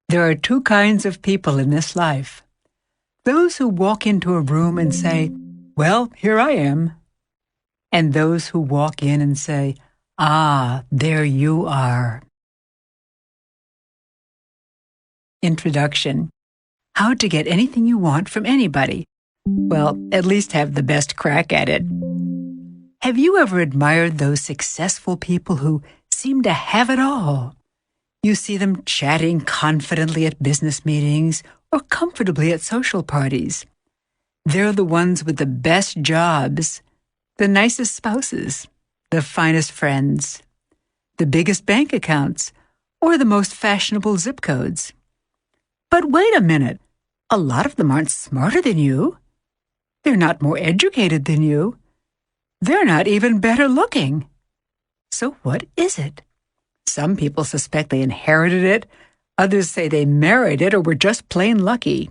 There are two kinds of people in this life. Those who walk into a room and say, "Well, here I am." And those who walk in and say, "Ah, there you are." Introduction. How to get anything you want from anybody. Well, at least have the best crack at it. Have you ever admired those successful people who seem to have it all? You see them chatting confidently at business meetings or comfortably at social parties. They're the ones with the best jobs, the nicest spouses, the finest friends, the biggest bank accounts, or the most fashionable zip codes. But wait a minute, a lot of them aren't smarter than you. They're not more educated than you. They're not even better looking. So what is it? Some people suspect they inherited it. Others say they married it or were just plain lucky.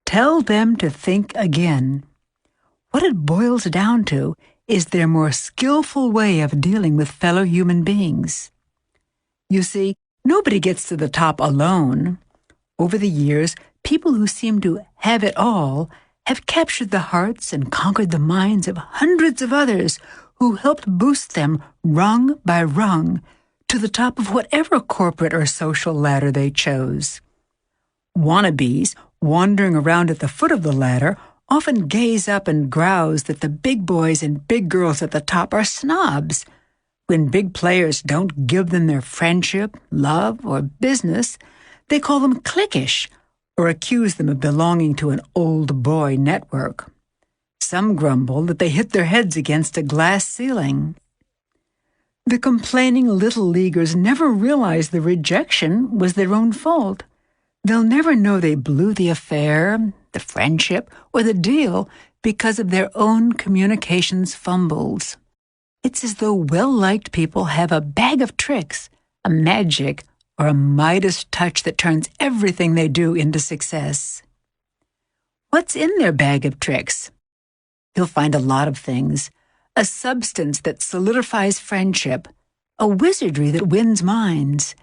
Tell them to think again. What it boils down to is their more skillful way of dealing with fellow human beings. You see, nobody gets to the top alone. Over the years, people who seem to have it all have captured the hearts and conquered the minds of hundreds of others who helped boost them rung by rung to the top of whatever corporate or social ladder they chose. Wannabes, wandering around at the foot of the ladder, often gaze up and grouse that the big boys and big girls at the top are snobs. When big players don't give them their friendship, love, or business, they call them cliquish or accuse them of belonging to an old boy network. Some grumble that they hit their heads against a glass ceiling. The complaining little leaguers never realize the rejection was their own fault. They'll never know they blew the affair, the friendship, or the deal because of their own communications fumbles. It's as though well-liked people have a bag of tricks, a magic, or a Midas touch that turns everything they do into success. What's in their bag of tricks? You'll find a lot of things. A substance that solidifies friendship, a wizardry that wins minds,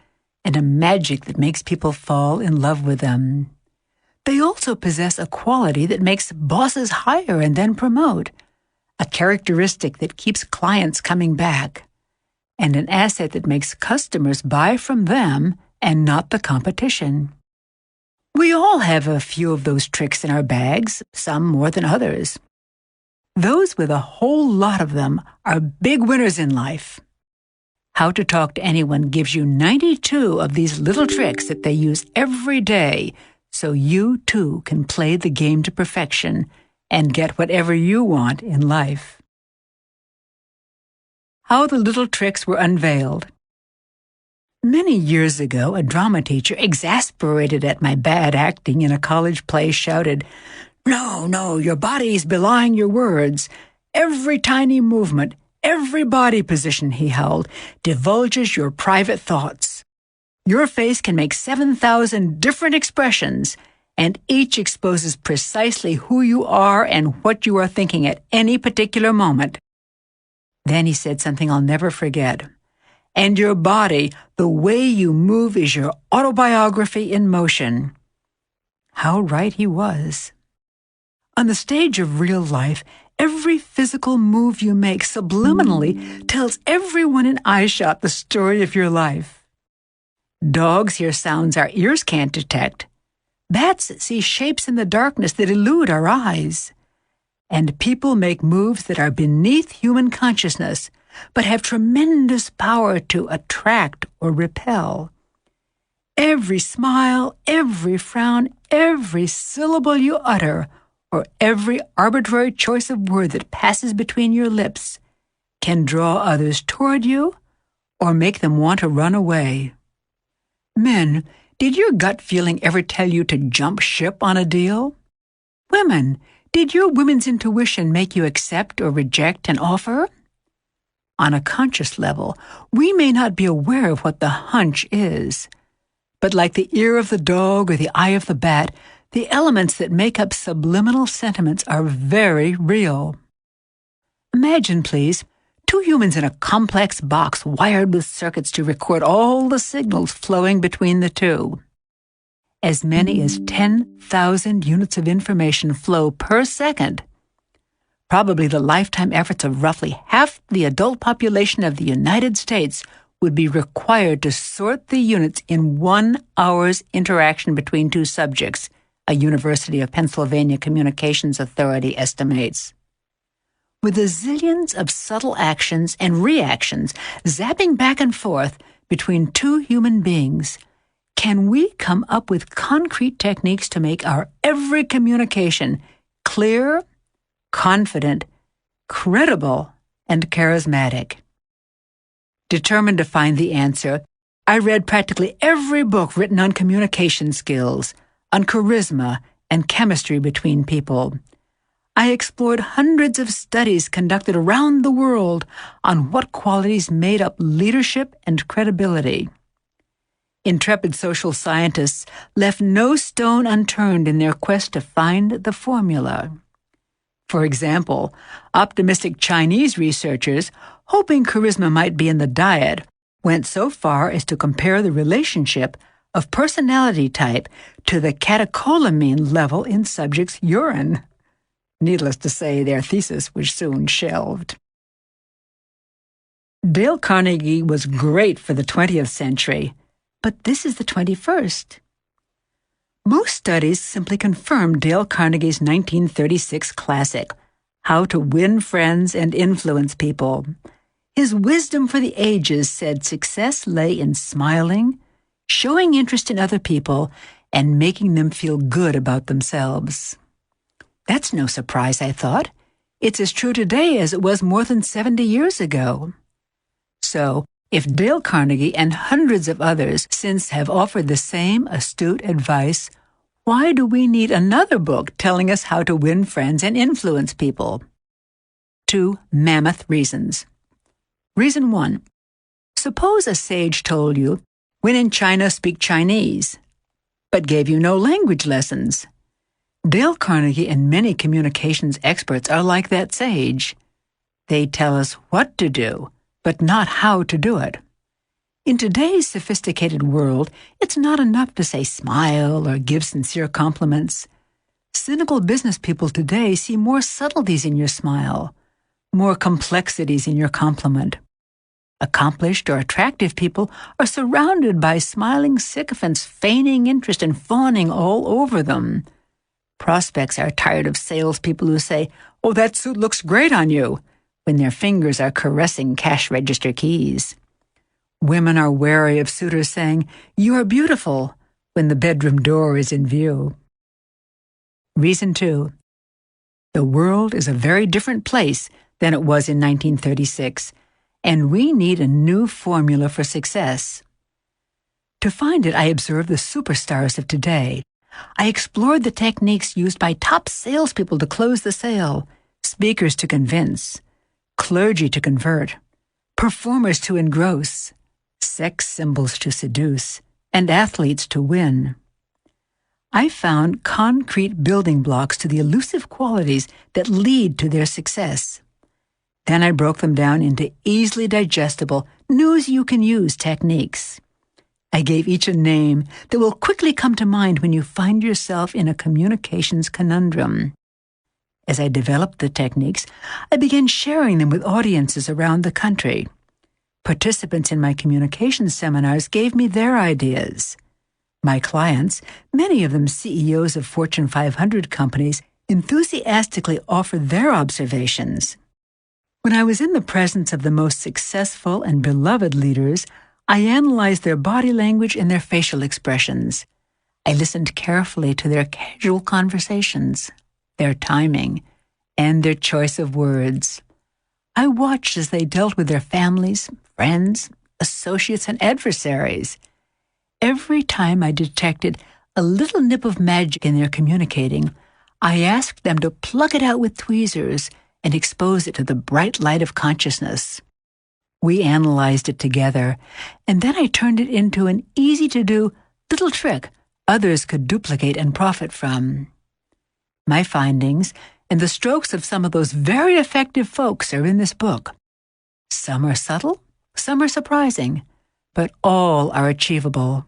and a magic that makes people fall in love with them. They also possess a quality that makes bosses hire and then promote, a characteristic that keeps clients coming back, and an asset that makes customers buy from them and not the competition. We all have a few of those tricks in our bags, some more than others. Those with a whole lot of them are big winners in life. How to Talk to Anyone gives you 92 of these little tricks that they use every day so you too can play the game to perfection and get whatever you want in life. How the little tricks were unveiled. Many years ago, a drama teacher, exasperated at my bad acting in a college play, shouted, No, your body's belying your words. Every tiny movement, every body position," he howled, "divulges your private thoughts. Your face can make 7,000 different expressions, and each exposes precisely who you are and what you are thinking at any particular moment." Then he said something I'll never forget. "And your body, the way you move, is your autobiography in motion." How right he was. On the stage of real life, every physical move you make subliminally tells everyone in eyeshot the story of your life. Dogs hear sounds our ears can't detect. Bats see shapes in the darkness that elude our eyes. And people make moves that are beneath human consciousness, but have tremendous power to attract or repel. Every smile, every frown, every syllable you utter, or every arbitrary choice of word that passes between your lips can draw others toward you or make them want to run away. Men, did your gut feeling ever tell you to jump ship on a deal? Women, did your women's intuition make you accept or reject an offer? On a conscious level, we may not be aware of what the hunch is, but like the ear of the dog or the eye of the bat, the elements that make up subliminal sentiments are very real. Imagine, please, two humans in a complex box wired with circuits to record all the signals flowing between the two. as many as 10,000 units of information flow per second. Probably the lifetime efforts of roughly half the adult population of the United States would be required to sort the units in 1 hour's interaction between two subjects, a University of Pennsylvania Communications Authority estimates. With the zillions of subtle actions and reactions zapping back and forth between two human beings, can we come up with concrete techniques to make our every communication clear, confident, credible, and charismatic? Determined to find the answer, I read practically every book written on communication skills, on charisma, and chemistry between people. I explored hundreds of studies conducted around the world on what qualities made up leadership and credibility. Intrepid social scientists left no stone unturned in their quest to find the formula. For example, optimistic Chinese researchers, hoping charisma might be in the diet, went so far as to compare the relationship of personality type to the catecholamine level in subjects' urine. Needless to say, their thesis was soon shelved. Dale Carnegie was great for the 20th century, but this is the 21st. Most studies simply confirm Dale Carnegie's 1936 classic, How to Win Friends and Influence People. His wisdom for the ages said success lay in smiling, showing interest in other people, and making them feel good about themselves. That's no surprise, I thought. It's as true today as it was more than 70 years ago. So, if Dale Carnegie and hundreds of others since have offered the same astute advice, why do we need another book telling us how to win friends and influence people? 2 mammoth reasons. Reason 1. Suppose a sage told you, when in China speak Chinese, but gave you no language lessons. Dale Carnegie and many communications experts are like that sage. They tell us what to do, but not how to do it. In today's sophisticated world, it's not enough to say smile or give sincere compliments. Cynical business people today see more subtleties in your smile, more complexities in your compliment. Accomplished or attractive people are surrounded by smiling sycophants feigning interest and fawning all over them. Prospects are tired of salespeople who say, "Oh, that suit looks great on you," when their fingers are caressing cash register keys. Women are wary of suitors saying, "You are beautiful," when the bedroom door is in view. Reason 2. The world is a very different place than it was in 1936, and we need a new formula for success. To find it, I observed the superstars of today. I explored the techniques used by top salespeople to close the sale, speakers to convince, clergy to convert, performers to engross, sex symbols to seduce, and athletes to win. I found concrete building blocks to the elusive qualities that lead to their success. Then I broke them down into easily digestible, news-you-can-use techniques. I gave each a name that will quickly come to mind when you find yourself in a communications conundrum. As I developed the techniques, I began sharing them with audiences around the country. Participants in my communications seminars gave me their ideas. My clients, many of them CEOs of Fortune 500 companies, enthusiastically offered their observations. When I was in the presence of the most successful and beloved leaders, I analyzed their body language and their facial expressions. I listened carefully to their casual conversations, their timing, and their choice of words. I watched as they dealt with their families, friends, associates, and adversaries. Every time I detected a little nip of magic in their communicating, I asked them to pluck it out with tweezers and expose it to the bright light of consciousness. We analyzed it together, and then I turned it into an easy-to-do little trick others could duplicate and profit from. My findings and the strokes of some of those very effective folks are in this book. Some are subtle, some are surprising, but all are achievable.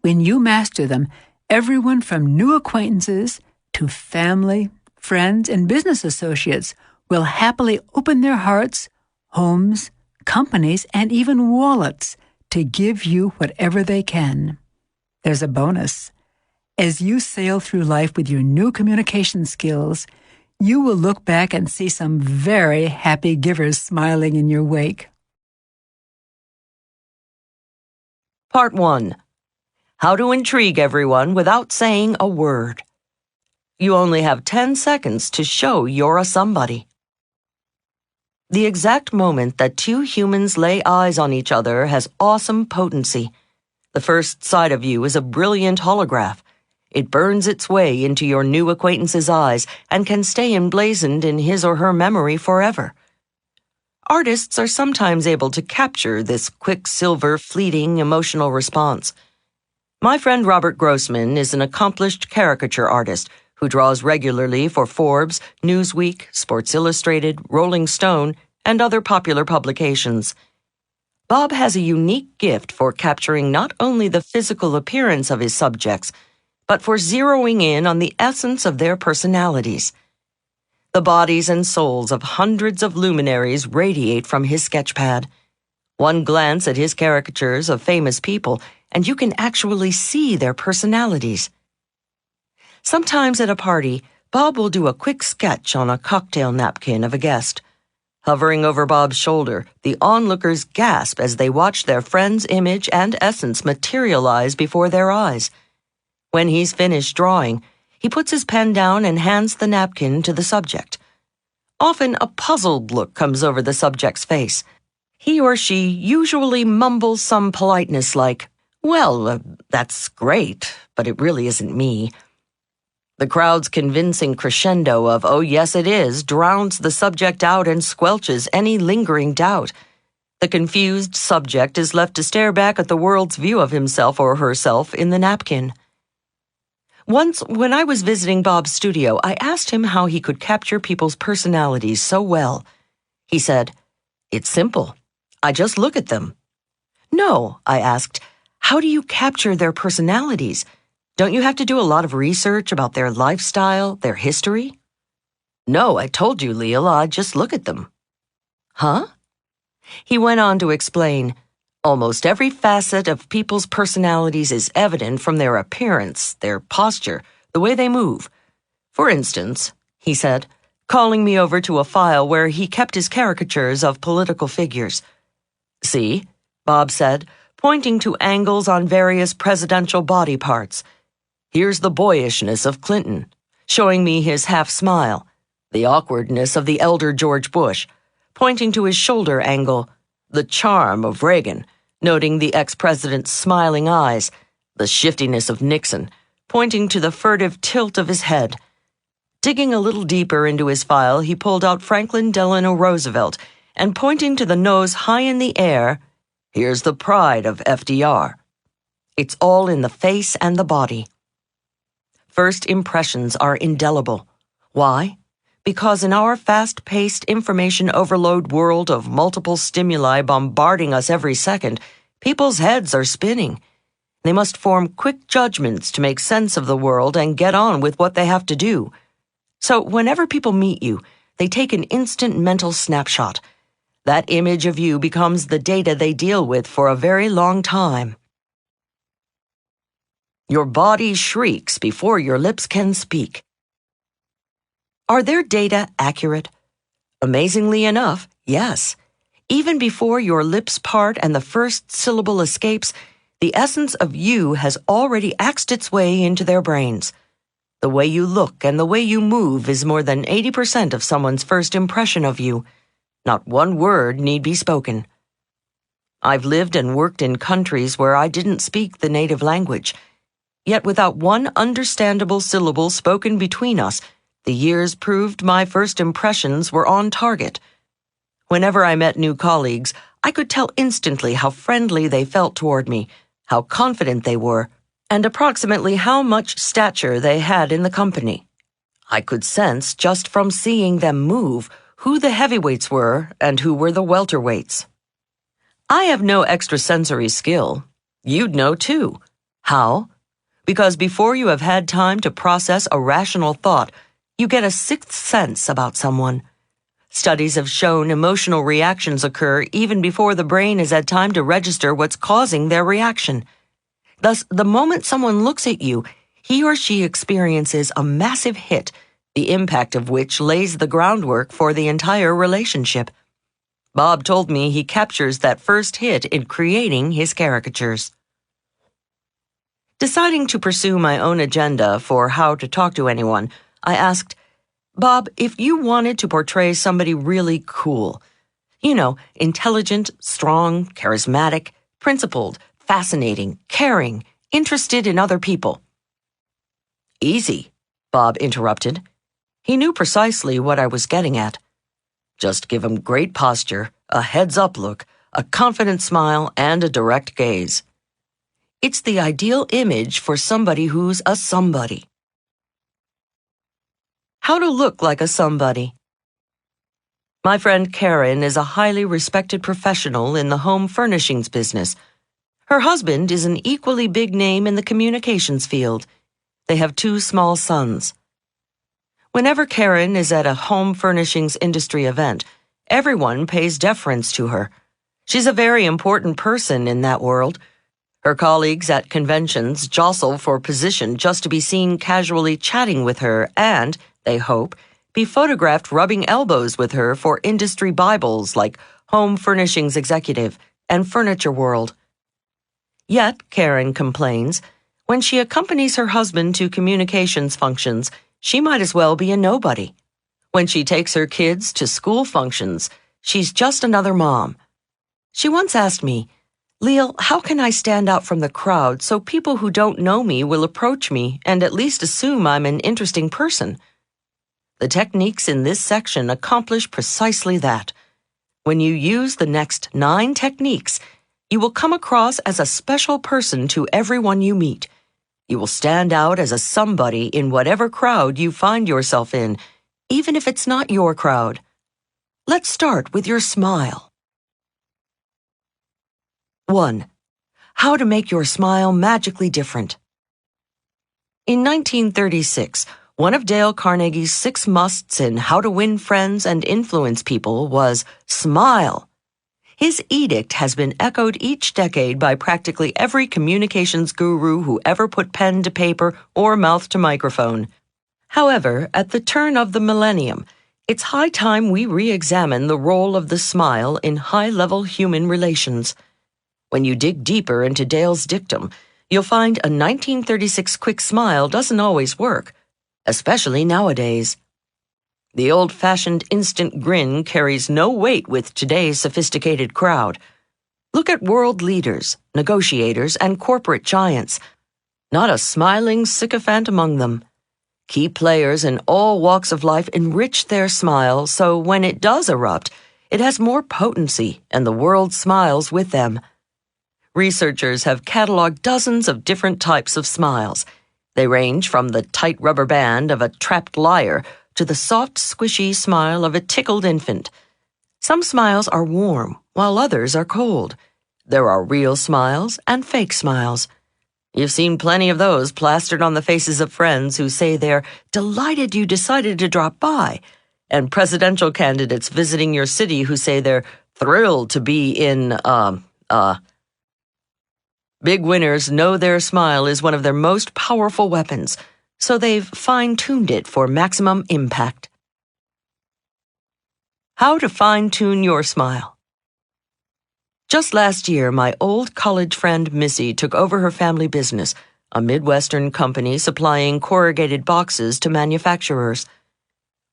When you master them, Everyone from new acquaintances to family, friends, and business associates will happily open their hearts, homes, companies, and even wallets to give you whatever they can. There's a bonus. As you sail through life with your new communication skills, you will look back and see some very happy givers smiling in your wake. Part 1. How to intrigue everyone without saying a word. You only have 10 seconds to show you're a somebody. The exact moment that two humans lay eyes on each other has awesome potency. The first sight of you is a brilliant holograph. It burns its way into your new acquaintance's eyes and can stay emblazoned in his or her memory forever. Artists are sometimes able to capture this quicksilver, fleeting emotional response. My friend Robert Grossman is an accomplished caricature artist who draws regularly for Forbes, Newsweek, Sports Illustrated, Rolling Stone, and other popular publications. Bob has a unique gift for capturing not only the physical appearance of his subjects, but for zeroing in on the essence of their personalities. The bodies and souls of hundreds of luminaries radiate from his sketchpad. One glance at his caricatures of famous people, and you can actually see their personalities. Sometimes at a party, Bob will do a quick sketch on a cocktail napkin of a guest. Hovering over Bob's shoulder, the onlookers gasp as they watch their friend's image and essence materialize before their eyes. When he's finished drawing, he puts his pen down and hands the napkin to the subject. Often a puzzled look comes over the subject's face. He or she usually mumbles some politeness like, "Well, that's great, but it really isn't me." The crowd's convincing crescendo of, "Oh, yes, it is," drowns the subject out and squelches any lingering doubt. The confused subject is left to stare back at the world's view of himself or herself in the napkin. Once, when I was visiting Bob's studio, I asked him how he could capture people's personalities so well. He said, "It's simple. I just look at them." "No," I asked, "how do you capture their personalities? Don't you have to do a lot of research about their lifestyle, their history?" "No, I told you, Leil, I just look at them." "Huh?" He went on to explain, "Almost every facet of people's personalities is evident from their appearance, their posture, the way they move. For instance," he said, calling me over to a file where he kept his caricatures of political figures. "See," Bob said, pointing to angles on various presidential body parts. "Here's the boyishness of Clinton, showing me his half-smile, the awkwardness of the elder George Bush, pointing to his shoulder angle, the charm of Reagan, noting the ex-president's smiling eyes, the shiftiness of Nixon, pointing to the furtive tilt of his head." Digging a little deeper into his file, he pulled out Franklin Delano Roosevelt, and pointing to the nose high in the air, "Here's the pride of FDR." It's all in the face and the body. First impressions are indelible. Why? Because in our fast-paced information overload world of multiple stimuli bombarding us every second, people's heads are spinning. They must form quick judgments to make sense of the world and get on with what they have to do. So whenever people meet you, they take an instant mental snapshot. That image of you becomes the data they deal with for a very long time. Your body shrieks before your lips can speak. Are their data accurate? Amazingly enough, yes. Even before your lips part and the first syllable escapes, the essence of you has already axed its way into their brains. The way you look and the way you move is more than 80% of someone's first impression of you. Not one word need be spoken. I've lived and worked in countries where I didn't speak the native language. Yet without one understandable syllable spoken between us, the years proved my first impressions were on target. Whenever I met new colleagues, I could tell instantly how friendly they felt toward me, how confident they were, and approximately how much stature they had in the company. I could sense, just from seeing them move, who the heavyweights were and who were the welterweights. I have no extrasensory skill. You'd know too. How? because before you have had time to process a rational thought, you get a sixth sense about someone. Studies have shown emotional reactions occur even before the brain has had time to register what's causing their reaction. Thus, the moment someone looks at you, he or she experiences a massive hit, the impact of which lays the groundwork for the entire relationship. Bob told me he captures that first hit in creating his caricatures. Deciding to pursue my own agenda for how to talk to anyone, I asked, Bob, if you wanted to portray somebody really cool, intelligent, strong, charismatic, principled, fascinating, caring, interested in other people. Easy, Bob interrupted. He knew precisely what I was getting at. Just give him great posture, a heads-up look, a confident smile, and a direct gaze. It's the ideal image for somebody who's a somebody. How to look like a somebody. My friend Karen is a highly respected professional in the home furnishings business. Her husband is an equally big name in the communications field. They have 2 small sons. Whenever Karen is at a home furnishings industry event, everyone pays deference to her. She's a very important person in that world. Her colleagues at conventions jostle for position just to be seen casually chatting with her and, they hope, be photographed rubbing elbows with her for industry Bibles like Home Furnishings Executive and Furniture World. Yet, Karen complains, when she accompanies her husband to communications functions, she might as well be a nobody. When she takes her kids to school functions, she's just another mom. She once asked me, Leil, how can I stand out from the crowd so people who don't know me will approach me and at least assume I'm an interesting person? The techniques in this section accomplish precisely that. When you use the next 9 techniques, you will come across as a special person to everyone you meet. You will stand out as a somebody in whatever crowd you find yourself in, even if it's not your crowd. Let's start with your smile. 1. How to make your smile magically different. In 1936, one of Dale Carnegie's 6 musts in How to Win Friends and Influence People was smile. His edict has been echoed each decade by practically every communications guru who ever put pen to paper or mouth to microphone. However, at the turn of the millennium, it's high time we re-examine the role of the smile in high-level human relations. When you dig deeper into Dale's dictum, you'll find a 1936 quick smile doesn't always work, especially nowadays. The old-fashioned instant grin carries no weight with today's sophisticated crowd. Look at world leaders, negotiators, and corporate giants. Not a smiling sycophant among them. Key players in all walks of life enrich their smile so when it does erupt, it has more potency and the world smiles with them. Researchers have cataloged dozens of different types of smiles. They range from the tight rubber band of a trapped liar to the soft, squishy smile of a tickled infant. Some smiles are warm, while others are cold. There are real smiles and fake smiles. You've seen plenty of those plastered on the faces of friends who say they're delighted you decided to drop by, and presidential candidates visiting your city who say they're thrilled to be in, Big winners know their smile is one of their most powerful weapons, so they've fine-tuned it for maximum impact. How to fine-tune your smile. Just last year, my old college friend Missy took over her family business, a Midwestern company supplying corrugated boxes to manufacturers.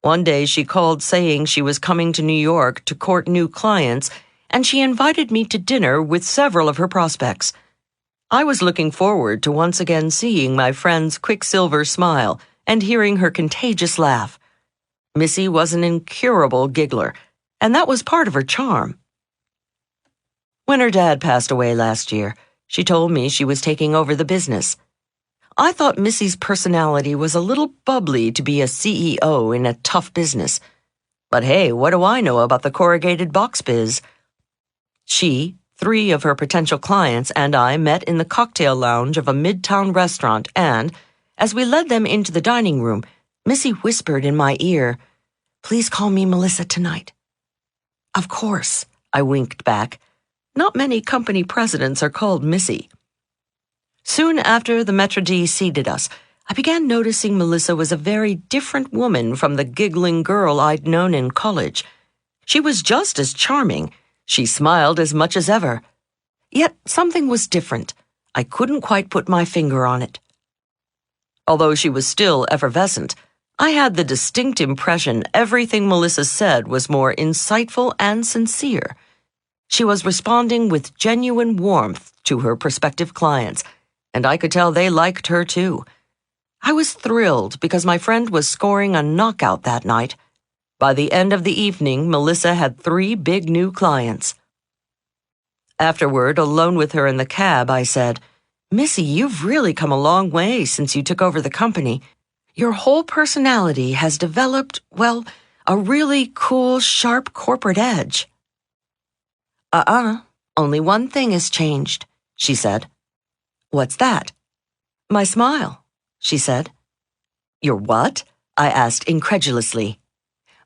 One day she called saying she was coming to New York to court new clients, and she invited me to dinner with several of her prospects. I was looking forward to once again seeing my friend's quicksilver smile and hearing her contagious laugh. Missy was an incurable giggler, and that was part of her charm. When her dad passed away last year, she told me she was taking over the business. I thought Missy's personality was a little bubbly to be a CEO in a tough business. But hey, what do I know about the corrugated box biz? She, 3 of her potential clients and I met in the cocktail lounge of a midtown restaurant and, as we led them into the dining room, Missy whispered in my ear, "Please call me Melissa tonight." "Of course," I winked back. Not many company presidents are called Missy. Soon after the Metro D seated us, I began noticing Melissa was a very different woman from the giggling girl I'd known in college. She was just as charming. She smiled as much as ever. Yet something was different. I couldn't quite put my finger on it. Although she was still effervescent, I had the distinct impression everything Melissa said was more insightful and sincere. She was responding with genuine warmth to her prospective clients, and I could tell they liked her too. I was thrilled because my friend was scoring a knockout that night. By the end of the evening, Melissa had 3 big new clients. Afterward, alone with her in the cab, I said, "Missy, you've really come a long way since you took over the company. Your whole personality has developed, well, a really cool, sharp corporate edge." Only one thing has changed," she said. "What's that?" "My smile," she said. "Your what?" I asked incredulously.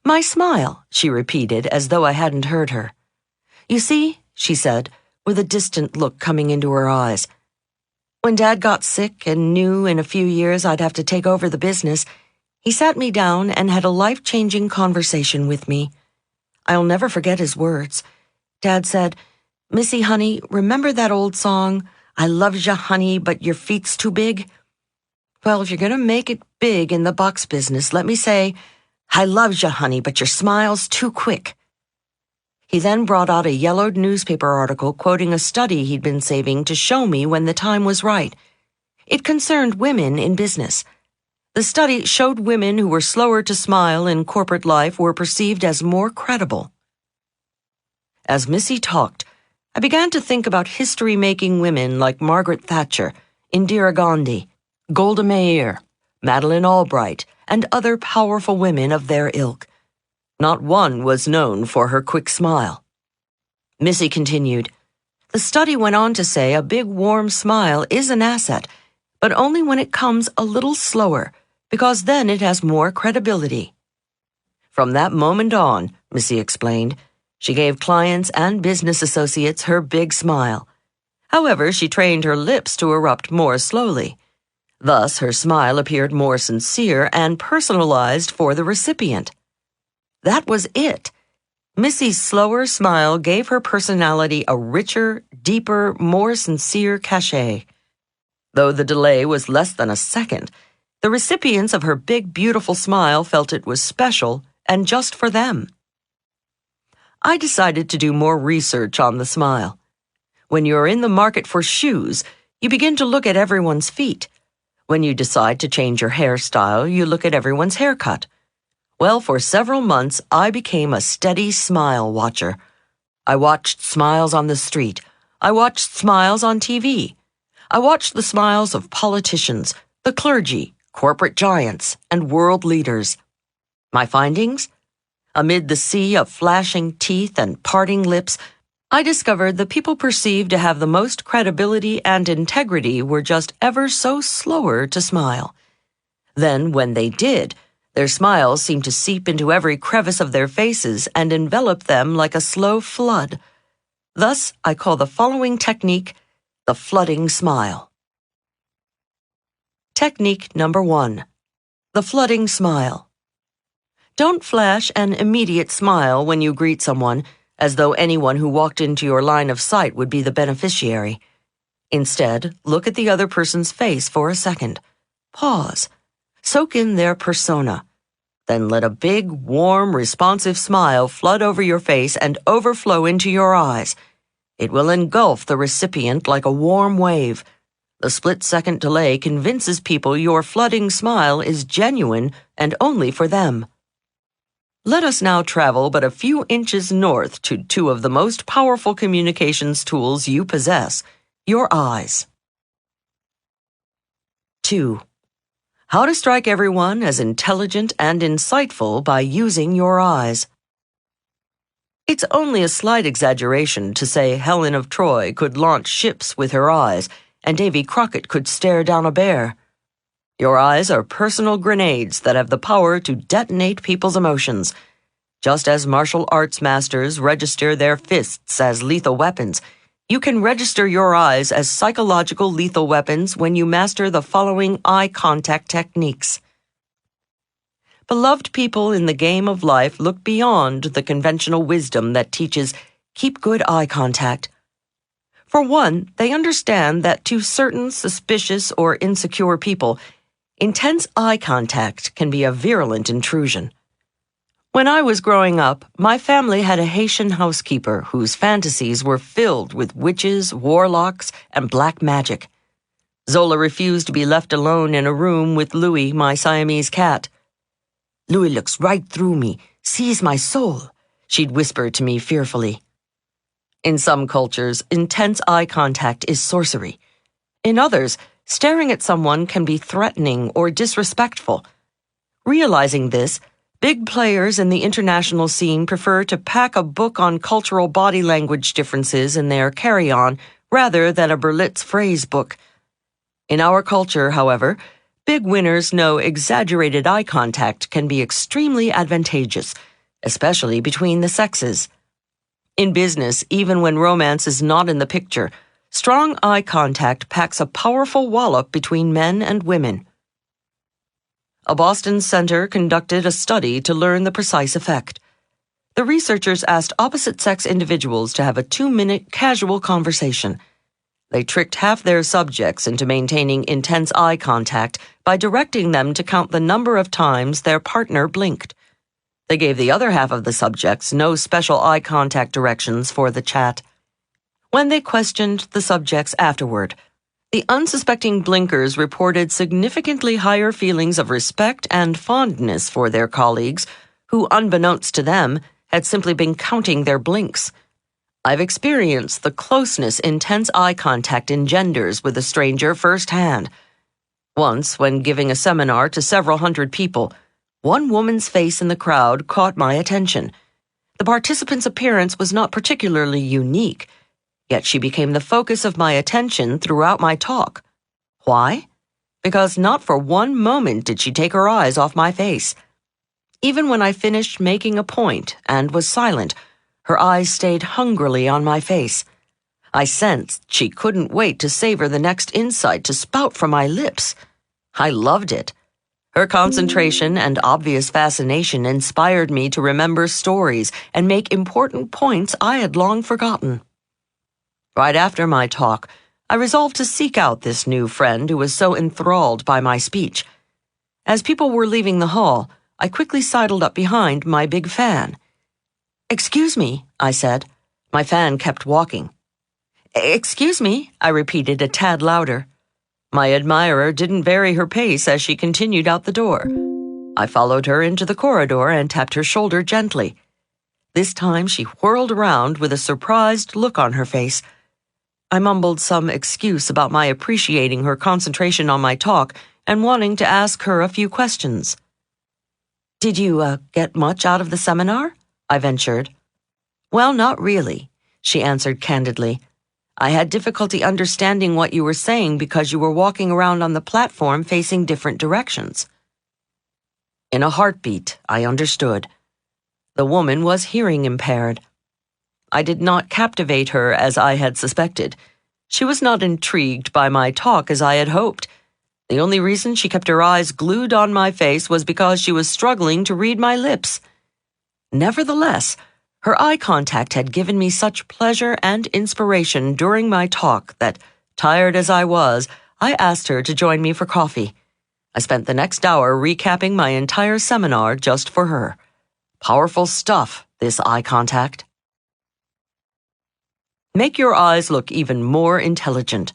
"My smile," she repeated as though I hadn't heard her. "You see," she said, with a distant look coming into her eyes, "when Dad got sick and knew in a few years I'd have to take over the business, he sat me down and had a life-changing conversation with me. I'll never forget his words. Dad said, 'Missy, honey, remember that old song, I loves ya, honey, but your feet's too big? Well, if you're going to make it big in the box business, let me say, I loves ya, honey, but your smile's too quick.'" He then brought out a yellowed newspaper article quoting a study he'd been saving to show me when the time was right. It concerned women in business. The study showed women who were slower to smile in corporate life were perceived as more credible. As Missy talked, I began to think about history-making women like Margaret Thatcher, Indira Gandhi, Golda Meir, Madeleine Albright, and other powerful women of their ilk. Not one was known for her quick smile. Missy continued, "The study went on to say a big warm smile is an asset, but only when it comes a little slower, because then it has more credibility." From that moment on, Missy explained, she gave clients and business associates her big smile. However, she trained her lips to erupt more slowly. Thus, her smile appeared more sincere and personalized for the recipient. That was it. Missy's slower smile gave her personality a richer, deeper, more sincere cachet. Though the delay was less than a second, the recipients of her big, beautiful smile felt it was special and just for them. I decided to do more research on the smile. When you're in the market for shoes, you begin to look at everyone's feet. When you decide to change your hairstyle, you look at everyone's haircut. Well, for several months, I became a steady smile watcher. I watched smiles on the street. I watched smiles on TV. I watched the smiles of politicians, the clergy, corporate giants, and world leaders. My findings? Amid the sea of flashing teeth and parting lips, I discovered the people perceived to have the most credibility and integrity were just ever so slower to smile. Then, when they did, their smiles seemed to seep into every crevice of their faces and envelop them like a slow flood. Thus, I call the following technique the flooding smile. Technique number 1. The flooding smile. Don't flash an immediate smile when you greet someone, as though anyone who walked into your line of sight would be the beneficiary. Instead, look at the other person's face for a second. Pause. Soak in their persona. Then let a big, warm, responsive smile flood over your face and overflow into your eyes. It will engulf the recipient like a warm wave. The split-second delay convinces people your flooding smile is genuine and only for them. Let us now travel but a few inches north to 2 of the most powerful communications tools you possess, your eyes. 2. How to strike everyone as intelligent and insightful by using your eyes. It's only a slight exaggeration to say Helen of Troy could launch ships with her eyes, and Davy Crockett could stare down a bear. Your eyes are personal grenades that have the power to detonate people's emotions. Just as martial arts masters register their fists as lethal weapons, you can register your eyes as psychological lethal weapons when you master the following eye contact techniques. Beloved people in the game of life look beyond the conventional wisdom that teaches keep good eye contact. For one, they understand that to certain suspicious or insecure people, intense eye contact can be a virulent intrusion. When I was growing up, my family had a Haitian housekeeper whose fantasies were filled with witches, warlocks, and black magic. Zola refused to be left alone in a room with Louis, my Siamese cat. "Louis looks right through me, sees my soul," she'd whisper to me fearfully. In some cultures, intense eye contact is sorcery. In others, staring at someone can be threatening or disrespectful. Realizing this, big players in the international scene prefer to pack a book on cultural body language differences in their carry-on rather than a Berlitz phrase book. In our culture, however, big winners know exaggerated eye contact can be extremely advantageous, especially between the sexes. In business, even when romance is not in the picture, strong eye contact packs a powerful wallop between men and women. A Boston center conducted a study to learn the precise effect. The researchers asked opposite-sex individuals to have a 2-minute casual conversation. They tricked half their subjects into maintaining intense eye contact by directing them to count the number of times their partner blinked. They gave the other half of the subjects no special eye contact directions for the chat. When they questioned the subjects afterward, the unsuspecting blinkers reported significantly higher feelings of respect and fondness for their colleagues, who, unbeknownst to them, had simply been counting their blinks. I've experienced the closeness intense eye contact engenders with a stranger firsthand. Once, when giving a seminar to several hundred people, one woman's face in the crowd caught my attention. The participant's appearance was not particularly unique, yet she became the focus of my attention throughout my talk. Why? Because not for one moment did she take her eyes off my face. Even when I finished making a point and was silent, her eyes stayed hungrily on my face. I sensed she couldn't wait to savor the next insight to spout from my lips. I loved it. Her concentration and obvious fascination inspired me to remember stories and make important points I had long forgotten. Right after my talk, I resolved to seek out this new friend who was so enthralled by my speech. As people were leaving the hall, I quickly sidled up behind my big fan. "Excuse me," I said. My fan kept walking. "Excuse me," I repeated a tad louder. My admirer didn't vary her pace as she continued out the door. I followed her into the corridor and tapped her shoulder gently. This time she whirled around with a surprised look on her face. I mumbled some excuse about my appreciating her concentration on my talk and wanting to ask her a few questions. "Did you, get much out of the seminar?" I ventured. "Well, not really," she answered candidly. "I had difficulty understanding what you were saying because you were walking around on the platform facing different directions." In a heartbeat, I understood. The woman was hearing impaired. I did not captivate her as I had suspected. She was not intrigued by my talk as I had hoped. The only reason she kept her eyes glued on my face was because she was struggling to read my lips. Nevertheless, her eye contact had given me such pleasure and inspiration during my talk that, tired as I was, I asked her to join me for coffee. I spent the next hour recapping my entire seminar just for her. Powerful stuff, this eye contact. Make your eyes look even more intelligent.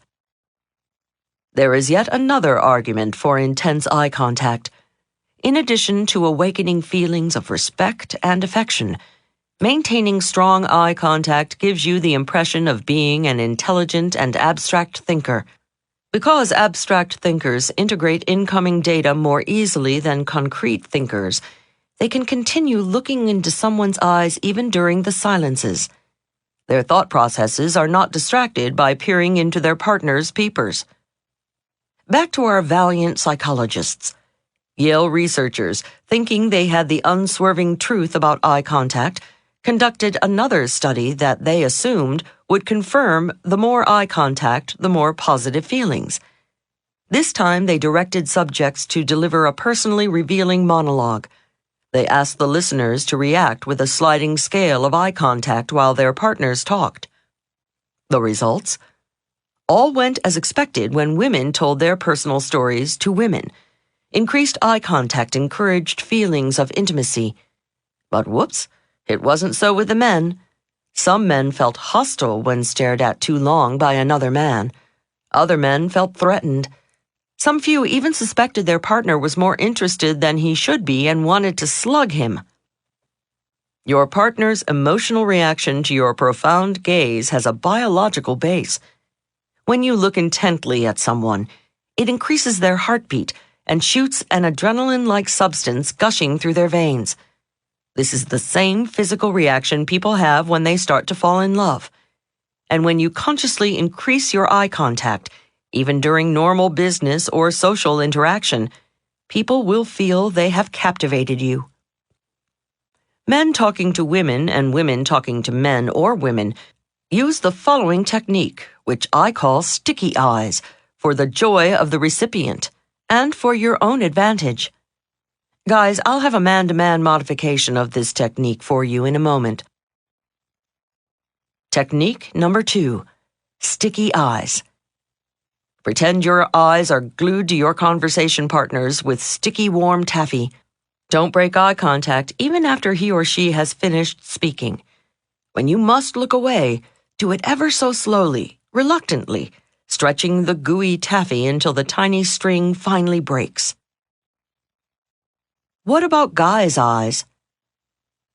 There is yet another argument for intense eye contact. In addition to awakening feelings of respect and affection, maintaining strong eye contact gives you the impression of being an intelligent and abstract thinker. Because abstract thinkers integrate incoming data more easily than concrete thinkers, They can continue looking into someone's eyes even during the silences. Their thought processes are not distracted by peering into their partner's peepers. Back to our valiant psychologists. Yale researchers, thinking they had the unswerving truth about eye contact, conducted another study that they assumed would confirm the more eye contact, the more positive feelings. This time they directed subjects to deliver a personally revealing monologue. They asked the listeners to react with a sliding scale of eye contact while their partners talked. The results? All went as expected when women told their personal stories to women. Increased eye contact encouraged feelings of intimacy. But whoops, it wasn't so with the men. Some men felt hostile when stared at too long by another man. Other men felt threatened. Some few even suspected their partner was more interested than he should be and wanted to slug him. Your partner's emotional reaction to your profound gaze has a biological base. When you look intently at someone, it increases their heartbeat and shoots an adrenaline-like substance gushing through their veins. This is the same physical reaction people have when they start to fall in love. And when you consciously increase your eye contact, even during normal business or social interaction, people will feel they have captivated you. Men talking to women and women talking to men or women use the following technique, which I call sticky eyes, for the joy of the recipient and for your own advantage. Guys, I'll have a man-to-man modification of this technique for you in a moment. Technique number 2, sticky eyes. Pretend your eyes are glued to your conversation partners with sticky warm taffy. Don't break eye contact even after he or she has finished speaking. When you must look away, do it ever so slowly, reluctantly, stretching the gooey taffy until the tiny string finally breaks. What about guys' eyes?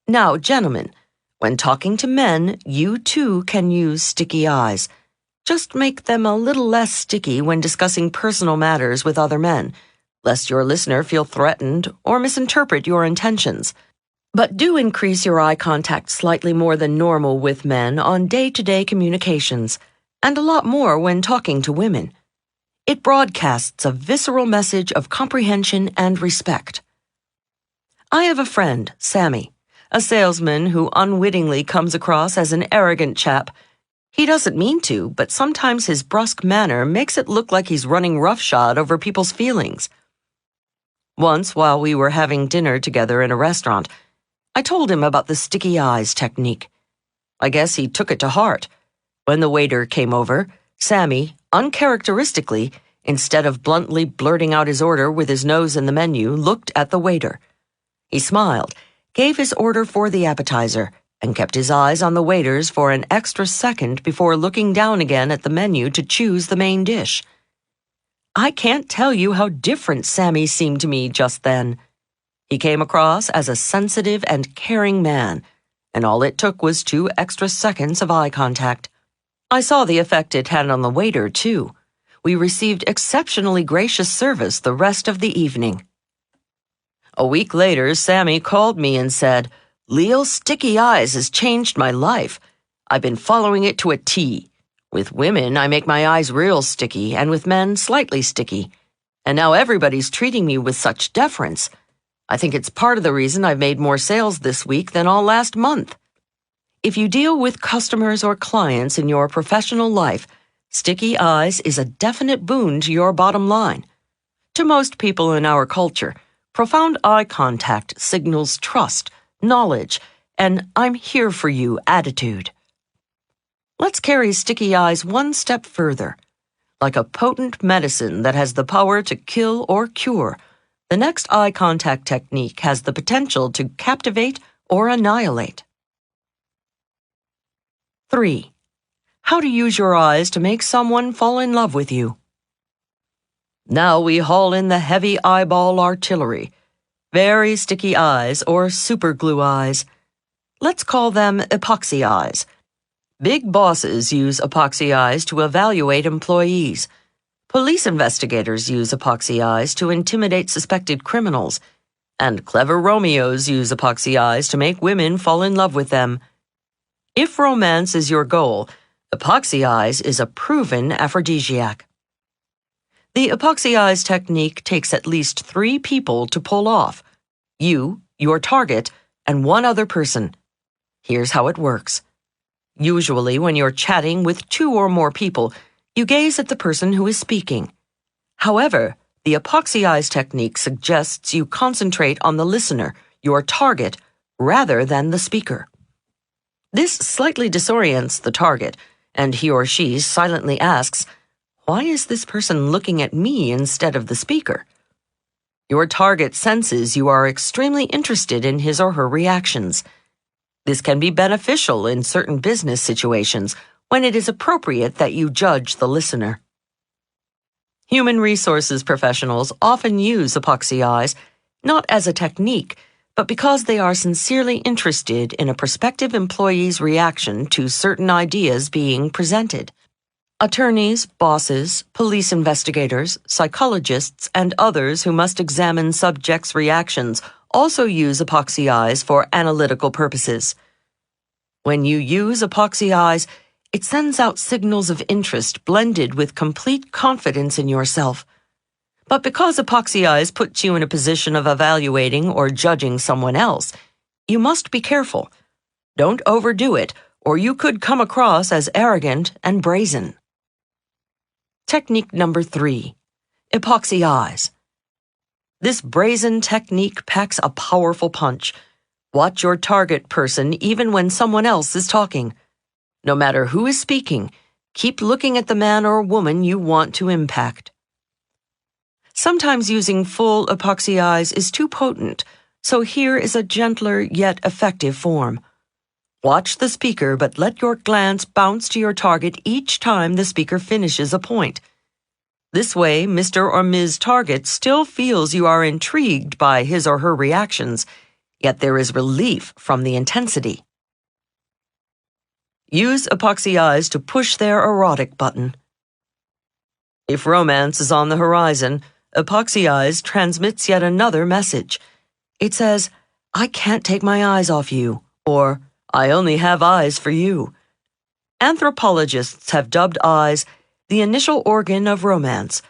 Now, gentlemen, when talking to men, you too can use sticky eyes. Just make them a little less sticky when discussing personal matters with other men, lest your listener feel threatened or misinterpret your intentions. But do increase your eye contact slightly more than normal with men on day-to-day communications, and a lot more when talking to women. It broadcasts a visceral message of comprehension and respect. I have a friend, Sammy, a salesman who unwittingly comes across as an arrogant chap. He doesn't mean to, but sometimes his brusque manner makes it look like he's running roughshod over people's feelings. Once, while we were having dinner together in a restaurant, I told him about the sticky eyes technique. I guess he took it to heart. When the waiter came over, Sammy, uncharacteristically, instead of bluntly blurting out his order with his nose in the menu, looked at the waiter. He smiled, gave his order for the appetizer, and kept his eyes on the waiters for an extra second before looking down again at the menu to choose the main dish. I can't tell you how different Sammy seemed to me just then. He came across as a sensitive and caring man, and all it took was 2 extra seconds of eye contact. I saw the effect it had on the waiter, too. We received exceptionally gracious service the rest of the evening. A week later, Sammy called me and said, "Leil's sticky eyes has changed my life. I've been following it to a T. With women, I make my eyes real sticky, and with men, slightly sticky. And now everybody's treating me with such deference. I think it's part of the reason I've made more sales this week than all last month." If you deal with customers or clients in your professional life, sticky eyes is a definite boon to your bottom line. To most people in our culture, profound eye contact signals trust, knowledge, and "I'm here for you" attitude. Let's carry sticky eyes one step further. Like a potent medicine that has the power to kill or cure, the next eye contact technique has the potential to captivate or annihilate. 3. How to use your eyes to make someone fall in love with you. Now we haul in the heavy eyeball artillery. Very sticky eyes or superglue eyes. Let's call them epoxy eyes. Big bosses use epoxy eyes to evaluate employees. Police investigators use epoxy eyes to intimidate suspected criminals. And clever Romeos use epoxy eyes to make women fall in love with them. If romance is your goal, epoxy eyes is a proven aphrodisiac. The epoxy eyes technique takes at least 3 people to pull off: you, your target, and one other person. Here's how it works. Usually, when you're chatting with 2 or more people, you gaze at the person who is speaking. However, the epoxy eyes technique suggests you concentrate on the listener, your target, rather than the speaker. This slightly disorients the target, and he or she silently asks, "Why is this person looking at me instead of the speaker?" Your target senses you are extremely interested in his or her reactions. This can be beneficial in certain business situations when it is appropriate that you judge the listener. Human resources professionals often use epoxy eyes, not as a technique, but because they are sincerely interested in a prospective employee's reaction to certain ideas being presented. Attorneys, bosses, police investigators, psychologists, and others who must examine subjects' reactions also use epoxy eyes for analytical purposes. When you use epoxy eyes, it sends out signals of interest blended with complete confidence in yourself. But because epoxy eyes puts you in a position of evaluating or judging someone else, you must be careful. Don't overdo it, or you could come across as arrogant and brazen. Technique number 3, epoxy eyes. This brazen technique packs a powerful punch. Watch your target person even when someone else is talking. No matter who is speaking, keep looking at the man or woman you want to impact. Sometimes using full epoxy eyes is too potent, so here is a gentler yet effective form. Watch the speaker, but let your glance bounce to your target each time the speaker finishes a point. This way, Mr. or Ms. Target still feels you are intrigued by his or her reactions, yet there is relief from the intensity. Use epoxy eyes to push their erotic button. If romance is on the horizon, epoxy eyes transmits yet another message. It says, "I can't take my eyes off you," or "I only have eyes for you." Anthropologists have dubbed eyes the initial organ of romance,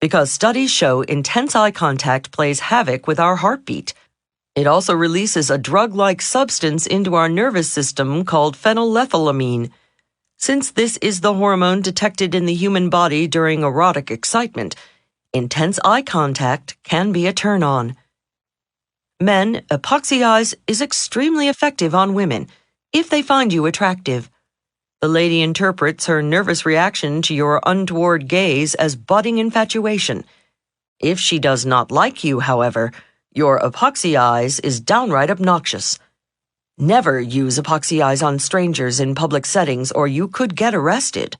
because studies show intense eye contact plays havoc with our heartbeat. It also releases a drug-like substance into our nervous system called phenylethylamine. Since this is the hormone detected in the human body during erotic excitement, intense eye contact can be a turn-on. Men, epoxy eyes is extremely effective on women if they find you attractive. The lady interprets her nervous reaction to your untoward gaze as budding infatuation. If she does not like you, however, your epoxy eyes is downright obnoxious. Never use epoxy eyes on strangers in public settings or you could get arrested.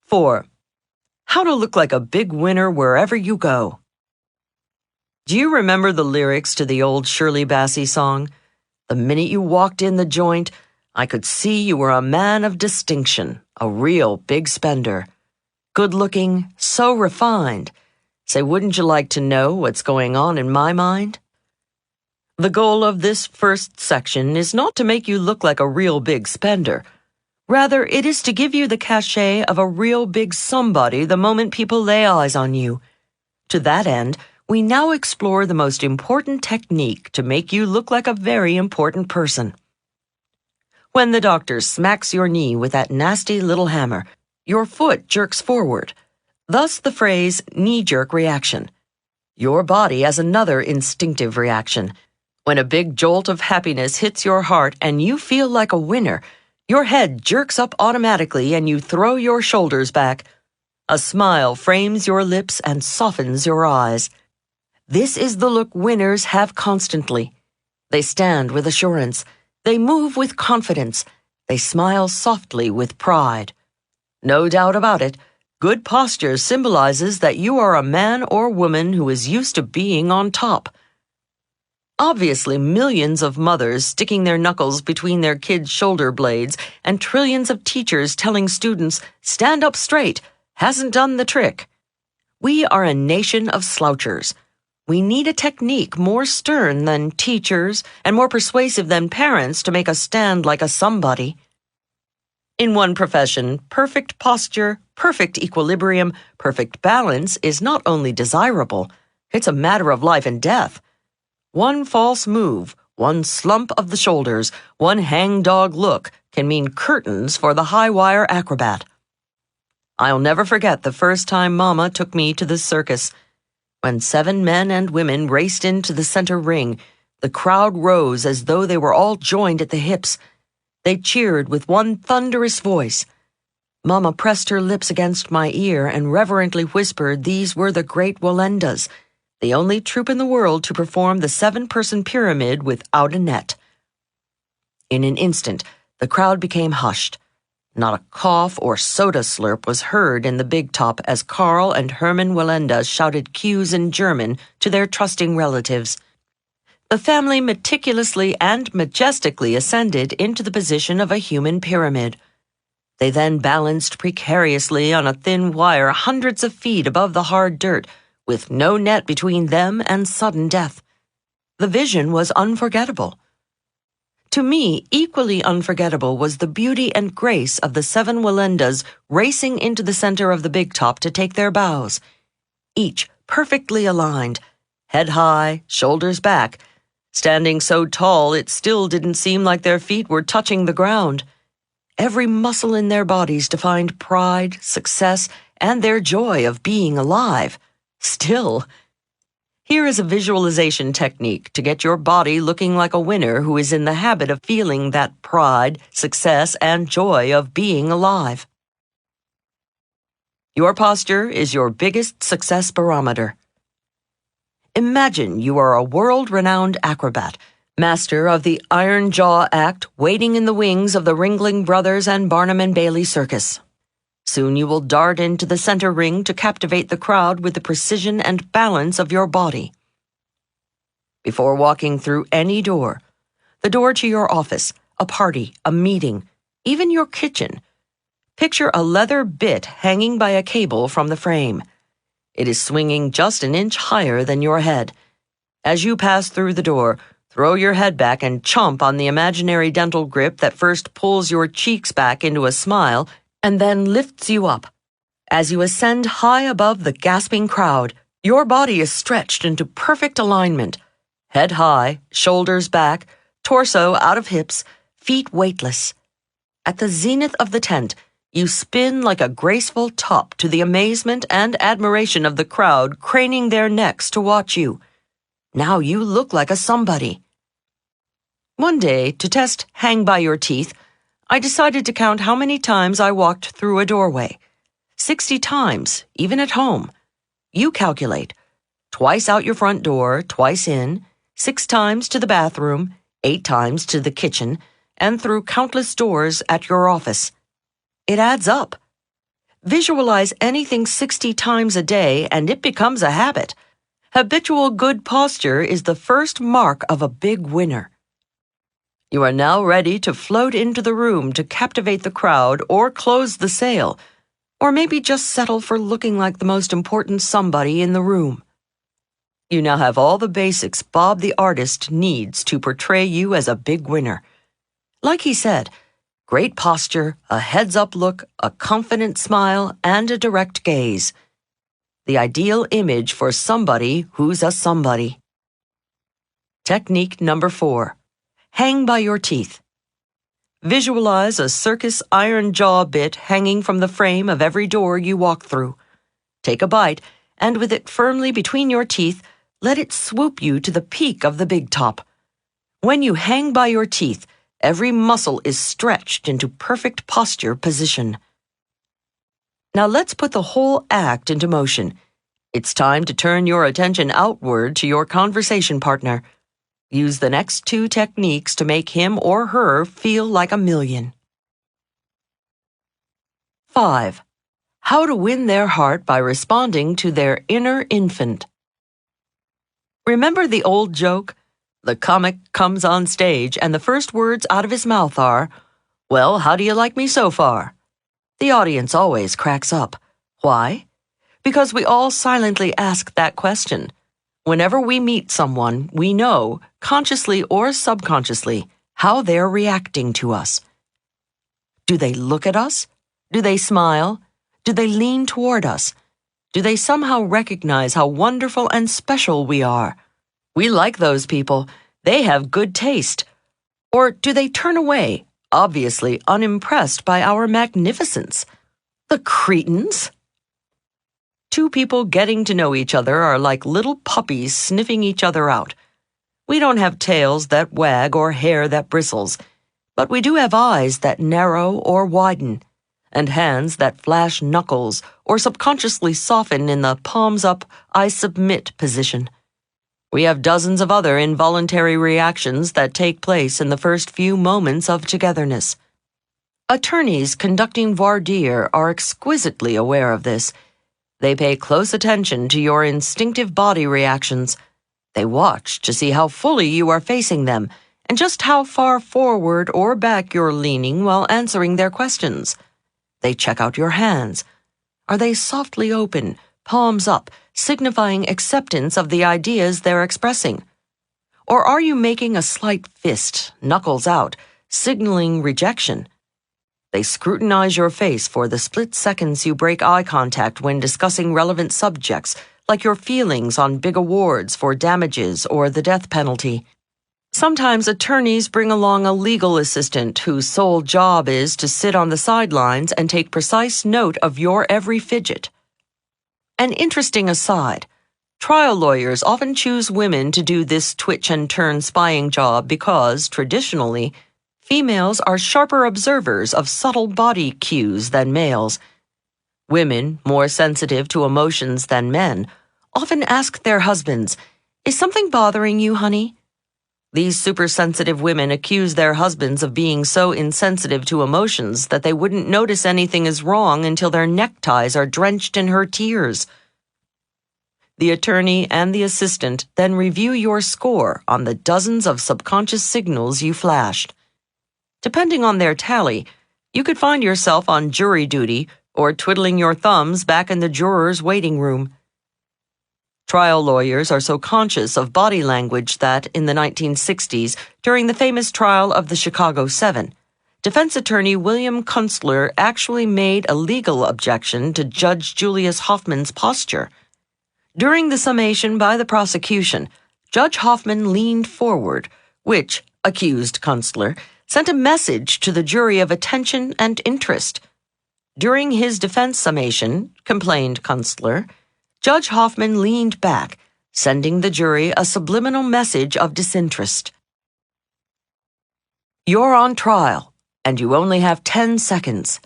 4. How to look like a big winner wherever you go. Do you remember the lyrics to the old Shirley Bassey song? The minute you walked in the joint, I could see you were a man of distinction, a real big spender. Good-looking, so refined. Say, wouldn't you like to know what's going on in my mind? The goal of this first section is not to make you look like a real big spender. Rather, it is to give you the cachet of a real big somebody the moment people lay eyes on you. To that end, we now explore the most important technique to make you look like a very important person. When the doctor smacks your knee with that nasty little hammer, your foot jerks forward. Thus the phrase knee-jerk reaction. Your body has another instinctive reaction. When a big jolt of happiness hits your heart and you feel like a winner, your head jerks up automatically and you throw your shoulders back. A smile frames your lips and softens your eyes. This is the look winners have constantly. They stand with assurance. They move with confidence. They smile softly with pride. No doubt about it, good posture symbolizes that you are a man or woman who is used to being on top. Obviously, millions of mothers sticking their knuckles between their kids' shoulder blades and trillions of teachers telling students, "Stand up straight," hasn't done the trick. We are a nation of slouchers. we need a technique more stern than teachers and more persuasive than parents to make us stand like a somebody. In one profession, perfect posture, perfect equilibrium, perfect balance is not only desirable, it's a matter of life and death. One false move, one slump of the shoulders, one hangdog look can mean curtains for the high-wire acrobat. I'll never forget the first time Mama took me to the circus. When 7 men and women raced into the center ring, the crowd rose as though they were all joined at the hips. They cheered with one thunderous voice. Mama pressed her lips against my ear and reverently whispered these were the great Lowndes, the only troupe in the world to perform the 7-person pyramid without a net. In an instant, the crowd became hushed. Not a cough or soda slurp was heard in the big top as Karl and Hermann Lowndes shouted cues in German to their trusting relatives. The family meticulously and majestically ascended into the position of a human pyramid. They then balanced precariously on a thin wire hundreds of feet above the hard dirt, with no net between them and sudden death. The vision was unforgettable. To me, equally unforgettable was the beauty and grace of the 7 Lowndes racing into the center of the big top to take their bows. Each perfectly aligned, head high, shoulders back, standing so tall it still didn't seem like their feet were touching the ground. Every muscle in their bodies defined pride, success, and their joy of being alive. Still. Here is a visualization technique to get your body looking like a winner who is in the habit of feeling that pride, success, and joy of being alive. Your posture is your biggest success barometer. Imagine you are a world-renowned acrobat, master of the Iron Jaw act, waiting in the wings of the Ringling Brothers and Barnum and Bailey Circus. Soon you will dart into the center ring to captivate the crowd with the precision and balance of your body. Before walking through any door, the door to your office, a party, a meeting, even your kitchen, picture a leather bit hanging by a cable from the frame. It is swinging just an inch higher than your head. As you pass through the door, throw your head back and chomp on the imaginary dental grip that first pulls your cheeks back into a smile and then lifts you up. As you ascend high above the gasping crowd, your body is stretched into perfect alignment. Head high, shoulders back, torso out of hips, feet weightless. At the zenith of the tent, you spin like a graceful top to the amazement and admiration of the crowd craning their necks to watch you. Now you look like a somebody. One day, to test hang by your teeth, I decided to count how many times I walked through a doorway. 60 times, even at home. You calculate. Twice out your front door, twice in, 6 times to the bathroom, 8 times to the kitchen, and through countless doors at your office. It adds up. Visualize anything 60 times a day and it becomes a habit. Habitual good posture is the first mark of a big winner. You are now ready to float into the room to captivate the crowd or close the sale, or maybe just settle for looking like the most important somebody in the room. You now have all the basics Bob the artist needs to portray you as a big winner. Like he said, great posture, a heads-up look, a confident smile, and a direct gaze. The ideal image for somebody who's a somebody. Technique number 4. Hang by your teeth. Visualize a circus iron jaw bit hanging from the frame of every door you walk through. Take a bite, and with it firmly between your teeth, let it swoop you to the peak of the big top. When you hang by your teeth, every muscle is stretched into perfect posture position. Now let's put the whole act into motion. It's time to turn your attention outward to your conversation partner. Use the next 2 techniques to make him or her feel like a million. 5. How to win their heart by responding to their inner infant. Remember the old joke? The comic comes on stage and the first words out of his mouth are, "Well, how do you like me so far?" The audience always cracks up. Why? Because we all silently ask that question. Whenever we meet someone, we know, consciously or subconsciously, how they're reacting to us. Do they look at us? Do they smile? Do they lean toward us? Do they somehow recognize how wonderful and special we are? We like those people. They have good taste. Or do they turn away, obviously unimpressed by our magnificence? The cretins! Two people getting to know each other are like little puppies sniffing each other out. We don't have tails that wag or hair that bristles, but we do have eyes that narrow or widen, and hands that flash knuckles or subconsciously soften in the palms up, I submit position. We have dozens of other involuntary reactions that take place in the first few moments of togetherness. Attorneys conducting voir dire are exquisitely aware of this. They pay close attention to your instinctive body reactions. They watch to see how fully you are facing them and just how far forward or back you're leaning while answering their questions. They check out your hands. Are they softly open, palms up, signifying acceptance of the ideas they're expressing? Or are you making a slight fist, knuckles out, signaling rejection? They scrutinize your face for the split seconds you break eye contact when discussing relevant subjects, like your feelings on big awards for damages or the death penalty. Sometimes attorneys bring along a legal assistant whose sole job is to sit on the sidelines and take precise note of your every fidget. An interesting aside, trial lawyers often choose women to do this twitch and turn spying job because, traditionally, females are sharper observers of subtle body cues than males. Women, more sensitive to emotions than men, often ask their husbands, "Is something bothering you, honey?" These supersensitive women accuse their husbands of being so insensitive to emotions that they wouldn't notice anything is wrong until their neckties are drenched in her tears. The attorney and the assistant then review your score on the dozens of subconscious signals you flashed. Depending on their tally, you could find yourself on jury duty or twiddling your thumbs back in the juror's waiting room. Trial lawyers are so conscious of body language that, in the 1960s, during the famous trial of the Chicago 7, defense attorney William Kunstler actually made a legal objection to Judge Julius Hoffman's posture. During the summation by the prosecution, Judge Hoffman leaned forward, which, accused Kunstler, sent a message to the jury of attention and interest. During his defense summation, complained Kunstler, Judge Hoffman leaned back, sending the jury a subliminal message of disinterest. You're on trial, and you only have 10 seconds.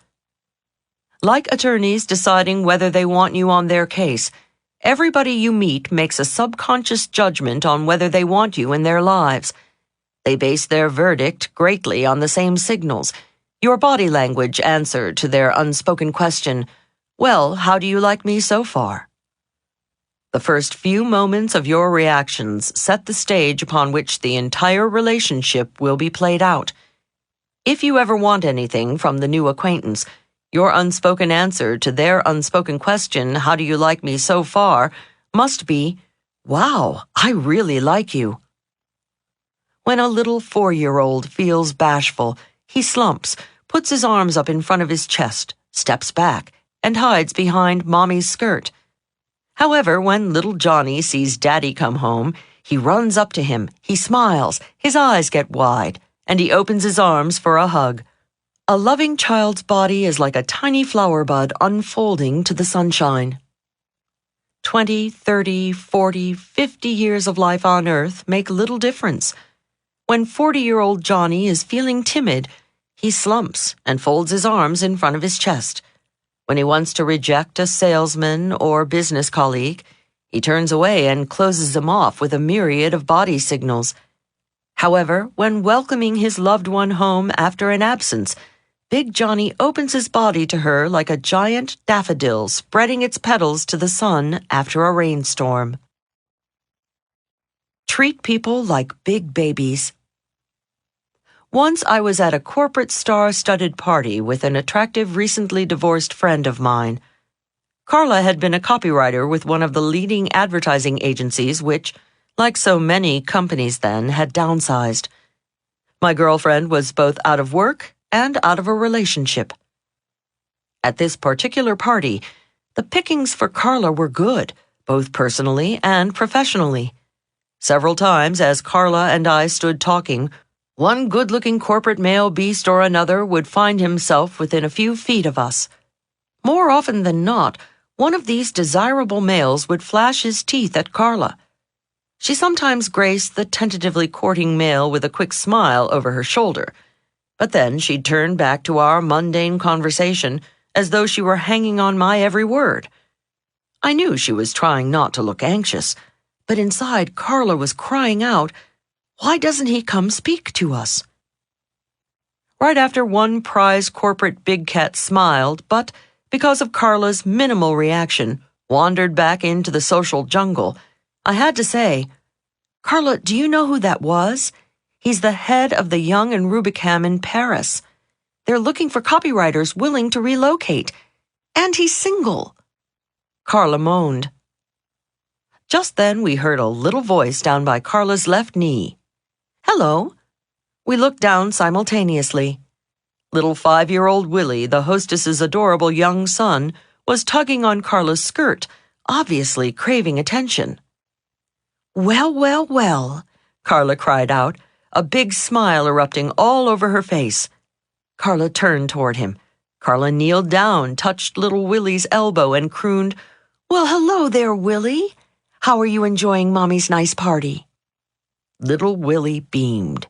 Like attorneys deciding whether they want you on their case, everybody you meet makes a subconscious judgment on whether they want you in their lives. They base their verdict greatly on the same signals. Your body language answer to their unspoken question, "Well, how do you like me so far?" The first few moments of your reactions set the stage upon which the entire relationship will be played out. If you ever want anything from the new acquaintance, your unspoken answer to their unspoken question, "How do you like me so far?" must be, "Wow, I really like you." When a little 4-year-old feels bashful, he slumps, puts his arms up in front of his chest, steps back, and hides behind Mommy's skirt. However, when little Johnny sees Daddy come home, he runs up to him, he smiles, his eyes get wide, and he opens his arms for a hug. A loving child's body is like a tiny flower bud unfolding to the sunshine. 20, 30, 40, 50 years of life on Earth make little difference. When 40-year-old Johnny is feeling timid, he slumps and folds his arms in front of his chest. When he wants to reject a salesman or business colleague, he turns away and closes them off with a myriad of body signals. However, when welcoming his loved one home after an absence, Big Johnny opens his body to her like a giant daffodil spreading its petals to the sun after a rainstorm. Treat people like big babies. Once I was at a corporate star-studded party with an attractive recently divorced friend of mine. Carla had been a copywriter with one of the leading advertising agencies which, like so many companies then, had downsized. My girlfriend was both out of work and out of a relationship. At this particular party, the pickings for Carla were good, both personally and professionally. Several times, as Carla and I stood talking, one good-looking corporate male beast or another would find himself within a few feet of us. More often than not, one of these desirable males would flash his teeth at Carla. She sometimes graced the tentatively courting male with a quick smile over her shoulder, but then she'd turn back to our mundane conversation as though she were hanging on my every word. I knew she was trying not to look anxious, but inside Carla was crying out, "Why doesn't he come speak to us?" Right after one prize corporate big cat smiled, but because of Carla's minimal reaction, wandered back into the social jungle, I had to say, "Carla, do you know who that was? He's the head of the Young and Rubicam in Paris. They're looking for copywriters willing to relocate. And he's single." Carla moaned. Just then we heard a little voice down by Carla's left knee. "Hello." We looked down simultaneously. Little 5-year-old Willie, the hostess's adorable young son, was tugging on Carla's skirt, obviously craving attention. "Well, well, well," Carla cried out, a big smile erupting all over her face. Carla turned toward him. Carla kneeled down, touched little Willie's elbow, and crooned, "Well, hello there, Willie. How are you enjoying Mommy's nice party?" Little Willie beamed.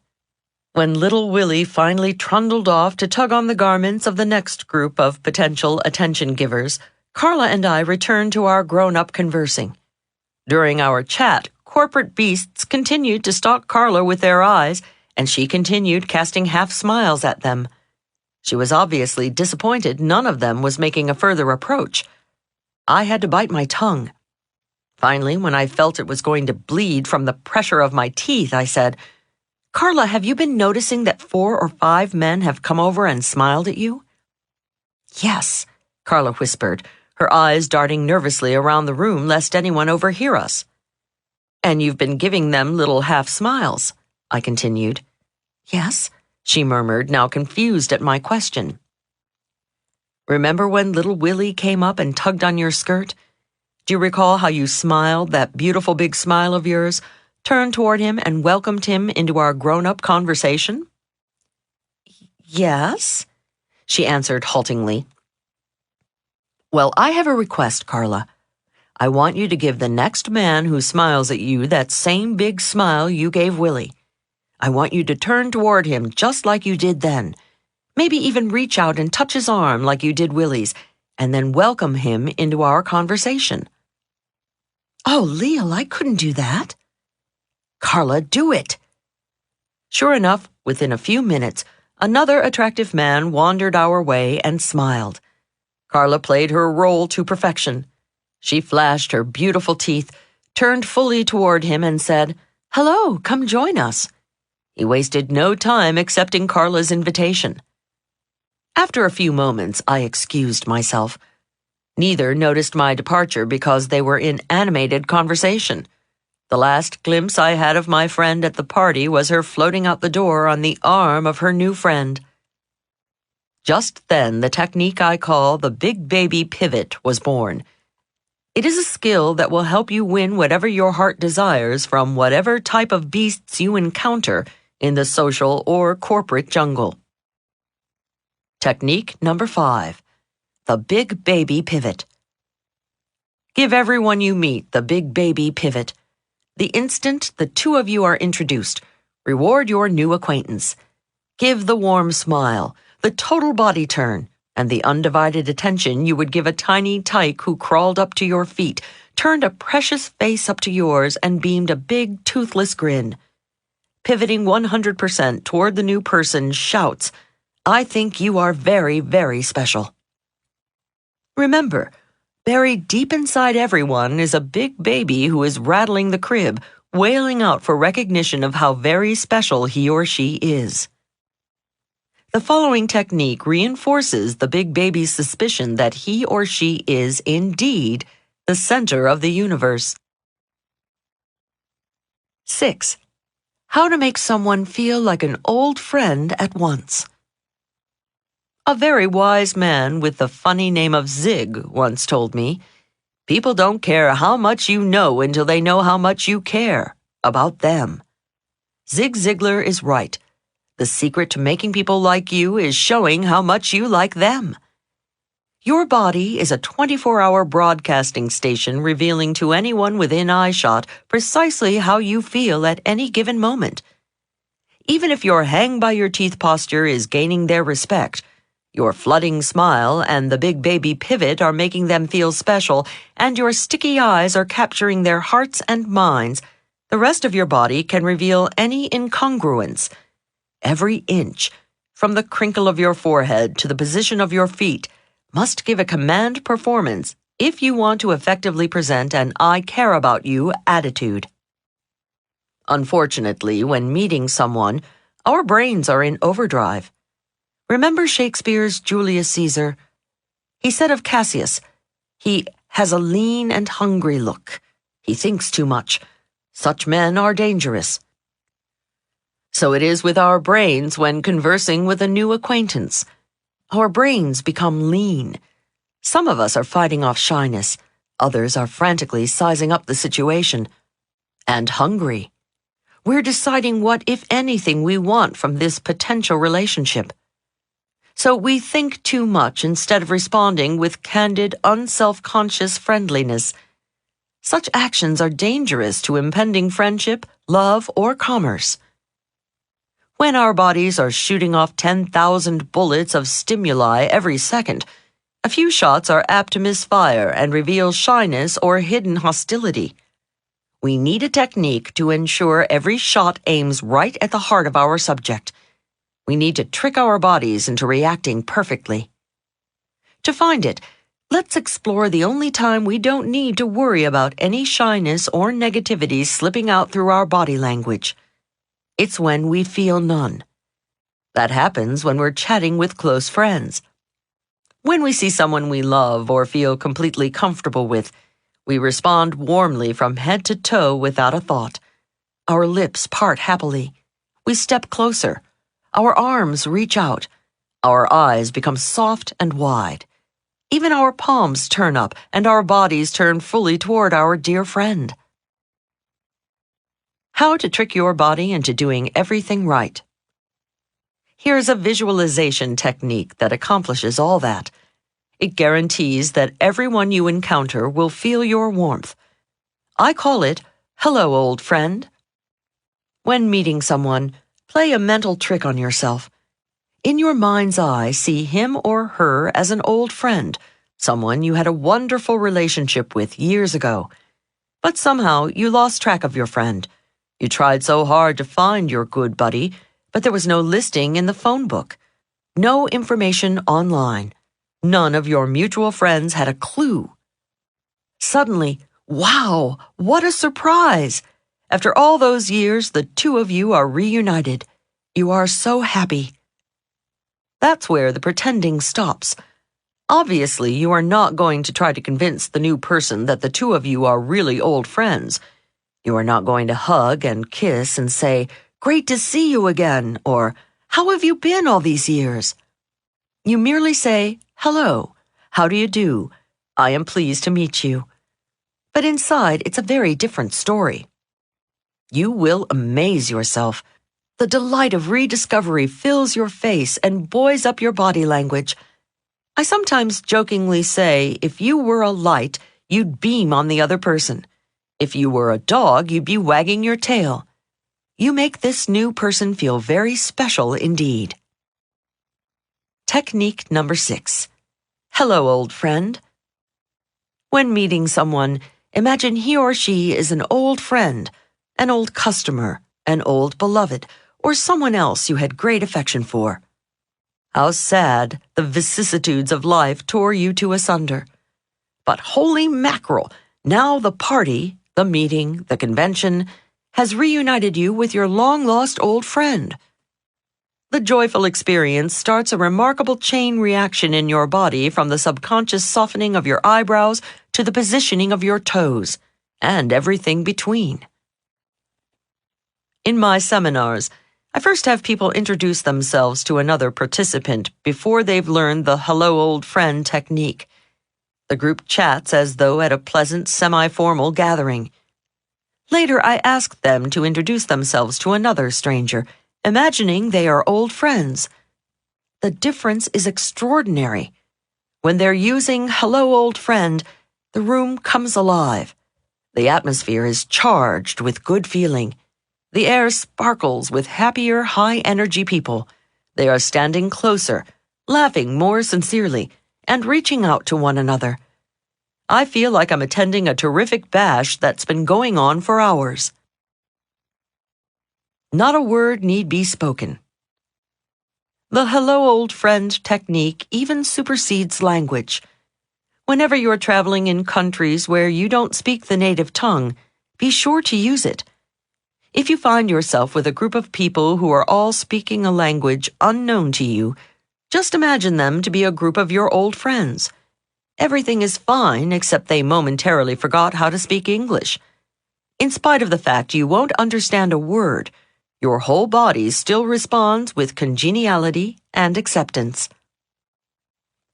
When little Willie finally trundled off to tug on the garments of the next group of potential attention givers, Carla and I returned to our grown-up conversing. During our chat, corporate beasts continued to stalk Carla with their eyes, and she continued casting half smiles at them. She was obviously disappointed none of them was making a further approach. I had to bite my tongue. Finally, when I felt it was going to bleed from the pressure of my teeth, I said, "Carla, have you been noticing that 4 or 5 men have come over and smiled at you?" "Yes," Carla whispered, her eyes darting nervously around the room lest anyone overhear us. "And you've been giving them little half-smiles," I continued. "Yes," she murmured, now confused at my question. "Remember when little Willie came up and tugged on your skirt? Do you recall how you smiled, that beautiful big smile of yours, turned toward him and welcomed him into our grown-up conversation?" "Yes," she answered haltingly. "Well, I have a request, Carla. I want you to give the next man who smiles at you that same big smile you gave Willie. I want you to turn toward him just like you did then. Maybe even reach out and touch his arm like you did Willie's, and then welcome him into our conversation." "Oh, Leil, I couldn't do that." "Carla, do it." Sure enough, within a few minutes, another attractive man wandered our way and smiled. Carla played her role to perfection. She flashed her beautiful teeth, turned fully toward him, and said, "Hello, come join us." He wasted no time accepting Carla's invitation. After a few moments, I excused myself. Neither noticed my departure because they were in animated conversation. The last glimpse I had of my friend at the party was her floating out the door on the arm of her new friend. Just then, the technique I call the big baby pivot was born. It is a skill that will help you win whatever your heart desires from whatever type of beasts you encounter in the social or corporate jungle. Technique number 5, the big baby pivot. Give everyone you meet the big baby pivot. The instant the two of you are introduced, reward your new acquaintance. Give the warm smile, the total body turn, and the undivided attention you would give a tiny tyke who crawled up to your feet, turned a precious face up to yours, and beamed a big, toothless grin. Pivoting 100% toward the new person shouts, "I think you are very, very special." Remember, buried deep inside everyone is a big baby who is rattling the crib, wailing out for recognition of how very special he or she is. The following technique reinforces the big baby's suspicion that he or she is indeed the center of the universe. 6. How to make someone feel like an old friend at once. A very wise man with the funny name of Zig once told me, "People don't care how much you know until they know how much you care about them." Zig Ziglar is right. The secret to making people like you is showing how much you like them. Your body is a 24-hour broadcasting station revealing to anyone within eyeshot precisely how you feel at any given moment. Even if your hang-by-your-teeth posture is gaining their respect, your flooding smile and the big baby pivot are making them feel special, and your sticky eyes are capturing their hearts and minds, the rest of your body can reveal any incongruence. Every inch, from the crinkle of your forehead to the position of your feet, must give a command performance if you want to effectively present an "I care about you" attitude. Unfortunately, when meeting someone, our brains are in overdrive. Remember Shakespeare's Julius Caesar? He said of Cassius, "He has a lean and hungry look. He thinks too much. Such men are dangerous." So it is with our brains when conversing with a new acquaintance. Our brains become lean. Some of us are fighting off shyness. Others are frantically sizing up the situation. And hungry. We're deciding what, if anything, we want from this potential relationship. So we think too much instead of responding with candid, unself-conscious friendliness. Such actions are dangerous to impending friendship, love, or commerce. When our bodies are shooting off 10,000 bullets of stimuli every second, a few shots are apt to misfire and reveal shyness or hidden hostility. We need a technique to ensure every shot aims right at the heart of our subject. We need to trick our bodies into reacting perfectly. To find it, let's explore the only time we don't need to worry about any shyness or negativity slipping out through our body language. It's when we feel none. That happens when we're chatting with close friends. When we see someone we love or feel completely comfortable with, we respond warmly from head to toe without a thought. Our lips part happily. We step closer. Our arms reach out. Our eyes become soft and wide. Even our palms turn up and our bodies turn fully toward our dear friend. How to trick your body into doing everything right. Here's a visualization technique that accomplishes all that. It guarantees that everyone you encounter will feel your warmth. I call it, "Hello, old friend." When meeting someone, play a mental trick on yourself. In your mind's eye, see him or her as an old friend, someone you had a wonderful relationship with years ago. But somehow you lost track of your friend. You tried so hard to find your good buddy, but there was no listing in the phone book. No information online. None of your mutual friends had a clue. Suddenly, wow, what a surprise! After all those years, the two of you are reunited. You are so happy. That's where the pretending stops. Obviously, you are not going to try to convince the new person that the two of you are really old friends. You are not going to hug and kiss and say, "Great to see you again," or "How have you been all these years?" You merely say, "Hello, how do you do? I am pleased to meet you." But inside, it's a very different story. You will amaze yourself. The delight of rediscovery fills your face and buoys up your body language. I sometimes jokingly say, if you were a light, you'd beam on the other person. If you were a dog, you'd be wagging your tail. You make this new person feel very special indeed. Technique number 6. Hello, old friend. When meeting someone, imagine he or she is an old friend, an old customer, an old beloved, or someone else you had great affection for. How sad the vicissitudes of life tore you two asunder. But holy mackerel, now the party, the meeting, the convention, has reunited you with your long-lost old friend. The joyful experience starts a remarkable chain reaction in your body, from the subconscious softening of your eyebrows to the positioning of your toes, and everything between. In my seminars, I first have people introduce themselves to another participant before they've learned the hello old friend technique. The group chats as though at a pleasant, semi-formal gathering. Later, I ask them to introduce themselves to another stranger, imagining they are old friends. The difference is extraordinary. When they're using hello old friend, the room comes alive. The atmosphere is charged with good feeling. The air sparkles with happier, high-energy people. They are standing closer, laughing more sincerely, and reaching out to one another. I feel like I'm attending a terrific bash that's been going on for hours. Not a word need be spoken. The hello old friend technique even supersedes language. Whenever you're traveling in countries where you don't speak the native tongue, be sure to use it. If you find yourself with a group of people who are all speaking a language unknown to you, just imagine them to be a group of your old friends. Everything is fine except they momentarily forgot how to speak English. In spite of the fact you won't understand a word, your whole body still responds with congeniality and acceptance.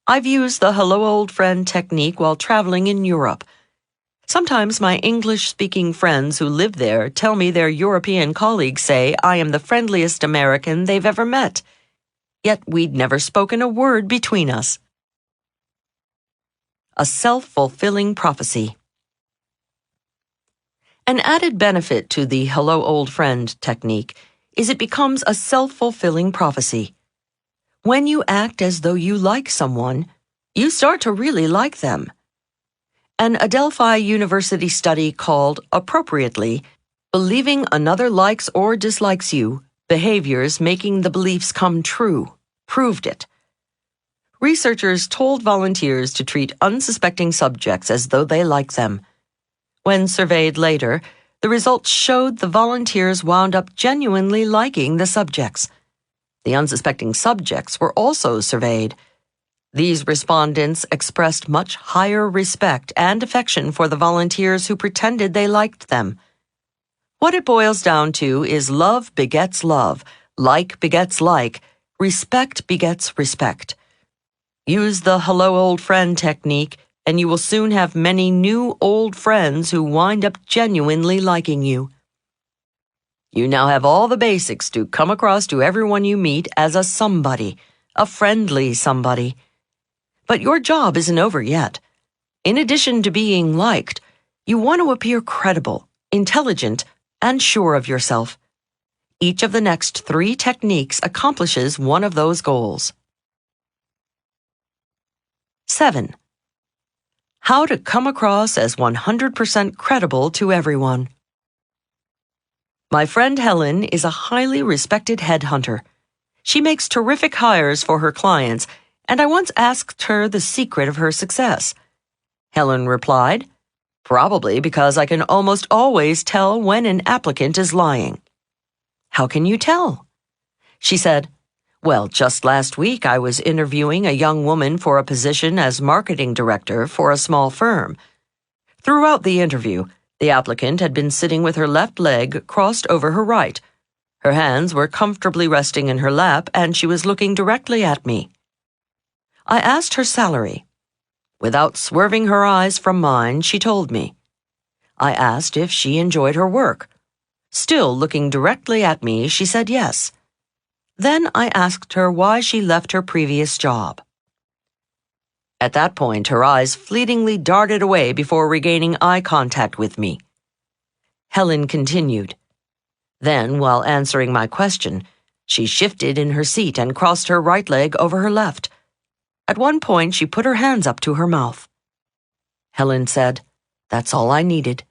I've used the hello old friend technique while traveling in Europe. Sometimes my English-speaking friends who live there tell me their European colleagues say I am the friendliest American they've ever met. Yet we'd never spoken a word between us. A self-fulfilling prophecy. An added benefit to the hello old friend technique is it becomes a self-fulfilling prophecy. When you act as though you like someone, you start to really like them. An Adelphi University study called Appropriately, Believing Another Likes or Dislikes You, Behaviors Making the Beliefs Come True, proved it. Researchers told volunteers to treat unsuspecting subjects as though they like them. When surveyed later, the results showed the volunteers wound up genuinely liking the subjects. The unsuspecting subjects were also surveyed. These respondents expressed much higher respect and affection for the volunteers who pretended they liked them. What it boils down to is love begets love, like begets like, respect begets respect. Use the hello old friend technique, and you will soon have many new old friends who wind up genuinely liking you. You now have all the basics to come across to everyone you meet as a somebody, a friendly somebody. But your job isn't over yet. In addition to being liked, you want to appear credible, intelligent, and sure of yourself. Each of the next 3 techniques accomplishes one of those goals. 7. How to come across as 100% credible to everyone. My friend Helen is a highly respected headhunter. She makes terrific hires for her clients, and I once asked her the secret of her success. Helen replied, "Probably because I can almost always tell when an applicant is lying." "How can you tell?" She said, "Well, just last week I was interviewing a young woman for a position as marketing director for a small firm. Throughout the interview, the applicant had been sitting with her left leg crossed over her right. Her hands were comfortably resting in her lap, and she was looking directly at me. I asked her salary. Without swerving her eyes from mine, she told me. I asked if she enjoyed her work. Still looking directly at me, she said yes. Then I asked her why she left her previous job. At that point, her eyes fleetingly darted away before regaining eye contact with me. Helen continued. Then, while answering my question, she shifted in her seat and crossed her right leg over her left. At one point, she put her hands up to her mouth. Helen said, "That's all I needed."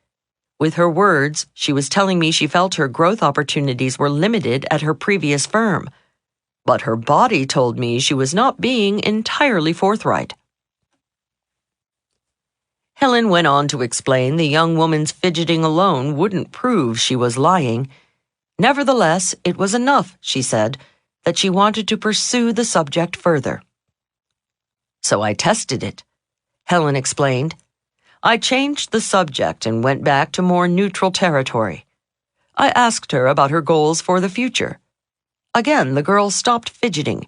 With her words, she was telling me she felt her growth opportunities were limited at her previous firm. But her body told me she was not being entirely forthright. Helen went on to explain the young woman's fidgeting alone wouldn't prove she was lying. Nevertheless, it was enough, she said, that she wanted to pursue the subject further. So I tested it, Helen explained. I changed the subject and went back to more neutral territory. I asked her about her goals for the future. Again, the girl stopped fidgeting.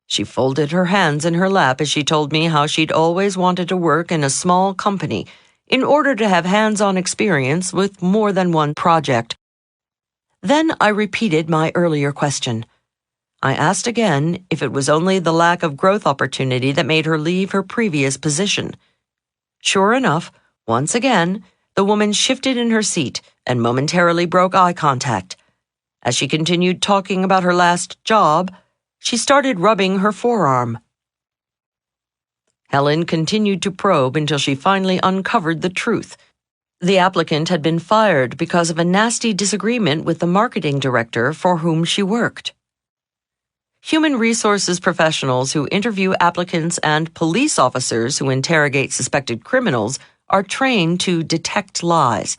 She folded her hands in her lap as she told me how she'd always wanted to work in a small company in order to have hands-on experience with more than one project. Then I repeated my earlier question. I asked again if it was only the lack of growth opportunity that made her leave her previous position. Sure enough, once again, the woman shifted in her seat and momentarily broke eye contact. As she continued talking about her last job, she started rubbing her forearm. Helen continued to probe until she finally uncovered the truth. The applicant had been fired because of a nasty disagreement with the marketing director for whom she worked. Human resources professionals who interview applicants and police officers who interrogate suspected criminals are trained to detect lies.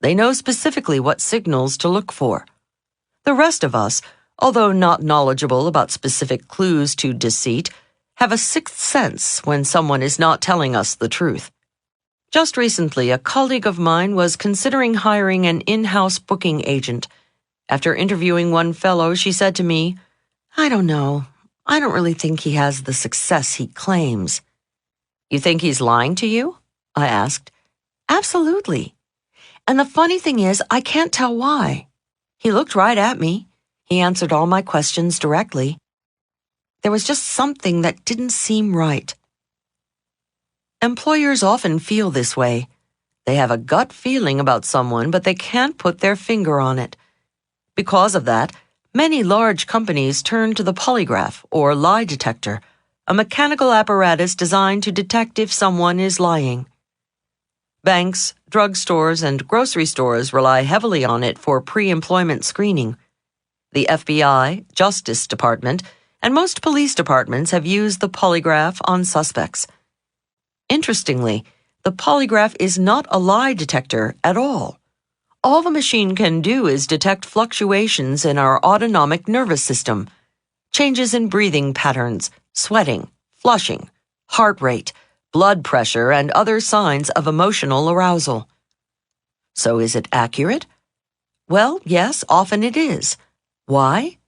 They know specifically what signals to look for. The rest of us, although not knowledgeable about specific clues to deceit, have a sixth sense when someone is not telling us the truth. Just recently, a colleague of mine was considering hiring an in-house booking agent. After interviewing one fellow, she said to me, "I don't know. I don't really think he has the success he claims." "You think he's lying to you?" I asked. "Absolutely. And the funny thing is, I can't tell why. He looked right at me. He answered all my questions directly. There was just something that didn't seem right." Employers often feel this way. They have a gut feeling about someone, but they can't put their finger on it. Because of that, many large companies turn to the polygraph or lie detector, a mechanical apparatus designed to detect if someone is lying. Banks, drugstores, and grocery stores rely heavily on it for pre-employment screening. The FBI, Justice Department, and most police departments have used the polygraph on suspects. Interestingly, the polygraph is not a lie detector at all. All the machine can do is detect fluctuations in our autonomic nervous system, changes in breathing patterns, sweating, flushing, heart rate, blood pressure, and other signs of emotional arousal. So is it accurate? Well, yes, often it is. Why?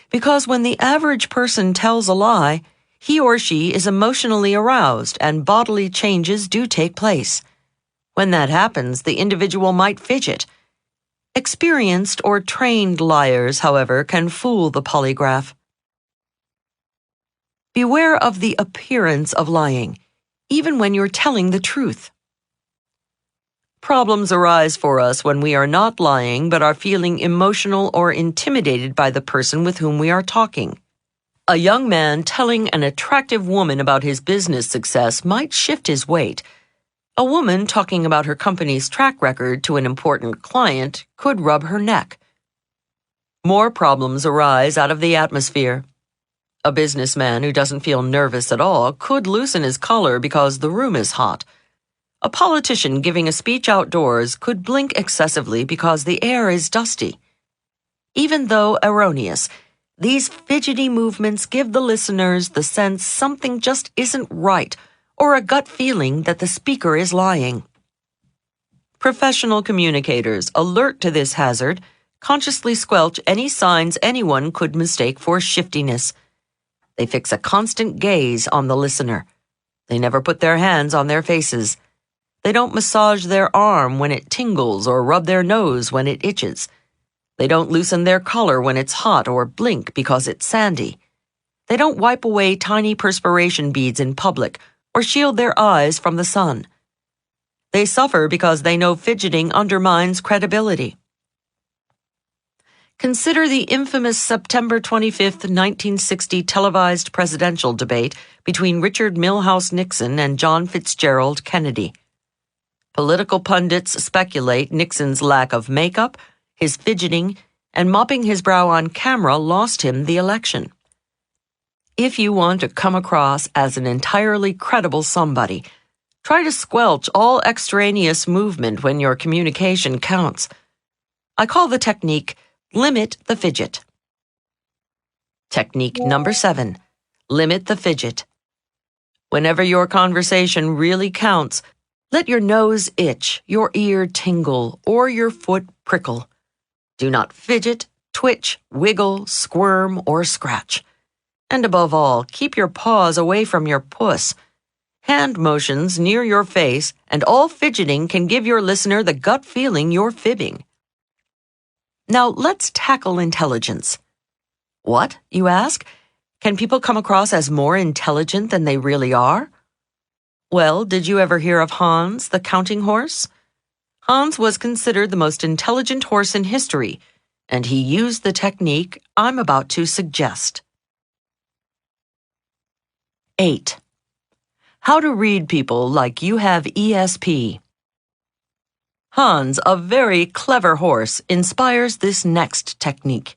Because when the average person tells a lie, he or she is emotionally aroused and bodily changes do take place. When that happens, the individual might fidget. Experienced or trained liars, however, can fool the polygraph. Beware of the appearance of lying, even when you're telling the truth. Problems arise for us when we are not lying but are feeling emotional or intimidated by the person with whom we are talking. A young man telling an attractive woman about his business success might shift his weight. A woman talking about her company's track record to an important client could rub her neck. More problems arise out of the atmosphere. A businessman who doesn't feel nervous at all could loosen his collar because the room is hot. A politician giving a speech outdoors could blink excessively because the air is dusty. Even though erroneous, these fidgety movements give the listeners the sense something just isn't right or a gut feeling that the speaker is lying. Professional communicators, alert to this hazard, consciously squelch any signs anyone could mistake for shiftiness. They fix a constant gaze on the listener. They never put their hands on their faces. They don't massage their arm when it tingles or rub their nose when it itches. They don't loosen their collar when it's hot or blink because it's sandy. They don't wipe away tiny perspiration beads in public or shield their eyes from the sun. They suffer because they know fidgeting undermines credibility. Consider the infamous September 25, 1960 televised presidential debate between Richard Milhous Nixon and John Fitzgerald Kennedy. Political pundits speculate Nixon's lack of makeup, his fidgeting, and mopping his brow on camera lost him the election. If you want to come across as an entirely credible somebody, try to squelch all extraneous movement when your communication counts. I call the technique limit the fidget. Technique number 7. Limit the fidget. Whenever your conversation really counts, let your nose itch, your ear tingle, or your foot prickle. Do not fidget, twitch, wiggle, squirm, or scratch. And above all, keep your paws away from your puss. Hand motions near your face and all fidgeting can give your listener the gut feeling you're fibbing. Now let's tackle intelligence. What, you ask? Can people come across as more intelligent than they really are? Well, did you ever hear of Hans, the counting horse? Hans was considered the most intelligent horse in history, and he used the technique I'm about to suggest. 8. How to read people like you have ESP. Hans, a very clever horse, inspires this next technique.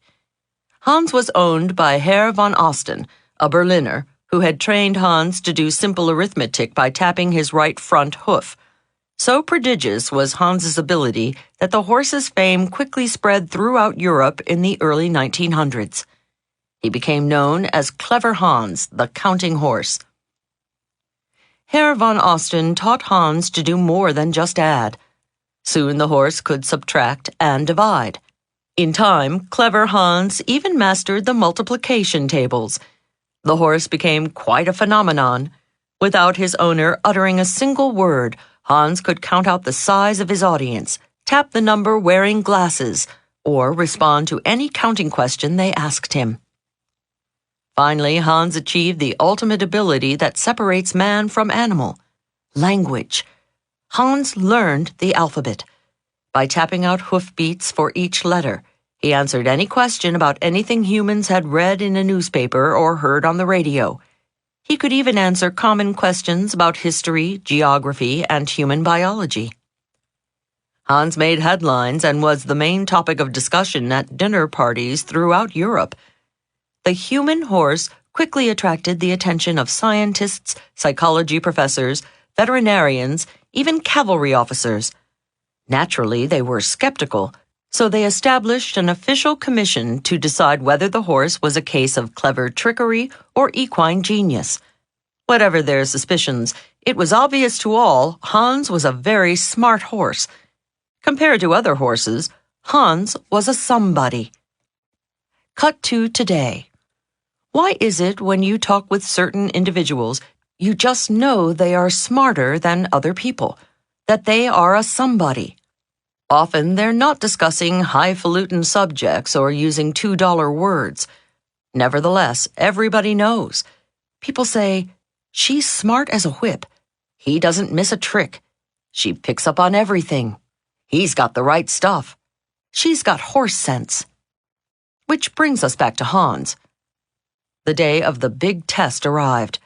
Hans was owned by Herr von Osten, a Berliner, who had trained Hans to do simple arithmetic by tapping his right front hoof. So prodigious was Hans's ability that the horse's fame quickly spread throughout Europe in the early 1900s. He became known as Clever Hans, the counting horse. Herr von Osten taught Hans to do more than just add. Soon the horse could subtract and divide. In time, Clever Hans even mastered the multiplication tables. The horse became quite a phenomenon. Without his owner uttering a single word, Hans could count out the size of his audience, tap the number wearing glasses, or respond to any counting question they asked him. Finally, Hans achieved the ultimate ability that separates man from animal: language. Hans learned the alphabet. By tapping out hoofbeats for each letter, he answered any question about anything humans had read in a newspaper or heard on the radio. He could even answer common questions about history, geography, and human biology. Hans made headlines and was the main topic of discussion at dinner parties throughout Europe. The human horse quickly attracted the attention of scientists, psychology professors, veterinarians, even cavalry officers. Naturally, they were skeptical, so they established an official commission to decide whether the horse was a case of clever trickery or equine genius. Whatever their suspicions, it was obvious to all Hans was a very smart horse. Compared to other horses, Hans was a somebody. Cut to today. Why is it when you talk with certain individuals, you just know they are smarter than other people, that they are a somebody? Often they're not discussing highfalutin subjects or using $2 words. Nevertheless, everybody knows. People say, "She's smart as a whip. He doesn't miss a trick. She picks up on everything. He's got the right stuff. She's got horse sense." Which brings us back to Hans. The day of the big test arrived.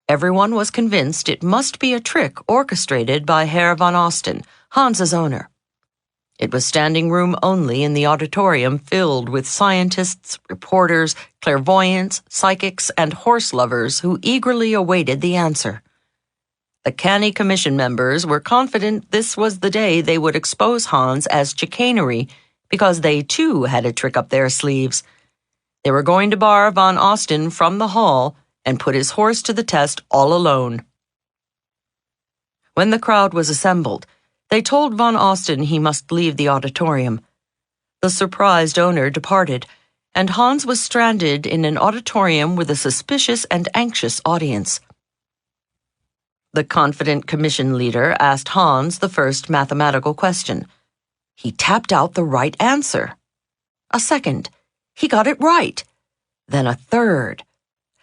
Everyone was convinced it must be a trick orchestrated by Herr von Osten, Hans's owner. It was standing room only in the auditorium filled with scientists, reporters, clairvoyants, psychics, and horse lovers who eagerly awaited the answer. The canny commission members were confident this was the day they would expose Hans as chicanery because they too had a trick up their sleeves. They were going to bar von Osten from the hall and put his horse to the test all alone. When the crowd was assembled, they told von Osten he must leave the auditorium. The surprised owner departed, and Hans was stranded in an auditorium with a suspicious and anxious audience. The confident commission leader asked Hans the first mathematical question. He tapped out the right answer. A second. He got it right. Then a third.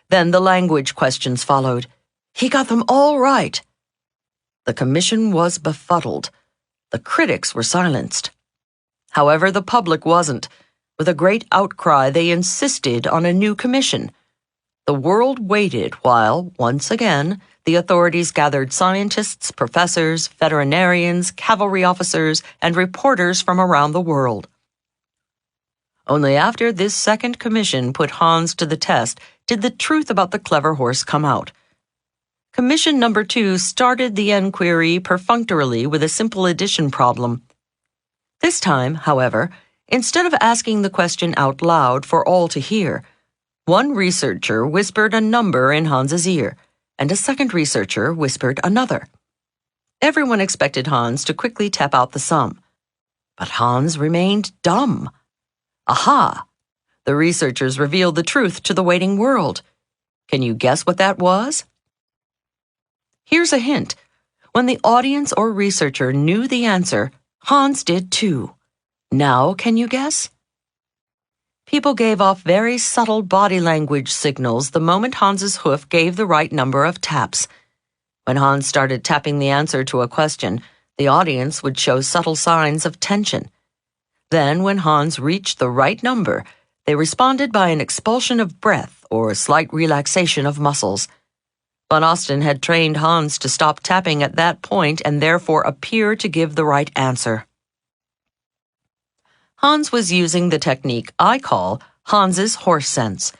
Then the language questions followed. He got them all right. The commission was befuddled. The critics were silenced. However, the public wasn't. With a great outcry, they insisted on a new commission. The world waited while, once again, the authorities gathered scientists, professors, veterinarians, cavalry officers, and reporters from around the world. Only after this second commission put Hans to the test did the truth about the clever horse come out. Commission number 2 started the enquiry perfunctorily with a simple addition problem. This time, however, instead of asking the question out loud for all to hear, One researcher whispered a number in Hans's ear, and a second researcher whispered another. Everyone expected Hans to quickly tap out the sum. But Hans remained dumb. Aha! The researchers revealed the truth to the waiting world. Can you guess what that was? Here's a hint. When the audience or researcher knew the answer, Hans did too. Now, can you guess? People gave off very subtle body language signals the moment Hans's hoof gave the right number of taps. When Hans started tapping the answer to a question, the audience would show subtle signs of tension. Then, when Hans reached the right number, they responded by an expulsion of breath or a slight relaxation of muscles. Van Osten had trained Hans to stop tapping at that point and therefore appear to give the right answer. Hans was using the technique I call Hans's horse sense.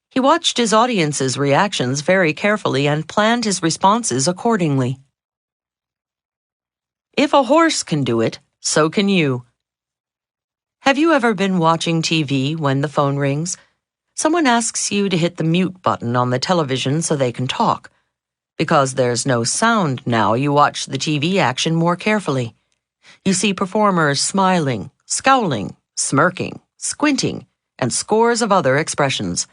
He watched his audience's reactions very carefully and planned his responses accordingly. If a horse can do it, so can you. Have you ever been watching TV when the phone rings? Someone asks you to hit the mute button on the television so they can talk. Because there's no sound now, you watch the TV action more carefully. You see performers smiling, scowling, smirking, squinting, and scores of other expressions.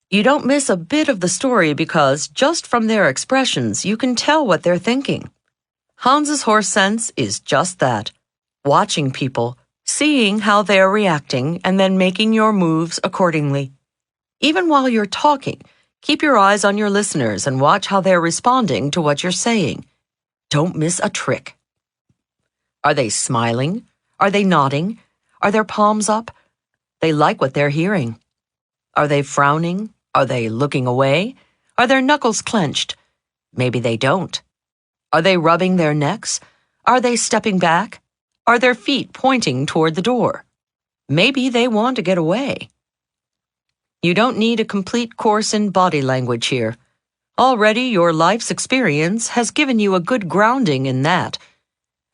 You don't miss a bit of the story because just from their expressions you can tell what they're thinking. Hans's horse sense is just that, watching people, seeing how they're reacting, and then making your moves accordingly. Even while you're talking, keep your eyes on your listeners and watch how they're responding to what you're saying. Don't miss a trick. Are they smiling? Are they nodding? Are their palms up? They like what they're hearing. Are they frowning? Are they looking away? Are their knuckles clenched? Maybe they don't. Are they rubbing their necks? Are they stepping back? Are their feet pointing toward the door? Maybe they want to get away. You don't need a complete course in body language here. Already your life's experience has given you a good grounding in that.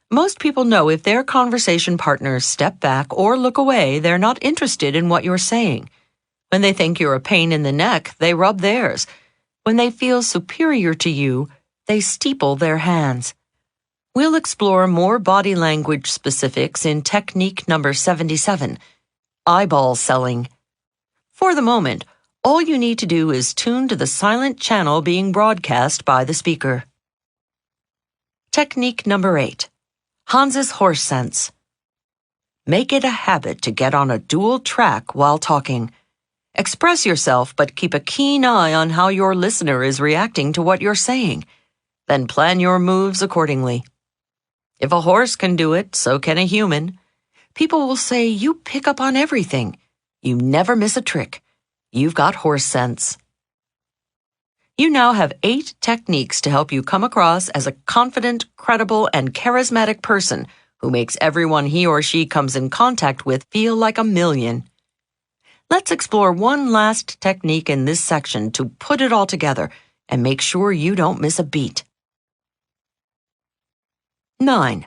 Most people know if their conversation partners step back or look away, they're not interested in what you're saying. When they think you're a pain in the neck, they rub theirs. When they feel superior to you, they steeple their hands. We'll explore more body language specifics in technique number 77, eyeball selling. For the moment, all you need to do is tune to the silent channel being broadcast by the speaker. Technique number 8, Hans's horse sense. Make it a habit to get on a dual track while talking. Express yourself, but keep a keen eye on how your listener is reacting to what you're saying. Then plan your moves accordingly. If a horse can do it, so can a human. People will say you pick up on everything. You never miss a trick. You've got horse sense. You now have 8 techniques to help you come across as a confident, credible, and charismatic person who makes everyone he or she comes in contact with feel like a million. Let's explore one last technique in this section to put it all together and make sure you don't miss a beat. 9.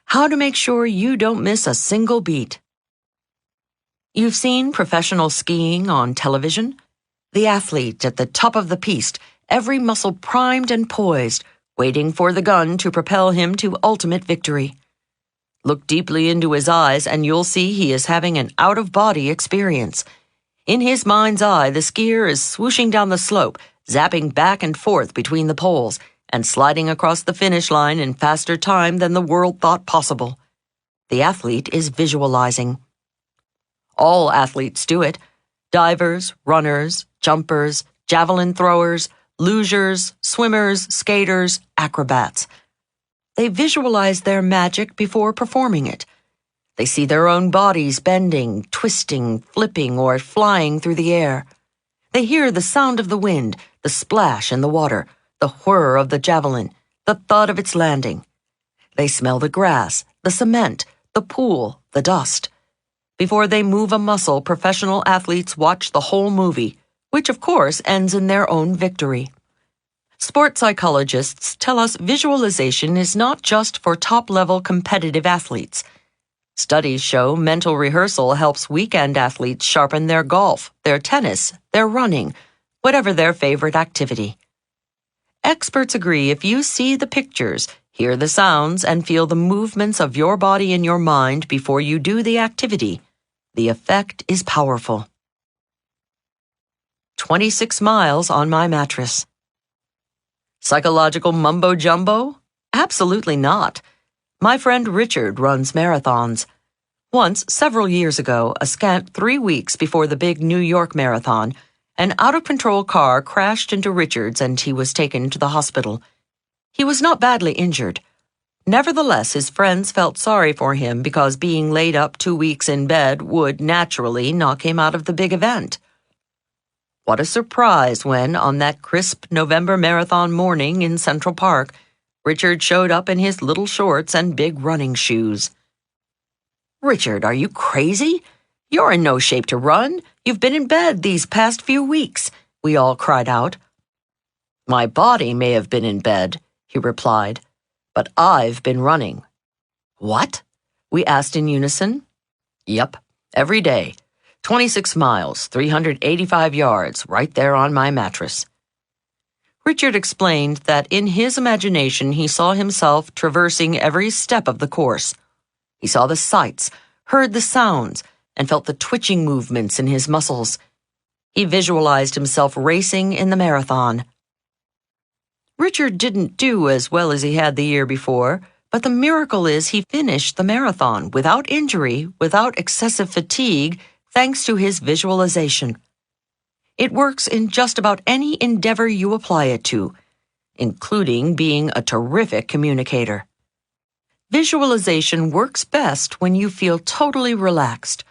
How to make sure you don't miss a single beat. You've seen professional skiing on television? The athlete at the top of the piste, every muscle primed and poised, waiting for the gun to propel him to ultimate victory. Look deeply into his eyes and you'll see he is having an out-of-body experience. In his mind's eye, the skier is swooshing down the slope, zapping back and forth between the poles, and sliding across the finish line in faster time than the world thought possible. The athlete is visualizing. All athletes do it. Divers, runners, jumpers, javelin throwers, lugers, swimmers, skaters, acrobats. They visualize their magic before performing it. They see their own bodies bending, twisting, flipping, or flying through the air. They hear the sound of the wind, the splash in the water, the whir of the javelin, the thud of its landing. They smell the grass, the cement, the pool, the dust. Before they move a muscle, professional athletes watch the whole movie, which of course ends in their own victory. Sports psychologists tell us visualization is not just for top-level competitive athletes. Studies show mental rehearsal helps weekend athletes sharpen their golf, their tennis, their running, whatever their favorite activity. Experts agree if you see the pictures, hear the sounds, and feel the movements of your body and your mind before you do the activity, the effect is powerful. 26 miles on my mattress. Psychological mumbo-jumbo? Absolutely not. My friend Richard runs marathons. Once, several years ago, a scant 3 weeks before the big New York marathon, an out-of-control car crashed into Richard's and he was taken to the hospital. He was not badly injured. Nevertheless, his friends felt sorry for him because being laid up 2 weeks in bed would naturally knock him out of the big event. What a surprise when, on that crisp November marathon morning in Central Park, Richard showed up in his little shorts and big running shoes. "Richard, are you crazy? You're in no shape to run. You've been in bed these past few weeks," we all cried out. "My body may have been in bed," he replied, "but I've been running." "What?" we asked in unison. "Yep, every day. 26 miles, 385 yards, right there on my mattress." Richard explained that in his imagination he saw himself traversing every step of the course. He saw the sights, heard the sounds, and felt the twitching movements in his muscles. He visualized himself racing in the marathon. Richard didn't do as well as he had the year before, but the miracle is he finished the marathon without injury, without excessive fatigue, thanks to his visualization. It works in just about any endeavor you apply it to, including being a terrific communicator. Visualization works best when you feel totally relaxed.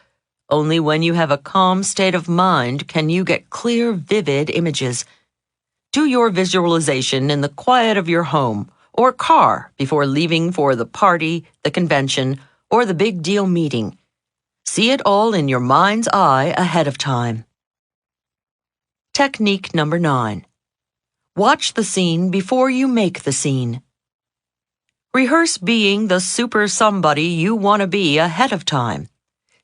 Only when you have a calm state of mind can you get clear, vivid images. Do your visualization in the quiet of your home or car before leaving for the party, the convention, or the big deal meeting. See it all in your mind's eye ahead of time. Technique number 9. Watch the scene before you make the scene. Rehearse being the super somebody you want to be ahead of time.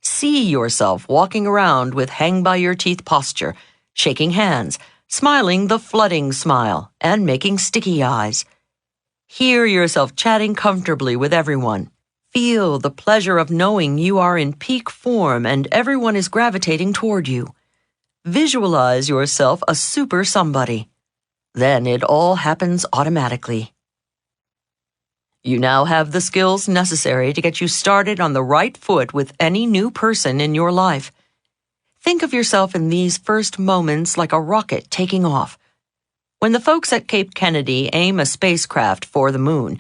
See yourself walking around with hang-by-your-teeth posture, shaking hands, smiling the flooding smile, and making sticky eyes. Hear yourself chatting comfortably with everyone. Feel the pleasure of knowing you are in peak form and everyone is gravitating toward you. Visualize yourself a super somebody. Then it all happens automatically. You now have the skills necessary to get you started on the right foot with any new person in your life. Think of yourself in these first moments like a rocket taking off. When the folks at Cape Kennedy aim a spacecraft for the moon,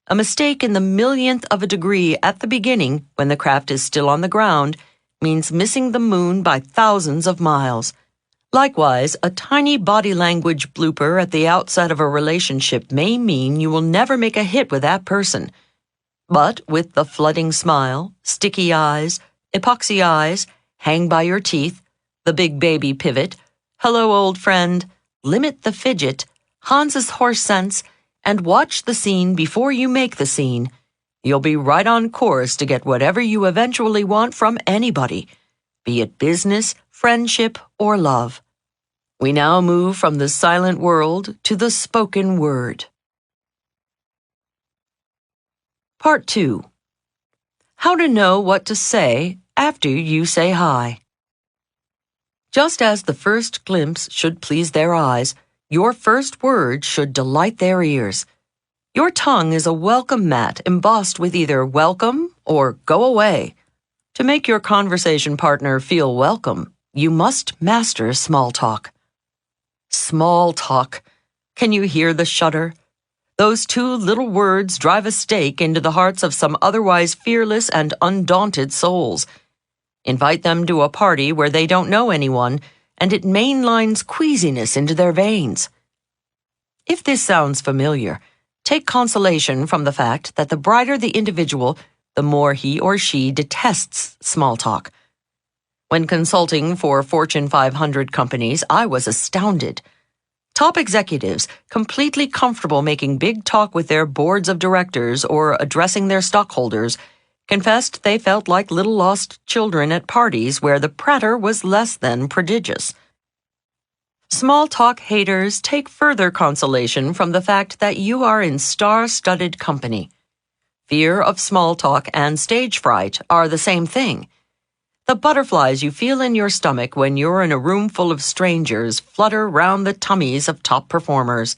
a mistake in the millionth of a degree at the beginning, when the craft is still on the ground, means missing the moon by thousands of miles. Likewise, a tiny body language blooper at the outset of a relationship may mean you will never make a hit with that person. But with the flooding smile, sticky eyes, epoxy eyes, hang by your teeth, the big baby pivot, hello old friend, limit the fidget, Hans's horse sense, and watch the scene before you make the scene, you'll be right on course to get whatever you eventually want from anybody, be it business, friendship, or love. We now move from the silent world to the spoken word. Part 2. How to know what to say after you say hi. Just as the first glimpse should please their eyes, your first word should delight their ears. Your tongue is a welcome mat embossed with either welcome or go away. To make your conversation partner feel welcome, you must master small talk. Small talk. Can you hear the shudder? Those two little words drive a stake into the hearts of some otherwise fearless and undaunted souls. Invite them to a party where they don't know anyone, and it mainlines queasiness into their veins. If this sounds familiar, take consolation from the fact that the brighter the individual, the more he or she detests small talk. When consulting for Fortune 500 companies, I was astounded. Top executives, completely comfortable making big talk with their boards of directors or addressing their stockholders, confessed they felt like little lost children at parties where the pratter was less than prodigious. Small talk haters take further consolation from the fact that you are in star-studded company. Fear of small talk and stage fright are the same thing. The butterflies you feel in your stomach when you're in a room full of strangers flutter round the tummies of top performers.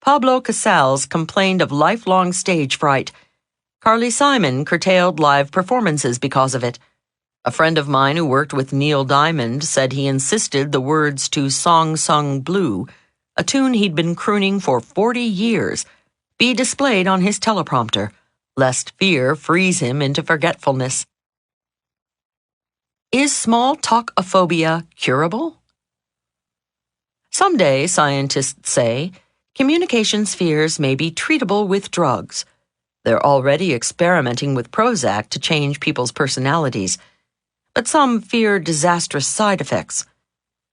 Pablo Casals complained of lifelong stage fright. Carly Simon curtailed live performances because of it. A friend of mine who worked with Neil Diamond said he insisted the words to Song Sung Blue, a tune he'd been crooning for 40 years, be displayed on his teleprompter, lest fear freeze him into forgetfulness. Is small talkophobia curable? Someday, scientists say, communication spheres may be treatable with drugs. They're already experimenting with Prozac to change people's personalities, but some fear disastrous side effects.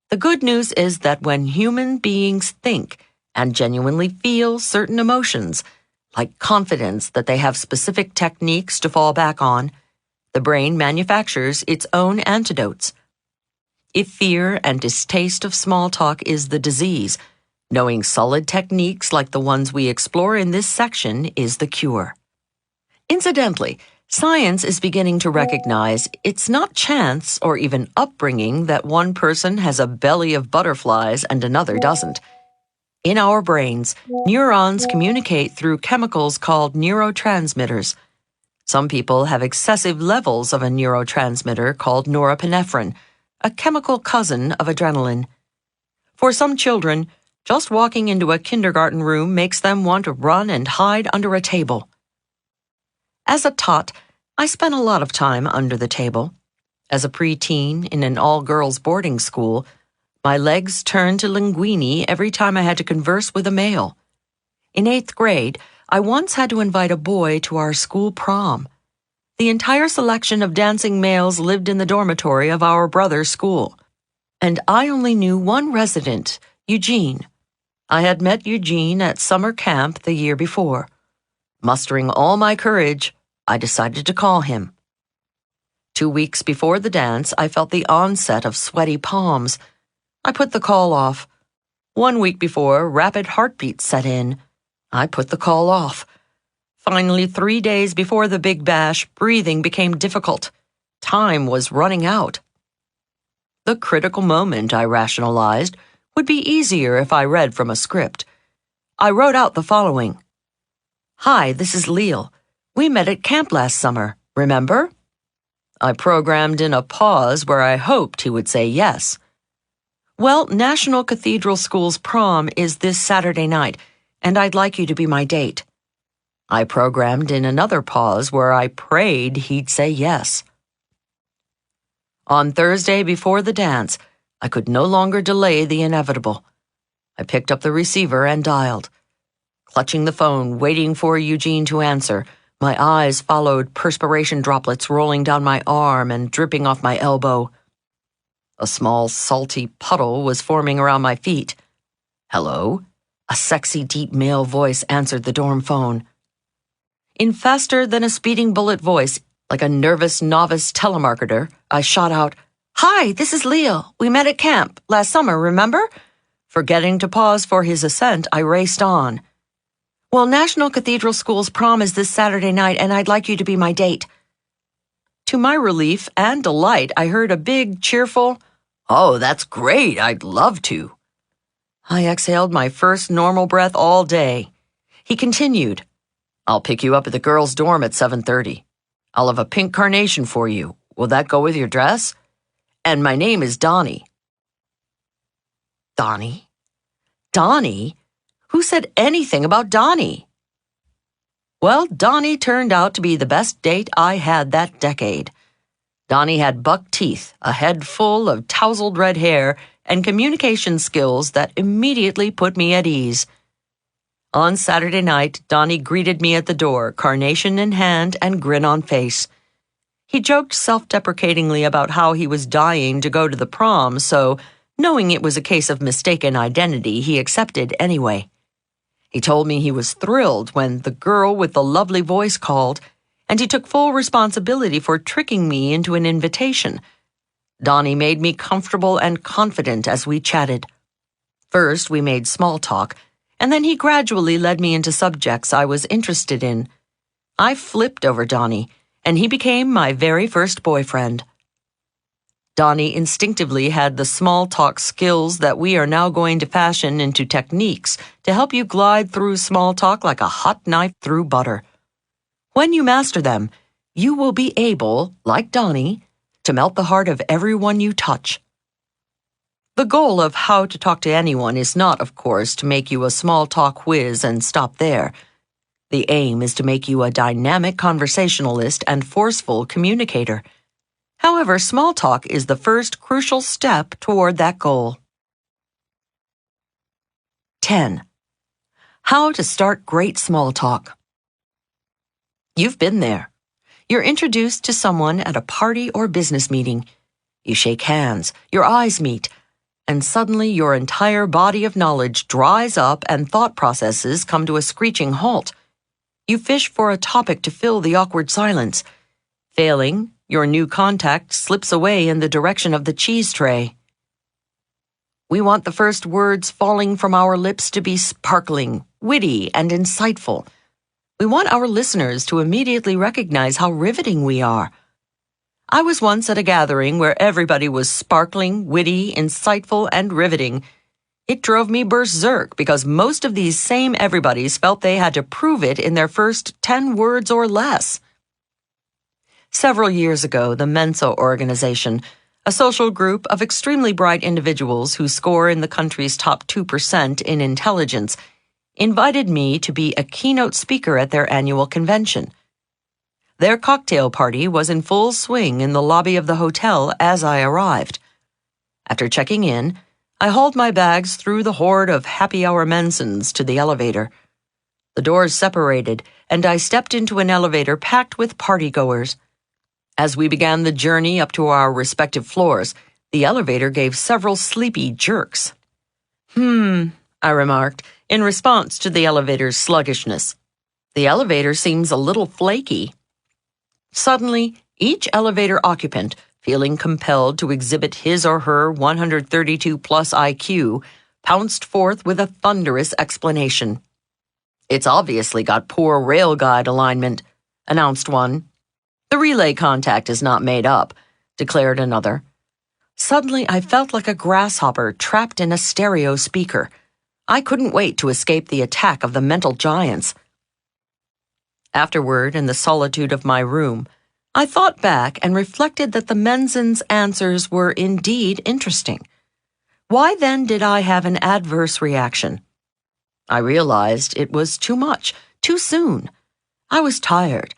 The good news is that when human beings think and genuinely feel certain emotions, like confidence that they have specific techniques to fall back on, the brain manufactures its own antidotes. If fear and distaste of small talk is the disease, knowing solid techniques like the ones we explore in this section is the cure. Incidentally, science is beginning to recognize it's not chance or even upbringing that one person has a belly of butterflies and another doesn't. In our brains, neurons communicate through chemicals called neurotransmitters. Some people have excessive levels of a neurotransmitter called norepinephrine, a chemical cousin of adrenaline. For some children, just walking into a kindergarten room makes them want to run and hide under a table. As a tot, I spent a lot of time under the table. As a preteen in an all-girls boarding school, my legs turned to linguini every time I had to converse with a male. In 8th grade, I once had to invite a boy to our school prom. The entire selection of dancing males lived in the dormitory of our brother's school, and I only knew one resident, Eugene. I had met Eugene at summer camp the year before. Mustering all my courage, I decided to call him. 2 weeks before the dance, I felt the onset of sweaty palms. I put the call off. 1 week before, rapid heartbeat set in. I put the call off. Finally, 3 days before the big bash, breathing became difficult. Time was running out. The critical moment, I rationalized, would be easier if I read from a script. I wrote out the following. Hi, this is Leil. We met at camp last summer, remember? I programmed in a pause where I hoped he would say yes. Well, National Cathedral School's prom is this Saturday night, and I'd like you to be my date. I programmed in another pause where I prayed he'd say yes. On Thursday before the dance, I could no longer delay the inevitable. I picked up the receiver and dialed. Clutching the phone, waiting for Eugene to answer, my eyes followed perspiration droplets rolling down my arm and dripping off my elbow. A small, salty puddle was forming around my feet. Hello? A sexy, deep male voice answered the dorm phone. In faster than a speeding bullet voice, like a nervous novice telemarketer, I shot out, Hi, this is Leil. We met at camp last summer, remember? Forgetting to pause for his assent, I raced on. Well, National Cathedral School's prom is this Saturday night, and I'd like you to be my date. To my relief and delight, I heard a big, cheerful, Oh, that's great. I'd love to. I exhaled my first normal breath all day. He continued, I'll pick you up at the girls' dorm at 7:30. I'll have a pink carnation for you. Will that go with your dress? And my name is Donnie. Donnie? Donnie? Who said anything about Donnie? Well, Donnie turned out to be the best date I had that decade. Donnie had buck teeth, a head full of tousled red hair, and communication skills that immediately put me at ease. On Saturday night, Donnie greeted me at the door, carnation in hand and grin on face. He joked self-deprecatingly about how he was dying to go to the prom, so, knowing it was a case of mistaken identity, he accepted anyway. He told me he was thrilled when the girl with the lovely voice called, and he took full responsibility for tricking me into an invitation. Donnie made me comfortable and confident as we chatted. First, we made small talk, and then he gradually led me into subjects I was interested in. I flipped over Donnie, and he became my very first boyfriend. Donnie instinctively had the small talk skills that we are now going to fashion into techniques to help you glide through small talk like a hot knife through butter. When you master them, you will be able, like Donnie, to melt the heart of everyone you touch. The goal of How to Talk to Anyone is not, of course, to make you a small talk whiz and stop there. The aim is to make you a dynamic conversationalist and forceful communicator. However, small talk is the first crucial step toward that goal. 10. How to start great small talk. You've been there. You're introduced to someone at a party or business meeting. You shake hands, your eyes meet, and suddenly your entire body of knowledge dries up and thought processes come to a screeching halt. You fish for a topic to fill the awkward silence. Failing, your new contact slips away in the direction of the cheese tray. We want the first words falling from our lips to be sparkling, witty, and insightful. We want our listeners to immediately recognize how riveting we are. I was once at a gathering where everybody was sparkling, witty, insightful, and riveting. It drove me berserk because most of these same everybodies felt they had to prove it in their first 10 words or less. Several years ago, the Mensa organization, a social group of extremely bright individuals who score in the country's top 2% in intelligence, invited me to be a keynote speaker at their annual convention. Their cocktail party was in full swing in the lobby of the hotel as I arrived. After checking in, I hauled my bags through the horde of happy-hour Mensans to the elevator. The doors separated, and I stepped into an elevator packed with partygoers. As we began the journey up to our respective floors, the elevator gave several sleepy jerks. I remarked, in response to the elevator's sluggishness. The elevator seems a little flaky. Suddenly, each elevator occupant, feeling compelled to exhibit his or her 132-plus IQ, pounced forth with a thunderous explanation. "It's obviously got poor rail guide alignment," announced one. "The relay contact is not made up," declared another. Suddenly, I felt like a grasshopper trapped in a stereo speaker. I couldn't wait to escape the attack of the mental giants. Afterward, in the solitude of my room, I thought back and reflected that the Mensans' answers were indeed interesting. Why then did I have an adverse reaction? I realized it was too much, too soon. I was tired.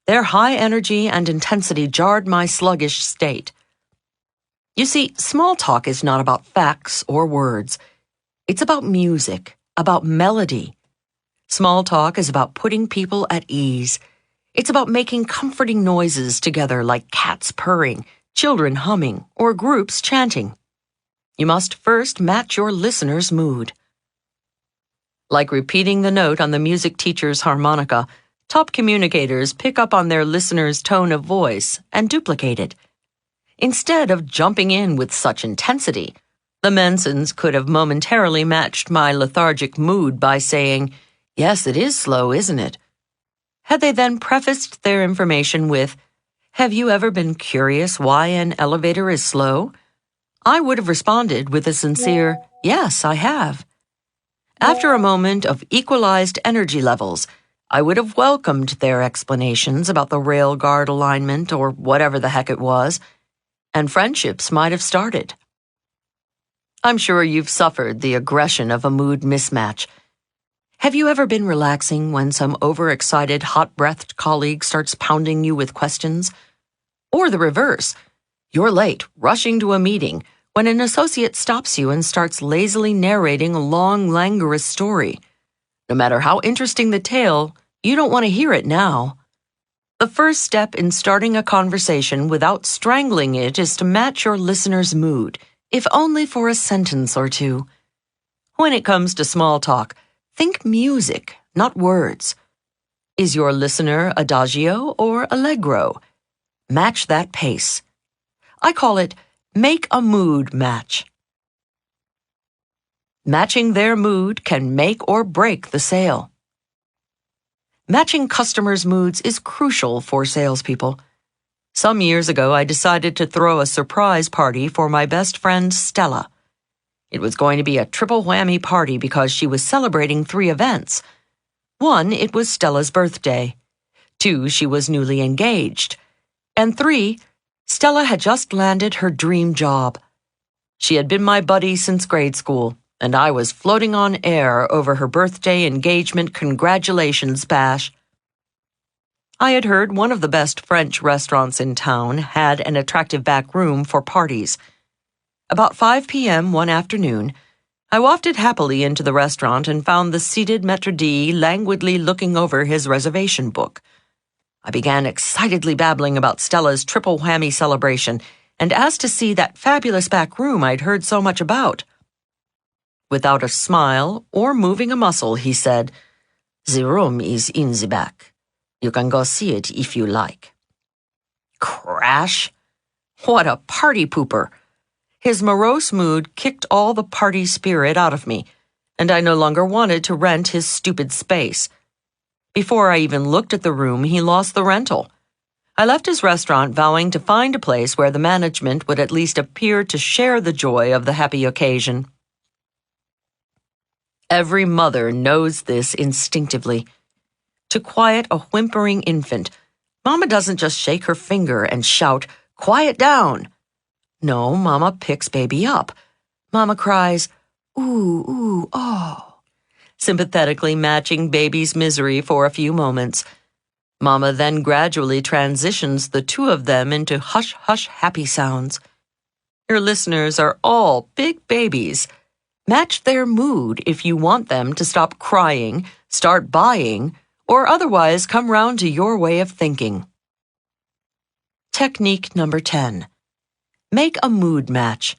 Their high energy and intensity jarred my sluggish state. You see, small talk is not about facts or words. It's about music, about melody. Small talk is about putting people at ease. It's about making comforting noises together like cats purring, children humming, or groups chanting. You must first match your listener's mood. Like repeating the note on the music teacher's harmonica, top communicators pick up on their listener's tone of voice and duplicate it. Instead of jumping in with such intensity, the Mensans could have momentarily matched my lethargic mood by saying, "Yes, it is slow, isn't it?" Had they then prefaced their information with, "Have you ever been curious why an elevator is slow?" I would have responded with a sincere, "Yes, I have." After a moment of equalized energy levels, I would have welcomed their explanations about the rail guard alignment or whatever the heck it was, and friendships might have started. I'm sure you've suffered the aggression of a mood mismatch. Have you ever been relaxing when some overexcited, hot-breathed colleague starts pounding you with questions? Or the reverse. You're late, rushing to a meeting, when an associate stops you and starts lazily narrating a long, languorous story. No matter how interesting the tale, you don't want to hear it now. The first step in starting a conversation without strangling it is to match your listener's mood, if only for a sentence or two. When it comes to small talk, think music, not words. Is your listener adagio or allegro? Match that pace. I call it make a mood match. Matching their mood can make or break the sale. Matching customers' moods is crucial for salespeople. Some years ago, I decided to throw a surprise party for my best friend Stella. It was going to be a triple whammy party because she was celebrating 3 events. 1, it was Stella's birthday. 2, she was newly engaged. And 3, Stella had just landed her dream job. She had been my buddy since grade school, and I was floating on air over her birthday engagement congratulations bash. I had heard one of the best French restaurants in town had an attractive back room for parties. About 5 p.m. one afternoon, I wafted happily into the restaurant and found the seated maître d' languidly looking over his reservation book. I began excitedly babbling about Stella's triple whammy celebration and asked to see that fabulous back room I'd heard so much about. Without a smile or moving a muscle, he said, "The room is in the back. You can go see it if you like." Crash! What a party pooper! His morose mood kicked all the party spirit out of me, and I no longer wanted to rent his stupid space. Before I even looked at the room, he lost the rental. I left his restaurant vowing to find a place where the management would at least appear to share the joy of the happy occasion. Every mother knows this instinctively. To quiet a whimpering infant, Mama doesn't just shake her finger and shout, "Quiet down!" No, Mama picks baby up. Mama cries, "Ooh, ooh, oh," sympathetically matching baby's misery for a few moments. Mama then gradually transitions the 2 of them into hush-hush happy sounds. Your listeners are all big babies. Match their mood if you want them to stop crying, start buying, or otherwise come round to your way of thinking. Technique number 10. Make a mood match.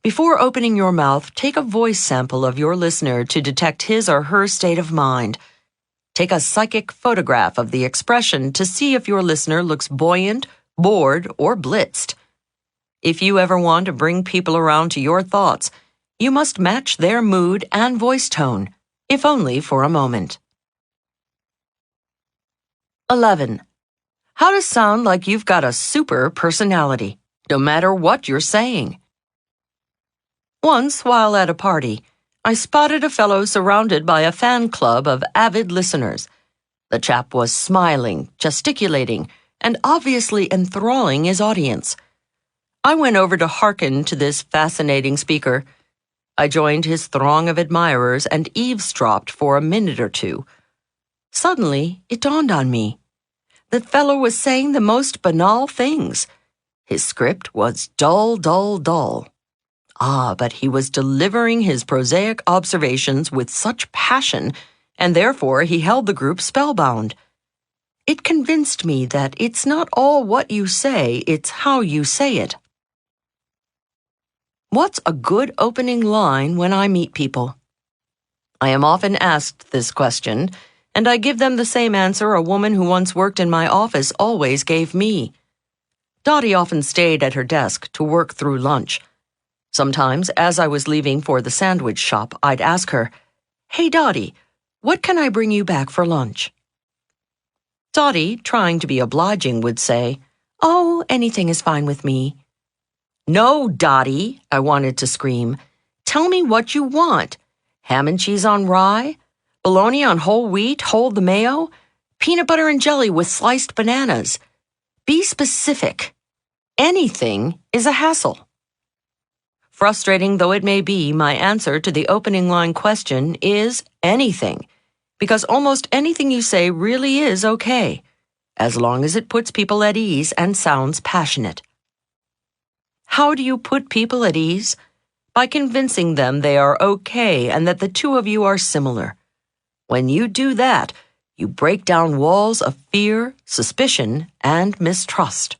Before opening your mouth, take a voice sample of your listener to detect his or her state of mind. Take a psychic photograph of the expression to see if your listener looks buoyant, bored, or blitzed. If you ever want to bring people around to your thoughts, you must match their mood and voice tone, if only for a moment. 11. How to sound like you've got a super personality, no matter what you're saying. Once, while at a party, I spotted a fellow surrounded by a fan club of avid listeners. The chap was smiling, gesticulating, and obviously enthralling his audience. I went over to hearken to this fascinating speaker. I joined his throng of admirers and eavesdropped for a minute or 2. Suddenly, it dawned on me. The fellow was saying the most banal things. His script was dull, dull, dull. But he was delivering his prosaic observations with such passion, and therefore he held the group spellbound. It convinced me that it's not all what you say, it's how you say it. What's a good opening line when I meet people? I am often asked this question, and I give them the same answer a woman who once worked in my office always gave me. Dottie often stayed at her desk to work through lunch. Sometimes, as I was leaving for the sandwich shop, I'd ask her, "Hey, Dottie, what can I bring you back for lunch?" Dottie, trying to be obliging, would say, "Oh, anything is fine with me." "No, Dottie," I wanted to scream. "Tell me what you want. Ham and cheese on rye? Bologna on whole wheat, hold the mayo? Peanut butter and jelly with sliced bananas? Be specific. Anything is a hassle." Frustrating though it may be, my answer to the opening line question is anything, because almost anything you say really is okay, as long as it puts people at ease and sounds passionate. How do you put people at ease? By convincing them they are okay and that the 2 of you are similar. When you do that, you break down walls of fear, suspicion, and mistrust.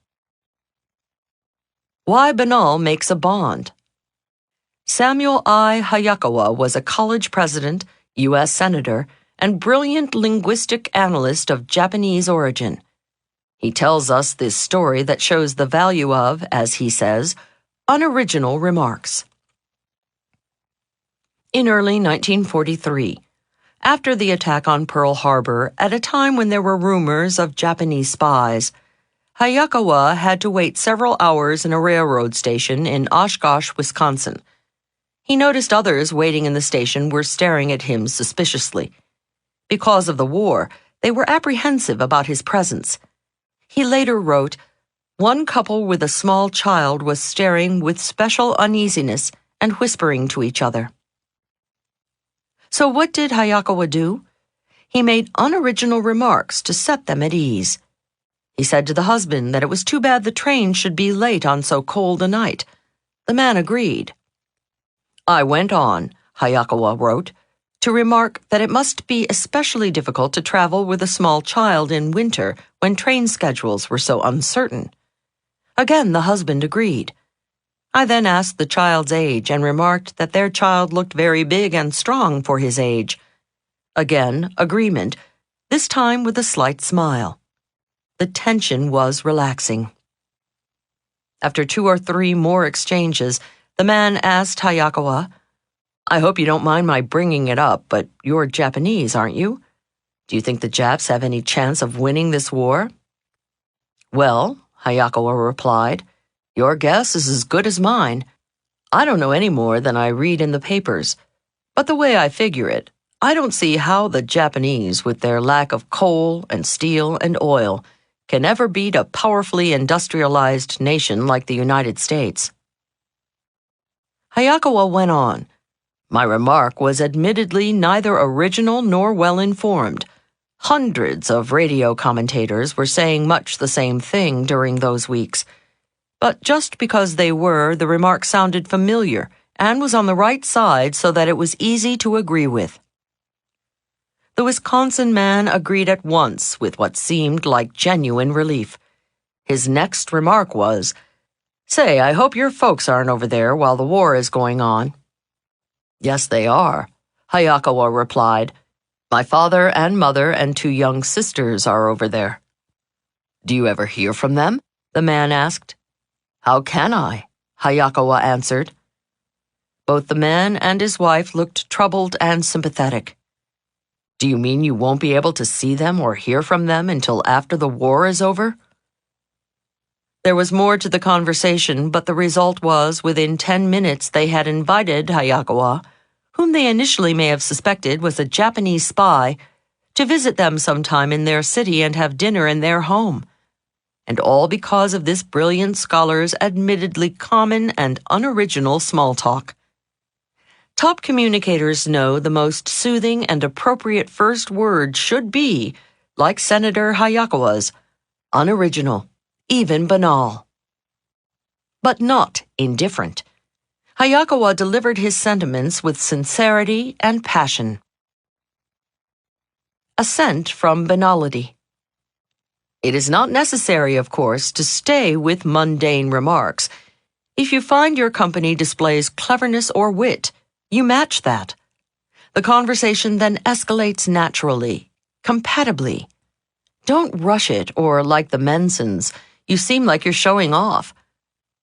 Why banal makes a bond. Samuel I. Hayakawa was a college president, U.S. Senator, and brilliant linguistic analyst of Japanese origin. He tells us this story that shows the value of, as he says, unoriginal remarks. In early 1943, after the attack on Pearl Harbor, at a time when there were rumors of Japanese spies, Hayakawa had to wait several hours in a railroad station in Oshkosh, Wisconsin. He noticed others waiting in the station were staring at him suspiciously. Because of the war, they were apprehensive about his presence. He later wrote, "One couple with a small child was staring with special uneasiness and whispering to each other." So what did Hayakawa do? He made unoriginal remarks to set them at ease. He said to the husband that it was too bad the train should be late on so cold a night. The man agreed. "I went on," Hayakawa wrote, "to remark that it must be especially difficult to travel with a small child in winter when train schedules were so uncertain." Again, the husband agreed. I then asked the child's age and remarked that their child looked very big and strong for his age. Again, agreement, this time with a slight smile. The tension was relaxing. After 2 or 3 more exchanges, the man asked Hayakawa, "I hope you don't mind my bringing it up, but you're Japanese, aren't you? Do you think the Japs have any chance of winning this war?" "Well," Hayakawa replied, "your guess is as good as mine. I don't know any more than I read in the papers. But the way I figure it, I don't see how the Japanese, with their lack of coal and steel and oil, can ever beat a powerfully industrialized nation like the United States." Hayakawa went on, "My remark was admittedly neither original nor well-informed. Hundreds of radio commentators were saying much the same thing during those weeks. But just because they were, the remark sounded familiar and was on the right side so that it was easy to agree with." The Wisconsin man agreed at once with what seemed like genuine relief. His next remark was, "Say, I hope your folks aren't over there while the war is going on." "Yes, they are," Hayakawa replied. "My father and mother and 2 young sisters are over there." "Do you ever hear from them?" the man asked. "How can I?" Hayakawa answered. Both the man and his wife looked troubled and sympathetic. "Do you mean you won't be able to see them or hear from them until after the war is over?" There was more to the conversation, but the result was within 10 minutes they had invited Hayakawa, whom they initially may have suspected was a Japanese spy, to visit them sometime in their city and have dinner in their home. And all because of this brilliant scholar's admittedly common and unoriginal small talk. Top communicators know the most soothing and appropriate first word should be, like Senator Hayakawa's, unoriginal, even banal. But not indifferent. Hayakawa delivered his sentiments with sincerity and passion. Ascent from banality. It is not necessary, of course, to stay with mundane remarks. If you find your company displays cleverness or wit, you match that. The conversation then escalates naturally, compatibly. Don't rush it, or like the Mensons, you seem like you're showing off.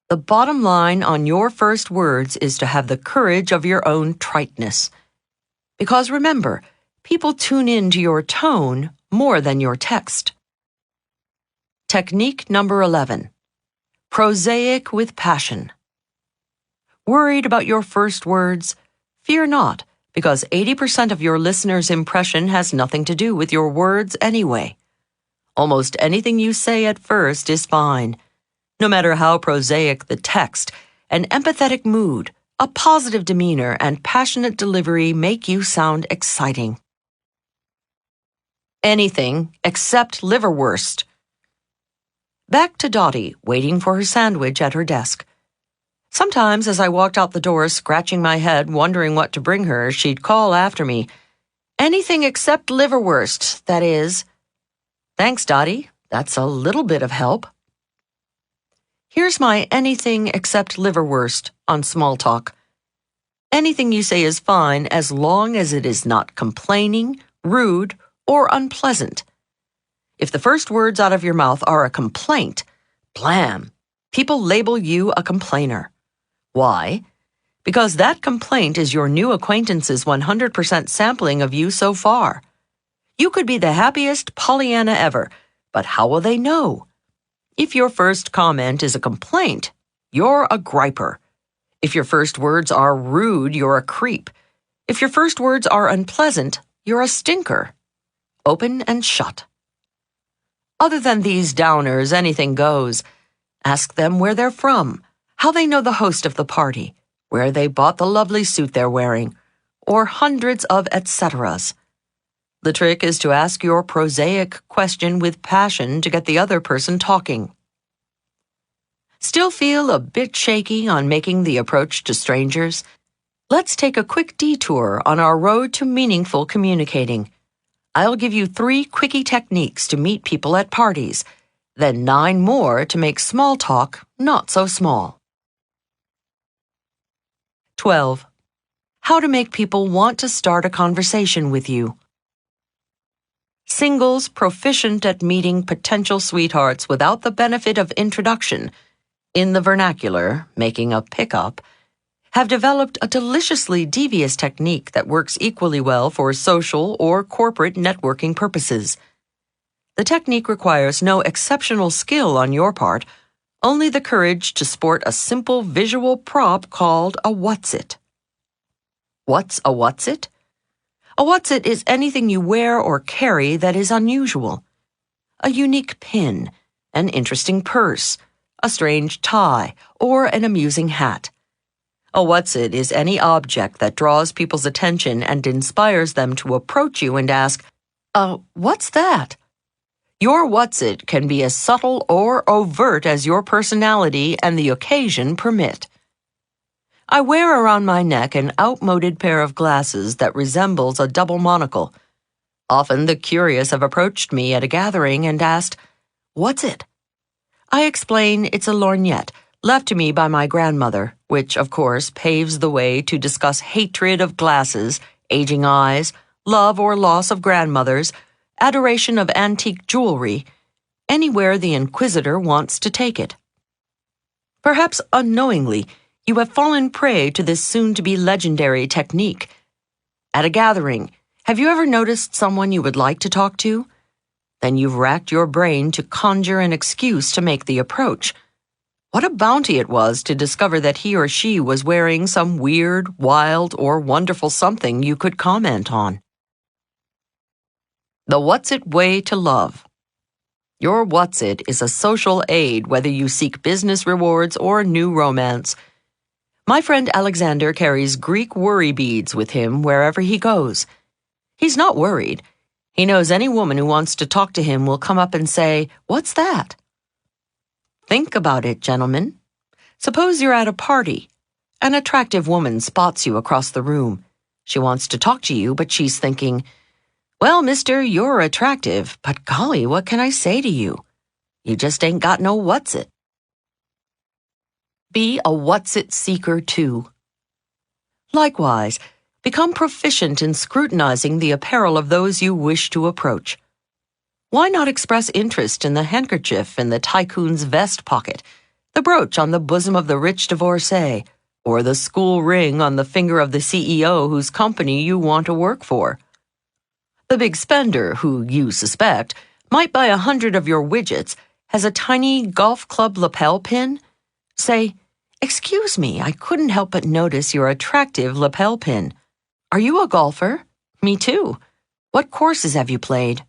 The bottom line on your first words is to have the courage of your own triteness. Because remember, people tune in to your tone more than your text. Technique number 11. Prosaic with passion. Worried about your first words? Fear not, because 80% of your listener's impression has nothing to do with your words anyway. Almost anything you say at first is fine. No matter how prosaic the text, an empathetic mood, a positive demeanor, and passionate delivery make you sound exciting. Anything except liverwurst. Back to Dottie, waiting for her sandwich at her desk. Sometimes as I walked out the door scratching my head, wondering what to bring her, she'd call after me, "Anything except liverwurst, that is." "Thanks, Dottie. That's a little bit of help." Here's my anything except liverwurst on small talk. Anything you say is fine as long as it is not complaining rude, or unpleasant. If the first words out of your mouth are a complaint, blam, people label you a complainer. Why? Because that complaint is your new acquaintance's 100% sampling of you so far. You could be the happiest Pollyanna ever, but how will they know? If your first comment is a complaint, you're a griper. If your first words are rude, you're a creep. If your first words are unpleasant, you're a stinker. Open and shut. Other than these downers, anything goes. Ask them where they're from, how they know the host of the party, where they bought the lovely suit they're wearing, or hundreds of et ceteras. The trick is to ask your prosaic question with passion to get the other person talking. Still feel a bit shaky on making the approach to strangers? Let's take a quick detour on our road to meaningful communicating. I'll give you 3 quickie techniques to meet people at parties, then 9 more to make small talk not so small. 12. How to make people want to start a conversation with you. Singles proficient at meeting potential sweethearts without the benefit of introduction, in the vernacular, making a pickup, have developed a deliciously devious technique that works equally well for social or corporate networking purposes. The technique requires no exceptional skill on your part, only the courage to sport a simple visual prop called a what's-it. What's a what's-it? A what's-it is anything you wear or carry that is unusual. A unique pin, an interesting purse, a strange tie, or an amusing hat. A what's-it is any object that draws people's attention and inspires them to approach you and ask, what's that? Your what's-it can be as subtle or overt as your personality and the occasion permit. I wear around my neck an outmoded pair of glasses that resembles a double monocle. Often the curious have approached me at a gathering and asked, "What's it?" I explain it's a lorgnette, left to me by my grandmother, which, of course, paves the way to discuss hatred of glasses, aging eyes, love or loss of grandmothers, adoration of antique jewelry, anywhere the inquisitor wants to take it. Perhaps unknowingly, you have fallen prey to this soon-to-be legendary technique. At a gathering, have you ever noticed someone you would like to talk to? Then you've racked your brain to conjure an excuse to make the approach. What a bounty it was to discover that he or she was wearing some weird, wild, or wonderful something you could comment on. The What's-It Way to Love. Your What's-It is a social aid whether you seek business rewards or new romance. My friend Alexander carries Greek worry beads with him wherever he goes. He's not worried. He knows any woman who wants to talk to him will come up and say, "What's that?" Think about it, gentlemen. Suppose you're at a party. An attractive woman spots you across the room. She wants to talk to you, but she's thinking, "Well, mister, you're attractive, but golly, what can I say to you? You just ain't got no what's-it." Be a what's-it seeker, too. Likewise, become proficient in scrutinizing the apparel of those you wish to approach. Why not express interest in the handkerchief in the tycoon's vest pocket, the brooch on the bosom of the rich divorcee, or the school ring on the finger of the CEO whose company you want to work for? The big spender, who you suspect might buy 100 of your widgets, has a tiny golf club lapel pin? Say, "Excuse me, I couldn't help but notice your attractive lapel pin. Are you a golfer?" "Me too. What courses have you played?"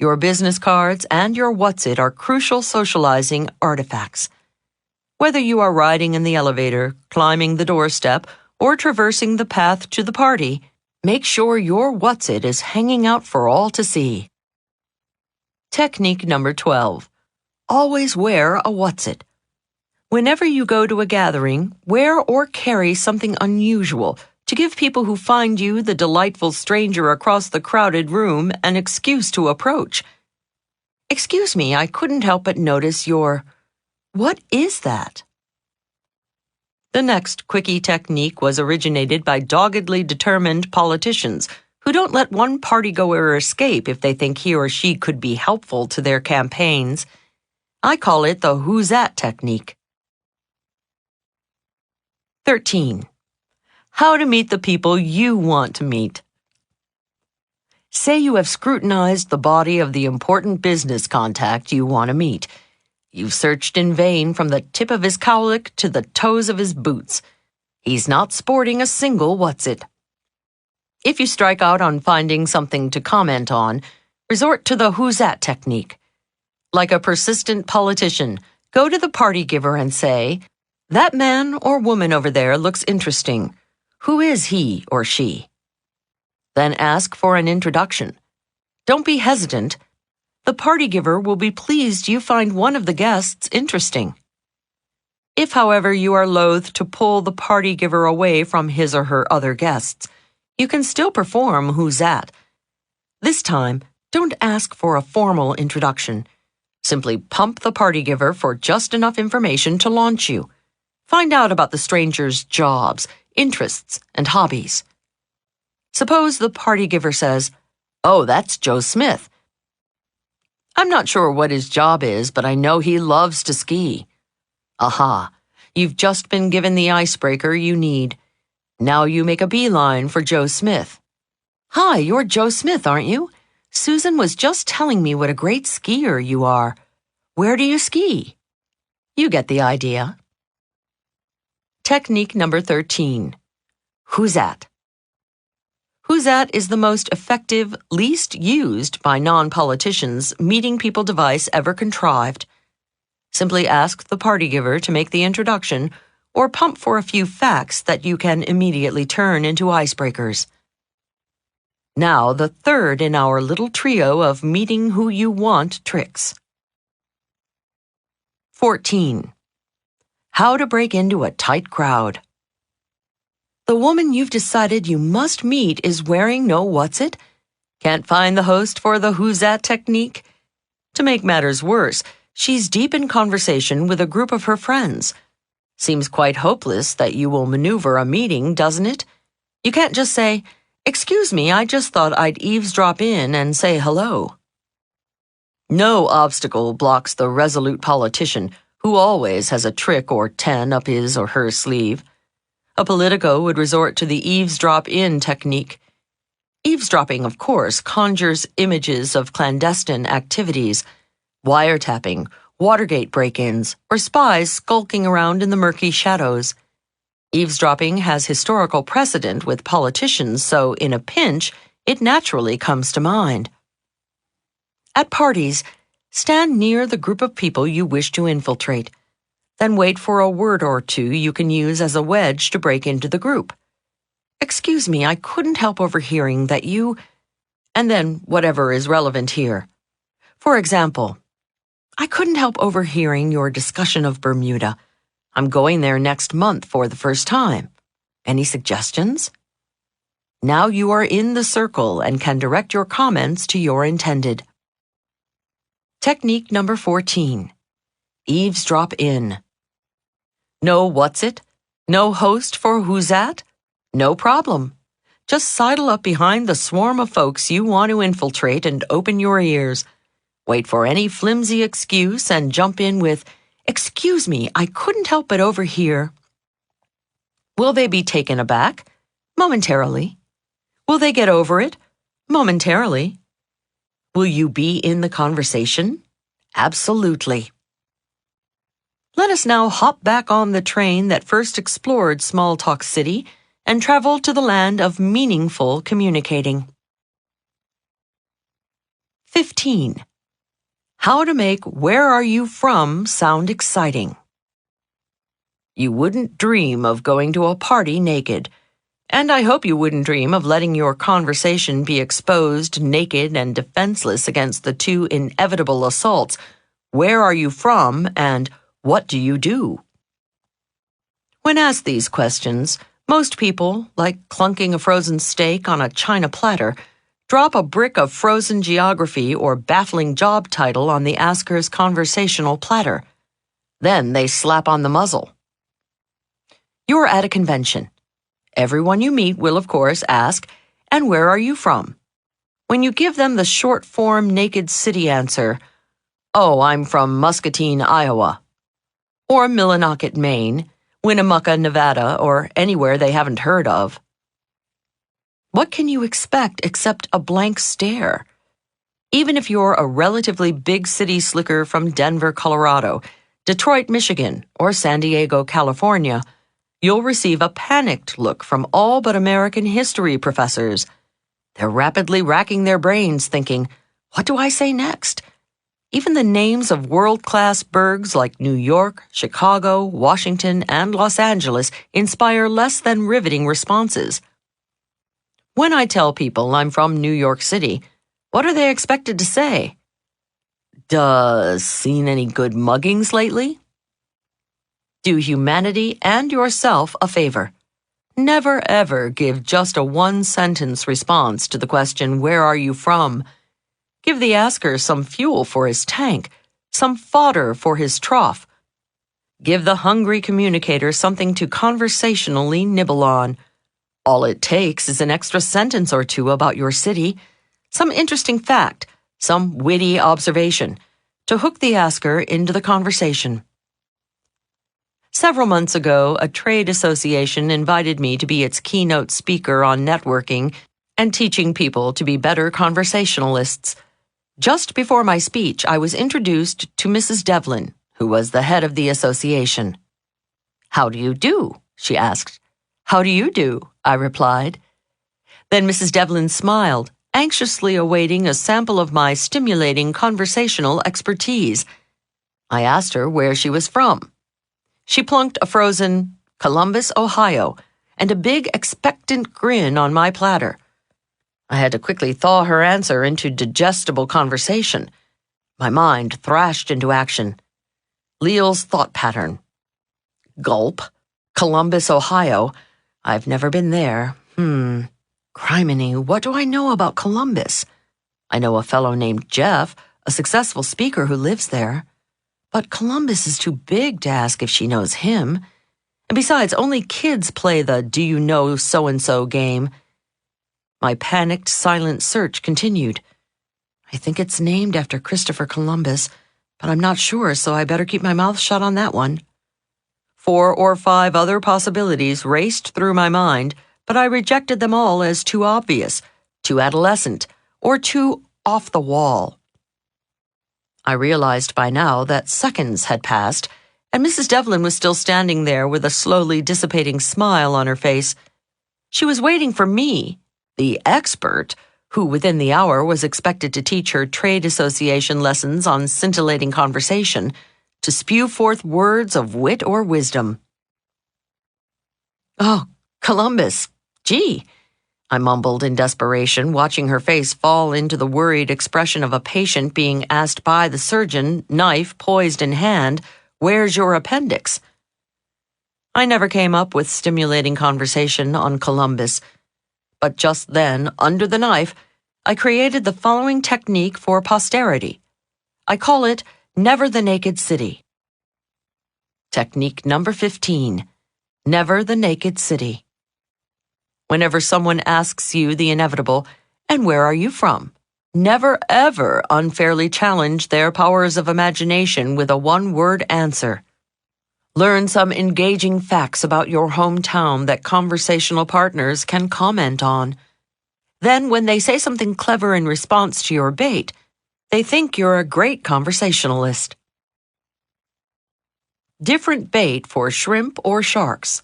Your business cards and your what's-it are crucial socializing artifacts. Whether you are riding in the elevator, climbing the doorstep, or traversing the path to the party, make sure your what's-it is hanging out for all to see. Technique number 12. Always wear a what's-it. Whenever you go to a gathering, wear or carry something unusual to give people who find you the delightful stranger across the crowded room an excuse to approach. "Excuse me, I couldn't help but notice your..." What is that? The next quickie technique was originated by doggedly determined politicians who don't let one partygoer escape if they think he or she could be helpful to their campaigns. I call it the who's at technique. 13. How to meet the people you want to meet. Say you have scrutinized the body of the important business contact you want to meet. You've searched in vain from the tip of his cowlick to the toes of his boots. He's not sporting a single what's-it. If you strike out on finding something to comment on, resort to the who's at technique. Like a persistent politician, go to the party giver and say, "That man or woman over there looks interesting. Who is he or she?" Then ask for an introduction. Don't be hesitant. The party giver will be pleased you find one of the guests interesting. If, however, you are loath to pull the party giver away from his or her other guests, you can still perform who's at. This time, don't ask for a formal introduction. Simply pump the party giver for just enough information to launch you. Find out about the stranger's jobs, interests, and hobbies. Suppose the party giver says, "Oh, that's Joe Smith. I'm not sure what his job is, but I know he loves to ski." Aha, you've just been given the icebreaker you need. Now you make a beeline for Joe Smith. "Hi, you're Joe Smith, aren't you? Susan was just telling me what a great skier you are. Where do you ski?" You get the idea. Technique number 13. Who's at? Who's at is the most effective, least used by non-politicians meeting people device ever contrived. Simply ask the party giver to make the introduction or pump for a few facts that you can immediately turn into icebreakers. Now, the third in our little trio of meeting who you want tricks. 14. How to break into a tight crowd. The woman you've decided you must meet is wearing no what's-it? Can't find the host for the who's at technique? To make matters worse, she's deep in conversation with a group of her friends. Seems quite hopeless that you will maneuver a meeting, doesn't it? You can't just say, "Excuse me, I just thought I'd eavesdrop in and say hello." No obstacle blocks the resolute politician who always has a trick or 10 up his or her sleeve. A politico would resort to the eavesdrop-in technique. Eavesdropping, of course, conjures images of clandestine activities, wiretapping, Watergate break-ins, or spies skulking around in the murky shadows. Eavesdropping has historical precedent with politicians, so in a pinch, it naturally comes to mind. At parties, stand near the group of people you wish to infiltrate. Then wait for a word or two you can use as a wedge to break into the group. "Excuse me, I couldn't help overhearing that you..." And then whatever is relevant here. For example, "I couldn't help overhearing your discussion of Bermuda. I'm going there next month for the first time. Any suggestions?" Now you are in the circle and can direct your comments to your intended. Technique number 14. Eavesdrop in. No what's-it? No host for who's at? No problem. Just sidle up behind the swarm of folks you want to infiltrate and open your ears. Wait for any flimsy excuse and jump in with, "Excuse me, I couldn't help but overhear." Will they be taken aback? Momentarily. Will they get over it? Momentarily. Will you be in the conversation? Absolutely. Let us now hop back on the train that first explored Small Talk City and travel to the land of meaningful communicating. 15. How to make "Where are you from?" sound exciting. You wouldn't dream of going to a party naked, and I hope you wouldn't dream of letting your conversation be exposed naked and defenseless against the two inevitable assaults, "Where are you from?" and "What do you do?" When asked these questions, most people, like clunking a frozen steak on a china platter, drop a brick of frozen geography or baffling job title on the asker's conversational platter. Then they slap on the muzzle. You're at a convention. Everyone you meet will, of course, ask, and where are you from? When you give them the short-form naked city answer, oh, I'm from Muscatine, Iowa, or Millinocket, Maine, Winnemucca, Nevada, or anywhere they haven't heard of, what can you expect except a blank stare? Even if you're a relatively big city slicker from Denver, Colorado, Detroit, Michigan, or San Diego, California, you'll receive a panicked look from all but American history professors. They're rapidly racking their brains thinking, what do I say next? Even the names of world-class burgs like New York, Chicago, Washington, and Los Angeles inspire less than riveting responses. When I tell people I'm from New York City, what are they expected to say? Seen any good muggings lately? Do humanity and yourself a favor. Never ever give just a one-sentence response to the question, where are you from? Give the asker some fuel for his tank, some fodder for his trough. Give the hungry communicator something to conversationally nibble on. All it takes is an extra sentence or two about your city, some interesting fact, some witty observation, to hook the asker into the conversation. Several months ago, a trade association invited me to be its keynote speaker on networking and teaching people to be better conversationalists. Just before my speech, I was introduced to Mrs. Devlin, who was the head of the association. "How do you do?" she asked. "How do you do?" I replied. Then Mrs. Devlin smiled, anxiously awaiting a sample of my stimulating conversational expertise. I asked her where she was from. She plunked a frozen Columbus, Ohio, and a big expectant grin on my platter. I had to quickly thaw her answer into digestible conversation. My mind thrashed into action. Leil's thought pattern. Gulp. Columbus, Ohio. I've never been there. Criminy, what do I know about Columbus? I know a fellow named Jeff, a successful speaker who lives there. But Columbus is too big to ask if she knows him. And besides, only kids play the do you know so-and-so game. My panicked, silent search continued. I think it's named after Christopher Columbus, but I'm not sure, so I better keep my mouth shut on that one. 4 or 5 other possibilities raced through my mind, but I rejected them all as too obvious, too adolescent, or too off the wall. I realized by now that seconds had passed, and Mrs. Devlin was still standing there with a slowly dissipating smile on her face. She was waiting for me, the expert, who within the hour was expected to teach her trade association lessons on scintillating conversation, to spew forth words of wit or wisdom. "Oh, Columbus, gee," I mumbled in desperation, watching her face fall into the worried expression of a patient being asked by the surgeon, knife poised in hand, "Where's your appendix?" I never came up with stimulating conversation on Columbus. But just then, under the knife, I created the following technique for posterity. I call it Never the Naked City. Technique number 15. Never the Naked City. Whenever someone asks you the inevitable, "And where are you from?" never ever unfairly challenge their powers of imagination with a one-word answer. Learn some engaging facts about your hometown that conversational partners can comment on. Then, when they say something clever in response to your bait, they think you're a great conversationalist. Different bait for shrimp or sharks.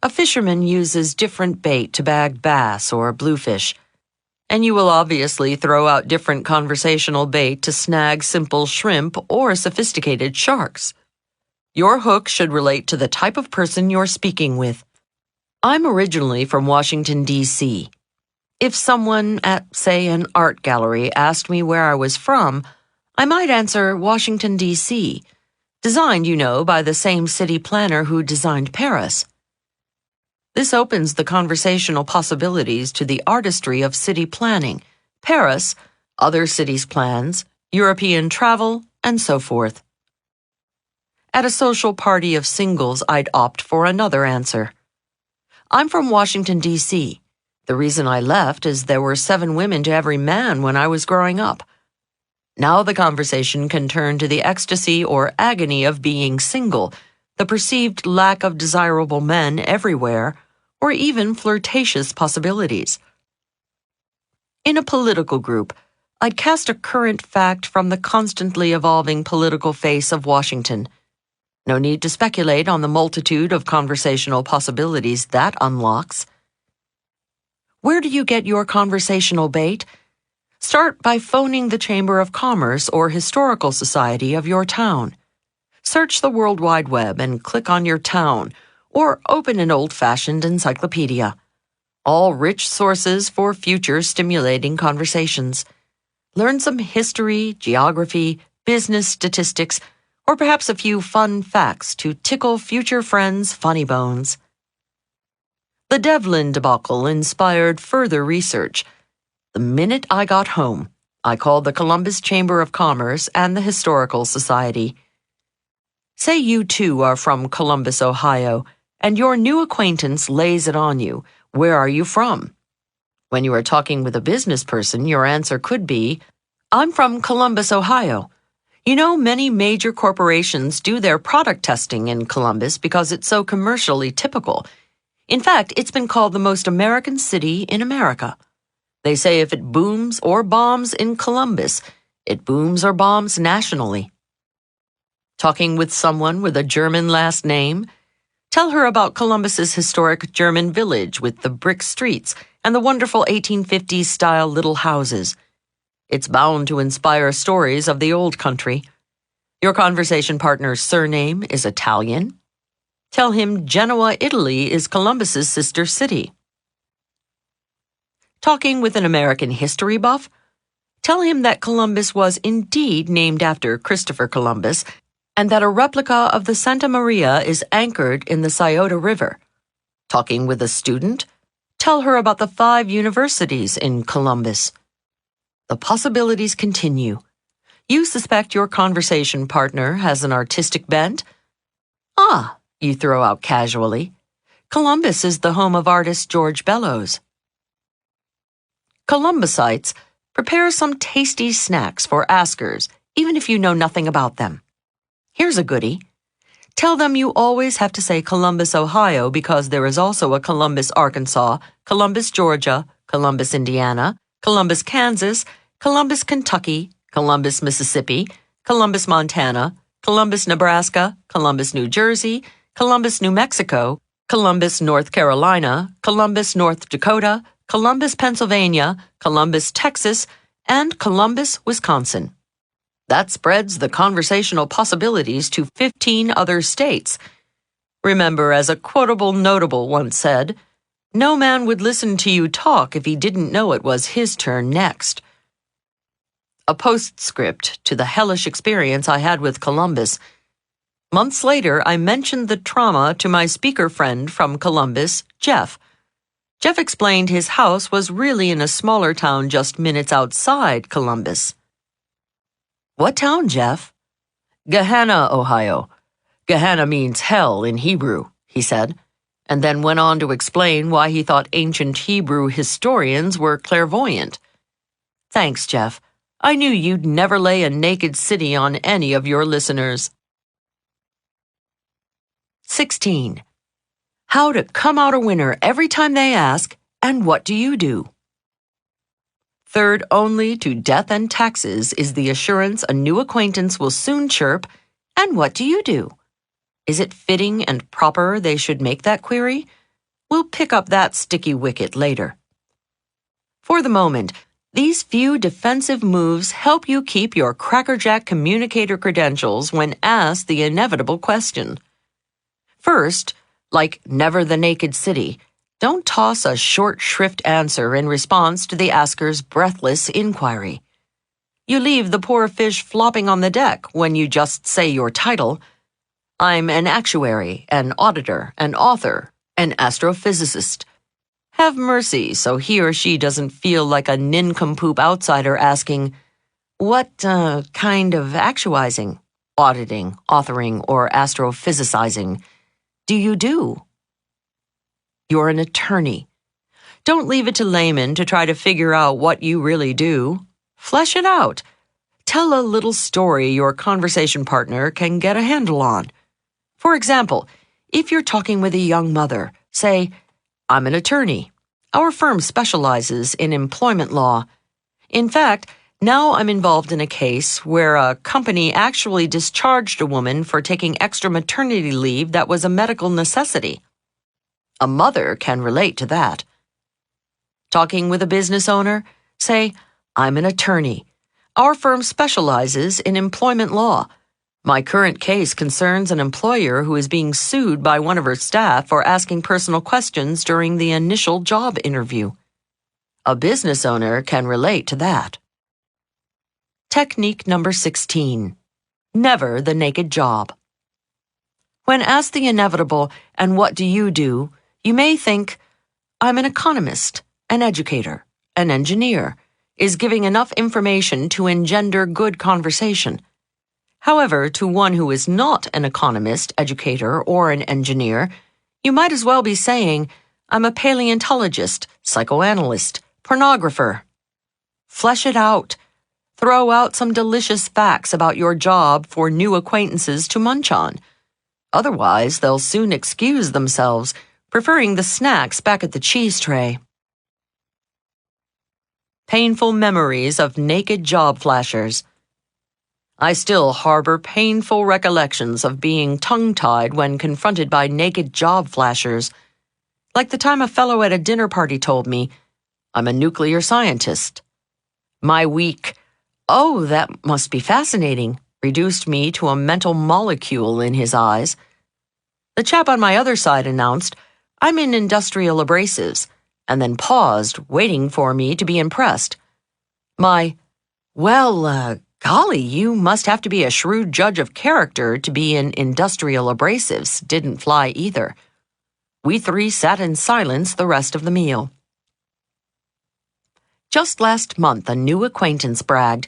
A fisherman uses different bait to bag bass or bluefish, and you will obviously throw out different conversational bait to snag simple shrimp or sophisticated sharks. Your hook should relate to the type of person you're speaking with. I'm originally from Washington, D.C. If someone at, say, an art gallery asked me where I was from, I might answer Washington, D.C., designed, by the same city planner who designed Paris. This opens the conversational possibilities to the artistry of city planning, Paris, other cities' plans, European travel, and so forth. At a social party of singles, I'd opt for another answer. I'm from Washington, D.C., The reason I left is there were 7 women to every man when I was growing up. Now the conversation can turn to the ecstasy or agony of being single, the perceived lack of desirable men everywhere, or even flirtatious possibilities. In a political group, I'd cast a current fact from the constantly evolving political face of Washington. No need to speculate on the multitude of conversational possibilities that unlocks. Where do you get your conversational bait? Start by phoning the Chamber of Commerce or Historical Society of your town. Search the World Wide Web and click on your town, or open an old-fashioned encyclopedia. All rich sources for future stimulating conversations. Learn some history, geography, business statistics, or perhaps a few fun facts to tickle future friends' funny bones. The Devlin debacle inspired further research. The minute I got home, I called the Columbus Chamber of Commerce and the Historical Society. Say you too are from Columbus, Ohio, and your new acquaintance lays it on you. Where are you from? When you are talking with a business person, your answer could be, I'm from Columbus, Ohio. You know, many major corporations do their product testing in Columbus because it's so commercially typical. In fact, it's been called the most American city in America. They say if it booms or bombs in Columbus, it booms or bombs nationally. Talking with someone with a German last name? Tell her about Columbus's historic German village with the brick streets and the wonderful 1850s-style little houses. It's bound to inspire stories of the old country. Your conversation partner's surname is Italian. Tell him Genoa, Italy is Columbus's sister city. Talking with an American history buff? Tell him that Columbus was indeed named after Christopher Columbus and that a replica of the Santa Maria is anchored in the Scioto River. Talking with a student? Tell her about the 5 universities in Columbus. The possibilities continue. You suspect your conversation partner has an artistic bent? Ah, you throw out casually. Columbus is the home of artist George Bellows. Columbusites, prepare some tasty snacks for askers, even if you know nothing about them. Here's a goodie. Tell them you always have to say Columbus, Ohio, because there is also a Columbus, Arkansas, Columbus, Georgia, Columbus, Indiana, Columbus, Kansas, Columbus, Kentucky, Columbus, Mississippi, Columbus, Montana, Columbus, Nebraska, Columbus, New Jersey, Columbus, New Mexico, Columbus, North Carolina, Columbus, North Dakota, Columbus, Pennsylvania, Columbus, Texas, and Columbus, Wisconsin. That spreads the conversational possibilities to 15 other states. Remember, as a quotable notable once said, no man would listen to you talk if he didn't know it was his turn next. A postscript to the hellish experience I had with Columbus. Months later, I mentioned the trauma to my speaker friend from Columbus, Jeff. Jeff explained his house was really in a smaller town just minutes outside Columbus. What town, Jeff? Gehenna, Ohio. Gehenna means hell in Hebrew, he said, and then went on to explain why he thought ancient Hebrew historians were clairvoyant. Thanks, Jeff. I knew you'd never lay a naked city on any of your listeners. 16. How to come out a winner every time they ask, and what do you do? Third only to death and taxes is the assurance a new acquaintance will soon chirp, and what do you do? Is it fitting and proper they should make that query? We'll pick up that sticky wicket later. For the moment, these few defensive moves help you keep your crackerjack communicator credentials when asked the inevitable question. First, like Never the Naked City, don't toss a short shrift answer in response to the asker's breathless inquiry. You leave the poor fish flopping on the deck when you just say your title. I'm an actuary, an auditor, an author, an astrophysicist. Have mercy so he or she doesn't feel like a nincompoop outsider asking, what kind of actualizing, auditing, authoring, or astrophysicizing do you do? You're an attorney. Don't leave it to laymen to try to figure out what you really do. Flesh it out. Tell a little story your conversation partner can get a handle on. For example, if you're talking with a young mother, say, "I'm an attorney. Our firm specializes in employment law. In fact, now I'm involved in a case where a company actually discharged a woman for taking extra maternity leave that was a medical necessity." A mother can relate to that. Talking with a business owner, say, "I'm an attorney. Our firm specializes in employment law. My current case concerns an employer who is being sued by one of her staff for asking personal questions during the initial job interview." A business owner can relate to that. Technique number 16. Never the naked job. When asked the inevitable, "And what do?" you may think, "I'm an economist, an educator, an engineer," is giving enough information to engender good conversation. However, to one who is not an economist, educator, or an engineer, you might as well be saying, "I'm a paleontologist, psychoanalyst, pornographer." Flesh it out. Throw out some delicious facts about your job for new acquaintances to munch on. Otherwise, they'll soon excuse themselves, preferring the snacks back at the cheese tray. Painful memories of naked job flashers. I still harbor painful recollections of being tongue-tied when confronted by naked job flashers. Like the time a fellow at a dinner party told me, "I'm a nuclear scientist." My weak, "Oh, that must be fascinating," reduced me to a mental molecule in his eyes. The chap on my other side announced, "I'm in industrial abrasives," and then paused, waiting for me to be impressed. My, golly, you must have to be a shrewd judge of character to be in industrial abrasives, didn't fly either. We three sat in silence the rest of the meal. Just last month, a new acquaintance bragged,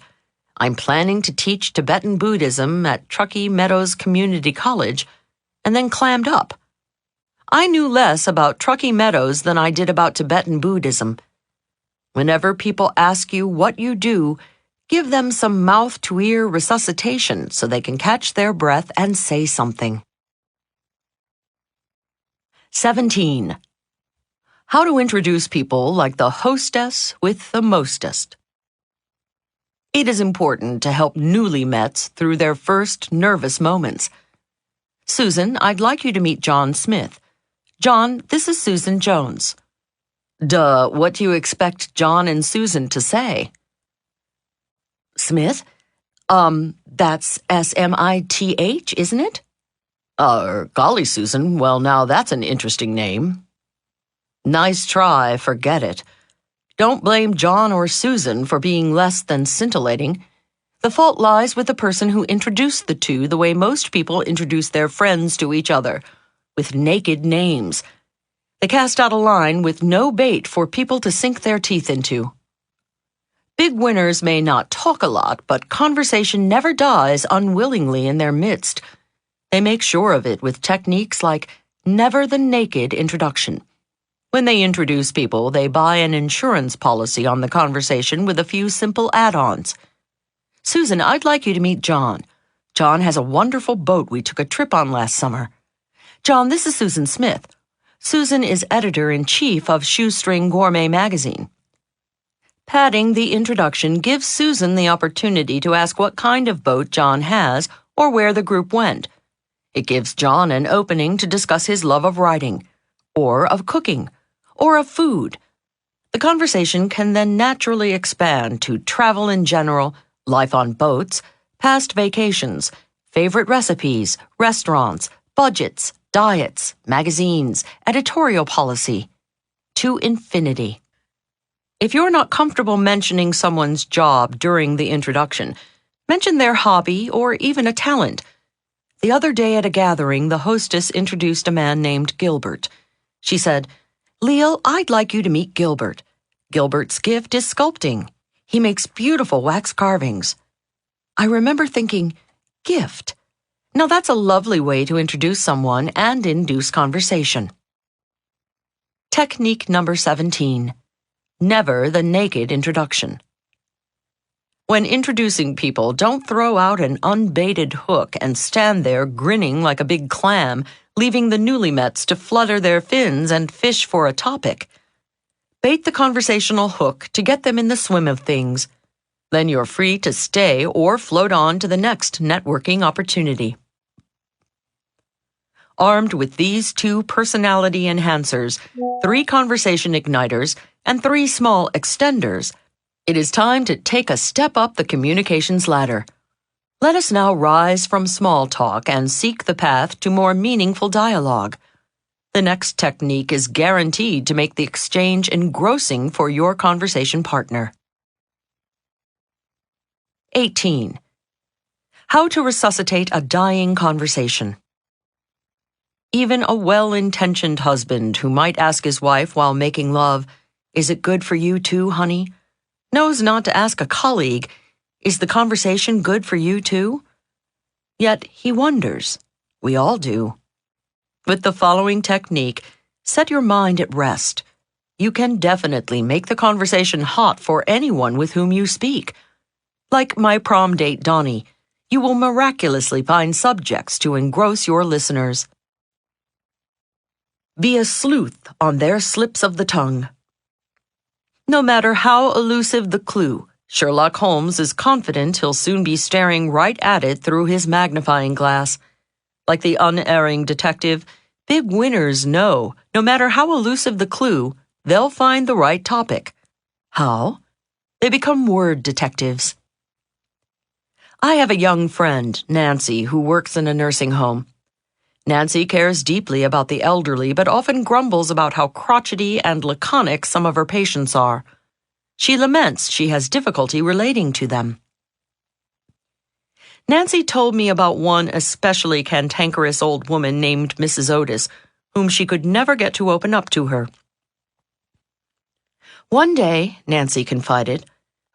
"I'm planning to teach Tibetan Buddhism at Truckee Meadows Community College," and then clammed up. I knew less about Truckee Meadows than I did about Tibetan Buddhism. Whenever people ask you what you do, give them some mouth-to-ear resuscitation so they can catch their breath and say something. 17. How to introduce people like the hostess with the mostest. It is important to help newly-mets through their first nervous moments. "Susan, I'd like you to meet John Smith. John, this is Susan Jones." Duh, what do you expect John and Susan to say? "Smith? That's Smith, isn't it?" Golly, Susan, well now that's an interesting name." Nice try, forget it. Don't blame John or Susan for being less than scintillating. The fault lies with the person who introduced the two the way most people introduce their friends to each other, with naked names. They cast out a line with no bait for people to sink their teeth into. Big winners may not talk a lot, but conversation never dies unwillingly in their midst. They make sure of it with techniques like never the naked introduction. When they introduce people, they buy an insurance policy on the conversation with a few simple add-ons. "Susan, I'd like you to meet John. John has a wonderful boat we took a trip on last summer. John, this is Susan Smith. Susan is editor-in-chief of Shoestring Gourmet magazine." Padding the introduction gives Susan the opportunity to ask what kind of boat John has or where the group went. It gives John an opening to discuss his love of writing, or of cooking, or of food. The conversation can then naturally expand to travel in general, life on boats, past vacations, favorite recipes, restaurants, budgets, diets, magazines, editorial policy, to infinity. If you're not comfortable mentioning someone's job during the introduction, mention their hobby or even a talent. The other day at a gathering, the hostess introduced a man named Gilbert. She said, "Leil, I'd like you to meet Gilbert. Gilbert's gift is sculpting. He makes beautiful wax carvings." I remember thinking, gift. Now that's a lovely way to introduce someone and induce conversation. Technique number 17. Never the naked introduction. When introducing people, don't throw out an unbaited hook and stand there grinning like a big clam, leaving the newlymets to flutter their fins and fish for a topic. Bait the conversational hook to get them in the swim of things. Then you're free to stay or float on to the next networking opportunity. Armed with these 2 personality enhancers, 3 conversation igniters, and 3 small extenders, it is time to take a step up the communications ladder. Let us now rise from small talk and seek the path to more meaningful dialogue. The next technique is guaranteed to make the exchange engrossing for your conversation partner. 18. How to resuscitate a dying conversation. Even a well-intentioned husband who might ask his wife while making love, "Is it good for you too, honey?" knows not to ask a colleague, "Is the conversation good for you too?" Yet he wonders. We all do. With the following technique, set your mind at rest. You can definitely make the conversation hot for anyone with whom you speak. Like my prom date Donnie, you will miraculously find subjects to engross your listeners. Be a sleuth on their slips of the tongue. No matter how elusive the clue, Sherlock Holmes is confident he'll soon be staring right at it through his magnifying glass. Like the unerring detective, big winners know, no matter how elusive the clue, they'll find the right topic. How? They become word detectives. I have a young friend, Nancy, who works in a nursing home. Nancy cares deeply about the elderly, but often grumbles about how crotchety and laconic some of her patients are. She laments she has difficulty relating to them. Nancy told me about one especially cantankerous old woman named Mrs. Otis, whom she could never get to open up to her. One day, Nancy confided,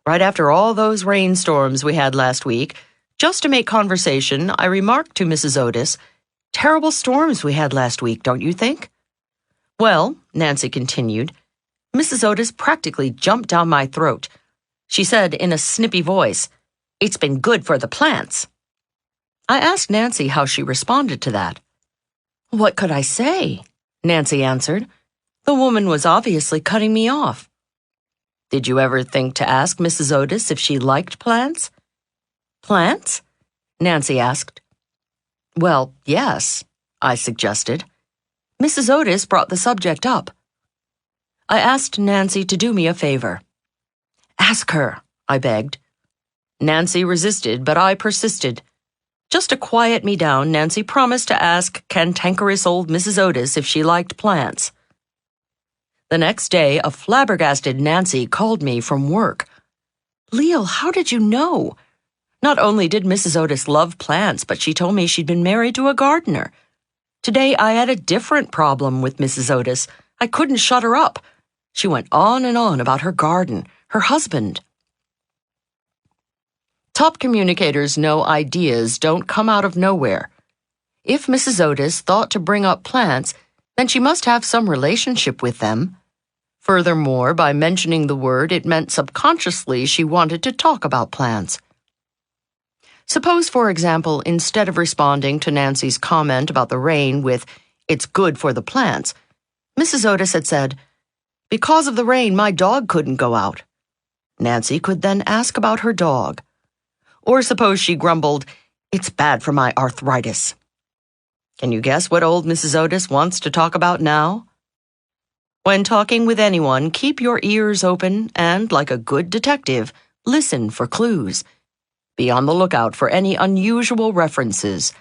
right after all those rainstorms we had last week, just to make conversation, I remarked to Mrs. Otis, "Terrible storms we had last week, don't you think?" "Well," Nancy continued, Mrs. Otis practically jumped down my throat. She said in a snippy voice, "It's been good for the plants." I asked Nancy how she responded to that. "What could I say?" Nancy answered. The woman was obviously cutting me off. "Did you ever think to ask Mrs. Otis if she liked plants?" "Plants?" Nancy asked. "Well, yes," I suggested. Mrs. Otis brought the subject up. I asked Nancy to do me a favor. "Ask her," I begged. Nancy resisted, but I persisted. Just to quiet me down, Nancy promised to ask cantankerous old Mrs. Otis if she liked plants. The next day, a flabbergasted Nancy called me from work. "Leil, how did you know? Not only did Mrs. Otis love plants, but she told me she'd been married to a gardener. Today I had a different problem with Mrs. Otis. I couldn't shut her up. She went on and on about her garden, her husband." Top communicators know ideas don't come out of nowhere. If Mrs. Otis thought to bring up plants, then she must have some relationship with them. Furthermore, by mentioning the word, it meant subconsciously she wanted to talk about plants. Suppose, for example, instead of responding to Nancy's comment about the rain with, "It's good for the plants," Mrs. Otis had said, "Because of the rain, my dog couldn't go out." Nancy could then ask about her dog. Or suppose she grumbled, "It's bad for my arthritis." Can you guess what old Mrs. Otis wants to talk about now? When talking with anyone, keep your ears open and, like a good detective, listen for clues. Be on the lookout for any unusual references,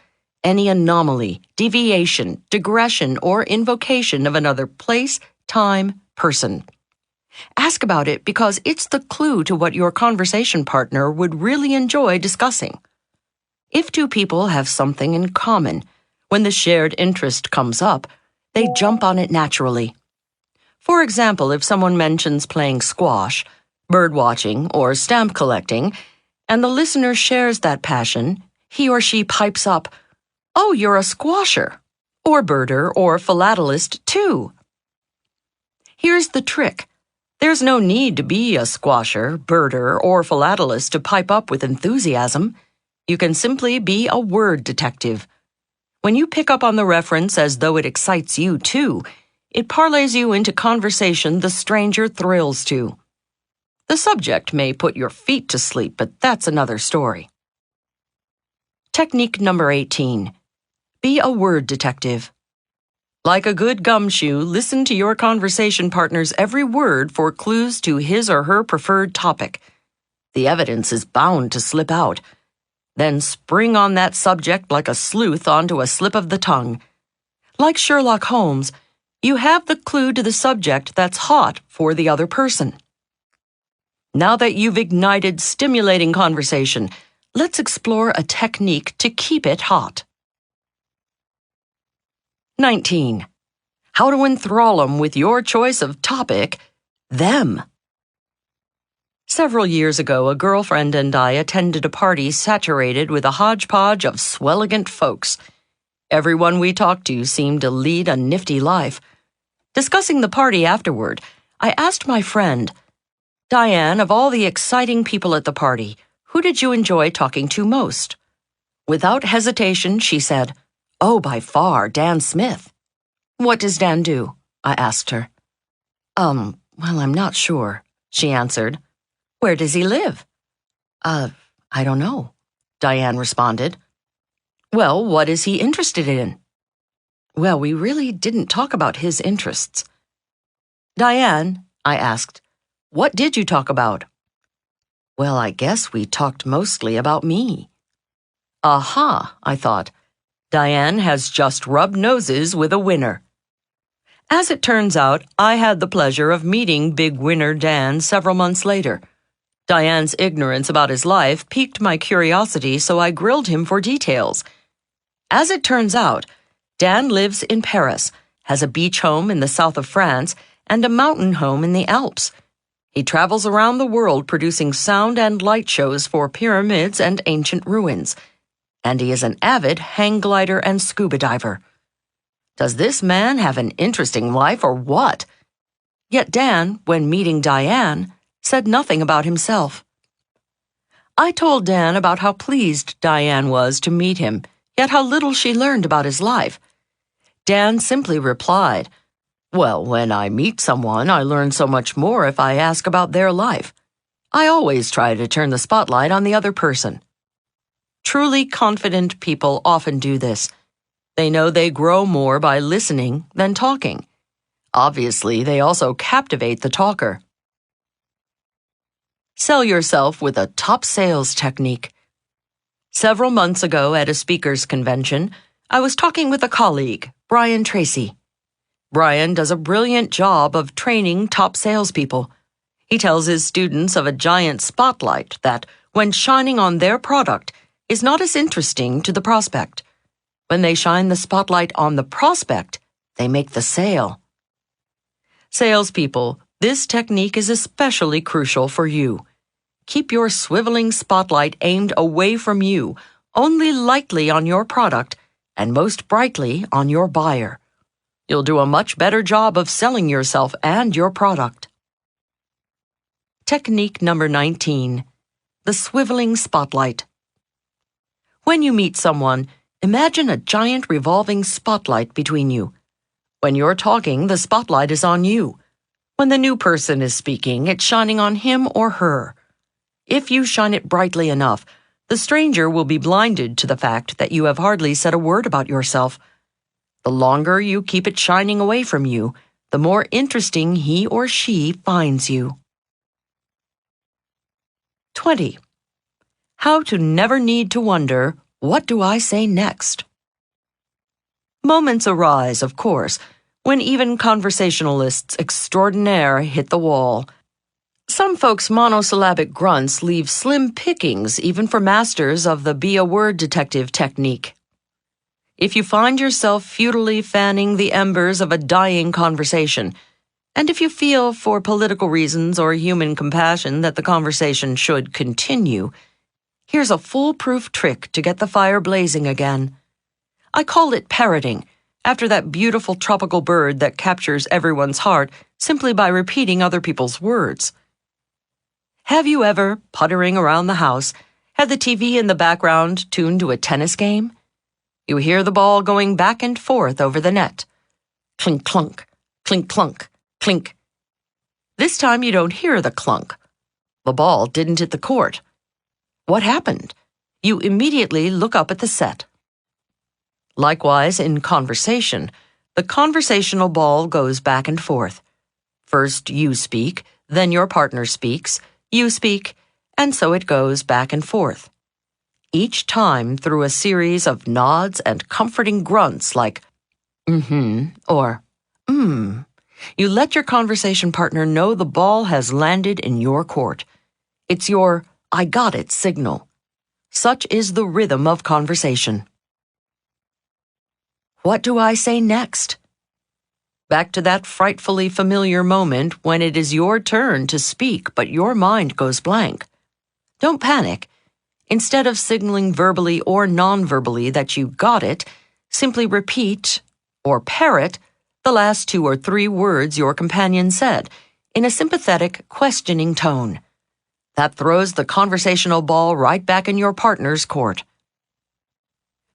any anomaly, deviation, digression, or invocation of another place, time, person. Ask about it because it's the clue to what your conversation partner would really enjoy discussing. If 2 people have something in common, when the shared interest comes up, they jump on it naturally. For example, if someone mentions playing squash, birdwatching, or stamp collecting, and the listener shares that passion, he or she pipes up, "Oh, you're a squasher, or birder, or philatelist, too." Here's the trick. There's no need to be a squasher, birder, or philatelist to pipe up with enthusiasm. You can simply be a word detective. When you pick up on the reference as though it excites you too, it parlays you into conversation the stranger thrills to. The subject may put your feet to sleep, but that's another story. Technique number 18. Be a word detective. Like a good gumshoe, listen to your conversation partner's every word for clues to his or her preferred topic. The evidence is bound to slip out. Then spring on that subject like a sleuth onto a slip of the tongue. Like Sherlock Holmes, you have the clue to the subject that's hot for the other person. Now that you've ignited stimulating conversation, let's explore a technique to keep it hot. 19. How to enthrall 'em with your choice of topic, them. Several years ago, a girlfriend and I attended a party saturated with a hodgepodge of swelligant folks. Everyone we talked to seemed to lead a nifty life. Discussing the party afterward, I asked my friend, "Diane, of all the exciting people at the party, who did you enjoy talking to most?" Without hesitation, she said, "Oh, by far, Dan Smith." "What does Dan do?" I asked her. Well, I'm not sure," she answered. "Where does he live?" I don't know," Diane responded. "Well, what is he interested in?" "Well, we really didn't talk about his interests." "Diane," I asked, "what did you talk about?" "Well, I guess we talked mostly about me." Aha, I thought. Diane has just rubbed noses with a winner. As it turns out, I had the pleasure of meeting Big Winner Dan several months later. Diane's ignorance about his life piqued my curiosity, so I grilled him for details. As it turns out, Dan lives in Paris, has a beach home in the south of France, and a mountain home in the Alps. He travels around the world producing sound and light shows for pyramids and ancient ruins. And he is an avid hang glider and scuba diver. Does this man have an interesting life or what? Yet Dan, when meeting Diane, said nothing about himself. I told Dan about how pleased Diane was to meet him, yet how little she learned about his life. Dan simply replied, "Well, when I meet someone, I learn so much more if I ask about their life. I always try to turn the spotlight on the other person." Truly confident people often do this. They know they grow more by listening than talking. Obviously, they also captivate the talker. Sell yourself with a top sales technique. Several months ago at a speakers convention, I was talking with a colleague, Brian Tracy. Brian does a brilliant job of training top salespeople. He tells his students of a giant spotlight that, when shining on their product, is not as interesting to the prospect. When they shine the spotlight on the prospect, they make the sale. Salespeople, this technique is especially crucial for you. Keep your swiveling spotlight aimed away from you, only lightly on your product, and most brightly on your buyer. You'll do a much better job of selling yourself and your product. Technique number 19. The swiveling spotlight. When you meet someone, imagine a giant revolving spotlight between you. When you're talking, the spotlight is on you. When the new person is speaking, it's shining on him or her. If you shine it brightly enough, the stranger will be blinded to the fact that you have hardly said a word about yourself. The longer you keep it shining away from you, the more interesting he or she finds you. 20. How to never need to wonder, what do I say next? Moments arise, of course, when even conversationalists extraordinaire hit the wall. Some folks' monosyllabic grunts leave slim pickings even for masters of the be a word detective technique. If you find yourself futilely fanning the embers of a dying conversation, and if you feel for political reasons or human compassion that the conversation should continue, here's a foolproof trick to get the fire blazing again. I call it parroting, after that beautiful tropical bird that captures everyone's heart simply by repeating other people's words. Have you ever, puttering around the house, had the TV in the background tuned to a tennis game? You hear the ball going back and forth over the net. Clink, clunk, clink, clunk, clink. This time you don't hear the clunk. The ball didn't hit the court. What happened? You immediately look up at the set. Likewise, in conversation, the conversational ball goes back and forth. First you speak, then your partner speaks, you speak, and so it goes back and forth. Each time through a series of nods and comforting grunts like, or, You let your conversation partner know the ball has landed in your court. It's your I got it signal. Such is the rhythm of conversation. What do I say next? Back to that frightfully familiar moment when it is your turn to speak but your mind goes blank. Don't panic. Instead of signaling verbally or non-verbally that you got it, simply repeat or parrot the last 2 or 3 words your companion said in a sympathetic, questioning tone. That throws the conversational ball right back in your partner's court.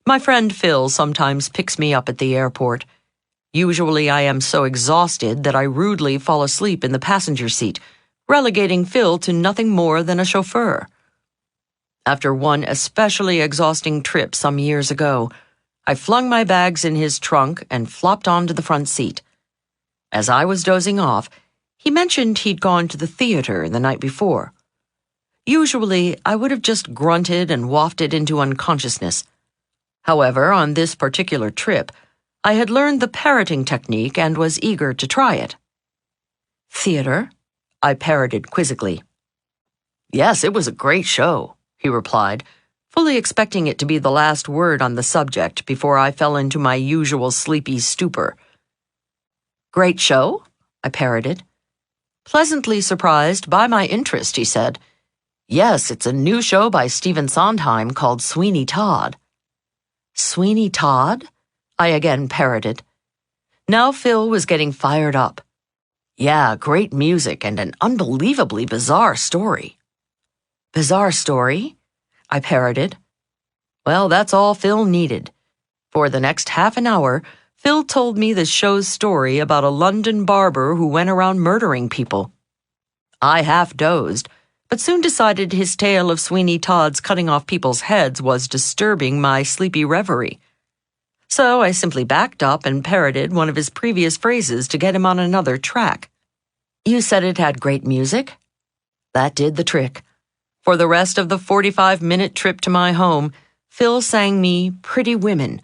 My friend Phil sometimes picks me up at the airport. Usually I am so exhausted that I rudely fall asleep in the passenger seat, relegating Phil to nothing more than a chauffeur. After one especially exhausting trip some years ago, I flung my bags in his trunk and flopped onto the front seat. As I was dozing off, he mentioned he'd gone to the theater the night before. Usually, I would have just grunted and wafted into unconsciousness. However, on this particular trip, I had learned the parroting technique and was eager to try it. Theater? I parroted quizzically. Yes, it was a great show, he replied, fully expecting it to be the last word on the subject before I fell into my usual sleepy stupor. Great show? I parroted. Pleasantly surprised by my interest, he said. Yes, it's a new show by Stephen Sondheim called Sweeney Todd. Sweeney Todd? I again parroted. Now Phil was getting fired up. Yeah, great music and an unbelievably bizarre story. Bizarre story? I parroted. Well, that's all Phil needed. For the next half an hour, Phil told me the show's story about a London barber who went around murdering people. I half dozed, but soon decided his tale of Sweeney Todd's cutting off people's heads was disturbing my sleepy reverie. So I simply backed up and parroted one of his previous phrases to get him on another track. You said it had great music? That did the trick. For the rest of the 45-minute trip to my home, Phil sang me Pretty Women,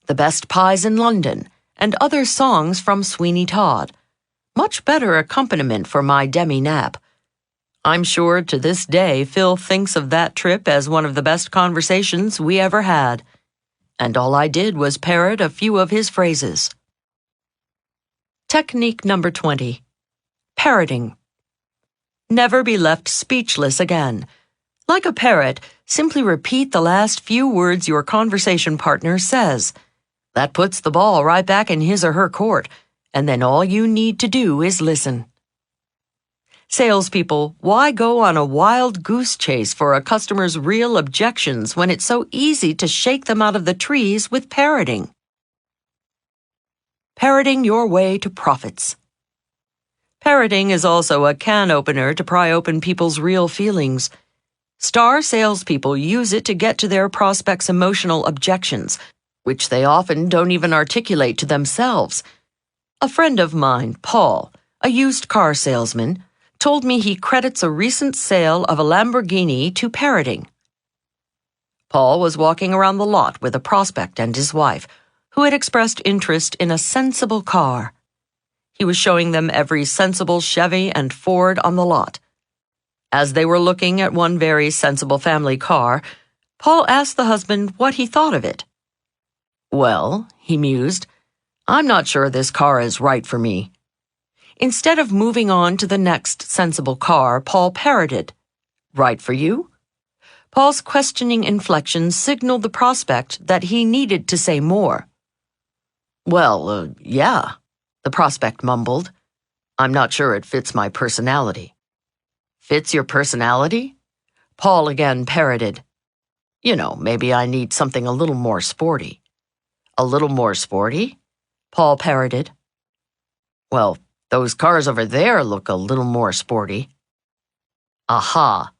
The Best Pies in London, and other songs from Sweeney Todd. Much better accompaniment for my demi-nap. I'm sure to this day Phil thinks of that trip as one of the best conversations we ever had. And all I did was parrot a few of his phrases. Technique number 20. Parroting. Never be left speechless again. Like a parrot, simply repeat the last few words your conversation partner says. That puts the ball right back in his or her court, and then all you need to do is listen. Salespeople, why go on a wild goose chase for a customer's real objections when it's so easy to shake them out of the trees with parroting? Parroting your way to profits. Parroting is also a can opener to pry open people's real feelings. Star salespeople use it to get to their prospects' emotional objections, which they often don't even articulate to themselves. A friend of mine, Paul, a used car salesman, told me he credits a recent sale of a Lamborghini to parroting. Paul was walking around the lot with a prospect and his wife, who had expressed interest in a sensible car. He was showing them every sensible Chevy and Ford on the lot. As they were looking at one very sensible family car, Paul asked the husband what he thought of it. Well, he mused, I'm not sure this car is right for me. Instead of moving on to the next sensible car, Paul parroted, Right for you? Paul's questioning inflection signaled the prospect that he needed to say more. Well, yeah, the prospect mumbled. I'm not sure it fits my personality. Fits your personality? Paul again parroted. You know, maybe I need something a little more sporty. A little more sporty? Paul parroted. Well, those cars over there look a little more sporty. Aha!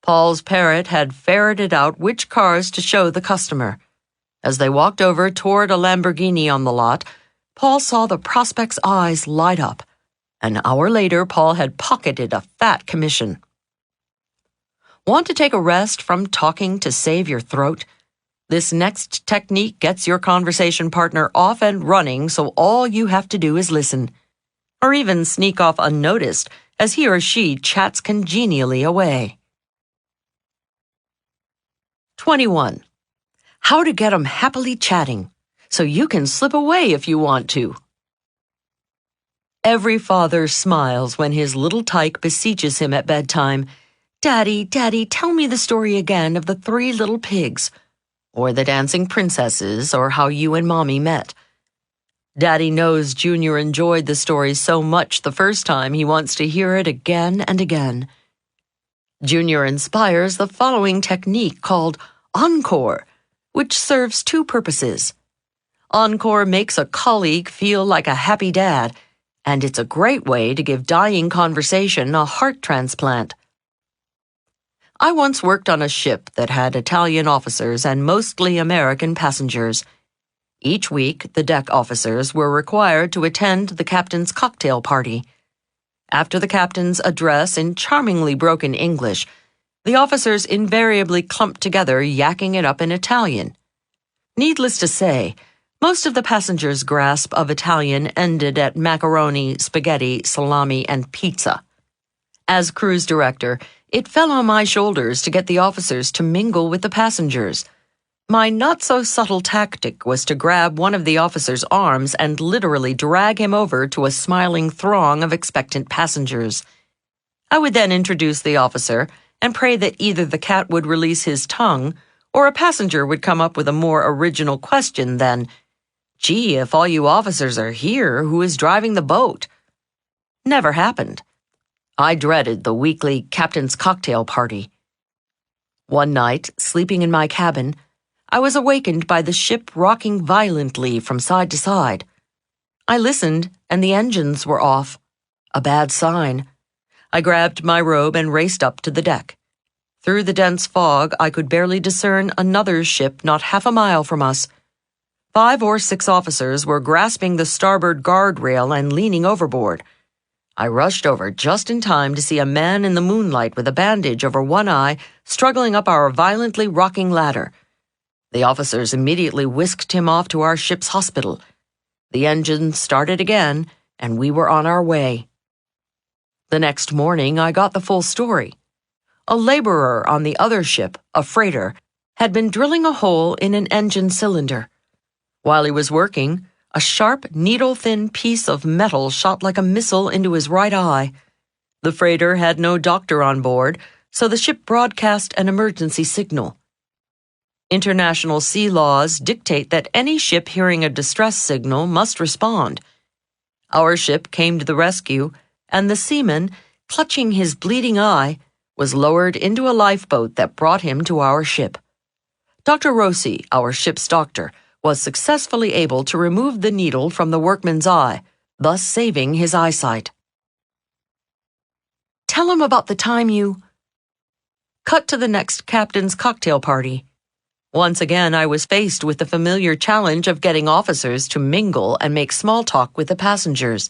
Paul's parrot had ferreted out which cars to show the customer. As they walked over toward a Lamborghini on the lot, Paul saw the prospect's eyes light up. An hour later, Paul had pocketed a fat commission. Want to take a rest from talking to save your throat? This next technique gets your conversation partner off and running, so all you have to do is listen. Or even sneak off unnoticed as he or she chats congenially away. 21. How to get 'em happily chatting, so you can slip away if you want to. Every father smiles when his little tyke beseeches him at bedtime. Daddy, Daddy, tell me the story again of the 3 little pigs, or the dancing princesses, or how you and Mommy met. Daddy knows Junior enjoyed the story so much the first time he wants to hear it again and again. Junior inspires the following technique called encore, which serves 2 purposes. Encore makes a colleague feel like a happy dad, and it's a great way to give dying conversation a heart transplant. I once worked on a ship that had Italian officers and mostly American passengers. Each week, the deck officers were required to attend the captain's cocktail party. After the captain's address in charmingly broken English, the officers invariably clumped together, yakking it up in Italian. Needless to say, most of the passengers' grasp of Italian ended at macaroni, spaghetti, salami, and pizza. As cruise director, it fell on my shoulders to get the officers to mingle with the passengers. My not-so-subtle tactic was to grab one of the officer's arms and literally drag him over to a smiling throng of expectant passengers. I would then introduce the officer and pray that either the cat would release his tongue or a passenger would come up with a more original question than, "Gee, if all you officers are here, who is driving the boat?" Never happened. I dreaded the weekly captain's cocktail party. One night, sleeping in my cabin, I was awakened by the ship rocking violently from side to side. I listened, and the engines were off. A bad sign. I grabbed my robe and raced up to the deck. Through the dense fog, I could barely discern another ship not half a mile from us. 5 or 6 officers were grasping the starboard guardrail and leaning overboard. I rushed over just in time to see a man in the moonlight with a bandage over one eye struggling up our violently rocking ladder. The officers immediately whisked him off to our ship's hospital. The engine started again, and we were on our way. The next morning, I got the full story. A laborer on the other ship, a freighter, had been drilling a hole in an engine cylinder. While he was working, a sharp, needle-thin piece of metal shot like a missile into his right eye. The freighter had no doctor on board, so the ship broadcast an emergency signal. International sea laws dictate that any ship hearing a distress signal must respond. Our ship came to the rescue, and the seaman, clutching his bleeding eye, was lowered into a lifeboat that brought him to our ship. Dr. Rossi, our ship's doctor, was successfully able to remove the needle from the workman's eye, thus saving his eyesight. Tell him about the time you... Cut to the next captain's cocktail party. Once again, I was faced with the familiar challenge of getting officers to mingle and make small talk with the passengers.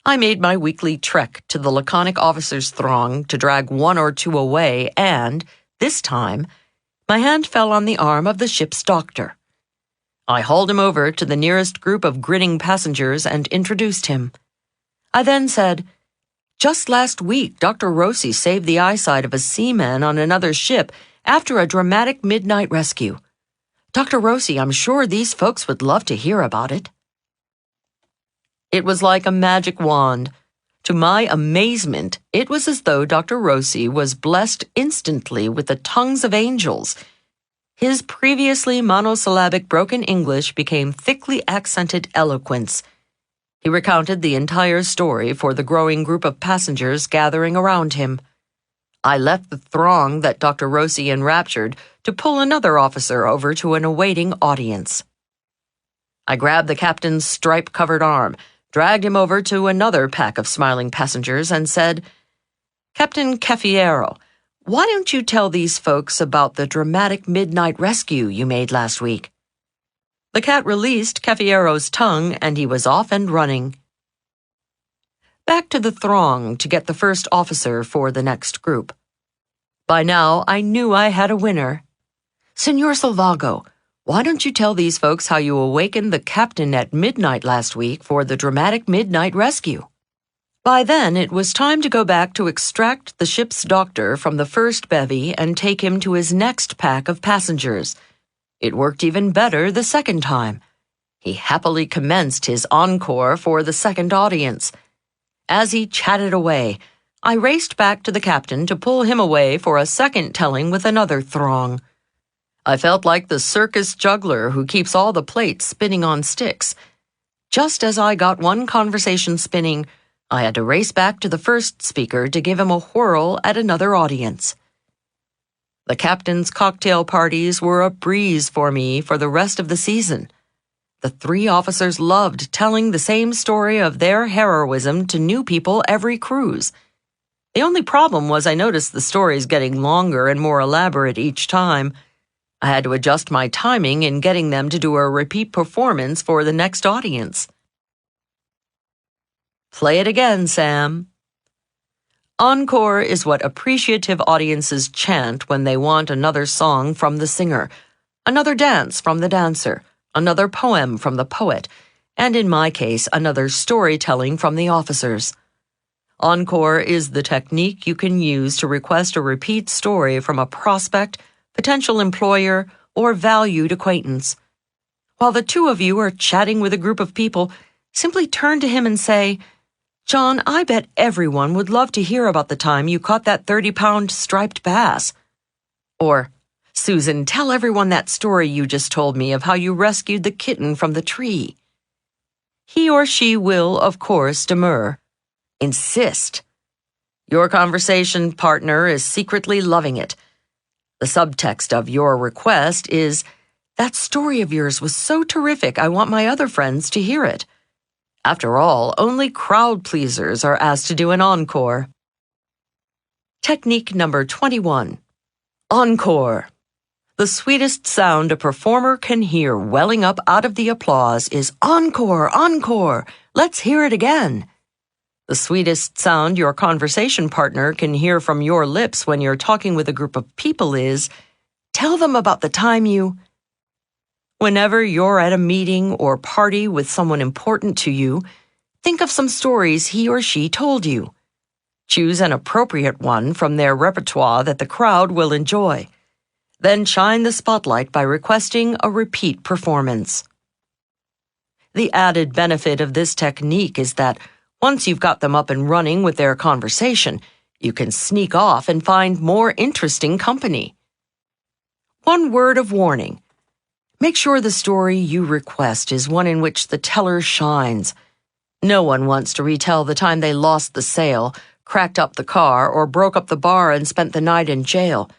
I made my weekly trek to the laconic officers' throng to drag 1 or 2 away and, this time, my hand fell on the arm of the ship's doctor. I hauled him over to the nearest group of grinning passengers and introduced him. I then said, "Just last week, Dr. Rossi saved the eyesight of a seaman on another ship after a dramatic midnight rescue. Dr. Rossi, I'm sure these folks would love to hear about it." It was like a magic wand. To my amazement, it was as though Dr. Rossi was blessed instantly with the tongues of angels. His previously monosyllabic broken English became thickly accented eloquence. He recounted the entire story for the growing group of passengers gathering around him. I left the throng that Dr. Rossi enraptured to pull another officer over to an awaiting audience. I grabbed the captain's stripe-covered arm, dragged him over to another pack of smiling passengers, and said, "Captain Cafiero, why don't you tell these folks about the dramatic midnight rescue you made last week?" The cat released Cafiero's tongue, and he was off and running. Back to the throng to get the first officer for the next group. By now, I knew I had a winner. "Senor Salvago, why don't you tell these folks how you awakened the captain at midnight last week for the dramatic midnight rescue?" By then, it was time to go back to extract the ship's doctor from the first bevy and take him to his next pack of passengers. It worked even better the second time. He happily commenced his encore for the second audience. As he chatted away, I raced back to the captain to pull him away for a second telling with another throng. I felt like the circus juggler who keeps all the plates spinning on sticks. Just as I got one conversation spinning, I had to race back to the first speaker to give him a whirl at another audience. The captain's cocktail parties were a breeze for me for the rest of the season. The three officers loved telling the same story of their heroism to new people every cruise. The only problem was I noticed the stories getting longer and more elaborate each time. I had to adjust my timing in getting them to do a repeat performance for the next audience. Play it again, Sam. Encore is what appreciative audiences chant when they want another song from the singer, another dance from the dancer, another poem from the poet, and in my case, another storytelling from the officers. Encore is the technique you can use to request a repeat story from a prospect, potential employer, or valued acquaintance. While the two of you are chatting with a group of people, simply turn to him and say, "John, I bet everyone would love to hear about the time you caught that 30-pound striped bass." Or, "Susan, tell everyone that story you just told me of how you rescued the kitten from the tree." He or she will, of course, demur. Insist. Your conversation partner is secretly loving it. The subtext of your request is, "That story of yours was so terrific, I want my other friends to hear it." After all, only crowd pleasers are asked to do an encore. Technique number 21. Encore. The sweetest sound a performer can hear welling up out of the applause is "Encore, encore, let's hear it again." The sweetest sound your conversation partner can hear from your lips when you're talking with a group of people is, "Tell them about the time you..." Whenever you're at a meeting or party with someone important to you, think of some stories he or she told you. Choose an appropriate one from their repertoire that the crowd will enjoy. Then shine the spotlight by requesting a repeat performance. The added benefit of this technique is that once you've got them up and running with their conversation, you can sneak off and find more interesting company. One word of warning. Make sure the story you request is one in which the teller shines. No one wants to retell the time they lost the sale, cracked up the car, or broke up the bar and spent the night in jail.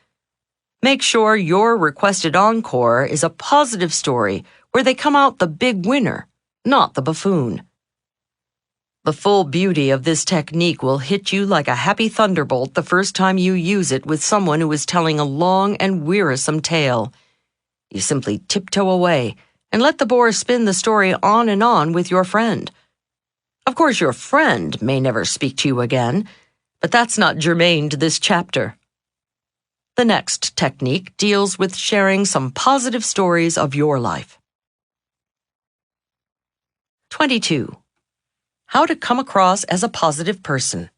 Make sure your requested encore is a positive story where they come out the big winner, not the buffoon. The full beauty of this technique will hit you like a happy thunderbolt the first time you use it with someone who is telling a long and wearisome tale. You simply tiptoe away and let the bore spin the story on and on with your friend. Of course, your friend may never speak to you again, but that's not germane to this chapter. The next technique deals with sharing some positive stories of your life. 22. How to come across as a positive person.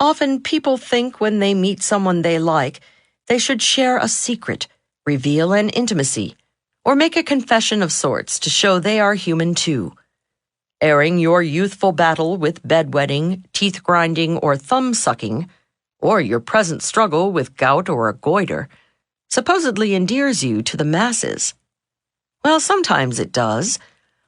Often people think when they meet someone they like, they should share a secret, reveal an intimacy, or make a confession of sorts to show they are human too. Airing your youthful battle with bedwetting, teeth grinding, or thumb sucking, or your present struggle with gout or a goiter, supposedly endears you to the masses. Well, sometimes it does.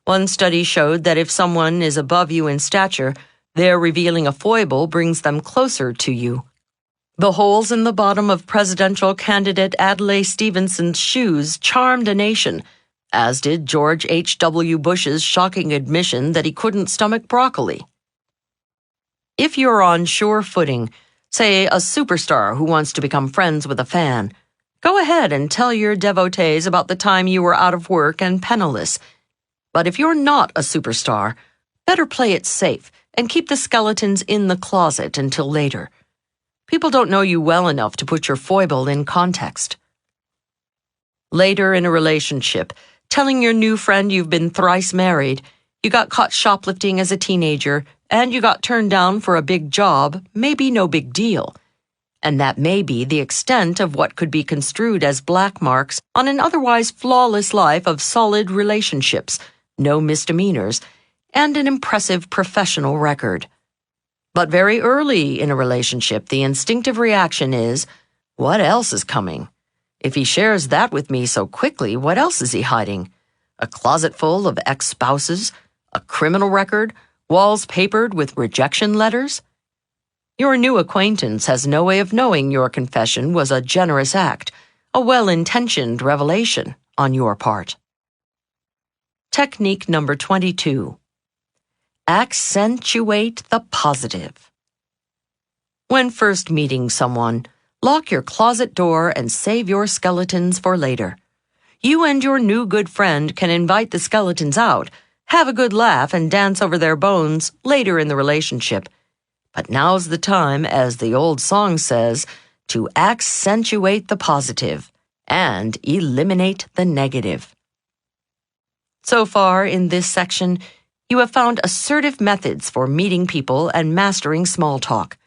One study showed that if someone is above you in stature, their revealing a foible brings them closer to you. The holes in the bottom of presidential candidate Adlai Stevenson's shoes charmed a nation, as did George H.W. Bush's shocking admission that he couldn't stomach broccoli. If you're on sure footing, say a superstar who wants to become friends with a fan, go ahead and tell your devotees about the time you were out of work and penniless. But if you're not a superstar, better play it safe and keep the skeletons in the closet until later. People don't know you well enough to put your foible in context. Later in a relationship, telling your new friend you've been thrice married, you got caught shoplifting as a teenager, and you got turned down for a big job may be no big deal. And that may be the extent of what could be construed as black marks on an otherwise flawless life of solid relationships, no misdemeanors, and an impressive professional record. But very early in a relationship, the instinctive reaction is, what else is coming? If he shares that with me so quickly, what else is he hiding? A closet full of ex-spouses? A criminal record? Walls papered with rejection letters? Your new acquaintance has no way of knowing your confession was a generous act, a well-intentioned revelation on your part. Technique number 22. Accentuate the positive. When first meeting someone, lock your closet door and save your skeletons for later. You and your new good friend can invite the skeletons out, have a good laugh, and dance over their bones later in the relationship. But now's the time, as the old song says, to accentuate the positive and eliminate the negative. So far in this section, you have found assertive methods for meeting people and mastering small talk.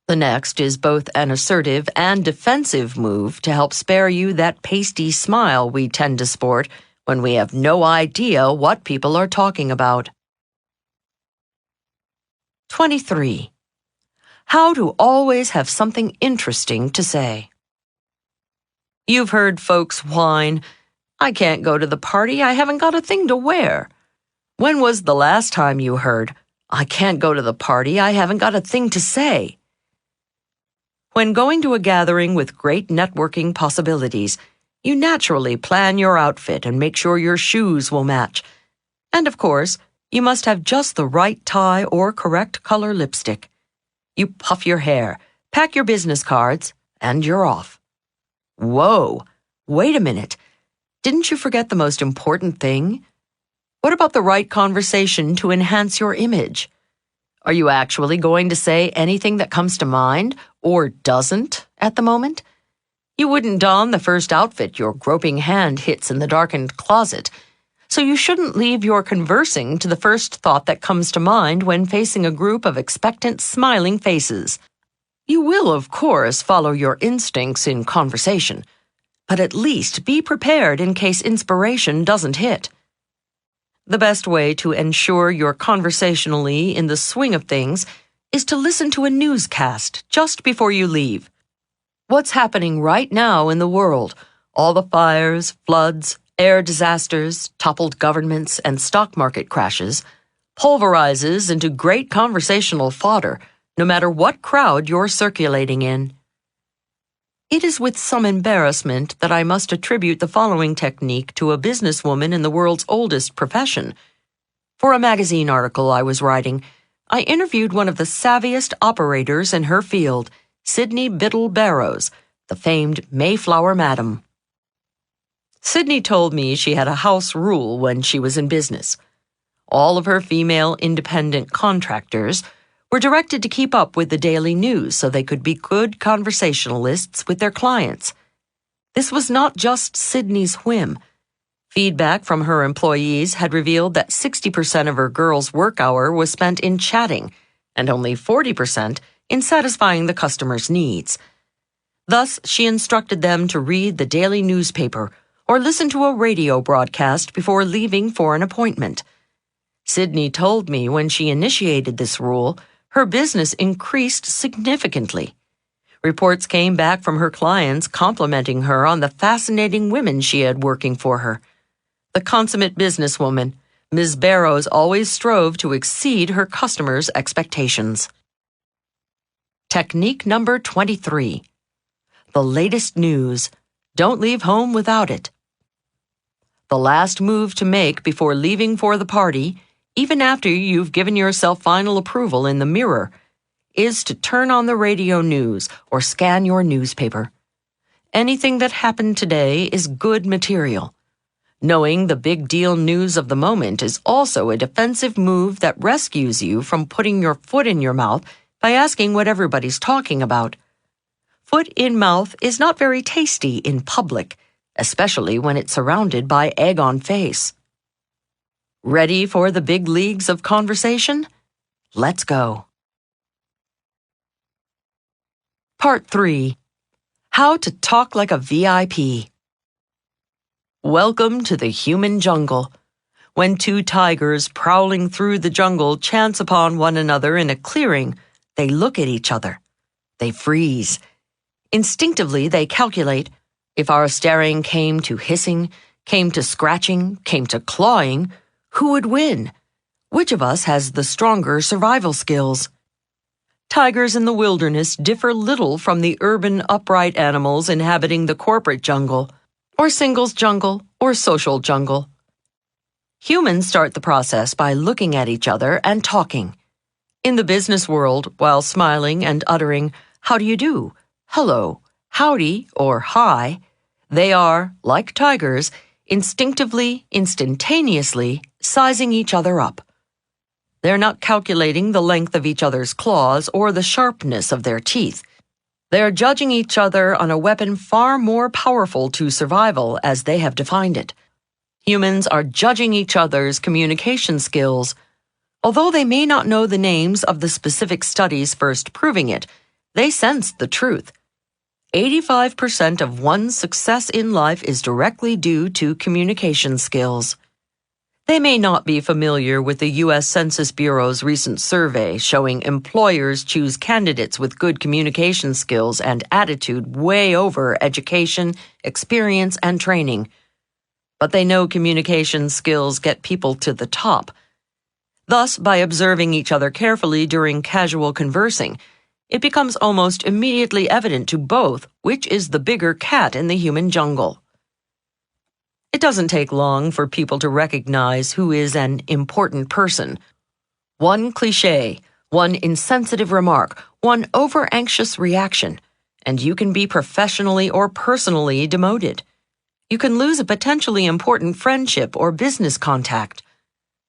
The next is both an assertive and defensive move to help spare you that pasty smile we tend to sport when we have no idea what people are talking about. 23. How to always have something interesting to say. You've heard folks whine, "I can't go to the party, I haven't got a thing to wear." When was the last time you heard, "I can't go to the party, I haven't got a thing to say"? When going to a gathering with great networking possibilities, you naturally plan your outfit and make sure your shoes will match. And of course, you must have just the right tie or correct color lipstick. You puff your hair, pack your business cards, and you're off. Whoa, wait a minute. Didn't you forget the most important thing? What about the right conversation to enhance your image? Are you actually going to say anything that comes to mind, or doesn't, at the moment? You wouldn't don the first outfit your groping hand hits in the darkened closet, so you shouldn't leave your conversing to the first thought that comes to mind when facing a group of expectant, smiling faces. You will, of course, follow your instincts in conversation, but at least be prepared in case inspiration doesn't hit. The best way to ensure you're conversationally in the swing of things is to listen to a newscast just before you leave. What's happening right now in the world, all the fires, floods, air disasters, toppled governments, and stock market crashes, pulverizes into great conversational fodder, no matter what crowd you're circulating in. It is with some embarrassment that I must attribute the following technique to a businesswoman in the world's oldest profession. For a magazine article I was writing, I interviewed one of the savviest operators in her field, Sydney Biddle Barrows, the famed Mayflower Madam. Sydney told me she had a house rule when she was in business. All of her female independent contractors were directed to keep up with the daily news so they could be good conversationalists with their clients. This was not just Sydney's whim. Feedback from her employees had revealed that 60% of her girls' work hour was spent in chatting, and only 40% in satisfying the customer's needs. Thus, she instructed them to read the daily newspaper or listen to a radio broadcast before leaving for an appointment. Sydney told me when she initiated this rule, her business increased significantly. Reports came back from her clients complimenting her on the fascinating women she had working for her. The consummate businesswoman, Ms. Barrows always strove to exceed her customers' expectations. Technique number 23. The latest news. Don't leave home without it. The last move to make before leaving for the party, even after you've given yourself final approval in the mirror, is to turn on the radio news or scan your newspaper. Anything that happened today is good material. Knowing the big deal news of the moment is also a defensive move that rescues you from putting your foot in your mouth by asking what everybody's talking about. Foot in mouth is not very tasty in public, especially when it's surrounded by egg on face. Ready for the big leagues of conversation? Let's go. Part 3. How to talk like a VIP. Welcome to the human jungle. When two tigers prowling through the jungle chance upon one another in a clearing, they look at each other. They freeze. Instinctively, they calculate, if our staring came to hissing, came to scratching, came to clawing, who would win? Which of us has the stronger survival skills? Tigers in the wilderness differ little from the urban upright animals inhabiting the corporate jungle, or singles jungle, or social jungle. Humans start the process by looking at each other and talking. In the business world, while smiling and uttering, "How do you do?" "Hello," "Howdy," or "Hi," they are, like tigers, instinctively, instantaneously sizing each other up. They're not calculating the length of each other's claws or the sharpness of their teeth. They're judging each other on a weapon far more powerful to survival as they have defined it. Humans are judging each other's communication skills. Although they may not know the names of the specific studies first proving it, they sense the truth. 85% of one's success in life is directly due to communication skills. They may not be familiar with the U.S. Census Bureau's recent survey showing employers choose candidates with good communication skills and attitude way over education, experience, and training. But they know communication skills get people to the top. Thus, by observing each other carefully during casual conversing, it becomes almost immediately evident to both which is the bigger cat in the human jungle. It doesn't take long for people to recognize who is an important person. One cliché, one insensitive remark, one over-anxious reaction, and you can be professionally or personally demoted. You can lose a potentially important friendship or business contact.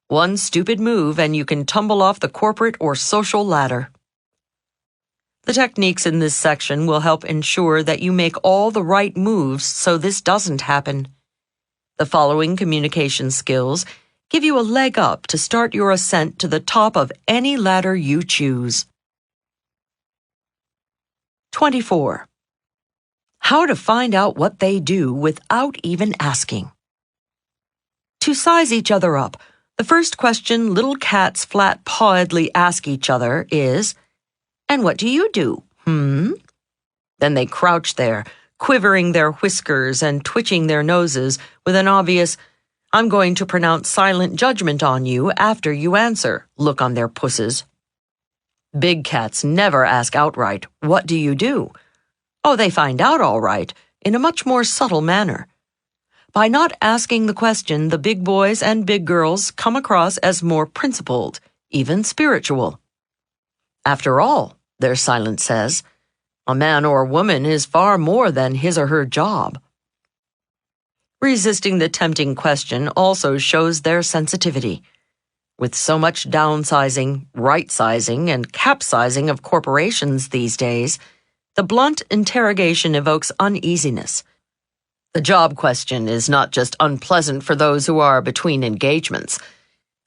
One stupid move and you can tumble off the corporate or social ladder. The techniques in this section will help ensure that you make all the right moves so this doesn't happen. The following communication skills give you a leg up to start your ascent to the top of any ladder you choose. 24. How to find out what they do without even asking. To size each other up, the first question little cats flat-pawedly ask each other is, "And what do you do? Then they crouch there, quivering their whiskers and twitching their noses with an obvious, "I'm going to pronounce silent judgment on you after you answer" look on their pusses. Big cats never ask outright, "What do you do?" Oh, they find out all right, in a much more subtle manner. By not asking the question, the big boys and big girls come across as more principled, even spiritual. After all, their silence says, a man or woman is far more than his or her job. Resisting the tempting question also shows their sensitivity. With so much downsizing, right-sizing, and capsizing of corporations these days, the blunt interrogation evokes uneasiness. The job question is not just unpleasant for those who are between engagements.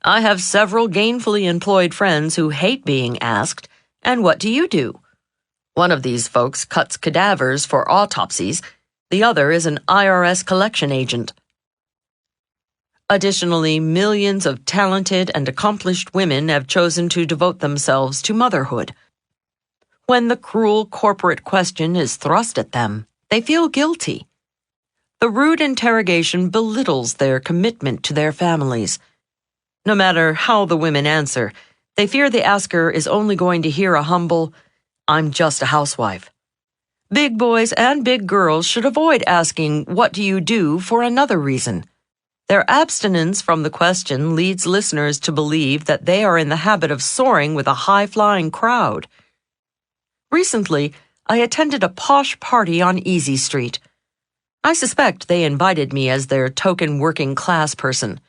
I have several gainfully employed friends who hate being asked, "And what do you do?" One of these folks cuts cadavers for autopsies. The other is an IRS collection agent. Additionally, millions of talented and accomplished women have chosen to devote themselves to motherhood. When the cruel corporate question is thrust at them, they feel guilty. The rude interrogation belittles their commitment to their families. No matter how the women answer, they fear the asker is only going to hear a humble, "I'm just a housewife." Big boys and big girls should avoid asking, "What do you do?" for another reason. Their abstinence from the question leads listeners to believe that they are in the habit of soaring with a high-flying crowd. Recently, I attended a posh party on Easy Street. I suspect they invited me as their token working-class person.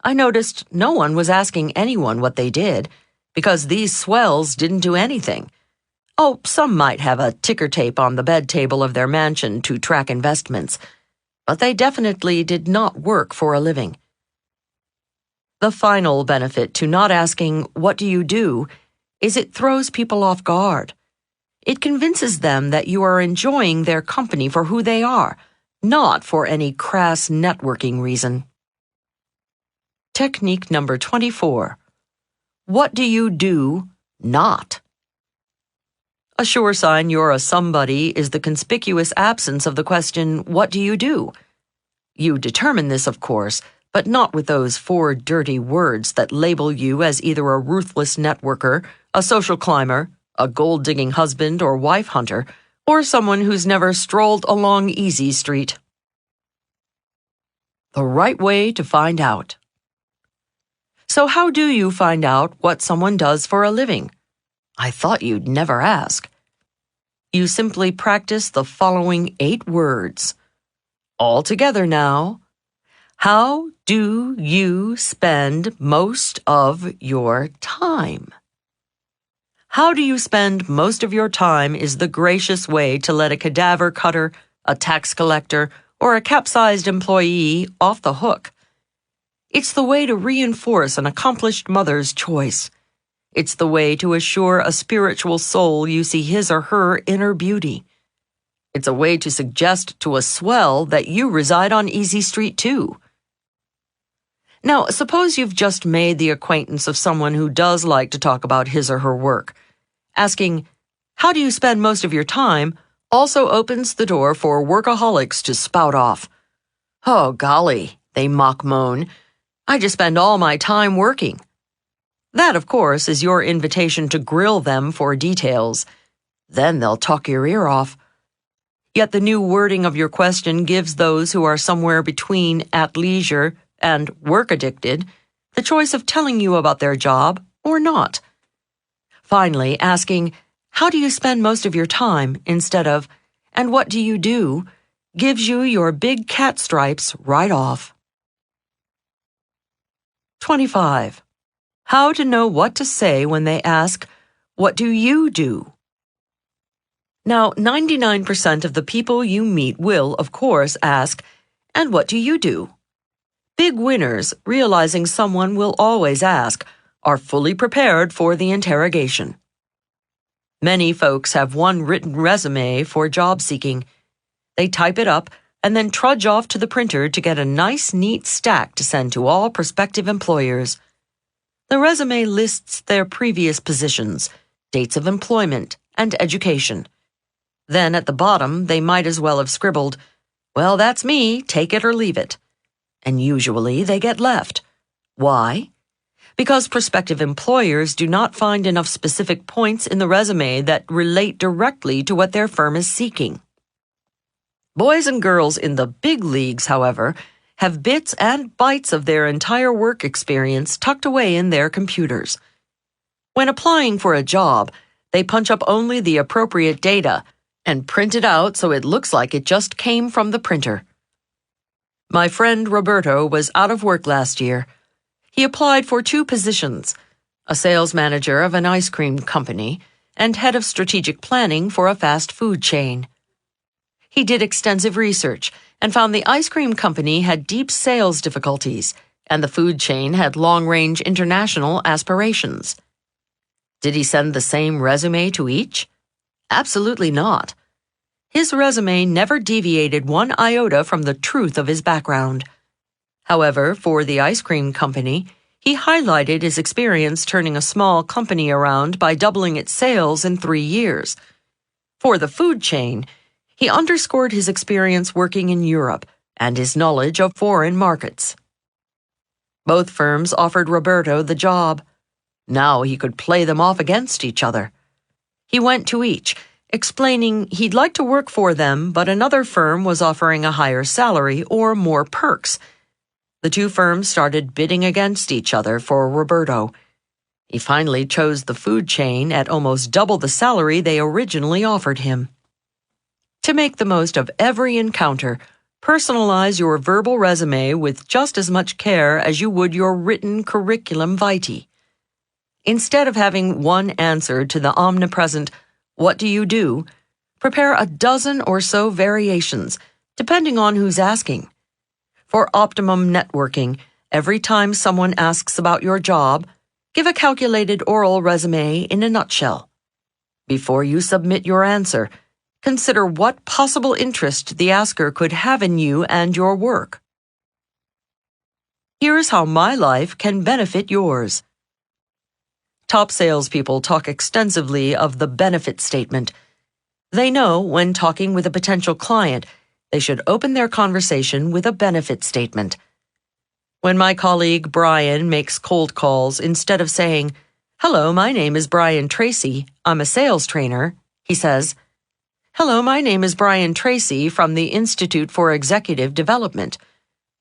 I noticed no one was asking anyone what they did, because these swells didn't do anything. Oh, some might have a ticker tape on the bed table of their mansion to track investments, but they definitely did not work for a living. The final benefit to not asking, "What do you do?" is it throws people off guard. It convinces them that you are enjoying their company for who they are, not for any crass networking reason. Technique number 24. What do you do not? A sure sign you're a somebody is the conspicuous absence of the question, "What do you do?" You determine this, of course, but not with those 4 dirty words that label you as either a ruthless networker, a social climber, a gold-digging husband or wife hunter, or someone who's never strolled along Easy Street. The right way to find out. So how do you find out what someone does for a living? I thought you'd never ask. You simply practice the following 8 words. All together now. How do you spend most of your time? How do you spend most of your time is the gracious way to let a cadaver cutter, a tax collector, or a capsized employee off the hook. It's the way to reinforce an accomplished mother's choice. It's the way to assure a spiritual soul you see his or her inner beauty. It's a way to suggest to a swell that you reside on Easy Street too. Now, suppose you've just made the acquaintance of someone who does like to talk about his or her work. Asking, "How do you spend most of your time?" also opens the door for workaholics to spout off. "Oh, golly," they mock moan, "I just spend all my time working." That, of course, is your invitation to grill them for details. Then they'll talk your ear off. Yet the new wording of your question gives those who are somewhere between at leisure and work-addicted the choice of telling you about their job or not. Finally, asking, "How do you spend most of your time?" instead of, "And what do you do?" gives you your big cat stripes right off. 25. How to know what to say when they ask, "What do you do?" Now, 99% of the people you meet will, of course, ask, "And what do you do?" Big winners, realizing someone will always ask, are fully prepared for the interrogation. Many folks have one written resume for job seeking. They type it up and then trudge off to the printer to get a nice, neat stack to send to all prospective employers. The resume lists their previous positions, dates of employment, and education. Then at the bottom, they might as well have scribbled, "Well, that's me, take it or leave it." And usually they get left. Why? Because prospective employers do not find enough specific points in the resume that relate directly to what their firm is seeking. Boys and girls in the big leagues, however, have bits and bytes of their entire work experience tucked away in their computers. When applying for a job, they punch up only the appropriate data and print it out so it looks like it just came from the printer. My friend Roberto was out of work last year. He applied for 2 positions, a sales manager of an ice cream company and head of strategic planning for a fast food chain. He did extensive research and found the ice cream company had deep sales difficulties, and the food chain had long-range international aspirations. Did he send the same resume to each? Absolutely not. His resume never deviated 1 iota from the truth of his background. However, for the ice cream company, He highlighted his experience turning a small company around by doubling its sales in 3 years. For the food chain, he underscored his experience working in Europe and his knowledge of foreign markets. Both firms offered Roberto the job. Now he could play them off against each other. He went to each, explaining he'd like to work for them, but another firm was offering a higher salary or more perks. The two firms started bidding against each other for Roberto. He finally chose the food chain at almost double the salary they originally offered him. To make the most of every encounter, personalize your verbal resume with just as much care as you would your written curriculum vitae. Instead of having one answer to the omnipresent, "What do you do?" prepare a dozen or so variations, depending on who's asking. For optimum networking, every time someone asks about your job, give a calculated oral resume in a nutshell. Before you submit your answer, consider what possible interest the asker could have in you and your work. Here's how my life can benefit yours. Top salespeople talk extensively of the benefit statement. They know when talking with a potential client, they should open their conversation with a benefit statement. When my colleague Brian makes cold calls, instead of saying, "Hello, my name is Brian Tracy, I'm a sales trainer," he says, "Hello, my name is Brian Tracy from the Institute for Executive Development.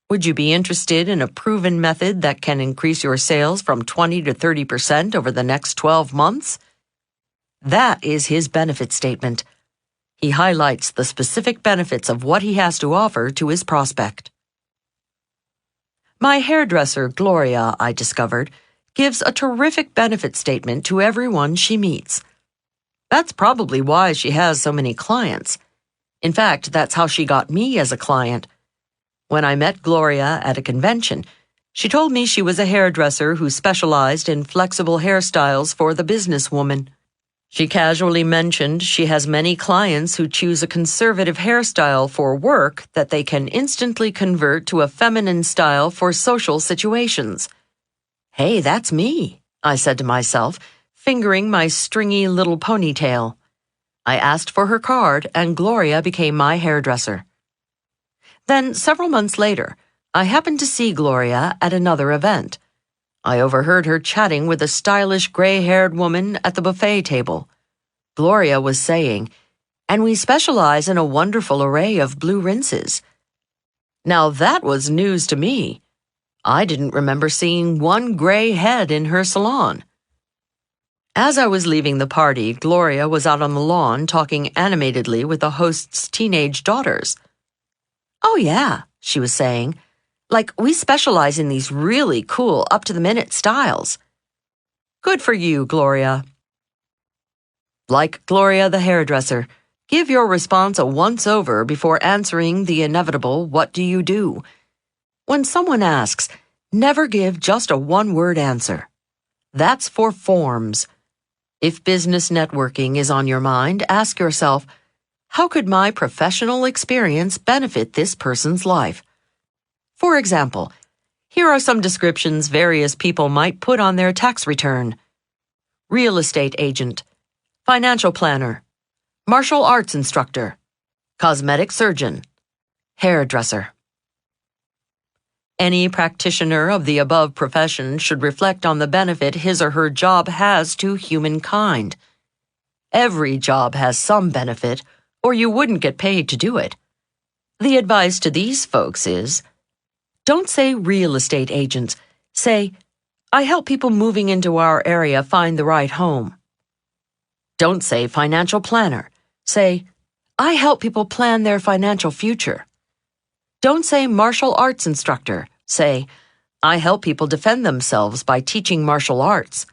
Would you be interested in a proven method that can increase your sales from 20 to 30% over the next 12 months? That is his benefit statement. He highlights the specific benefits of what he has to offer to his prospect. My hairdresser, Gloria, I discovered, gives a terrific benefit statement to everyone she meets. That's probably why she has so many clients. In fact, that's how she got me as a client. When I met Gloria at a convention, she told me she was a hairdresser who specialized in flexible hairstyles for the businesswoman. She casually mentioned she has many clients who choose a conservative hairstyle for work that they can instantly convert to a feminine style for social situations. "Hey, that's me," I said to myself, fingering my stringy little ponytail. I asked for her card, and Gloria became my hairdresser. Then, several months later, I happened to see Gloria at another event. I overheard her chatting with a stylish gray-haired woman at the buffet table. Gloria was saying, "And we specialize in a wonderful array of blue rinses." Now that was news to me. I didn't remember seeing one gray head in her salon. As I was leaving the party, Gloria was out on the lawn talking animatedly with the host's teenage daughters. "Oh yeah," she was saying, "like we specialize in these really cool, up-to-the-minute styles." Good for you, Gloria. Like Gloria the hairdresser, give your response a once-over before answering the inevitable "What do you do?" When someone asks, never give just a one-word answer. That's for forms. If business networking is on your mind, ask yourself, how could my professional experience benefit this person's life? For example, here are some descriptions various people might put on their tax return. Real estate agent, financial planner, martial arts instructor, cosmetic surgeon, hairdresser. Any practitioner of the above profession should reflect on the benefit his or her job has to humankind. Every job has some benefit, or you wouldn't get paid to do it. The advice to these folks is, don't say real estate agents. Say, I help people moving into our area find the right home. Don't say financial planner. Say, I help people plan their financial future. Don't say martial arts instructor. Say, I help people defend themselves by teaching martial arts.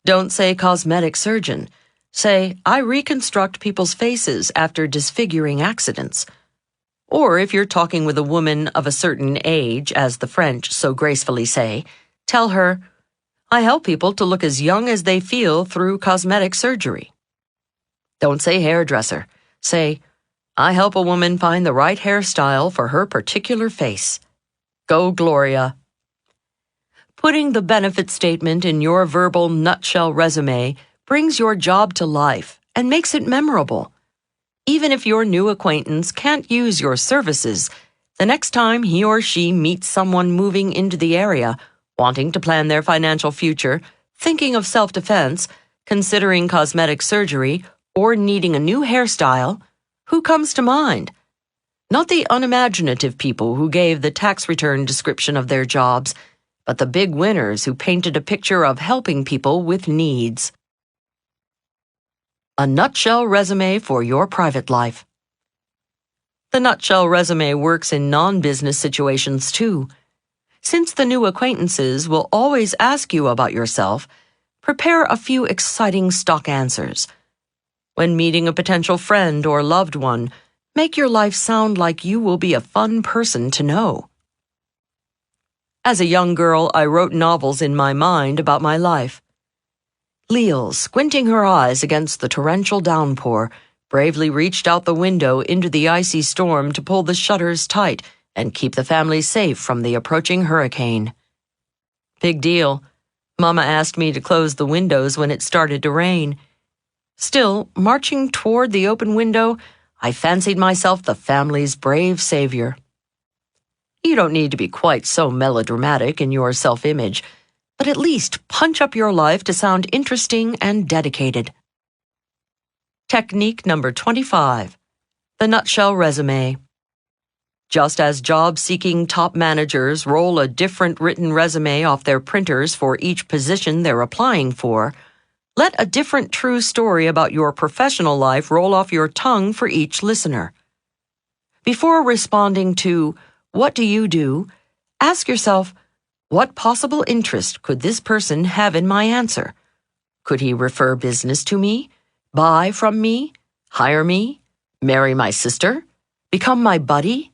Don't say cosmetic surgeon. Say, I reconstruct people's faces after disfiguring accidents. Or if you're talking with a woman of a certain age, as the French so gracefully say, tell her, I help people to look as young as they feel through cosmetic surgery. Don't say hairdresser. Say, I help a woman find the right hairstyle for her particular face. Go, Gloria. Put Putting the benefit statement in your verbal nutshell resume brings your job to life and makes it memorable. Even if your new acquaintance can't use your services, the next time he or she meets someone moving into the area, wanting to plan their financial future, thinking of self-defense, considering cosmetic surgery, or needing a new hairstyle, who comes to mind? Not the unimaginative people who gave the tax return description of their jobs, but the big winners who painted a picture of helping people with needs. A nutshell resume for your private life. The nutshell resume works in non-business situations too. Since the new acquaintances will always ask you about yourself, prepare a few exciting stock answers. When meeting a potential friend or loved one, make your life sound like you will be a fun person to know. As a young girl, I wrote novels in my mind about my life. Leil, squinting her eyes against the torrential downpour, bravely reached out the window into the icy storm to pull the shutters tight and keep the family safe from the approaching hurricane. Big deal. Mama asked me to close the windows when it started to rain. Still, marching toward the open window, I fancied myself the family's brave savior. You don't need to be quite so melodramatic in your self-image, but at least punch up your life to sound interesting and dedicated. Technique number 25. The nutshell resume. Just as job-seeking top managers roll a different written resume off their printers for each position they're applying for, let a different true story about your professional life roll off your tongue for each listener. Before responding to, "What do you do?" ask yourself, what possible interest could this person have in my answer? Could he refer business to me, buy from me, hire me, marry my sister, become my buddy?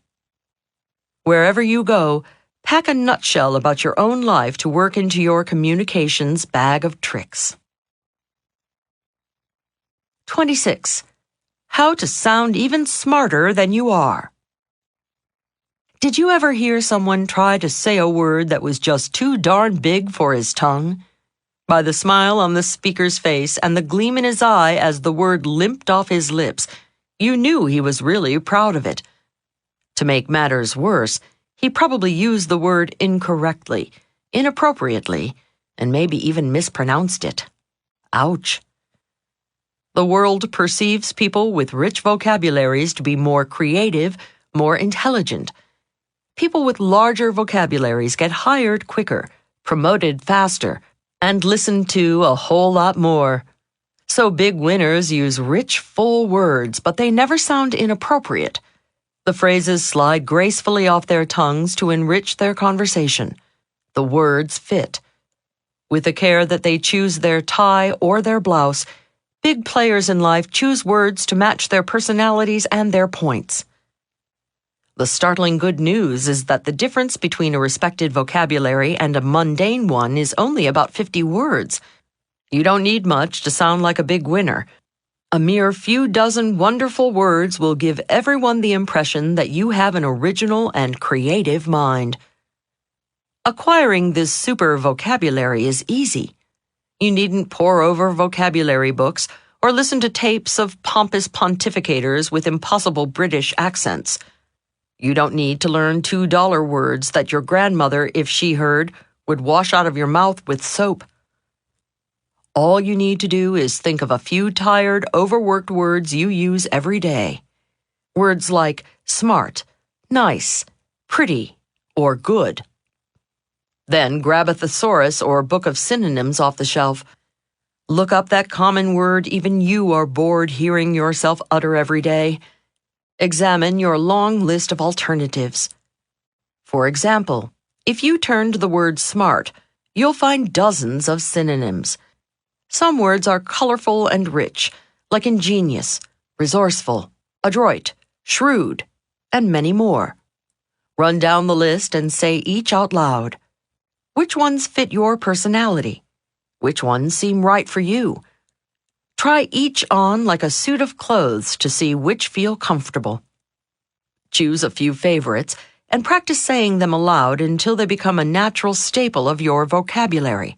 Wherever you go, pack a nutshell about your own life to work into your communications bag of tricks. 26. How to sound even smarter than you are. Did you ever hear someone try to say a word that was just too darn big for his tongue? By the smile on the speaker's face and the gleam in his eye as the word limped off his lips, you knew he was really proud of it. To make matters worse, he probably used the word incorrectly, inappropriately, and maybe even mispronounced it. Ouch. The world perceives people with rich vocabularies to be more creative, more intelligent. People with larger vocabularies get hired quicker, promoted faster, and listened to a whole lot more. So big winners use rich, full words, but they never sound inappropriate. The phrases slide gracefully off their tongues to enrich their conversation. The words fit. With the care that they choose their tie or their blouse, big players in life choose words to match their personalities and their points. The startling good news is that the difference between a respected vocabulary and a mundane one is only about 50 words. You don't need much to sound like a big winner. A mere few dozen wonderful words will give everyone the impression that you have an original and creative mind. Acquiring this super vocabulary is easy. You needn't pore over vocabulary books or listen to tapes of pompous pontificators with impossible British accents. You don't need to learn $2 words that your grandmother, if she heard, would wash out of your mouth with soap. All you need to do is think of a few tired, overworked words you use every day. Words like smart, nice, pretty, or good. Then grab a thesaurus or book of synonyms off the shelf. Look up that common word even you are bored hearing yourself utter every day. Examine your long list of alternatives. For example, if you turn to the word smart, you'll find dozens of synonyms. Some words are colorful and rich, like ingenious, resourceful, adroit, shrewd, and many more. Run down the list and say each out loud. Which ones fit your personality? Which ones seem right for you? Try each on like a suit of clothes to see which feel comfortable. Choose a few favorites and practice saying them aloud until they become a natural staple of your vocabulary.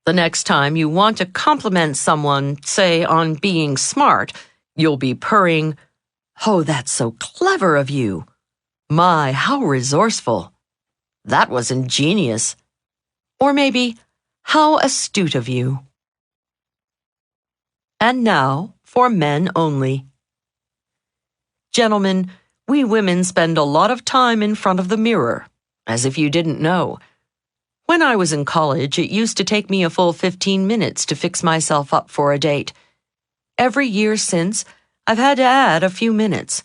The next time you want to compliment someone, say on being smart, you'll be purring, "Oh, that's so clever of you. My, how resourceful. That was ingenious." Or maybe, "How astute of you." And now, for men only. Gentlemen, we women spend a lot of time in front of the mirror, as if you didn't know. When I was in college, it used to take me a full 15 minutes to fix myself up for a date. Every year since, I've had to add a few minutes.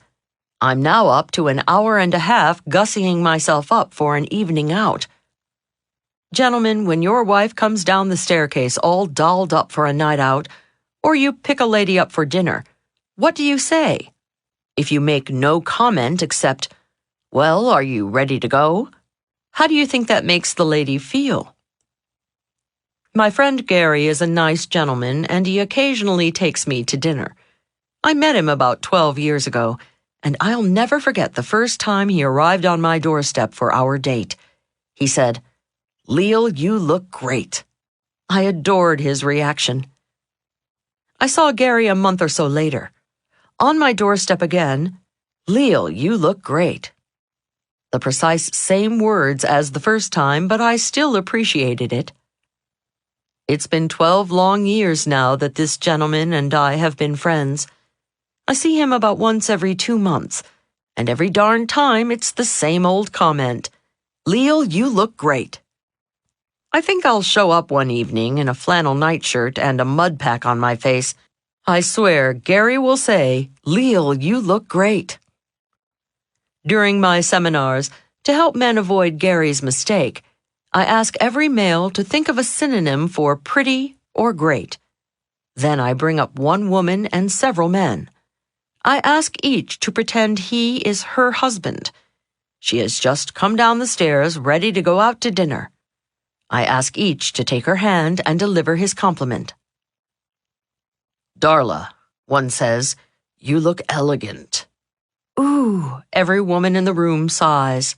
I'm now up to an hour and a half gussying myself up for an evening out. Gentlemen, when your wife comes down the staircase all dolled up for a night out, or you pick a lady up for dinner, what do you say? If you make no comment except, "Well, are you ready to go?" how do you think that makes the lady feel? My friend Gary is a nice gentleman, and he occasionally takes me to dinner. I met him about 12 years ago, and I'll never forget the first time he arrived on my doorstep for our date. He said, "Leil, you look great." I adored his reaction. I saw Gary a month or so later. On my doorstep again, "Leil, you look great." The precise same words as the first time, but I still appreciated it. It's been 12 long years now that this gentleman and I have been friends. I see him about once every 2 months, and every darn time it's the same old comment, "Leil, you look great." I think I'll show up one evening in a flannel nightshirt and a mud pack on my face. I swear Gary will say, "Leil, you look great." During my seminars, to help men avoid Gary's mistake, I ask every male to think of a synonym for pretty or great. Then I bring up one woman and several men. I ask each to pretend he is her husband. She has just come down the stairs ready to go out to dinner. I ask each to take her hand and deliver his compliment. "Darla," one says, "you look elegant." "Ooh," every woman in the room sighs.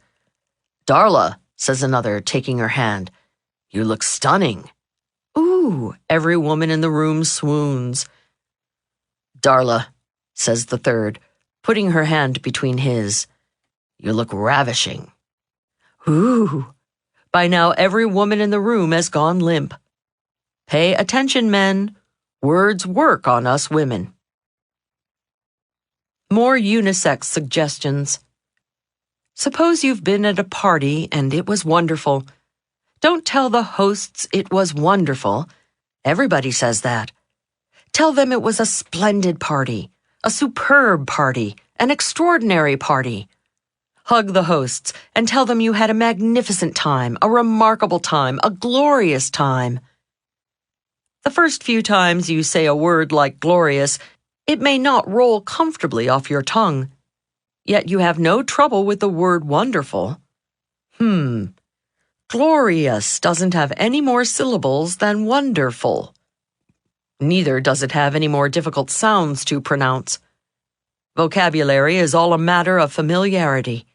"Darla," says another, taking her hand, "you look stunning." "Ooh," every woman in the room swoons. "Darla," says the third, putting her hand between his, "you look ravishing." "Ooh." By now every woman in the room has gone limp. Pay attention, men. Words work on us women. More unisex suggestions. Suppose you've been at a party and it was wonderful. Don't tell the hosts it was wonderful. Everybody says that. Tell them it was a splendid party, a superb party, an extraordinary party. Hug the hosts and tell them you had a magnificent time, a remarkable time, a glorious time. The first few times you say a word like glorious, it may not roll comfortably off your tongue. Yet you have no trouble with the word wonderful. Glorious doesn't have any more syllables than wonderful. Neither does it have any more difficult sounds to pronounce. Vocabulary is all a matter of familiarity.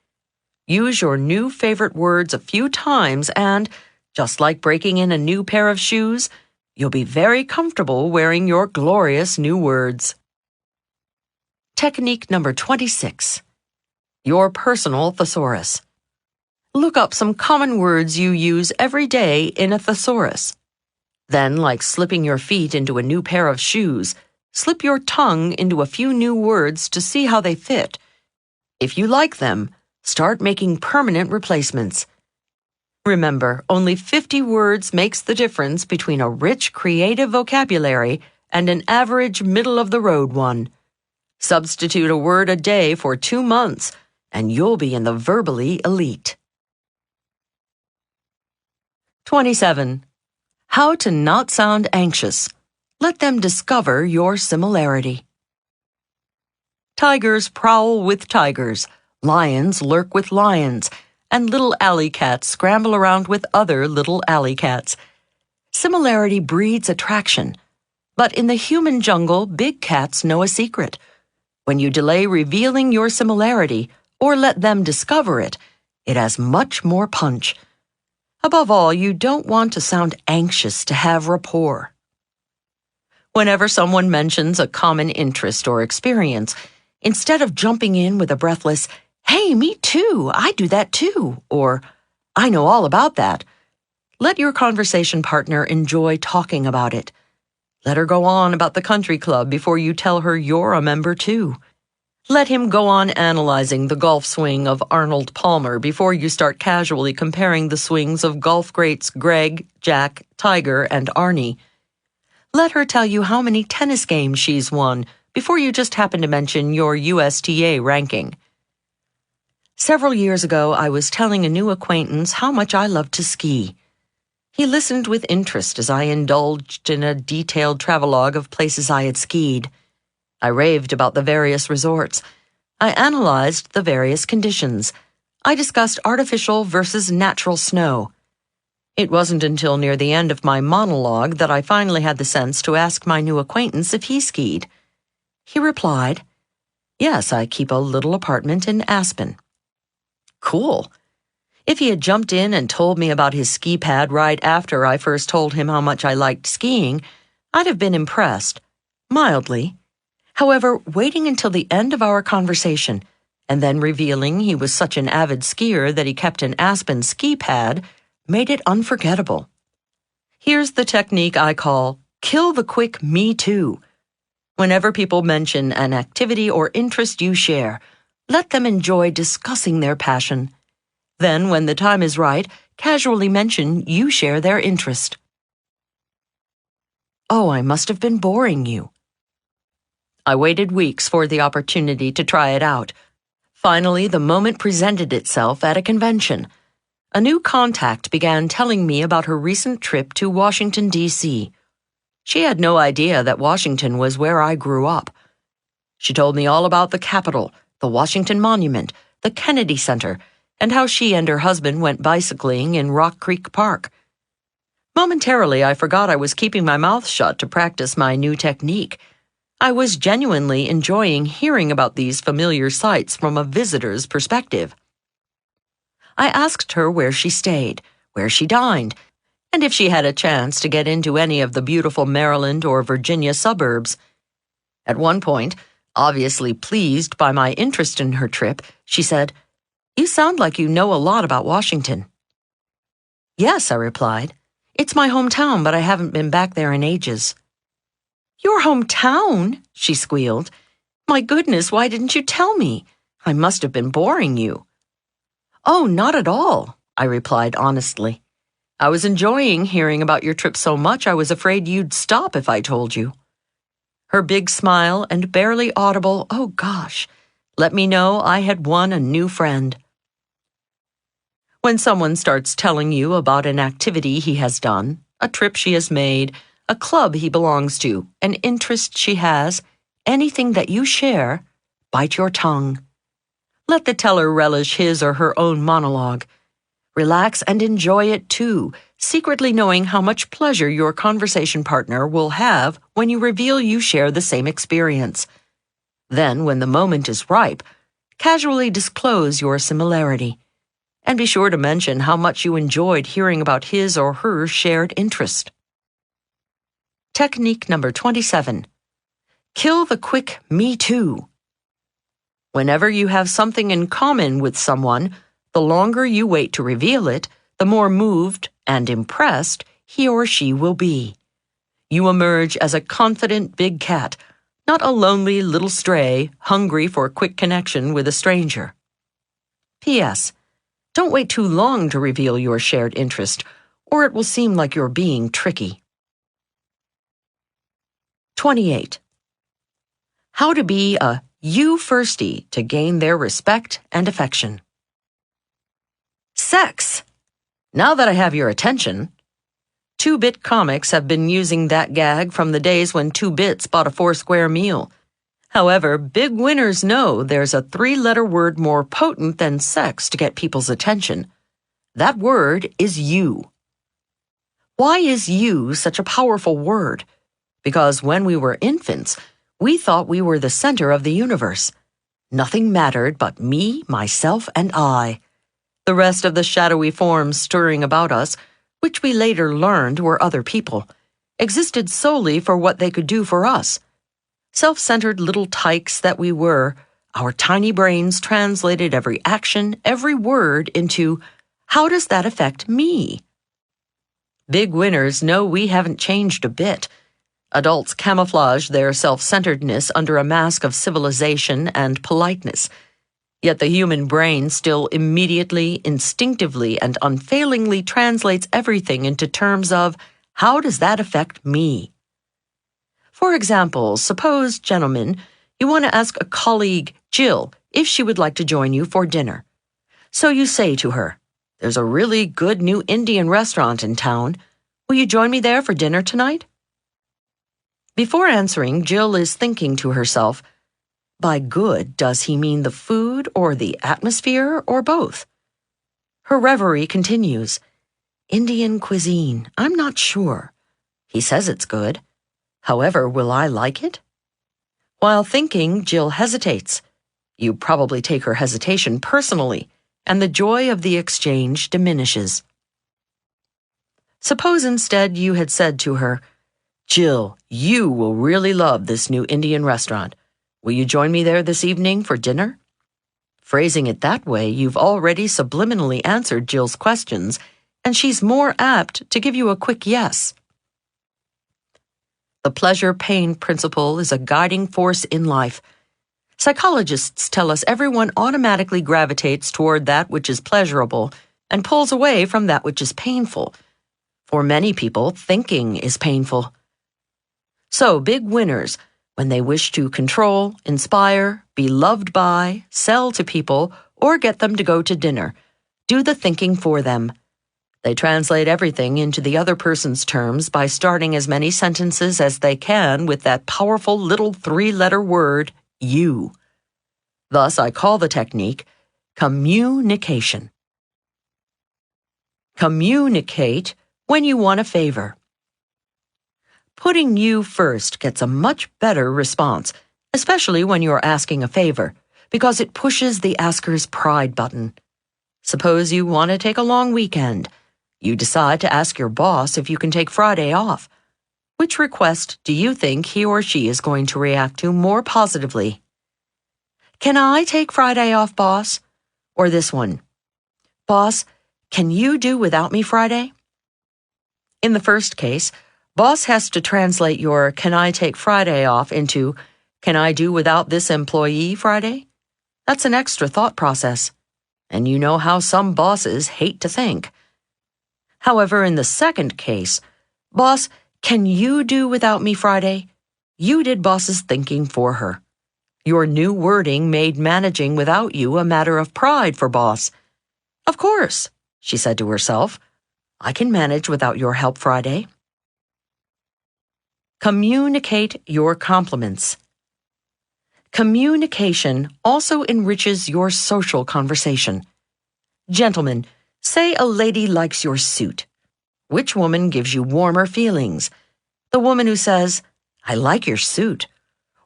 Use your new favorite words a few times and, just like breaking in a new pair of shoes, you'll be very comfortable wearing your glorious new words. Technique number 26. Your personal thesaurus. Look up some common words you use every day in a thesaurus. Then, like slipping your feet into a new pair of shoes, slip your tongue into a few new words to see how they fit. If you like them, start making permanent replacements. Remember, only 50 words makes the difference between a rich, creative vocabulary and an average, middle-of-the-road one. Substitute a word a day for 2 months, and you'll be in the verbally elite. 27. How to not sound anxious. Let them discover your similarity. Tigers prowl with tigers, lions lurk with lions, and little alley cats scramble around with other little alley cats. Similarity breeds attraction. But in the human jungle, big cats know a secret. When you delay revealing your similarity, or let them discover it, It has much more punch. Above all, you don't want to sound anxious to have rapport. Whenever someone mentions a common interest or experience, instead of jumping in with a breathless, "Hey, me too, I do that too," or "I know all about that," let your conversation partner enjoy talking about it. Let her go on about the country club before you tell her you're a member too. Let him go on analyzing the golf swing of Arnold Palmer before you start casually comparing the swings of golf greats Greg, Jack, Tiger, and Arnie. Let her tell you how many tennis games she's won before you just happen to mention your USTA ranking. Several years ago, I was telling a new acquaintance how much I loved to ski. He listened with interest as I indulged in a detailed travelogue of places I had skied. I raved about the various resorts. I analyzed the various conditions. I discussed artificial versus natural snow. It wasn't until near the end of my monologue that I finally had the sense to ask my new acquaintance if he skied. He replied, "Yes, I keep a little apartment in Aspen." Cool. If he had jumped in and told me about his ski pad right after I first told him how much I liked skiing, I'd have been impressed, mildly. However, waiting until the end of our conversation and then revealing he was such an avid skier that he kept an Aspen ski pad made it unforgettable. Here's the technique I call kill the quick me too. Whenever people mention an activity or interest you share, let them enjoy discussing their passion. Then, when the time is right, casually mention you share their interest. "Oh, I must have been boring you." I waited weeks for the opportunity to try it out. Finally, the moment presented itself at a convention. A new contact began telling me about her recent trip to Washington, D.C. She had no idea that Washington was where I grew up. She told me all about the Capitol, the Washington Monument, the Kennedy Center, and how she and her husband went bicycling in Rock Creek Park. Momentarily, I forgot I was keeping my mouth shut to practice my new technique. I was genuinely enjoying hearing about these familiar sights from a visitor's perspective. I asked her where she stayed, where she dined, and if she had a chance to get into any of the beautiful Maryland or Virginia suburbs. At one point, obviously pleased by my interest in her trip, she said, "You sound like you know a lot about Washington." "Yes," I replied. "It's my hometown, but I haven't been back there in ages." "Your hometown?" she squealed. "My goodness, why didn't you tell me? I must have been boring you." "Oh, not at all," I replied honestly. "I was enjoying hearing about your trip so much I was afraid you'd stop if I told you." Her big smile and barely audible, "Oh gosh," let me know I had won a new friend. When someone starts telling you about an activity he has done, a trip she has made, a club he belongs to, an interest she has, anything that you share, bite your tongue. Let the teller relish his or her own monologue. Relax and enjoy it too, secretly knowing how much pleasure your conversation partner will have when you reveal you share the same experience. Then, when the moment is ripe, casually disclose your similarity. And be sure to mention how much you enjoyed hearing about his or her shared interest. Technique number 27. Kill the quick me too. Whenever you have something in common with someone, the longer you wait to reveal it, the more moved and impressed he or she will be. You emerge as a confident big cat, not a lonely little stray hungry for a quick connection with a stranger. P.S. Don't wait too long to reveal your shared interest, or it will seem like you're being tricky. 28. How to be a you firstie to gain their respect and affection. Sex! Now that I have your attention. 2-Bit comics have been using that gag from the days when 2 bits bought a 4-square meal. However, big winners know there's a 3-letter word more potent than sex to get people's attention. That word is you. Why is you such a powerful word? Because when we were infants, we thought we were the center of the universe. Nothing mattered but me, myself, and I. The rest of the shadowy forms stirring about us, which we later learned were other people, existed solely for what they could do for us. Self-centered little tykes that we were, our tiny brains translated every action, every word into, how does that affect me? Big winners know we haven't changed a bit. Adults camouflage their self-centeredness under a mask of civilization and politeness. Yet the human brain still immediately, instinctively, and unfailingly translates everything into terms of, how does that affect me? For example, suppose, gentlemen, you want to ask a colleague, Jill, if she would like to join you for dinner. So you say to her, there's a really good new Indian restaurant in town. Will you join me there for dinner tonight? Before answering, Jill is thinking to herself, by good, does he mean the food or the atmosphere or both? Her reverie continues. Indian cuisine, I'm not sure. He says it's good. However, will I like it? While thinking, Jill hesitates. You probably take her hesitation personally, and the joy of the exchange diminishes. Suppose instead you had said to her, Jill, you will really love this new Indian restaurant. Will you join me there this evening for dinner? Phrasing it that way, you've already subliminally answered Jill's questions, and she's more apt to give you a quick yes. The pleasure-pain principle is a guiding force in life. Psychologists tell us everyone automatically gravitates toward that which is pleasurable and pulls away from that which is painful. For many people, thinking is painful. So, big winners, when they wish to control, inspire, be loved by, sell to people, or get them to go to dinner, do the thinking for them. They translate everything into the other person's terms by starting as many sentences as they can with that powerful little 3-letter word, you. Thus, I call the technique communication. Communicate when you want a favor. Putting you first gets a much better response, especially when you're asking a favor, because it pushes the asker's pride button. Suppose you want to take a long weekend. You decide to ask your boss if you can take Friday off. Which request do you think he or she is going to react to more positively? Can I take Friday off, boss? Or this one, boss, can you do without me Friday? In the first case, boss has to translate your can I take Friday off into can I do without this employee Friday? That's an extra thought process. And you know how some bosses hate to think. However, in the second case, boss, can you do without me Friday? You did boss's thinking for her. Your new wording made managing without you a matter of pride for boss. Of course, she said to herself, I can manage without your help Friday. Communicate your compliments. Communication also enriches your social conversation. Gentlemen, say a lady likes your suit. Which woman gives you warmer feelings? The woman who says, I like your suit,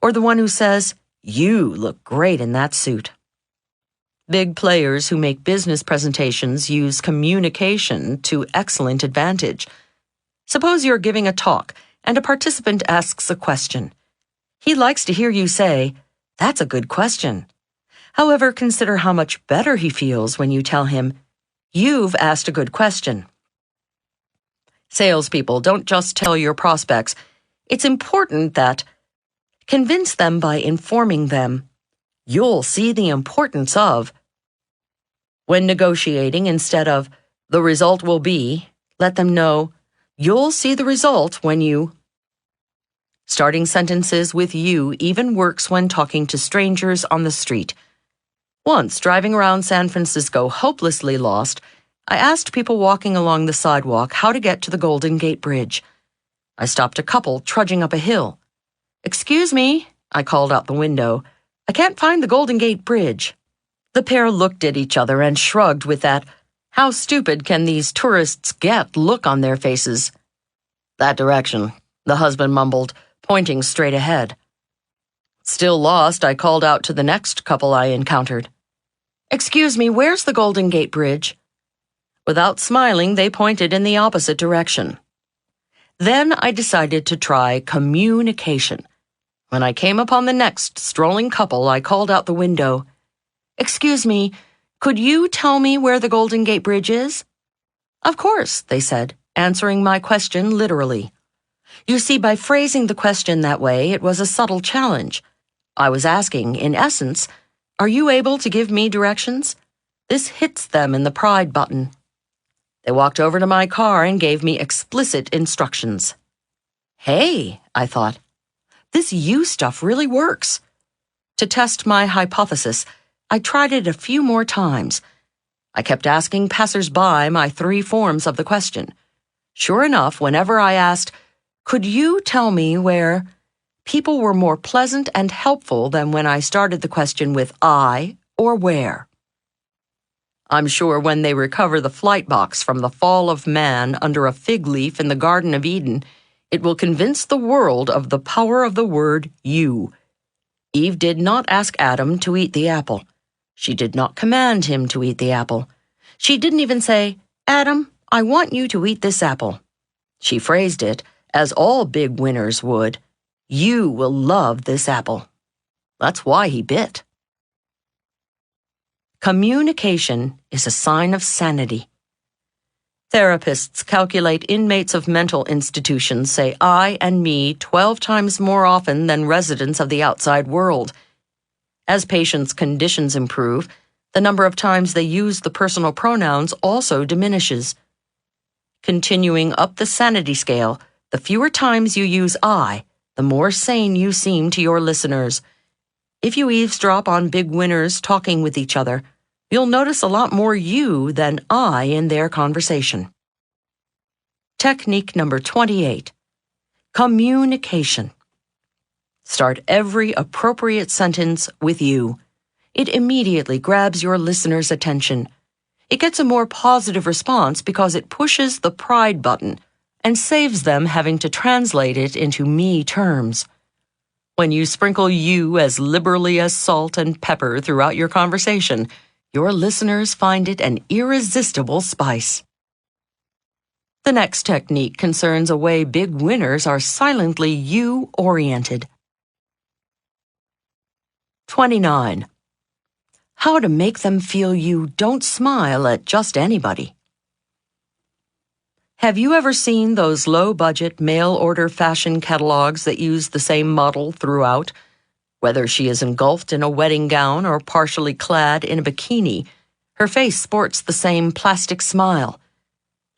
or the one who says, you look great in that suit. Big players who make business presentations use communication to excellent advantage. Suppose you're giving a talk and a participant asks a question. He likes to hear you say, that's a good question. However, consider how much better he feels when you tell him, you've asked a good question. Salespeople don't just tell your prospects. It's important that convince them by informing them. You'll see the importance of. When negotiating, instead of the result will be, let them know you'll see the result when you. Starting sentences with you even works when talking to strangers on the street. Once, driving around San Francisco hopelessly lost, I asked people walking along the sidewalk how to get to the Golden Gate Bridge. I stopped a couple trudging up a hill. Excuse me, I called out the window. I can't find the Golden Gate Bridge. The pair looked at each other and shrugged with that, how stupid can these tourists get look on their faces. That direction, the husband mumbled, pointing straight ahead. Still lost, I called out to the next couple I encountered. "Excuse me, where's the Golden Gate Bridge?" Without smiling, they pointed in the opposite direction. Then I decided to try communication. When I came upon the next strolling couple, I called out the window, "Excuse me, could you tell me where the Golden Gate Bridge is?" "Of course," they said, answering my question literally. You see, by phrasing the question that way, it was a subtle challenge. I was asking, in essence, "Are you able to give me directions?" This hits them in the pride button. They walked over to my car and gave me explicit instructions. Hey, I thought, this you stuff really works. To test my hypothesis, I tried it a few more times. I kept asking passers-by my 3 forms of the question. Sure enough, whenever I asked, "Could you tell me where?" people were more pleasant and helpful than when I started the question with "I" or "where." I'm sure when they recover the flight box from the fall of man under a fig leaf in the Garden of Eden, it will convince the world of the power of the word "you." Eve did not ask Adam to eat the apple. She did not command him to eat the apple. She didn't even say, "Adam, I want you to eat this apple." She phrased it, as all big winners would, "You will love this apple." That's why he bit. Communication is a sign of sanity. Therapists calculate inmates of mental institutions say "I" and "me" 12 times more often than residents of the outside world. As patients' conditions improve, the number of times they use the personal pronouns also diminishes. Continuing up the sanity scale, the fewer times you use "I", the more sane you seem to your listeners. If you eavesdrop on big winners talking with each other, you'll notice a lot more "you" than "I" in their conversation. Technique number 28. Communication. Start every appropriate sentence with "you." It immediately grabs your listener's attention. It gets a more positive response because it pushes the pride button and saves them having to translate it into "me" terms. When you sprinkle "you" as liberally as salt and pepper throughout your conversation, your listeners find it an irresistible spice. The next technique concerns a way big winners are silently "you-oriented." 29. How to make them feel you don't smile at just anybody. Have you ever seen those low-budget mail-order fashion catalogs that use the same model throughout? Whether she is engulfed in a wedding gown or partially clad in a bikini, her face sports the same plastic smile.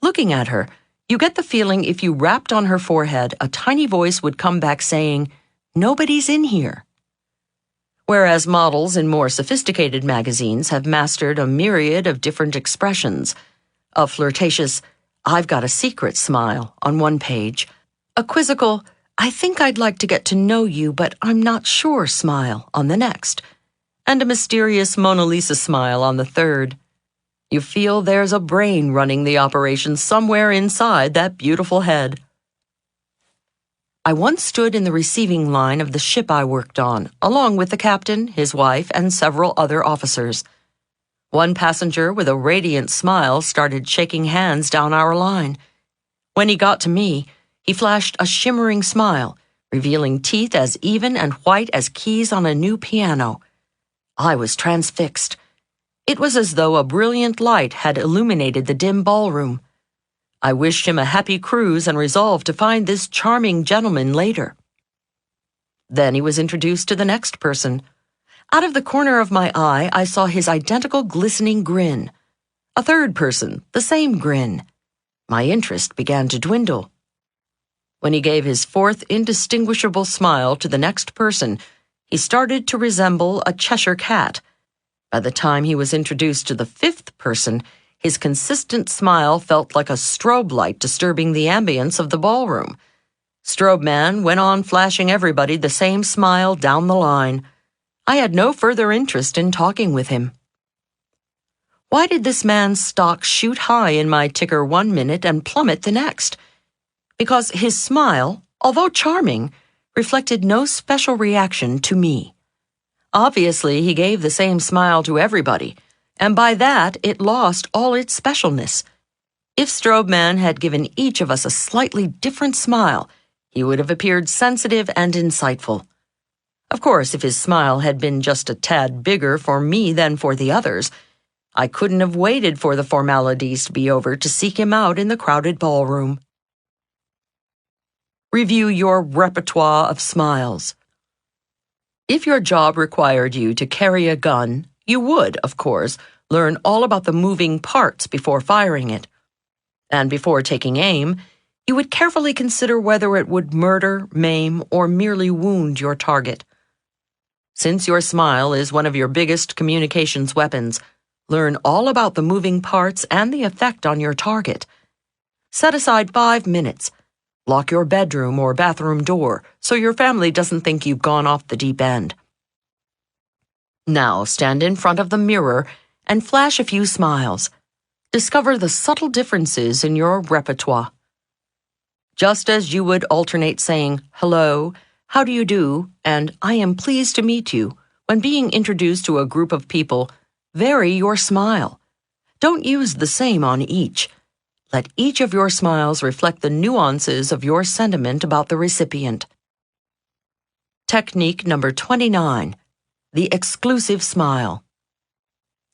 Looking at her, you get the feeling if you rapped on her forehead, a tiny voice would come back saying, "Nobody's in here." Whereas models in more sophisticated magazines have mastered a myriad of different expressions. A flirtatious, "I've got a secret" smile on one page, a quizzical, "I think I'd like to get to know you, but I'm not sure" smile on the next, and a mysterious Mona Lisa smile on the third. You feel there's a brain running the operation somewhere inside that beautiful head. I once stood in the receiving line of the ship I worked on, along with the captain, his wife, and several other officers. One passenger with a radiant smile started shaking hands down our line. When he got to me, he flashed a shimmering smile, revealing teeth as even and white as keys on a new piano. I was transfixed. It was as though a brilliant light had illuminated the dim ballroom. I wished him a happy cruise and resolved to find this charming gentleman later. Then he was introduced to the next person. Out of the corner of my eye, I saw his identical glistening grin. A third person, the same grin. My interest began to dwindle. When he gave his fourth indistinguishable smile to the next person, he started to resemble a Cheshire cat. By the time he was introduced to the fifth person, his consistent smile felt like a strobe light disturbing the ambience of the ballroom. Strobe man went on flashing everybody the same smile down the line. I had no further interest in talking with him. Why did this man's stock shoot high in my ticker 1 minute and plummet the next? Because his smile, although charming, reflected no special reaction to me. Obviously, he gave the same smile to everybody, and by that it lost all its specialness. If Strobe Man had given each of us a slightly different smile, he would have appeared sensitive and insightful. Of course, if his smile had been just a tad bigger for me than for the others, I couldn't have waited for the formalities to be over to seek him out in the crowded ballroom. Review your repertoire of smiles. If your job required you to carry a gun, you would, of course, learn all about the moving parts before firing it. And before taking aim, you would carefully consider whether it would murder, maim, or merely wound your target. Since your smile is one of your biggest communications weapons, learn all about the moving parts and the effect on your target. Set aside 5 minutes. Lock your bedroom or bathroom door so your family doesn't think you've gone off the deep end. Now stand in front of the mirror and flash a few smiles. Discover the subtle differences in your repertoire. Just as you would alternate saying hello, how do you do, and I am pleased to meet you when being introduced to a group of people, vary your smile. Don't use the same on each. Let each of your smiles reflect the nuances of your sentiment about the recipient. Technique number 29, the exclusive smile.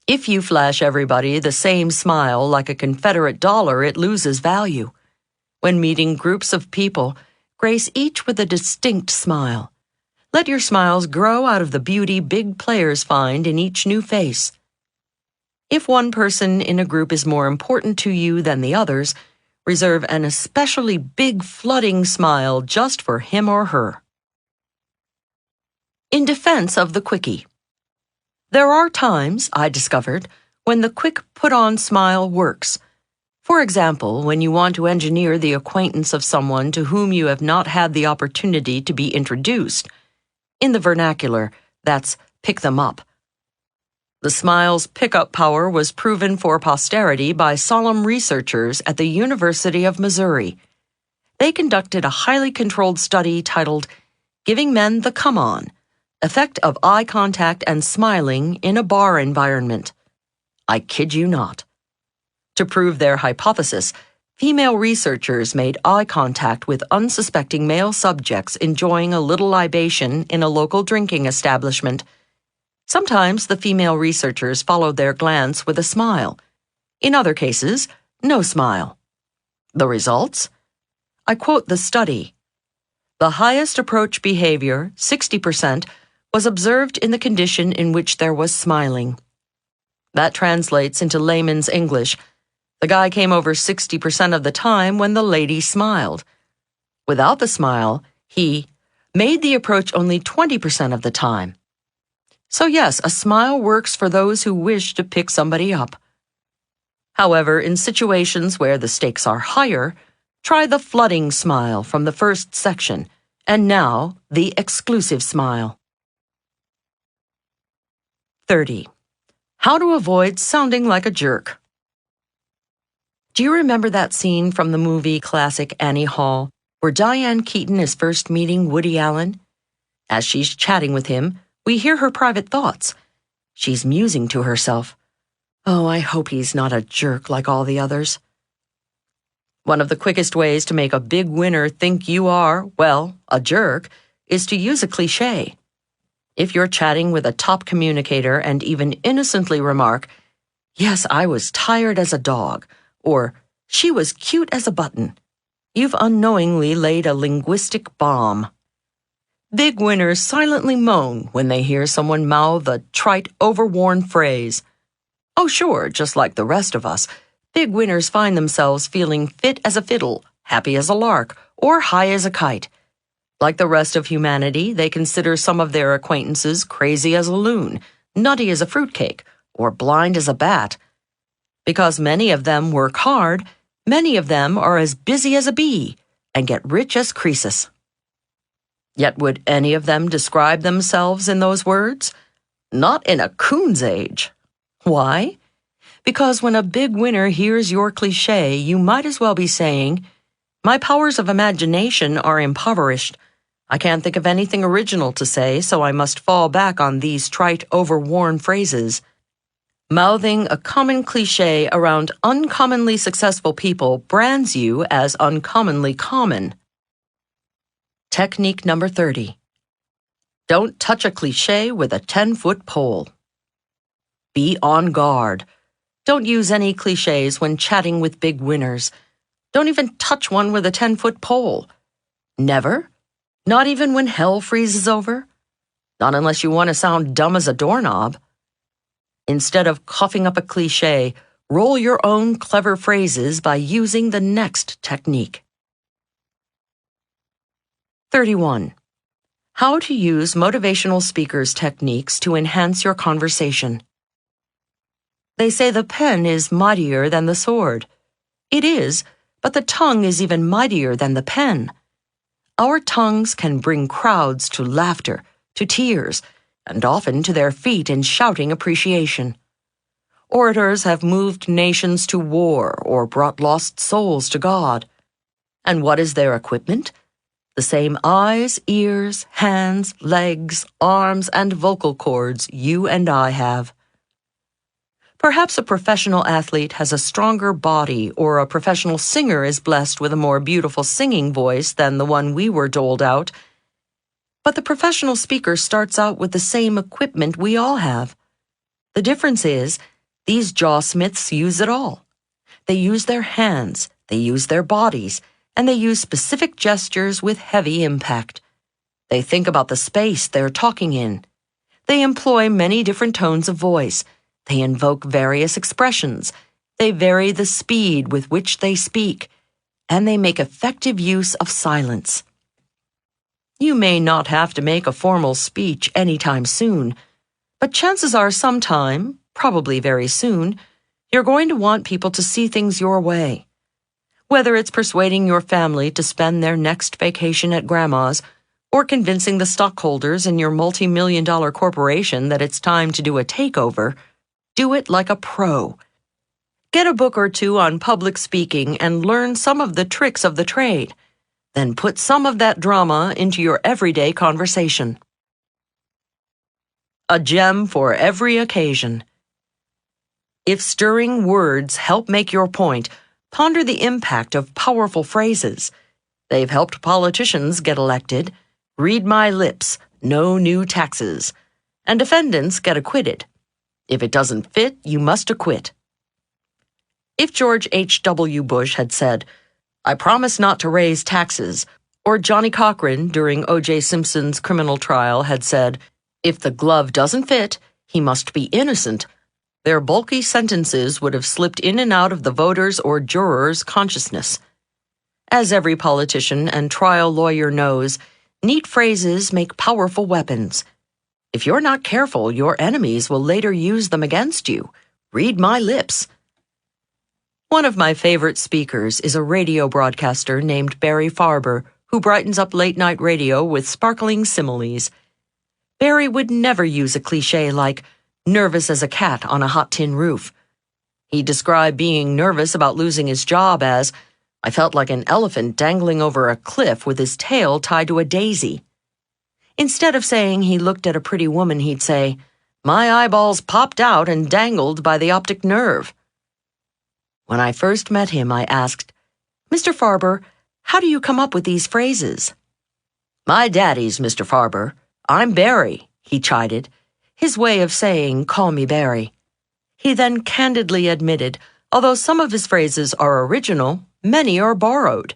If you flash everybody the same smile like a Confederate dollar, it loses value. When meeting groups of people, grace each with a distinct smile. Let your smiles grow out of the beauty big players find in each new face. If one person in a group is more important to you than the others, reserve an especially big flooding smile just for him or her. In defense of the quickie. There are times, I discovered, when the quick put-on smile works. For example, when you want to engineer the acquaintance of someone to whom you have not had the opportunity to be introduced. In the vernacular, that's pick them up. The smile's pickup power was proven for posterity by solemn researchers at the University of Missouri. They conducted a highly controlled study titled Giving Men the Come On, Effect of Eye Contact and Smiling in a Bar Environment. I kid you not. To prove their hypothesis, female researchers made eye contact with unsuspecting male subjects enjoying a little libation in a local drinking establishment. Sometimes the female researchers followed their glance with a smile. In other cases, no smile. The results? I quote the study. The highest approach behavior, 60%, was observed in the condition in which there was smiling. That translates into layman's English. The guy came over 60% of the time when the lady smiled. Without the smile, he made the approach only 20% of the time. So yes, a smile works for those who wish to pick somebody up. However, in situations where the stakes are higher, try the flooding smile from the first section, and now the exclusive smile. 30. How to avoid sounding like a jerk. Do you remember that scene from the movie classic Annie Hall, where Diane Keaton is first meeting Woody Allen? As she's chatting with him, we hear her private thoughts. She's musing to herself, "Oh, I hope he's not a jerk like all the others." One of the quickest ways to make a big winner think you are, well, a jerk, is to use a cliché. If you're chatting with a top communicator and even innocently remark, "Yes, I was tired as a dog," or "She was cute as a button," you've unknowingly laid a linguistic bomb. Big winners silently moan when they hear someone mouth a trite, overworn phrase. Oh, sure, just like the rest of us, big winners find themselves feeling fit as a fiddle, happy as a lark, or high as a kite. Like the rest of humanity, they consider some of their acquaintances crazy as a loon, nutty as a fruitcake, or blind as a bat. Because many of them work hard, many of them are as busy as a bee and get rich as Croesus. Yet would any of them describe themselves in those words? Not in a coon's age. Why? Because when a big winner hears your cliché, you might as well be saying, "My powers of imagination are impoverished. I can't think of anything original to say, so I must fall back on these trite, overworn phrases. Mouthing a common cliché around uncommonly successful people brands you as uncommonly common. Technique number 30. Don't touch a cliché with a 10-foot pole. Be on guard. Don't use any clichés when chatting with big winners. Don't even touch one with a 10-foot pole. Never? Not even when hell freezes over? Not unless you want to sound dumb as a doorknob. Instead of coughing up a cliché, roll your own clever phrases by using the next technique. 31. How to use motivational speakers' techniques to enhance your conversation. They say the pen is mightier than the sword. It is, but the tongue is even mightier than the pen. Our tongues can bring crowds to laughter, to tears, and often to their feet in shouting appreciation. Orators have moved nations to war or brought lost souls to God. And what is their equipment? The same eyes, ears, hands, legs, arms, and vocal cords you and I have. Perhaps a professional athlete has a stronger body, or a professional singer is blessed with a more beautiful singing voice than the one we were doled out. But the professional speaker starts out with the same equipment we all have. The difference is, these jawsmiths use it all. They use their hands, they use their bodies, and they use specific gestures with heavy impact. They think about the space they're talking in. They employ many different tones of voice. They invoke various expressions. They vary the speed with which they speak. And they make effective use of silence. You may not have to make a formal speech anytime soon, but chances are sometime, probably very soon, you're going to want people to see things your way. Whether it's persuading your family to spend their next vacation at Grandma's, or convincing the stockholders in your multi-million-dollar corporation that it's time to do a takeover, do it like a pro. Get a book or two on public speaking and learn some of the tricks of the trade. Then put some of that drama into your everyday conversation. A gem for every occasion. If stirring words help make your point, ponder the impact of powerful phrases. They've helped politicians get elected. Read my lips, no new taxes. And defendants get acquitted. If it doesn't fit, you must acquit. If George H.W. Bush had said, I promise not to raise taxes, or Johnny Cochran during O.J. Simpson's criminal trial had said, if the glove doesn't fit, he must be innocent, their bulky sentences would have slipped in and out of the voter's or juror's consciousness. As every politician and trial lawyer knows, neat phrases make powerful weapons. If you're not careful, your enemies will later use them against you. Read my lips. One of my favorite speakers is a radio broadcaster named Barry Farber, who brightens up late-night radio with sparkling similes. Barry would never use a cliché like, nervous as a cat on a hot tin roof. He described being nervous about losing his job as, I felt like an elephant dangling over a cliff with his tail tied to a daisy. Instead of saying he looked at a pretty woman, he'd say, my eyeballs popped out and dangled by the optic nerve. When I first met him, I asked, Mr. Farber, how do you come up with these phrases? My daddy's Mr. Farber. I'm Barry, he chided, his way of saying, call me Barry. He then candidly admitted, although some of his phrases are original, many are borrowed.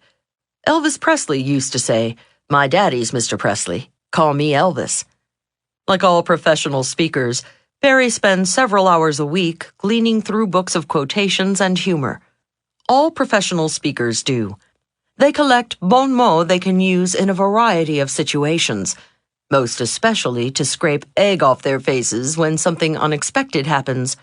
Elvis Presley used to say, my daddy's Mr. Presley. Call me Elvis. Like all professional speakers, Barry spends several hours a week gleaning through books of quotations and humor. All professional speakers do. They collect bon mots they can use in a variety of situations, most especially to scrape egg off their faces when something unexpected happens.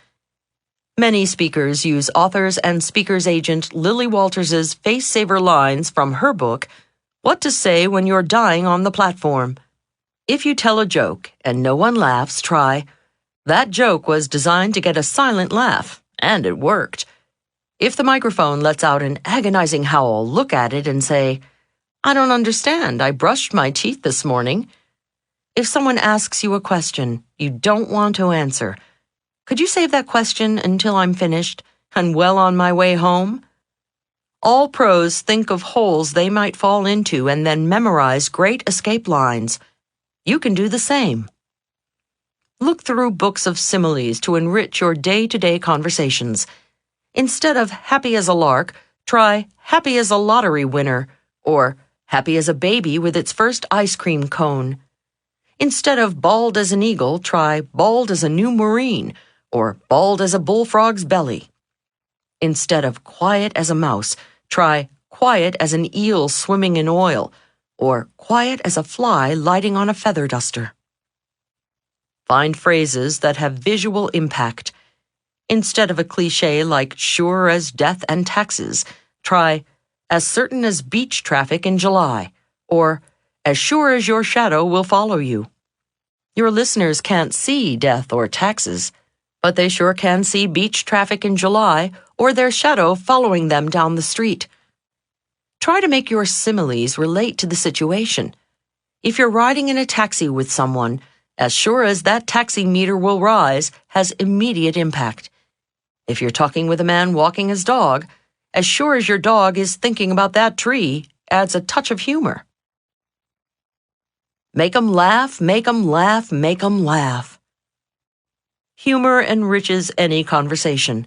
Many speakers use authors and speaker's agent Lily Walters's face-saver lines from her book, What to Say When You're Dying on the Platform. If you tell a joke and no one laughs, try, that joke was designed to get a silent laugh, and it worked. If the microphone lets out an agonizing howl, look at it and say, I don't understand, I brushed my teeth this morning. If someone asks you a question you don't want to answer, Could you save that question until I'm finished and well on my way home? All pros think of holes they might fall into and then memorize great escape lines. You can do the same. Look through books of similes to enrich your day-to-day conversations. Instead of happy as a lark, try happy as a lottery winner or happy as a baby with its first ice cream cone. Instead of bald as an eagle, try bald as a new Marine or bald as a bullfrog's belly. Instead of quiet as a mouse, try quiet as an eel swimming in oil or quiet as a fly lighting on a feather duster. Find phrases that have visual impact. Instead of a cliche like sure as death and taxes, try as certain as beach traffic in July or as sure as your shadow will follow you. Your listeners can't see death or taxes, but they sure can see beach traffic in July or their shadow following them down the street. Try to make your similes relate to the situation. If you're riding in a taxi with someone, as sure as that taxi meter will rise has immediate impact. If you're talking with a man walking his dog, as sure as your dog is thinking about that tree adds a touch of humor. Make 'em laugh, make 'em laugh, make 'em laugh. Humor enriches any conversation,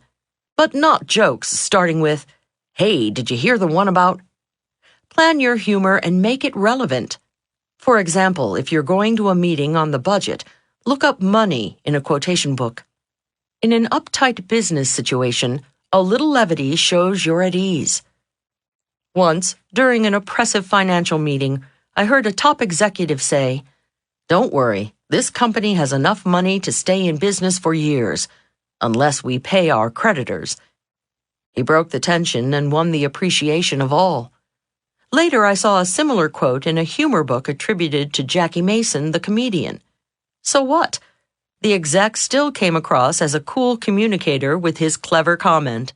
but not jokes starting with, "Hey, did you hear the one about?" Plan your humor and make it relevant. For example, if you're going to a meeting on the budget, look up money in a quotation book. In an uptight business situation, a little levity shows you're at ease. Once, during an oppressive financial meeting, I heard a top executive say, "Don't worry, this company has enough money to stay in business for years, unless we pay our creditors." He broke the tension and won the appreciation of all. Later, I saw a similar quote in a humor book attributed to Jackie Mason, the comedian. So what? The exec still came across as a cool communicator with his clever comment.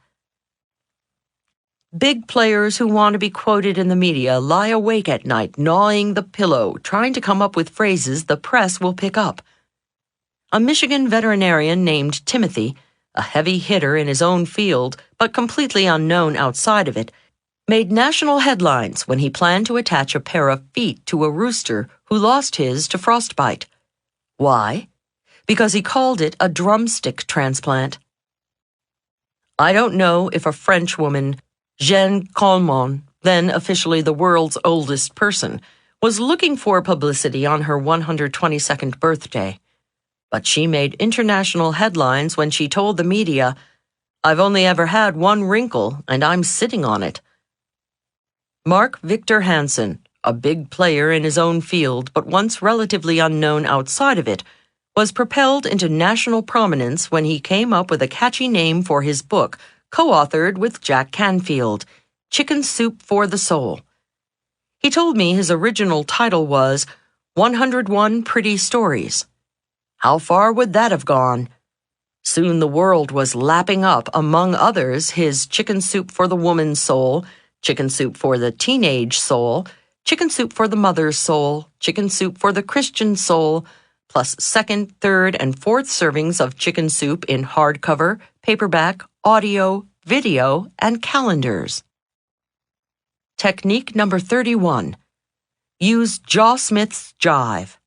Big players who want to be quoted in the media lie awake at night gnawing the pillow, trying to come up with phrases the press will pick up. A Michigan veterinarian named Timothy, a heavy hitter in his own field but completely unknown outside of it, made national headlines when he planned to attach a pair of feet to a rooster who lost his to frostbite. Why? Because he called it a drumstick transplant. I don't know if a French woman, Jeanne Calment, then officially the world's oldest person, was looking for publicity on her 122nd birthday. But she made international headlines when she told the media, "I've only ever had one wrinkle, and I'm sitting on it." Mark Victor Hansen, a big player in his own field but once relatively unknown outside of it, was propelled into national prominence when he came up with a catchy name for his book, co-authored with Jack Canfield, Chicken Soup for the Soul. He told me his original title was 101 Pretty Stories. How far would that have gone? Soon the world was lapping up, among others, his Chicken Soup for the Woman's Soul, Chicken Soup for the Teenage Soul, Chicken Soup for the Mother's Soul, Chicken Soup for the Christian Soul, plus second, third, and fourth servings of chicken soup in hardcover, paperback, audio, video, and calendars. Technique number 31. Use Jaw Smith's jive.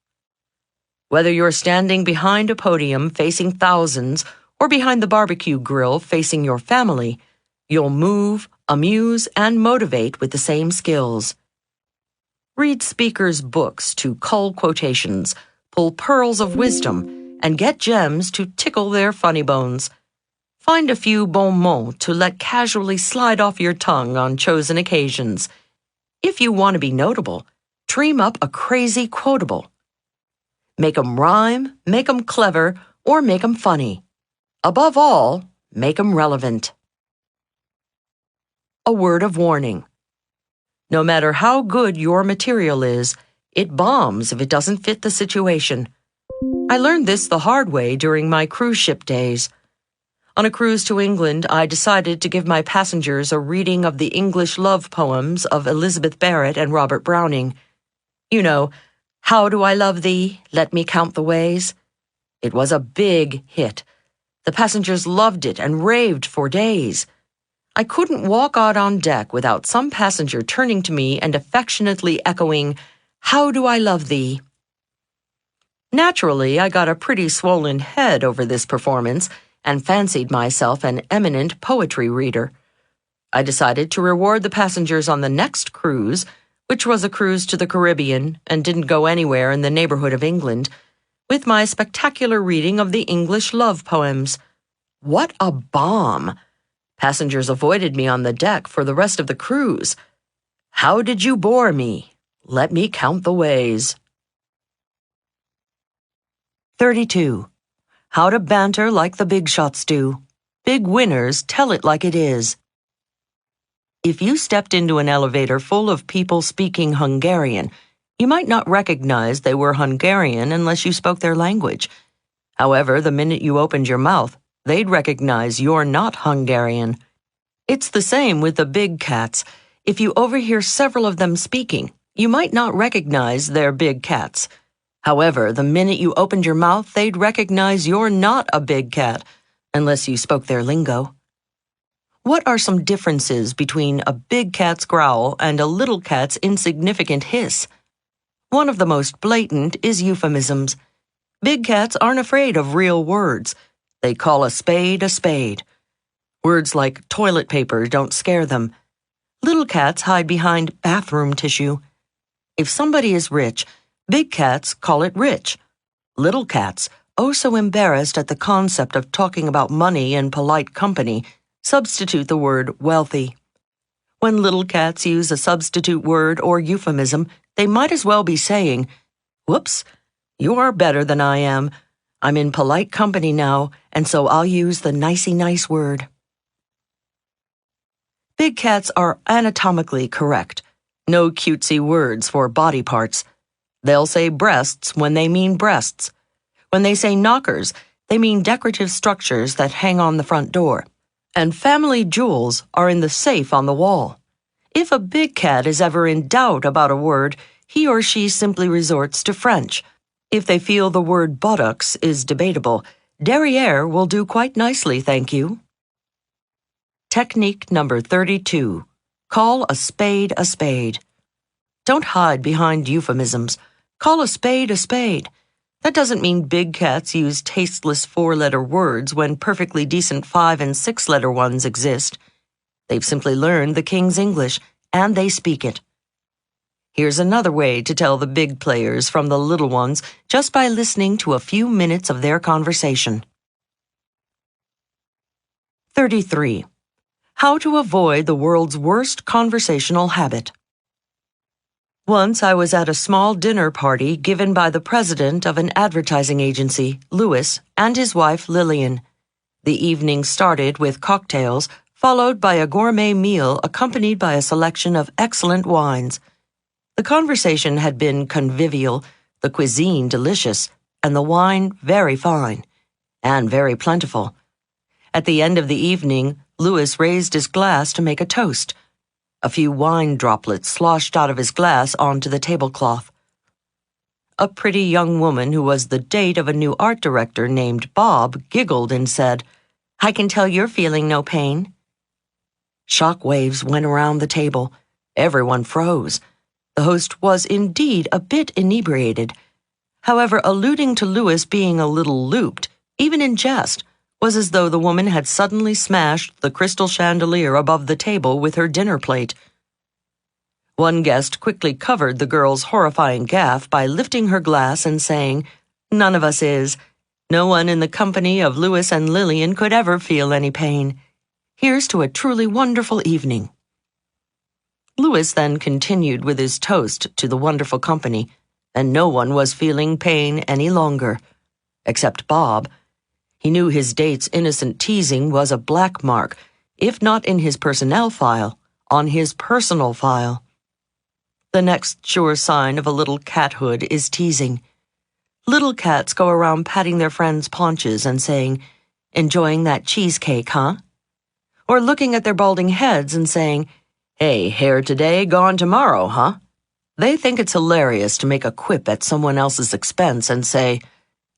Whether you're standing behind a podium facing thousands or behind the barbecue grill facing your family, you'll move, amuse, and motivate with the same skills. Read speakers' books to cull quotations, pull pearls of wisdom, and get gems to tickle their funny bones. Find a few bon mots to let casually slide off your tongue on chosen occasions. If you want to be notable, dream up a crazy quotable. Make 'em rhyme, make 'em clever, or make 'em funny. Above all, make 'em relevant. A word of warning. No matter how good your material is, it bombs if it doesn't fit the situation. I learned this the hard way during my cruise ship days. On a cruise to England, I decided to give my passengers a reading of the English love poems of Elizabeth Barrett and Robert Browning. You know, "How do I love thee? Let me count the ways." It was a big hit. The passengers loved it and raved for days. I couldn't walk out on deck without some passenger turning to me and affectionately echoing, "How do I love thee?" Naturally, I got a pretty swollen head over this performance and fancied myself an eminent poetry reader. I decided to reward the passengers on the next cruise, which was a cruise to the Caribbean and didn't go anywhere in the neighborhood of England, with my spectacular reading of the English love poems. What a bomb! Passengers avoided me on the deck for the rest of the cruise. How did you bore me? Let me count the ways. 32. How to banter like the big shots do. Big winners tell it like it is. If you stepped into an elevator full of people speaking Hungarian, you might not recognize they were Hungarian unless you spoke their language. However, the minute you opened your mouth, they'd recognize you're not Hungarian. It's the same with the big cats. If you overhear several of them speaking, you might not recognize they're big cats. However, the minute you opened your mouth, they'd recognize you're not a big cat, unless you spoke their lingo. What are some differences between a big cat's growl and a little cat's insignificant hiss? One of the most blatant is euphemisms. Big cats aren't afraid of real words. They call a spade a spade. Words like toilet paper don't scare them. Little cats hide behind bathroom tissue. If somebody is rich, big cats call it rich. Little cats, oh so embarrassed at the concept of talking about money in polite company, substitute the word wealthy. When little cats use a substitute word or euphemism, they might as well be saying, "Whoops, you are better than I am. I'm in polite company now, and so I'll use the nicey nice word." Big cats are anatomically correct. No cutesy words for body parts. They'll say breasts when they mean breasts. When they say knockers, they mean decorative structures that hang on the front door. And family jewels are in the safe on the wall. If a big cat is ever in doubt about a word, he or she simply resorts to French. If they feel the word buttocks is debatable, derriere will do quite nicely, thank you. Technique number 32. Call a spade a spade. Don't hide behind euphemisms. Call a spade a spade. That doesn't mean big cats use tasteless four-letter words when perfectly decent 5- and 6-letter ones exist. They've simply learned the King's English, and they speak it. Here's another way to tell the big players from the little ones just by listening to a few minutes of their conversation. 33. How to avoid the world's worst conversational habit. Once I was at a small dinner party given by the president of an advertising agency, Louis, and his wife, Lillian. The evening started with cocktails, followed by a gourmet meal accompanied by a selection of excellent wines. The conversation had been convivial, the cuisine delicious, and the wine very fine, and very plentiful. At the end of the evening, Louis raised his glass to make a toast. A few wine droplets sloshed out of his glass onto the tablecloth. A pretty young woman who was the date of a new art director named Bob giggled and said, "I can tell you're feeling no pain." Shock waves went around the table. Everyone froze. The host was indeed a bit inebriated. However, alluding to Louis being a little looped, even in jest, was as though the woman had suddenly smashed the crystal chandelier above the table with her dinner plate. One guest quickly covered the girl's horrifying gaffe by lifting her glass and saying, "None of us is. No one in the company of Louis and Lillian could ever feel any pain. Here's to a truly wonderful evening." Louis then continued with his toast to the wonderful company, and no one was feeling pain any longer, except Bob. He knew his date's innocent teasing was a black mark, if not in his personnel file, on his personal file. The next sure sign of a little cathood is teasing. Little cats go around patting their friends' paunches and saying, "Enjoying that cheesecake, huh?" Or looking at their balding heads and saying, "Hey, hair today, gone tomorrow, huh?" They think it's hilarious to make a quip at someone else's expense and say,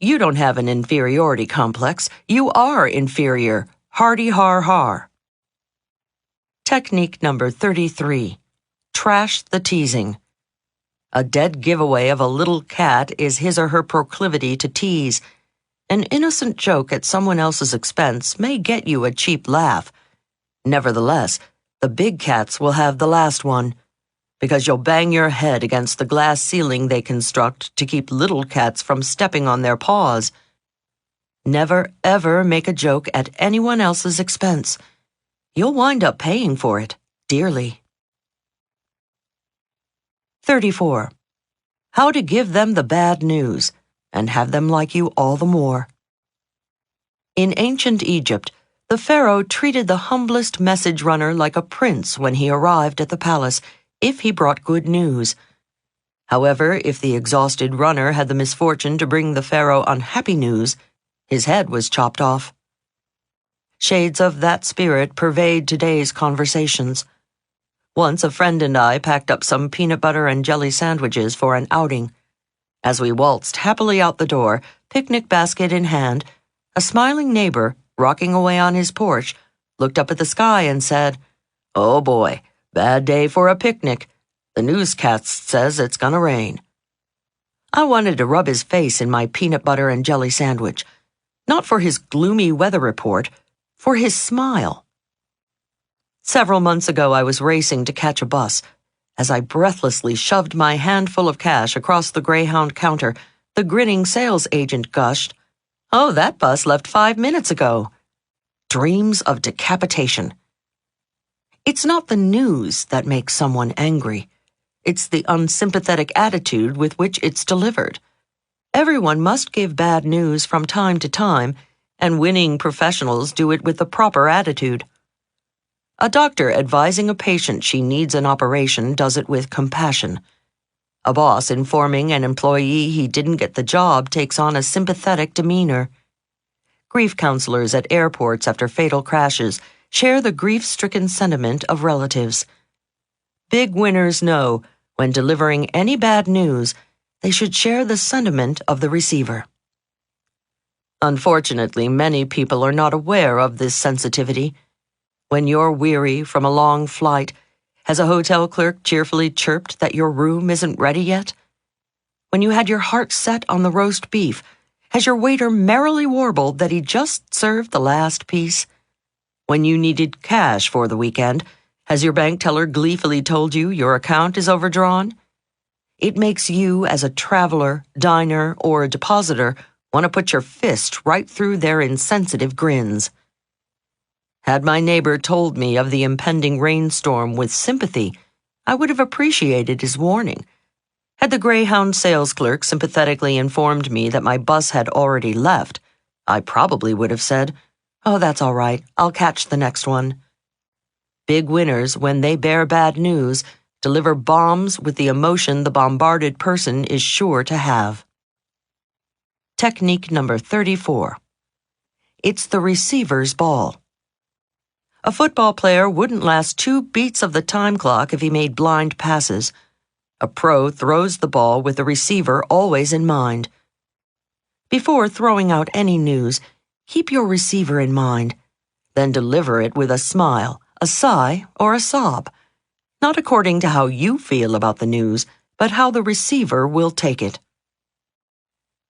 You don't have an inferiority complex. You are inferior. Hardy har har. Technique number 33. Trash the teasing. A dead giveaway of a little cat is his or her proclivity to tease. An innocent joke at someone else's expense may get you a cheap laugh. Nevertheless, the big cats will have the last one, because you'll bang your head against the glass ceiling they construct to keep little cats from stepping on their paws. Never, ever make a joke at anyone else's expense. You'll wind up paying for it dearly. 34. How to give them the bad news and have them like you all the more. In ancient Egypt, the pharaoh treated the humblest message runner like a prince when he arrived at the palace, if he brought good news. However, if the exhausted runner had the misfortune to bring the pharaoh unhappy news, his head was chopped off. Shades of that spirit pervade today's conversations. Once a friend and I packed up some peanut butter and jelly sandwiches for an outing. As we waltzed happily out the door, picnic basket in hand, a smiling neighbor, rocking away on his porch, looked up at the sky and said, "Oh boy, bad day for a picnic. The newscast says it's gonna rain." I wanted to rub his face in my peanut butter and jelly sandwich, not for his gloomy weather report, for his smile. Several months ago, I was racing to catch a bus. As I breathlessly shoved my handful of cash across the Greyhound counter, the grinning sales agent gushed, "Oh, that bus left 5 minutes ago." Dreams of decapitation. It's not the news that makes someone angry. It's the unsympathetic attitude with which it's delivered. Everyone must give bad news from time to time, and winning professionals do it with the proper attitude. A doctor advising a patient she needs an operation does it with compassion. A boss informing an employee he didn't get the job takes on a sympathetic demeanor. Grief counselors at airports after fatal crashes share the grief-stricken sentiment of relatives. Big winners know, when delivering any bad news, they should share the sentiment of the receiver. Unfortunately, many people are not aware of this sensitivity. When you're weary from a long flight, has a hotel clerk cheerfully chirped that your room isn't ready yet? When you had your heart set on the roast beef, has your waiter merrily warbled that he just served the last piece? When you needed cash for the weekend, has your bank teller gleefully told you your account is overdrawn? It makes you, as a traveler, diner, or a depositor, want to put your fist right through their insensitive grins. Had my neighbor told me of the impending rainstorm with sympathy, I would have appreciated his warning. Had the Greyhound sales clerk sympathetically informed me that my bus had already left, I probably would have said, "Oh, that's all right, I'll catch the next one." Big winners, when they bear bad news, deliver bombs with the emotion the bombarded person is sure to have. Technique number 34. It's the receiver's ball. A football player wouldn't last 2 beats of the time clock if he made blind passes. A pro throws the ball with the receiver always in mind. Before throwing out any news, keep your receiver in mind. Then deliver it with a smile, a sigh, or a sob. Not according to how you feel about the news, but how the receiver will take it.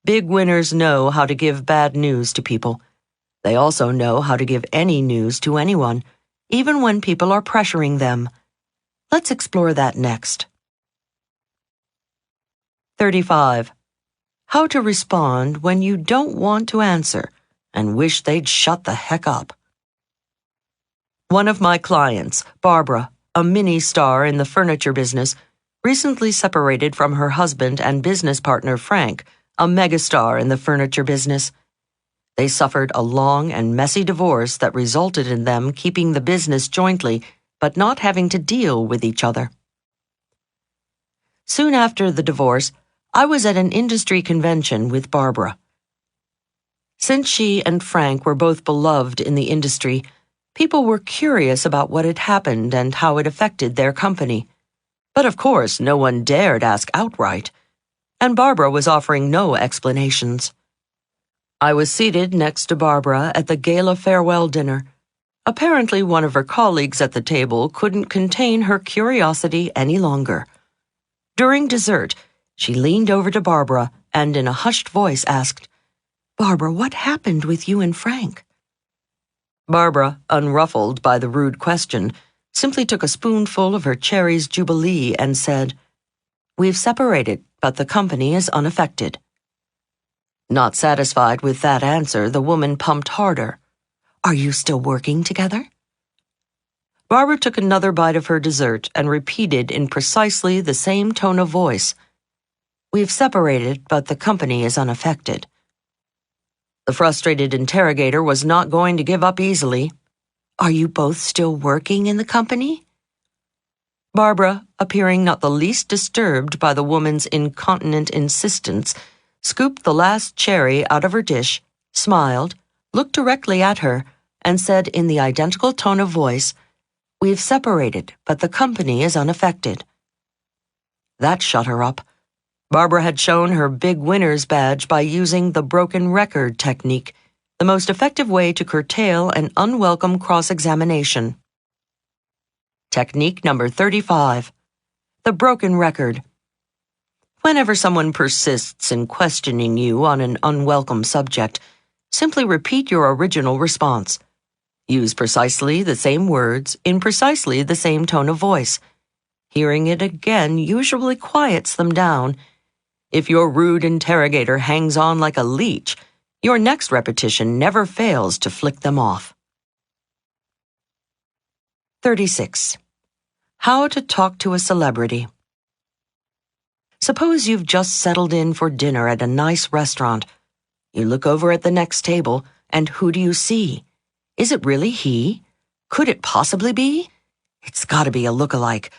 Big winners know how to give bad news to people. They also know how to give any news to anyone, even when people are pressuring them. Let's explore that next. 35. How to respond when you don't want to answer and wish they'd shut the heck up. One of my clients, Barbara, a mini star in the furniture business, recently separated from her husband and business partner Frank, a megastar in the furniture business. They suffered a long and messy divorce that resulted in them keeping the business jointly, but not having to deal with each other. Soon after the divorce, I was at an industry convention with Barbara. Since she and Frank were both beloved in the industry, people were curious about what had happened and how it affected their company. But of course, no one dared ask outright, and Barbara was offering no explanations. I was seated next to Barbara at the gala farewell dinner. Apparently, one of her colleagues at the table couldn't contain her curiosity any longer. During dessert, she leaned over to Barbara and in a hushed voice asked, "Barbara, what happened with you and Frank?" Barbara, unruffled by the rude question, simply took a spoonful of her cherries jubilee and said, "We've separated, but the company is unaffected." Not satisfied with that answer, the woman pumped harder. "Are you still working together?" Barbara took another bite of her dessert and repeated in precisely the same tone of voice, "We've separated, but the company is unaffected." The frustrated interrogator was not going to give up easily. "Are you both still working in the company?" Barbara, appearing not the least disturbed by the woman's incontinent insistence, scooped the last cherry out of her dish, smiled, looked directly at her, and said in the identical tone of voice, "We've separated, but the company is unaffected." That shut her up. Barbara had shown her big winner's badge by using the broken record technique, the most effective way to curtail an unwelcome cross-examination. Technique number 35. The broken record. Whenever someone persists in questioning you on an unwelcome subject, simply repeat your original response. Use precisely the same words in precisely the same tone of voice. Hearing it again usually quiets them down. If your rude interrogator hangs on like a leech, your next repetition never fails to flick them off. 36. How to talk to a celebrity. Suppose you've just settled in for dinner at a nice restaurant. You look over at the next table, and who do you see? Is it really he? Could it possibly be? It's got to be a look-alike.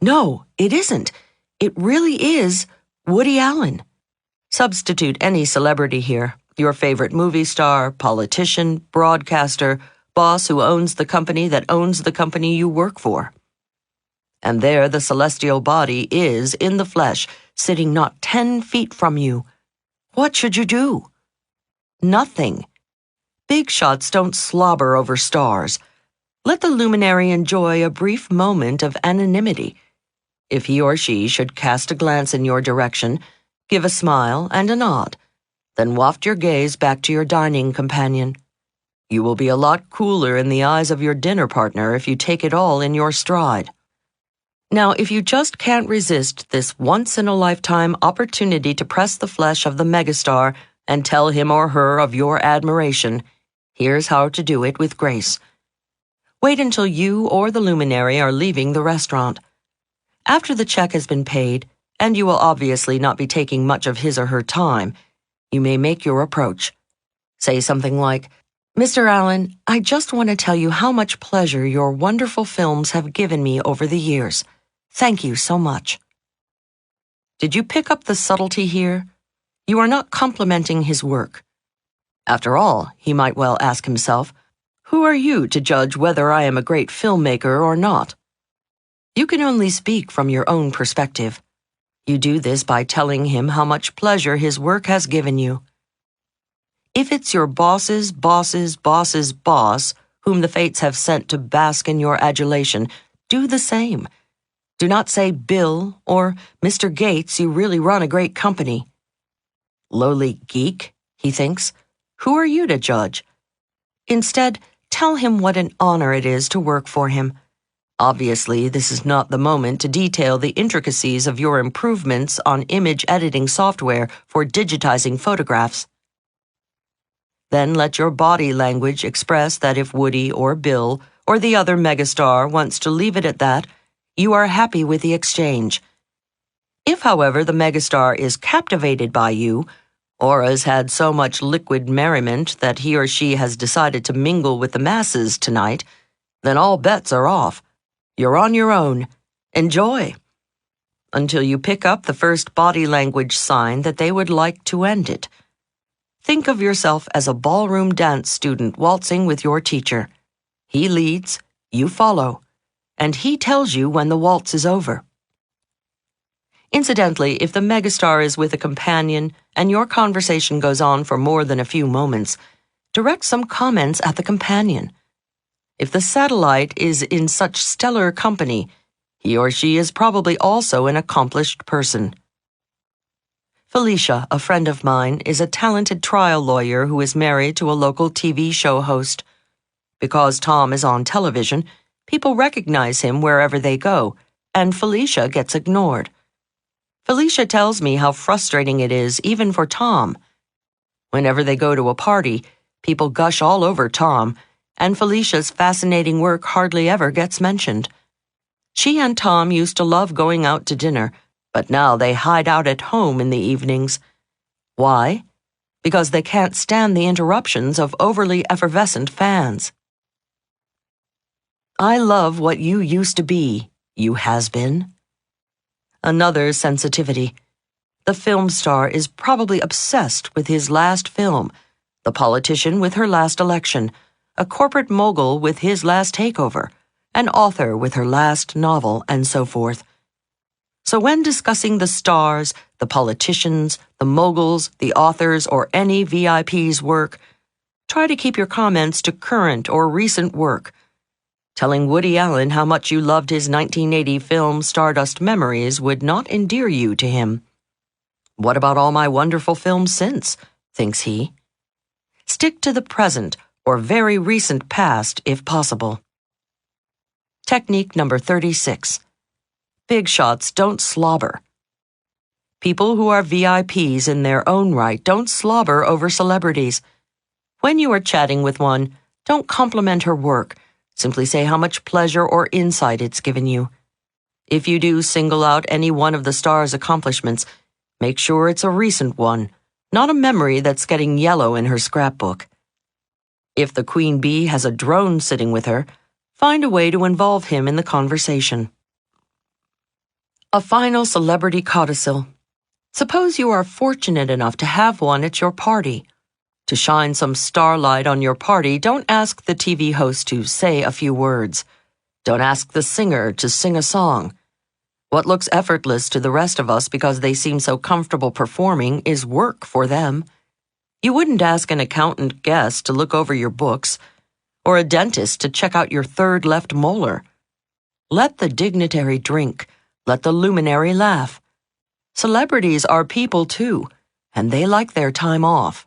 No, it isn't. It really is Woody Allen. Substitute any celebrity here, your favorite movie star, politician, broadcaster, boss who owns the company that owns the company you work for. And there the celestial body is, in the flesh, sitting not 10 feet from you. What should you do? Nothing. Big shots don't slobber over stars. Let the luminary enjoy a brief moment of anonymity. If he or she should cast a glance in your direction, give a smile and a nod, then waft your gaze back to your dining companion. You will be a lot cooler in the eyes of your dinner partner if you take it all in your stride. Now, if you just can't resist this once-in-a-lifetime opportunity to press the flesh of the megastar and tell him or her of your admiration, here's how to do it with grace. Wait until you or the luminary are leaving the restaurant. After the check has been paid, and you will obviously not be taking much of his or her time, you may make your approach. Say something like, "Mr. Allen, I just want to tell you how much pleasure your wonderful films have given me over the years. Thank you so much." Did you pick up the subtlety here? You are not complimenting his work. After all, he might well ask himself, who are you to judge whether I am a great filmmaker or not? You can only speak from your own perspective. You do this by telling him how much pleasure his work has given you. If it's your boss's boss's boss's boss, whom the fates have sent to bask in your adulation, do the same. Do not say, "Bill," or "Mr. Gates, you really run a great company." Lowly geek, he thinks. Who are you to judge? Instead, tell him what an honor it is to work for him. Obviously, this is not the moment to detail the intricacies of your improvements on image editing software for digitizing photographs. Then let your body language express that if Woody or Bill or the other megastar wants to leave it at that, you are happy with the exchange. If, however, the megastar is captivated by you, or has had so much liquid merriment that he or she has decided to mingle with the masses tonight, then all bets are off. You're on your own. Enjoy. Until you pick up the first body language sign that they would like to end it. Think of yourself as a ballroom dance student waltzing with your teacher. He leads, you follow, and he tells you when the waltz is over. Incidentally, if the megastar is with a companion and your conversation goes on for more than a few moments, direct some comments at the companion. If the satellite is in such stellar company, he or she is probably also an accomplished person. Felicia, a friend of mine, is a talented trial lawyer who is married to a local TV show host. Because Tom is on television, people recognize him wherever they go, and Felicia gets ignored. Felicia tells me how frustrating it is even for Tom. Whenever they go to a party, people gush all over Tom, and Felicia's fascinating work hardly ever gets mentioned. She and Tom used to love going out to dinner, but now they hide out at home in the evenings. Why? Because they can't stand the interruptions of overly effervescent fans. I love what you used to be, you has-been. Another sensitivity. The film star is probably obsessed with his last film, the politician with her last election, a corporate mogul with his last takeover, an author with her last novel, and so forth. So when discussing the stars, the politicians, the moguls, the authors, or any VIP's work, try to keep your comments to current or recent work. Telling Woody Allen how much you loved his 1980 film Stardust Memories would not endear you to him. What about all my wonderful films since, thinks he. Stick to the present or very recent past if possible. Technique number 36. Big shots don't slobber. People who are VIPs in their own right don't slobber over celebrities. When you are chatting with one, don't compliment her work. Simply say how much pleasure or insight it's given you. If you do single out any one of the star's accomplishments, make sure it's a recent one, not a memory that's getting yellow in her scrapbook. If the queen bee has a drone sitting with her, find a way to involve him in the conversation. A final celebrity codicil. Suppose you are fortunate enough to have one at your party. To shine some starlight on your party, don't ask the TV host to say a few words. Don't ask the singer to sing a song. What looks effortless to the rest of us because they seem so comfortable performing is work for them. You wouldn't ask an accountant guest to look over your books, or a dentist to check out your third left molar. Let the dignitary drink. Let the luminary laugh. Celebrities are people too, and they like their time off.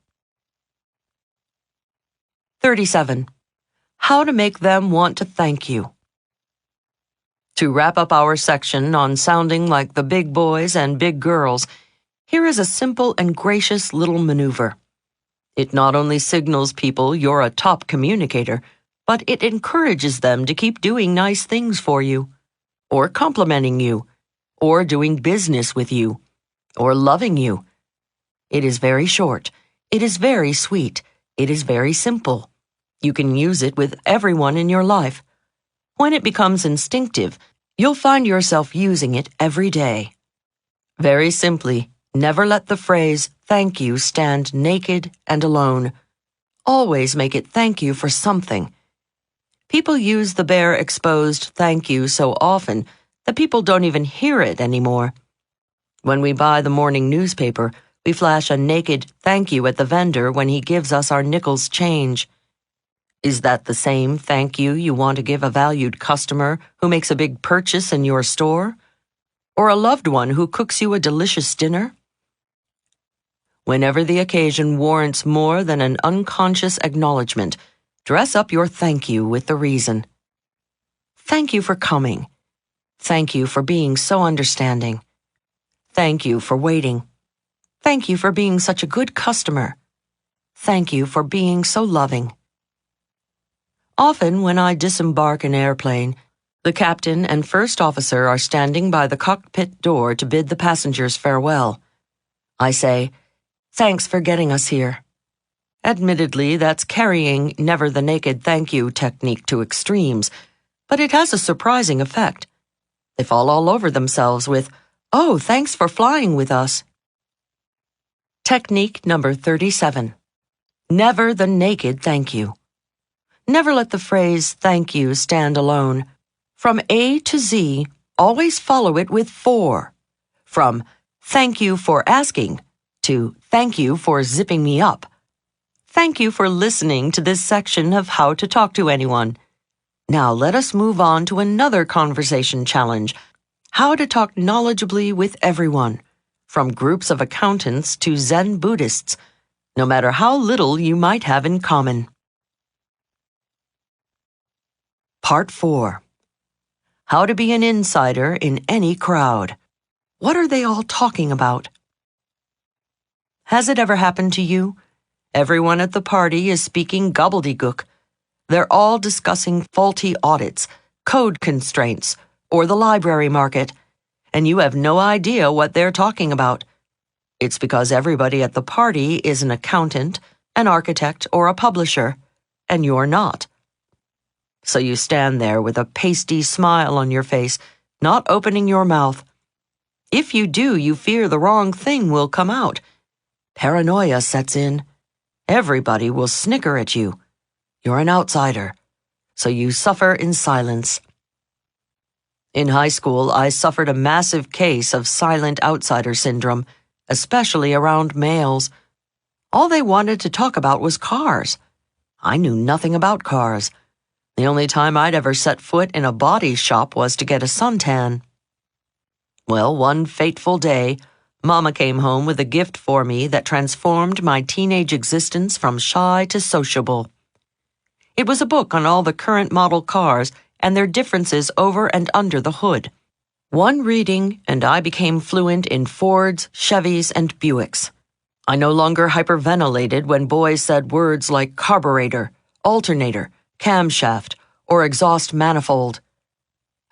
37. How to make them want to thank you. To wrap up our section on sounding like the big boys and big girls, here is a simple and gracious little maneuver. It not only signals people you're a top communicator, but it encourages them to keep doing nice things for you, or complimenting you, or doing business with you, or loving you. It is very short. It is very sweet. It is very simple. You can use it with everyone in your life. When it becomes instinctive, you'll find yourself using it every day. Very simply, never let the phrase "thank you" stand naked and alone. Always make it thank you for something. People use the bare exposed thank you so often that people don't even hear it anymore. When we buy the morning newspaper, we flash a naked thank you at the vendor when he gives us our nickels change. Is that the same thank you you want to give a valued customer who makes a big purchase in your store? Or a loved one who cooks you a delicious dinner? Whenever the occasion warrants more than an unconscious acknowledgement, dress up your thank you with the reason. Thank you for coming. Thank you for being so understanding. Thank you for waiting. Thank you for being such a good customer. Thank you for being so loving. Often when I disembark an airplane, the captain and first officer are standing by the cockpit door to bid the passengers farewell. I say, "Thanks for getting us here." Admittedly, that's carrying never the naked thank you technique to extremes, but it has a surprising effect. They fall all over themselves with, "Oh, thanks for flying with us." Technique number 37. Never the naked thank you. Never let the phrase thank you stand alone. From A to Z, always follow it with for. From "Thank you for asking" to "Thank you for zipping me up." Thank you for listening to this section of How to Talk to Anyone. Now let us move on to another conversation challenge: how to talk knowledgeably with everyone, from groups of accountants to Zen Buddhists, no matter how little you might have in common. Part 4. How to be an insider in any crowd. What are they all talking about? Has it ever happened to you? Everyone at the party is speaking gobbledygook. They're all discussing faulty audits, code constraints, or the library market, and you have no idea what they're talking about. It's because everybody at the party is an accountant, an architect, or a publisher, and you're not. So you stand there with a pasty smile on your face, not opening your mouth. If you do, you fear the wrong thing will come out. Paranoia sets in. Everybody will snicker at you. You're an outsider, so you suffer in silence. In high school, I suffered a massive case of silent outsider syndrome, especially around males. All they wanted to talk about was cars. I knew nothing about cars. The only time I'd ever set foot in a body shop was to get a suntan. Well, one fateful day, Mama came home with a gift for me that transformed my teenage existence from shy to sociable. It was a book on all the current model cars and their differences over and under the hood. One reading, and I became fluent in Fords, Chevys, and Buicks. I no longer hyperventilated when boys said words like carburetor, alternator, camshaft, or exhaust manifold.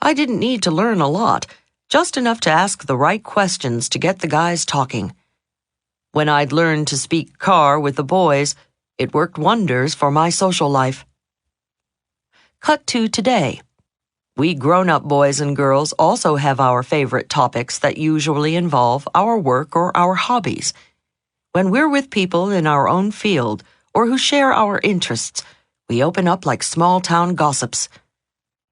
I didn't need to learn a lot, just enough to ask the right questions to get the guys talking. When I'd learned to speak car with the boys, it worked wonders for my social life. Cut to today. We grown-up boys and girls also have our favorite topics that usually involve our work or our hobbies. When we're with people in our own field or who share our interests, we open up like small-town gossips.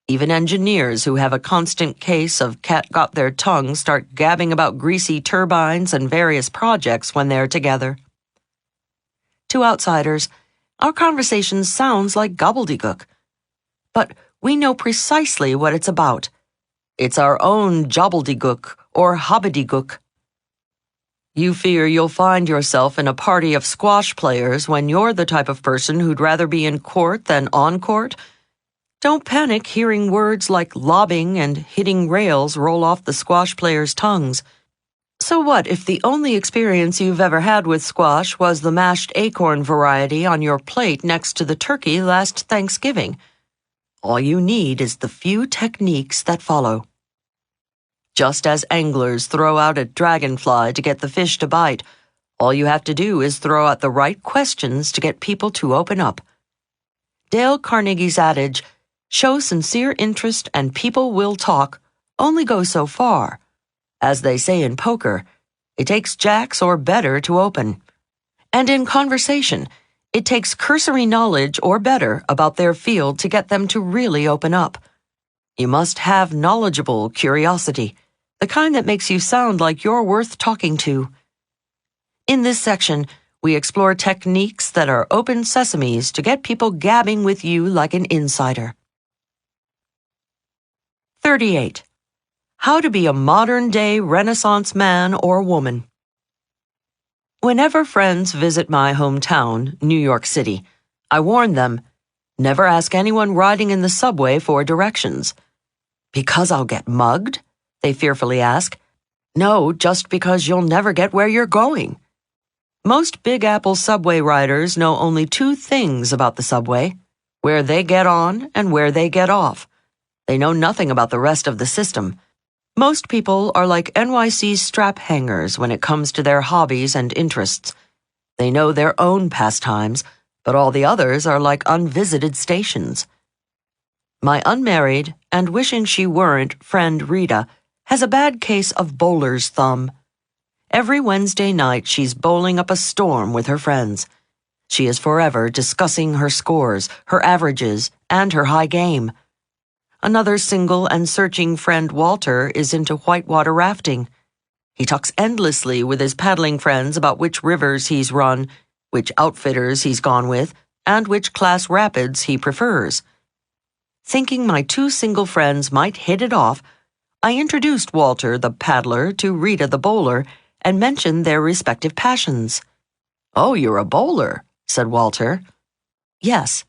Even engineers who have a constant case of cat-got-their-tongue start gabbing about greasy turbines and various projects when they're together. To outsiders, our conversation sounds like gobbledygook. But we know precisely what it's about. It's our own jobbledygook or hobbidygook. You fear you'll find yourself in a party of squash players when you're the type of person who'd rather be in court than on court? Don't panic hearing words like lobbing and hitting rails roll off the squash players' tongues. So what if the only experience you've ever had with squash was the mashed acorn variety on your plate next to the turkey last Thanksgiving? All you need is the few techniques that follow. Just as anglers throw out a dragonfly to get the fish to bite, all you have to do is throw out the right questions to get people to open up. Dale Carnegie's adage, "Show sincere interest and people will talk," only goes so far. As they say in poker, it takes jacks or better to open. And in conversation, it takes cursory knowledge or better about their field to get them to really open up. You must have knowledgeable curiosity, the kind that makes you sound like you're worth talking to. In this section, we explore techniques that are open sesames to get people gabbing with you like an insider. 38. How to be a modern-day Renaissance man or woman. Whenever friends visit my hometown, New York City, I warn them, never ask anyone riding in the subway for directions. Because I'll get mugged? They fearfully ask. No, just because you'll never get where you're going. Most Big Apple subway riders know only two things about the subway: where they get on and where they get off. They know nothing about the rest of the system. Most people are like NYC strap hangers when it comes to their hobbies and interests. They know their own pastimes, but all the others are like unvisited stations. My unmarried, and wishing she weren't, friend Rita has a bad case of bowler's thumb. Every Wednesday night she's bowling up a storm with her friends. She is forever discussing her scores, her averages, and her high game. Another single and searching friend, Walter, is into whitewater rafting. He talks endlessly with his paddling friends about which rivers he's run, which outfitters he's gone with, and which class rapids he prefers. Thinking my two single friends might hit it off, I introduced Walter the paddler to Rita the bowler and mentioned their respective passions. "Oh, you're a bowler," said Walter. "Yes."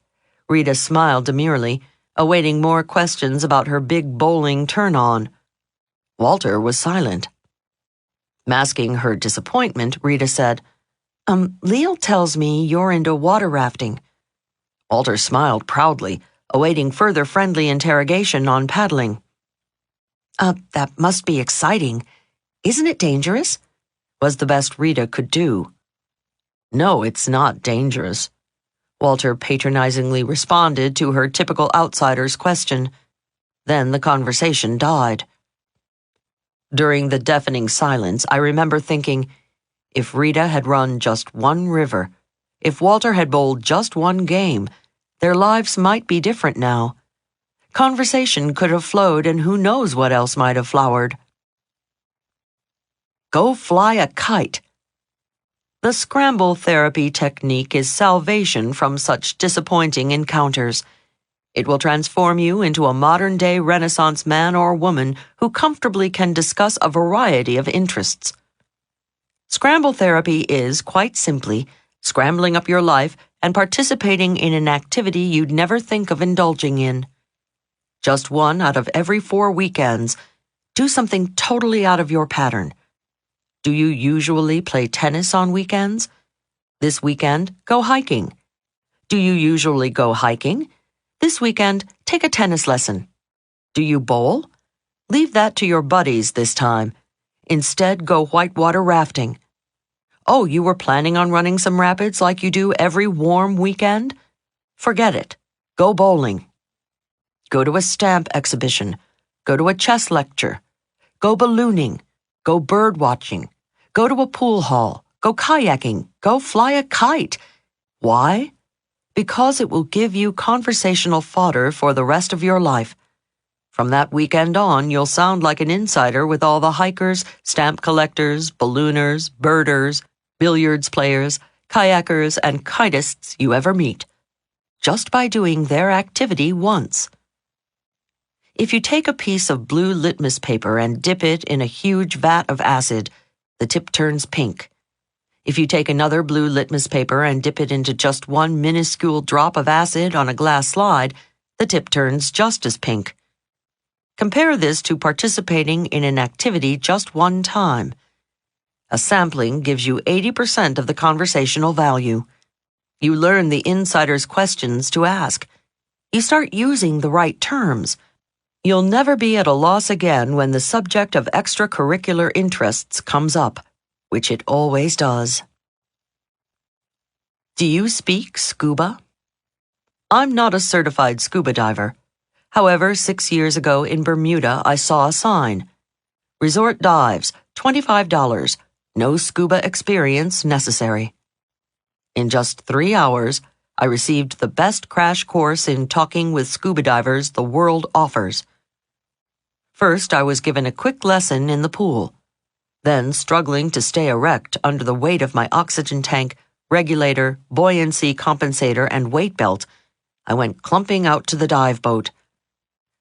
Rita smiled demurely, awaiting more questions about her big bowling turn-on. Walter was silent. Masking her disappointment, Rita said, Leil tells me you're into water rafting." Walter smiled proudly, awaiting further friendly interrogation on paddling. That must be exciting. Isn't it dangerous?" was the best Rita could do. "No, it's not dangerous," Walter patronizingly responded to her typical outsider's question. Then the conversation died. During the deafening silence, I remember thinking, if Rita had run just one river, if Walter had bowled just one game, their lives might be different now. Conversation could have flowed, and who knows what else might have flowered. Go fly a kite. The scramble therapy technique is salvation from such disappointing encounters. It will transform you into a modern-day Renaissance man or woman who comfortably can discuss a variety of interests. Scramble therapy is, quite simply, scrambling up your life and participating in an activity you'd never think of indulging in. Just one out of every 4 weekends, do something totally out of your pattern. Do you usually play tennis on weekends? This weekend, go hiking. Do you usually go hiking? This weekend, take a tennis lesson. Do you bowl? Leave that to your buddies this time. Instead, go whitewater rafting. Oh, you were planning on running some rapids like you do every warm weekend? Forget it. Go bowling. Go to a stamp exhibition. Go to a chess lecture. Go ballooning. Go bird watching. Go to a pool hall. Go kayaking. Go fly a kite. Why? Because it will give you conversational fodder for the rest of your life. From that weekend on, you'll sound like an insider with all the hikers, stamp collectors, ballooners, birders, billiards players, kayakers, and kitists you ever meet, just by doing their activity once. If you take a piece of blue litmus paper and dip it in a huge vat of acid, the tip turns pink. If you take another blue litmus paper and dip it into just one minuscule drop of acid on a glass slide, the tip turns just as pink. Compare this to participating in an activity just one time. A sampling gives you 80% of the conversational value. You learn the insider's questions to ask. You start using the right terms. You'll never be at a loss again when the subject of extracurricular interests comes up, which it always does. Do you speak scuba? I'm not a certified scuba diver. However, 6 years ago in Bermuda, I saw a sign. Resort dives, $25, no scuba experience necessary. In just 3 hours, I received the best crash course in talking with scuba divers the world offers. First, I was given a quick lesson in the pool. Then, struggling to stay erect under the weight of my oxygen tank, regulator, buoyancy compensator, and weight belt, I went clumping out to the dive boat.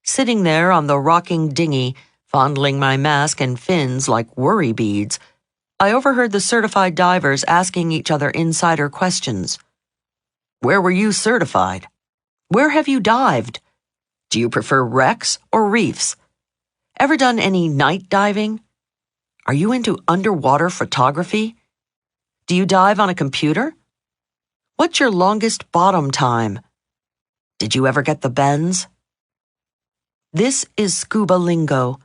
Sitting there on the rocking dinghy, fondling my mask and fins like worry beads, I overheard the certified divers asking each other insider questions. Where were you certified? Where have you dived? Do you prefer wrecks or reefs? Ever done any night diving? Are you into underwater photography? Do you dive on a computer? What's your longest bottom time? Did you ever get the bends? This is scuba lingo.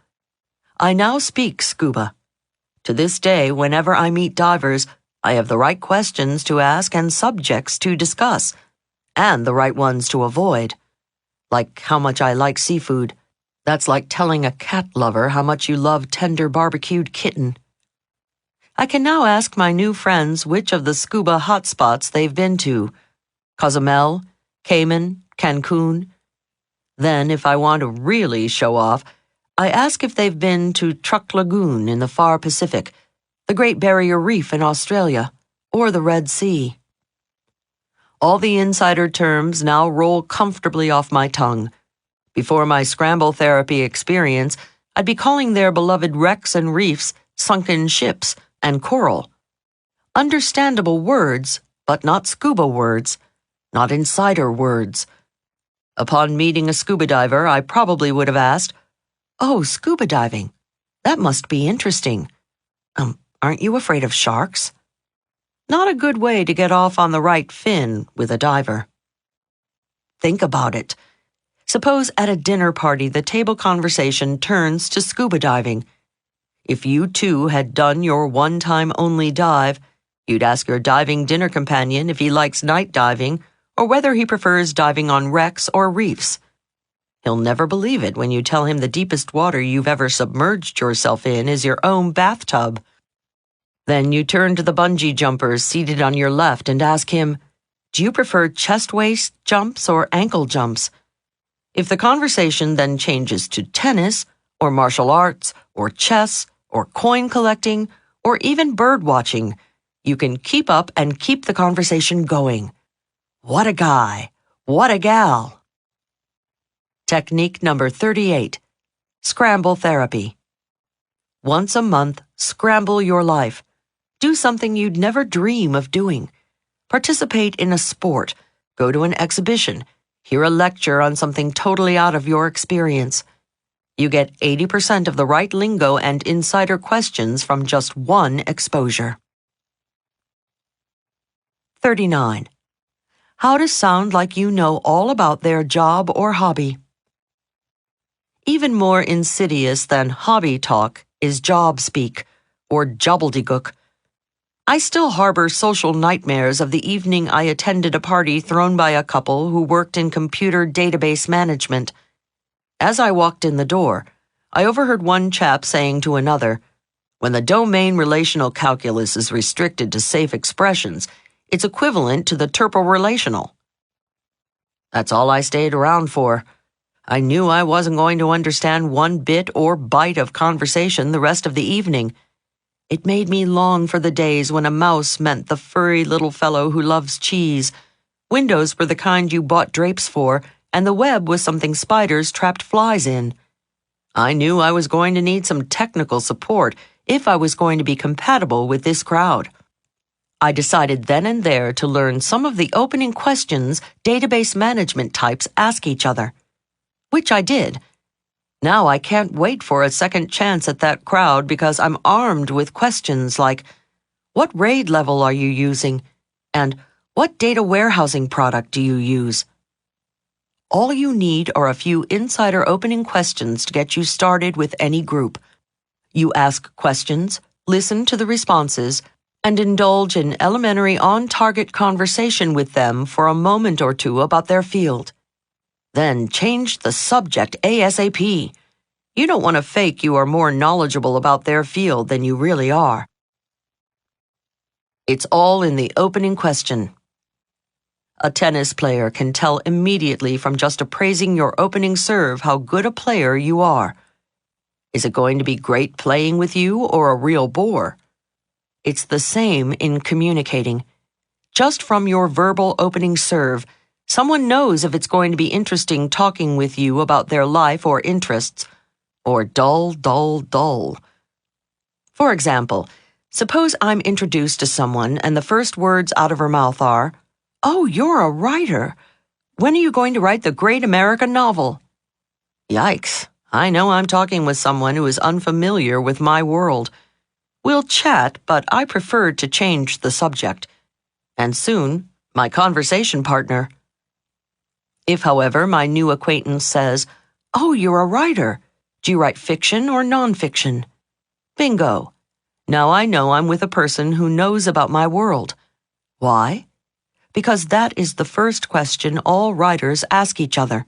I now speak scuba. To this day, whenever I meet divers, I have the right questions to ask and subjects to discuss, and the right ones to avoid. Like how much I like seafood. That's like telling a cat lover how much you love tender barbecued kitten. I can now ask my new friends which of the scuba hotspots they've been to. Cozumel, Cayman, Cancun. Then, if I want to really show off, I ask if they've been to Truk Lagoon in the far Pacific, the Great Barrier Reef in Australia, or the Red Sea. All the insider terms now roll comfortably off my tongue. Before my scramble therapy experience, I'd be calling their beloved wrecks and reefs sunken ships and coral. Understandable words, but not scuba words, not insider words. Upon meeting a scuba diver, I probably would have asked, "Oh, scuba diving. That must be interesting. Aren't you afraid of sharks?" Not a good way to get off on the right fin with a diver. Think about it. Suppose at a dinner party the table conversation turns to scuba diving. If you two had done your one-time only dive, you'd ask your diving dinner companion if he likes night diving or whether he prefers diving on wrecks or reefs. He'll never believe it when you tell him the deepest water you've ever submerged yourself in is your own bathtub. Then you turn to the bungee jumpers seated on your left and ask him, "Do you prefer chest-waist jumps or ankle jumps?" If the conversation then changes to tennis, or martial arts, or chess, or coin collecting, or even bird watching, you can keep up and keep the conversation going. What a guy! What a gal! Technique number 38. Scramble therapy. Once a month, scramble your life. Do something you'd never dream of doing. Participate in a sport. Go to an exhibition. Hear a lecture on something totally out of your experience. You get 80% of the right lingo and insider questions from just one exposure. 39. How to sound like you know all about their job or hobby. Even more insidious than hobby talk is job speak, or jobbledygook. I still harbor social nightmares of the evening I attended a party thrown by a couple who worked in computer database management. As I walked in the door, I overheard one chap saying to another, "When the domain relational calculus is restricted to safe expressions, it's equivalent to the interpolational." That's all I stayed around for. I knew I wasn't going to understand one bit or byte of conversation the rest of the evening. It made me long for the days when a mouse meant the furry little fellow who loves cheese, windows were the kind you bought drapes for, and the web was something spiders trapped flies in. I knew I was going to need some technical support if I was going to be compatible with this crowd. I decided then and there to learn some of the opening questions database management types ask each other. Which I did. Now I can't wait for a second chance at that crowd because I'm armed with questions like, "What RAID level are you using?" and "What data warehousing product do you use?" All you need are a few insider opening questions to get you started with any group. You ask questions, listen to the responses, and indulge in elementary on-target conversation with them for a moment or two about their field. Then change the subject ASAP. You don't want to fake you are more knowledgeable about their field than you really are. It's all in the opening question. A tennis player can tell immediately from just appraising your opening serve how good a player you are. Is it going to be great playing with you or a real bore? It's the same in communicating. Just from your verbal opening serve, someone knows if it's going to be interesting talking with you about their life or interests, or dull, dull, dull. For example, suppose I'm introduced to someone and the first words out of her mouth are, "Oh, you're a writer. When are you going to write the great American novel?" Yikes, I know I'm talking with someone who is unfamiliar with my world. We'll chat, but I prefer to change the subject. And soon, my conversation partner. If, however, my new acquaintance says, "Oh, you're a writer. Do you write fiction or nonfiction?" Bingo. Now I know I'm with a person who knows about my world. Why? Because that is the first question all writers ask each other.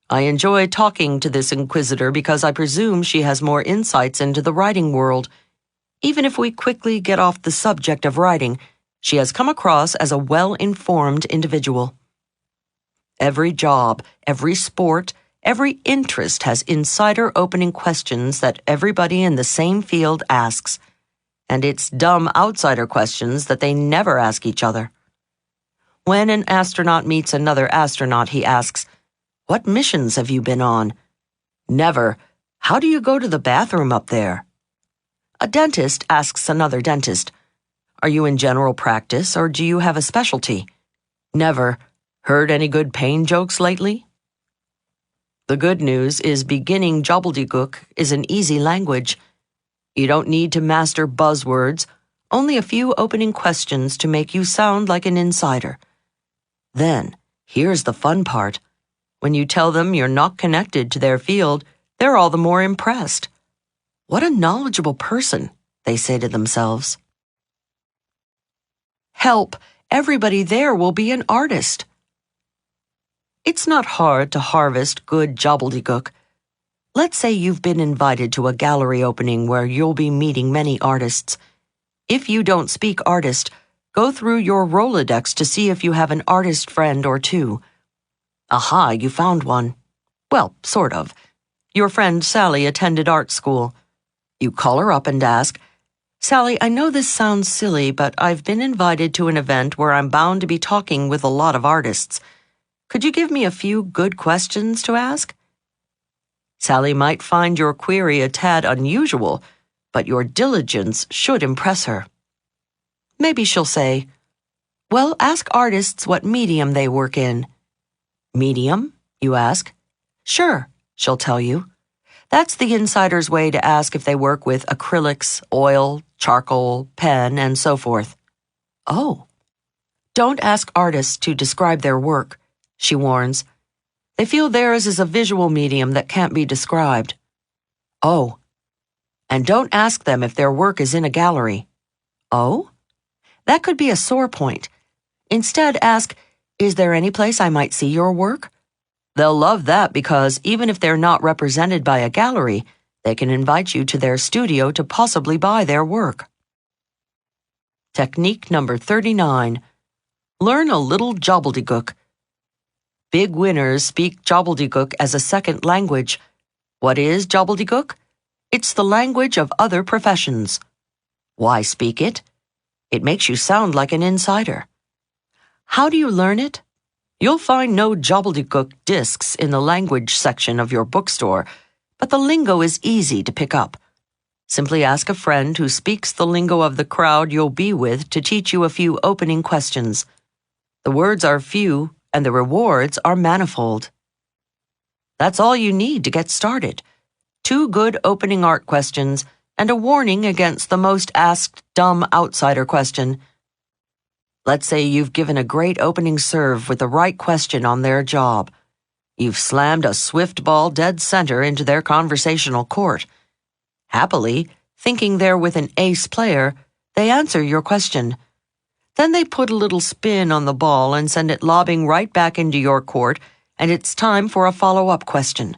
I enjoy talking to this inquisitor because I presume she has more insights into the writing world. Even if we quickly get off the subject of writing, she has come across as a well-informed individual. Every job, every sport, Every interest has insider opening questions that everybody in the same field asks, and it's dumb outsider questions that they never ask each other. When an astronaut meets another astronaut, he asks, "What missions have you been on?" Never, "How do you go to the bathroom up there?" A dentist asks another dentist, "Are you in general practice or do you have a specialty?" Never, "Heard any good pain jokes lately?" The good news is beginning gobbledygook is an easy language. You don't need to master buzzwords, only a few opening questions to make you sound like an insider. Then, here's the fun part. When you tell them you're not connected to their field, they're all the more impressed. "What a knowledgeable person," they say to themselves. Help! Everybody there will be an artist. It's not hard to harvest good gobbledygook. Let's say you've been invited to a gallery opening where you'll be meeting many artists. If you don't speak artist, go through your Rolodex to see if you have an artist friend or two. Aha, you found one. Well, sort of. Your friend Sally attended art school. You call her up and ask, "Sally, I know this sounds silly, but I've been invited to an event where I'm bound to be talking with a lot of artists. Could you give me a few good questions to ask?" Sally might find your query a tad unusual, but your diligence should impress her. Maybe she'll say, "Well, ask artists what medium they work in." "Medium?" you ask. "Sure," she'll tell you. That's the insider's way to ask if they work with acrylics, oil, charcoal, pen, and so forth. Oh. Don't ask artists to describe their work, she warns. They feel theirs is a visual medium that can't be described. Oh. And don't ask them if their work is in a gallery. Oh? That could be a sore point. Instead, ask, "Is there any place I might see your work?" They'll love that because even if they're not represented by a gallery, they can invite you to their studio to possibly buy their work. Technique number 39. Learn a little gobbledygook. Big winners speak gobbledygook as a second language. What is gobbledygook? It's the language of other professions. Why speak it? It makes you sound like an insider. How do you learn it? You'll find no gobbledygook discs in the language section of your bookstore, but the lingo is easy to pick up. Simply ask a friend who speaks the lingo of the crowd you'll be with to teach you a few opening questions. The words are few, and the rewards are manifold. That's all you need to get started. 2 good opening art questions and a warning against the most asked dumb outsider question. Let's say you've given a great opening serve with the right question on their job. You've slammed a swift ball dead center into their conversational court. Happily, thinking they're with an ace player, they answer your question. Then they put a little spin on the ball and send it lobbing right back into your court, and it's time for a follow-up question.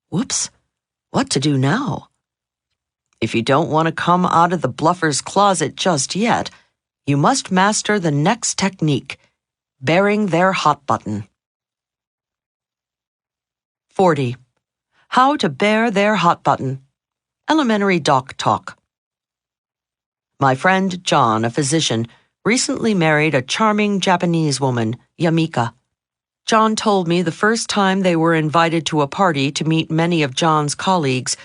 Whoops, what to do now? If you don't want to come out of the bluffer's closet just yet, you must master the next technique, bearing their hot button. 40. How to bear their hot button. Elementary doc talk. My friend John, a physician, recently married a charming Japanese woman, Yamika. John told me the first time they were invited to a party to meet many of John's colleagues,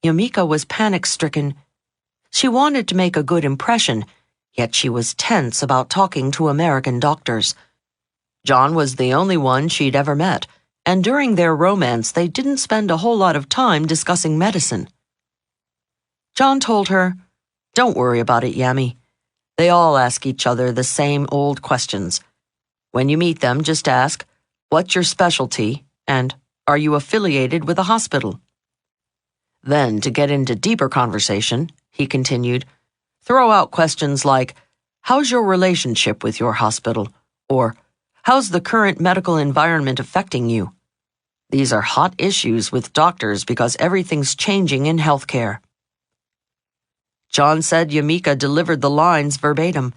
Yamika was panic-stricken. She wanted to make a good impression, yet she was tense about talking to American doctors. John was the only one she'd ever met, and during their romance they didn't spend a whole lot of time discussing medicine. John told her, "Don't worry about it, Yami. They all ask each other the same old questions. When you meet them, just ask, 'What's your specialty?' and 'Are you affiliated with a hospital?' Then, to get into deeper conversation," he continued, "throw out questions like, 'How's your relationship with your hospital?' or 'How's the current medical environment affecting you?' These are hot issues with doctors because everything's changing in healthcare." John said Yamika delivered the lines verbatim.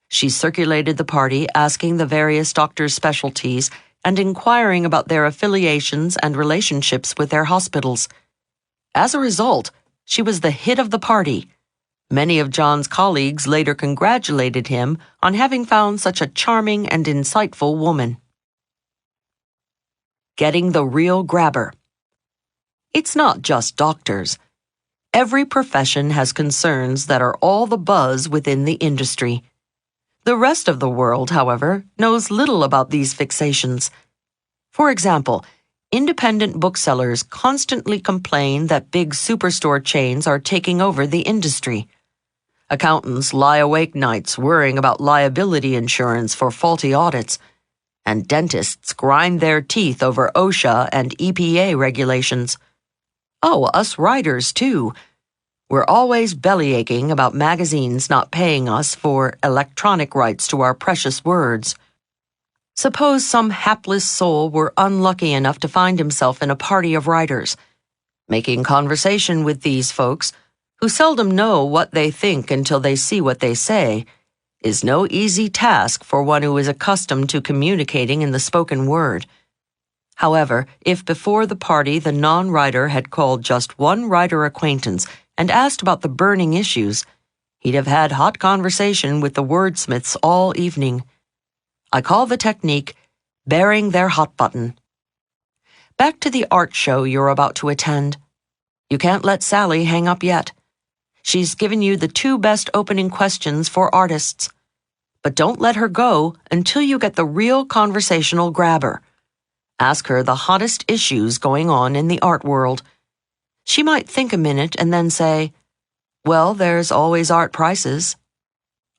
She circulated the party asking the various doctors' specialties and inquiring about their affiliations and relationships with their hospitals. As a result, she was the hit of the party. Many of John's colleagues later congratulated him on having found such a charming and insightful woman. Getting the real grabber. It's not just doctors. Every profession has concerns that are all the buzz within the industry. The rest of the world, however, knows little about these fixations. For example, independent booksellers constantly complain that big superstore chains are taking over the industry. Accountants lie awake nights worrying about liability insurance for faulty audits, and dentists grind their teeth over OSHA and EPA regulations. Oh, us writers, too. We're always bellyaching about magazines not paying us for electronic rights to our precious words. Suppose some hapless soul were unlucky enough to find himself in a party of writers. Making conversation with these folks, who seldom know what they think until they see what they say, is no easy task for one who is accustomed to communicating in the spoken word. However, if before the party the non-writer had called just one writer acquaintance and asked about the burning issues, he'd have had hot conversation with the wordsmiths all evening. I call the technique bearing their hot button. Back to the art show you're about to attend. You can't let Sally hang up yet. She's given you the 2 best opening questions for artists. But don't let her go until you get the real conversational grabber. Ask her the hottest issues going on in the art world. She might think a minute and then say, "Well, there's always art prices."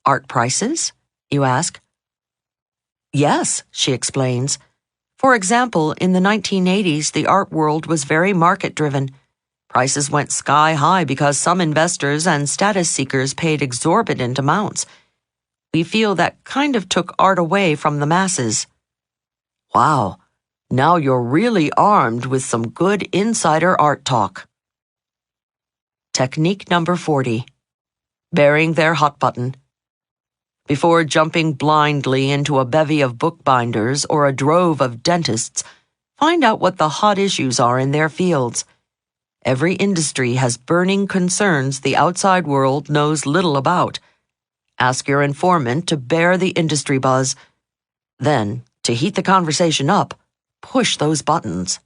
"Art prices?" you ask. "Yes," she explains. "For example, in the 1980s, the art world was very market-driven. Prices went sky high because some investors and status seekers paid exorbitant amounts. We feel that kind of took art away from the masses." Wow, now you're really armed with some good insider art talk. Technique number 40. Bearing their hot button. Before jumping blindly into a bevy of bookbinders or a drove of dentists, find out what the hot issues are in their fields. Every industry has burning concerns the outside world knows little about. Ask your informant to bear the industry buzz. Then, to heat the conversation up, push those buttons.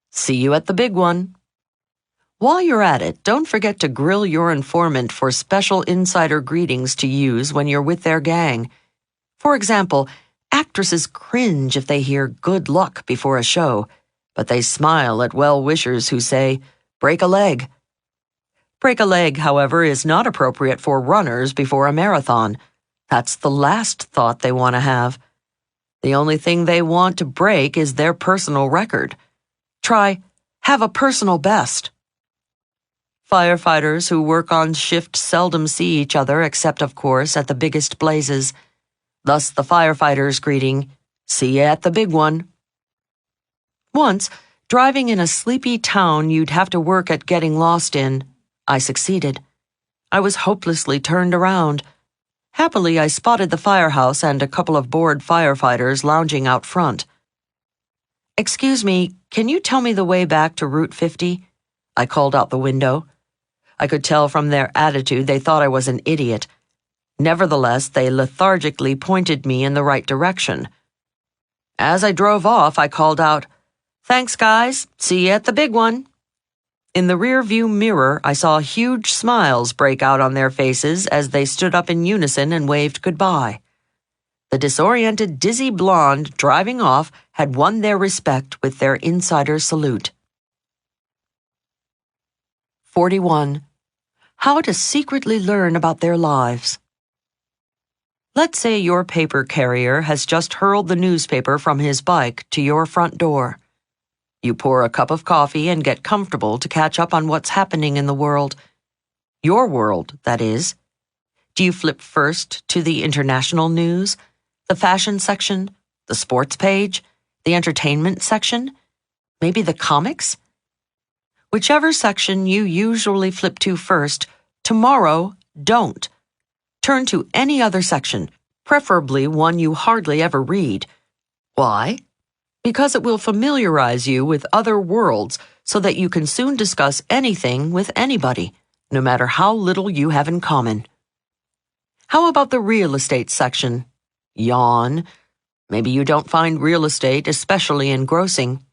See you at the big one. While you're at it, don't forget to grill your informant for special insider greetings to use when you're with their gang. For example, actresses cringe if they hear "good luck" before a show, but they smile at well-wishers who say, "break a leg." Break a leg, however, is not appropriate for runners before a marathon. That's the last thought they want to have. The only thing they want to break is their personal record. Try, have a personal best. Firefighters who work on shift seldom see each other except, of course, at the biggest blazes. Thus the firefighter's greeting, "See you at the big one." Once, driving in a sleepy town you'd have to work at getting lost in, I succeeded. I was hopelessly turned around. Happily, I spotted the firehouse and a couple of bored firefighters lounging out front. "Excuse me, can you tell me the way back to Route 50? I called out the window. I could tell from their attitude they thought I was an idiot. Nevertheless, they lethargically pointed me in the right direction. As I drove off, I called out, "Thanks, guys. See you at the big one." In the rear-view mirror, I saw huge smiles break out on their faces as they stood up in unison and waved goodbye. The disoriented, dizzy blonde driving off had won their respect with their insider salute. 41. How to secretly learn about their lives. Let's say your paper carrier has just hurled the newspaper from his bike to your front door. You pour a cup of coffee and get comfortable to catch up on what's happening in the world. Your world, that is. Do you flip first to the international news, the fashion section, the sports page, the entertainment section, maybe the comics? Whichever section you usually flip to first, tomorrow, don't. Turn to any other section, preferably one you hardly ever read. Why? Because it will familiarize you with other worlds so that you can soon discuss anything with anybody, no matter how little you have in common. How about the real estate section? Yawn. Maybe you don't find real estate especially engrossing.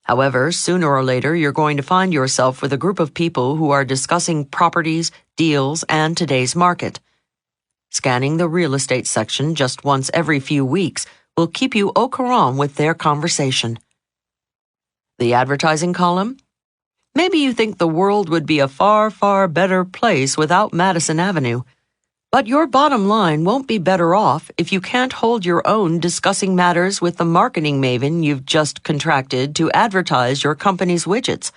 However, sooner or later you're going to find yourself with a group of people who are discussing properties, deals, and today's market. Scanning the real estate section just once every few weeks will keep you au courant with their conversation. The advertising column? Maybe you think the world would be a far, far better place without Madison Avenue. But your bottom line won't be better off if you can't hold your own discussing matters with the marketing maven you've just contracted to advertise your company's widgets.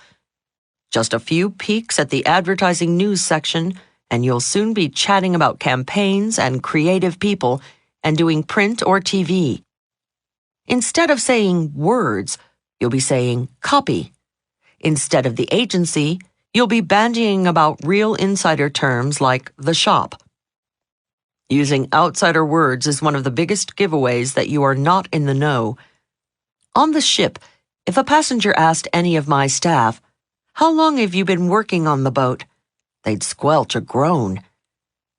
Just a few peeks at the advertising news section, and you'll soon be chatting about campaigns and creative people and doing print or TV. Instead of saying words, you'll be saying copy. Instead of the agency, you'll be bandying about real insider terms like the shop. Using outsider words is one of the biggest giveaways that you are not in the know. On the ship, if a passenger asked any of my staff, "How long have you been working on the boat?" they'd squelch a groan.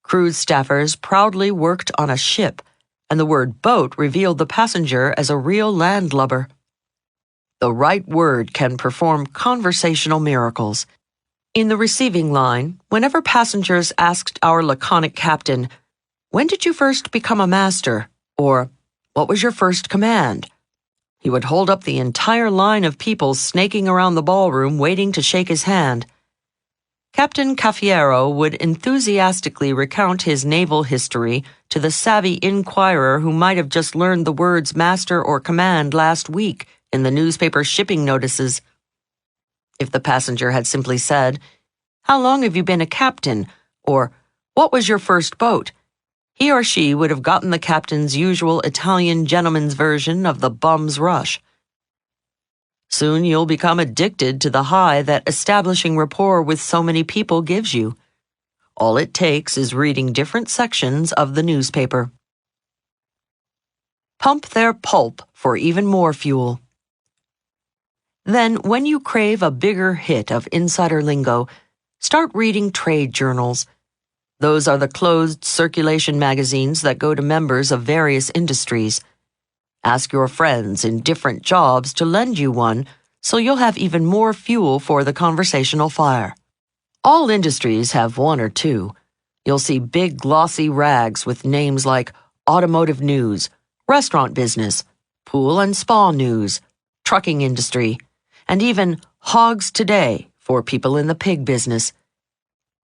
Cruise staffers proudly worked on a ship, and the word boat revealed the passenger as a real landlubber. The right word can perform conversational miracles. In the receiving line, whenever passengers asked our laconic captain, "When did you first become a master?" or "What was your first command?" he would hold up the entire line of people snaking around the ballroom waiting to shake his hand. Captain Caffiero would enthusiastically recount his naval history to the savvy inquirer who might have just learned the words master or command last week in the newspaper shipping notices. If the passenger had simply said, "How long have you been a captain?" or "What was your first boat?" he or she would have gotten the captain's usual Italian gentleman's version of the bum's rush. Soon you'll become addicted to the high that establishing rapport with so many people gives you. All it takes is reading different sections of the newspaper. Pump their pulp for even more fuel. Then, when you crave a bigger hit of insider lingo, start reading trade journals. Those are the closed circulation magazines that go to members of various industries. Ask your friends in different jobs to lend you one so you'll have even more fuel for the conversational fire. All industries have one or two. You'll see big glossy rags with names like automotive news, restaurant business, pool and spa news, trucking industry, and even hogs today for people in the pig business.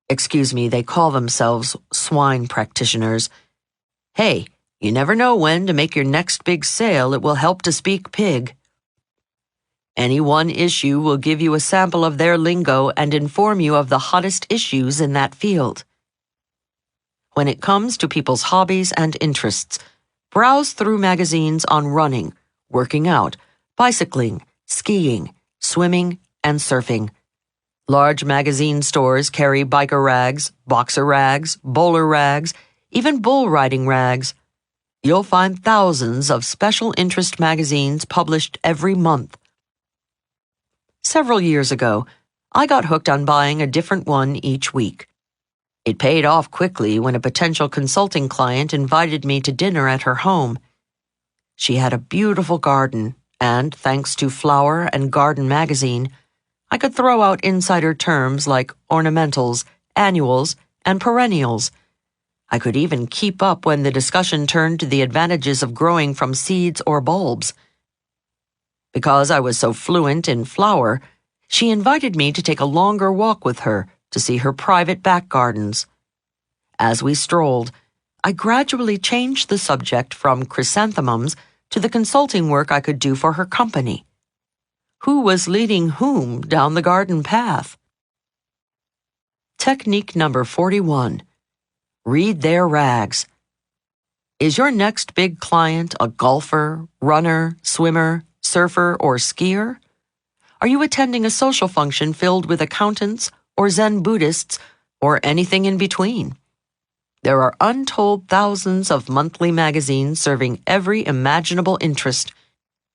Excuse me, they call themselves swine practitioners. Hey, you never know when to make your next big sale it will help to speak pig. Any one issue will give you a sample of their lingo and inform you of the hottest issues in that field. When it comes to people's hobbies and interests, browse through magazines on running, working out, bicycling, skiing, swimming, and surfing. Large magazine stores carry biker rags, boxer rags, bowler rags, even bull riding rags. You'll find thousands of special interest magazines published every month. Several years ago, I got hooked on buying a different one each week. It paid off quickly when a potential consulting client invited me to dinner at her home. She had a beautiful garden, and thanks to Flower and Garden magazine, I could throw out insider terms like ornamentals, annuals, and perennials. I could even keep up when the discussion turned to the advantages of growing from seeds or bulbs. Because I was so fluent in flower, she invited me to take a longer walk with her to see her private back gardens. As we strolled, I gradually changed the subject from chrysanthemums to the consulting work I could do for her company. Who was leading whom down the garden path? Technique number 41. Read their rags. Is your next big client a golfer, runner, swimmer, surfer, or skier? Are you attending a social function filled with accountants or Zen Buddhists or anything in between? There are untold thousands of monthly magazines serving every imaginable interest.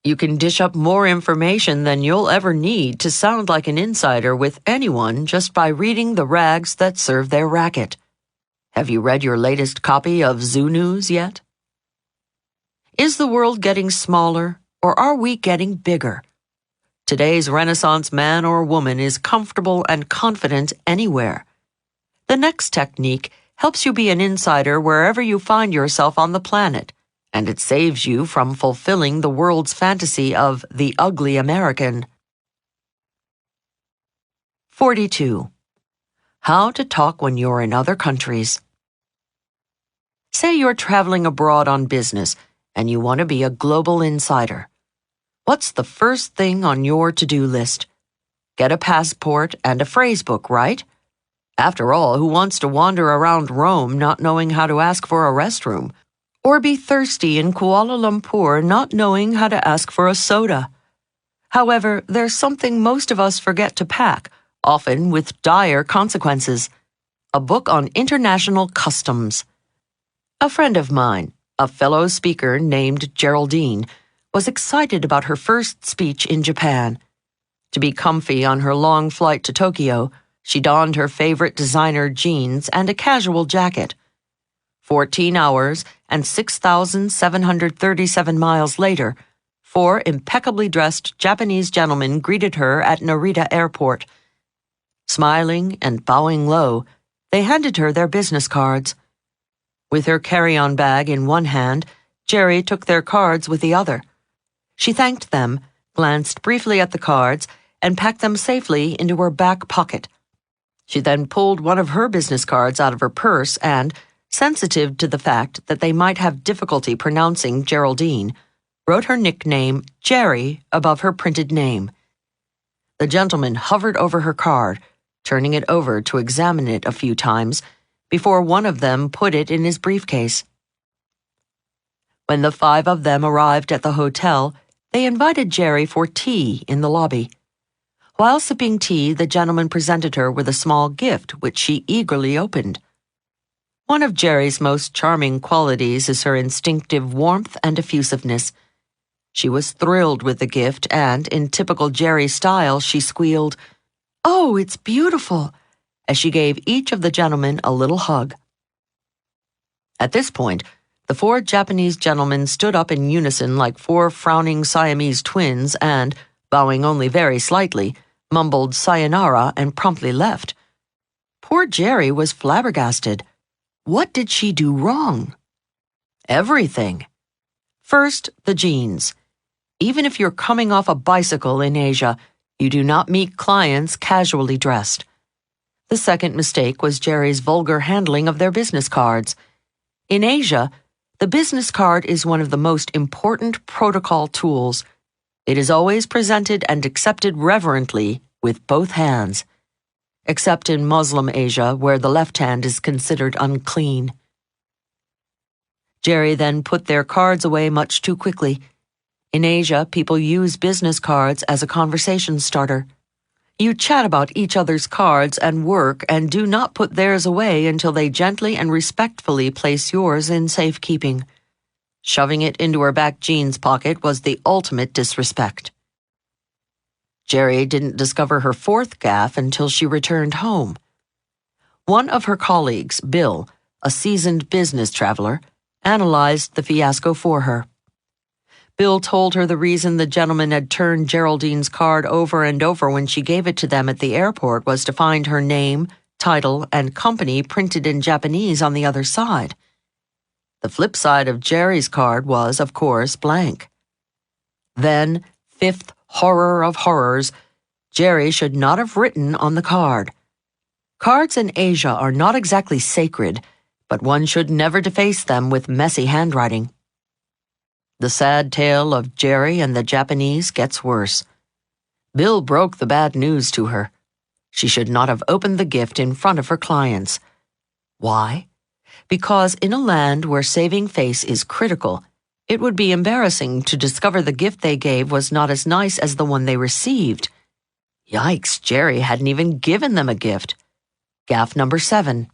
You can dish up more information than you'll ever need to sound like an insider with anyone just by reading the rags that serve their racket. Have you read your latest copy of Zoo News yet? Is the world getting smaller, or are we getting bigger? Today's Renaissance man or woman is comfortable and confident anywhere. The next technique helps you be an insider wherever you find yourself on the planet, and it saves you from fulfilling the world's fantasy of the ugly American. 42. How to talk when you're in other countries. Say you're traveling abroad on business and you want to be a global insider. What's the first thing on your to-do list? Get a passport and a phrase book, right? After all, who wants to wander around Rome not knowing how to ask for a restroom? Or be thirsty in Kuala Lumpur not knowing how to ask for a soda? However, there's something most of us forget to pack, often with dire consequences: a book on international customs. A friend of mine, a fellow speaker named Geraldine, was excited about her first speech in Japan. To be comfy on her long flight to Tokyo, she donned her favorite designer jeans and a casual jacket. 14 hours and 6,737 miles later, 4 impeccably dressed Japanese gentlemen greeted her at Narita Airport. Smiling and bowing low, they handed her their business cards. With her carry-on bag in one hand, Jerry took their cards with the other. She thanked them, glanced briefly at the cards, and packed them safely into her back pocket. She then pulled one of her business cards out of her purse and, sensitive to the fact that they might have difficulty pronouncing Geraldine, wrote her nickname, Jerry, above her printed name. The gentleman hovered over her card, turning it over to examine it a few times, before one of them put it in his briefcase. When the 5 of them arrived at the hotel, they invited Jerry for tea in the lobby. While sipping tea, the gentleman presented her with a small gift, which she eagerly opened. One of Jerry's most charming qualities is her instinctive warmth and effusiveness. She was thrilled with the gift and, in typical Jerry style, she squealed, "Oh, it's beautiful," as she gave each of the gentlemen a little hug. At this point, the 4 Japanese gentlemen stood up in unison like 4 frowning Siamese twins and, bowing only very slightly, mumbled sayonara and promptly left. Poor Jerry was flabbergasted. What did she do wrong? Everything. First, the jeans. Even if you're coming off a bicycle in Asia, you do not meet clients casually dressed. The second mistake was Jerry's vulgar handling of their business cards. In Asia, the business card is one of the most important protocol tools. It is always presented and accepted reverently with both hands, except in Muslim Asia, where the left hand is considered unclean. Jerry then put their cards away much too quickly. In Asia, people use business cards as a conversation starter. You chat about each other's cards and work and do not put theirs away until they gently and respectfully place yours in safekeeping. Shoving it into her back jeans pocket was the ultimate disrespect. Jerry didn't discover her 4th gaffe until she returned home. One of her colleagues, Bill, a seasoned business traveler, analyzed the fiasco for her. Bill told her the reason the gentleman had turned Geraldine's card over and over when she gave it to them at the airport was to find her name, title, and company printed in Japanese on the other side. The flip side of Jerry's card was, of course, blank. Then, 5th horror of horrors, Jerry should not have written on the card. Cards in Asia are not exactly sacred, but one should never deface them with messy handwriting. The sad tale of Jerry and the Japanese gets worse. Bill broke the bad news to her. She should not have opened the gift in front of her clients. Why? Because in a land where saving face is critical, it would be embarrassing to discover the gift they gave was not as nice as the one they received. Yikes, Jerry hadn't even given them a gift. Gaffe number 7.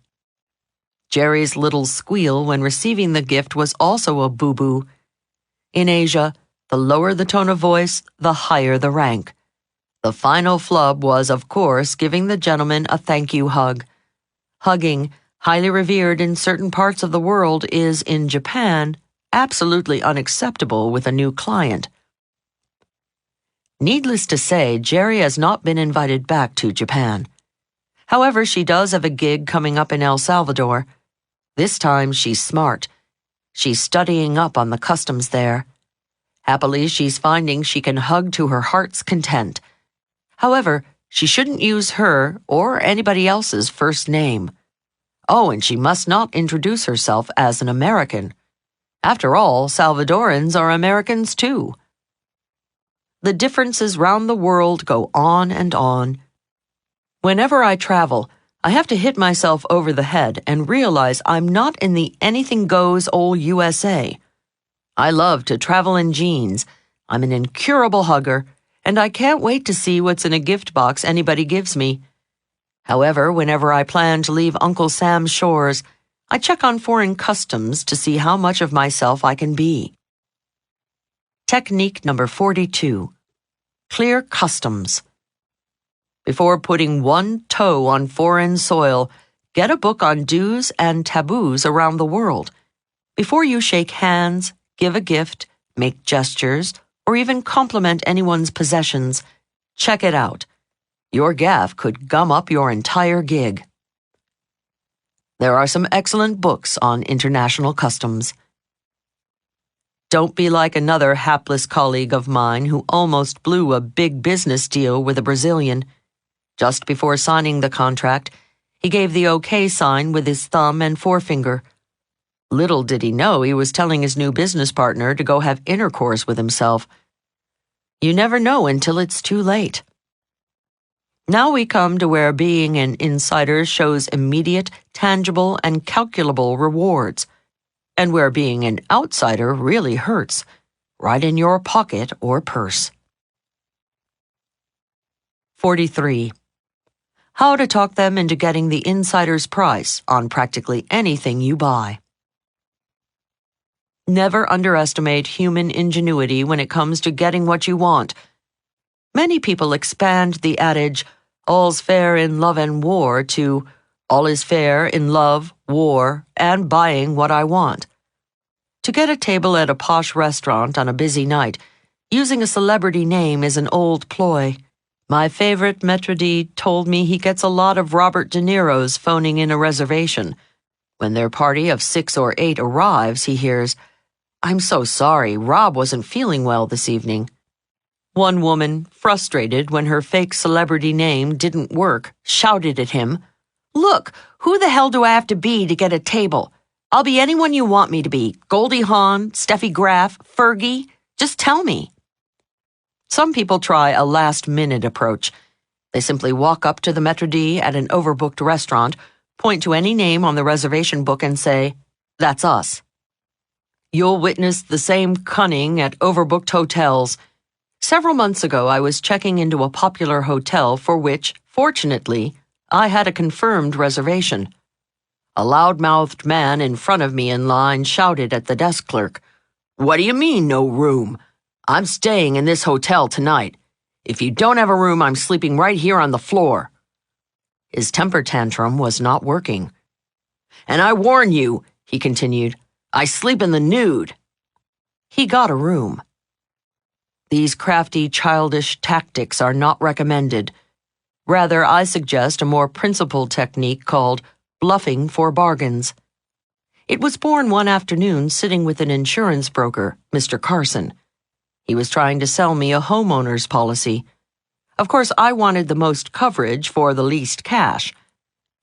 Jerry's little squeal when receiving the gift was also a boo-boo. In Asia, The lower the tone of voice, the higher the rank. The final flub was, of course, giving the gentleman a thank you hug. Hugging, highly revered in certain parts of the world, is, in Japan, absolutely unacceptable with a new client. Needless to say, Jerry has not been invited back to Japan. However, she does have a gig coming up in El Salvador. This time, she's smart. She's studying up on the customs there. Happily, she's finding she can hug to her heart's content. However, she shouldn't use her or anybody else's first name. Oh, and she must not introduce herself as an American. After all, Salvadorans are Americans too. The differences round the world go on and on. Whenever I travel, I have to hit myself over the head and realize I'm not in the anything-goes old USA. I love to travel in jeans. I'm an incurable hugger, and I can't wait to see what's in a gift box anybody gives me. However, whenever I plan to leave Uncle Sam's shores, I check on foreign customs to see how much of myself I can be. Technique number 42. Clear customs. Before putting one toe on foreign soil, get a book on do's and taboos around the world. Before you shake hands, give a gift, make gestures, or even compliment anyone's possessions, check it out. Your gaffe could gum up your entire gig. There are some excellent books on international customs. Don't be like another hapless colleague of mine who almost blew a big business deal with a Brazilian. Just before signing the contract, he gave the OK sign with his thumb and forefinger. Little did he know he was telling his new business partner to go have intercourse with himself. You never know until it's too late. Now we come to where being an insider shows immediate, tangible, and calculable rewards, and where being an outsider really hurts, right in your pocket or purse. 43. How to talk them into getting the insider's price on practically anything you buy. Never underestimate human ingenuity when it comes to getting what you want. Many people expand the adage, all's fair in love and war, to all is fair in love, war, and buying what I want. To get a table at a posh restaurant on a busy night, using a celebrity name is an old ploy. My favorite maitre d' told me he gets a lot of Robert De Niro's phoning in a reservation. When their party of 6 or 8 arrives, he hears, "I'm so sorry, Rob wasn't feeling well this evening." One woman, frustrated when her fake celebrity name didn't work, shouted at him, "Look, who the hell do I have to be to get a table? I'll be anyone you want me to be, Goldie Hawn, Steffi Graf, Fergie. Just tell me." Some people try a last-minute approach. They simply walk up to the maitre d' at an overbooked restaurant, point to any name on the reservation book and say, "That's us." You'll witness the same cunning at overbooked hotels. Several months ago, I was checking into a popular hotel for which, fortunately, I had a confirmed reservation. A loud-mouthed man in front of me in line shouted at the desk clerk, "What do you mean, no room? I'm staying in this hotel tonight. If you don't have a room, I'm sleeping right here on the floor." His temper tantrum was not working. "And I warn you," he continued, "I sleep in the nude." He got a room. These crafty, childish tactics are not recommended. Rather, I suggest a more principled technique called bluffing for bargains. It was born one afternoon sitting with an insurance broker, Mr. Carson. He was trying to sell me a homeowner's policy. Of course, I wanted the most coverage for the least cash.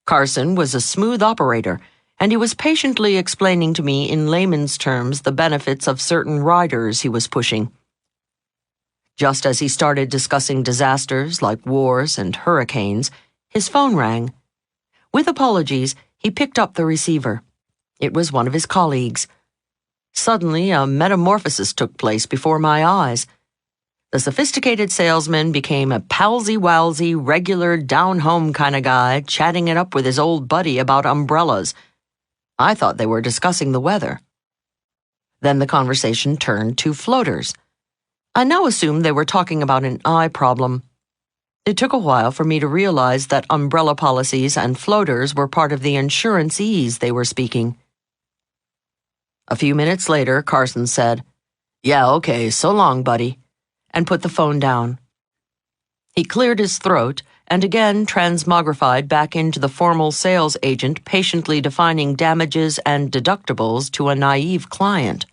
Carson was a smooth operator, and he was patiently explaining to me in layman's terms the benefits of certain riders he was pushing. Just as he started discussing disasters like wars and hurricanes, his phone rang. With apologies, he picked up the receiver. It was one of his colleagues. Suddenly, a metamorphosis took place before my eyes. The sophisticated salesman became a palsy-walsy, regular, down-home kind of guy, chatting it up with his old buddy about umbrellas. I thought they were discussing the weather. Then the conversation turned to floaters. I now assumed they were talking about an eye problem. It took a while for me to realize that umbrella policies and floaters were part of the insurancees they were speaking. A few minutes later, Carson said, "Yeah, okay, so long, buddy," and put the phone down. He cleared his throat and again transmogrified back into the formal sales agent patiently defining damages and deductibles to a naive client.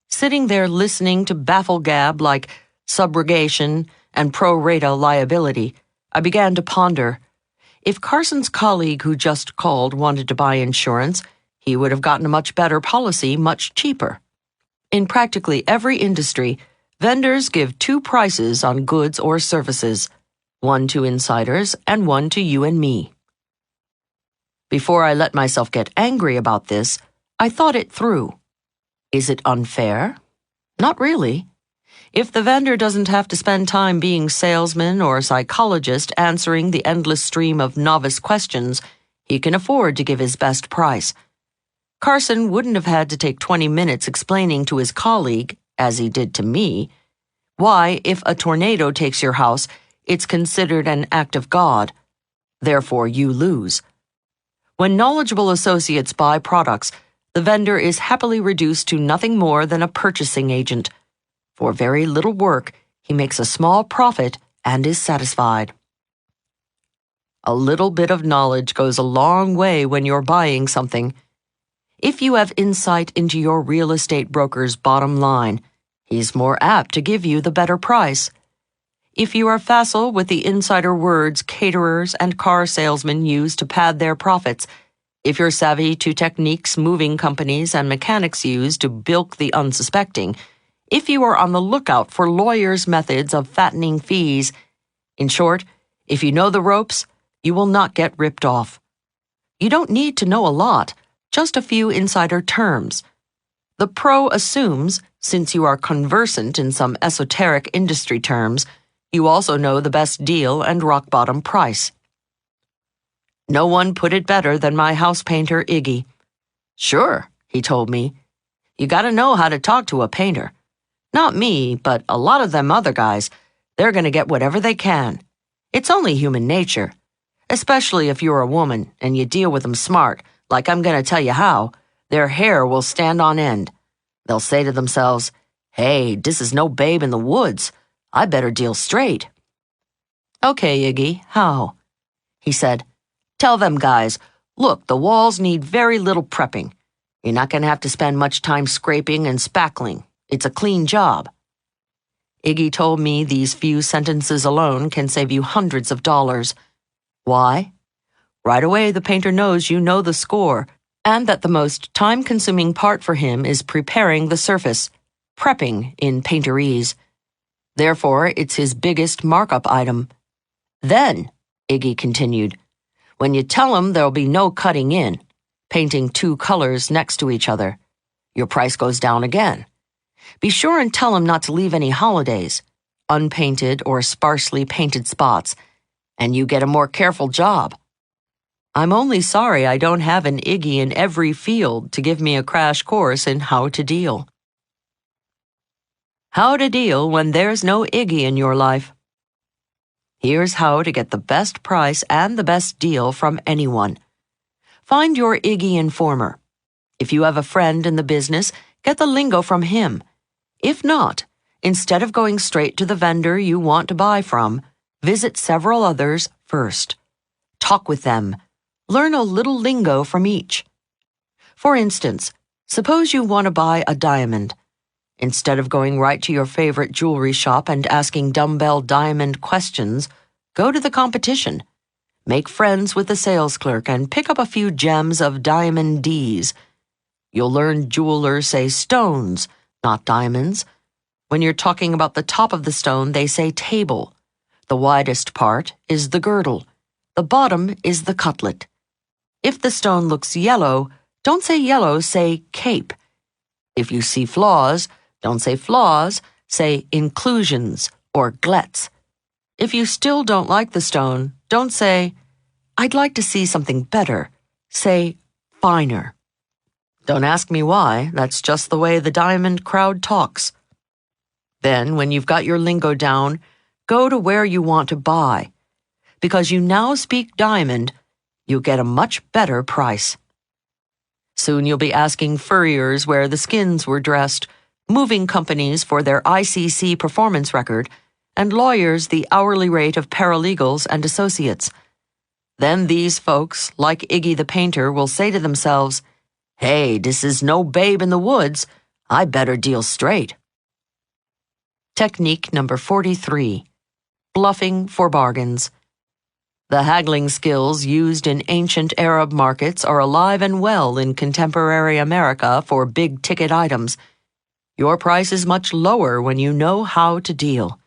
Sitting there listening to baffle gab like subrogation and pro rata liability, I began to ponder. If Carson's colleague who just called wanted to buy insurance, he would have gotten a much better policy much cheaper. In practically every industry, vendors give two prices on goods or services, one to insiders and one to you and me. Before I let myself get angry about this, I thought it through. Is it unfair? Not really. If the vendor doesn't have to spend time being salesman or psychologist answering the endless stream of novice questions, he can afford to give his best price. Carson wouldn't have had to take 20 minutes explaining to his colleague, as he did to me, why, if a tornado takes your house, it's considered an act of God. Therefore, you lose. When knowledgeable associates buy products, the vendor is happily reduced to nothing more than a purchasing agent. For very little work, he makes a small profit and is satisfied. A little bit of knowledge goes a long way when you're buying something. If you have insight into your real estate broker's bottom line, he's more apt to give you the better price. If you are facile with the insider words caterers and car salesmen use to pad their profits, if you're savvy to techniques moving companies and mechanics use to bilk the unsuspecting, if you are on the lookout for lawyers' methods of fattening fees, in short, if you know the ropes, you will not get ripped off. You don't need to know a lot, just a few insider terms. The pro assumes, since you are conversant in some esoteric industry terms, you also know the best deal and rock-bottom price. No one put it better than my house painter, Iggy. "Sure," he told me. "You gotta know how to talk to a painter. Not me, but a lot of them other guys. They're gonna get whatever they can. It's only human nature. Especially if you're a woman and you deal with them smart, like I'm gonna tell you how, their hair will stand on end. They'll say to themselves, 'Hey, this is no babe in the woods. I better deal straight.'" "Okay, Iggy, how?" He said, "Tell them guys, look, the walls need very little prepping. You're not going to have to spend much time scraping and spackling. It's a clean job." Iggy told me these few sentences alone can save you hundreds of dollars. Why? Right away, the painter knows you know the score, and that the most time-consuming part for him is preparing the surface, prepping in painterese. Therefore, it's his biggest markup item. Then, Iggy continued, when you tell him there'll be no cutting in, painting two colors next to each other, your price goes down again. Be sure and tell him not to leave any holidays, unpainted or sparsely painted spots, and you get a more careful job. I'm only sorry I don't have an Iggy in every field to give me a crash course in how to deal. How to deal when there's no Iggy in your life. Here's how to get the best price and the best deal from anyone. Find your Iggy informer. If you have a friend in the business, get the lingo from him. If not, instead of going straight to the vendor you want to buy from, visit several others first. Talk with them. Learn a little lingo from each. For instance, suppose you want to buy a diamond. Instead of going right to your favorite jewelry shop and asking dumbbell diamond questions, go to the competition. Make friends with the sales clerk and pick up a few gems of diamond Ds. You'll learn jewelers say stones, not diamonds. When you're talking about the top of the stone, they say table. The widest part is the girdle. The bottom is the cutlet. If the stone looks yellow, don't say yellow, say cape. If you see flaws, don't say flaws, say inclusions or glets. If you still don't like the stone, don't say, "I'd like to see something better." Say, "finer." Don't ask me why, that's just the way the diamond crowd talks. Then, when you've got your lingo down, go to where you want to buy. Because you now speak diamond, you'll get a much better price. Soon you'll be asking furriers where the skins were dressed, moving companies for their ICC performance record, and lawyers the hourly rate of paralegals and associates. Then these folks, like Iggy the painter, will say to themselves, "Hey, this is no babe in the woods. I better deal straight." Technique number 43. Bluffing for bargains. The haggling skills used in ancient Arab markets are alive and well in contemporary America for big-ticket items. Your price is much lower when you know how to deal.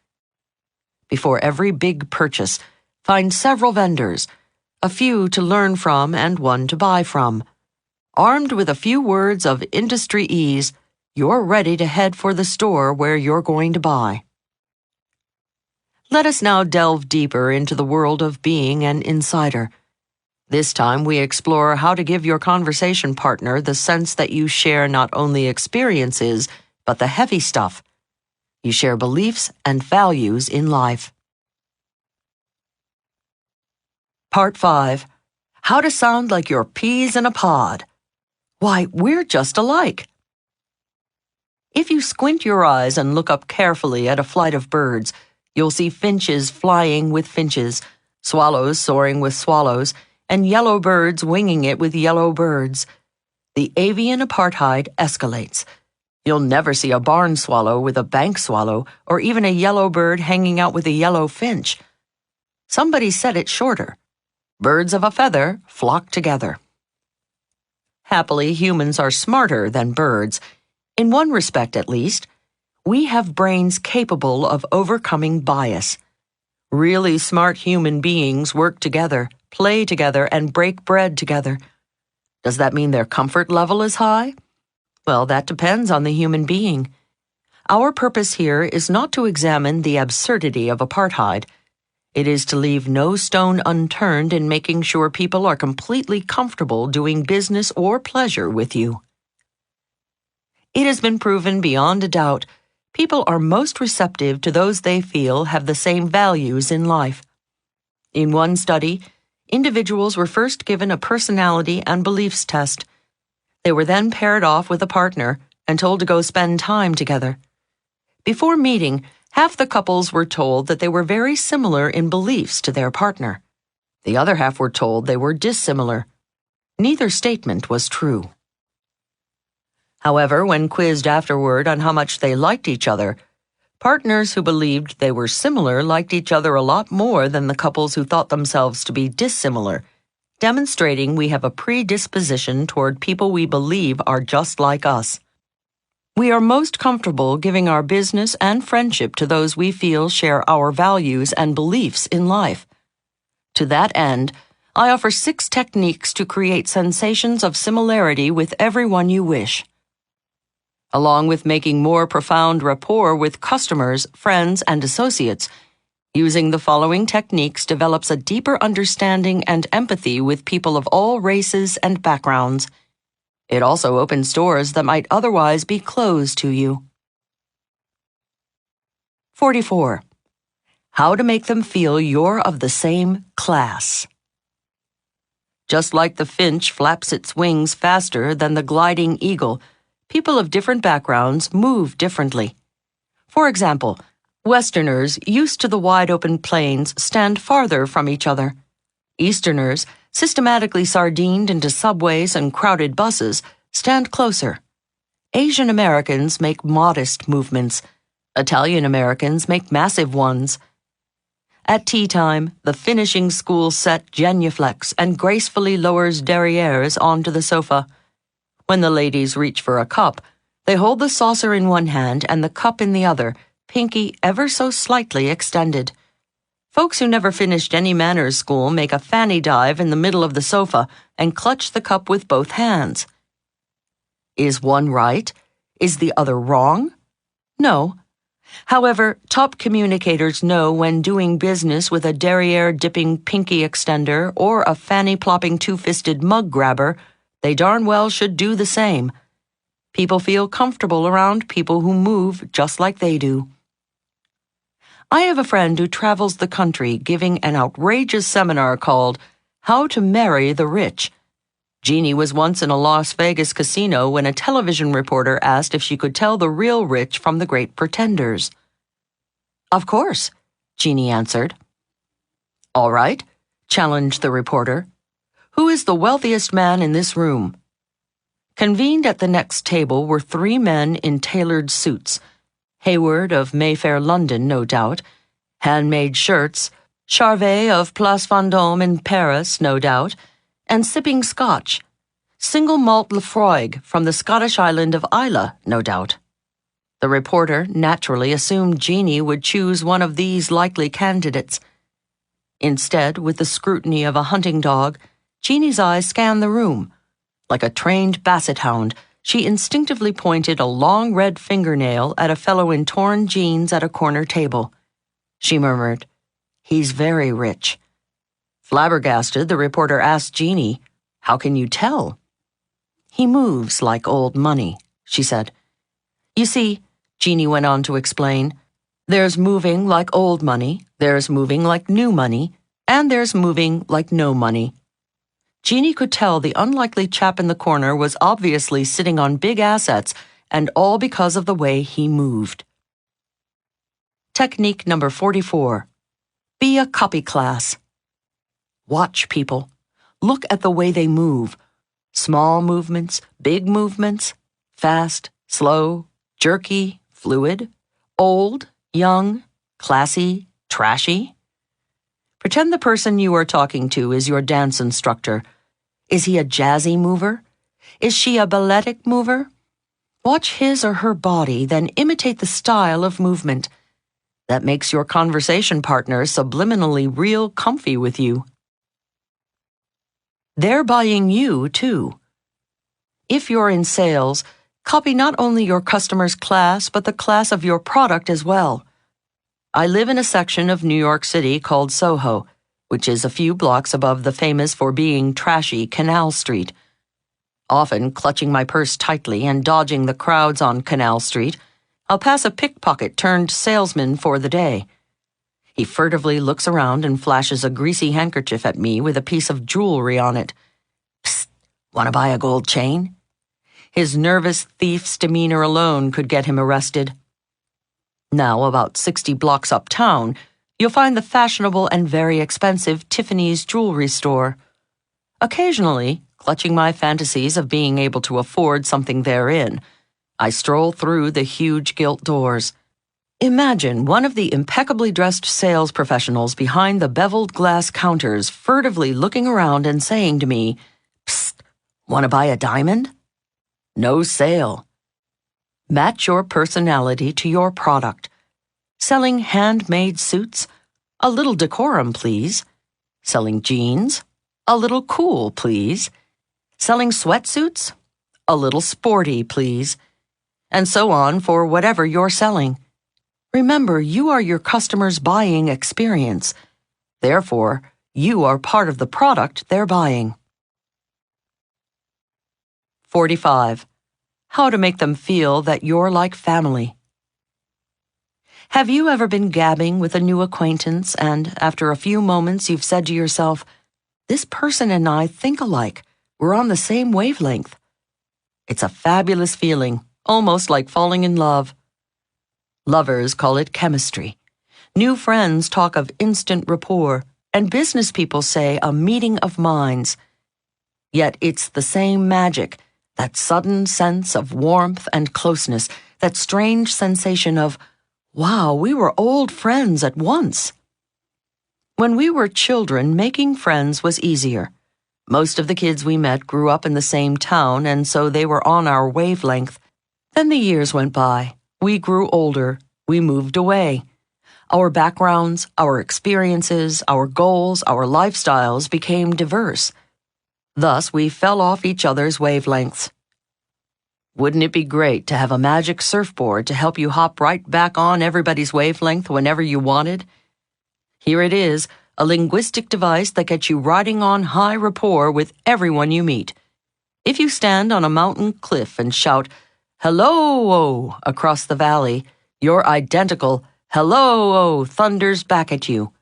Before every big purchase, find several vendors, a few to learn from and one to buy from. Armed with a few words of industry ease, you're ready to head for the store where you're going to buy. Let us now delve deeper into the world of being an insider. This time we explore how to give your conversation partner the sense that you share not only experiences, but the heavy stuff. You share beliefs and values in life. Part 5. How to sound like you're peas in a pod. Why, we're just alike. If you squint your eyes and look up carefully at a flight of birds, you'll see finches flying with finches, swallows soaring with swallows, and yellow birds winging it with yellow birds. The avian apartheid escalates. You'll never see a barn swallow with a bank swallow, or even a yellow bird hanging out with a yellow finch. Somebody said it shorter. Birds of a feather flock together. Happily, humans are smarter than birds. In one respect, at least. We have brains capable of overcoming bias. Really smart human beings work together, play together, and break bread together. Does that mean their comfort level is high? Well, that depends on the human being. Our purpose here is not to examine the absurdity of apartheid. It is to leave no stone unturned in making sure people are completely comfortable doing business or pleasure with you. It has been proven beyond a doubt people are most receptive to those they feel have the same values in life. In one study, individuals were first given a personality and beliefs test. They were then paired off with a partner and told to go spend time together. Before meeting, half the couples were told that they were very similar in beliefs to their partner. The other half were told they were dissimilar. Neither statement was true. However, when quizzed afterward on how much they liked each other, partners who believed they were similar liked each other a lot more than the couples who thought themselves to be dissimilar, demonstrating we have a predisposition toward people we believe are just like us. We are most comfortable giving our business and friendship to those we feel share our values and beliefs in life. To that end, I offer 6 techniques to create sensations of similarity with everyone you wish. Along with making more profound rapport with customers, friends, and associates, using the following techniques develops a deeper understanding and empathy with people of all races and backgrounds. It also opens doors that might otherwise be closed to you. 44. How to make them feel you're of the same class. Just like the finch flaps its wings faster than the gliding eagle, people of different backgrounds move differently. For example, Westerners used to the wide-open plains stand farther from each other. Easterners, systematically sardined into subways and crowded buses, stand closer. Asian Americans make modest movements. Italian Americans make massive ones. At tea time, the finishing school set genuflects and gracefully lowers derrieres onto the sofa. When the ladies reach for a cup, they hold the saucer in one hand and the cup in the other, pinky ever so slightly extended. Folks who never finished any manners school make a fanny dive in the middle of the sofa and clutch the cup with both hands. Is one right? Is the other wrong? No. However, top communicators know when doing business with a derriere-dipping pinky extender or a fanny-plopping two-fisted mug grabber, they darn well should do the same. People feel comfortable around people who move just like they do. I have a friend who travels the country giving an outrageous seminar called How to Marry the Rich. Jeannie was once in a Las Vegas casino when a television reporter asked if she could tell the real rich from the great pretenders. "Of course," Jeannie answered. "All right," challenged the reporter. "Who is the wealthiest man in this room?" Convened at the next table were 3 men in tailored suits. Hayward of Mayfair, London, no doubt. Handmade shirts. Charvet of Place Vendôme in Paris, no doubt. And sipping scotch. Single malt Lefroy from the Scottish island of Islay, no doubt. The reporter naturally assumed Jeannie would choose one of these likely candidates. Instead, with the scrutiny of a hunting dog, Jeannie's eyes scanned the room. Like a trained basset hound, she instinctively pointed a long red fingernail at a fellow in torn jeans at a corner table. She murmured, "He's very rich." Flabbergasted, the reporter asked Jeannie, "How can you tell?" "He moves like old money," she said. "You see," Jeannie went on to explain, "there's moving like old money, there's moving like new money, and there's moving like no money." Jeannie could tell the unlikely chap in the corner was obviously sitting on big assets, and all because of the way he moved. Technique number 44. Be a copy class. Watch people. Look at the way they move. Small movements, big movements, fast, slow, jerky, fluid, old, young, classy, trashy. Pretend the person you are talking to is your dance instructor. Is he a jazzy mover? Is she a balletic mover? Watch his or her body, then imitate the style of movement. That makes your conversation partner subliminally real comfy with you. They're buying you, too. If you're in sales, copy not only your customer's class, but the class of your product as well. I live in a section of New York City called Soho, which is a few blocks above the famous for being trashy Canal Street. Often, clutching my purse tightly and dodging the crowds on Canal Street, I'll pass a pickpocket turned salesman for the day. He furtively looks around and flashes a greasy handkerchief at me with a piece of jewelry on it. "Psst, want to buy a gold chain?" His nervous thief's demeanor alone could get him arrested. Now, about 60 blocks uptown, you'll find the fashionable and very expensive Tiffany's jewelry store. Occasionally, clutching my fantasies of being able to afford something therein, I stroll through the huge gilt doors. Imagine one of the impeccably dressed sales professionals behind the beveled glass counters furtively looking around and saying to me, "Psst, want to buy a diamond?" No sale. Match your personality to your product. Selling handmade suits? A little decorum, please. Selling jeans? A little cool, please. Selling sweatsuits? A little sporty, please. And so on for whatever you're selling. Remember, you are your customer's buying experience. Therefore, you are part of the product they're buying. 45. How to make them feel that you're like family. Have you ever been gabbing with a new acquaintance and, after a few moments, you've said to yourself, "This person and I think alike. We're on the same wavelength." It's a fabulous feeling, almost like falling in love. Lovers call it chemistry. New friends talk of instant rapport, and business people say a meeting of minds. Yet it's the same magic, that sudden sense of warmth and closeness, that strange sensation of, wow, we were old friends at once. When we were children, making friends was easier. Most of the kids we met grew up in the same town, and so they were on our wavelength. Then the years went by. We grew older. We moved away. Our backgrounds, our experiences, our goals, our lifestyles became diverse. Thus, we fell off each other's wavelengths. Wouldn't it be great to have a magic surfboard to help you hop right back on everybody's wavelength whenever you wanted? Here it is, a linguistic device that gets you riding on high rapport with everyone you meet. If you stand on a mountain cliff and shout, "Hello!" across the valley, your identical Hello, thunders back at you.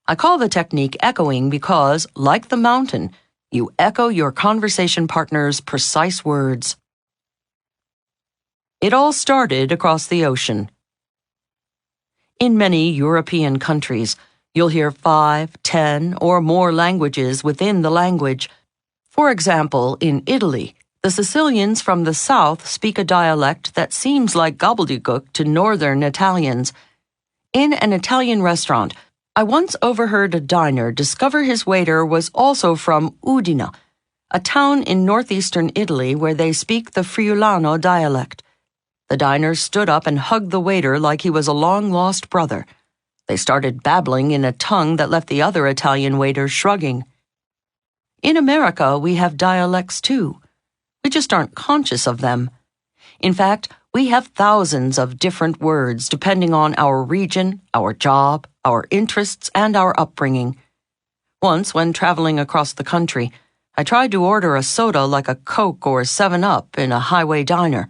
I call the technique echoing because, like the mountain, you echo your conversation partner's precise words. It all started across the ocean. In many European countries, you'll hear 5, 10, or more languages within the language. For example, in Italy, the Sicilians from the south speak a dialect that seems like gobbledygook to northern Italians. In an Italian restaurant, I once overheard a diner discover his waiter was also from Udine, a town in northeastern Italy where they speak the Friulano dialect. The diner stood up and hugged the waiter like he was a long-lost brother. They started babbling in a tongue that left the other Italian waiter shrugging. In America, we have dialects too. We just aren't conscious of them. In fact, we have thousands of different words depending on our region, our job, our interests, and our upbringing. Once, when traveling across the country, I tried to order a soda like a Coke or 7-Up in a highway diner.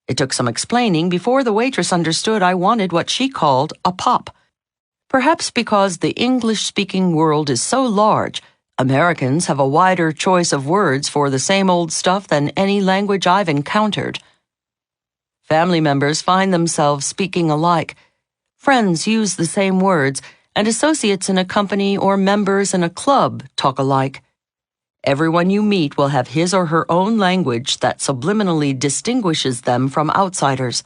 It took some explaining before the waitress understood I wanted what she called a pop. Perhaps because the English-speaking world is so large, Americans have a wider choice of words for the same old stuff than any language I've encountered. Family members find themselves speaking alike. Friends use the same words, and associates in a company or members in a club talk alike. Everyone you meet will have his or her own language that subliminally distinguishes them from outsiders.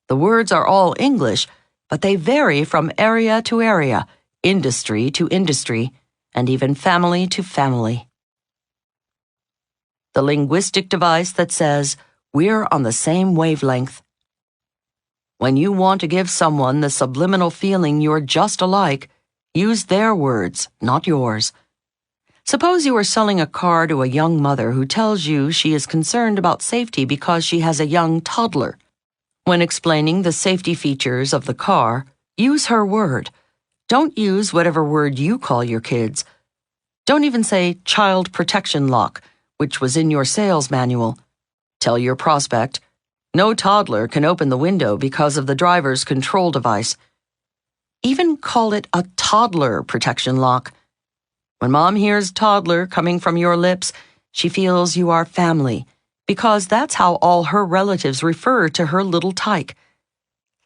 The words are all English, but they vary from area to area, industry to industry, and even family to family. The linguistic device that says, "We're on the same wavelength." When you want to give someone the subliminal feeling you're just alike, use their words, not yours. Suppose you are selling a car to a young mother who tells you she is concerned about safety because she has a young toddler. When explaining the safety features of the car, use her word. Don't use whatever word you call your kids. Don't even say child protection lock, which was in your sales manual. Tell your prospect, no toddler can open the window because of the driver's control device. Even call it a toddler protection lock. When mom hears toddler coming from your lips, she feels you are family, because that's how all her relatives refer to her little tyke.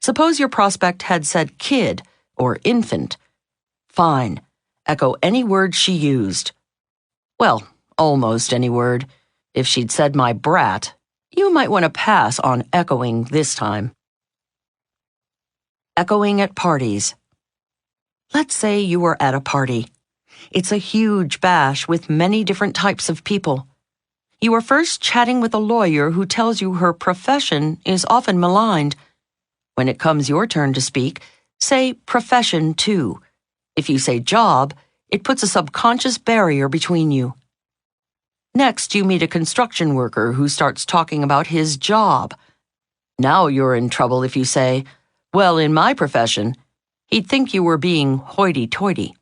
Suppose your prospect had said kid or infant. Fine. Echo any word she used. Well, almost any word. If she'd said my brat, you might want to pass on echoing this time. Echoing at parties. Let's say you were at a party. It's a huge bash with many different types of people. You are first chatting with a lawyer who tells you her profession is often maligned. When it comes your turn to speak, say profession too. If you say job, it puts a subconscious barrier between you. Next, you meet a construction worker who starts talking about his job. Now you're in trouble if you say, "Well, in my profession," he'd think you were being hoity-toity.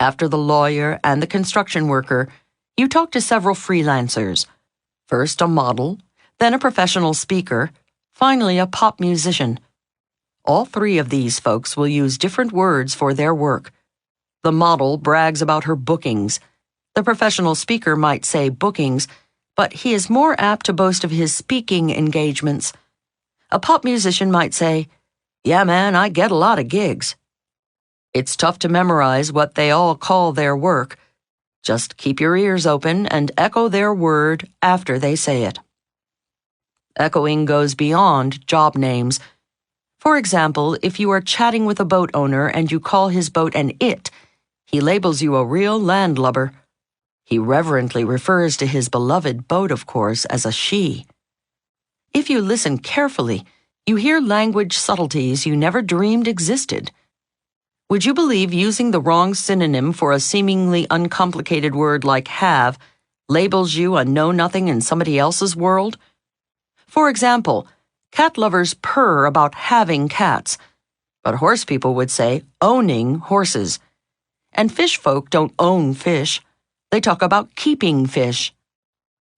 After the lawyer and the construction worker, you talk to several freelancers. First a model, then a professional speaker, finally a pop musician. All three of these folks will use different words for their work. The model brags about her bookings. The professional speaker might say bookings, but he is more apt to boast of his speaking engagements. A pop musician might say, "Yeah, man, I get a lot of gigs." It's tough to memorize what they all call their work. Just keep your ears open and echo their word after they say it. Echoing goes beyond job names. For example, if you are chatting with a boat owner and you call his boat an it, he labels you a real landlubber. He reverently refers to his beloved boat, of course, as a she. If you listen carefully, you hear language subtleties you never dreamed existed. Would you believe using the wrong synonym for a seemingly uncomplicated word like have labels you a know-nothing in somebody else's world? For example, cat lovers purr about having cats, but horse people would say owning horses. And fish folk don't own fish. They talk about keeping fish.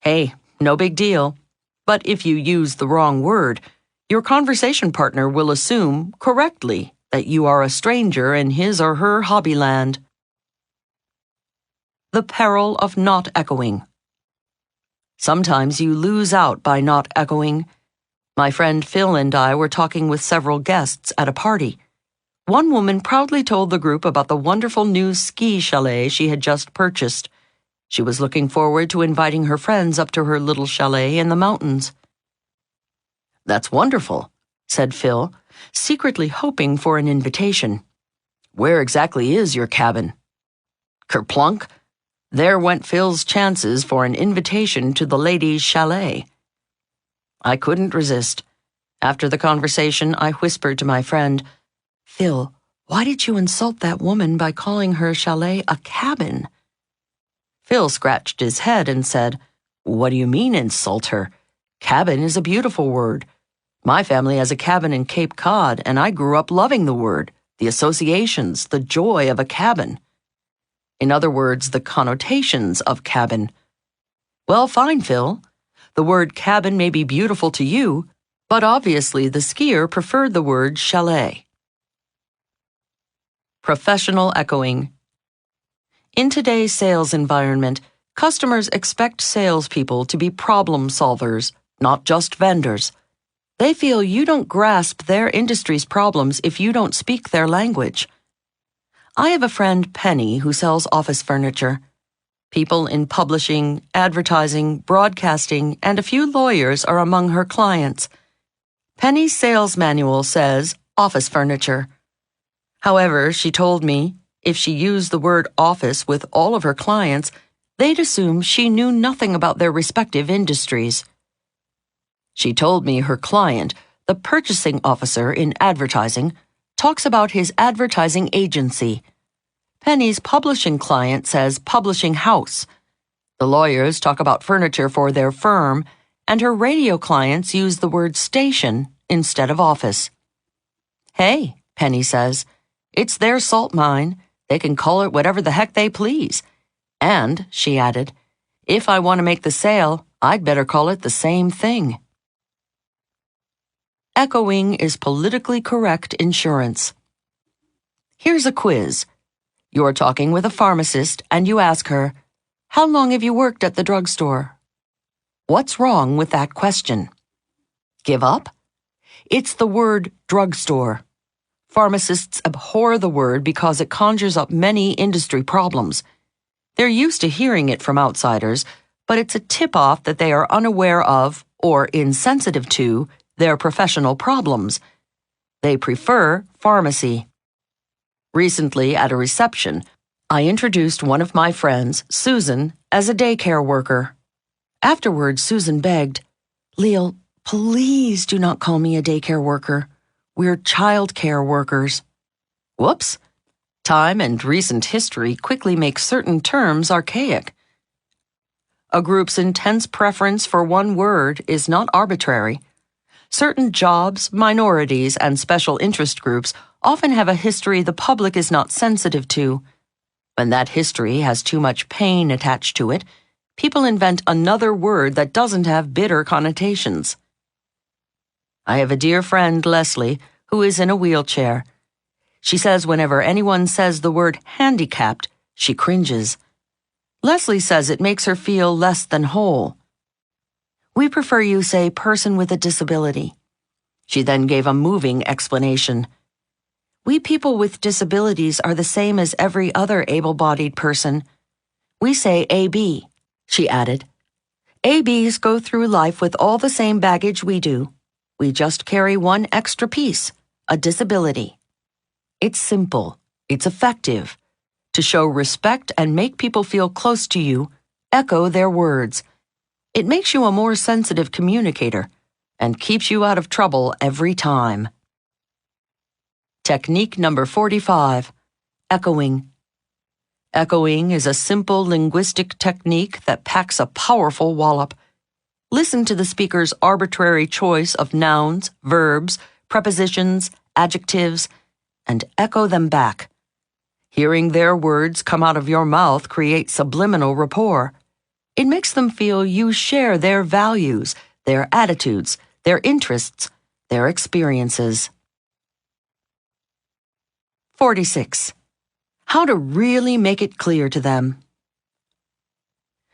Hey, no big deal. But if you use the wrong word, Your conversation partner will assume, correctly, that you are a stranger in his or her hobbyland. The peril of not echoing. Sometimes you lose out by not echoing. My friend Phil and I were talking with several guests at a party. One woman proudly told the group about the wonderful new ski chalet she had just purchased. She was looking forward to inviting her friends up to her little chalet in the mountains. "That's wonderful," said Phil, secretly hoping for an invitation. "Where exactly is your cabin?" Kerplunk! There went Phil's chances for an invitation to the ladies' chalet. I couldn't resist. After the conversation, I whispered to my friend, "Phil, why did you insult that woman by calling her chalet a cabin?" Phil scratched his head and said, "What do you mean, insult her? Cabin is a beautiful word. My family has a cabin in Cape Cod, and I grew up loving the word, the associations, the joy of a cabin. In other words, the connotations of cabin." Well, fine, Phil. The word cabin may be beautiful to you, but obviously the skier preferred the word chalet. Professional echoing. In today's sales environment, customers expect salespeople to be problem solvers, not just vendors. They feel you don't grasp their industry's problems if you don't speak their language. I have a friend, Penny, who sells office furniture. People in publishing, advertising, broadcasting, and a few lawyers are among her clients. Penny's sales manual says office furniture. However, she told me, if she used the word office with all of her clients, they'd assume she knew nothing about their respective industries. She told me her client, the purchasing officer in advertising, talks about his advertising agency. Penny's publishing client says publishing house. The lawyers talk about furniture for their firm, and her radio clients use the word station instead of office. "Hey," Penny says, "it's their salt mine. They can call it whatever the heck they please. And," she added, "if I want to make the sale, I'd better call it the same thing." Echoing is politically correct insurance. Here's a quiz. You're talking with a pharmacist and you ask her, "How long have you worked at the drugstore?" What's wrong with that question? Give up? It's the word drugstore. Pharmacists abhor the word because it conjures up many industry problems. They're used to hearing it from outsiders, but it's a tip-off that they are unaware of, or insensitive to, their professional problems. They prefer pharmacy. Recently, at a reception, I introduced one of my friends, Susan, as a daycare worker. Afterwards, Susan begged, "Leil, please do not call me a daycare worker. We're child care workers." Whoops! Time and recent history quickly make certain terms archaic. A group's intense preference for one word is not arbitrary. Certain jobs, minorities, and special interest groups often have a history the public is not sensitive to. When that history has too much pain attached to it, people invent another word that doesn't have bitter connotations. I have a dear friend, Leslie, who is in a wheelchair. She says whenever anyone says the word handicapped, she cringes. Leslie says it makes her feel less than whole. "We prefer you say person with a disability." She then gave a moving explanation. "We people with disabilities are the same as every other able-bodied person. We say AB," she added. "ABs go through life with all the same baggage we do. We just carry one extra piece, a disability." It's simple. It's effective. To show respect and make people feel close to you, echo their words. It makes you a more sensitive communicator and keeps you out of trouble every time. Technique number 45, echoing. Echoing is a simple linguistic technique that packs a powerful wallop. Listen to the speaker's arbitrary choice of nouns, verbs, prepositions, adjectives, and echo them back. Hearing their words come out of your mouth creates subliminal rapport. It makes them feel you share their values, their attitudes, their interests, their experiences. 46. How to really make it clear to them.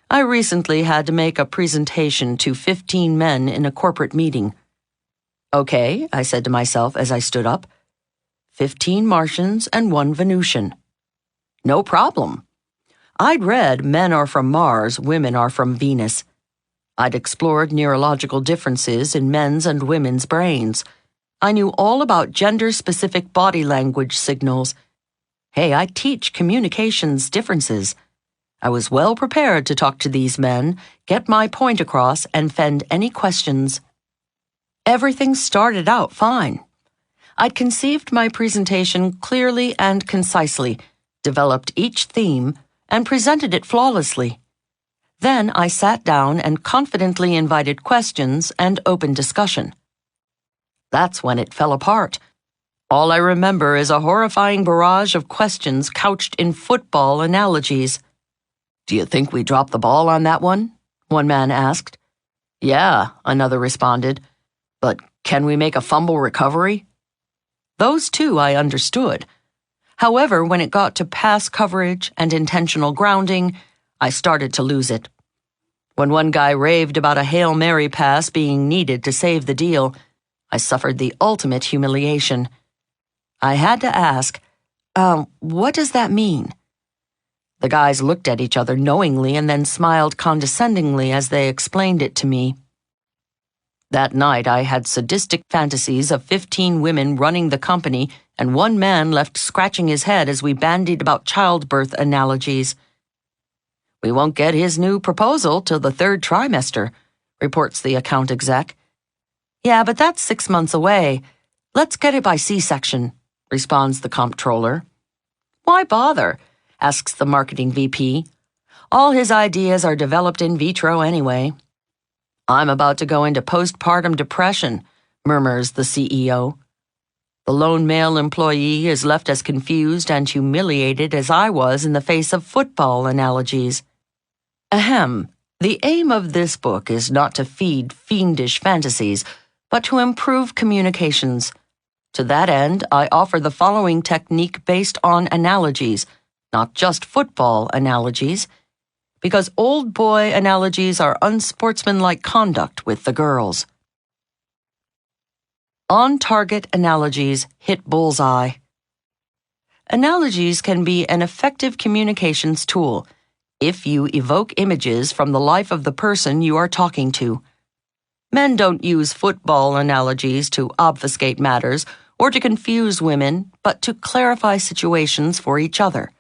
I recently had to make a presentation to 15 men in a corporate meeting. Okay, I said to myself as I stood up. 15 Martians and 1 Venusian. No problem. I'd read Men Are From Mars, Women Are From Venus. I'd explored neurological differences in men's and women's brains. I knew all about gender-specific body language signals. Hey, I teach communications differences. I was well prepared to talk to these men, get my point across, and fend any questions. Everything started out fine. I'd conceived my presentation clearly and concisely, developed each theme, and presented it flawlessly. Then I sat down and confidently invited questions and open discussion. That's when it fell apart. All I remember is a horrifying barrage of questions couched in football analogies. "Do you think we dropped the ball on that one?" one man asked. "Yeah," another responded. "But can we make a fumble recovery?" Those two I understood. However, when it got to pass coverage and intentional grounding, I started to lose it. When one guy raved about a Hail Mary pass being needed to save the deal, I suffered the ultimate humiliation. I had to ask, what does that mean? The guys looked at each other knowingly and then smiled condescendingly as they explained it to me. That night, I had sadistic fantasies of 15 women running the company and one man left scratching his head as we bandied about childbirth analogies. "We won't get his new proposal till the 3rd trimester," reports the account exec. "Yeah, but that's 6 months away. Let's get it by C-section," responds the comptroller. "Why bother?" asks the marketing VP. "All his ideas are developed in vitro anyway." "I'm about to go into postpartum depression," murmurs the CEO. The lone male employee is left as confused and humiliated as I was in the face of football analogies. Ahem. The aim of this book is not to feed fiendish fantasies, but to improve communications. To that end, I offer the following technique based on analogies, not just football analogies, because old boy analogies are unsportsmanlike conduct with the girls. On-target analogies hit bullseye. Analogies can be an effective communications tool if you evoke images from the life of the person you are talking to. Men don't use football analogies to obfuscate matters or to confuse women, but to clarify situations for each other.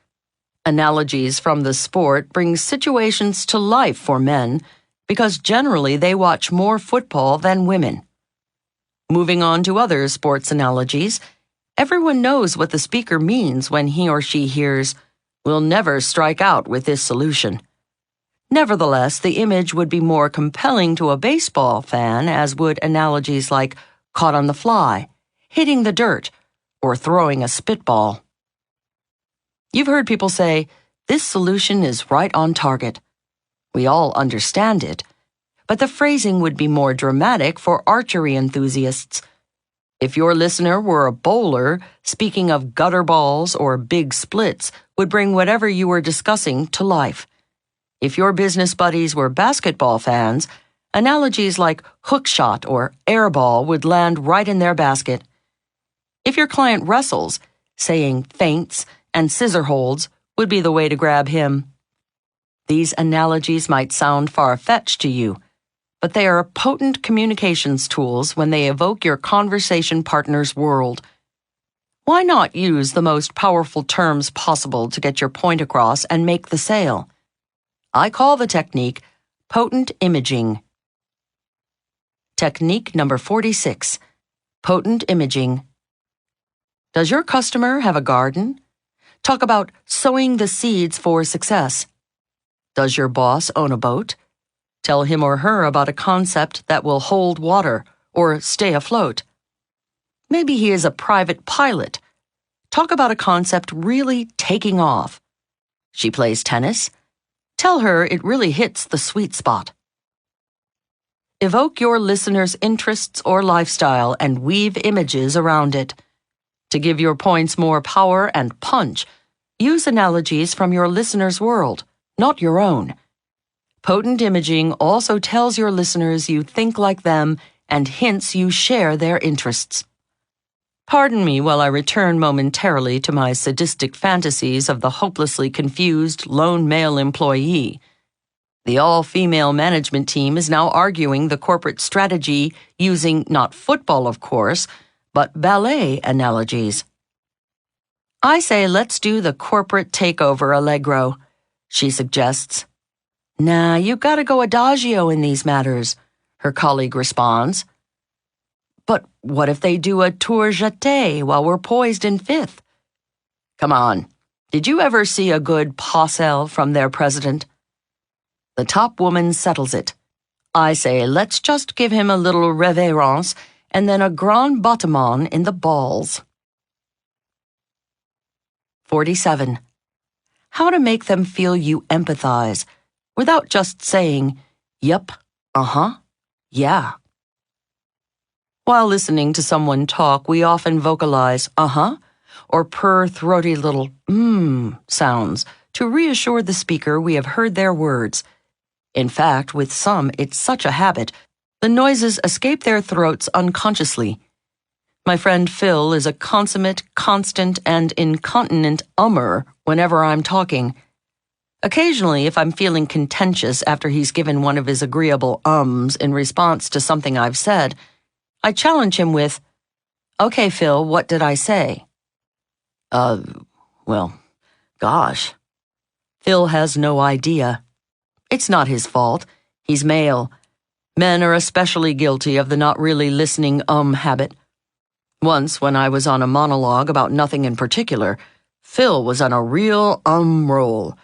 Analogies from the sport bring situations to life for men because generally they watch more football than women. Moving on to other sports analogies, everyone knows what the speaker means when he or she hears, "We'll never strike out with this solution." Nevertheless, the image would be more compelling to a baseball fan as would analogies like caught on the fly, hitting the dirt, or throwing a spitball. You've heard people say, "This solution is right on target." We all understand it, but the phrasing would be more dramatic for archery enthusiasts. If your listener were a bowler, speaking of gutter balls or big splits would bring whatever you were discussing to life. If your business buddies were basketball fans, analogies like hook shot or air ball would land right in their basket. If your client wrestles, saying feints and scissor holds would be the way to grab him. These analogies might sound far-fetched to you, but they are potent communications tools when they evoke your conversation partner's world. Why not use the most powerful terms possible to get your point across and make the sale? I call the technique potent imaging. Technique number 46, potent imaging. Does your customer have a garden? Talk about sowing the seeds for success. Does your boss own a boat? Tell him or her about a concept that will hold water or stay afloat. Maybe he is a private pilot. Talk about a concept really taking off. She plays tennis. Tell her it really hits the sweet spot. Evoke your listener's interests or lifestyle and weave images around it. To give your points more power and punch, use analogies from your listener's world, not your own. Potent imaging also tells your listeners you think like them and hints you share their interests. Pardon me while I return momentarily to my sadistic fantasies of the hopelessly confused lone male employee. The all-female management team is now arguing the corporate strategy using not football, of course, but ballet analogies. I say let's do the corporate takeover allegro, she suggests. Nah, you gotta go adagio in these matters, her colleague responds. But what if they do a tour jeté while we're poised in fifth? Come on, did you ever see a good pas-seul from their president? The top woman settles it. I say let's just give him a little révérence and then a grand battement in the balls. 47. How to make them feel you empathize without just saying, yep, uh-huh, yeah. While listening to someone talk, we often vocalize uh-huh or purr throaty little sounds to reassure the speaker we have heard their words. In fact, with some, it's such a habit, the noises escape their throats unconsciously. My friend Phil is a consummate, constant, and incontinent ummer whenever I'm talking. Occasionally, if I'm feeling contentious after he's given one of his agreeable ums in response to something I've said, I challenge him with, "Okay, Phil, what did I say?" Well, gosh. Phil has no idea. It's not his fault. He's male. Men are especially guilty of the not really listening habit. Once, when I was on a monologue about nothing in particular, Phil was on a real roll.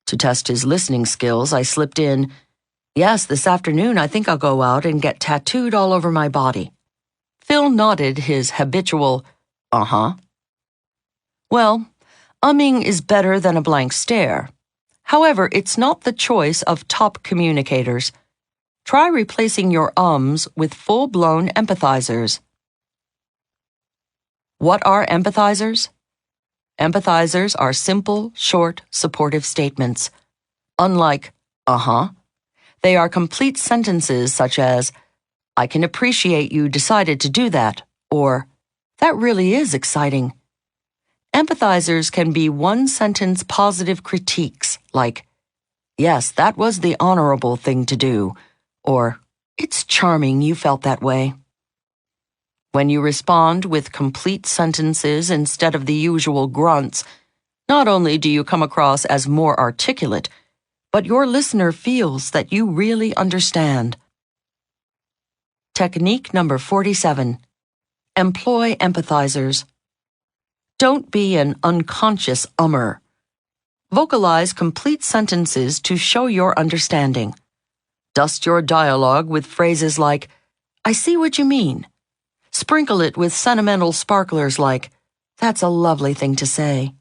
To test his listening skills, I slipped in, "Yes, this afternoon I think I'll go out and get tattooed all over my body." Phil nodded his habitual, uh-huh. Well, umming is better than a blank stare. However, it's not the choice of top communicators. Try replacing your ums with full-blown empathizers. What are empathizers? Empathizers are simple, short, supportive statements. Unlike, uh-huh, they are complete sentences such as, "I can appreciate you decided to do that," or, "That really is exciting." Empathizers can be one-sentence positive critiques like, "Yes, that was the honorable thing to do," or, "It's charming you felt that way." When you respond with complete sentences instead of the usual grunts, not only do you come across as more articulate, but your listener feels that you really understand. Technique number 47. Employ empathizers. Don't be an unconscious ummer. Vocalize complete sentences to show your understanding. Dust your dialogue with phrases like, "I see what you mean." Sprinkle it with sentimental sparklers like, "That's a lovely thing to say."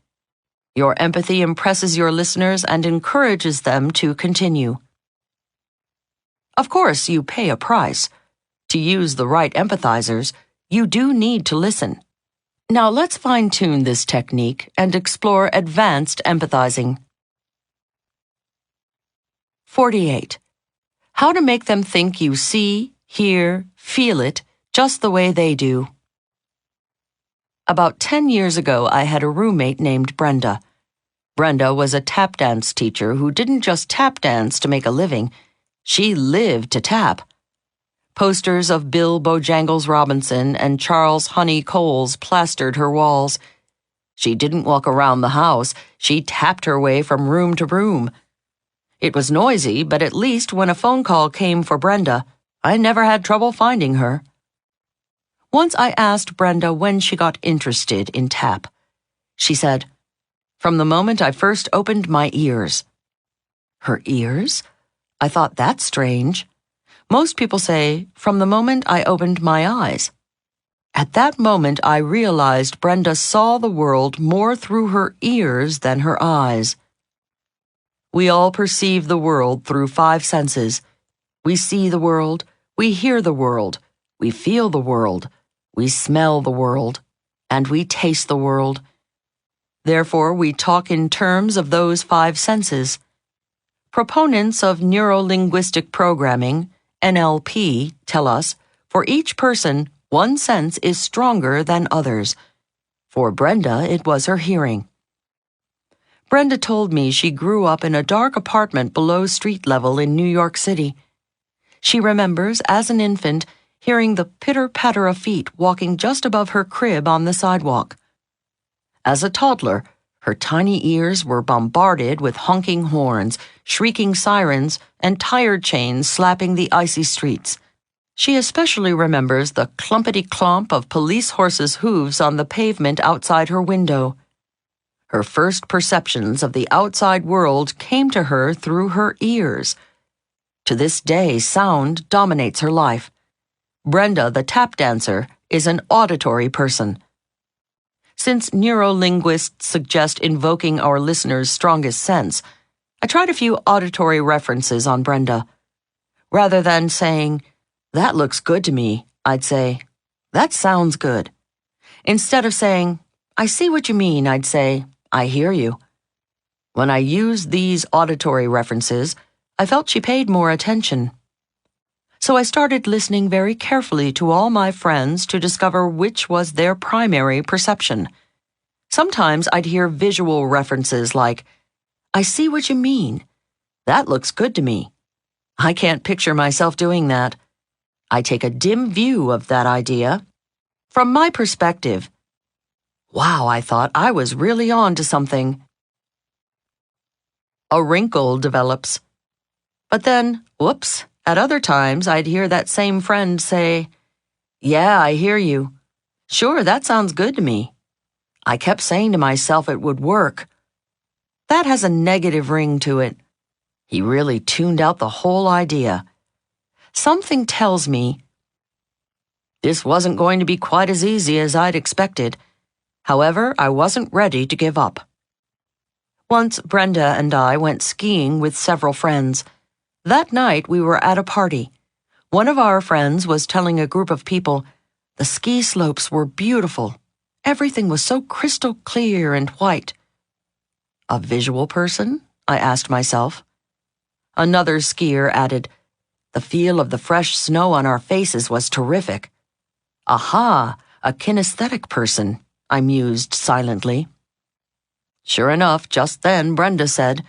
Your empathy impresses your listeners and encourages them to continue. Of course, you pay a price. To use the right empathizers, you do need to listen. Now let's fine-tune this technique and explore advanced empathizing. 48. How to make them think you see, hear, feel it just the way they do. About 10 years ago, I had a roommate named Brenda. Brenda was a tap dance teacher who didn't just tap dance to make a living. She lived to tap. Posters of Bill Bojangles Robinson and Charles Honey Coles plastered her walls. She didn't walk around the house. She tapped her way from room to room. It was noisy, but at least when a phone call came for Brenda, I never had trouble finding her. Once I asked Brenda when she got interested in tap. She said, "From the moment I first opened my ears." Her ears? I thought that's strange. Most people say, "From the moment I opened my eyes." At that moment, I realized Brenda saw the world more through her ears than her eyes. We all perceive the world through 5 senses. We see the world, We hear the world, we feel the world, we smell the world, and we taste the world. Therefore, we talk in terms of those five senses. Proponents of neuro-linguistic programming, NLP, tell us, for each person, one sense is stronger than others. For Brenda, it was her hearing. Brenda told me she grew up in a dark apartment below street level in New York City. She remembers, as an infant, hearing the pitter-patter of feet walking just above her crib on the sidewalk. As a toddler, her tiny ears were bombarded with honking horns, shrieking sirens, and tire chains slapping the icy streets. She especially remembers the clumpety-clomp of police horses' hooves on the pavement outside her window. Her first perceptions of the outside world came to her through her ears. To this day, sound dominates her life. Brenda, the tap dancer, is an auditory person. Since neurolinguists suggest invoking our listener's strongest sense, I tried a few auditory references on Brenda. Rather than saying, "That looks good to me," I'd say, "That sounds good." Instead of saying, "I see what you mean," I'd say, "I hear you." When I used these auditory references, I felt she paid more attention. So I started listening very carefully to all my friends to discover which was their primary perception. Sometimes I'd hear visual references like, "I see what you mean. That looks good to me." I can't picture myself doing that. I take a dim view of that idea. From my perspective, wow, I thought I was really on to something. A wrinkle develops. But then, whoops, at other times I'd hear that same friend say, "Yeah, I hear you. Sure, that sounds good to me." I kept saying to myself it would work. That has a negative ring to it. He really tuned out the whole idea. Something tells me this wasn't going to be quite as easy as I'd expected. However, I wasn't ready to give up. Once, Brenda and I went skiing with several friends. That night, we were at a party. One of our friends was telling a group of people the ski slopes were beautiful. Everything was so crystal clear and white. A visual person? I asked myself. Another skier added, "The feel of the fresh snow on our faces was terrific." Aha, a kinesthetic person, I mused silently. Sure enough, just then Brenda said,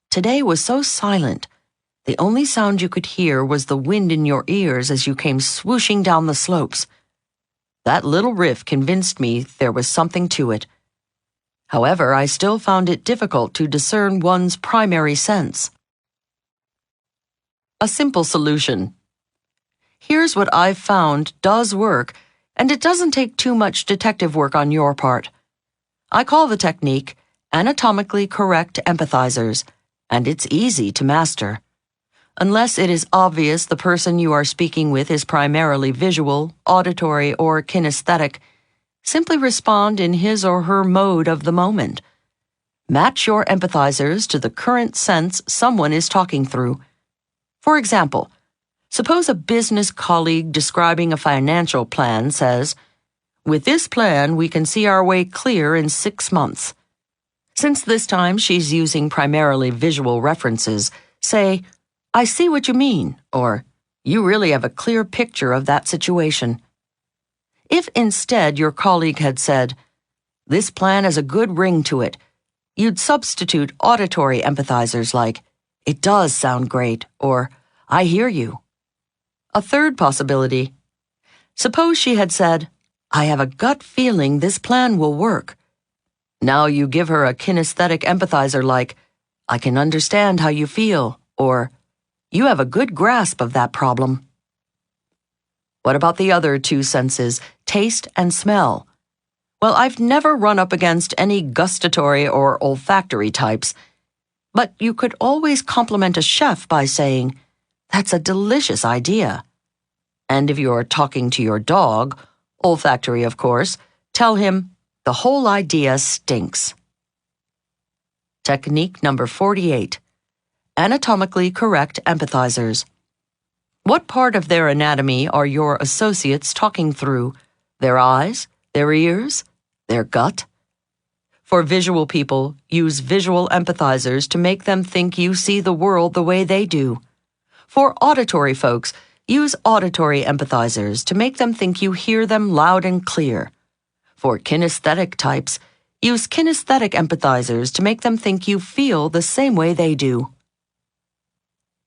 "Today was so silent. The only sound you could hear was the wind in your ears as you came swooshing down the slopes." That little riff convinced me there was something to it. However, I still found it difficult to discern one's primary sense. A simple solution. Here's what I've found does work, and it doesn't take too much detective work on your part. I call the technique anatomically correct empathizers, and it's easy to master. Unless it is obvious the person you are speaking with is primarily visual, auditory, or kinesthetic, simply respond in his or her mode of the moment. Match your empathizers to the current sense someone is talking through. For example, suppose a business colleague describing a financial plan says, "With this plan, we can see our way clear in 6 months." Since this time she's using primarily visual references, say, "I see what you mean," or "You really have a clear picture of that situation." If instead your colleague had said, "This plan has a good ring to it," you'd substitute auditory empathizers like, "It does sound great," or "I hear you." A third possibility. Suppose she had said, "I have a gut feeling this plan will work." Now you give her a kinesthetic empathizer like, "I can understand how you feel," or "You have a good grasp of that problem." What about the other two senses, taste and smell? Well, I've never run up against any gustatory or olfactory types, but you could always compliment a chef by saying, "That's a delicious idea." And if you're talking to your dog, olfactory of course, tell him, "The whole idea stinks." Technique number 48. Anatomically correct empathizers. What part of their anatomy are your associates talking through? Their eyes? Their ears? Their gut? For visual people, use visual empathizers to make them think you see the world the way they do. For auditory folks, use auditory empathizers to make them think you hear them loud and clear. For kinesthetic types, use kinesthetic empathizers to make them think you feel the same way they do.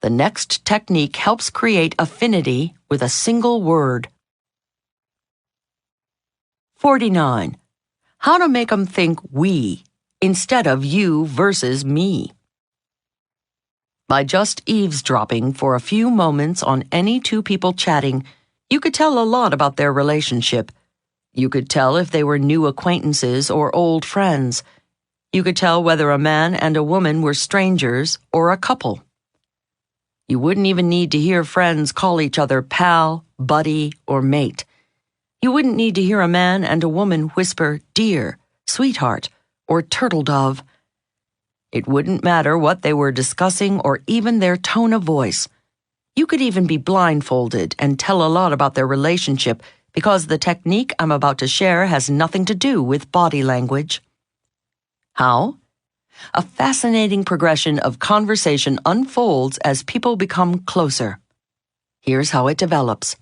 The next technique helps create affinity with a single word. 49. How to make them think we instead of you versus me. By just eavesdropping for a few moments on any two people chatting, you could tell a lot about their relationship. You could tell if they were new acquaintances or old friends. You could tell whether a man and a woman were strangers or a couple. You wouldn't even need to hear friends call each other pal, buddy, or mate. You wouldn't need to hear a man and a woman whisper dear, sweetheart, or turtle dove. It wouldn't matter what they were discussing or even their tone of voice. You could even be blindfolded and tell a lot about their relationship because the technique I'm about to share has nothing to do with body language. How? A fascinating progression of conversation unfolds as people become closer. Here's how it develops.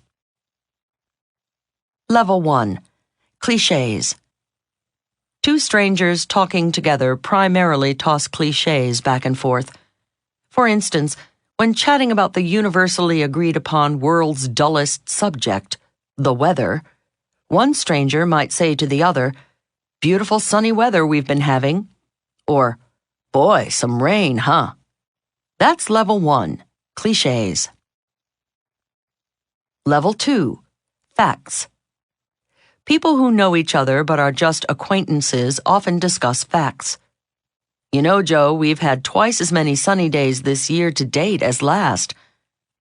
Level 1. Clichés. Two strangers talking together primarily toss clichés back and forth. For instance, when chatting about the universally agreed upon world's dullest subject, the weather, one stranger might say to the other, "Beautiful sunny weather we've been having," or, "Boy, some rain, huh?" That's level 1, clichés. Level 2, facts. People who know each other but are just acquaintances often discuss facts. "You know, Joe, we've had twice as many sunny days this year to date as last."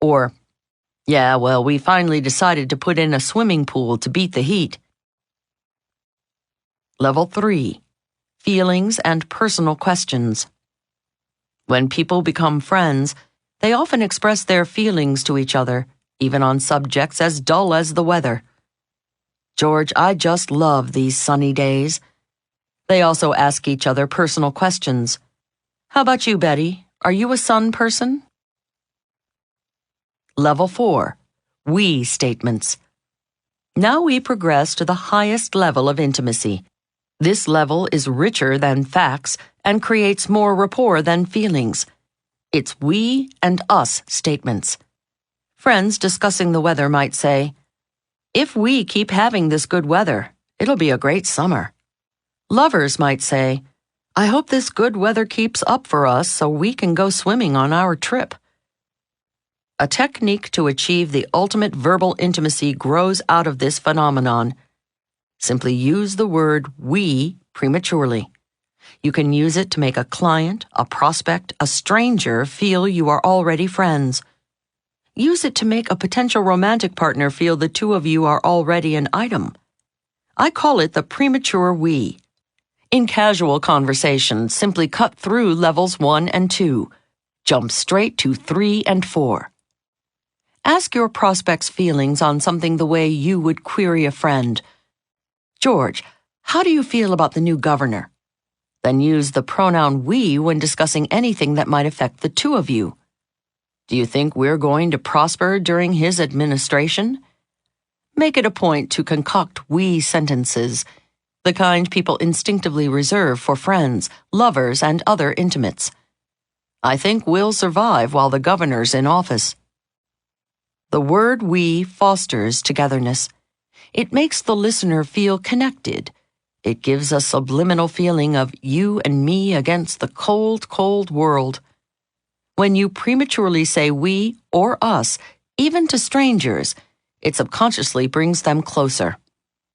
Or, "Yeah, well, we finally decided to put in a swimming pool to beat the heat." Level 3, feelings and personal questions. When people become friends, they often express their feelings to each other, even on subjects as dull as the weather. "George, I just love these sunny days." They also ask each other personal questions. "How about you, Betty? Are you a sun person?" Level 4, we statements. Now we progress to the highest level of intimacy. This level is richer than facts and creates more rapport than feelings. It's we and us statements. Friends discussing the weather might say, "If we keep having this good weather, it'll be a great summer." Lovers might say, "I hope this good weather keeps up for us so we can go swimming on our trip." A technique to achieve the ultimate verbal intimacy grows out of this phenomenon. Simply use the word we prematurely. You can use it to make a client, a prospect, a stranger feel you are already friends. Use it to make a potential romantic partner feel the two of you are already an item. I call it the premature we. In casual conversation, simply cut through levels 1 and 2. Jump straight to 3 and 4. Ask your prospect's feelings on something the way you would query a friend. "George, how do you feel about the new governor?" Then use the pronoun we when discussing anything that might affect the two of you. "Do you think we're going to prosper during his administration?" Make it a point to concoct we sentences, the kind people instinctively reserve for friends, lovers, and other intimates. "I think we'll survive while the governor's in office." The word we fosters togetherness. It makes the listener feel connected. It gives a subliminal feeling of you and me against the cold, cold world. When you prematurely say we or us, even to strangers, it subconsciously brings them closer.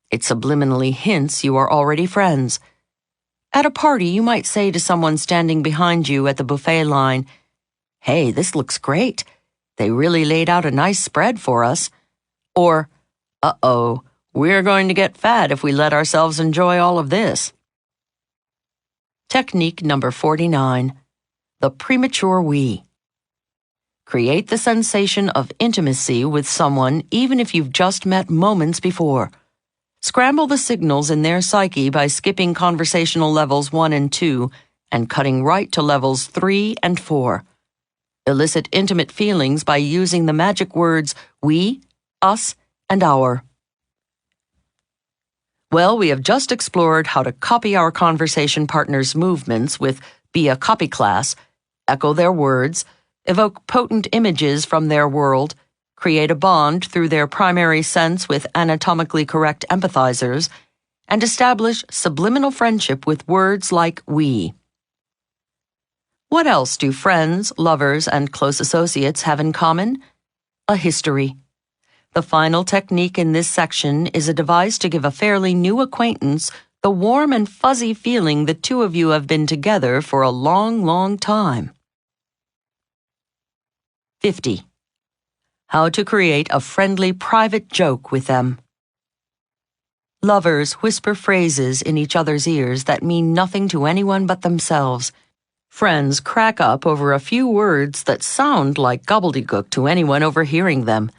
It subliminally hints you are already friends. At a party, you might say to someone standing behind you at the buffet line, "Hey, this looks great. They really laid out a nice spread for us." Or, "Uh-oh, we're going to get fat if we let ourselves enjoy all of this." Technique number 49. The premature we. Create the sensation of intimacy with someone even if you've just met moments before. Scramble the signals in their psyche by skipping conversational levels 1 and 2 and cutting right to levels 3 and 4. Elicit intimate feelings by using the magic words we, us, and our. Well, we have just explored how to copy our conversation partner's movements with Be a Copy Class, echo their words, evoke potent images from their world, create a bond through their primary sense with anatomically correct empathizers, and establish subliminal friendship with words like we. What else do friends, lovers, and close associates have in common? A history. The final technique in this section is a device to give a fairly new acquaintance the warm and fuzzy feeling the two of you have been together for a long, long time. 50. How to create a friendly private joke with them. Lovers whisper phrases in each other's ears that mean nothing to anyone but themselves. Friends crack up over a few words that sound like gobbledygook to anyone overhearing them.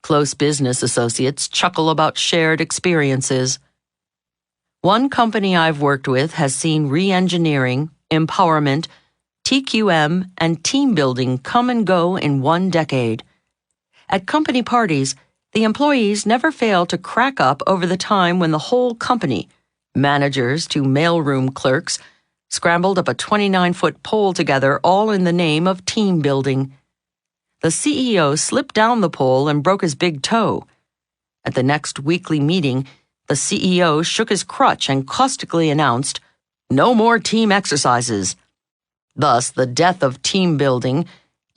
Close business associates chuckle about shared experiences. One company I've worked with has seen re-engineering, empowerment, TQM, and team building come and go in 1 decade. At company parties, the employees never fail to crack up over the time when the whole company, managers to mailroom clerks, scrambled up a 29-foot pole together all in the name of team building. The CEO slipped down the pole and broke his big toe. At the next weekly meeting, the CEO shook his crutch and caustically announced, "No more team exercises." Thus, the death of team building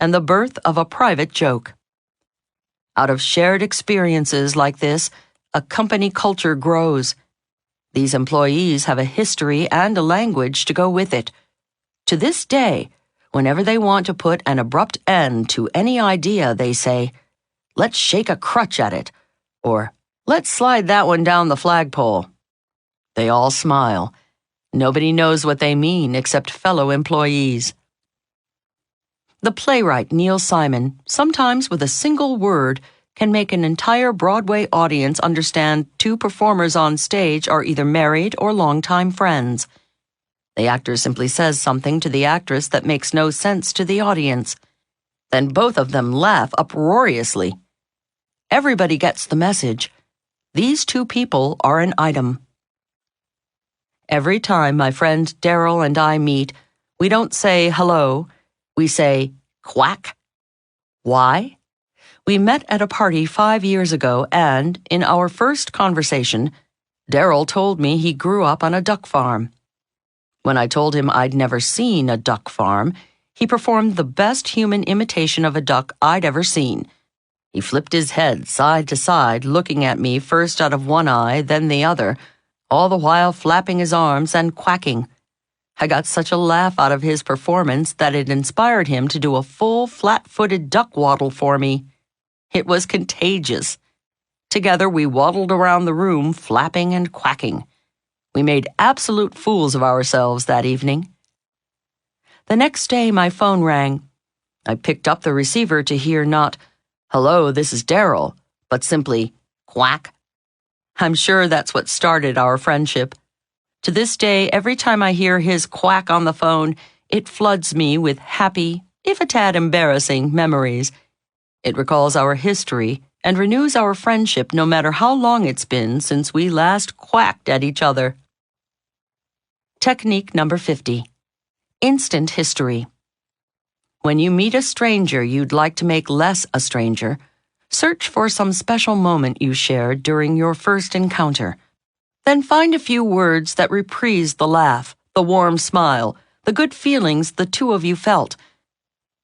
and the birth of a private joke. Out of shared experiences like this, a company culture grows. These employees have a history and a language to go with it. To this day, whenever they want to put an abrupt end to any idea, they say, "Let's shake a crutch at it," or "Let's slide that one down the flagpole." They all smile. Nobody knows what they mean except fellow employees. The playwright Neil Simon, sometimes with a single word, can make an entire Broadway audience understand 2 performers on stage are either married or longtime friends. The actor simply says something to the actress that makes no sense to the audience. Then both of them laugh uproariously. Everybody gets the message. These 2 people are an item. Every time my friend Daryl and I meet, we don't say hello, we say quack. Why? We met at a party 5 years ago and, in our first conversation, Daryl told me he grew up on a duck farm. When I told him I'd never seen a duck farm, he performed the best human imitation of a duck I'd ever seen. He flipped his head side to side, looking at me first out of one eye, then the other, all the while flapping his arms and quacking. I got such a laugh out of his performance that it inspired him to do a full, flat-footed duck waddle for me. It was contagious. Together we waddled around the room, flapping and quacking. We made absolute fools of ourselves that evening. The next day my phone rang. I picked up the receiver to hear not, "Hello, this is Daryl," but simply, "Quack." I'm sure that's what started our friendship. To this day, every time I hear his quack on the phone, it floods me with happy, if a tad embarrassing, memories. It recalls our history and renews our friendship no matter how long it's been since we last quacked at each other. Technique number 50. Instant history. When you meet a stranger you'd like to make less a stranger, search for some special moment you shared during your first encounter. Then find a few words that reprise the laugh, the warm smile, the good feelings the 2 of you felt.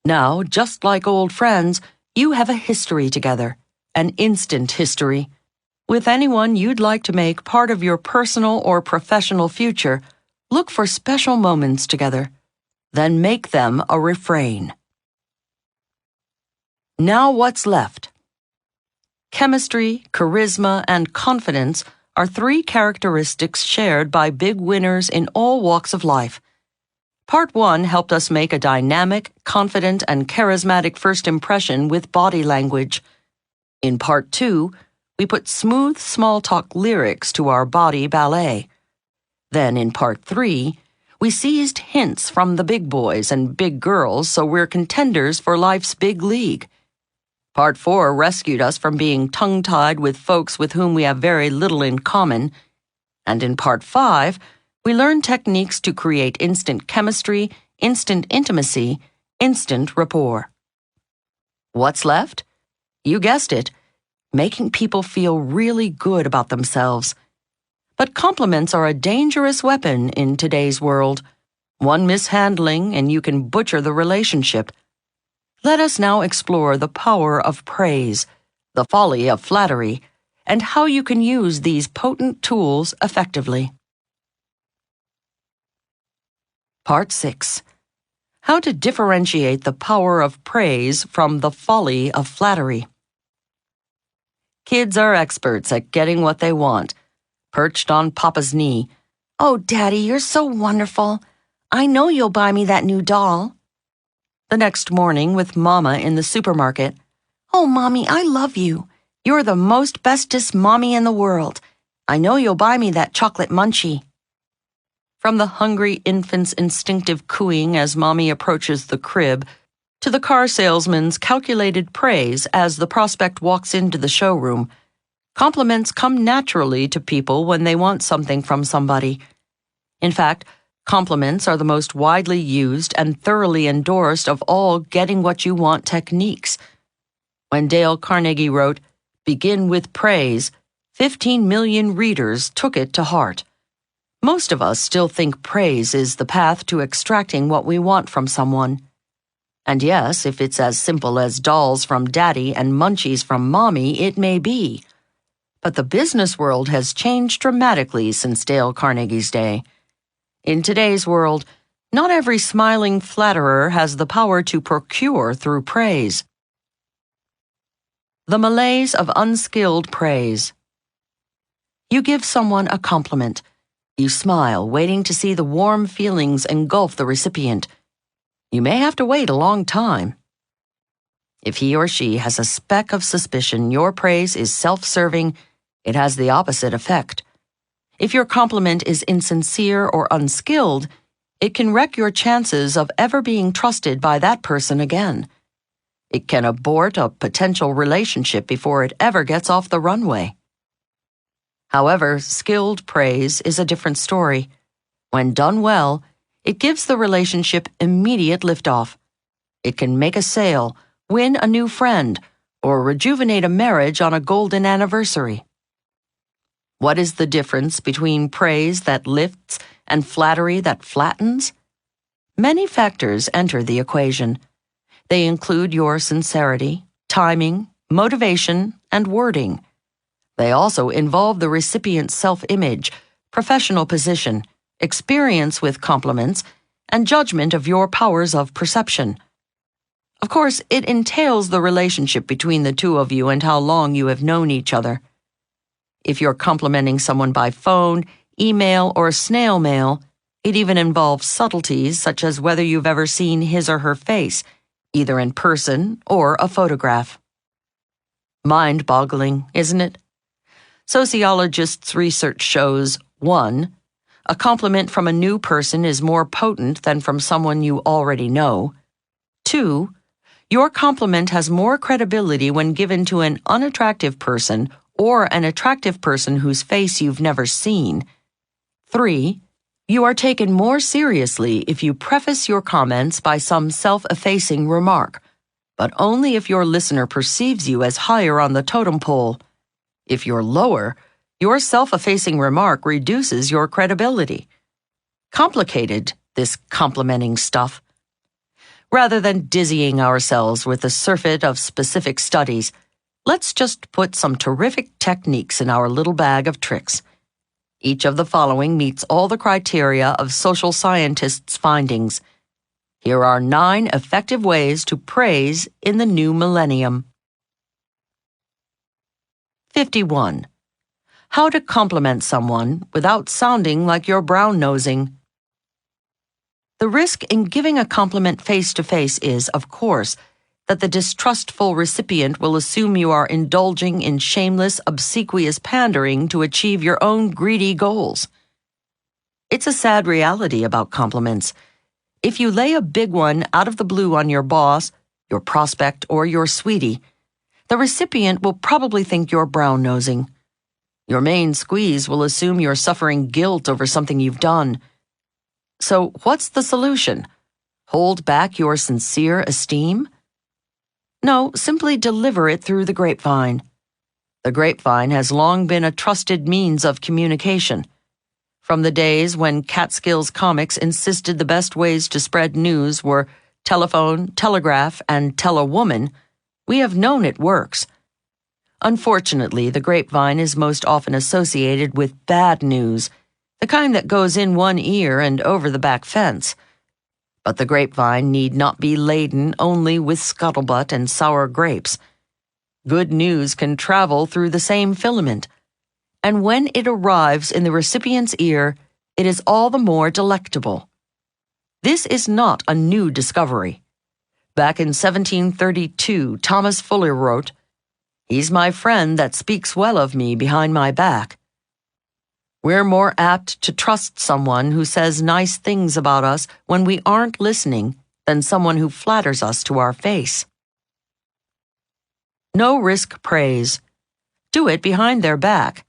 Now, just like old friends, you have a history together, an instant history. With anyone you'd like to make part of your personal or professional future, look for special moments together. Then make them a refrain. Now what's left? Chemistry, charisma, and confidence are 3 characteristics shared by big winners in all walks of life. Part 1 helped us make a dynamic, confident, and charismatic first impression with body language. In Part 2, we put smooth small talk lyrics to our body ballet. Then in Part 3, we seized hints from the big boys and big girls so we're contenders for life's big league. Part 4 rescued us from being tongue-tied with folks with whom we have very little in common. And in Part 5, we learned techniques to create instant chemistry, instant intimacy, instant rapport. What's left? You guessed it, making people feel really good about themselves. But compliments are a dangerous weapon in today's world. One mishandling and you can butcher the relationship. Let us now explore the power of praise, the folly of flattery, and how you can use these potent tools effectively. Part 6. How to differentiate the power of praise from the folly of flattery. Kids are experts at getting what they want. Perched on Papa's knee. "Oh, Daddy, you're so wonderful. I know you'll buy me that new doll." The next morning with Mama in the supermarket. "Oh, Mommy, I love you. You're the most bestest mommy in the world. I know you'll buy me that chocolate munchie." From the hungry infant's instinctive cooing as Mommy approaches the crib, to the car salesman's calculated praise as the prospect walks into the showroom, compliments come naturally to people when they want something from somebody. In fact, compliments are the most widely used and thoroughly endorsed of all getting what you want techniques. When Dale Carnegie wrote, "Begin with praise," 15 million readers took it to heart. Most of us still think praise is the path to extracting what we want from someone. And yes, if it's as simple as dolls from Daddy and munchies from Mommy, it may be. But the business world has changed dramatically since Dale Carnegie's day. In today's world, not every smiling flatterer has the power to procure through praise. The malaise of unskilled praise. You give someone a compliment. You smile, waiting to see the warm feelings engulf the recipient. You may have to wait a long time. If he or she has a speck of suspicion your praise is self-serving, it has the opposite effect. If your compliment is insincere or unskilled, it can wreck your chances of ever being trusted by that person again. It can abort a potential relationship before it ever gets off the runway. However, skilled praise is a different story. When done well, it gives the relationship immediate liftoff. It can make a sale, win a new friend, or rejuvenate a marriage on a golden anniversary. What is the difference between praise that lifts and flattery that flattens? Many factors enter the equation. They include your sincerity, timing, motivation, and wording. They also involve the recipient's self-image, professional position, experience with compliments, and judgment of your powers of perception. Of course, it entails the relationship between the two of you and how long you have known each other. If you're complimenting someone by phone, email, or snail mail, it even involves subtleties such as whether you've ever seen his or her face, either in person or a photograph. Mind-boggling, isn't it? Sociologists' research shows 1. A compliment from a new person is more potent than from someone you already know. 2. Your compliment has more credibility when given to an unattractive person or an attractive person whose face you've never seen. 3. You are taken more seriously if you preface your comments by some self-effacing remark, but only if your listener perceives you as higher on the totem pole. If you're lower, your self-effacing remark reduces your credibility. Complicated, this complimenting stuff. Rather than dizzying ourselves with the surfeit of specific studies, let's just put some terrific techniques in our little bag of tricks. Each of the following meets all the criteria of social scientists' findings. Here are 9 effective ways to praise in the new millennium. 51. How to compliment someone without sounding like you're brown-nosing. The risk in giving a compliment face-to-face is, of course, that the distrustful recipient will assume you are indulging in shameless, obsequious pandering to achieve your own greedy goals. It's a sad reality about compliments. If you lay a big one out of the blue on your boss, your prospect, or your sweetie, the recipient will probably think you're brown-nosing. Your main squeeze will assume you're suffering guilt over something you've done. So what's the solution? Hold back your sincere esteem? No, simply deliver it through the grapevine. The grapevine has long been a trusted means of communication. From the days when Catskills comics insisted the best ways to spread news were telephone, telegraph, and tell a woman, we have known it works. Unfortunately, the grapevine is most often associated with bad news, the kind that goes in one ear and over the back fence. But the grapevine need not be laden only with scuttlebutt and sour grapes. Good news can travel through the same filament, and when it arrives in the recipient's ear, it is all the more delectable. This is not a new discovery. Back in 1732, Thomas Fuller wrote, "He's my friend that speaks well of me behind my back." We're more apt to trust someone who says nice things about us when we aren't listening than someone who flatters us to our face. No risk praise. Do it behind their back.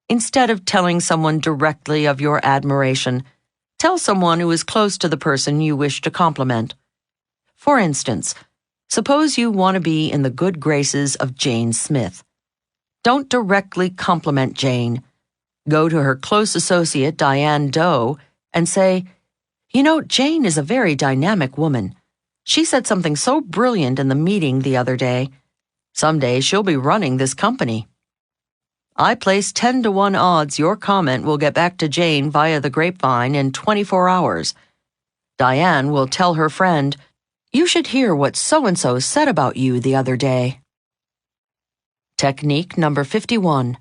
Instead of telling someone directly of your admiration, tell someone who is close to the person you wish to compliment. For instance, suppose you want to be in the good graces of Jane Smith. Don't directly compliment Jane. Go to her close associate, Diane Doe, and say, "You know, Jane is a very dynamic woman. She said something so brilliant in the meeting the other day. Someday she'll be running this company. I place 10-to-1 odds your comment will get back to Jane via the grapevine in 24 hours. Diane will tell her friend, 'You should hear what so-and-so said about you the other day.'" Technique number 51.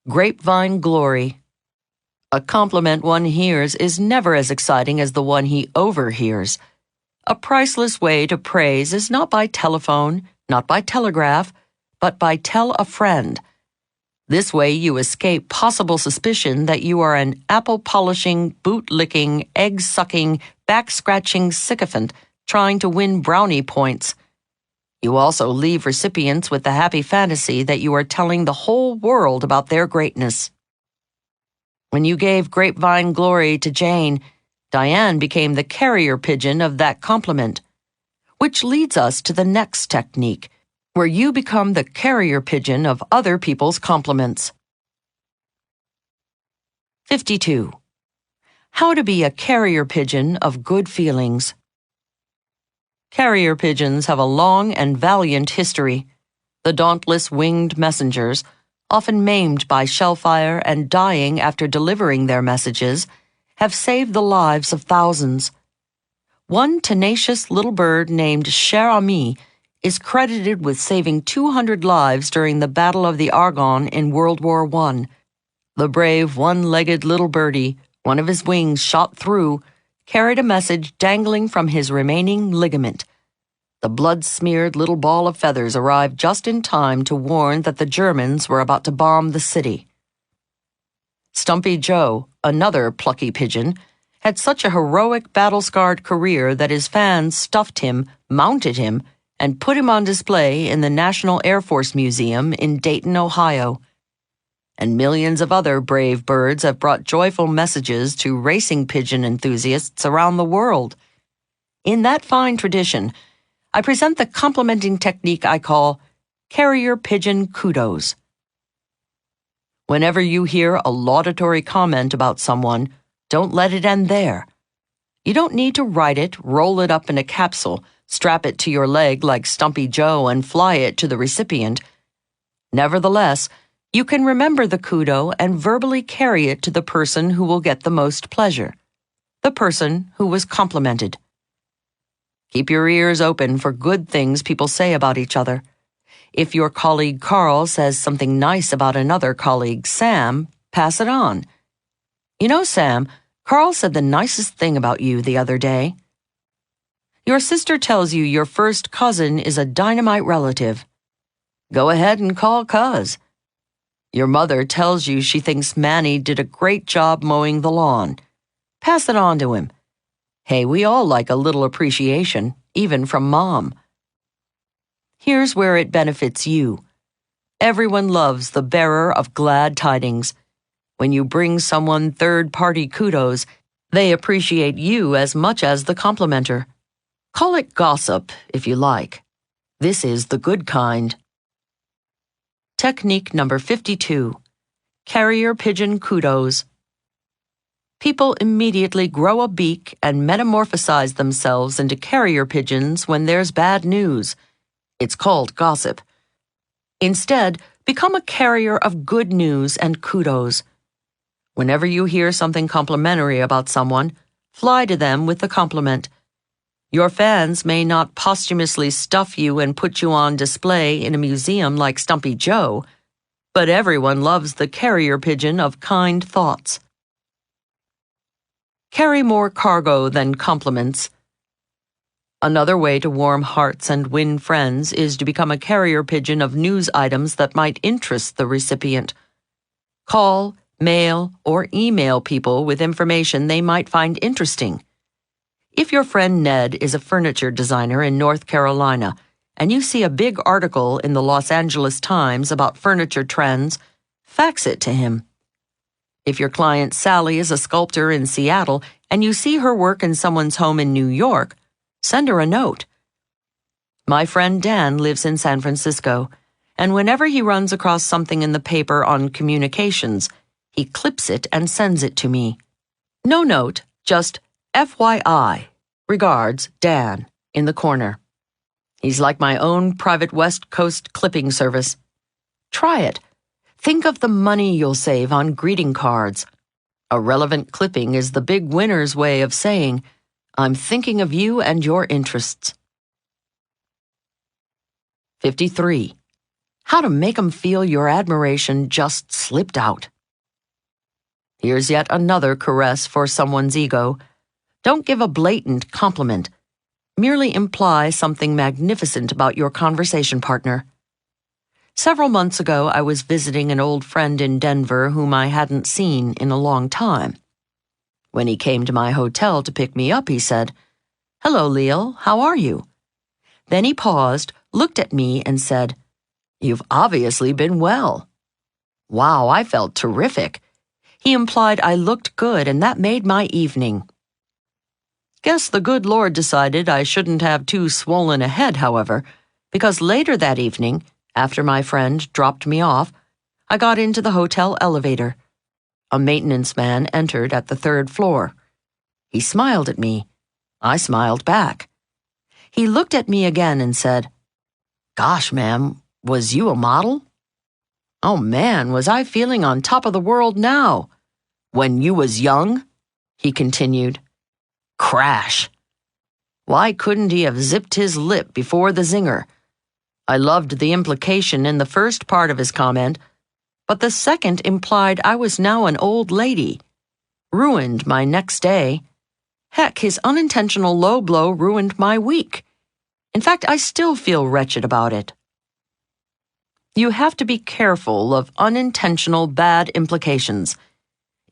Grapevine glory. A compliment one hears is never as exciting as the one he overhears. A priceless way to praise is not by telephone, not by telegraph, but by tell a friend. This way you escape possible suspicion that you are an apple-polishing, boot-licking, egg-sucking, back-scratching sycophant trying to win brownie points. You also leave recipients with the happy fantasy that you are telling the whole world about their greatness. When you gave grapevine glory to Jane, Diane became the carrier pigeon of that compliment. Which leads us to the next technique, where you become the carrier pigeon of other people's compliments. 52. How to be a carrier pigeon of good feelings. Carrier pigeons have a long and valiant history. The dauntless winged messengers, often maimed by shellfire and dying after delivering their messages, have saved the lives of thousands. One tenacious little bird named Cher Ami is credited with saving 200 lives during the Battle of the Argonne in World War I. The brave one-legged little birdie, one of his wings shot through, carried a message dangling from his remaining ligament. The blood-smeared little ball of feathers arrived just in time to warn that the Germans were about to bomb the city. Stumpy Joe, another plucky pigeon, had such a heroic battle-scarred career that his fans stuffed him, mounted him, and put him on display in the National Air Force Museum in Dayton, Ohio. And millions of other brave birds have brought joyful messages to racing pigeon enthusiasts around the world. In that fine tradition, I present the complimenting technique I call carrier pigeon kudos. Whenever you hear a laudatory comment about someone, don't let it end there. You don't need to write it, roll it up in a capsule, strap it to your leg like Stumpy Joe, and fly it to the recipient. Nevertheless, you can remember the kudo and verbally carry it to the person who will get the most pleasure, the person who was complimented. Keep your ears open for good things people say about each other. If your colleague Carl says something nice about another colleague, Sam, pass it on. "You know, Sam, Carl said the nicest thing about you the other day. Your sister tells you your first cousin is a dynamite relative. Go ahead and call Cuz. Your mother tells you she thinks Manny did a great job mowing the lawn. Pass it on to him. Hey, we all like a little appreciation, even from Mom. Here's where it benefits you. Everyone loves the bearer of glad tidings. When you bring someone third-party kudos, they appreciate you as much as the complimenter. Call it gossip, if you like. This is the good kind. Technique number 52. Carrier pigeon kudos. People immediately grow a beak and metamorphosize themselves into carrier pigeons when there's bad news. It's called gossip. Instead, become a carrier of good news and kudos. Whenever you hear something complimentary about someone, fly to them with the compliment. Your fans may not posthumously stuff you and put you on display in a museum like Stumpy Joe, but everyone loves the carrier pigeon of kind thoughts. Carry more cargo than compliments. Another way to warm hearts and win friends is to become a carrier pigeon of news items that might interest the recipient. Call, mail, or email people with information they might find interesting. If your friend Ned is a furniture designer in North Carolina, and you see a big article in the Los Angeles Times about furniture trends, fax it to him. If your client Sally is a sculptor in Seattle, and you see her work in someone's home in New York, send her a note. My friend Dan lives in San Francisco, and whenever he runs across something in the paper on communications, he clips it and sends it to me. No note, just FYI, regards, Dan, in the corner. He's like my own private West Coast clipping service. Try it. Think of the money you'll save on greeting cards. A relevant clipping is the big winner's way of saying, I'm thinking of you and your interests. 53. How to make 'em feel your admiration just slipped out. Here's yet another caress for someone's ego. Don't give a blatant compliment. Merely imply something magnificent about your conversation partner. Several months ago, I was visiting an old friend in Denver whom I hadn't seen in a long time. When he came to my hotel to pick me up, he said, Hello, Leil, how are you? Then he paused, looked at me, and said, You've obviously been well. Wow, I felt terrific. He implied I looked good, and that made my evening. Guess the good Lord decided I shouldn't have too swollen a head, however, because later that evening, after my friend dropped me off, I got into the hotel elevator. A maintenance man entered at the 3rd floor. He smiled at me. I smiled back. He looked at me again and said, Gosh, ma'am, was you a model? Oh man, was I feeling on top of the world now? When you was young? He continued. Crash. Why couldn't he have zipped his lip before the zinger? I loved the implication in the first part of his comment, but the second implied I was now an old lady. Ruined my next day. Heck, his unintentional low blow ruined my week. In fact, I still feel wretched about it. You have to be careful of unintentional bad implications.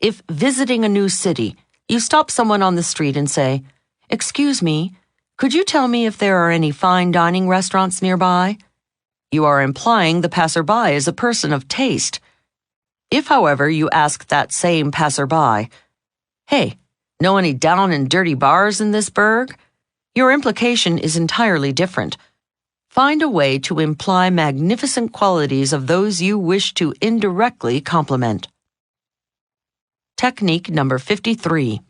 If visiting a new city, you stop someone on the street and say, Excuse me, could you tell me if there are any fine dining restaurants nearby? You are implying the passerby is a person of taste. If, however, you ask that same passerby, Hey, know any down and dirty bars in this burg? Your implication is entirely different. Find a way to imply magnificent qualities of those you wish to indirectly compliment. Technique number 53.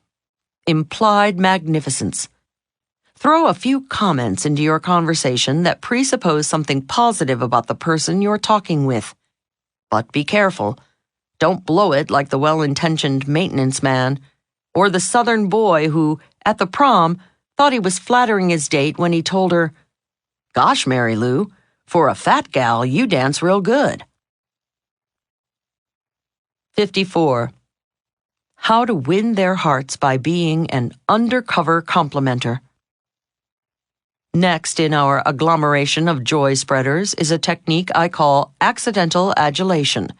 Implied magnificence. Throw a few comments into your conversation that presuppose something positive about the person you're talking with. But be careful. Don't blow it like the well-intentioned maintenance man, or the southern boy who, at the prom, thought he was flattering his date when he told her, Gosh, Mary Lou, for a fat gal, you dance real good. 54. How to win their hearts by being an undercover complimenter. Next in our agglomeration of joy spreaders is a technique I call accidental adulation.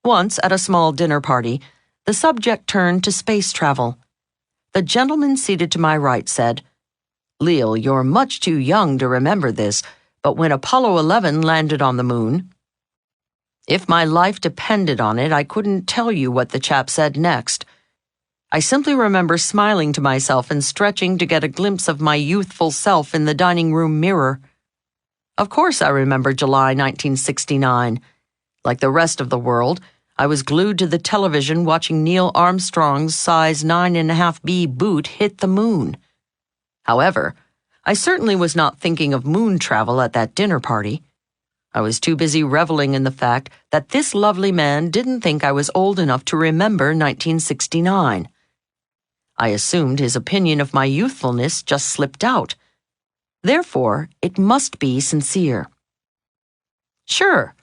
Once at a small dinner party, the subject turned to space travel. The gentleman seated to my right said, "Leil, you're much too young to remember this, but when Apollo 11 landed on the moon..." If my life depended on it, I couldn't tell you what the chap said next. I simply remember smiling to myself and stretching to get a glimpse of my youthful self in the dining room mirror. Of course I remember July 1969. Like the rest of the world, I was glued to the television watching Neil Armstrong's size 9.5B boot hit the moon. However, I certainly was not thinking of moon travel at that dinner party. I was too busy reveling in the fact that this lovely man didn't think I was old enough to remember 1969. I assumed his opinion of my youthfulness just slipped out. Therefore, it must be sincere. Sure,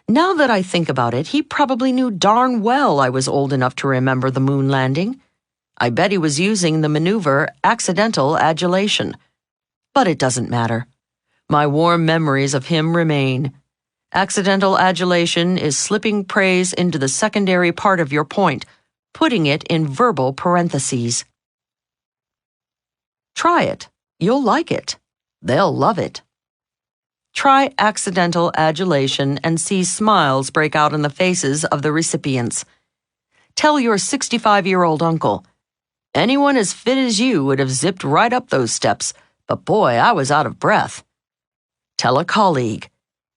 now that I think about it, he probably knew darn well I was old enough to remember the moon landing. I bet he was using the maneuver accidental adulation. But it doesn't matter. My warm memories of him remain. Accidental adulation is slipping praise into the secondary part of your point, putting it in verbal parentheses. Try it. You'll like it. They'll love it. Try accidental adulation and see smiles break out on the faces of the recipients. Tell your 65-year-old uncle, "Anyone as fit as you would have zipped right up those steps, but boy, I was out of breath." Tell a colleague,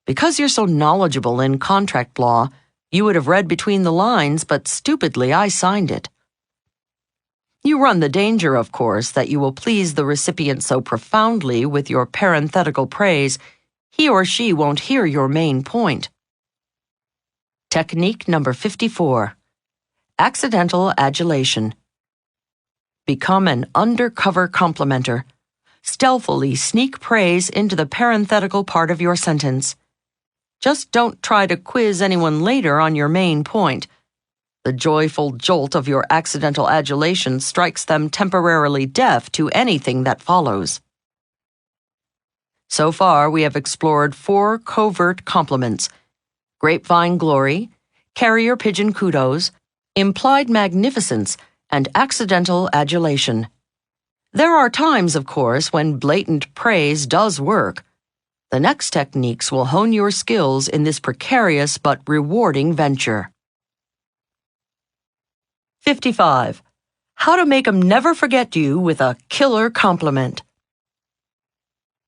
"Because you're so knowledgeable in contract law, you would have read between the lines, but stupidly I signed it." You run the danger, of course, that you will please the recipient so profoundly with your parenthetical praise, he or she won't hear your main point. Technique number 54. Accidental adulation. Become an undercover complimenter. Stealthily sneak praise into the parenthetical part of your sentence. Just don't try to quiz anyone later on your main point. The joyful jolt of your accidental adulation strikes them temporarily deaf to anything that follows. So far, we have explored 4 covert compliments: grapevine glory, carrier pigeon kudos, implied magnificence, and accidental adulation. There are times, of course, when blatant praise does work. The next techniques will hone your skills in this precarious but rewarding venture. 55. How to make 'em never forget you with a killer compliment.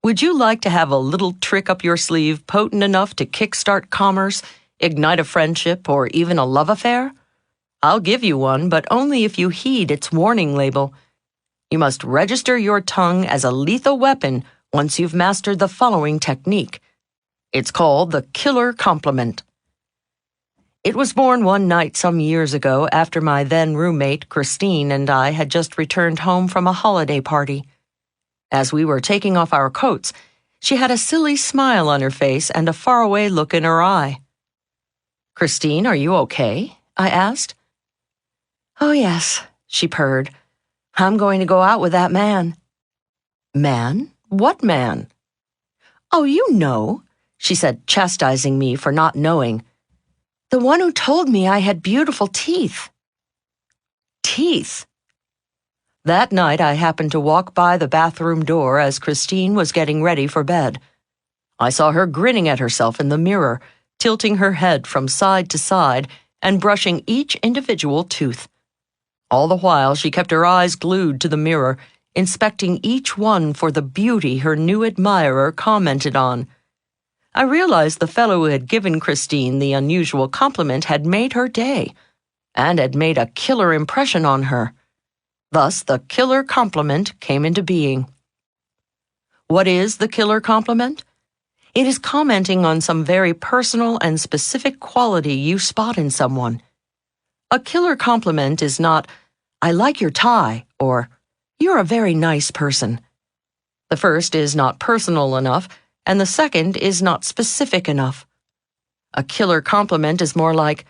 Would you like to have a little trick up your sleeve potent enough to kickstart commerce, ignite a friendship, or even a love affair? I'll give you one, but only if you heed its warning label. You must register your tongue as a lethal weapon once you've mastered the following technique. It's called the killer compliment. It was born one night some years ago after my then roommate, Christine, and I had just returned home from a holiday party. As we were taking off our coats, she had a silly smile on her face and a faraway look in her eye. "Christine, are you okay?" I asked. "Oh, yes," she purred. "I'm going to go out with that man." "Man? What man?" "Oh, you know," she said, chastising me for not knowing. "The one who told me I had beautiful teeth." Teeth? That night I happened to walk by the bathroom door as Christine was getting ready for bed. I saw her grinning at herself in the mirror, tilting her head from side to side and brushing each individual tooth. All the while she kept her eyes glued to the mirror, inspecting each one for the beauty her new admirer commented on. I realized the fellow who had given Christine the unusual compliment had made her day, and had made a killer impression on her. Thus, the killer compliment came into being. What is the killer compliment? It is commenting on some very personal and specific quality you spot in someone. A killer compliment is not, "I like your tie," or "You're a very nice person." The first is not personal enough, and the second is not specific enough. A killer compliment is more like,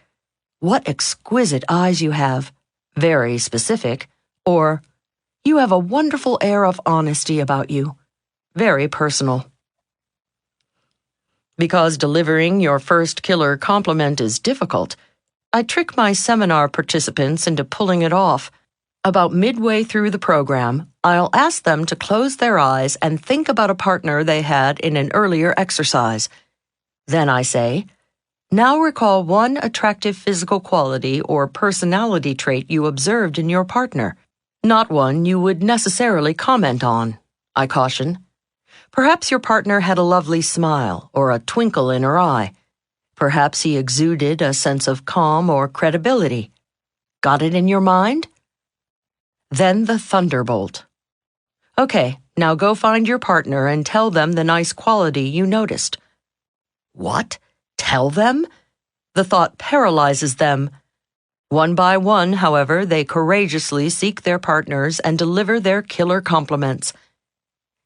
"What exquisite eyes you have. very specific, or you have a wonderful air of honesty about you, very personal. Because delivering your first killer compliment is difficult, I trick my seminar participants into pulling it off. About midway through the program, I'll ask them to close their eyes and think about a partner they had in an earlier exercise. Then I say, now recall one attractive physical quality or personality trait you observed in your partner, not one you would necessarily comment on, I caution. Perhaps your partner had a lovely smile or a twinkle in her eye. Perhaps he exuded a sense of calm or credibility. Got it in your mind? Then the thunderbolt. Okay, now go find your partner and tell them the nice quality you noticed. What? Tell them? The thought paralyzes them. One by one, however, they courageously seek their partners and deliver their killer compliments.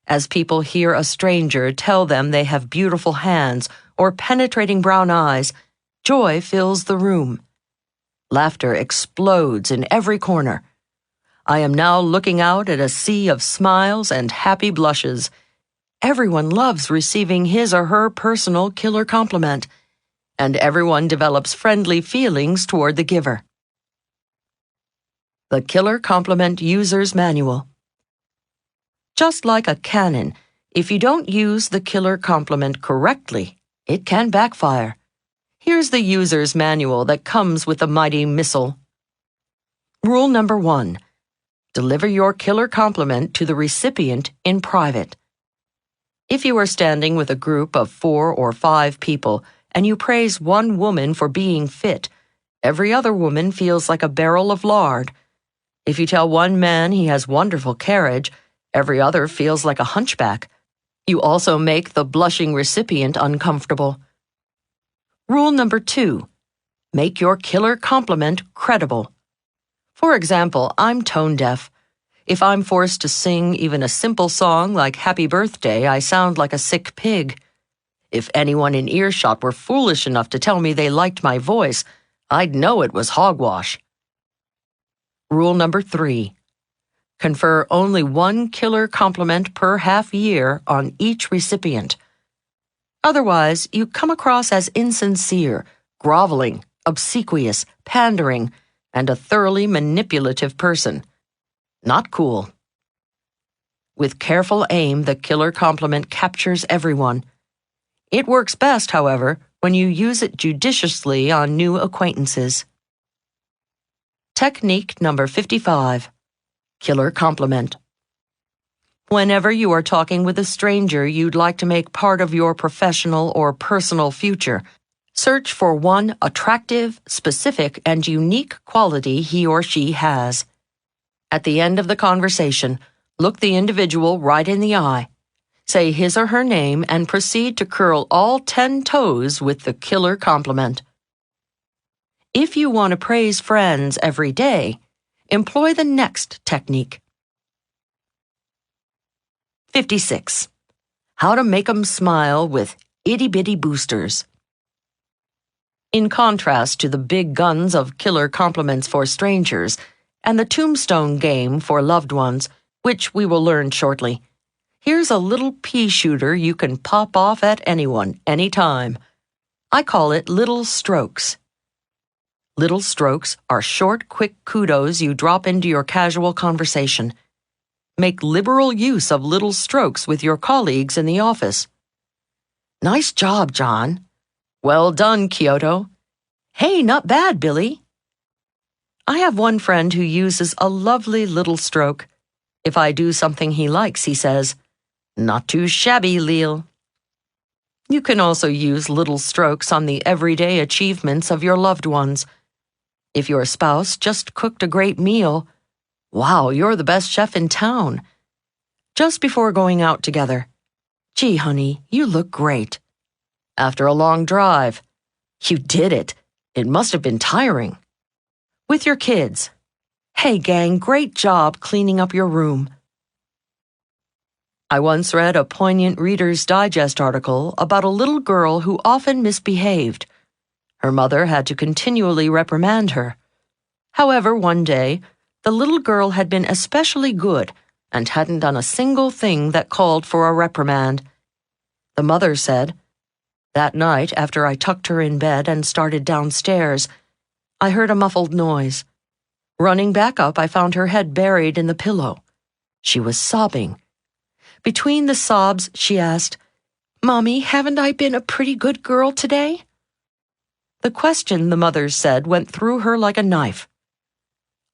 As people hear a stranger tell them they have beautiful hands or penetrating brown eyes, joy fills the room. Laughter explodes in every corner. I am now looking out at a sea of smiles and happy blushes. Everyone loves receiving his or her personal killer compliment, and everyone develops friendly feelings toward the giver. The Killer Compliment User's Manual. Just like a cannon, if you don't use the killer compliment correctly, it can backfire. Here's the user's manual that comes with the mighty missile. Rule number 1. Deliver your killer compliment to the recipient in private. If you are standing with a group of 4 or 5 people and you praise one woman for being fit, every other woman feels like a barrel of lard. If you tell one man he has wonderful carriage, every other feels like a hunchback. You also make the blushing recipient uncomfortable. Rule number 2. Make your killer compliment credible. For example, I'm tone deaf. If I'm forced to sing even a simple song like Happy Birthday, I sound like a sick pig. If anyone in earshot were foolish enough to tell me they liked my voice, I'd know it was hogwash. Rule number 3. Confer only one killer compliment per half year on each recipient. Otherwise, you come across as insincere, groveling, obsequious, pandering, and a thoroughly manipulative person. Not cool. With careful aim, the killer compliment captures everyone. It works best, however, when you use it judiciously on new acquaintances. Technique number 55. Killer compliment. Whenever you are talking with a stranger you'd like to make part of your professional or personal future, search for one attractive, specific, and unique quality he or she has. At the end of the conversation, look the individual right in the eye. Say his or her name and proceed to curl all 10 toes with the killer compliment. If you want to praise friends every day, employ the next technique. 56. How to make 'em smile with itty-bitty boosters. In contrast to the big guns of killer compliments for strangers and the tombstone game for loved ones, which we will learn shortly, here's a little pea shooter you can pop off at anyone, anytime. I call it little strokes. Little strokes are short, quick kudos you drop into your casual conversation. Make liberal use of little strokes with your colleagues in the office. Nice job, John. Well done, Kyoto. Hey, not bad, Billy. I have one friend who uses a lovely little stroke. If I do something he likes, he says, "Not too shabby, Leil." You can also use little strokes on the everyday achievements of your loved ones. If your spouse just cooked a great meal, "Wow, you're the best chef in town." Just before going out together, "Gee, honey, you look great." After a long drive, "You did it. It must have been tiring." With your kids, "Hey, gang, great job cleaning up your room." I once read a poignant Reader's Digest article about a little girl who often misbehaved. Her mother had to continually reprimand her. However, one day, the little girl had been especially good and hadn't done a single thing that called for a reprimand. The mother said, "That night, after I tucked her in bed and started downstairs, I heard a muffled noise. Running back up, I found her head buried in the pillow. She was sobbing. Between the sobs, she asked, 'Mommy, haven't I been a pretty good girl today?' The question, the mother said, went through her like a knife.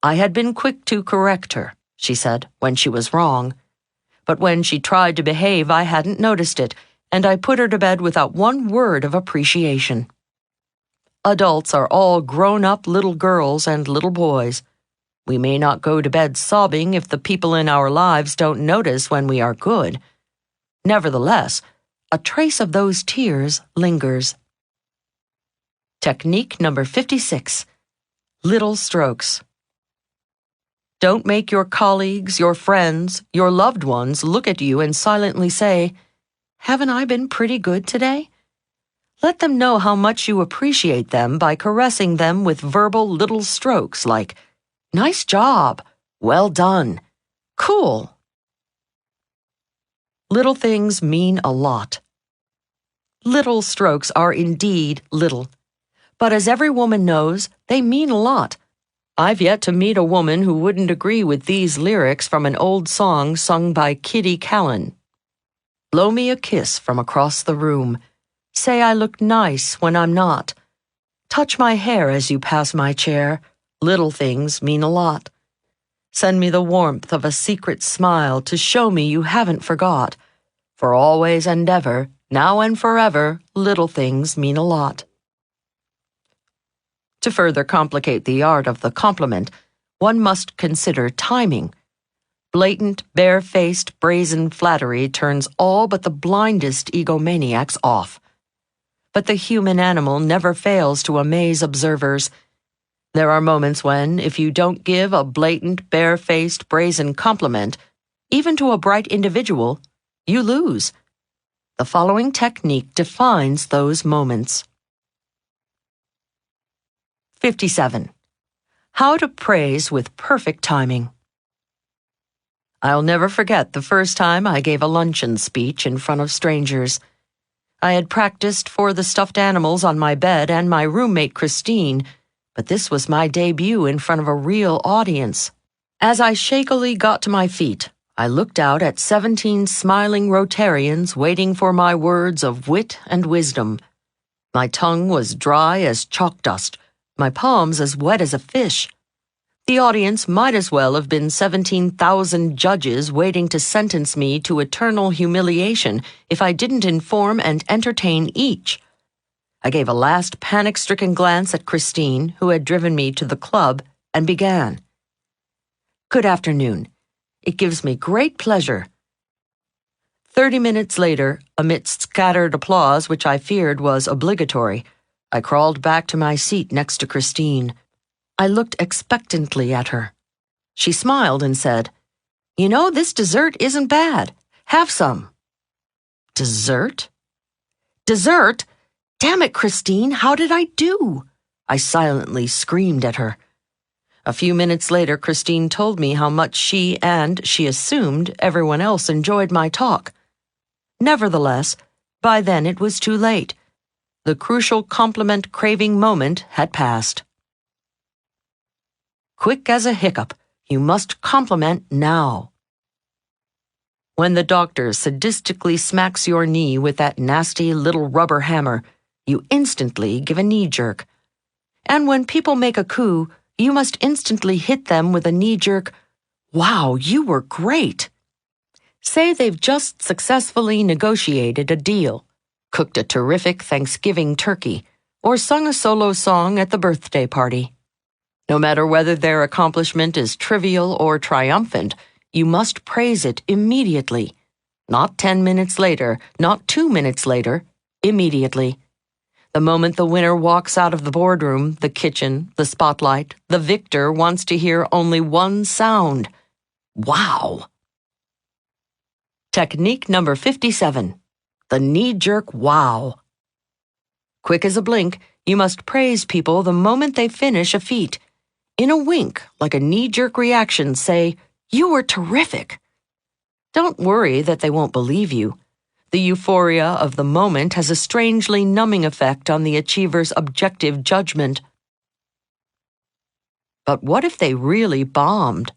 I had been quick to correct her, she said, when she was wrong. But when she tried to behave, I hadn't noticed it, and I put her to bed without one word of appreciation. Adults are all grown-up little girls and little boys. We may not go to bed sobbing if the people in our lives don't notice when we are good. Nevertheless, a trace of those tears lingers. Technique number 56. Little strokes. Don't make your colleagues, your friends, your loved ones look at you and silently say, "Haven't I been pretty good today?" Let them know how much you appreciate them by caressing them with verbal little strokes like, "Nice job," "Well done," "Cool." Little things mean a lot. Little strokes are indeed little, but as every woman knows, they mean a lot. I've yet to meet a woman who wouldn't agree with these lyrics from an old song sung by Kitty Callan. Blow me a kiss from across the room. Say I look nice when I'm not. Touch my hair as you pass my chair. Little things mean a lot. Send me the warmth of a secret smile to show me you haven't forgot. For always and ever, now and forever, little things mean a lot. To further complicate the art of the compliment, one must consider timing. Blatant, bare-faced, brazen flattery turns all but the blindest egomaniacs off. But the human animal never fails to amaze observers. There are moments when, if you don't give a blatant, bare-faced, brazen compliment, even to a bright individual, you lose. The following technique defines those moments. 57. How to praise with perfect timing. I'll never forget the first time I gave a luncheon speech in front of strangers. I had practiced for the stuffed animals on my bed and my roommate Christine, but this was my debut in front of a real audience. As I shakily got to my feet, I looked out at 17 smiling Rotarians waiting for my words of wit and wisdom. My tongue was dry as chalk dust, my palms as wet as a fish. The audience might as well have been 17,000 judges waiting to sentence me to eternal humiliation if I didn't inform and entertain each. I gave a last panic-stricken glance at Christine, who had driven me to the club, and began. Good afternoon. It gives me great pleasure. 30 minutes later, amidst scattered applause which I feared was obligatory, I crawled back to my seat next to Christine. I looked expectantly at her. She smiled and said, "You know, this dessert isn't bad. Have some." Dessert? Dessert? Damn it, Christine, how did I do? I silently screamed at her. A few minutes later, Christine told me how much she assumed, everyone else enjoyed my talk. Nevertheless, by then it was too late. The crucial compliment-craving moment had passed. Quick as a hiccup, you must compliment now. When the doctor sadistically smacks your knee with that nasty little rubber hammer, you instantly give a knee jerk. And when people make a coup, you must instantly hit them with a knee-jerk, "Wow, you were great." Say they've just successfully negotiated a deal, cooked a terrific Thanksgiving turkey, or sung a solo song at the birthday party. No matter whether their accomplishment is trivial or triumphant, you must praise it immediately. Not 10 minutes later, not 2 minutes later, immediately. The moment the winner walks out of the boardroom, the kitchen, the spotlight, the victor wants to hear only one sound. Wow! Technique number 57. The knee-jerk wow. Quick as a blink, you must praise people the moment they finish a feat. in a wink, like a knee-jerk reaction, say, "You were terrific." Don't worry that they won't believe you. The euphoria of the moment has a strangely numbing effect on the achiever's objective judgment. But what if they really bombed?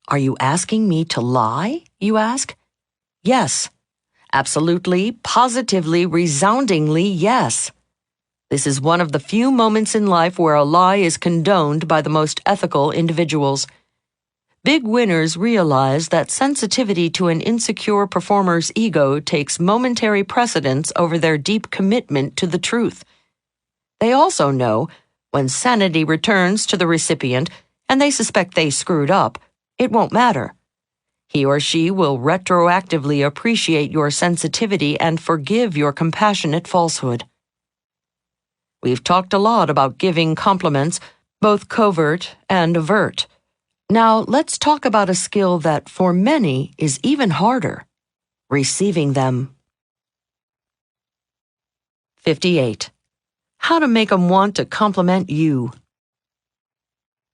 Are you asking me to lie, you ask? Yes. Absolutely, positively, resoundingly yes. This is one of the few moments in life where a lie is condoned by the most ethical individuals. Big winners realize that sensitivity to an insecure performer's ego takes momentary precedence over their deep commitment to the truth. They also know, when sanity returns to the recipient and they suspect they screwed up, it won't matter. He or she will retroactively appreciate your sensitivity and forgive your compassionate falsehood. We've talked a lot about giving compliments, both covert and overt. Now let's talk about a skill that for many is even harder: receiving them. 58. How to make 'em want to compliment you.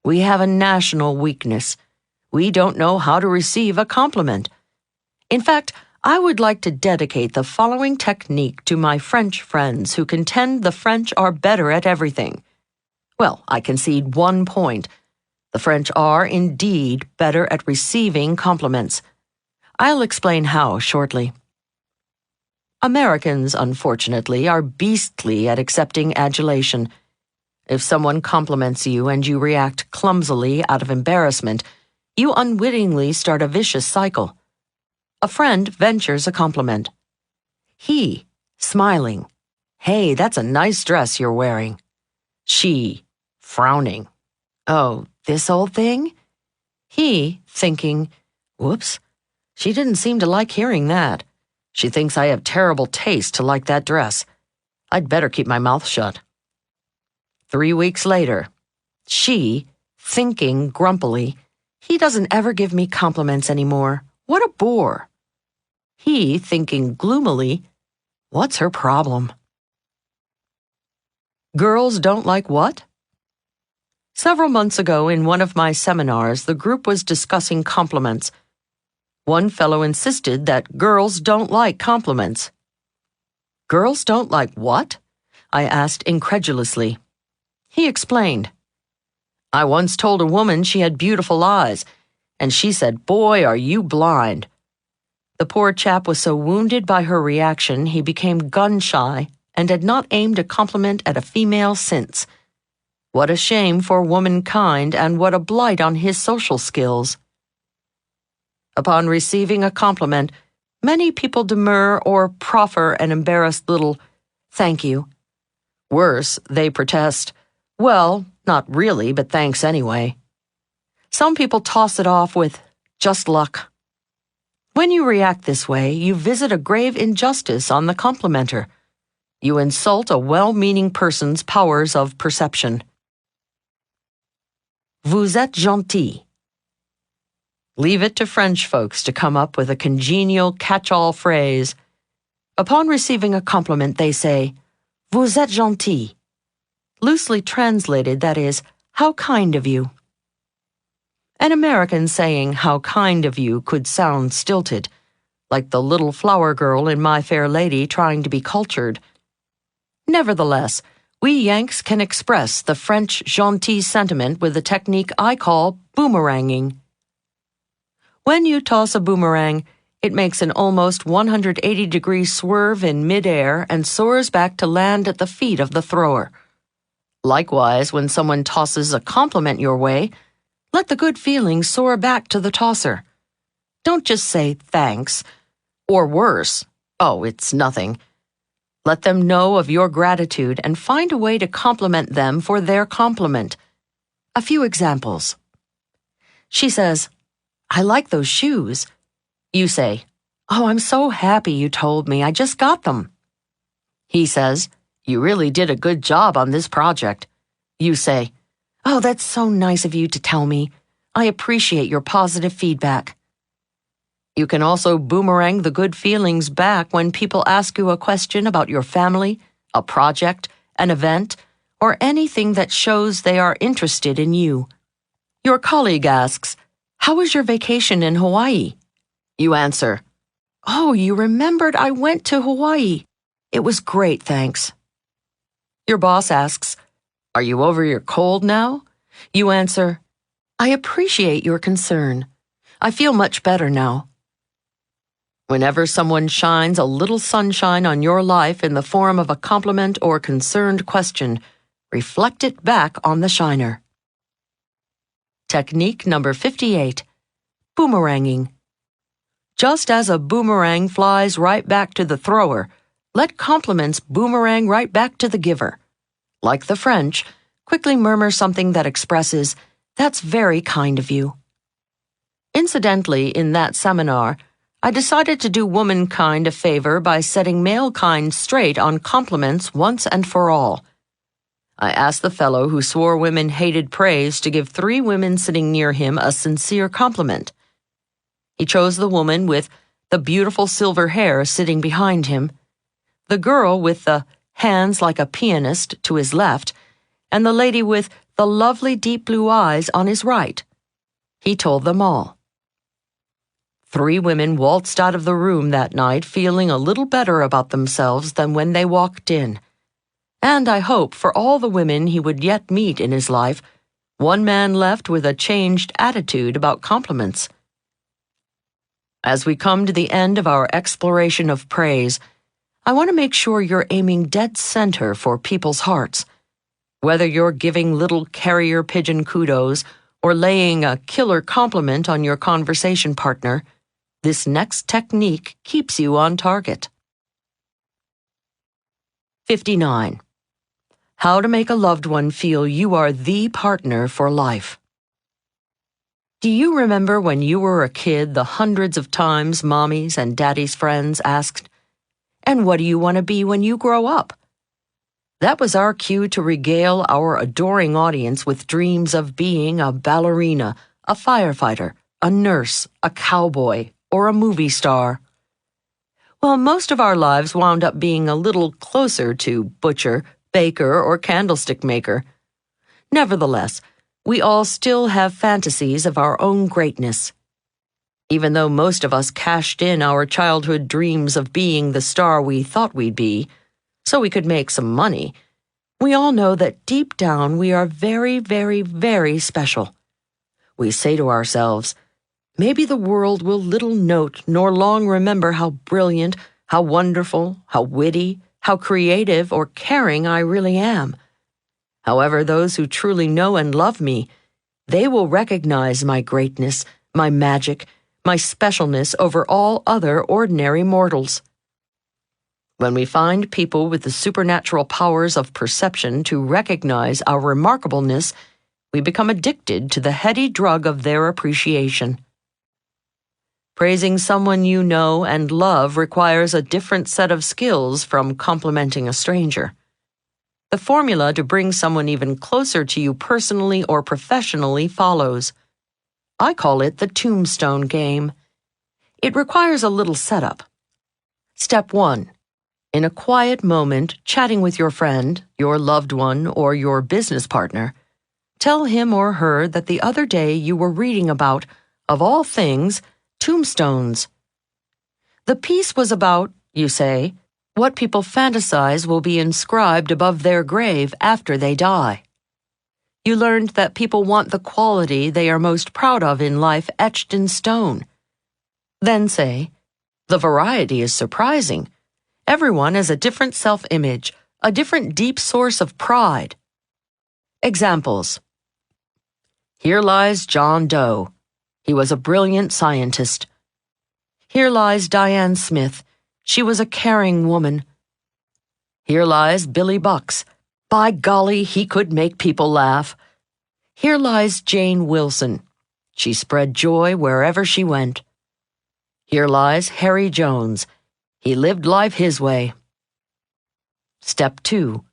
We have a national weakness. We don't know how to receive a compliment. In fact, I would like to dedicate the following technique to my French friends who contend the French are better at everything. Well, I concede one point. The French are indeed better at receiving compliments. I'll explain how shortly. Americans, unfortunately, are beastly at accepting adulation. If someone compliments you and you react clumsily out of embarrassment, you unwittingly start a vicious cycle. A friend ventures a compliment. He, smiling, "Hey, that's a nice dress you're wearing." She, frowning, "Oh, this old thing?" He, thinking, "Whoops, she didn't seem to like hearing that. She thinks I have terrible taste to like that dress. I'd better keep my mouth shut." 3 weeks later, she, thinking grumpily, "He doesn't ever give me compliments anymore. What a bore." He, thinking gloomily, "What's her problem?" Girls don't like what? Several months ago in one of my seminars, the group was discussing compliments. One fellow insisted that girls don't like compliments. "Girls don't like what?" I asked incredulously. He explained. "I once told a woman she had beautiful eyes, and she said, 'Boy, are you blind.' The poor chap was so wounded by her reaction he became gun-shy and had not aimed a compliment at a female since. What a shame for womankind and what a blight on his social skills." Upon receiving a compliment, many people demur or proffer an embarrassed little "thank you." Worse, they protest, "Well, not really, but thanks anyway." Some people toss it off with "just luck." When you react this way, you visit a grave injustice on the complimenter. You insult a well-meaning person's powers of perception. Vous êtes gentil. Leave it to French folks to come up with a congenial catch-all phrase. Upon receiving a compliment, they say, "Vous êtes gentil." Loosely translated, that is, "How kind of you." An American saying "how kind of you" could sound stilted, like the little flower girl in My Fair Lady trying to be cultured. Nevertheless, we Yanks can express the French gentil sentiment with a technique I call boomeranging. When you toss a boomerang, it makes an almost 180-degree swerve in midair and soars back to land at the feet of the thrower. Likewise, when someone tosses a compliment your way, let the good feeling soar back to the tosser. Don't just say thanks, or worse, "Oh, it's nothing." Let them know of your gratitude and find a way to compliment them for their compliment. A few examples. She says, "I like those shoes." You say, "Oh, I'm so happy you told me. I just got them." He says, "You really did a good job on this project." You say, "Oh, that's so nice of you to tell me. I appreciate your positive feedback." You can also boomerang the good feelings back when people ask you a question about your family, a project, an event, or anything that shows they are interested in you. Your colleague asks, "How was your vacation in Hawaii?" You answer, "Oh, you remembered I went to Hawaii. It was great, thanks." Your boss asks, "Are you over your cold now?" You answer, "I appreciate your concern. I feel much better now." Whenever someone shines a little sunshine on your life in the form of a compliment or concerned question, reflect it back on the shiner. Technique number 58. Boomeranging. Just as a boomerang flies right back to the thrower, let compliments boomerang right back to the giver. Like the French, quickly murmur something that expresses, "That's very kind of you." Incidentally, in that seminar, I decided to do womankind a favor by setting malekind straight on compliments once and for all. I asked the fellow who swore women hated praise to give 3 women sitting near him a sincere compliment. He chose the woman with the beautiful silver hair sitting behind him, the girl with the hands like a pianist to his left, and the lady with the lovely deep blue eyes on his right. He told them all. 3 women waltzed out of the room that night feeling a little better about themselves than when they walked in. And I hope for all the women he would yet meet in his life, 1 man left with a changed attitude about compliments. As we come to the end of our exploration of praise, I want to make sure you're aiming dead center for people's hearts. Whether you're giving little carrier pigeon kudos or laying a killer compliment on your conversation partner, this next technique keeps you on target. 59. How to make a loved one feel you are the partner for life. Do you remember when you were a kid the hundreds of times mommies and daddy's friends asked, "And what do you want to be when you grow up?" That was our cue to regale our adoring audience with dreams of being a ballerina, a firefighter, a nurse, a cowboy, or a movie star. Well, most of our lives wound up being a little closer to butcher, baker, or candlestick maker. Nevertheless, we all still have fantasies of our own greatness. Even though most of us cashed in our childhood dreams of being the star we thought we'd be, so we could make some money, we all know that deep down we are very, very, very special. We say to ourselves, "Maybe the world will little note nor long remember how brilliant, how wonderful, how witty, how creative or caring I really am. However, those who truly know and love me, they will recognize my greatness, my magic, my specialness over all other ordinary mortals." When we find people with the supernatural powers of perception to recognize our remarkableness, we become addicted to the heady drug of their appreciation. Praising someone you know and love requires a different set of skills from complimenting a stranger. The formula to bring someone even closer to you personally or professionally follows. I call it the tombstone game. It requires a little setup. Step 1. In a quiet moment, chatting with your friend, your loved one, or your business partner, tell him or her that the other day you were reading about, of all things, tombstones. The piece was about, you say, what people fantasize will be inscribed above their grave after they die. You learned that people want the quality they are most proud of in life etched in stone. Then say, "The variety is surprising. Everyone has a different self-image, a different deep source of pride." Examples. Here lies John Doe. He was a brilliant scientist. Here lies Diane Smith. She was a caring woman. Here lies Billy Bucks. By golly, he could make people laugh. Here lies Jane Wilson. She spread joy wherever she went. Here lies Harry Jones. He lived life his way. Step 2.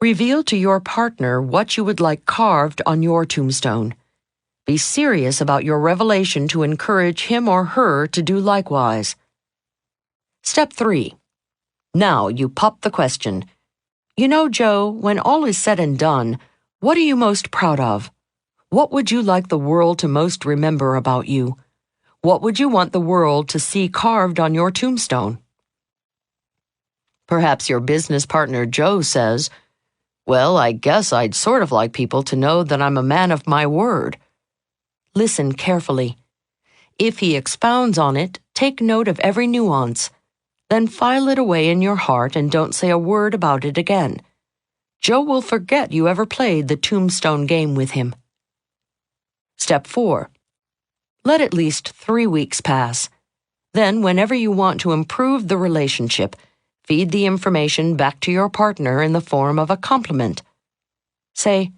Reveal to your partner what you would like carved on your tombstone. Be serious about your revelation to encourage him or her to do likewise. Step 3. Now you pop the question. You know, Joe, when all is said and done, what are you most proud of? What would you like the world to most remember about you? What would you want the world to see carved on your tombstone? Perhaps your business partner Joe says, "Well, I guess I'd sort of like people to know that I'm a man of my word." Listen carefully. If he expounds on it, take note of every nuance. Then file it away in your heart and don't say a word about it again. Joe will forget you ever played the tombstone game with him. Step 4. Let at least 3 weeks pass. Then, whenever you want to improve the relationship, feed the information back to your partner in the form of a compliment. Say,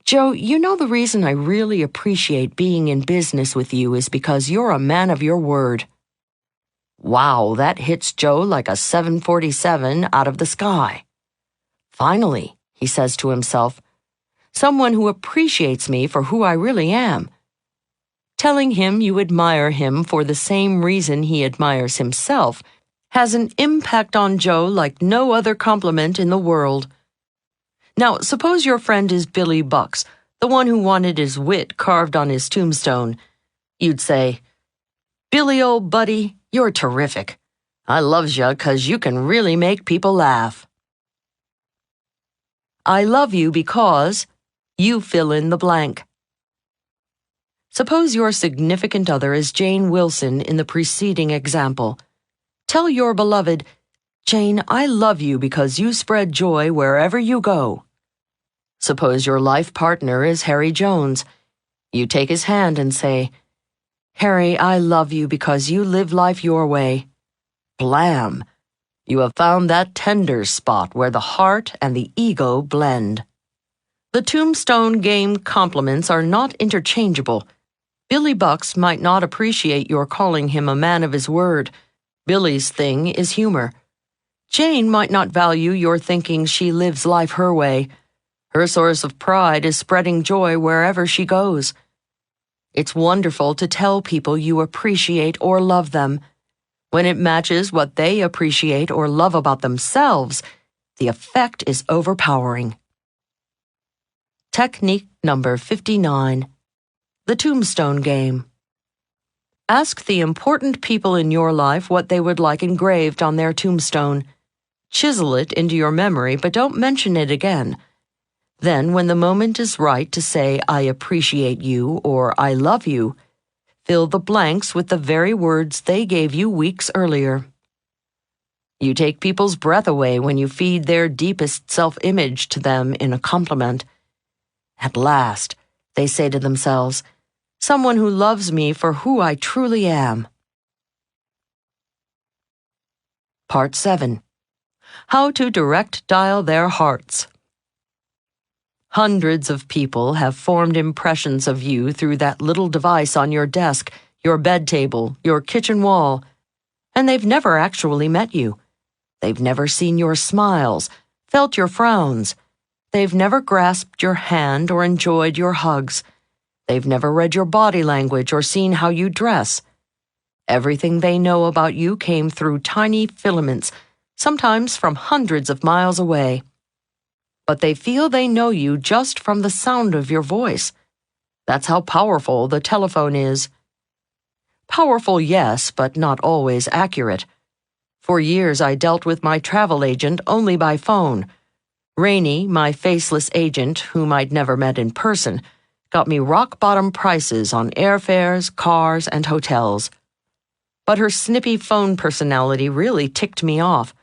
"Joe, you know the reason I really appreciate being in business with you is because you're a man of your word." Wow, that hits Joe like a 747 out of the sky. Finally, he says to himself, someone who appreciates me for who I really am. Telling him you admire him for the same reason he admires himself has an impact on Joe like no other compliment in the world. Now, suppose your friend is Billy Bucks, the one who wanted his wit carved on his tombstone. You'd say, "Billy, old buddy, you're terrific. I loves ya 'cause you can really make people laugh." I love you because you fill in the blank. Suppose your significant other is Jane Wilson in the preceding example. Tell your beloved, "Jane, I love you because you spread joy wherever you go." Suppose your life partner is Harry Jones. You take his hand and say, "Harry, I love you because you live life your way." Blam! You have found that tender spot where the heart and the ego blend. The tombstone game compliments are not interchangeable. Billy Bucks might not appreciate your calling him a man of his word. Billy's thing is humor. Jane might not value your thinking she lives life her way. Her source of pride is spreading joy wherever she goes. It's wonderful to tell people you appreciate or love them. When it matches what they appreciate or love about themselves, the effect is overpowering. Technique number 59. The Tombstone Game. Ask the important people in your life what they would like engraved on their tombstone. Chisel it into your memory, but don't mention it again. Then, when the moment is right to say, "I appreciate you" or "I love you," fill the blanks with the very words they gave you weeks earlier. You take people's breath away when you feed their deepest self-image to them in a compliment. At last, they say to themselves, "Someone who loves me for who I truly am." Part 7. How to direct dial their hearts. Hundreds of people have formed impressions of you through that little device on your desk, your bed table, your kitchen wall, and they've never actually met you. They've never seen your smiles, felt your frowns. They've never grasped your hand or enjoyed your hugs. They've never read your body language or seen how you dress. Everything they know about you came through tiny filaments, sometimes from hundreds of miles away. But they feel they know you just from the sound of your voice. That's how powerful the telephone is. Powerful, yes, but not always accurate. For years I dealt with my travel agent only by phone. Rainey, my faceless agent, whom I'd never met in person, got me rock-bottom prices on airfares, cars, and hotels. But her snippy phone personality really ticked me off.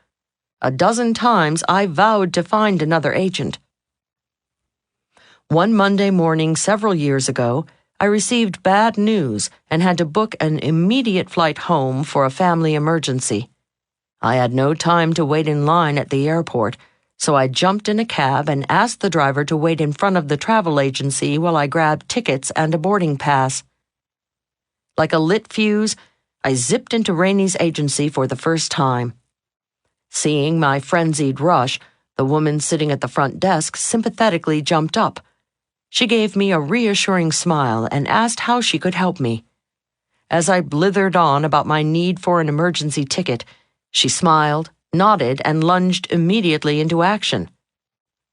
A dozen times I vowed to find another agent. One Monday morning several years ago, I received bad news and had to book an immediate flight home for a family emergency. I had no time to wait in line at the airport, so I jumped in a cab and asked the driver to wait in front of the travel agency while I grabbed tickets and a boarding pass. Like a lit fuse, I zipped into Rainey's agency for the first time. Seeing my frenzied rush, the woman sitting at the front desk sympathetically jumped up. She gave me a reassuring smile and asked how she could help me. As I blithered on about my need for an emergency ticket, she smiled, nodded, and lunged immediately into action.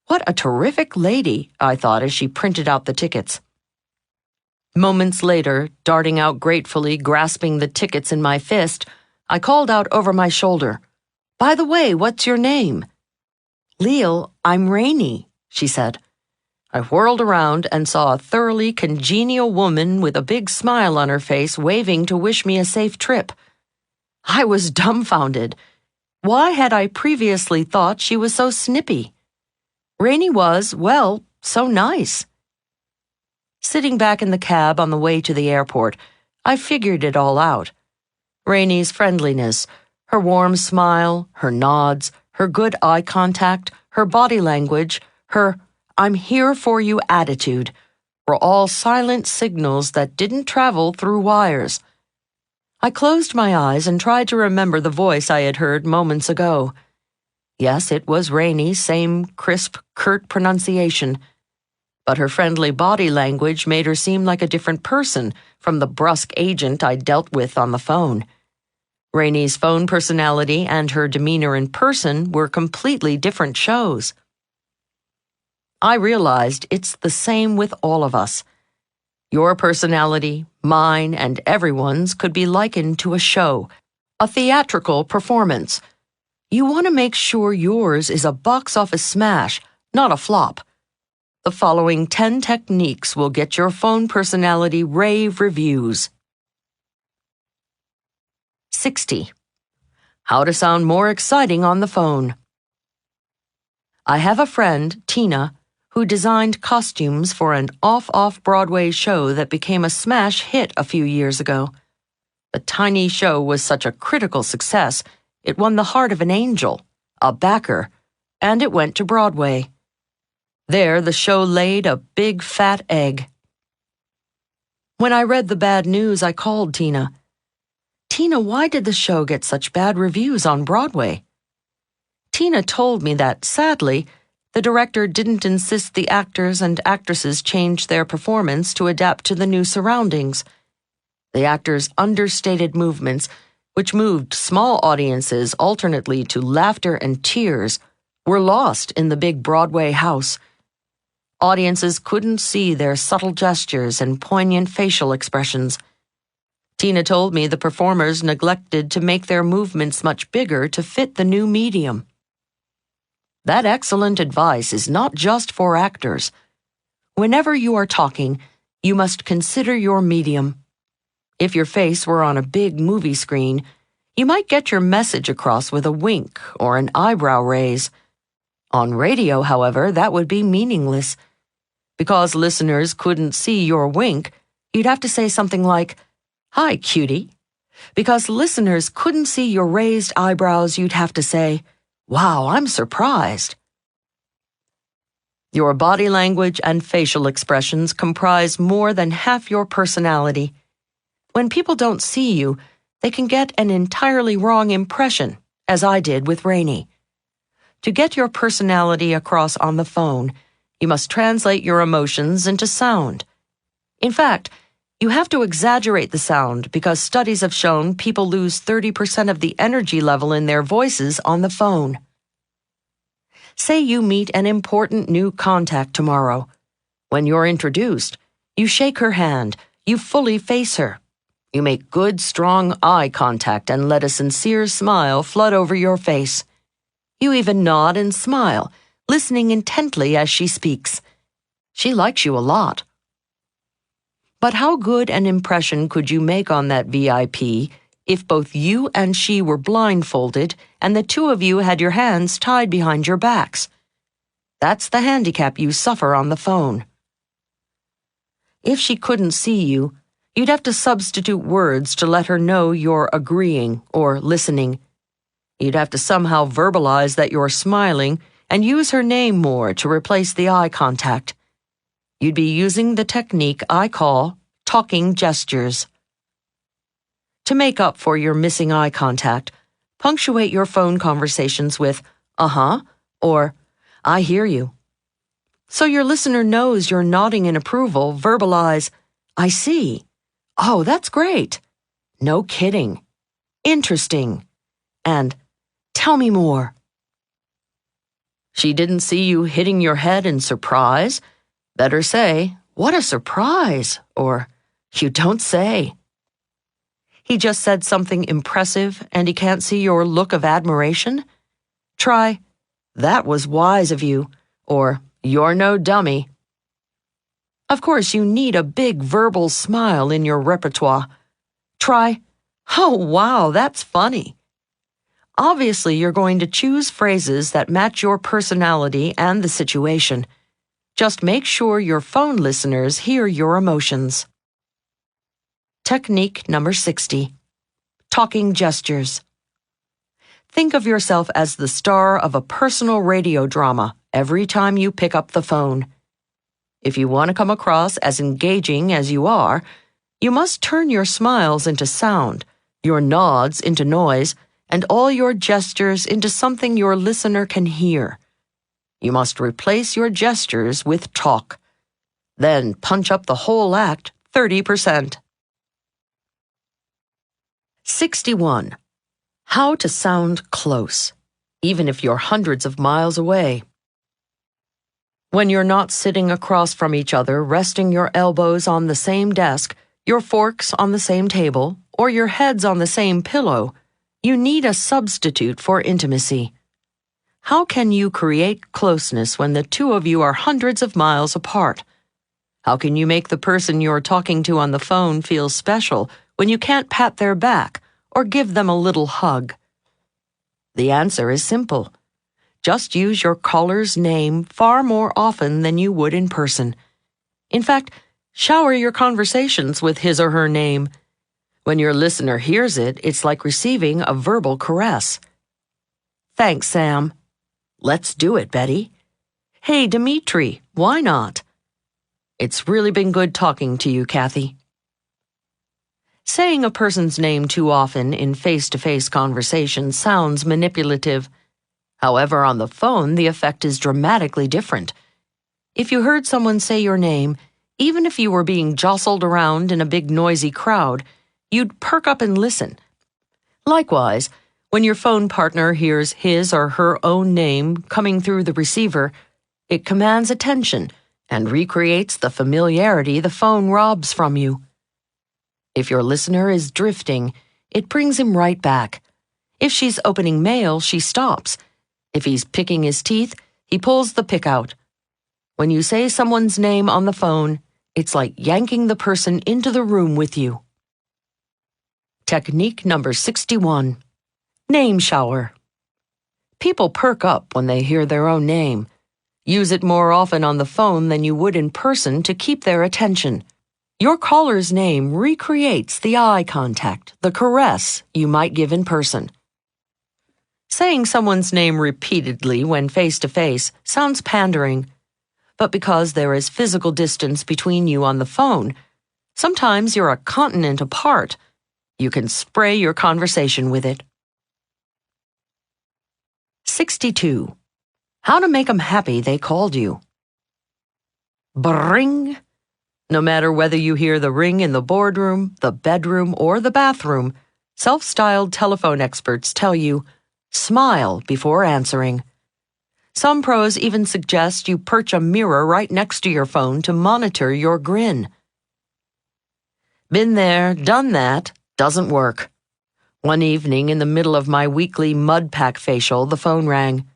What a terrific lady, I thought as she printed out the tickets. Moments later, darting out gratefully, grasping the tickets in my fist, I called out over my shoulder, "By the way, what's your name?" "Leil, I'm Rainey," she said. I whirled around and saw a thoroughly congenial woman with a big smile on her face waving to wish me a safe trip. I was dumbfounded. Why had I previously thought she was so snippy? Rainey was, well, so nice. Sitting back in the cab on the way to the airport, I figured it all out. Rainey's friendliness, her warm smile, her nods, her good eye contact, her body language, her "I'm here for you" attitude were all silent signals that didn't travel through wires. I closed my eyes and tried to remember the voice I had heard moments ago. Yes, it was Rainey's same crisp, curt pronunciation, but her friendly body language made her seem like a different person from the brusque agent I dealt with on the phone. Rainey's phone personality and her demeanor in person were completely different shows. I realized it's the same with all of us. Your personality, mine, and everyone's could be likened to a show, a theatrical performance. You want to make sure yours is a box office smash, not a flop. The following 10 techniques will get your phone personality rave reviews. 60. How to sound more exciting on the phone. I have a friend, Tina, who designed costumes for an off-Broadway show that became a smash hit a few years ago. The tiny show was such a critical success, it won the heart of an angel, a backer, and it went to Broadway. There, the show laid a big fat egg. When I read the bad news, I called Tina. "Tina, why did the show get such bad reviews on Broadway?" Tina told me that, sadly, the director didn't insist the actors and actresses change their performance to adapt to the new surroundings. The actors' understated movements, which moved small audiences alternately to laughter and tears, were lost in the big Broadway house. Audiences couldn't see their subtle gestures and poignant facial expressions. Tina told me the performers neglected to make their movements much bigger to fit the new medium. That excellent advice is not just for actors. Whenever you are talking, you must consider your medium. If your face were on a big movie screen, you might get your message across with a wink or an eyebrow raise. On radio, however, that would be meaningless. Because listeners couldn't see your wink, you'd have to say something like, "Hi, cutie." Because listeners couldn't see your raised eyebrows, you'd have to say, "Wow, I'm surprised." Your body language and facial expressions comprise more than half your personality. When people don't see you, they can get an entirely wrong impression, as I did with Rainey. To get your personality across on the phone, you must translate your emotions into sound. In fact, you have to exaggerate the sound because studies have shown people lose 30% of the energy level in their voices on the phone. Say you meet an important new contact tomorrow. When you're introduced, you shake her hand, you fully face her. You make good, strong eye contact and let a sincere smile flood over your face. You even nod and smile, listening intently as she speaks. She likes you a lot. But how good an impression could you make on that VIP if both you and she were blindfolded and the two of you had your hands tied behind your backs? That's the handicap you suffer on the phone. If she couldn't see you, you'd have to substitute words to let her know you're agreeing or listening. You'd have to somehow verbalize that you're smiling and use her name more to replace the eye contact. You'd be using the technique I call talking gestures. To make up for your missing eye contact, punctuate your phone conversations with "uh-huh" or "I hear you." So your listener knows you're nodding in approval, verbalize "I see." "Oh, that's great." "No kidding." "Interesting." And "tell me more." She didn't see you hitting your head in surprise? Better say, "What a surprise!" or "You don't say." He just said something impressive and he can't see your look of admiration? Try, "That was wise of you," or "You're no dummy." Of course, you need a big verbal smile in your repertoire. Try, "Oh, wow, that's funny." Obviously, you're going to choose phrases that match your personality and the situation. Just make sure your phone listeners hear your emotions. Technique number 60. Talking gestures. Think of yourself as the star of a personal radio drama every time you pick up the phone. If you want to come across as engaging as you are, you must turn your smiles into sound, your nods into noise, and all your gestures into something your listener can hear. You must replace your gestures with talk. Then punch up the whole act 30%. 61. How to sound close, even if you're hundreds of miles away. When you're not sitting across from each other, resting your elbows on the same desk, your forks on the same table, or your heads on the same pillow, you need a substitute for intimacy. How can you create closeness when the two of you are hundreds of miles apart? How can you make the person you're talking to on the phone feel special when you can't pat their back or give them a little hug? The answer is simple. Just use your caller's name far more often than you would in person. In fact, shower your conversations with his or her name. When your listener hears it, it's like receiving a verbal caress. "Thanks, Sam." "Let's do it, Betty." "Hey, Dimitri, why not?" "It's really been good talking to you, Kathy." Saying a person's name too often in face-to-face conversation sounds manipulative. However, on the phone, the effect is dramatically different. If you heard someone say your name, even if you were being jostled around in a big noisy crowd, you'd perk up and listen. Likewise, when your phone partner hears his or her own name coming through the receiver, it commands attention and recreates the familiarity the phone robs from you. If your listener is drifting, it brings him right back. If she's opening mail, she stops. If he's picking his teeth, he pulls the pick out. When you say someone's name on the phone, it's like yanking the person into the room with you. Technique number 61. Name shower. People perk up when they hear their own name. Use it more often on the phone than you would in person to keep their attention. Your caller's name recreates the eye contact, the caress you might give in person. Saying someone's name repeatedly when face-to-face sounds pandering, but because there is physical distance between you on the phone, sometimes you're a continent apart. You can spray your conversation with it. 62. How to make 'em happy they called you. Bring. No matter whether you hear the ring in the boardroom, the bedroom, or the bathroom, self-styled telephone experts tell you, smile before answering. Some pros even suggest you perch a mirror right next to your phone to monitor your grin. Been there, done that, doesn't work. One evening in the middle of my weekly mud pack facial, the phone rang.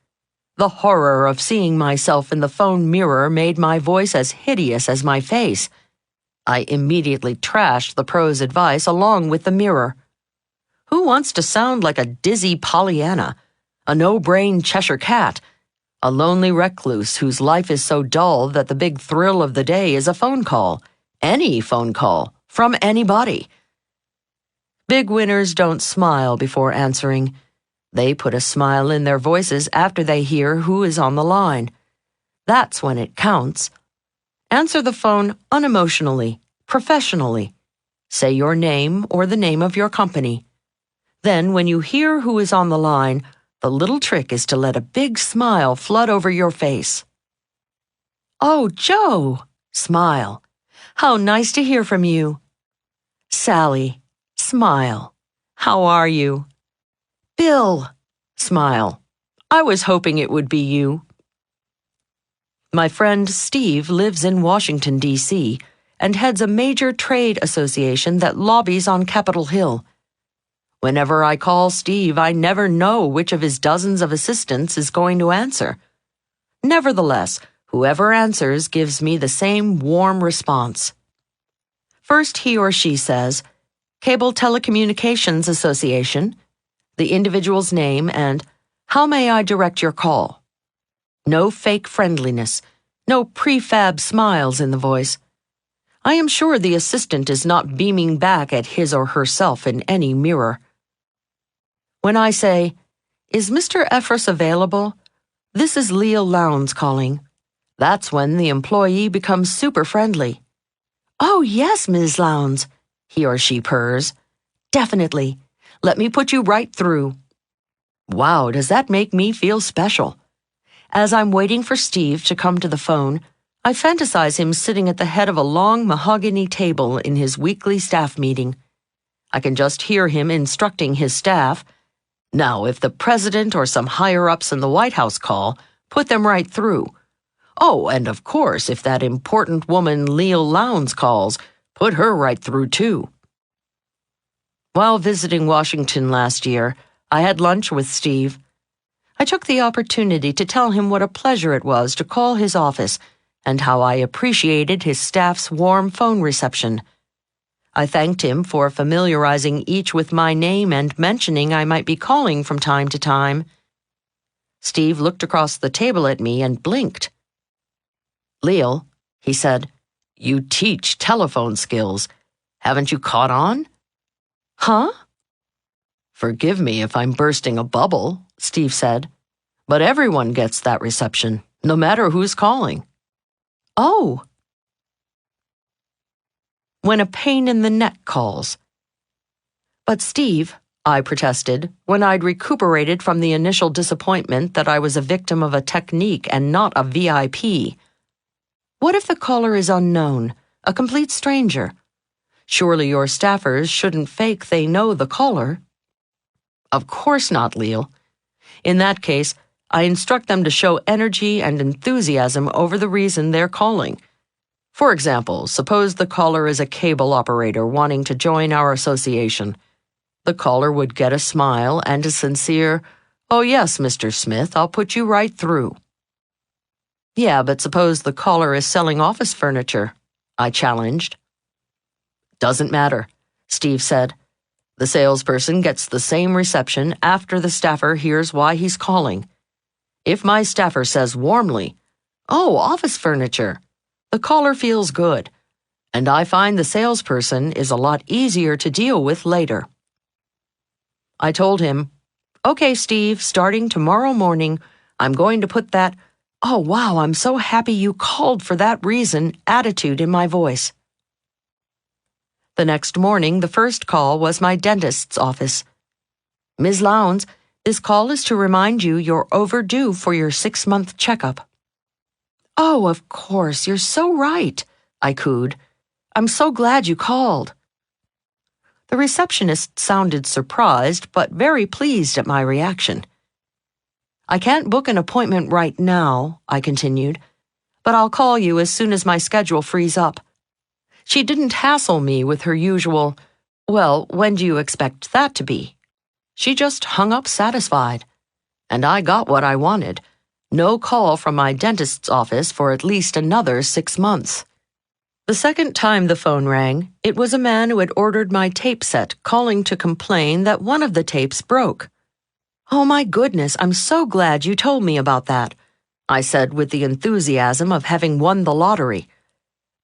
The horror of seeing myself in the phone mirror made my voice as hideous as my face. I immediately trashed the pro's advice along with the mirror. Who wants to sound like a dizzy Pollyanna, a no-brain Cheshire cat, a lonely recluse whose life is so dull that the big thrill of the day is a phone call, any phone call, from anybody? Big winners don't smile before answering. They put a smile in their voices after they hear who is on the line. That's when it counts. Answer the phone unemotionally, professionally. Say your name or the name of your company. Then, when you hear who is on the line, the little trick is to let a big smile flood over your face. "Oh, Joe!" Smile. "How nice to hear from you." "Sally." Smile. "How are you?" "Bill." Smile. "I was hoping it would be you." My friend Steve lives in Washington, D.C., and heads a major trade association that lobbies on Capitol Hill. Whenever I call Steve, I never know which of his dozens of assistants is going to answer. Nevertheless, whoever answers gives me the same warm response. First, he or she says, Cable Telecommunications Association, the individual's name, and how may I direct your call? No fake friendliness, no prefab smiles in the voice. I am sure the assistant is not beaming back at his or herself in any mirror. When I say, Is Mr. Ephraim available? This is Leil Lowndes calling. That's when the employee becomes super friendly. Oh, yes, Ms. Lowndes, he or she purrs. Definitely. Let me put you right through. Wow, does that make me feel special? As I'm waiting for Steve to come to the phone, I fantasize him sitting at the head of a long mahogany table in his weekly staff meeting. I can just hear him instructing his staff, Now, if the president or some higher-ups in the White House call, put them right through. Oh, and of course, if that important woman Leil Lowndes calls, put her right through too. While visiting Washington last year, I had lunch with Steve. I took the opportunity to tell him what a pleasure it was to call his office and how I appreciated his staff's warm phone reception. I thanked him for familiarizing each with my name and mentioning I might be calling from time to time. Steve looked across the table at me and blinked. Leil, he said, you teach telephone skills. Haven't you caught on? Huh? Forgive me if I'm bursting a bubble, Steve said, but everyone gets that reception, no matter who's calling. Oh. When a pain in the neck calls. But Steve, I protested, when I'd recuperated from the initial disappointment that I was a victim of a technique and not a VIP. What if the caller is unknown, a complete stranger? Surely your staffers shouldn't fake they know the caller. Of course not, Leil. In that case, I instruct them to show energy and enthusiasm over the reason they're calling. For example, suppose the caller is a cable operator wanting to join our association. The caller would get a smile and a sincere, "Oh yes, Mr. Smith, I'll put you right through." Yeah, but suppose the caller is selling office furniture, I challenged. Doesn't matter, Steve said. The salesperson gets the same reception after the staffer hears why he's calling. If my staffer says warmly, "Oh, office furniture," the caller feels good, and I find the salesperson is a lot easier to deal with later. I told him, "Okay, Steve, starting tomorrow morning, I'm going to put that, 'Oh, wow, I'm so happy you called for that reason,' attitude in my voice." The next morning, the first call was my dentist's office. "Ms. Lowndes, this call is to remind you you're overdue for your 6-month checkup." "Oh, of course, you're so right," I cooed. "I'm so glad you called." The receptionist sounded surprised, but very pleased at my reaction. "I can't book an appointment right now," I continued, "but I'll call you as soon as my schedule frees up." She didn't hassle me with her usual, "Well, when do you expect that to be?" She just hung up satisfied. And I got what I wanted. No call from my dentist's office for at least another 6 months. The second time the phone rang, it was a man who had ordered my tape set calling to complain that one of the tapes broke. "Oh my goodness, I'm so glad you told me about that," I said with the enthusiasm of having won the lottery.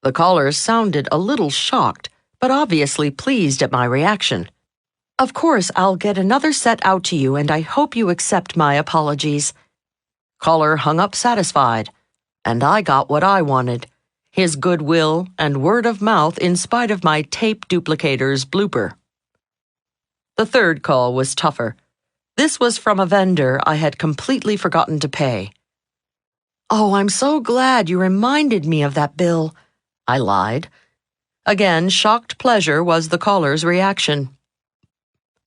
The caller sounded a little shocked, but obviously pleased at my reaction. "Of course, I'll get another set out to you, and I hope you accept my apologies." Caller hung up satisfied, and I got what I wanted, his goodwill and word of mouth in spite of my tape duplicator's blooper. The third call was tougher. This was from a vendor I had completely forgotten to pay. "Oh, I'm so glad you reminded me of that bill," I lied. Again, shocked pleasure was the caller's reaction.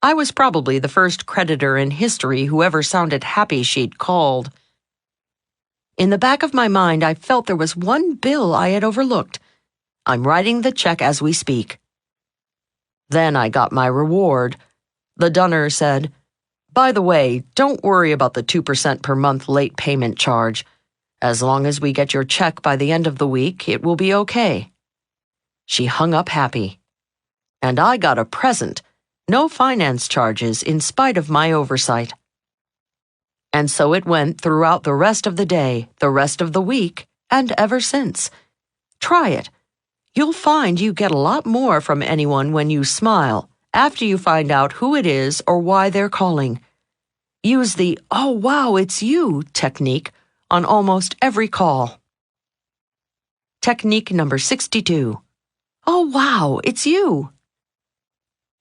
I was probably the first creditor in history who ever sounded happy she'd called. In the back of my mind, I felt there was one bill I had overlooked. I'm writing the check as we speak. Then I got my reward. The dunner said, "By the way, don't worry about the 2% per month late payment charge. As long as we get your check by the end of the week, it will be okay." She hung up happy. And I got a present. No finance charges in spite of my oversight. And so it went throughout the rest of the day, the rest of the week, and ever since. Try it. You'll find you get a lot more from anyone when you smile, after you find out who it is or why they're calling. Use the "oh wow, it's you" technique on almost every call. Technique number 62. Oh wow, it's you.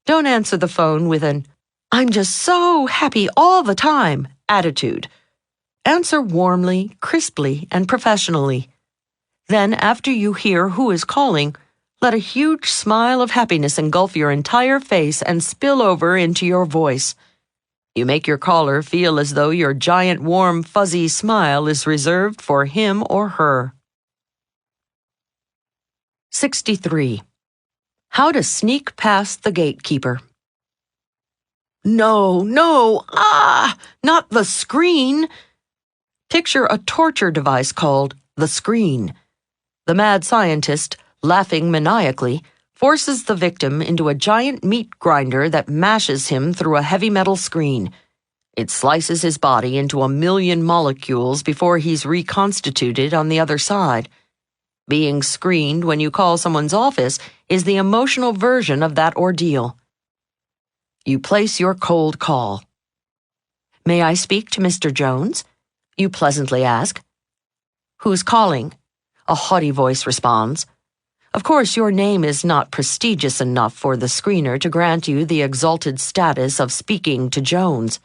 Don't answer the phone with an "I'm just so happy all the time" attitude. Answer warmly, crisply, and professionally. Then, after you hear who is calling, let a huge smile of happiness engulf your entire face and spill over into your voice. You make your caller feel as though your giant, warm, fuzzy smile is reserved for him or her. 63. How to sneak past the gatekeeper. No, not the screen. Picture a torture device called the screen. The mad scientist, laughing maniacally, forces the victim into a giant meat grinder that mashes him through a heavy metal screen. It slices his body into 1,000,000 molecules before he's reconstituted on the other side. Being screened when you call someone's office is the emotional version of that ordeal. You place your cold call. "May I speak to Mr. Jones?" you pleasantly ask. "Who's calling?" a haughty voice responds. Of course, your name is not prestigious enough for the screener to grant you the exalted status of speaking to Jones.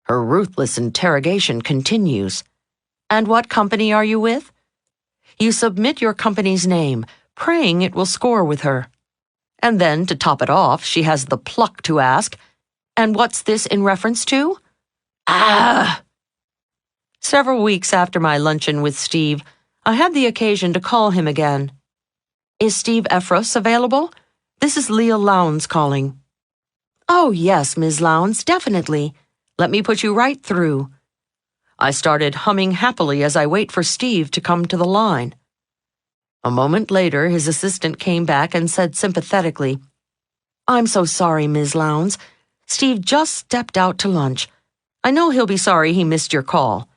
Her ruthless interrogation continues. "And what company are you with?" You submit your company's name, praying it will score with her. And then, to top it off, she has the pluck to ask, "And what's this in reference to?" Ah! Several weeks after my luncheon with Steve, I had the occasion to call him again. "Is Steve Efros available? This is Leil Lowndes calling." "Oh, yes, Ms. Lowndes, definitely. Let me put you right through." I started humming happily as I wait for Steve to come to the line. A moment later, his assistant came back and said sympathetically, "I'm so sorry, Ms. Lowndes. Steve just stepped out to lunch. I know he'll be sorry he missed your call."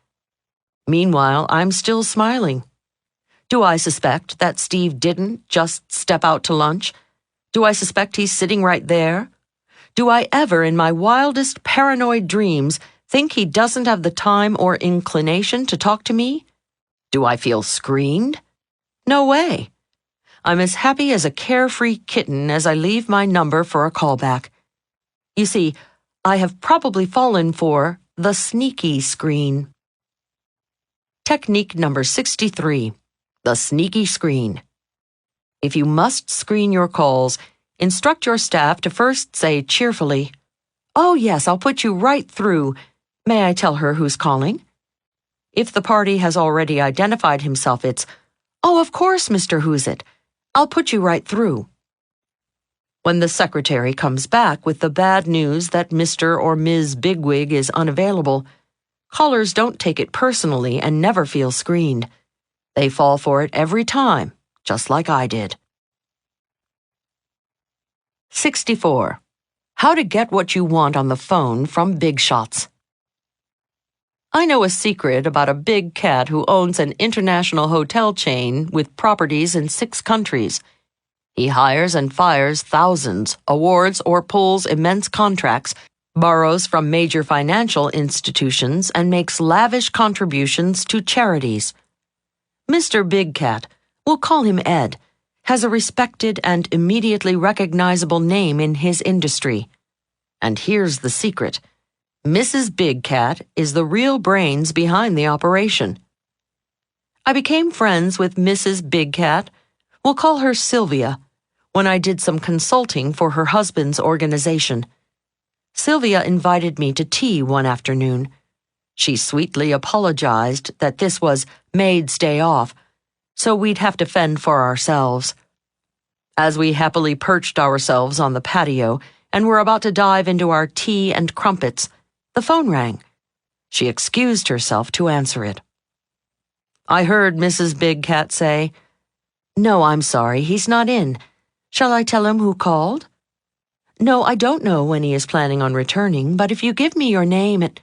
Meanwhile, I'm still smiling. Do I suspect that Steve didn't just step out to lunch? Do I suspect he's sitting right there? Do I ever, in my wildest paranoid dreams, think he doesn't have the time or inclination to talk to me? Do I feel screened? No way. I'm as happy as a carefree kitten as I leave my number for a callback. You see, I have probably fallen for the sneaky screen. Technique number 63, the sneaky screen. If you must screen your calls, instruct your staff to first say cheerfully, "Oh yes, I'll put you right through. May I tell her who's calling?" If the party has already identified himself, it's, "Oh, of course, Mr. Who's It. I'll put you right through." When the secretary comes back with the bad news that Mr. or Ms. Bigwig is unavailable, callers don't take it personally and never feel screened. They fall for it every time, just like I did. 64. How to get what you want on the phone from big shots. I know a secret about a big cat who owns an international hotel chain with properties in 6 countries. He hires and fires thousands, awards or pulls immense contracts, borrows from major financial institutions, and makes lavish contributions to charities. Mr. Big Cat, we'll call him Ed, has a respected and immediately recognizable name in his industry. And here's the secret. Mrs. Big Cat is the real brains behind the operation. I became friends with Mrs. Big Cat, we'll call her Sylvia, when I did some consulting for her husband's organization. Sylvia invited me to tea one afternoon. She sweetly apologized that this was maid's day off, so we'd have to fend for ourselves. As we happily perched ourselves on the patio and were about to dive into our tea and crumpets, the phone rang. She excused herself to answer it. I heard Mrs. Big Cat say, "No, I'm sorry, he's not in. Shall I tell him who called?" "No, I don't know when he is planning on returning, but if you give me your name and—"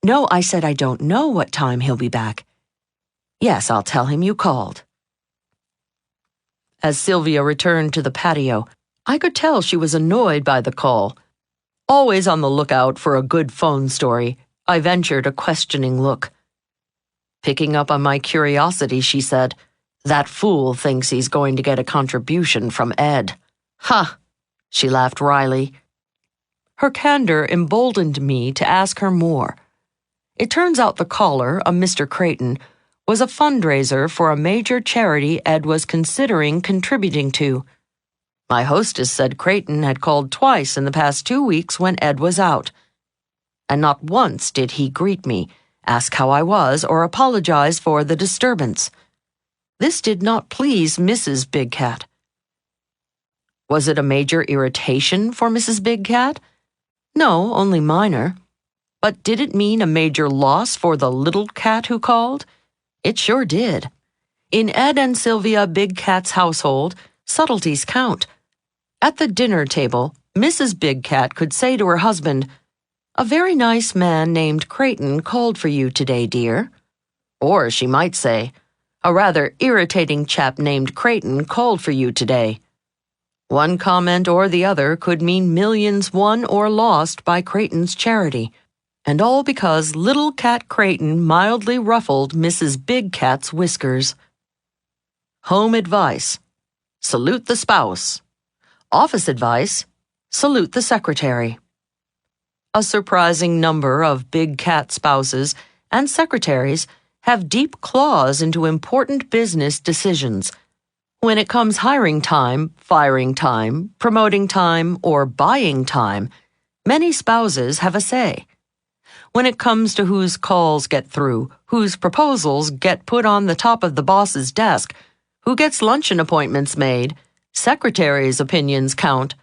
"No, I said I don't know what time he'll be back." "Yes, I'll tell him you called." As Sylvia returned to the patio, I could tell she was annoyed by the call. Always on the lookout for a good phone story, I ventured a questioning look. Picking up on my curiosity, she said, "That fool thinks he's going to get a contribution from Ed." "Ha!" She laughed wryly. Her candor emboldened me to ask her more. It turns out the caller, a Mr. Creighton, was a fundraiser for a major charity Ed was considering contributing to. My hostess said Creighton had called twice in the past 2 weeks when Ed was out. And not once did he greet me, ask how I was, or apologize for the disturbance. This did not please Mrs. Big Cat. Was it a major irritation for Mrs. Big Cat? No, only minor. But did it mean a major loss for the little cat who called? It sure did. In Ed and Sylvia Big Cat's household, subtleties count. At the dinner table, Mrs. Big Cat could say to her husband, "A very nice man named Creighton called for you today, dear." Or she might say, "A rather irritating chap named Creighton called for you today." One comment or the other could mean millions won or lost by Creighton's charity. And all because little Cat Creighton mildly ruffled Mrs. Big Cat's whiskers. Home advice: salute the spouse. Office advice: salute the secretary. A surprising number of Big Cat spouses and secretaries have deep claws into important business decisions. When it comes hiring time, firing time, promoting time, or buying time, many spouses have a say. When it comes to whose calls get through, whose proposals get put on the top of the boss's desk, who gets luncheon appointments made, secretaries' opinions count.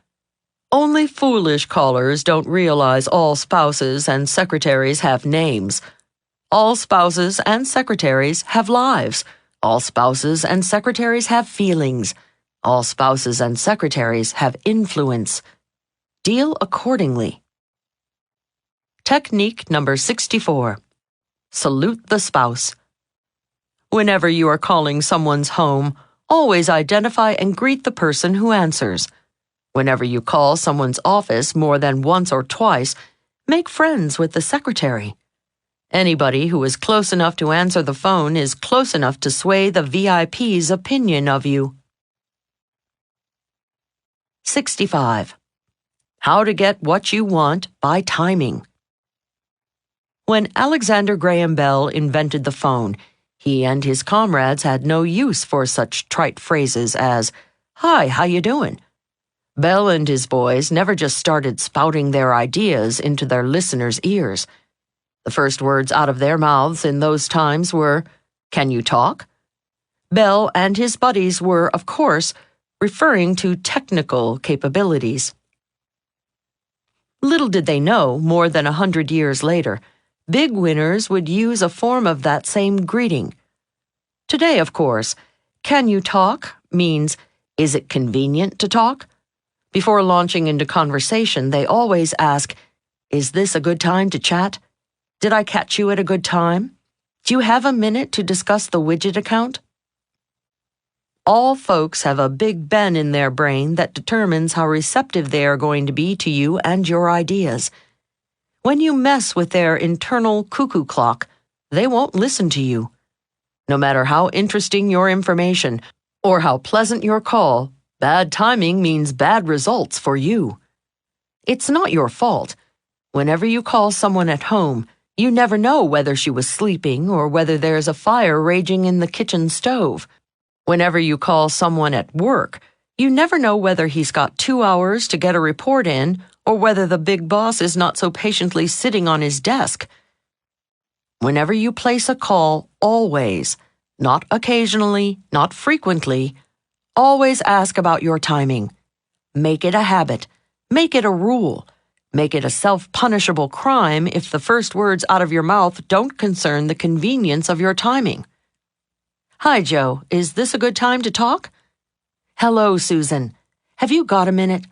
Only foolish callers don't realize all spouses and secretaries have names. All spouses and secretaries have lives. All spouses and secretaries have feelings. All spouses and secretaries have influence. Deal accordingly. Technique number 64. Salute the spouse. Whenever you are calling someone's home, always identify and greet the person who answers. Whenever you call someone's office more than once or twice, make friends with the secretary. Anybody who is close enough to answer the phone is close enough to sway the VIP's opinion of you. 65. How to get what you want by timing. When Alexander Graham Bell invented the phone, he and his comrades had no use for such trite phrases as, "Hi, how you doing?" Bell and his boys never just started spouting their ideas into their listeners' ears. The first words out of their mouths in those times were, "Can you talk?" Bell and his buddies were, of course, referring to technical capabilities. Little did they know, more than 100 years later, big winners would use a form of that same greeting. Today, of course, "Can you talk?" means, "Is it convenient to talk?" Before launching into conversation, they always ask, "Is this a good time to chat? Did I catch you at a good time? Do you have a minute to discuss the widget account?" All folks have a Big Ben in their brain that determines how receptive they are going to be to you and your ideas. When you mess with their internal cuckoo clock, they won't listen to you. No matter how interesting your information or how pleasant your call, bad timing means bad results for you. It's not your fault. Whenever you call someone at home, you never know whether she was sleeping or whether there's a fire raging in the kitchen stove. Whenever you call someone at work, you never know whether he's got 2 hours to get a report in or whether the big boss is not so patiently sitting on his desk. Whenever you place a call, always, not occasionally, not frequently, always ask about your timing. Make it a habit. Make it a rule. Make it a self-punishable crime if the first words out of your mouth don't concern the convenience of your timing. Hi, Joe. Is this a good time to talk? Hello, Susan. Have you got a minute?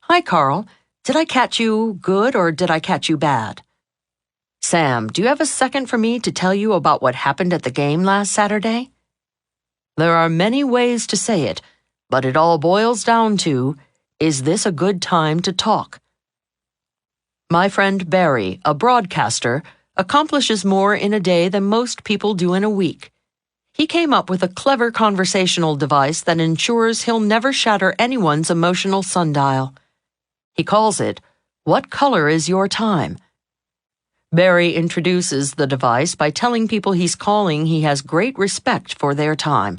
Hi, Carl. Did I catch you good or did I catch you bad? Sam, do you have a second for me to tell you about what happened at the game last Saturday? There are many ways to say it, but it all boils down to, is this a good time to talk? My friend Barry, a broadcaster, accomplishes more in a day than most people do in a week. He came up with a clever conversational device that ensures he'll never shatter anyone's emotional sundial. He calls it, "What color is your time?" Barry introduces the device by telling people he's calling he has great respect for their time.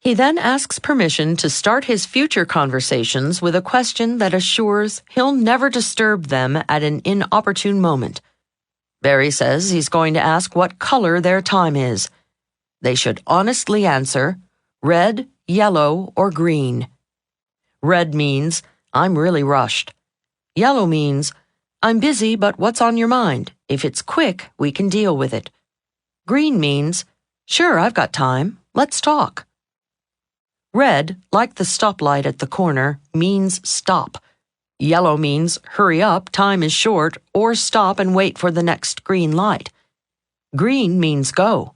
He then asks permission to start his future conversations with a question that assures he'll never disturb them at an inopportune moment. Barry says he's going to ask what color their time is. They should honestly answer, red, yellow, or green. Red means, I'm really rushed. Yellow means, I'm busy, but what's on your mind? If it's quick, we can deal with it. Green means, sure, I've got time. Let's talk. Red, like the stoplight at the corner, means stop. Yellow means hurry up, time is short, or stop and wait for the next green light. Green means go.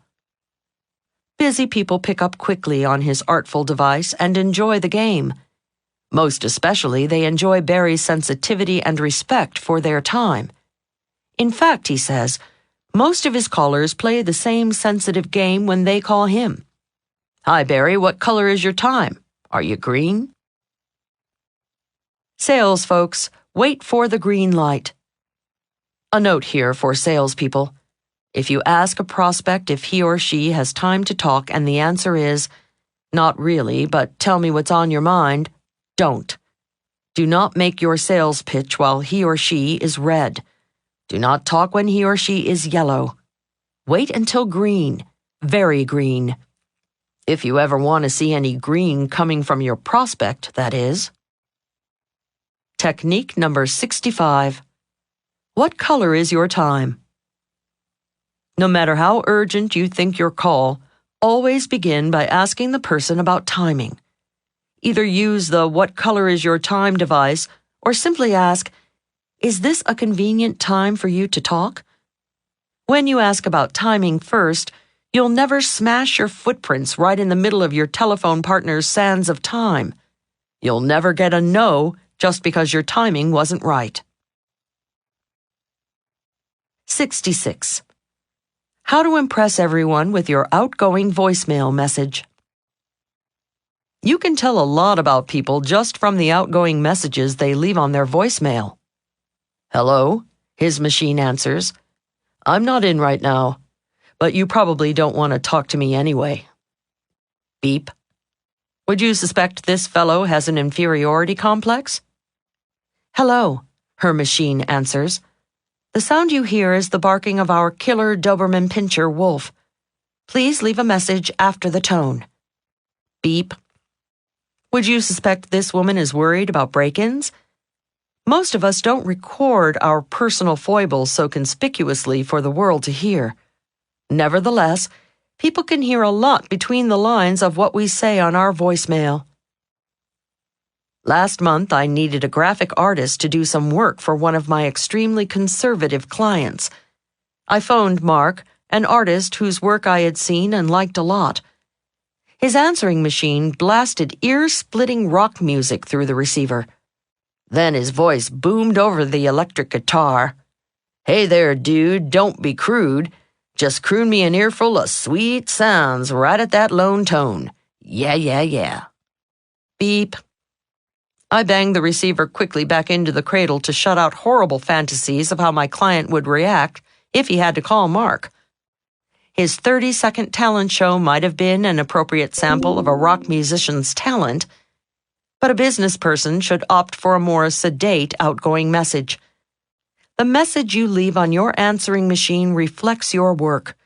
Busy people pick up quickly on his artful device and enjoy the game. Most especially, they enjoy Barry's sensitivity and respect for their time. In fact, he says, most of his callers play the same sensitive game when they call him. Hi, Barry, what color is your time? Are you green? Sales folks, wait for the green light. A note here for salespeople. If you ask a prospect if he or she has time to talk and the answer is, not really, but tell me what's on your mind, don't. Do not make your sales pitch while he or she is red. Do not talk when he or she is yellow. Wait until green, very green. If you ever want to see any green coming from your prospect, that is. Technique number 65. What color is your time? No matter how urgent you think your call, always begin by asking the person about timing. Either use the "What color is your time" device or simply ask, is this a convenient time for you to talk? When you ask about timing first, you'll never smash your footprints right in the middle of your telephone partner's sands of time. You'll never get a no just because your timing wasn't right. 66. How to impress everyone with your outgoing voicemail message. You can tell a lot about people just from the outgoing messages they leave on their voicemail. Hello, his machine answers. I'm not in right now, but you probably don't want to talk to me anyway. Beep. Would you suspect this fellow has an inferiority complex? Hello, her machine answers. The sound you hear is the barking of our killer Doberman Pinscher wolf. Please leave a message after the tone. Beep. Would you suspect this woman is worried about break-ins? Most of us don't record our personal foibles so conspicuously for the world to hear. Nevertheless, people can hear a lot between the lines of what we say on our voicemail. Last month, I needed a graphic artist to do some work for one of my extremely conservative clients. I phoned Mark, an artist whose work I had seen and liked a lot. His answering machine blasted ear-splitting rock music through the receiver. Then his voice boomed over the electric guitar. Hey there, dude, don't be crude. Just croon me an earful of sweet sounds right at that lone tone. Yeah, yeah, yeah. Beep. I banged the receiver quickly back into the cradle to shut out horrible fantasies of how my client would react if he had to call Mark. His 30-second talent show might have been an appropriate sample of a rock musician's talent, but a business person should opt for a more sedate outgoing message. The message you leave on your answering machine reflects your work.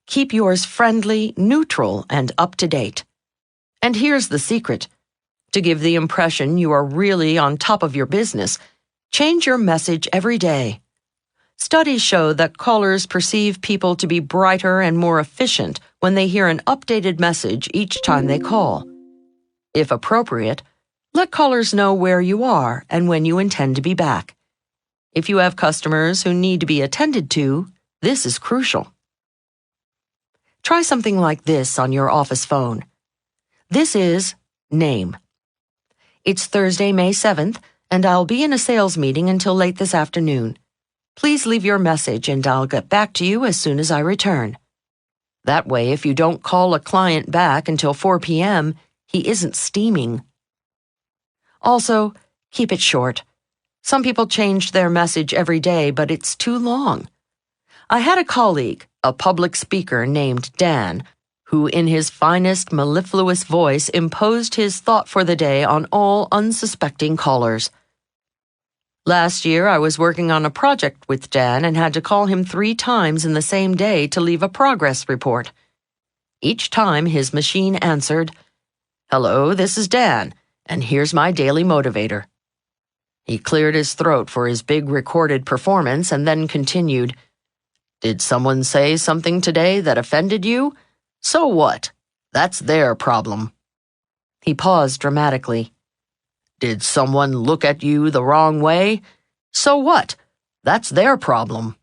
Keep yours friendly, neutral, and up to date. And here's the secret. To give the impression you are really on top of your business, change your message every day. Studies show that callers perceive people to be brighter and more efficient when they hear an updated message each time they call. If appropriate, let callers know where you are and when you intend to be back. If you have customers who need to be attended to, this is crucial. Try something like this on your office phone. This is name. It's Thursday, May 7th, and I'll be in a sales meeting until late this afternoon. Please leave your message and I'll get back to you as soon as I return. That way, if you don't call a client back until 4 p.m., he isn't steaming. Also, keep it short. Some people change their message every day, but it's too long. I had a colleague, a public speaker named Dan, who in his finest mellifluous voice imposed his thought for the day on all unsuspecting callers. Last year, I was working on a project with Dan and had to call him 3 times in the same day to leave a progress report. Each time, his machine answered, "Hello, this is Dan, and here's my daily motivator." He cleared his throat for his big recorded performance and then continued, "Did someone say something today that offended you? So what? That's their problem." He paused dramatically. "Did someone look at you the wrong way? So what? That's their problem."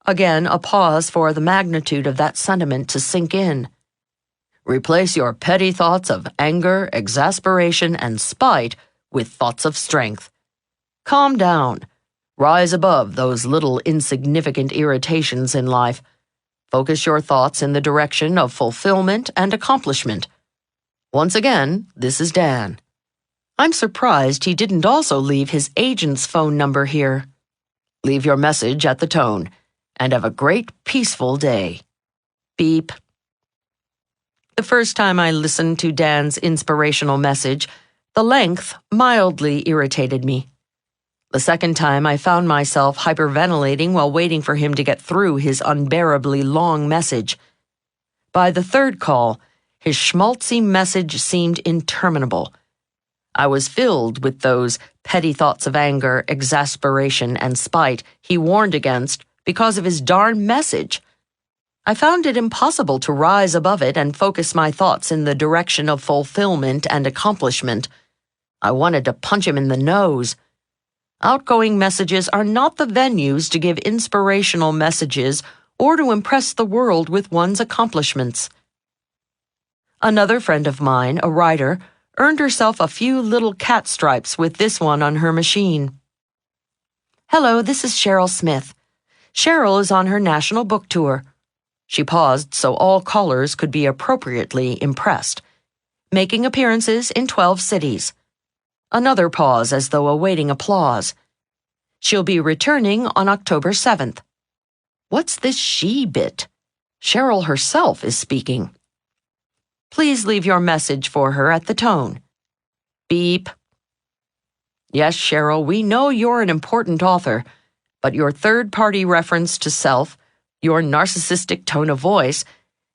Again, a pause for the magnitude of that sentiment to sink in. Replace your petty thoughts of anger, exasperation, and spite with thoughts of strength. Calm down. Rise above those little insignificant irritations in life. Focus your thoughts in the direction of fulfillment and accomplishment. Once again, this is Dan. I'm surprised he didn't also leave his agent's phone number here. Leave your message at the tone, and have a great, peaceful day. Beep. The first time I listened to Dan's inspirational message, the length mildly irritated me. The second time, I found myself hyperventilating while waiting for him to get through his unbearably long message. By the third call, his schmaltzy message seemed interminable. I was filled with those petty thoughts of anger, exasperation, and spite he warned against because of his darn message. I found it impossible to rise above it and focus my thoughts in the direction of fulfillment and accomplishment. I wanted to punch him in the nose. Outgoing messages are not the venues to give inspirational messages or to impress the world with one's accomplishments. Another friend of mine, a writer, earned herself a few little cat stripes with this one on her machine. "Hello, this is Cheryl Smith. Cheryl is on her national book tour." She paused so all callers could be appropriately impressed. "Making appearances in 12 cities." Another pause as though awaiting applause. "She'll be returning on October 7th. What's this she bit? Cheryl herself is speaking. Please leave your message for her at the tone. Beep. Yes, Cheryl, we know you're an important author, but your third-party reference to self, your narcissistic tone of voice,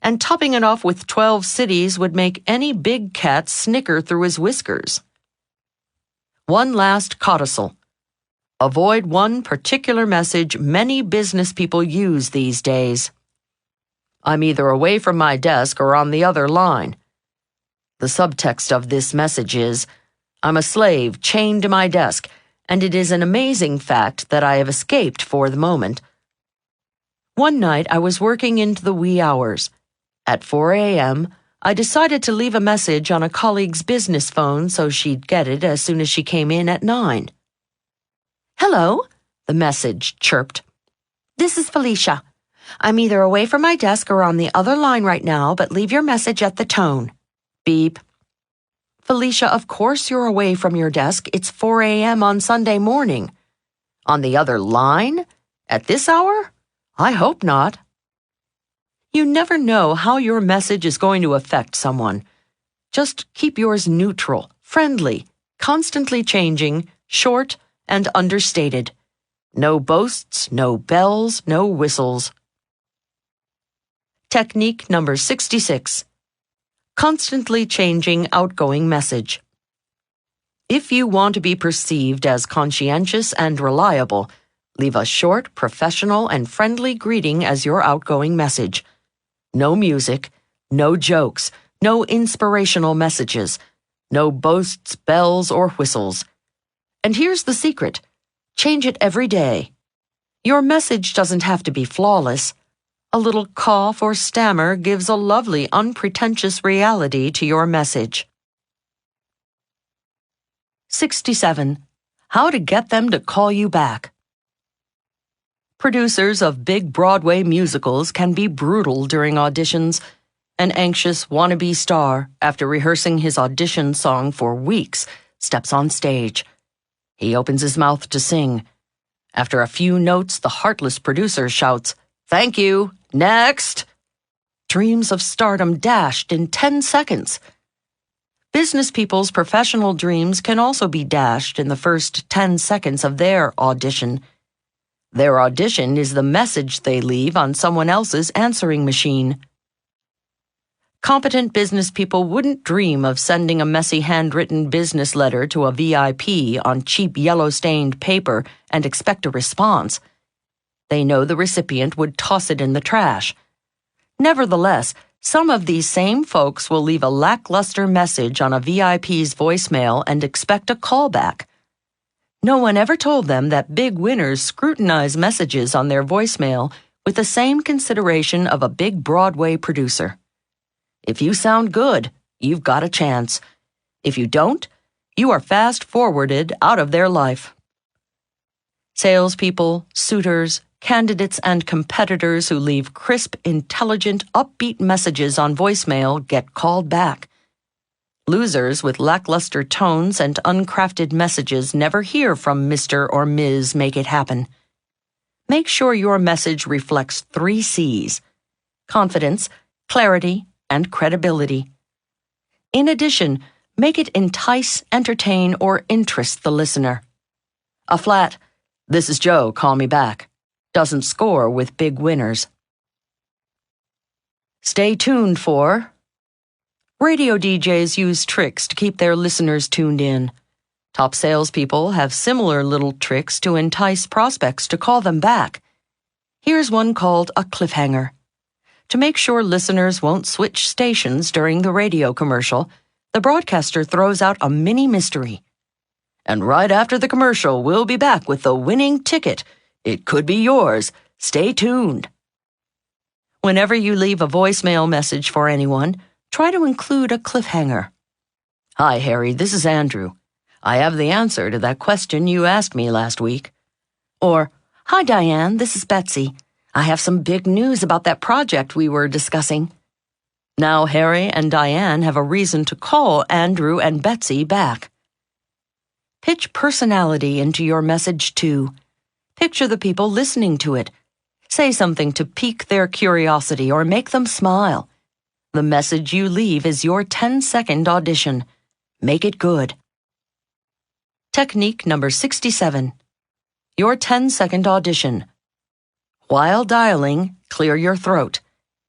and topping it off with 12 cities would make any big cat snicker through his whiskers. One last codicil. Avoid one particular message many business people use these days. I'm either away from my desk or on the other line. The subtext of this message is, I'm a slave chained to my desk, and it is an amazing fact that I have escaped for the moment. One night I was working into the wee hours. At 4 a.m., I decided to leave a message on a colleague's business phone so she'd get it as soon as she came in at 9. Hello, the message chirped. This is Felicia. I'm either away from my desk or on the other line right now, but leave your message at the tone. Beep. Felicia, of course you're away from your desk. It's 4 a.m. on Sunday morning. On the other line? At this hour? I hope not. You never know how your message is going to affect someone. Just keep yours neutral, friendly, constantly changing, short, and understated. No boasts, no bells, no whistles. Technique number 66. Constantly changing outgoing message. If you want to be perceived as conscientious and reliable, leave a short, professional, and friendly greeting as your outgoing message. No music, no jokes, no inspirational messages, no boasts, bells, or whistles. And here's the secret. Change it every day. Your message doesn't have to be flawless. A little cough or stammer gives a lovely, unpretentious reality to your message. 67. How to get them to call you back. Producers of big Broadway musicals can be brutal during auditions. An anxious wannabe star, after rehearsing his audition song for weeks, steps on stage. He opens his mouth to sing. After a few notes, the heartless producer shouts, "Thank you! Next!" Dreams of stardom dashed in 10 seconds. Business people's professional dreams can also be dashed in the first 10 seconds of their audition. Their audition is the message they leave on someone else's answering machine. Competent business people wouldn't dream of sending a messy handwritten business letter to a VIP on cheap yellow-stained paper and expect a response. They know the recipient would toss it in the trash. Nevertheless, some of these same folks will leave a lackluster message on a VIP's voicemail and expect a callback. No one ever told them that big winners scrutinize messages on their voicemail with the same consideration of a big Broadway producer. If you sound good, you've got a chance. If you don't, you are fast-forwarded out of their life. Salespeople, suitors, candidates, and competitors who leave crisp, intelligent, upbeat messages on voicemail get called back. Losers with lackluster tones and uncrafted messages never hear from Mr. or Ms. Make It Happen. Make sure your message reflects 3 C's: confidence, clarity, and credibility. In addition, make it entice, entertain, or interest the listener. A flat, "This is Joe, call me back," doesn't score with big winners. Stay tuned for... Radio DJs use tricks to keep their listeners tuned in. Top salespeople have similar little tricks to entice prospects to call them back. Here's one called a cliffhanger. To make sure listeners won't switch stations during the radio commercial, the broadcaster throws out a mini mystery. And right after the commercial, we'll be back with the winning ticket. It could be yours. Stay tuned. Whenever you leave a voicemail message for anyone, try to include a cliffhanger. "Hi, Harry, this is Andrew. I have the answer to that question you asked me last week." Or, "Hi, Diane, this is Betsy. I have some big news about that project we were discussing." Now Harry and Diane have a reason to call Andrew and Betsy back. Pitch personality into your message, too. Picture the people listening to it. Say something to pique their curiosity or make them smile. The message you leave is your 10-second audition. Make it good. Technique number 67. Your 10-second audition. While dialing, clear your throat.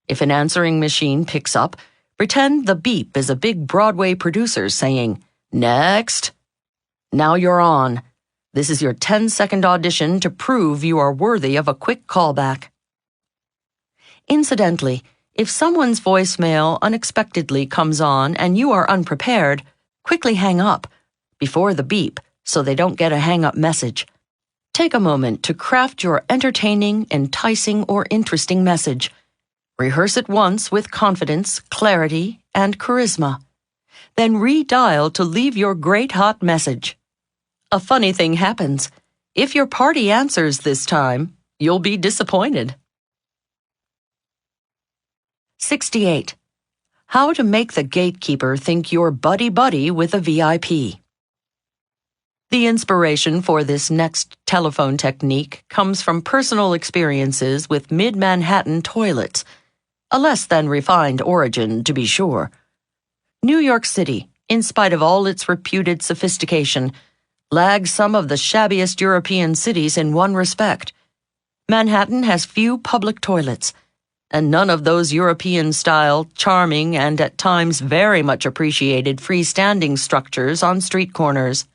If an answering machine picks up, pretend the beep is a big Broadway producer saying, "Next." Now you're on. This is your 10-second audition to prove you are worthy of a quick callback. Incidentally, if someone's voicemail unexpectedly comes on and you are unprepared, quickly hang up before the beep so they don't get a hang-up message. Take a moment to craft your entertaining, enticing, or interesting message. Rehearse it once with confidence, clarity, and charisma. Then redial to leave your great hot message. A funny thing happens. If your party answers this time, you'll be disappointed. 68. How to make the gatekeeper think you're buddy-buddy with a VIP. The inspiration for this next telephone technique comes from personal experiences with mid-Manhattan toilets, a less than refined origin, to be sure. New York City, in spite of all its reputed sophistication, lags some of the shabbiest European cities in one respect. Manhattan has few public toilets, and none of those European-style, charming, and at times very much appreciated freestanding structures on street corners.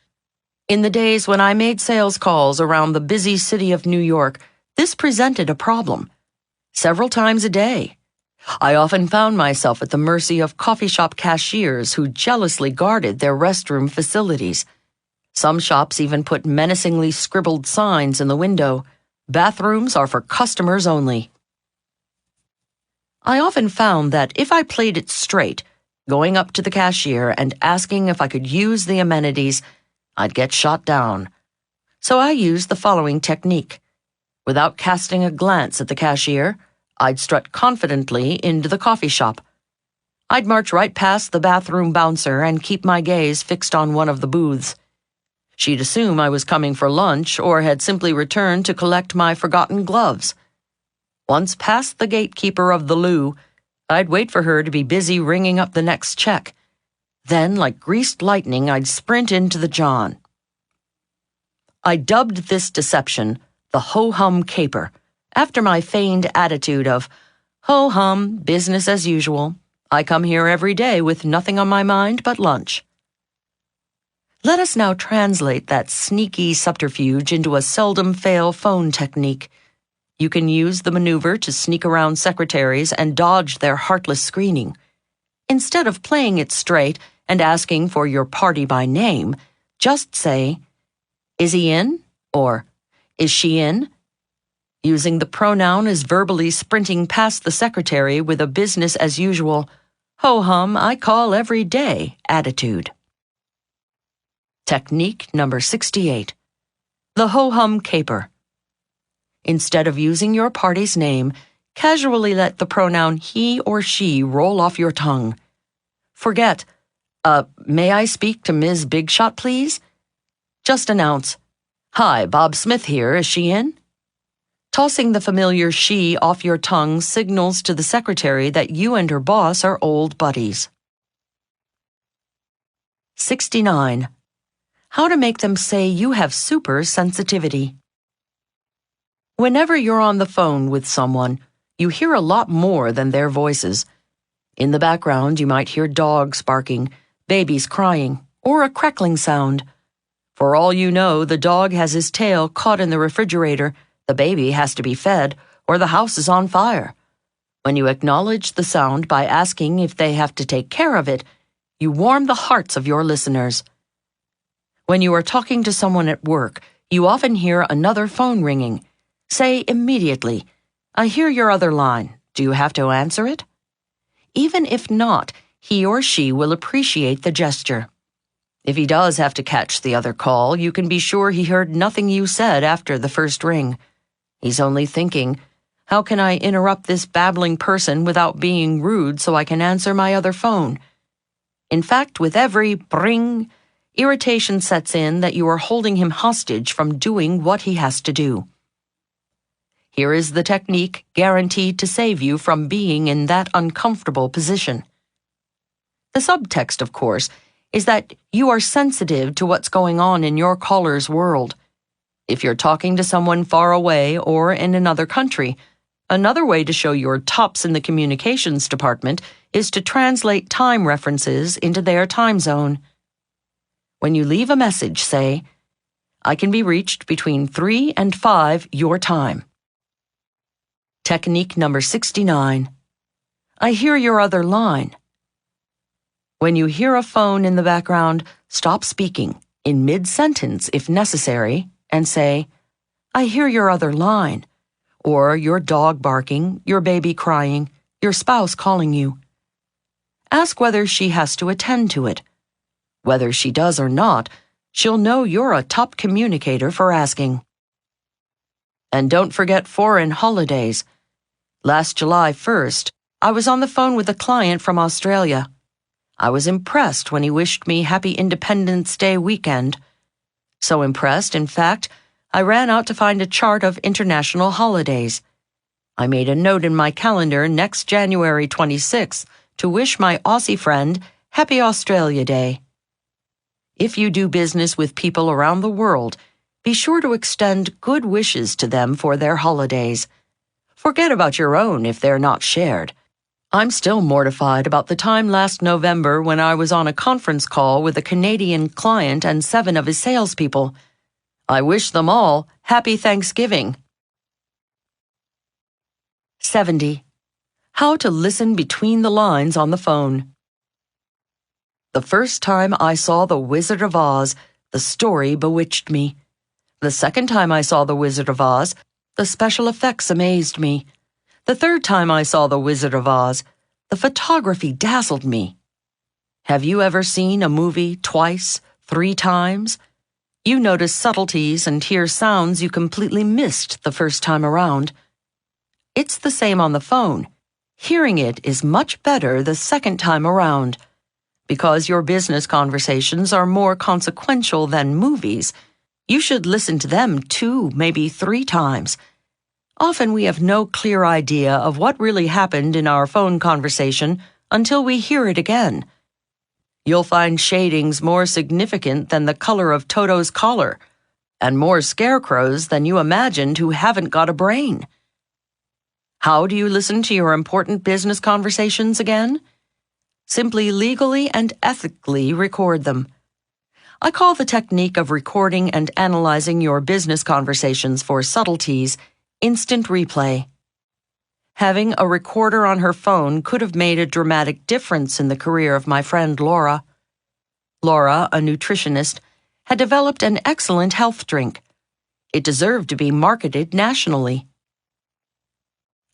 In the days when I made sales calls around the busy city of New York, this presented a problem. Several times a day. I often found myself at the mercy of coffee shop cashiers who jealously guarded their restroom facilities. Some shops even put menacingly scribbled signs in the window. Bathrooms are for customers only. I often found that if I played it straight, going up to the cashier and asking if I could use the amenities, I'd get shot down. So I used the following technique. Without casting a glance at the cashier, I'd strut confidently into the coffee shop. I'd march right past the bathroom bouncer and keep my gaze fixed on one of the booths. She'd assume I was coming for lunch or had simply returned to collect my forgotten gloves. Once past the gatekeeper of the loo, I'd wait for her to be busy ringing up the next check. Then, like greased lightning, I'd sprint into the John. I dubbed this deception the ho-hum caper, after my feigned attitude of, ho-hum, business as usual. I come here every day with nothing on my mind but lunch. Let us now translate that sneaky subterfuge into a seldom-fail phone technique. You can use the maneuver to sneak around secretaries and dodge their heartless screening. Instead of playing it straight and asking for your party by name, just say, "Is he in?" or "Is she in?" Using the pronoun as verbally sprinting past the secretary with a business-as-usual, ho-hum, I call every day attitude. Technique number 68. The ho-hum caper. Instead of using your party's name, casually let the pronoun he or she roll off your tongue. Forget, may I speak to Ms. Bigshot, please? Just announce, "Hi, Bob Smith here, is she in?" Tossing the familiar she off your tongue signals to the secretary that you and her boss are old buddies. 69. How to make them say you have super sensitivity. Whenever you're on the phone with someone, you hear a lot more than their voices. In the background, you might hear dogs barking, babies crying, or a crackling sound. For all you know, the dog has his tail caught in the refrigerator, the baby has to be fed, or the house is on fire. When you acknowledge the sound by asking if they have to take care of it, you warm the hearts of your listeners. When you are talking to someone at work, you often hear another phone ringing. Say immediately, "I hear your other line. Do you have to answer it?" Even if not, he or she will appreciate the gesture. If he does have to catch the other call, you can be sure he heard nothing you said after the first ring. He's only thinking, how can I interrupt this babbling person without being rude so I can answer my other phone? In fact, with every bring, irritation sets in that you are holding him hostage from doing what he has to do. Here is the technique guaranteed to save you from being in that uncomfortable position. The subtext, of course, is that you are sensitive to what's going on in your caller's world. If you're talking to someone far away or in another country, another way to show you're tops in the communications department is to translate time references into their time zone. When you leave a message, say, "I can be reached between 3 and 5 your time." Technique number 69. I hear your other line. When you hear a phone in the background, stop speaking, in mid-sentence if necessary, and say, "I hear your other line," or your dog barking, your baby crying, your spouse calling you. Ask whether she has to attend to it. Whether she does or not, she'll know you're a top communicator for asking. And don't forget foreign holidays. Last July 1st, I was on the phone with a client from Australia. I was impressed when he wished me Happy Independence Day weekend. So impressed, in fact, I ran out to find a chart of international holidays. I made a note in my calendar next January 26th to wish my Aussie friend Happy Australia Day. If you do business with people around the world, be sure to extend good wishes to them for their holidays. Forget about your own if they're not shared. I'm still mortified about the time last November when I was on a conference call with a Canadian client and 7 of his salespeople. I wish them all Happy Thanksgiving. 70. How to listen between the lines on the phone. The first time I saw The Wizard of Oz, the story bewitched me. The second time I saw The Wizard of Oz, the special effects amazed me. The third time I saw The Wizard of Oz, the photography dazzled me. Have you ever seen a movie twice, 3 times? You notice subtleties and hear sounds you completely missed the first time around. It's the same on the phone. Hearing it is much better the second time around. Because your business conversations are more consequential than movies, you should listen to them 2, maybe 3 times. Often we have no clear idea of what really happened in our phone conversation until we hear it again. You'll find shadings more significant than the color of Toto's collar, and more scarecrows than you imagined who haven't got a brain. How do you listen to your important business conversations again? Simply legally and ethically record them. I call the technique of recording and analyzing your business conversations for subtleties instant replay. Having a recorder on her phone could have made a dramatic difference in the career of my friend Laura. Laura, a nutritionist, had developed an excellent health drink. It deserved to be marketed nationally.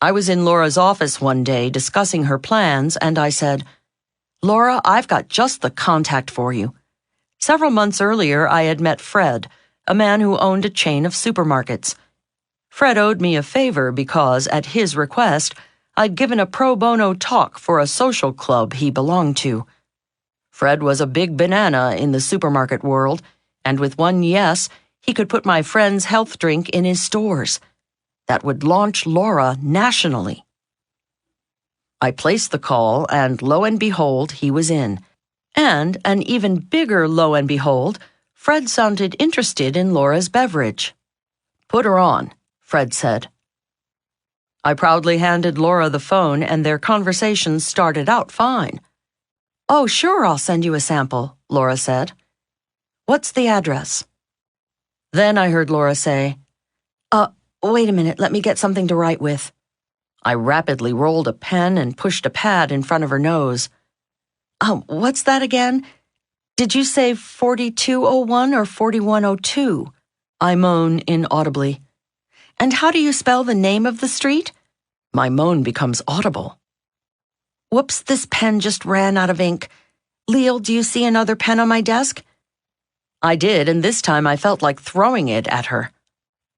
I was in Laura's office one day discussing her plans, and I said, "Laura, I've got just the contact for you." Several months earlier, I had met Fred, a man who owned a chain of supermarkets. Fred owed me a favor because, at his request, I'd given a pro bono talk for a social club he belonged to. Fred was a big banana in the supermarket world, and with one yes, he could put my friend's health drink in his stores. That would launch Laura nationally. I placed the call, and lo and behold, he was in. And, an even bigger lo and behold, Fred sounded interested in Laura's beverage. "Put her on," Fred said. I proudly handed Laura the phone, and their conversation started out fine. "Oh, sure, I'll send you a sample," Laura said. "What's the address?" Then I heard Laura say, Wait a minute, let me get something to write with." I rapidly rolled a pen and pushed a pad in front of her nose. What's that again? Did you say 4201 or 4102? I moan inaudibly. And how do you spell the name of the street? My moan becomes audible. Whoops, this pen just ran out of ink. Leil, do you see another pen on my desk? I did, and this time I felt like throwing it at her.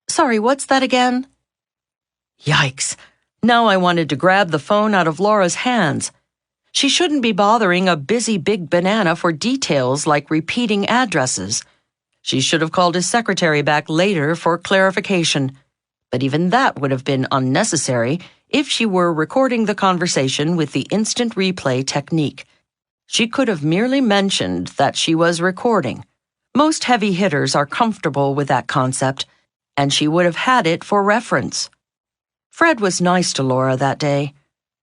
Sorry, what's that again? Yikes. Now I wanted to grab the phone out of Laura's hands. She shouldn't be bothering a busy big banana for details like repeating addresses. She should have called his secretary back later for clarification. But even that would have been unnecessary if she were recording the conversation with the instant replay technique. She could have merely mentioned that she was recording. Most heavy hitters are comfortable with that concept, and she would have had it for reference. Fred was nice to Laura that day,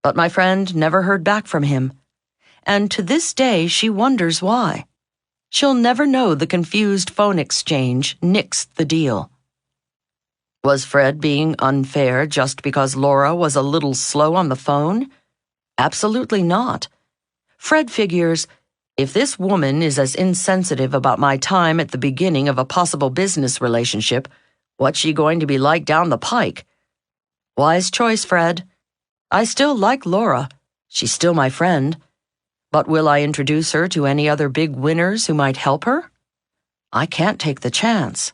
but my friend never heard back from him. And to this day she wonders why. She'll never know the confused phone exchange nixed the deal. Was Fred being unfair just because Laura was a little slow on the phone? Absolutely not. Fred figures, if this woman is as insensitive about my time at the beginning of a possible business relationship, what's she going to be like down the pike? Wise choice, Fred. I still like Laura. She's still my friend. But will I introduce her to any other big winners who might help her? I can't take the chance.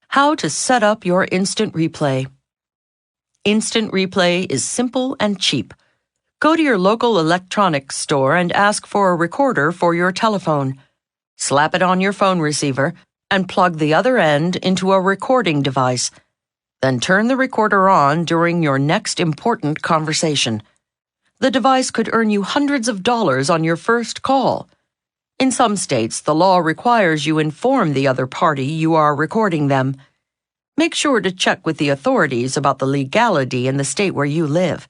How to set up your instant replay. Instant replay is simple and cheap. Go to your local electronics store and ask for a recorder for your telephone. Slap it on your phone receiver and plug the other end into a recording device. Then turn the recorder on during your next important conversation. The device could earn you hundreds of dollars on your first call. In some states, the law requires you inform the other party you are recording them. Make sure to check with the authorities about the legality in the state where you live.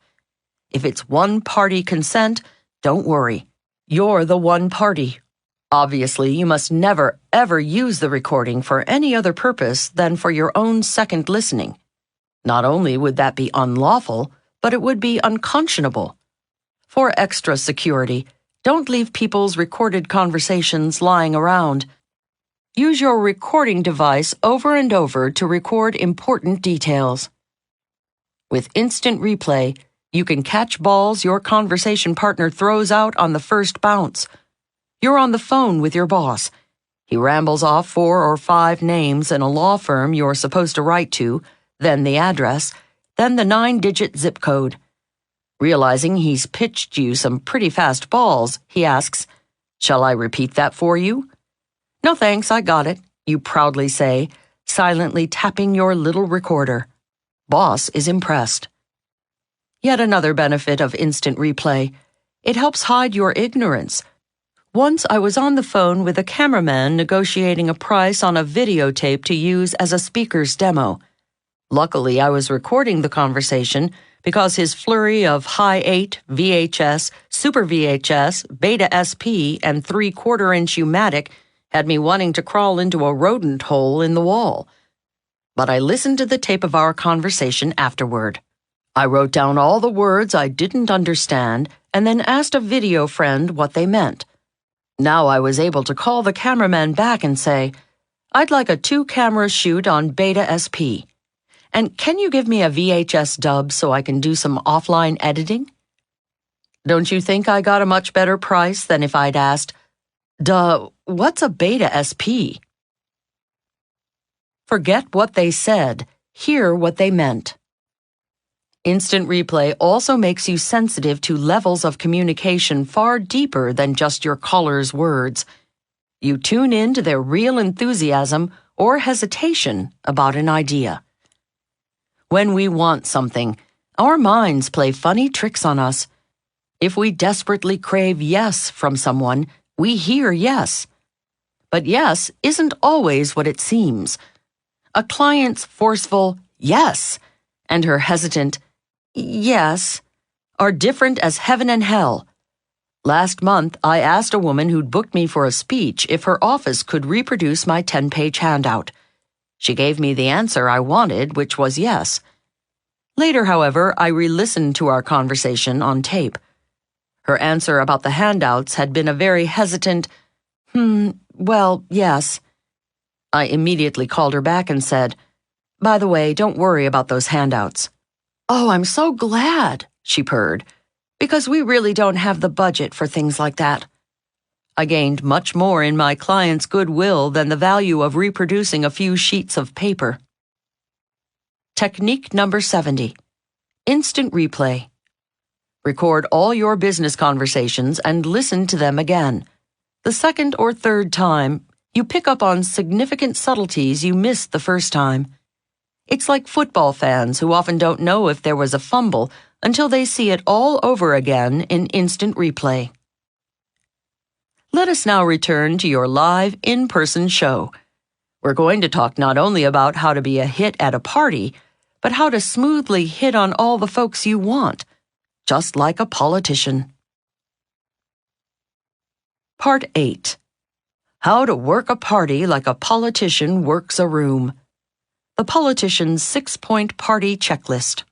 If it's one-party consent, don't worry. You're the one party. Obviously, you must never, ever use the recording for any other purpose than for your own second listening. Not only would that be unlawful, but it would be unconscionable. For extra security, don't leave people's recorded conversations lying around. Use your recording device over and over to record important details. With instant replay, you can catch balls your conversation partner throws out on the first bounce. You're on the phone with your boss. He rambles off 4 or 5 names in a law firm you're supposed to write to, then the address, then the 9-digit zip code. Realizing he's pitched you some pretty fast balls, he asks, "Shall I repeat that for you?" "No thanks, I got it," you proudly say, silently tapping your little recorder. Boss is impressed. Yet another benefit of instant replay. It helps hide your ignorance. Once I was on the phone with a cameraman negotiating a price on a videotape to use as a speaker's demo. Luckily, I was recording the conversation because his flurry of high 8, VHS, Super VHS, Beta SP, and 3/4-inch U-matic had me wanting to crawl into a rodent hole in the wall. But I listened to the tape of our conversation afterward. I wrote down all the words I didn't understand and then asked a video friend what they meant. Now I was able to call the cameraman back and say, "I'd like a 2-camera shoot on Beta SP. And can you give me a VHS dub so I can do some offline editing?" Don't you think I got a much better price than if I'd asked, what's a Beta SP? Forget what they said. Hear what they meant. Instant replay also makes you sensitive to levels of communication far deeper than just your caller's words. You tune in to their real enthusiasm or hesitation about an idea. When we want something, our minds play funny tricks on us. If we desperately crave yes from someone, we hear yes. But yes isn't always what it seems. A client's forceful yes and her hesitant yes are different as heaven and hell. Last month, I asked a woman who'd booked me for a speech if her office could reproduce my 10-page handout. She gave me the answer I wanted, which was yes. Later, however, I re-listened to our conversation on tape. Her answer about the handouts had been a very hesitant, well, yes. I immediately called her back and said, "By the way, don't worry about those handouts." "Oh, I'm so glad," she purred, "because we really don't have the budget for things like that." I gained much more in my client's goodwill than the value of reproducing a few sheets of paper. Technique number 70. Instant replay. Record all your business conversations and listen to them again. The second or third time, you pick up on significant subtleties you missed the first time. It's like football fans who often don't know if there was a fumble until they see it all over again in instant replay. Let us now return to your live in-person show. We're going to talk not only about how to be a hit at a party, but how to smoothly hit on all the folks you want, just like a politician. Part 8. How to work a party like a politician works a room. The politician's 6-point party checklist.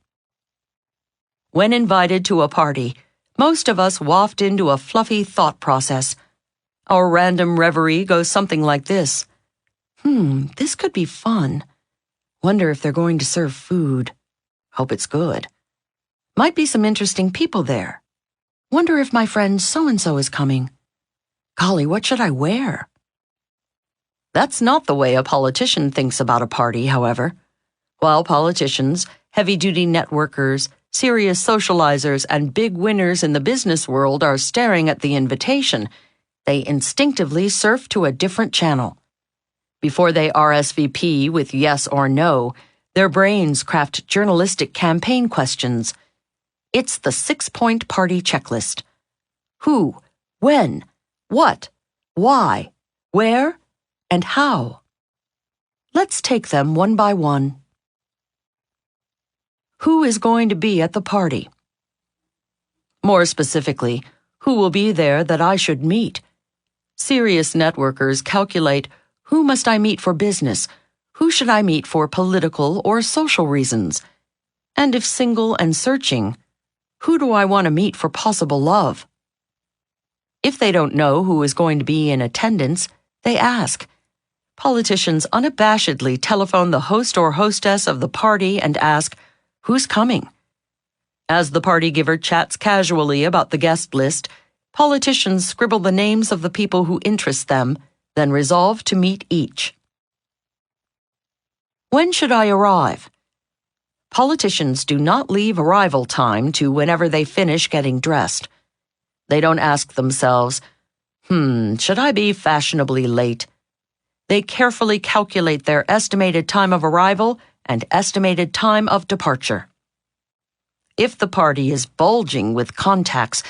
When invited to a party, most of us waft into a fluffy thought process. Our random reverie goes something like this. This could be fun. Wonder if they're going to serve food. Hope it's good. Might be some interesting people there. Wonder if my friend so-and-so is coming. Golly, what should I wear? That's not the way a politician thinks about a party, however. While politicians, heavy-duty networkers, serious socializers, and big winners in the business world are staring at the invitation, they instinctively surf to a different channel. Before they RSVP with yes or no, their brains craft journalistic campaign questions. It's the 6-point party checklist. Who, when, what, why, where, and how. Let's take them one by one. Who is going to be at the party? More specifically, who will be there that I should meet? Serious networkers calculate, who must I meet for business? Who should I meet for political or social reasons? And if single and searching, who do I want to meet for possible love? If they don't know who is going to be in attendance, they ask. Politicians unabashedly telephone the host or hostess of the party and ask, who's coming? As the party giver chats casually about the guest list, politicians scribble the names of the people who interest them, then resolve to meet each. When should I arrive? Politicians do not leave arrival time to whenever they finish getting dressed. They don't ask themselves, should I be fashionably late? They carefully calculate their estimated time of arrival and estimated time of departure. If the party is bulging with contacts,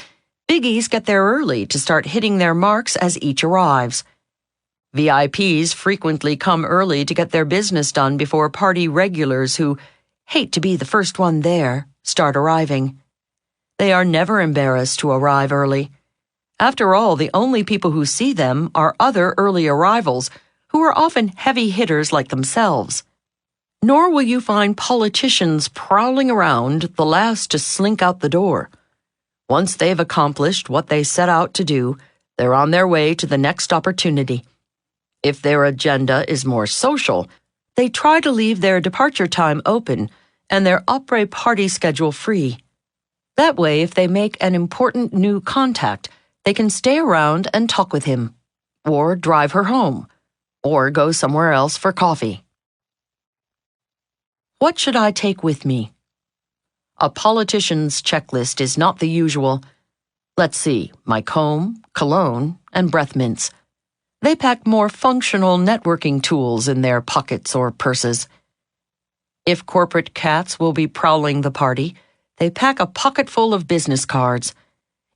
biggies get there early to start hitting their marks as each arrives. VIPs frequently come early to get their business done before party regulars who hate to be the first one there start arriving. They are never embarrassed to arrive early. After all, the only people who see them are other early arrivals who are often heavy hitters like themselves. Nor will you find politicians prowling around the last to slink out the door. Once they've accomplished what they set out to do, they're on their way to the next opportunity. If their agenda is more social, they try to leave their departure time open and their après-party schedule free. That way, if they make an important new contact, they can stay around and talk with him, or drive her home, or go somewhere else for coffee. What should I take with me? A politician's checklist is not the usual. Let's see, my comb, cologne, and breath mints. They pack more functional networking tools in their pockets or purses. If corporate cats will be prowling the party, they pack a pocket full of business cards.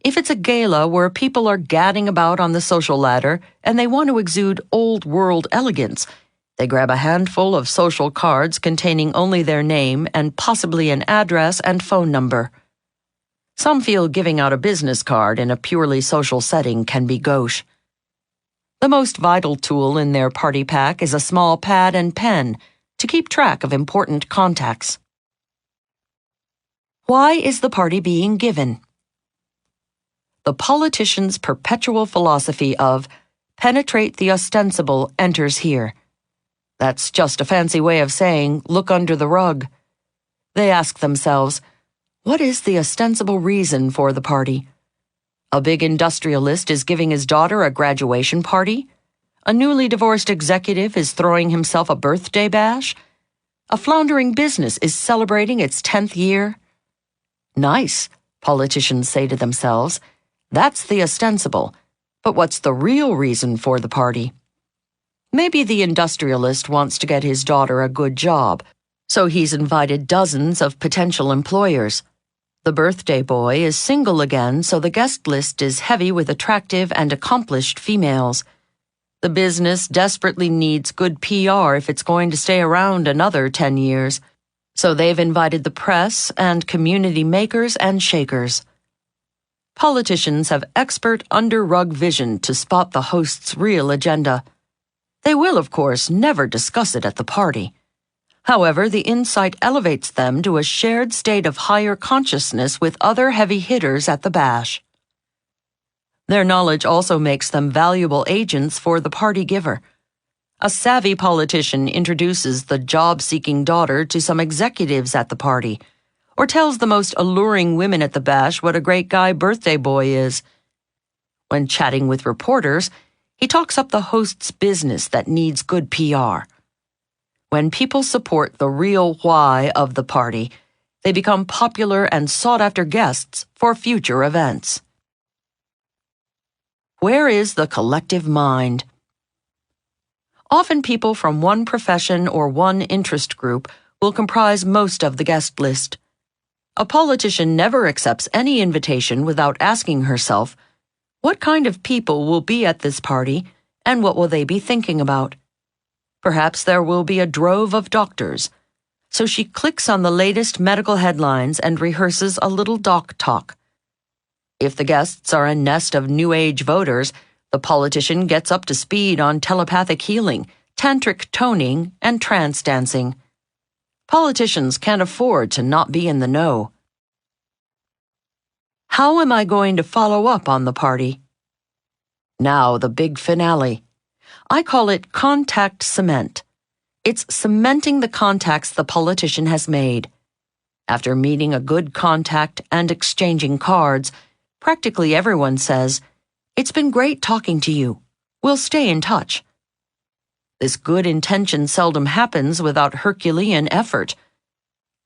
If it's a gala where people are gadding about on the social ladder and they want to exude old-world elegance, they grab a handful of social cards containing only their name and possibly an address and phone number. Some feel giving out a business card in a purely social setting can be gauche. The most vital tool in their party pack is a small pad and pen to keep track of important contacts. Why is the party being given? The politician's perpetual philosophy of penetrate the ostensible enters here. That's just a fancy way of saying, look under the rug. They ask themselves, what is the ostensible reason for the party? A big industrialist is giving his daughter a graduation party? A newly divorced executive is throwing himself a birthday bash? A floundering business is celebrating its 10th year? Nice, politicians say to themselves. That's the ostensible. But what's the real reason for the party? Maybe the industrialist wants to get his daughter a good job, so he's invited dozens of potential employers. The birthday boy is single again, so the guest list is heavy with attractive and accomplished females. The business desperately needs good PR if it's going to stay around another 10 years, so they've invited the press and community makers and shakers. Politicians have expert under-rug vision to spot the host's real agenda. They will, of course, never discuss it at the party. However, the insight elevates them to a shared state of higher consciousness with other heavy hitters at the bash. Their knowledge also makes them valuable agents for the party giver. A savvy politician introduces the job-seeking daughter to some executives at the party, or tells the most alluring women at the bash what a great guy birthday boy is. When chatting with reporters, he talks up the host's business that needs good PR. When people support the real why of the party, they become popular and sought-after guests for future events. Where is the collective mind? Often people from one profession or one interest group will comprise most of the guest list. A politician never accepts any invitation without asking herself, What kind of people will be at this party, and what will they be thinking about? Perhaps there will be a drove of doctors. So she clicks on the latest medical headlines and rehearses a little doc talk. If the guests are a nest of New Age voters, the politician gets up to speed on telepathic healing, tantric toning, and trance dancing. Politicians can't afford to not be in the know. How am I going to follow up on the party? Now the big finale. I call it contact cement. It's cementing the contacts the politician has made. After meeting a good contact and exchanging cards, practically everyone says, "It's been great talking to you. We'll stay in touch." This good intention seldom happens without Herculean effort.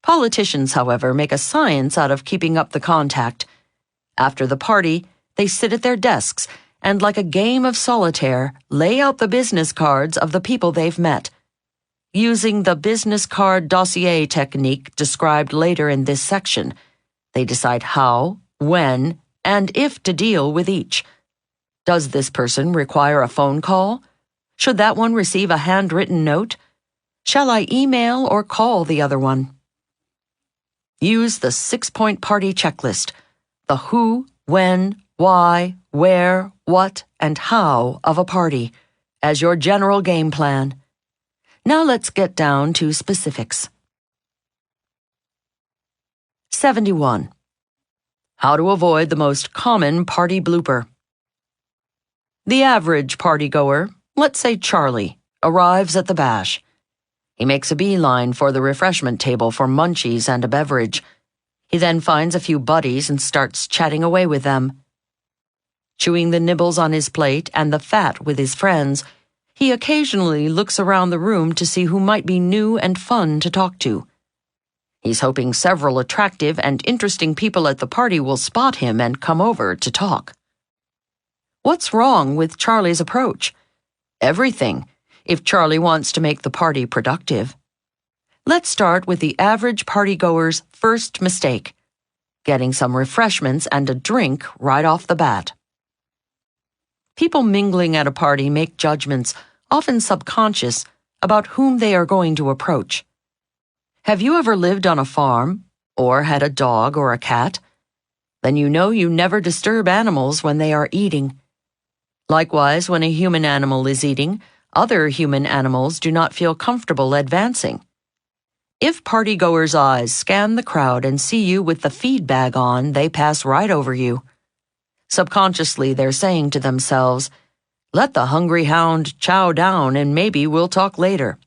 Politicians, however, make a science out of keeping up the contact. After the party, they sit at their desks and, like a game of solitaire, lay out the business cards of the people they've met. Using the business card dossier technique described later in this section, they decide how, when, and if to deal with each. Does this person require a phone call? Should that one receive a handwritten note? Shall I email or call the other one? Use the 6-point party checklist, the who, when, why, where, what, and how of a party, as your general game plan. Now let's get down to specifics. 71. How to avoid the most common party blooper. The average partygoer, let's say Charlie, arrives at the bash. He makes a beeline for the refreshment table for munchies and a beverage. He then finds a few buddies and starts chatting away with them. Chewing the nibbles on his plate and the fat with his friends, he occasionally looks around the room to see who might be new and fun to talk to. He's hoping several attractive and interesting people at the party will spot him and come over to talk. What's wrong with Charlie's approach? Everything, if Charlie wants to make the party productive. Let's start with the average partygoer's first mistake, getting some refreshments and a drink right off the bat. People mingling at a party make judgments, often subconscious, about whom they are going to approach. Have you ever lived on a farm, or had a dog or a cat? Then you know you never disturb animals when they are eating. Likewise, when a human animal is eating, other human animals do not feel comfortable advancing. If partygoers' eyes scan the crowd and see you with the feed bag on, they pass right over you. Subconsciously, they're saying to themselves, "Let the hungry hound chow down and maybe we'll talk later."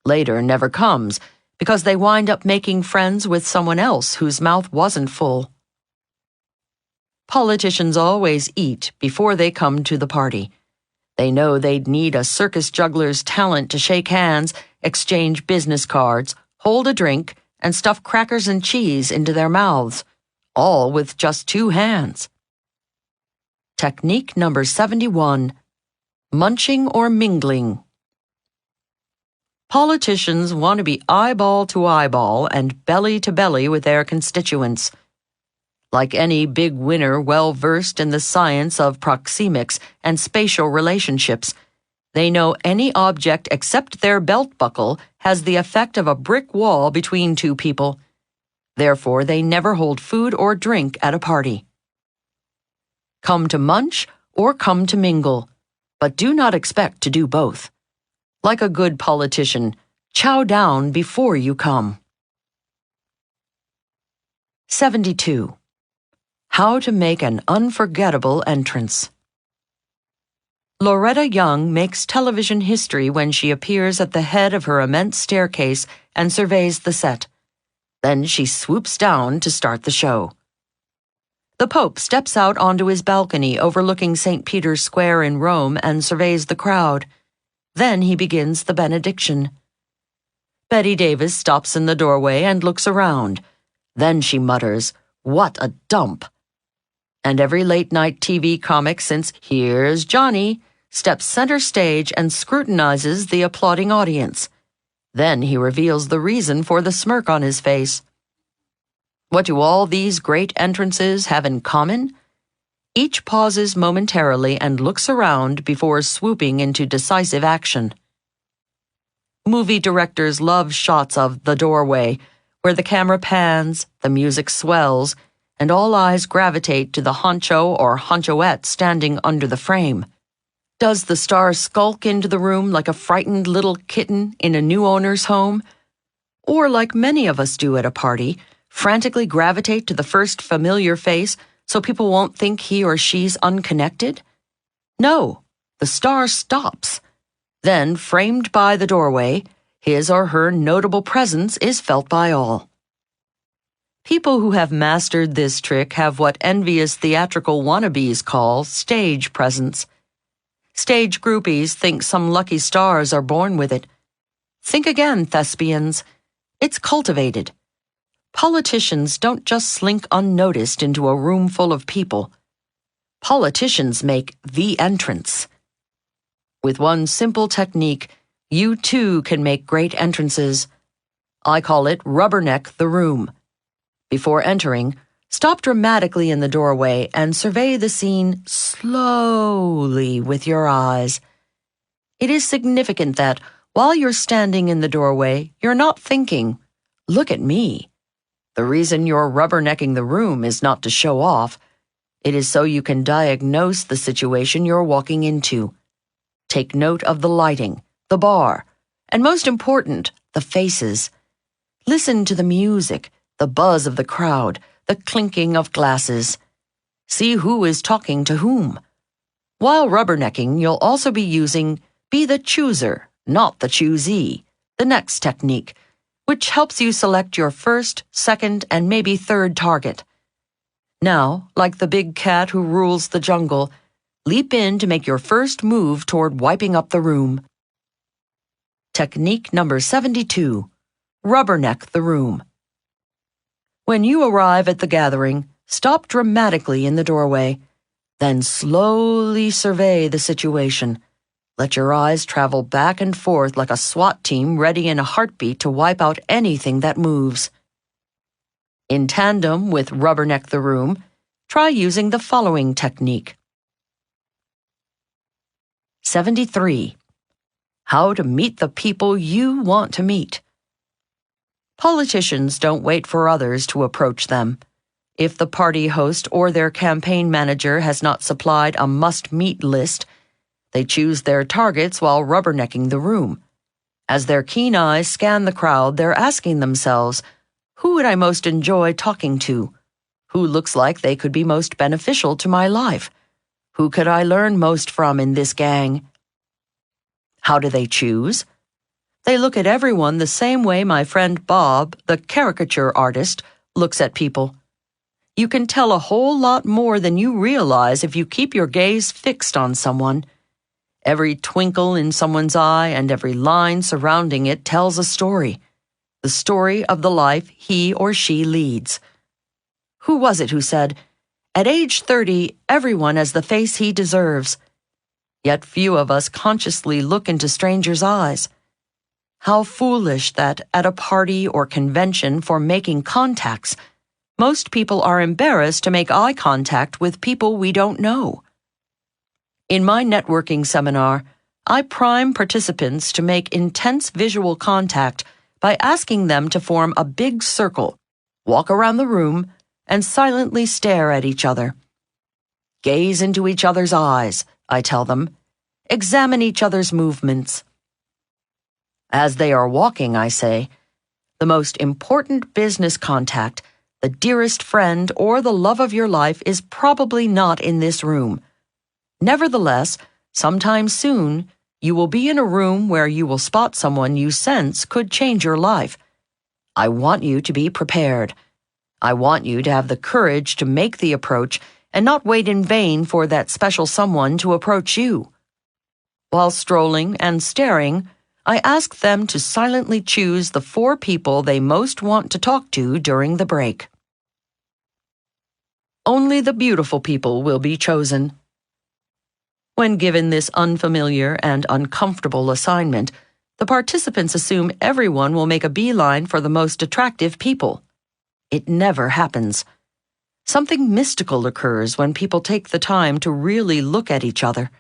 Later never comes because they wind up making friends with someone else whose mouth wasn't full. Politicians always eat before they come to the party. They know they'd need a circus juggler's talent to shake hands, exchange business cards, hold a drink, and stuff crackers and cheese into their mouths, all with just 2 hands. Technique number 71. Munching or mingling. Politicians want to be eyeball to eyeball and belly to belly with their constituents. Like any big winner well versed in the science of proxemics and spatial relationships, they know any object except their belt buckle has the effect of a brick wall between 2 people. Therefore, they never hold food or drink at a party. Come to munch or come to mingle, but do not expect to do both. Like a good politician, chow down before you come. 72. How to make an unforgettable entrance. Loretta Young makes television history when she appears at the head of her immense staircase and surveys the set. Then she swoops down to start the show. The Pope steps out onto his balcony overlooking St. Peter's Square in Rome and surveys the crowd. Then he begins the benediction. Betty Davis stops in the doorway and looks around. Then she mutters, "What a dump!" And every late-night TV comic since Here's Johnny steps center stage and scrutinizes the applauding audience. Then he reveals the reason for the smirk on his face. What do all these great entrances have in common? Each pauses momentarily and looks around before swooping into decisive action. Movie directors love shots of the doorway, where the camera pans, the music swells, and all eyes gravitate to the honcho or honchoette standing under the frame. Does the star skulk into the room like a frightened little kitten in a new owner's home? Or, like many of us do at a party, frantically gravitate to the first familiar face so people won't think he or she's unconnected? No, the star stops. Then, framed by the doorway, his or her notable presence is felt by all. People who have mastered this trick have what envious theatrical wannabes call stage presence. Stage groupies think some lucky stars are born with it. Think again, thespians. It's cultivated. Politicians don't just slink unnoticed into a room full of people. Politicians make the entrance. With one simple technique, you too can make great entrances. I call it rubberneck the room. Before entering, stop dramatically in the doorway and survey the scene slowly with your eyes. It is significant that, while you're standing in the doorway, you're not thinking, "Look at me." The reason you're rubbernecking the room is not to show off. It is so you can diagnose the situation you're walking into. Take note of the lighting, the bar, and most important, the faces. Listen to the music, the buzz of the crowd, the clinking of glasses. See who is talking to whom. While rubbernecking, you'll also be using be the chooser, not the choosee, the next technique, which helps you select your first, second, and maybe third target. Now, like the big cat who rules the jungle, leap in to make your first move toward wiping up the room. Technique number 72. Rubberneck the room. When you arrive at the gathering, stop dramatically in the doorway, then slowly survey the situation. Let your eyes travel back and forth like a SWAT team ready in a heartbeat to wipe out anything that moves. In tandem with rubberneck the room, try using the following technique. 73. How to meet the people you want to meet. Politicians don't wait for others to approach them. If the party host or their campaign manager has not supplied a must-meet list, they choose their targets while rubbernecking the room. As their keen eyes scan the crowd, they're asking themselves, who would I most enjoy talking to? Who looks like they could be most beneficial to my life? Who could I learn most from in this gang? How do they choose? They look at everyone the same way my friend Bob, the caricature artist, looks at people. You can tell a whole lot more than you realize if you keep your gaze fixed on someone. Every twinkle in someone's eye and every line surrounding it tells a story. The story of the life he or she leads. Who was it who said, "At age 30, everyone has the face he deserves"? Yet few of us consciously look into strangers' eyes. How foolish that at a party or convention for making contacts, most people are embarrassed to make eye contact with people we don't know. In my networking seminar, I prime participants to make intense visual contact by asking them to form a big circle, walk around the room, and silently stare at each other. Gaze into each other's eyes, I tell them. Examine each other's movements. As they are walking, I say, the most important business contact, the dearest friend, or the love of your life is probably not in this room. Nevertheless, sometime soon, you will be in a room where you will spot someone you sense could change your life. I want you to be prepared. I want you to have the courage to make the approach and not wait in vain for that special someone to approach you. While strolling and staring, I ask them to silently choose the 4 people they most want to talk to during the break. Only the beautiful people will be chosen. When given this unfamiliar and uncomfortable assignment, the participants assume everyone will make a beeline for the most attractive people. It never happens. Something mystical occurs when people take the time to really look at each other.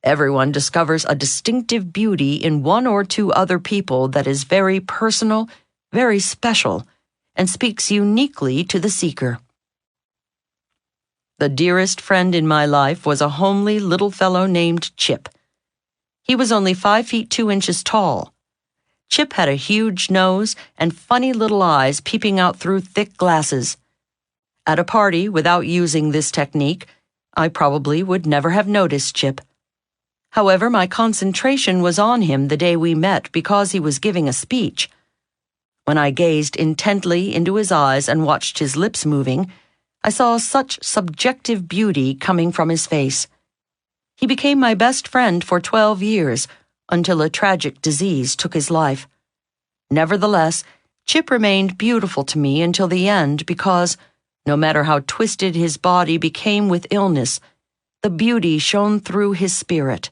Everyone discovers a distinctive beauty in one or two other people that is very personal, very special, and speaks uniquely to the seeker. The dearest friend in my life was a homely little fellow named Chip. He was only 5 feet 2 inches tall. Chip had a huge nose and funny little eyes peeping out through thick glasses. At a party, without using this technique, I probably would never have noticed Chip. However, my concentration was on him the day we met because he was giving a speech. When I gazed intently into his eyes and watched his lips moving, I saw such subjective beauty coming from his face. He became my best friend for 12 years, until a tragic disease took his life. Nevertheless, Chip remained beautiful to me until the end because, no matter how twisted his body became with illness, the beauty shone through his spirit.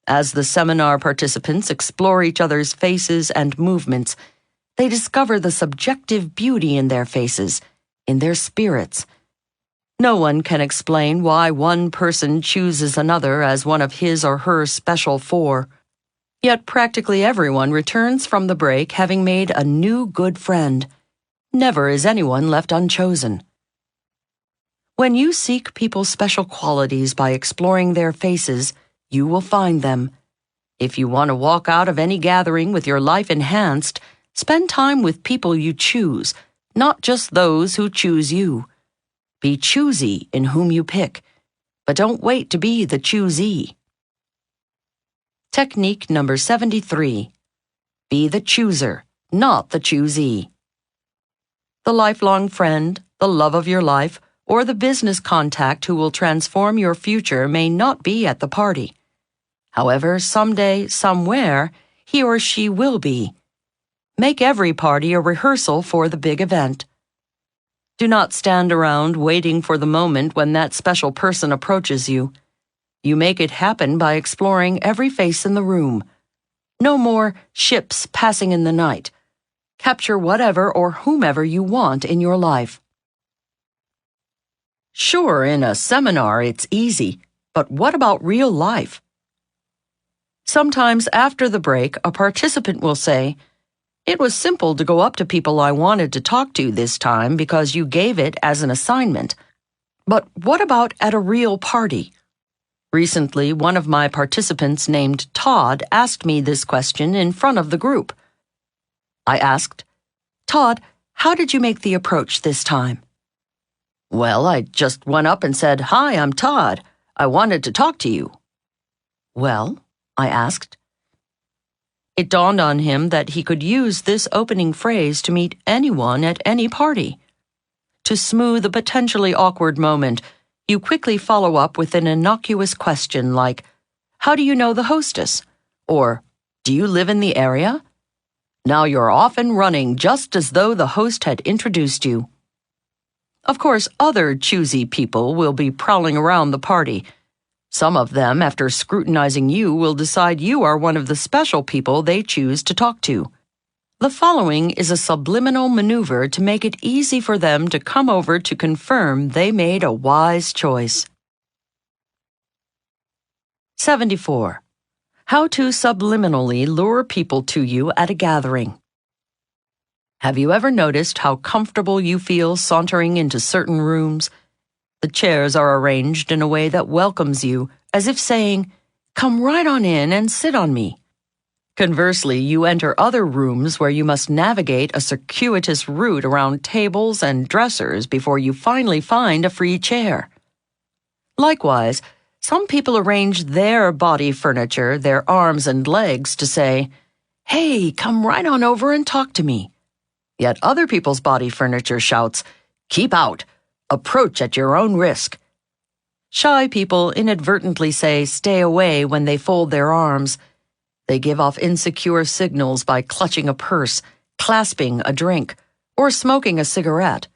As the seminar participants explore each other's faces and movements, they discover the subjective beauty in their faces, in their spirits. No one can explain why one person chooses another as one of his or her special four. Yet practically everyone returns from the break having made a new good friend. Never is anyone left unchosen. When you seek people's special qualities by exploring their faces, you will find them. If you want to walk out of any gathering with your life enhanced, spend time with people you choose, not just those who choose you. Be choosy in whom you pick, but don't wait to be the choosee. Technique number 73. Be the chooser, not the choosee. The lifelong friend, the love of your life, or the business contact who will transform your future may not be at the party. However, someday, somewhere, he or she will be. Make every party a rehearsal for the big event. Do not stand around waiting for the moment when that special person approaches you. You make it happen by exploring every face in the room. No more ships passing in the night. Capture whatever or whomever you want in your life. Sure, in a seminar it's easy, but what about real life? Sometimes after the break, a participant will say, "It was simple to go up to people I wanted to talk to this time because you gave it as an assignment. But what about at a real party?" Recently, one of my participants named Todd asked me this question in front of the group. I asked, "Todd, how did you make the approach this time?" "Well, I just went up and said, 'Hi, I'm Todd. I wanted to talk to you.'" "Well?" I asked. It dawned on him that he could use this opening phrase to meet anyone at any party. To smooth a potentially awkward moment, you quickly follow up with an innocuous question like, "How do you know the hostess?" Or, "Do you live in the area?" Now you're off and running just as though the host had introduced you. Of course, other choosy people will be prowling around the party. Some of them, after scrutinizing you, will decide you are one of the special people they choose to talk to. The following is a subliminal maneuver to make it easy for them to come over to confirm they made a wise choice. 74. How to subliminally lure people to you at a gathering. Have you ever noticed how comfortable you feel sauntering into certain rooms? The chairs are arranged in a way that welcomes you, as if saying, "Come right on in and sit on me." Conversely, you enter other rooms where you must navigate a circuitous route around tables and dressers before you finally find a free chair. Likewise, some people arrange their body furniture, their arms and legs, to say, "Hey, come right on over and talk to me." Yet other people's body furniture shouts, "Keep out. Approach at your own risk." Shy people inadvertently say "stay away" when they fold their arms. They give off insecure signals by clutching a purse, clasping a drink, or smoking a cigarette.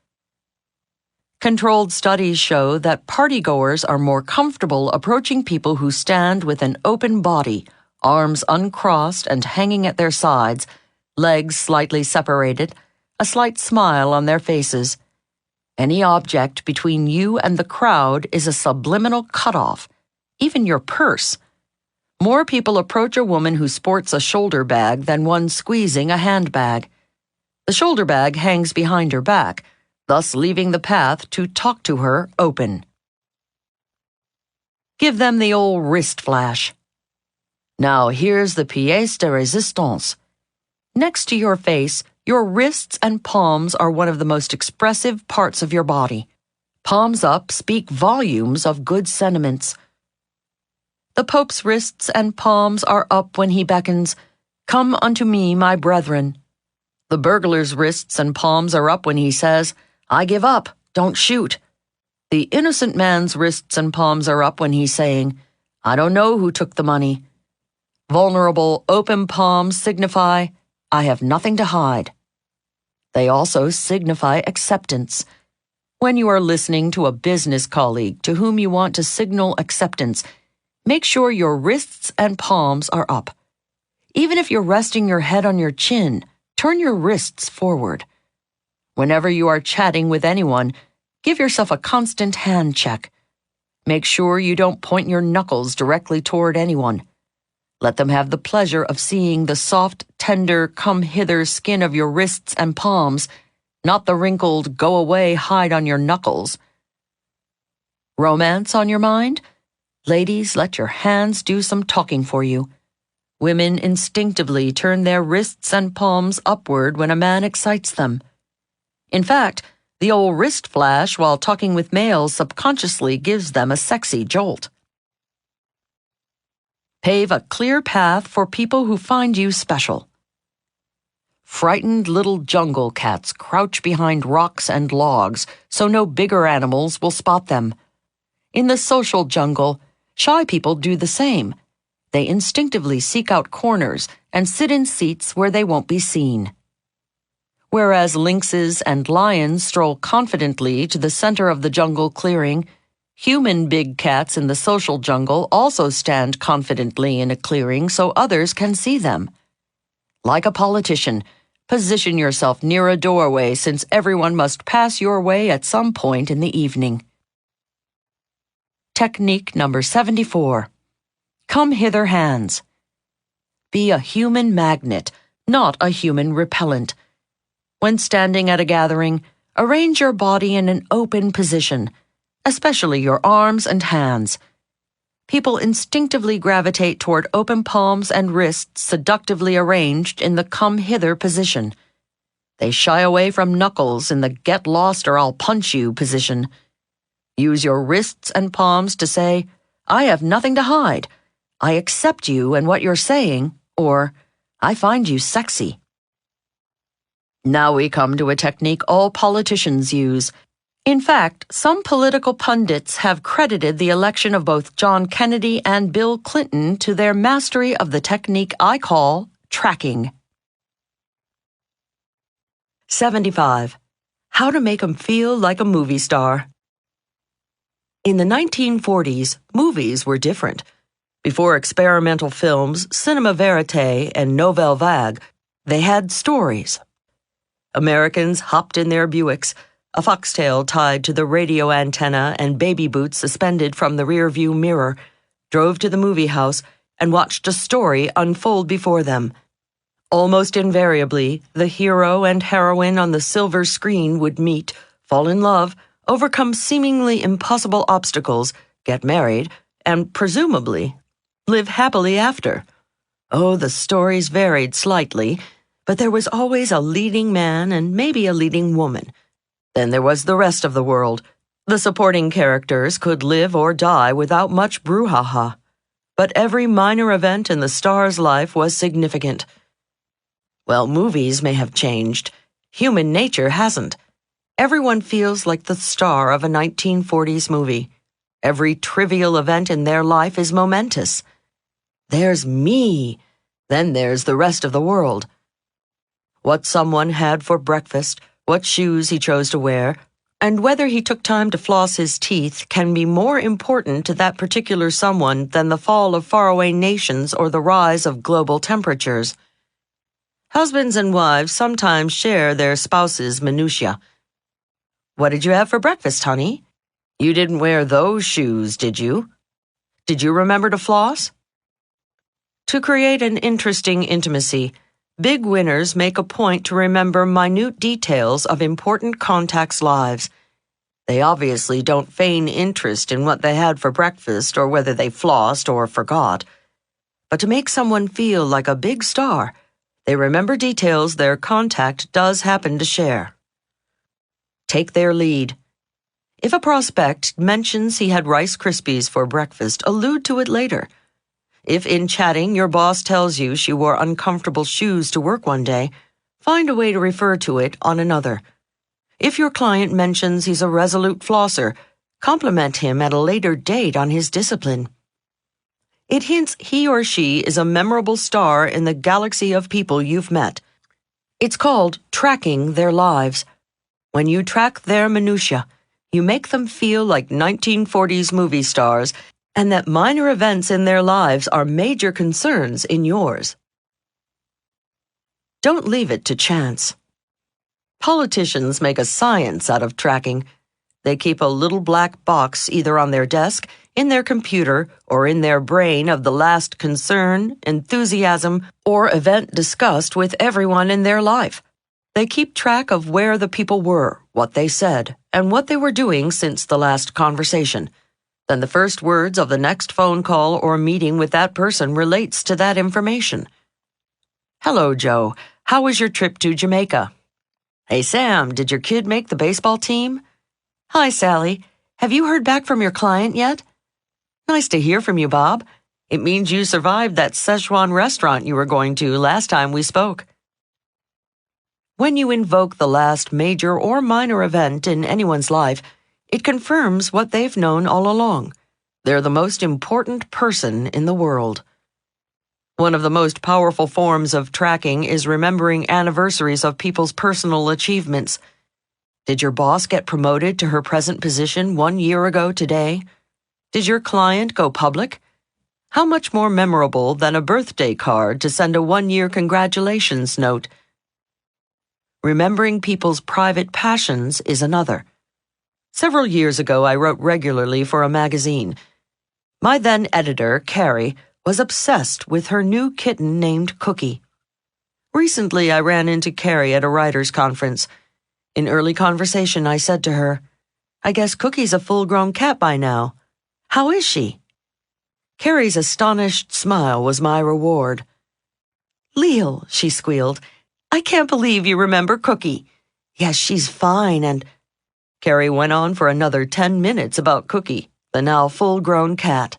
Controlled studies show that partygoers are more comfortable approaching people who stand with an open body, arms uncrossed and hanging at their sides, legs slightly separated, a slight smile on their faces. Any object between you and the crowd is a subliminal cutoff, even your purse. More people approach a woman who sports a shoulder bag than one squeezing a handbag. The shoulder bag hangs behind her back, thus leaving the path to talk to her open. Give them the old wrist flash. Now here's the pièce de résistance. Next to your face, your wrists and palms are one of the most expressive parts of your body. Palms up speak volumes of good sentiments. The Pope's wrists and palms are up when he beckons, "Come unto me, my brethren." The burglar's wrists and palms are up when he says, "I give up, don't shoot." The innocent man's wrists and palms are up when he's saying, "I don't know who took the money." Vulnerable, open palms signify, "I have nothing to hide." They also signify acceptance. When you are listening to a business colleague to whom you want to signal acceptance, make sure your wrists and palms are up. Even if you're resting your head on your chin, turn your wrists forward. Whenever you are chatting with anyone, give yourself a constant hand check. Make sure you don't point your knuckles directly toward anyone. Let them have the pleasure of seeing the soft, tender, come-hither skin of your wrists and palms, not the wrinkled, go-away hide on your knuckles. Romance on your mind? Ladies, let your hands do some talking for you. Women instinctively turn their wrists and palms upward when a man excites them. In fact, the old wrist flash while talking with males subconsciously gives them a sexy jolt. Pave a clear path for people who find you special. Frightened little jungle cats crouch behind rocks and logs so no bigger animals will spot them. In the social jungle, shy people do the same. They instinctively seek out corners and sit in seats where they won't be seen. Whereas lynxes and lions stroll confidently to the center of the jungle clearing, human big cats in the social jungle also stand confidently in a clearing so others can see them. Like a politician, position yourself near a doorway since everyone must pass your way at some point in the evening. Technique number 74. Come hither hands. Be a human magnet, not a human repellent. When standing at a gathering, arrange your body in an open position, especially your arms and hands. People instinctively gravitate toward open palms and wrists seductively arranged in the come-hither position. They shy away from knuckles in the get lost or I'll punch you position. Use your wrists and palms to say, "I have nothing to hide. I accept you and what you're saying," or "I find you sexy." Now we come to a technique all politicians use. In fact, some political pundits have credited the election of both John Kennedy and Bill Clinton to their mastery of the technique I call tracking. 75. How to make 'em feel like a movie star. In the 1940s, movies were different. Before experimental films, cinema verite, and nouvelle vague, they had stories. Americans hopped in their Buicks, a foxtail tied to the radio antenna and baby boots suspended from the rearview mirror, drove to the movie house, and watched a story unfold before them. Almost invariably, the hero and heroine on the silver screen would meet, fall in love, overcome seemingly impossible obstacles, get married, and, presumably, live happily after. Oh, the stories varied slightly, but there was always a leading man and maybe a leading woman. Then there was the rest of the world. The supporting characters could live or die without much brouhaha. But every minor event in the star's life was significant. Well, movies may have changed. Human nature hasn't. Everyone feels like the star of a 1940s movie. Every trivial event in their life is momentous. There's me. Then there's the rest of the world. What someone had for breakfast, what shoes he chose to wear, and whether he took time to floss his teeth can be more important to that particular someone than the fall of faraway nations or the rise of global temperatures. Husbands and wives sometimes share their spouses' minutiae. What did you have for breakfast, honey? You didn't wear those shoes, did you? Did you remember to floss? To create an interesting intimacy, big winners make a point to remember minute details of important contacts' lives. They obviously don't feign interest in what they had for breakfast or whether they flossed or forgot. But to make someone feel like a big star, they remember details their contact does happen to share. Take their lead. If a prospect mentions he had Rice Krispies for breakfast, allude to it later. If in chatting your boss tells you she wore uncomfortable shoes to work one day, find a way to refer to it on another. If your client mentions he's a resolute flosser, compliment him at a later date on his discipline. It hints he or she is a memorable star in the galaxy of people you've met. It's called tracking their lives. When you track their minutiae, you make them feel like 1940s movie stars and that minor events in their lives are major concerns in yours. Don't leave it to chance. Politicians make a science out of tracking. They keep a little black box either on their desk, in their computer, or in their brain of the last concern, enthusiasm, or event discussed with everyone in their life. They keep track of where the people were, what they said, and what they were doing since the last conversation. Then the first words of the next phone call or meeting with that person relates to that information. Hello, Joe. How was your trip to Jamaica? Hey, Sam, did your kid make the baseball team? Hi, Sally. Have you heard back from your client yet? Nice to hear from you, Bob. It means you survived that Szechuan restaurant you were going to last time we spoke. When you invoke the last major or minor event in anyone's life, it confirms what they've known all along. They're the most important person in the world. One of the most powerful forms of tracking is remembering anniversaries of people's personal achievements. Did your boss get promoted to her present position 1 year ago today? Did your client go public? How much more memorable than a birthday card to send a 1-year congratulations note? Remembering people's private passions is another. Several years ago, I wrote regularly for a magazine. My then editor, Carrie, was obsessed with her new kitten named Cookie. Recently, I ran into Carrie at a writers' conference. In early conversation, I said to her, I guess Cookie's a full-grown cat by now. How is she? Carrie's astonished smile was my reward. Leil, she squealed, I can't believe you remember Cookie. Yes, she's fine and... Carrie went on for another 10 minutes about Cookie, the now full-grown cat.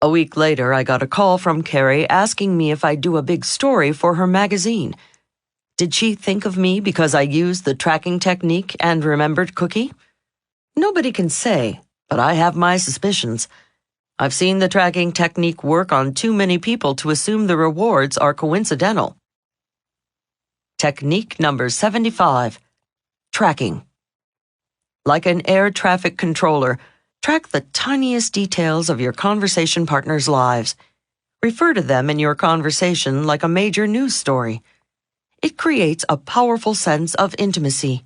A week later, I got a call from Carrie asking me if I'd do a big story for her magazine. Did she think of me because I used the tracking technique and remembered Cookie? Nobody can say, but I have my suspicions. I've seen the tracking technique work on too many people to assume the rewards are coincidental. Technique number 75. Tracking. Like an air traffic controller, track the tiniest details of your conversation partner's lives. Refer to them in your conversation like a major news story. It creates a powerful sense of intimacy.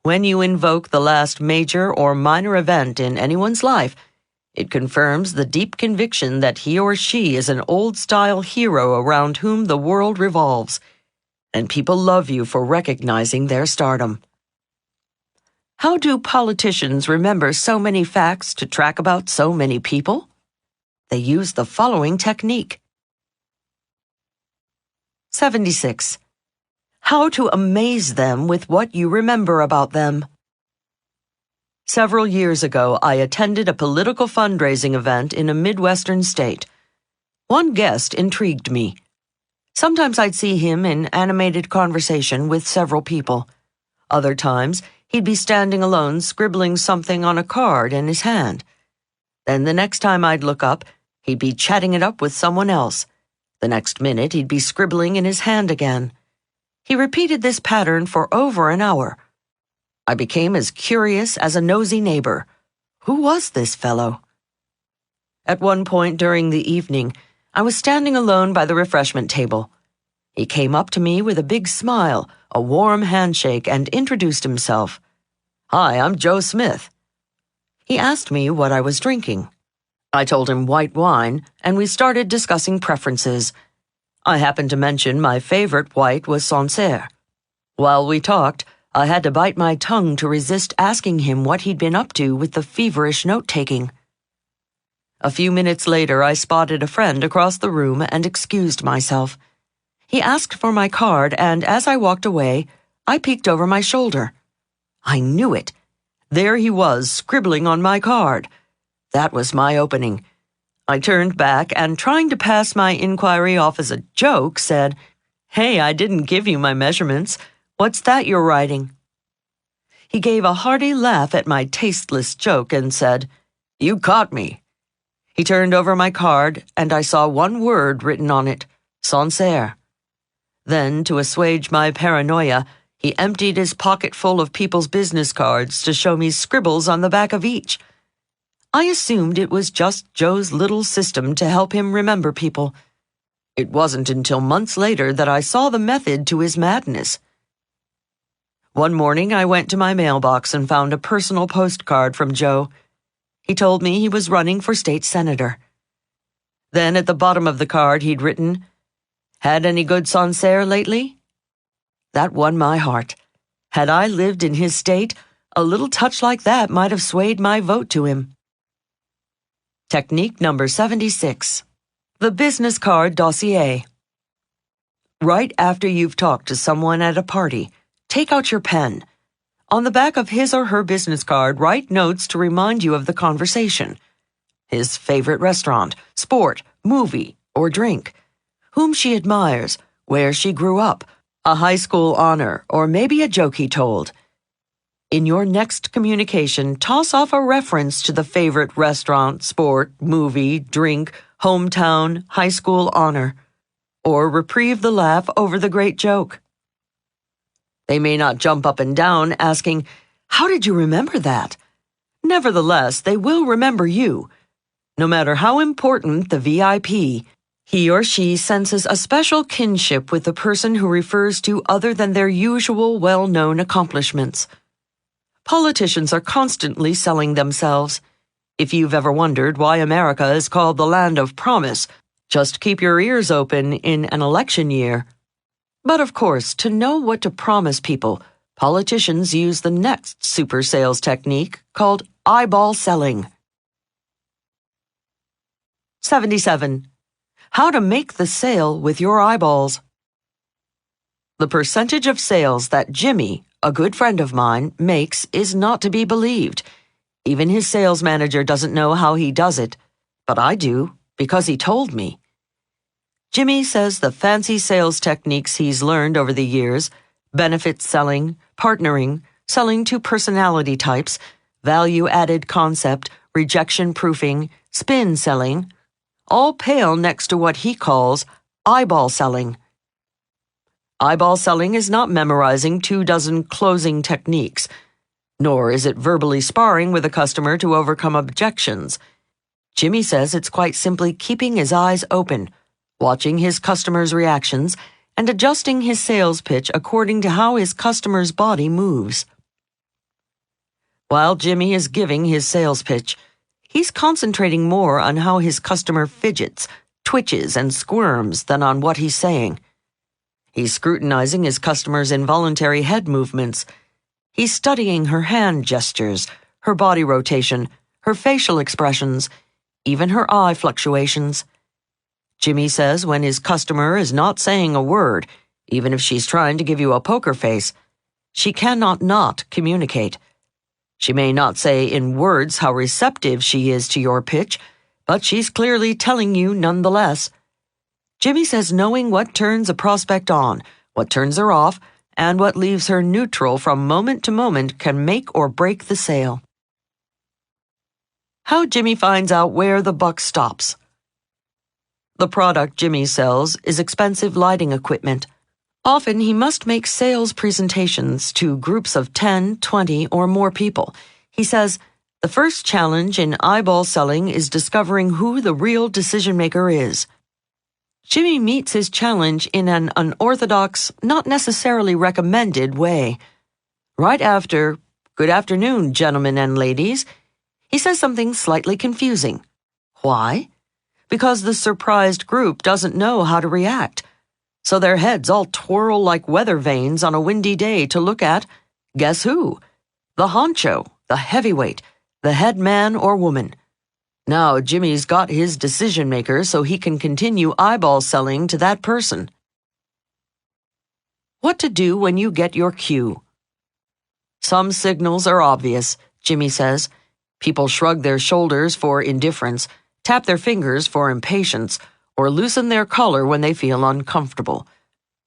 When you invoke the last major or minor event in anyone's life, it confirms the deep conviction that he or she is an old-style hero around whom the world revolves, and people love you for recognizing their stardom. How do politicians remember so many facts to track about so many people? They use the following technique. 76. How to amaze them with what you remember about them. Several years ago, I attended a political fundraising event in a Midwestern state. One guest intrigued me. Sometimes I'd see him in animated conversation with several people. Other times, he'd be standing alone scribbling something on a card in his hand. Then the next time I'd look up, he'd be chatting it up with someone else. The next minute, he'd be scribbling in his hand again. He repeated this pattern for over an hour. I became as curious as a nosy neighbor. Who was this fellow? At one point during the evening, I was standing alone by the refreshment table. He came up to me with a big smile, a warm handshake, and introduced himself. "Hi, I'm Joe Smith." He asked me what I was drinking. I told him white wine, and we started discussing preferences. I happened to mention my favorite white was Sancerre. While we talked, I had to bite my tongue to resist asking him what he'd been up to with the feverish note-taking. A few minutes later, I spotted a friend across the room and excused myself. He asked for my card, and as I walked away, I peeked over my shoulder. I knew it. There he was, scribbling on my card. That was my opening. I turned back and, trying to pass my inquiry off as a joke, said, "Hey, I didn't give you my measurements. What's that you're writing?" He gave a hearty laugh at my tasteless joke and said, "You caught me." He turned over my card, and I saw one word written on it, Sancerre. Then, to assuage my paranoia, he emptied his pocket full of people's business cards to show me scribbles on the back of each. I assumed it was just Joe's little system to help him remember people. It wasn't until months later that I saw the method to his madness. One morning, I went to my mailbox and found a personal postcard from Joe. He told me he was running for state senator. Then at the bottom of the card, he'd written, "Had any good Sancerre lately?" That won my heart. Had I lived in his state, a little touch like that might have swayed my vote to him. Technique number 76. The business card dossier. Right after you've talked to someone at a party, take out your pen. On the back of his or her business card, write notes to remind you of the conversation. His favorite restaurant, sport, movie, or drink. Whom she admires, where she grew up, a high school honor, or maybe a joke he told. In your next communication, toss off a reference to the favorite restaurant, sport, movie, drink, hometown, high school honor, or reprieve the laugh over the great joke. They may not jump up and down asking, "How did you remember that?" Nevertheless, they will remember you. No matter how important the VIP, he or she senses a special kinship with the person who refers to other than their usual well-known accomplishments. Politicians are constantly selling themselves. If you've ever wondered why America is called the land of promise, just keep your ears open in an election year. But of course, to know what to promise people, politicians use the next super sales technique called eyeball selling. 77. How to make the sale with your eyeballs. The percentage of sales that Jimmy, a good friend of mine, makes is not to be believed. Even his sales manager doesn't know how he does it, but I do, because he told me. Jimmy says the fancy sales techniques he's learned over the years, benefit selling, partnering, selling to personality types, value-added concept, rejection proofing, spin selling, all pale next to what he calls eyeball selling. Eyeball selling is not memorizing 24 closing techniques, nor is it verbally sparring with a customer to overcome objections. Jimmy says it's quite simply keeping his eyes open, watching his customers' reactions, and adjusting his sales pitch according to how his customer's body moves. While Jimmy is giving his sales pitch, he's concentrating more on how his customer fidgets, twitches, and squirms than on what he's saying. He's scrutinizing his customer's involuntary head movements. He's studying her hand gestures, her body rotation, her facial expressions, even her eye fluctuations. Jimmy says when his customer is not saying a word, even if she's trying to give you a poker face, she cannot not communicate. She may not say in words how receptive she is to your pitch, but she's clearly telling you nonetheless. Jimmy says knowing what turns a prospect on, what turns her off, and what leaves her neutral from moment to moment can make or break the sale. How Jimmy finds out where the buck stops. The product Jimmy sells is expensive lighting equipment. Often he must make sales presentations to groups of 10, 20, or more people. He says, the first challenge in eyeball selling is discovering who the real decision maker is. Jimmy meets his challenge in an unorthodox, not necessarily recommended way. Right after "Good afternoon, gentlemen and ladies," he says something slightly confusing. Why? Because the surprised group doesn't know how to react. So their heads all twirl like weather vanes on a windy day to look at, guess who? The honcho, the heavyweight, the head man or woman. Now Jimmy's got his decision maker so he can continue eyeball selling to that person. What to do when you get your cue. Some signals are obvious, Jimmy says. People shrug their shoulders for indifference, tap their fingers for impatience, or loosen their collar when they feel uncomfortable.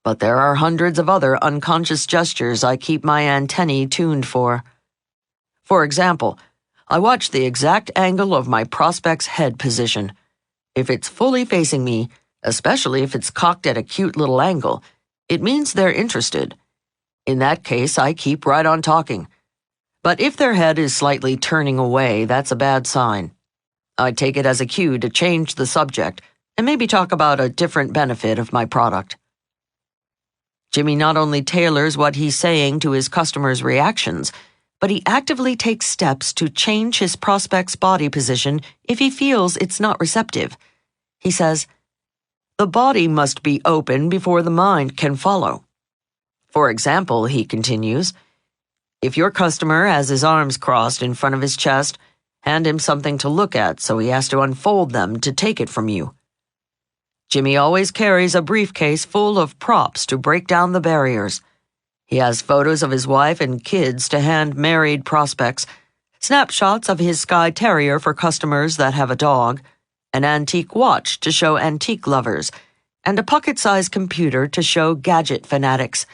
But there are hundreds of other unconscious gestures I keep my antennae tuned for. For example, I watch the exact angle of my prospect's head position. If it's fully facing me, especially if it's cocked at a cute little angle, it means they're interested. In that case, I keep right on talking. But if their head is slightly turning away, that's a bad sign. I take it as a cue to change the subject and maybe talk about a different benefit of my product. Jimmy not only tailors what he's saying to his customers' reactions, but he actively takes steps to change his prospect's body position if he feels it's not receptive. He says, "The body must be open before the mind can follow." For example, he continues, if your customer has his arms crossed in front of his chest, hand him something to look at so he has to unfold them to take it from you. Jimmy always carries a briefcase full of props to break down the barriers. He has photos of his wife and kids to hand married prospects, snapshots of his Skye Terrier for customers that have a dog, an antique watch to show antique lovers, and a pocket-sized computer to show gadget fanatics.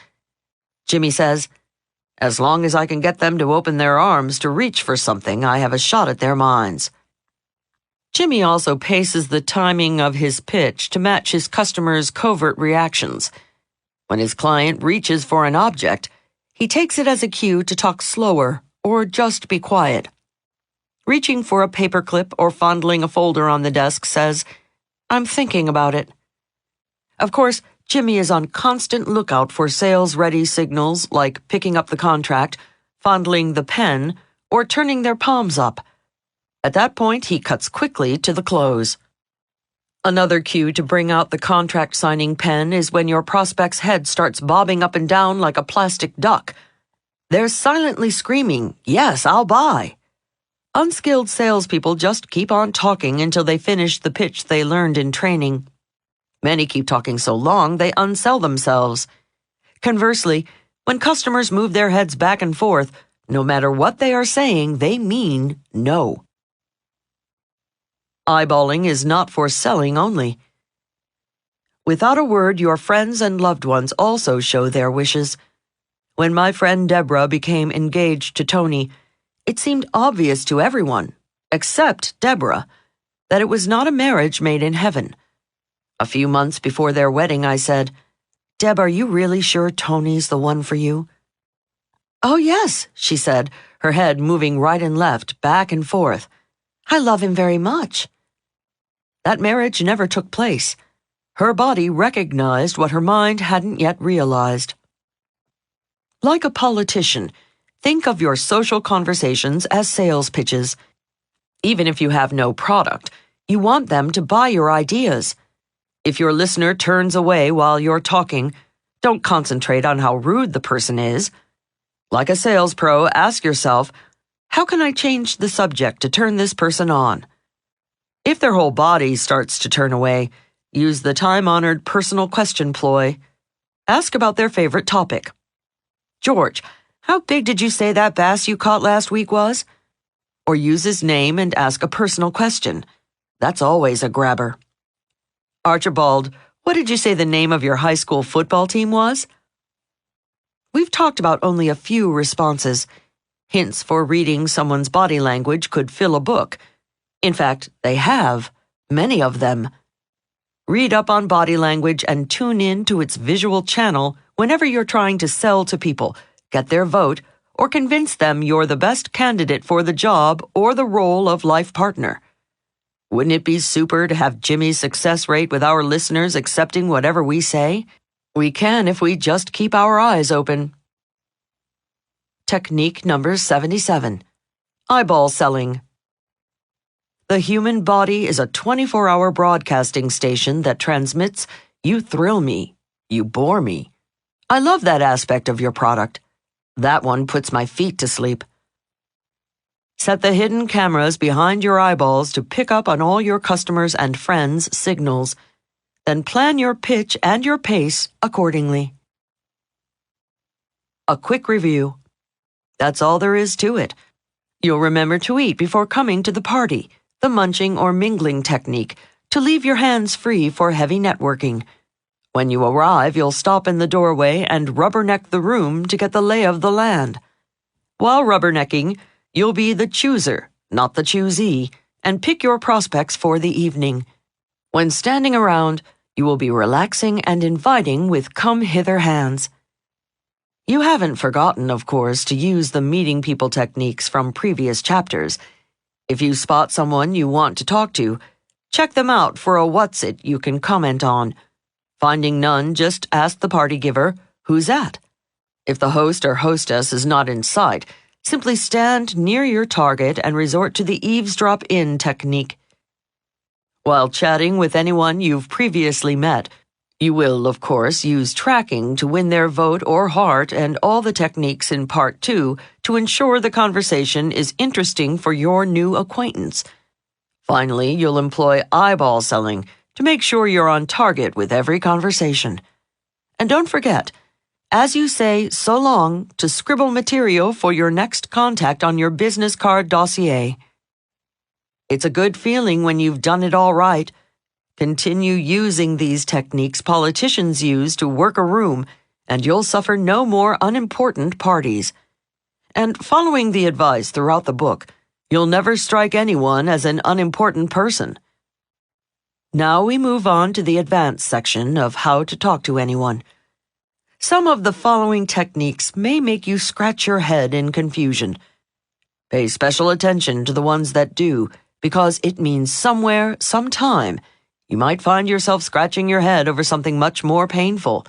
Jimmy says, as long as I can get them to open their arms to reach for something, I have a shot at their minds. Jimmy also paces the timing of his pitch to match his customers' covert reactions. When his client reaches for an object, he takes it as a cue to talk slower or just be quiet. Reaching for a paperclip or fondling a folder on the desk says, "I'm thinking about it." Of course, Jimmy is on constant lookout for sales-ready signals like picking up the contract, fondling the pen, or turning their palms up. At that point, he cuts quickly to the close. Another cue to bring out the contract signing pen is when your prospect's head starts bobbing up and down like a plastic duck. They're silently screaming, "Yes, I'll buy." Unskilled salespeople just keep on talking until they finish the pitch they learned in training. Many keep talking so long they unsell themselves. Conversely, when customers move their heads back and forth, no matter what they are saying, they mean no. Eyeballing is not for selling only. Without a word, your friends and loved ones also show their wishes. When my friend Deborah became engaged to Tony, it seemed obvious to everyone, except Deborah, that it was not a marriage made in heaven. A few months before their wedding, I said, "Deb, are you really sure Tony's the one for you?" "Oh, yes," she said, her head moving right and left, back and forth. "I love him very much." That marriage never took place. Her body recognized what her mind hadn't yet realized. Like a politician, think of your social conversations as sales pitches. Even if you have no product, you want them to buy your ideas. If your listener turns away while you're talking, don't concentrate on how rude the person is. Like a sales pro, ask yourself, how can I change the subject to turn this person on? If their whole body starts to turn away, use the time-honored personal question ploy. Ask about their favorite topic. "George, how big did you say that bass you caught last week was?" Or use his name and ask a personal question. That's always a grabber. "Archibald, what did you say the name of your high school football team was?" We've talked about only a few responses. Hints for reading someone's body language could fill a book. In fact, they have, many of them. Read up on body language and tune in to its visual channel whenever you're trying to sell to people, get their vote, or convince them you're the best candidate for the job or the role of life partner. Wouldn't it be super to have Jimmy's success rate with our listeners accepting whatever we say? We can if we just keep our eyes open. Technique number 77. Eyeball selling. The human body is a 24-hour broadcasting station that transmits, "You thrill me. You bore me." I love that aspect of your product. That one puts my feet to sleep. Set the hidden cameras behind your eyeballs to pick up on all your customers' and friends' signals. Then plan your pitch and your pace accordingly. A quick review. That's all there is to it. You'll remember to eat before coming to the party, the munching or mingling technique, to leave your hands free for heavy networking. When you arrive, you'll stop in the doorway and rubberneck the room to get the lay of the land. While rubbernecking, you'll be the chooser, not the choosee, and pick your prospects for the evening. When standing around, you will be relaxing and inviting with come-hither hands. You haven't forgotten, of course, to use the meeting people techniques from previous chapters. If you spot someone you want to talk to, check them out for a what's it you can comment on. Finding none, just ask the party giver, "Who's that?" If the host or hostess is not in sight, simply stand near your target and resort to the eavesdrop-in technique. While chatting with anyone you've previously met, you will, of course, use tracking to win their vote or heart and all the techniques in Part 2 to ensure the conversation is interesting for your new acquaintance. Finally, you'll employ eyeball selling to make sure you're on target with every conversation. And don't forget, as you say so long, to scribble material for your next contact on your business card dossier. It's a good feeling when you've done it all right. Continue using these techniques politicians use to work a room, and you'll suffer no more unimportant parties. And following the advice throughout the book, you'll never strike anyone as an unimportant person. Now we move on to the advanced section of how to talk to anyone. Some of the following techniques may make you scratch your head in confusion. Pay special attention to the ones that do, because it means somewhere, sometime, you might find yourself scratching your head over something much more painful,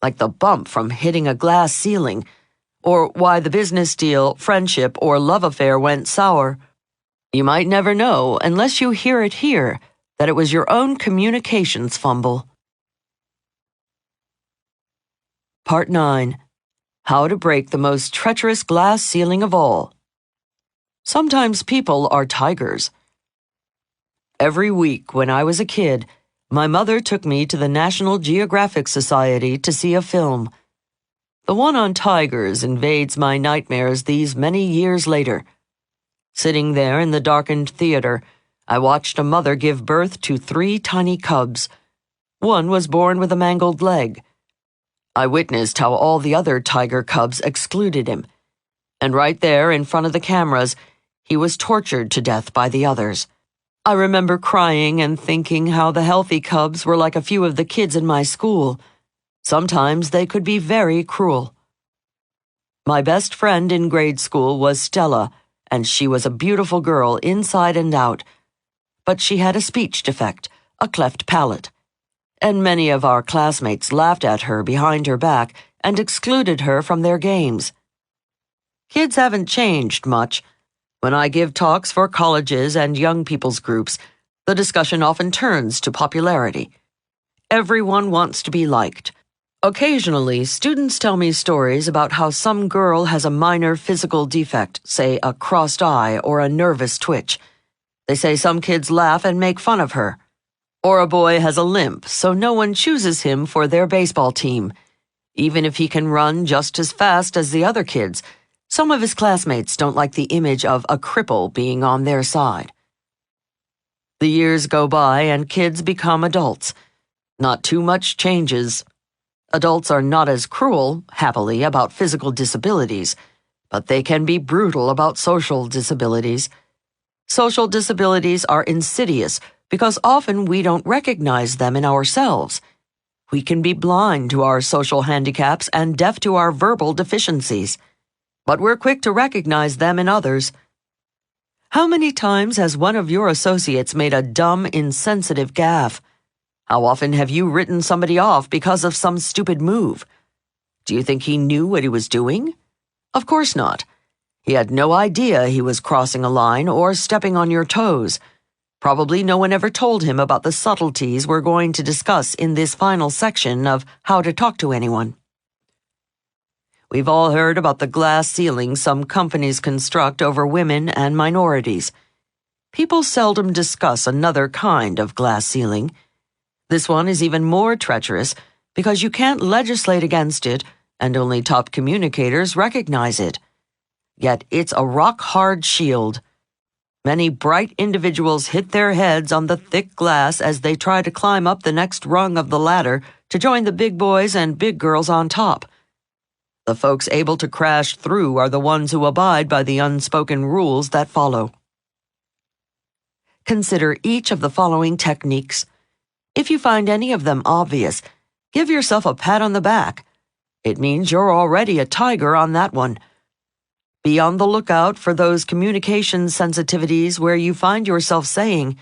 like the bump from hitting a glass ceiling, or why the business deal, friendship, or love affair went sour. You might never know, unless you hear it here, that it was your own communications fumble. Part 9. How to break the most treacherous glass ceiling of all. Sometimes people are tigers. Every week when I was a kid, my mother took me to the National Geographic Society to see a film. The one on tigers invades my nightmares these many years later. Sitting there in the darkened theater, I watched a mother give birth to 3 tiny cubs. One was born with a mangled leg. I witnessed how all the other tiger cubs excluded him. And right there in front of the cameras, he was tortured to death by the others. I remember crying and thinking how the healthy cubs were like a few of the kids in my school. Sometimes they could be very cruel. My best friend in grade school was Stella, and she was a beautiful girl inside and out. But she had a speech defect, a cleft palate. And many of our classmates laughed at her behind her back and excluded her from their games. Kids haven't changed much. When I give talks for colleges and young people's groups, the discussion often turns to popularity. Everyone wants to be liked. Occasionally, students tell me stories about how some girl has a minor physical defect, say a crossed eye or a nervous twitch. They say some kids laugh and make fun of her. Or a boy has a limp, so no one chooses him for their baseball team. Even if he can run just as fast as the other kids, some of his classmates don't like the image of a cripple being on their side. The years go by and kids become adults. Not too much changes. Adults are not as cruel, happily, about physical disabilities, but they can be brutal about social disabilities. Social disabilities are insidious because often we don't recognize them in ourselves. We can be blind to our social handicaps and deaf to our verbal deficiencies, but we're quick to recognize them in others. How many times has one of your associates made a dumb, insensitive gaffe? How often have you written somebody off because of some stupid move? Do you think he knew what he was doing? Of course not. He had no idea he was crossing a line or stepping on your toes. Probably no one ever told him about the subtleties we're going to discuss in this final section of How to Talk to Anyone. We've all heard about the glass ceiling some companies construct over women and minorities. People seldom discuss another kind of glass ceiling. This one is even more treacherous because you can't legislate against it, and only top communicators recognize it. Yet it's a rock-hard shield. Many bright individuals hit their heads on the thick glass as they try to climb up the next rung of the ladder to join the big boys and big girls on top. The folks able to crash through are the ones who abide by the unspoken rules that follow. Consider each of the following techniques. If you find any of them obvious, give yourself a pat on the back. It means you're already a tiger on that one. Be on the lookout for those communication sensitivities where you find yourself saying,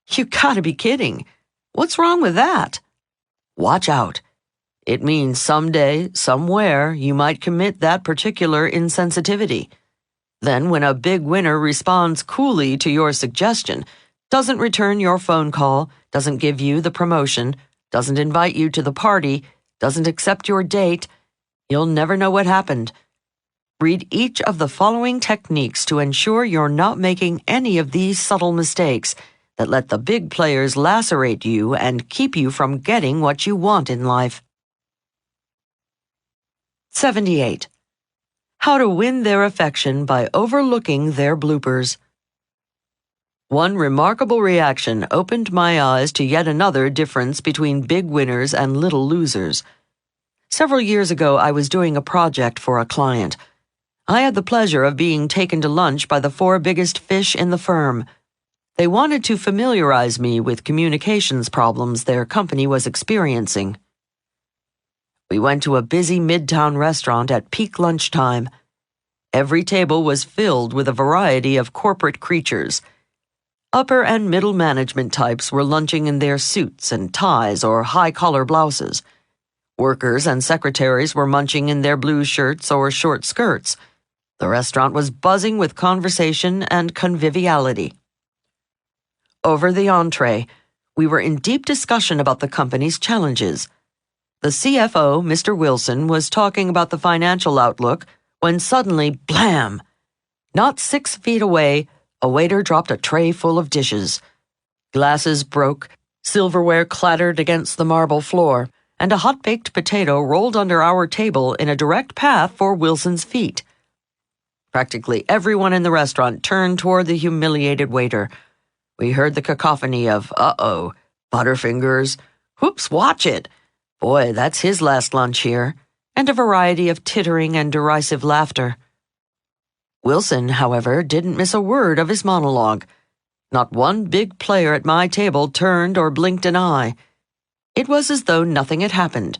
"You gotta be kidding. What's wrong with that?" Watch out. It means someday, somewhere, you might commit that particular insensitivity. Then when a big winner responds coolly to your suggestion, doesn't return your phone call, doesn't give you the promotion, doesn't invite you to the party, doesn't accept your date, you'll never know what happened. Read each of the following techniques to ensure you're not making any of these subtle mistakes that let the big players lacerate you and keep you from getting what you want in life. 78. How to win their affection by overlooking their bloopers. One remarkable reaction opened my eyes to yet another difference between big winners and little losers. Several years ago, I was doing a project for a client. I had the pleasure of being taken to lunch by the 4 biggest fish in the firm. They wanted to familiarize me with communications problems their company was experiencing. We went to a busy midtown restaurant at peak lunchtime. Every table was filled with a variety of corporate creatures. Upper and middle management types were lunching in their suits and ties or high-collar blouses. Workers and secretaries were munching in their blue shirts or short skirts. The restaurant was buzzing with conversation and conviviality. Over the entree, we were in deep discussion about the company's challenges. The CFO, Mr. Wilson, was talking about the financial outlook when suddenly, blam! Not 6 feet away, a waiter dropped a tray full of dishes. Glasses broke, silverware clattered against the marble floor, and a hot-baked potato rolled under our table in a direct path for Wilson's feet. Practically everyone in the restaurant turned toward the humiliated waiter. We heard the cacophony of, "Uh-oh," "Butterfingers," "Whoops, watch it," "Boy, that's his last lunch here," and a variety of tittering and derisive laughter. Wilson, however, didn't miss a word of his monologue. Not one big player at my table turned or blinked an eye. It was as though nothing had happened.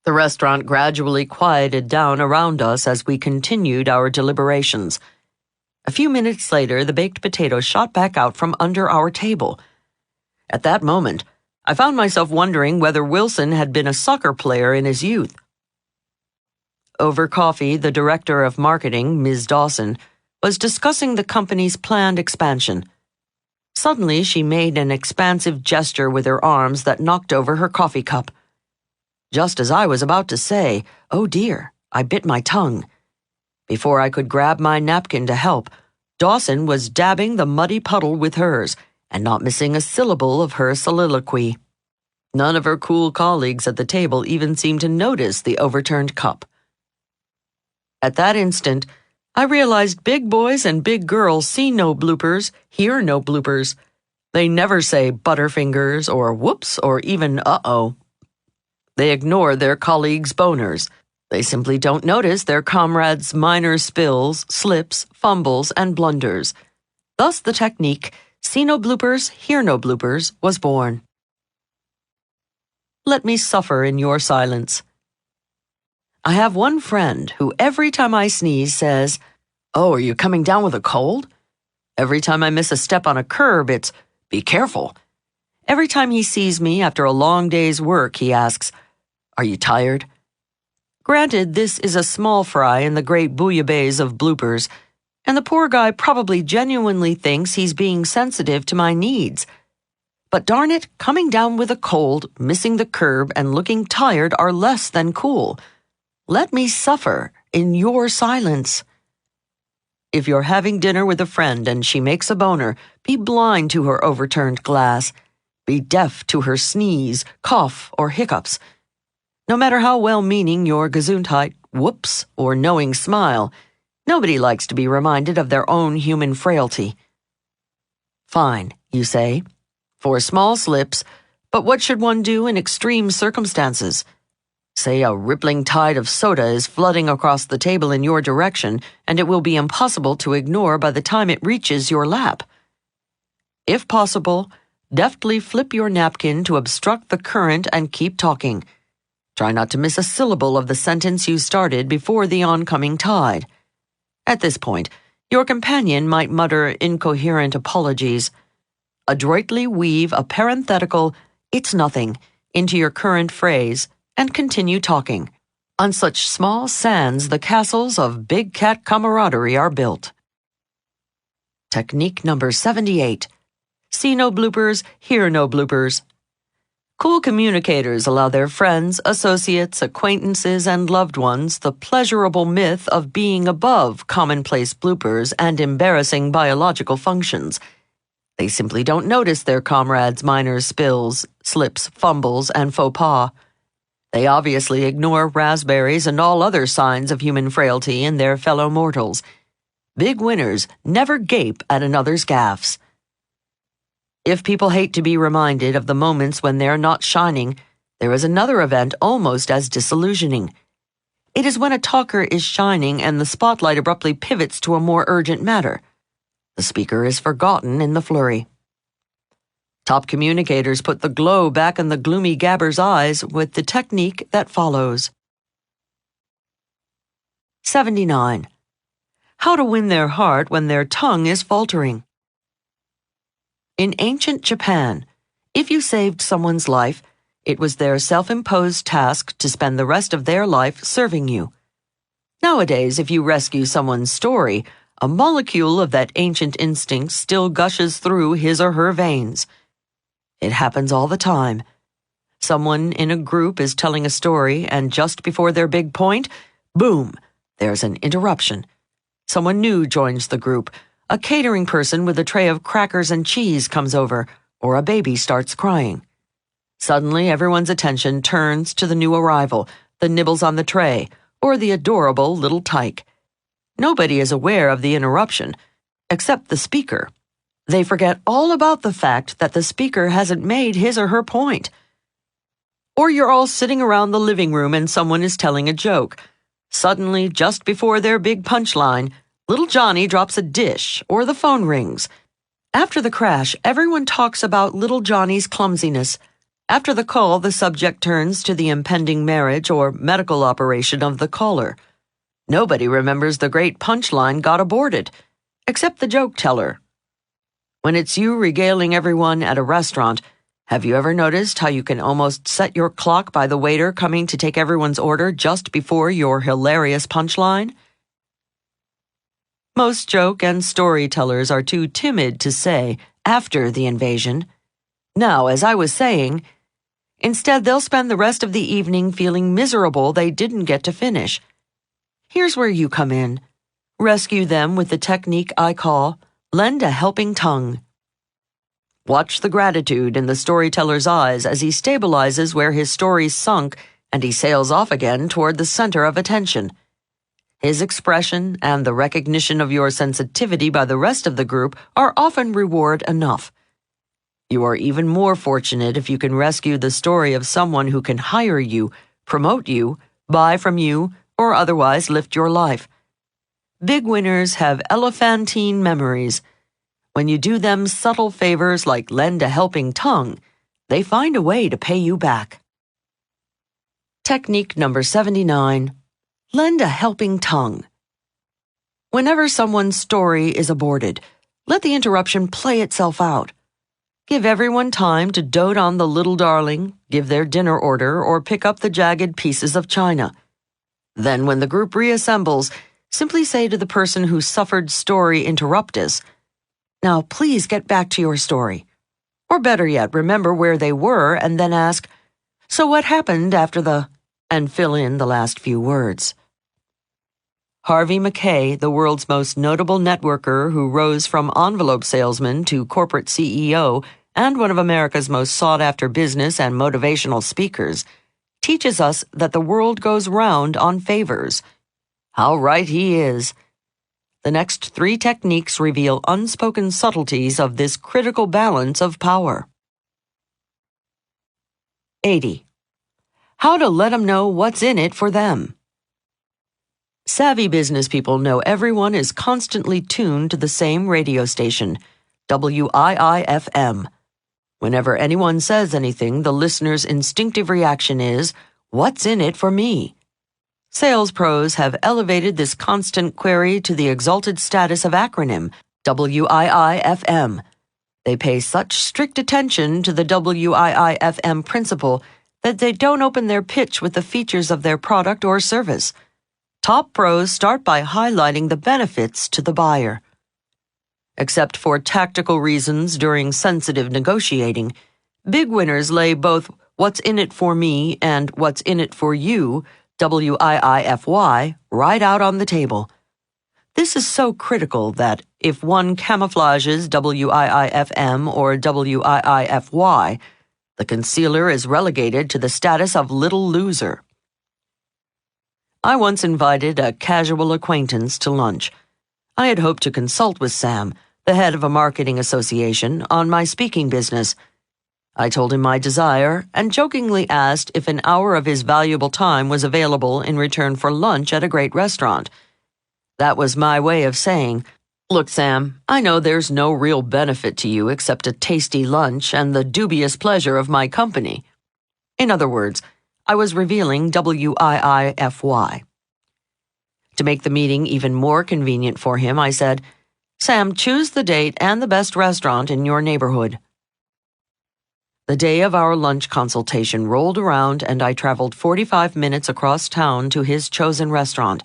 The restaurant gradually quieted down around us as we continued our deliberations. A few minutes later, the baked potato shot back out from under our table. At that moment, I found myself wondering whether Wilson had been a soccer player in his youth. Over coffee, the director of marketing, Ms. Dawson, was discussing the company's planned expansion. Suddenly, she made an expansive gesture with her arms that knocked over her coffee cup. Just as I was about to say, "Oh dear," I bit my tongue. Before I could grab my napkin to help, Dawson was dabbing the muddy puddle with hers and not missing a syllable of her soliloquy. None of her cool colleagues at the table even seemed to notice the overturned cup. At that instant, I realized big boys and big girls see no bloopers, hear no bloopers. They never say butterfingers or whoops or even uh-oh. They ignore their colleagues' boners. They simply don't notice their comrades' minor spills, slips, fumbles, and blunders. Thus the technique, see no bloopers, hear no bloopers, was born. Let me suffer in your silence. I have one friend who every time I sneeze says, "Oh, are you coming down with a cold?" Every time I miss a step on a curb, it's, "Be careful." Every time he sees me after a long day's work, he asks, "Are you tired?" Granted, this is a small fry in the great bouillabaisse of bloopers, and the poor guy probably genuinely thinks he's being sensitive to my needs. But darn it, coming down with a cold, missing the curb, and looking tired are less than cool. Let me suffer in your silence. If you're having dinner with a friend and she makes a boner, be blind to her overturned glass. Be deaf to her sneeze, cough, or hiccups. No matter how well-meaning your Gesundheit, whoops, or knowing smile, nobody likes to be reminded of their own human frailty. Fine, you say, for small slips, but what should one do in extreme circumstances? Say a rippling tide of soda is flooding across the table in your direction, and it will be impossible to ignore by the time it reaches your lap. If possible, deftly flip your napkin to obstruct the current and keep talking. Try not to miss a syllable of the sentence you started before the oncoming tide. At this point, your companion might mutter incoherent apologies. Adroitly weave a parenthetical, "it's nothing," into your current phrase, and continue talking. On such small sands, the castles of big cat camaraderie are built. Technique number 78. See no bloopers, hear no bloopers. Cool communicators allow their friends, associates, acquaintances, and loved ones the pleasurable myth of being above commonplace bloopers and embarrassing biological functions. They simply don't notice their comrades' minor spills, slips, fumbles, and faux pas. They obviously ignore raspberries and all other signs of human frailty in their fellow mortals. Big winners never gape at another's gaffes. If people hate to be reminded of the moments when they're not shining, there is another event almost as disillusioning. It is when a talker is shining and the spotlight abruptly pivots to a more urgent matter. The speaker is forgotten in the flurry. Top communicators put the glow back in the gloomy gabber's eyes with the technique that follows. 79. How to win their heart when their tongue is faltering. In ancient Japan, if you saved someone's life, it was their self-imposed task to spend the rest of their life serving you. Nowadays, if you rescue someone's story, a molecule of that ancient instinct still gushes through his or her veins. It happens all the time. Someone in a group is telling a story, and just before their big point, boom, there's an interruption. Someone new joins the group. A catering person with a tray of crackers and cheese comes over, or a baby starts crying. Suddenly, everyone's attention turns to the new arrival, the nibbles on the tray, or the adorable little tyke. Nobody is aware of the interruption, except the speaker. They forget all about the fact that the speaker hasn't made his or her point. Or you're all sitting around the living room and someone is telling a joke. Suddenly, just before their big punchline, little Johnny drops a dish or the phone rings. After the crash, everyone talks about little Johnny's clumsiness. After the call, the subject turns to the impending marriage or medical operation of the caller. Nobody remembers the great punchline got aborted, except the joke teller. When it's you regaling everyone at a restaurant, have you ever noticed how you can almost set your clock by the waiter coming to take everyone's order just before your hilarious punchline? Most joke and storytellers are too timid to say after the invasion. Now, as I was saying, instead they'll spend the rest of the evening feeling miserable they didn't get to finish. Here's where you come in. Rescue them with the technique I call lend a helping tongue. Watch the gratitude in the storyteller's eyes as he stabilizes where his story's sunk and he sails off again toward the center of attention. His expression and the recognition of your sensitivity by the rest of the group are often reward enough. You are even more fortunate if you can rescue the story of someone who can hire you, promote you, buy from you, or otherwise lift your life. Big winners have elephantine memories. When you do them subtle favors like lend a helping tongue, they find a way to pay you back. Technique number 79. Lend a helping tongue. Whenever someone's story is aborted, let the interruption play itself out. Give everyone time to dote on the little darling, give their dinner order, or pick up the jagged pieces of china. Then when the group reassembles, simply say to the person who suffered story interruptus, "Now please get back to your story." Or better yet, remember where they were and then ask, "So what happened after the," and fill in the last few words. Harvey Mackay, the world's most notable networker who rose from envelope salesman to corporate CEO and one of America's most sought-after business and motivational speakers, teaches us that the world goes round on favors. How right he is. The next 3 techniques reveal unspoken subtleties of this critical balance of power. 80. How to let them know what's in it for them. Savvy business people know everyone is constantly tuned to the same radio station, WIIFM. Whenever anyone says anything, the listener's instinctive reaction is, "What's in it for me?" Sales pros have elevated this constant query to the exalted status of acronym, WIIFM. They pay such strict attention to the WIIFM principle that they don't open their pitch with the features of their product or service. Top pros start by highlighting the benefits to the buyer. Except for tactical reasons during sensitive negotiating, big winners lay both "what's in it for me" and "what's in it for you," WIIFY, right out on the table. This is so critical that if one camouflages WIIFM or WIIFY, the concealer is relegated to the status of little loser. I once invited a casual acquaintance to lunch. I had hoped to consult with Sam, the head of a marketing association, on my speaking business. I told him my desire and jokingly asked if an hour of his valuable time was available in return for lunch at a great restaurant. That was my way of saying, "Look, Sam, I know there's no real benefit to you except a tasty lunch and the dubious pleasure of my company." In other words, I was revealing WIIFY. To make the meeting even more convenient for him, I said, "Sam, choose the date and the best restaurant in your neighborhood." The day of our lunch consultation rolled around and I traveled 45 minutes across town to his chosen restaurant.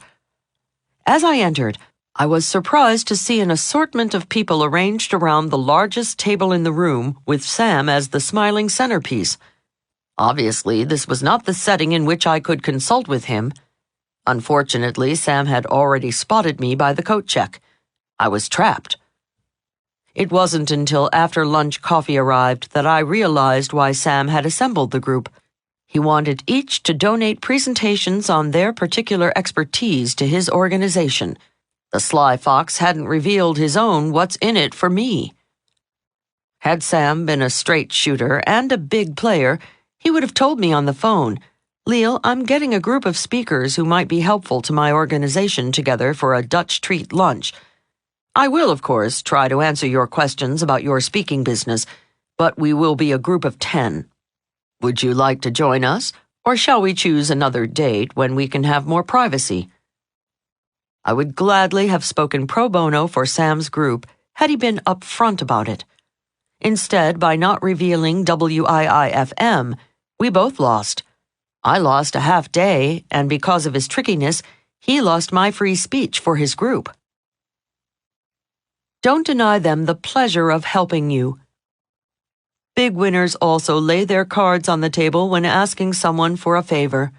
As I entered, I was surprised to see an assortment of people arranged around the largest table in the room with Sam as the smiling centerpiece. Obviously, this was not the setting in which I could consult with him. Unfortunately, Sam had already spotted me by the coat check. I was trapped. It wasn't until after lunch coffee arrived that I realized why Sam had assembled the group. He wanted each to donate presentations on their particular expertise to his organization. The sly fox hadn't revealed his own "what's in it for me." Had Sam been a straight shooter and a big player, he would have told me on the phone, "Leil, I'm getting a group of speakers who might be helpful to my organization together for a Dutch treat lunch. I will, of course, try to answer your questions about your speaking business, but we will be a group of 10. Would you like to join us, or shall we choose another date when we can have more privacy?" I would gladly have spoken pro bono for Sam's group had he been upfront about it. Instead, by not revealing WIIFM, we both lost. I lost a half day, and because of his trickiness, he lost my free speech for his group. Don't deny them the pleasure of helping you. Big winners also lay their cards on the table when asking someone for a favor.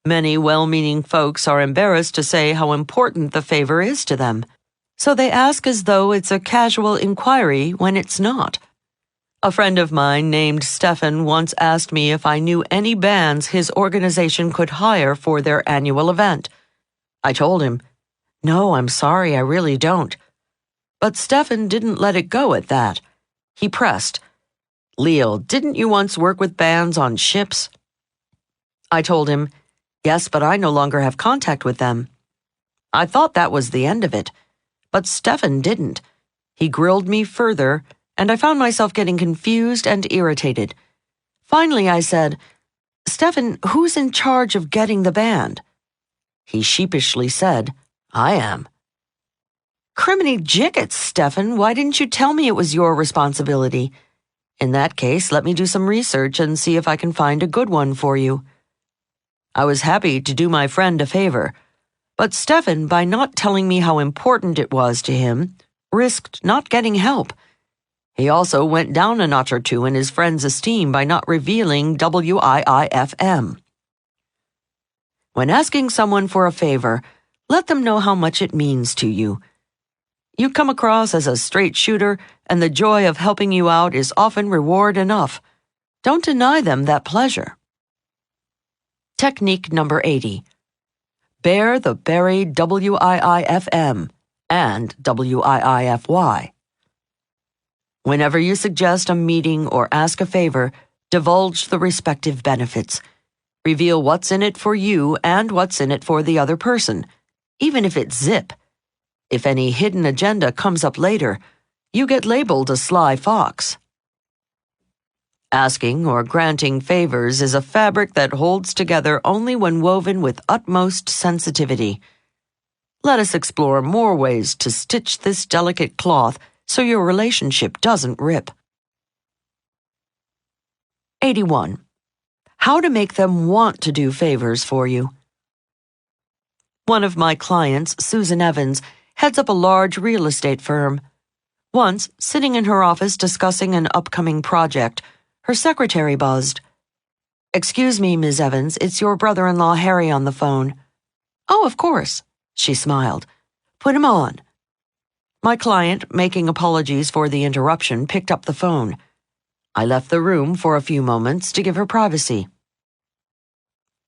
Many well-meaning folks are embarrassed to say how important the favor is to them, so they ask as though it's a casual inquiry when it's not. A friend of mine named Stefan once asked me if I knew any bands his organization could hire for their annual event. I told him, "No, I'm sorry, I really don't." But Stefan didn't let it go at that. He pressed, "Leil, didn't you once work with bands on ships?" I told him, "Yes, but I no longer have contact with them." I thought that was the end of it, but Stefan didn't. He grilled me further, and I found myself getting confused and irritated. Finally, I said, "Stefan, who's in charge of getting the band?" He sheepishly said, "I am." "Criminy jickets, Stefan, why didn't you tell me it was your responsibility? In that case, let me do some research and see if I can find a good one for you." I was happy to do my friend a favor, but Stefan, by not telling me how important it was to him, risked not getting help. He also went down a notch or two in his friend's esteem by not revealing WIIFM. When asking someone for a favor, let them know how much it means to you. You come across as a straight shooter, and the joy of helping you out is often reward enough. Don't deny them that pleasure. Technique number 80. Bear the buried WIIFM and WIIFY. Whenever you suggest a meeting or ask a favor, divulge the respective benefits. Reveal what's in it for you and what's in it for the other person, even if it's zip. If any hidden agenda comes up later, you get labeled a sly fox. Asking or granting favors is a fabric that holds together only when woven with utmost sensitivity. Let us explore more ways to stitch this delicate cloth so your relationship doesn't rip. 81. How to make them want to do favors for you. One of my clients, Susan Evans, heads up a large real estate firm. Once, sitting in her office discussing an upcoming project, her secretary buzzed. "Excuse me, Ms. Evans, it's your brother-in-law Harry on the phone." "Oh, of course," she smiled. "Put him on." My client, making apologies for the interruption, picked up the phone. I left the room for a few moments to give her privacy.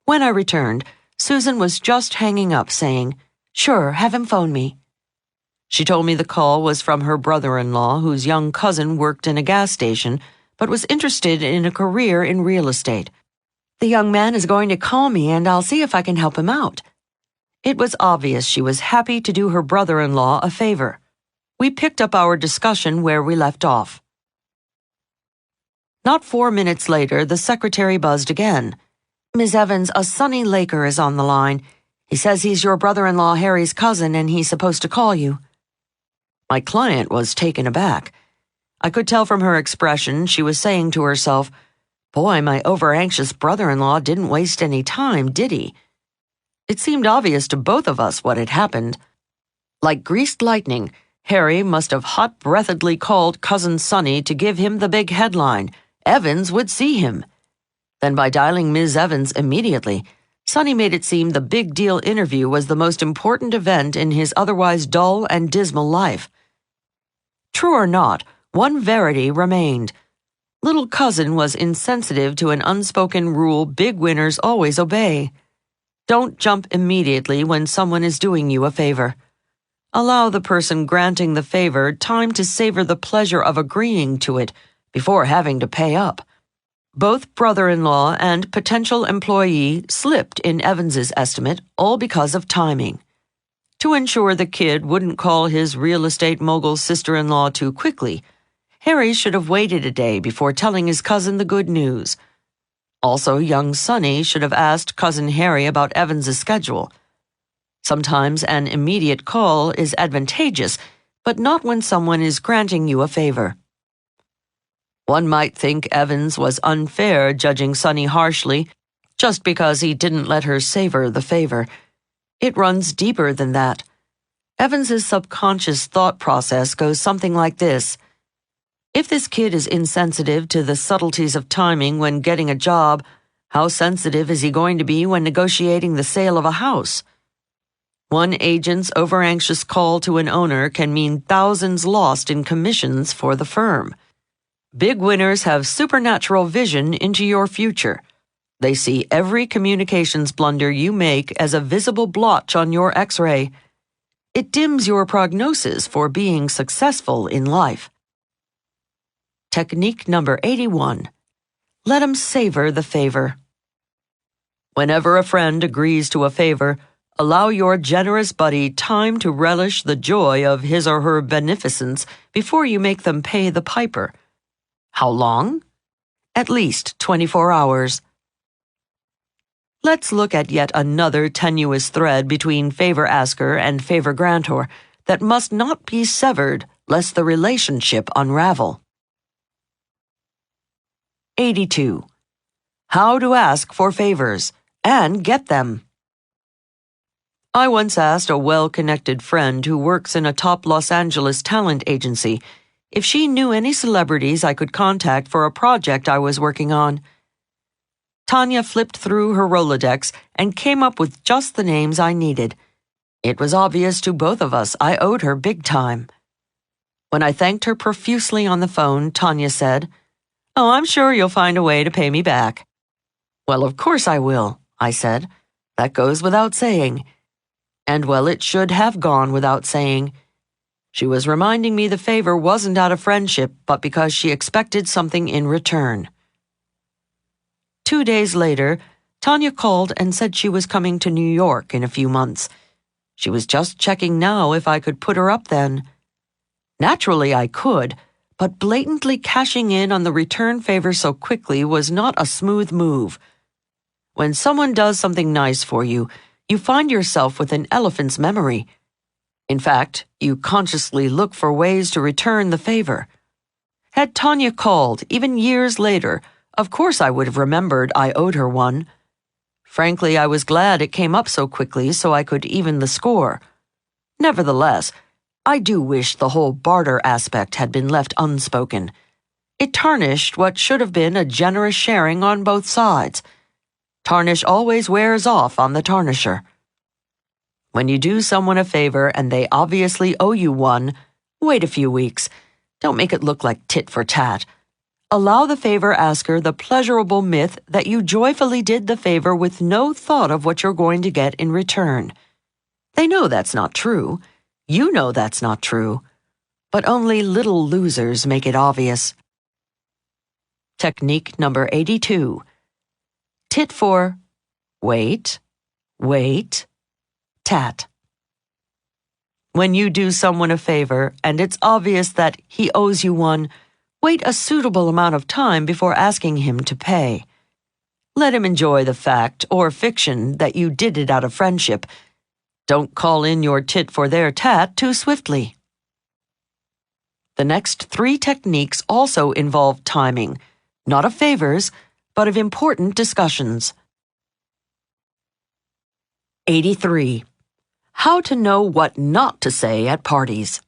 When I returned, Susan was just hanging up, saying, "Sure, have him phone me." She told me the call was from her brother-in-law, whose young cousin worked in a gas station, but was interested in a career in real estate. "The young man is going to call me, and I'll see if I can help him out." It was obvious she was happy to do her brother-in-law a favor. We picked up our discussion where we left off. Not 4 minutes later, the secretary buzzed again. "Ms. Evans, a Sonny Laker is on the line. He says he's your brother-in-law Harry's cousin and he's supposed to call you." My client was taken aback. I could tell from her expression she was saying to herself, "Boy, my over-anxious brother-in-law didn't waste any time, did he?" It seemed obvious to both of us what had happened. Like greased lightning, Harry must have hot-breathedly called Cousin Sonny to give him the big headline. Evans would see him. Then by dialing Ms. Evans immediately, Sonny made it seem the big deal interview was the most important event in his otherwise dull and dismal life. True or not, one verity remained. Little Cousin was insensitive to an unspoken rule big winners always obey. Don't jump immediately when someone is doing you a favor. Allow the person granting the favor time to savor the pleasure of agreeing to it before having to pay up. Both brother-in-law and potential employee slipped in Evans's estimate, all because of timing. To ensure the kid wouldn't call his real estate mogul sister-in-law too quickly, Harry should have waited a day before telling his cousin the good news. Also, young Sonny should have asked Cousin Harry about Evans's schedule. Sometimes an immediate call is advantageous, but not when someone is granting you a favor. One might think Evans was unfair judging Sonny harshly just because he didn't let her savor the favor. It runs deeper than that. Evans's subconscious thought process goes something like this. If this kid is insensitive to the subtleties of timing when getting a job, how sensitive is he going to be when negotiating the sale of a house? One agent's overanxious call to an owner can mean thousands lost in commissions for the firm. Big winners have supernatural vision into your future. They see every communications blunder you make as a visible blotch on your X-ray. It dims your prognosis for being successful in life. Technique number 81. Let 'em savor the favor. Whenever a friend agrees to a favor, allow your generous buddy time to relish the joy of his or her beneficence before you make them pay the piper. How long? At least 24 hours. Let's look at yet another tenuous thread between favor asker and favor grantor that must not be severed lest the relationship unravel. 82. How to ask for favors, and get them. I once asked a well-connected friend who works in a top Los Angeles talent agency if she knew any celebrities I could contact for a project I was working on. Tanya flipped through her Rolodex and came up with just the names I needed. It was obvious to both of us I owed her big time. When I thanked her profusely on the phone, Tanya said, "Oh, I'm sure you'll find a way to pay me back." "Well, of course I will," I said. "That goes without saying." And well, it should have gone without saying. She was reminding me the favor wasn't out of friendship, but because she expected something in return. 2 days later, Tanya called and said she was coming to New York in a few months. She was just checking now if I could put her up then. Naturally, I could, but blatantly cashing in on the return favor so quickly was not a smooth move. When someone does something nice for you, you find yourself with an elephant's memory. In fact, you consciously look for ways to return the favor. Had Tanya called, even years later, of course I would have remembered I owed her one. Frankly, I was glad it came up so quickly so I could even the score. Nevertheless, I do wish the whole barter aspect had been left unspoken. It tarnished what should have been a generous sharing on both sides. Tarnish always wears off on the tarnisher. When you do someone a favor and they obviously owe you one, wait a few weeks. Don't make it look like tit for tat. Allow the favor asker the pleasurable myth that you joyfully did the favor with no thought of what you're going to get in return. They know that's not true. You know that's not true. But only little losers make it obvious. Technique number 82. Tit for wait, tat. When you do someone a favor and it's obvious that he owes you one, wait a suitable amount of time before asking him to pay. Let him enjoy the fact or fiction that you did it out of friendship. Don't call in your tit for their tat too swiftly. The next 3 techniques also involve timing, not of favors, but of important discussions. 83. How to know what not to say at parties.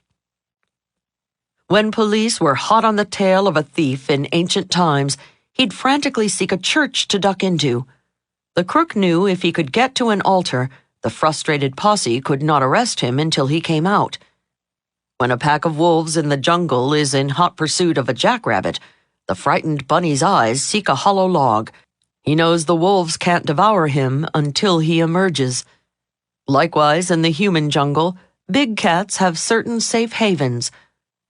When police were hot on the tail of a thief in ancient times, he'd frantically seek a church to duck into. The crook knew if he could get to an altar, the frustrated posse could not arrest him until he came out. When a pack of wolves in the jungle is in hot pursuit of a jackrabbit, the frightened bunny's eyes seek a hollow log. He knows the wolves can't devour him until he emerges. Likewise, in the human jungle, big cats have certain safe havens.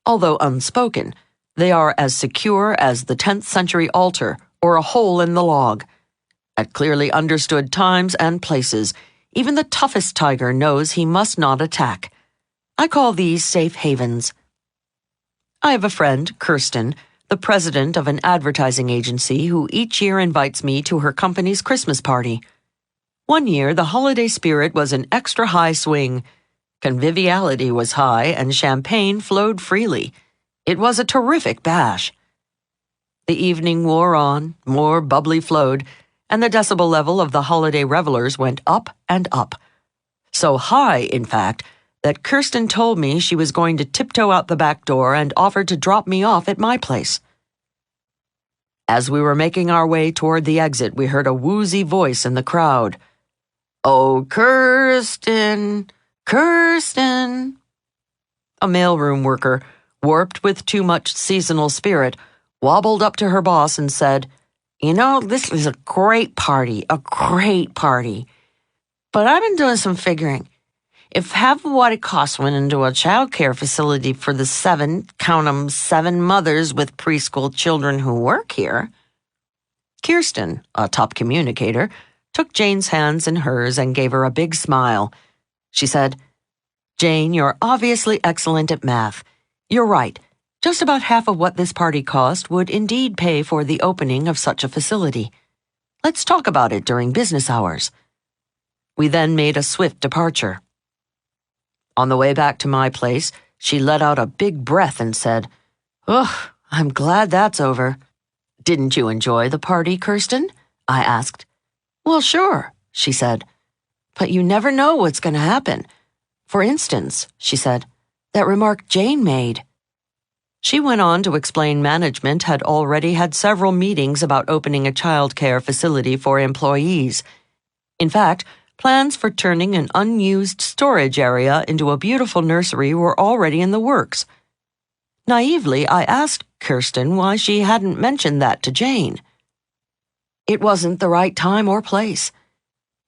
Although unspoken, they are as secure as the 10th century altar or a hole in the log. At clearly understood times and places, even the toughest tiger knows he must not attack. I call these safe havens. I have a friend, Kirsten, the president of an advertising agency who each year invites me to her company's Christmas party. One year, the holiday spirit was in extra high swing. Conviviality was high and champagne flowed freely. It was a terrific bash. The evening wore on, more bubbly flowed, and the decibel level of the holiday revelers went up and up. So high, in fact, that Kirsten told me she was going to tiptoe out the back door and offered to drop me off at my place. As we were making our way toward the exit, we heard a woozy voice in the crowd. "Oh, Kirsten, Kirsten." A mailroom worker, warped with too much seasonal spirit, wobbled up to her boss and said, "You know, this is a great party. But I've been doing some figuring. If half of what it costs went into a child care facility for the 7 mothers with preschool children who work here." Kirsten, a top communicator, took Jane's hands in hers and gave her a big smile. She said, "Jane, you're obviously excellent at math. You're right. Just about half of what this party cost would indeed pay for the opening of such a facility. Let's talk about it during business hours." We then made a swift departure. On the way back to my place, she let out a big breath and said, "Ugh, I'm glad that's over." "Didn't you enjoy the party, Kirsten?" I asked. "Well, sure," she said. But you never know what's going to happen. For instance, she said, that remark Jane made. She went on to explain management had already had several meetings about opening a child care facility for employees. In fact, plans for turning an unused storage area into a beautiful nursery were already in the works. Naively, I asked Kirsten why she hadn't mentioned that to Jane. It wasn't the right time or place.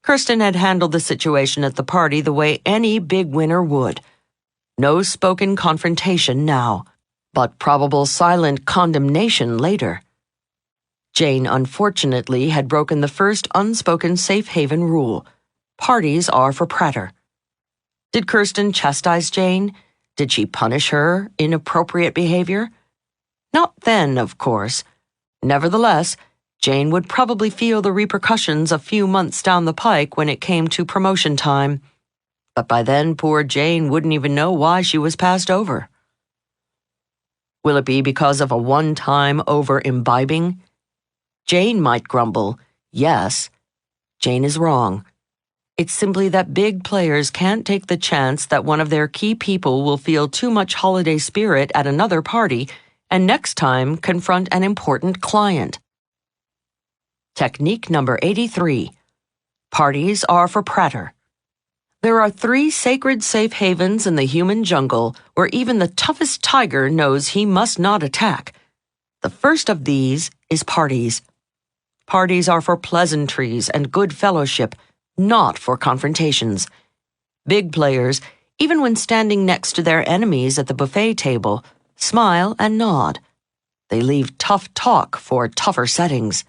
Kirsten had handled the situation at the party the way any big winner would. No spoken confrontation now, but probable silent condemnation later. Jane, unfortunately, had broken the first unspoken safe haven rule. Parties are for Prater. Did Kirsten chastise Jane? Did she punish her inappropriate behavior? Not then, of course. Nevertheless, Jane would probably feel the repercussions a few months down the pike when it came to promotion time. But by then, poor Jane wouldn't even know why she was passed over. Will it be because of a one-time over-imbibing? Jane might grumble, yes. Jane is wrong. It's simply that big players can't take the chance that one of their key people will feel too much holiday spirit at another party and next time confront an important client. Technique number 83. Parties are for Prater. There are 3 sacred safe havens in the human jungle where even the toughest tiger knows he must not attack. The first of these is parties. Parties are for pleasantries and good fellowship, not for confrontations. Big players, even when standing next to their enemies at the buffet table, smile and nod. They leave tough talk for tougher settings.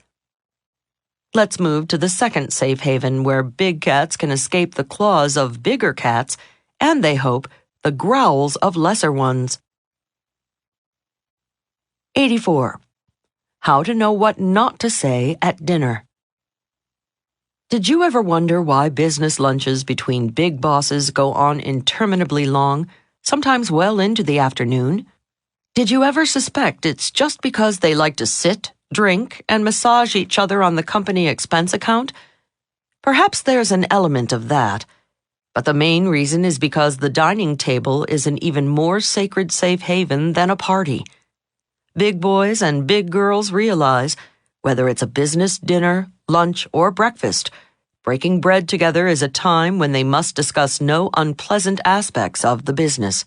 Let's move to the second safe haven where big cats can escape the claws of bigger cats and, they hope, the growls of lesser ones. 84. How to know what not to say at dinner. Did you ever wonder why business lunches between big bosses go on interminably long, sometimes well into the afternoon? Did you ever suspect it's just because they like to sit, drink, and massage each other on the company expense account? Perhaps there's an element of that, but the main reason is because the dining table is an even more sacred safe haven than a party. Big boys and big girls realize, whether it's a business dinner, lunch, or breakfast, breaking bread together is a time when they must discuss no unpleasant aspects of the business.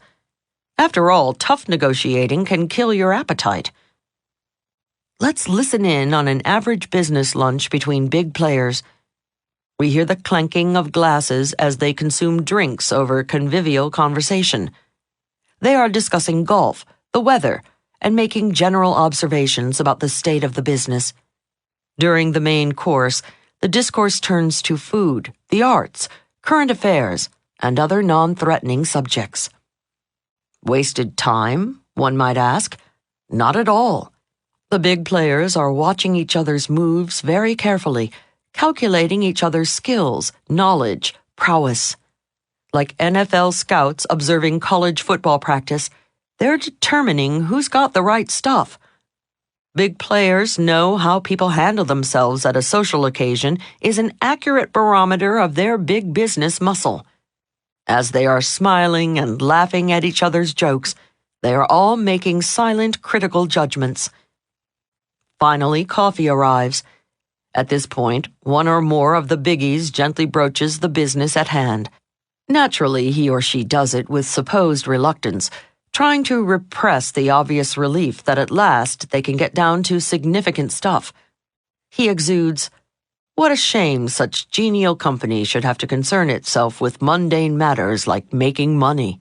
After all, tough negotiating can kill your appetite. Let's listen in on an average business lunch between big players. We hear the clanking of glasses as they consume drinks over convivial conversation. They are discussing golf, the weather, and making general observations about the state of the business. During the main course, the discourse turns to food, the arts, current affairs, and other non-threatening subjects. Wasted time, one might ask? Not at all. The big players are watching each other's moves very carefully, calculating each other's skills, knowledge, prowess. Like NFL scouts observing college football practice, they're determining who's got the right stuff. Big players know how people handle themselves at a social occasion is an accurate barometer of their big business muscle. As they are smiling and laughing at each other's jokes, they are all making silent, critical judgments. Finally, coffee arrives. At this point, one or more of the biggies gently broaches the business at hand. Naturally, he or she does it with supposed reluctance, trying to repress the obvious relief that at last they can get down to significant stuff. He exudes, "What a shame such genial company should have to concern itself with mundane matters like making money."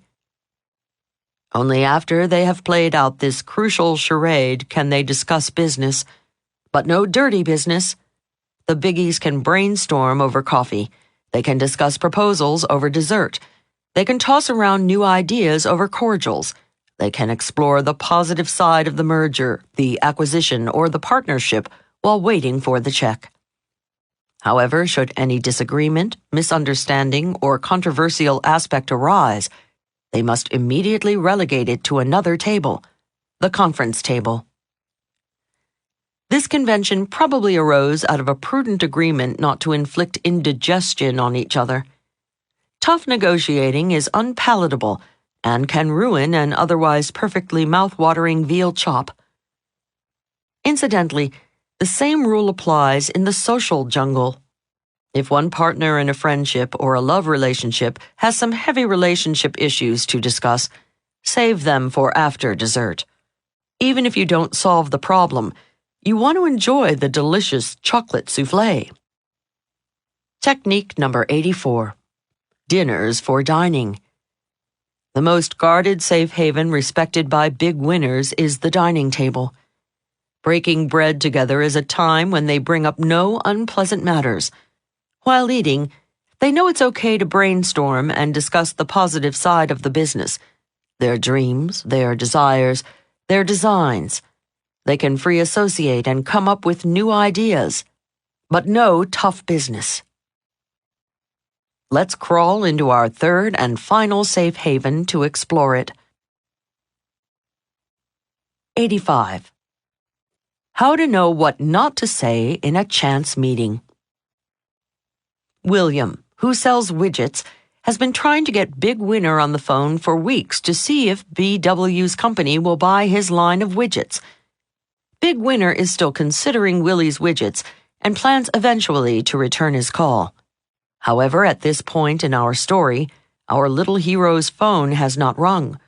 Only after they have played out this crucial charade can they discuss business. But no dirty business. The biggies can brainstorm over coffee. They can discuss proposals over dessert. They can toss around new ideas over cordials. They can explore the positive side of the merger, the acquisition, or the partnership while waiting for the check. However, should any disagreement, misunderstanding, or controversial aspect arise, they must immediately relegate it to another table, the conference table. This convention probably arose out of a prudent agreement not to inflict indigestion on each other. Tough negotiating is unpalatable and can ruin an otherwise perfectly mouth-watering veal chop. Incidentally, the same rule applies in the social jungle. If one partner in a friendship or a love relationship has some heavy relationship issues to discuss, save them for after dessert. Even if you don't solve the problem, you want to enjoy the delicious chocolate souffle. Technique number 84. Dinners for dining. The most guarded safe haven respected by big winners is the dining table. Breaking bread together is a time when they bring up no unpleasant matters. While eating, they know it's okay to brainstorm and discuss the positive side of the business, their dreams, their desires, their designs. They can free associate and come up with new ideas, but no tough business. Let's crawl into our third and final safe haven to explore it. 85. How to know what not to say in a chance meeting. William, who sells widgets, has been trying to get Big Winner on the phone for weeks to see if BW's company will buy his line of widgets. Big Winner is still considering Willie's widgets and plans eventually to return his call. However, at this point in our story, our little hero's phone has not rung.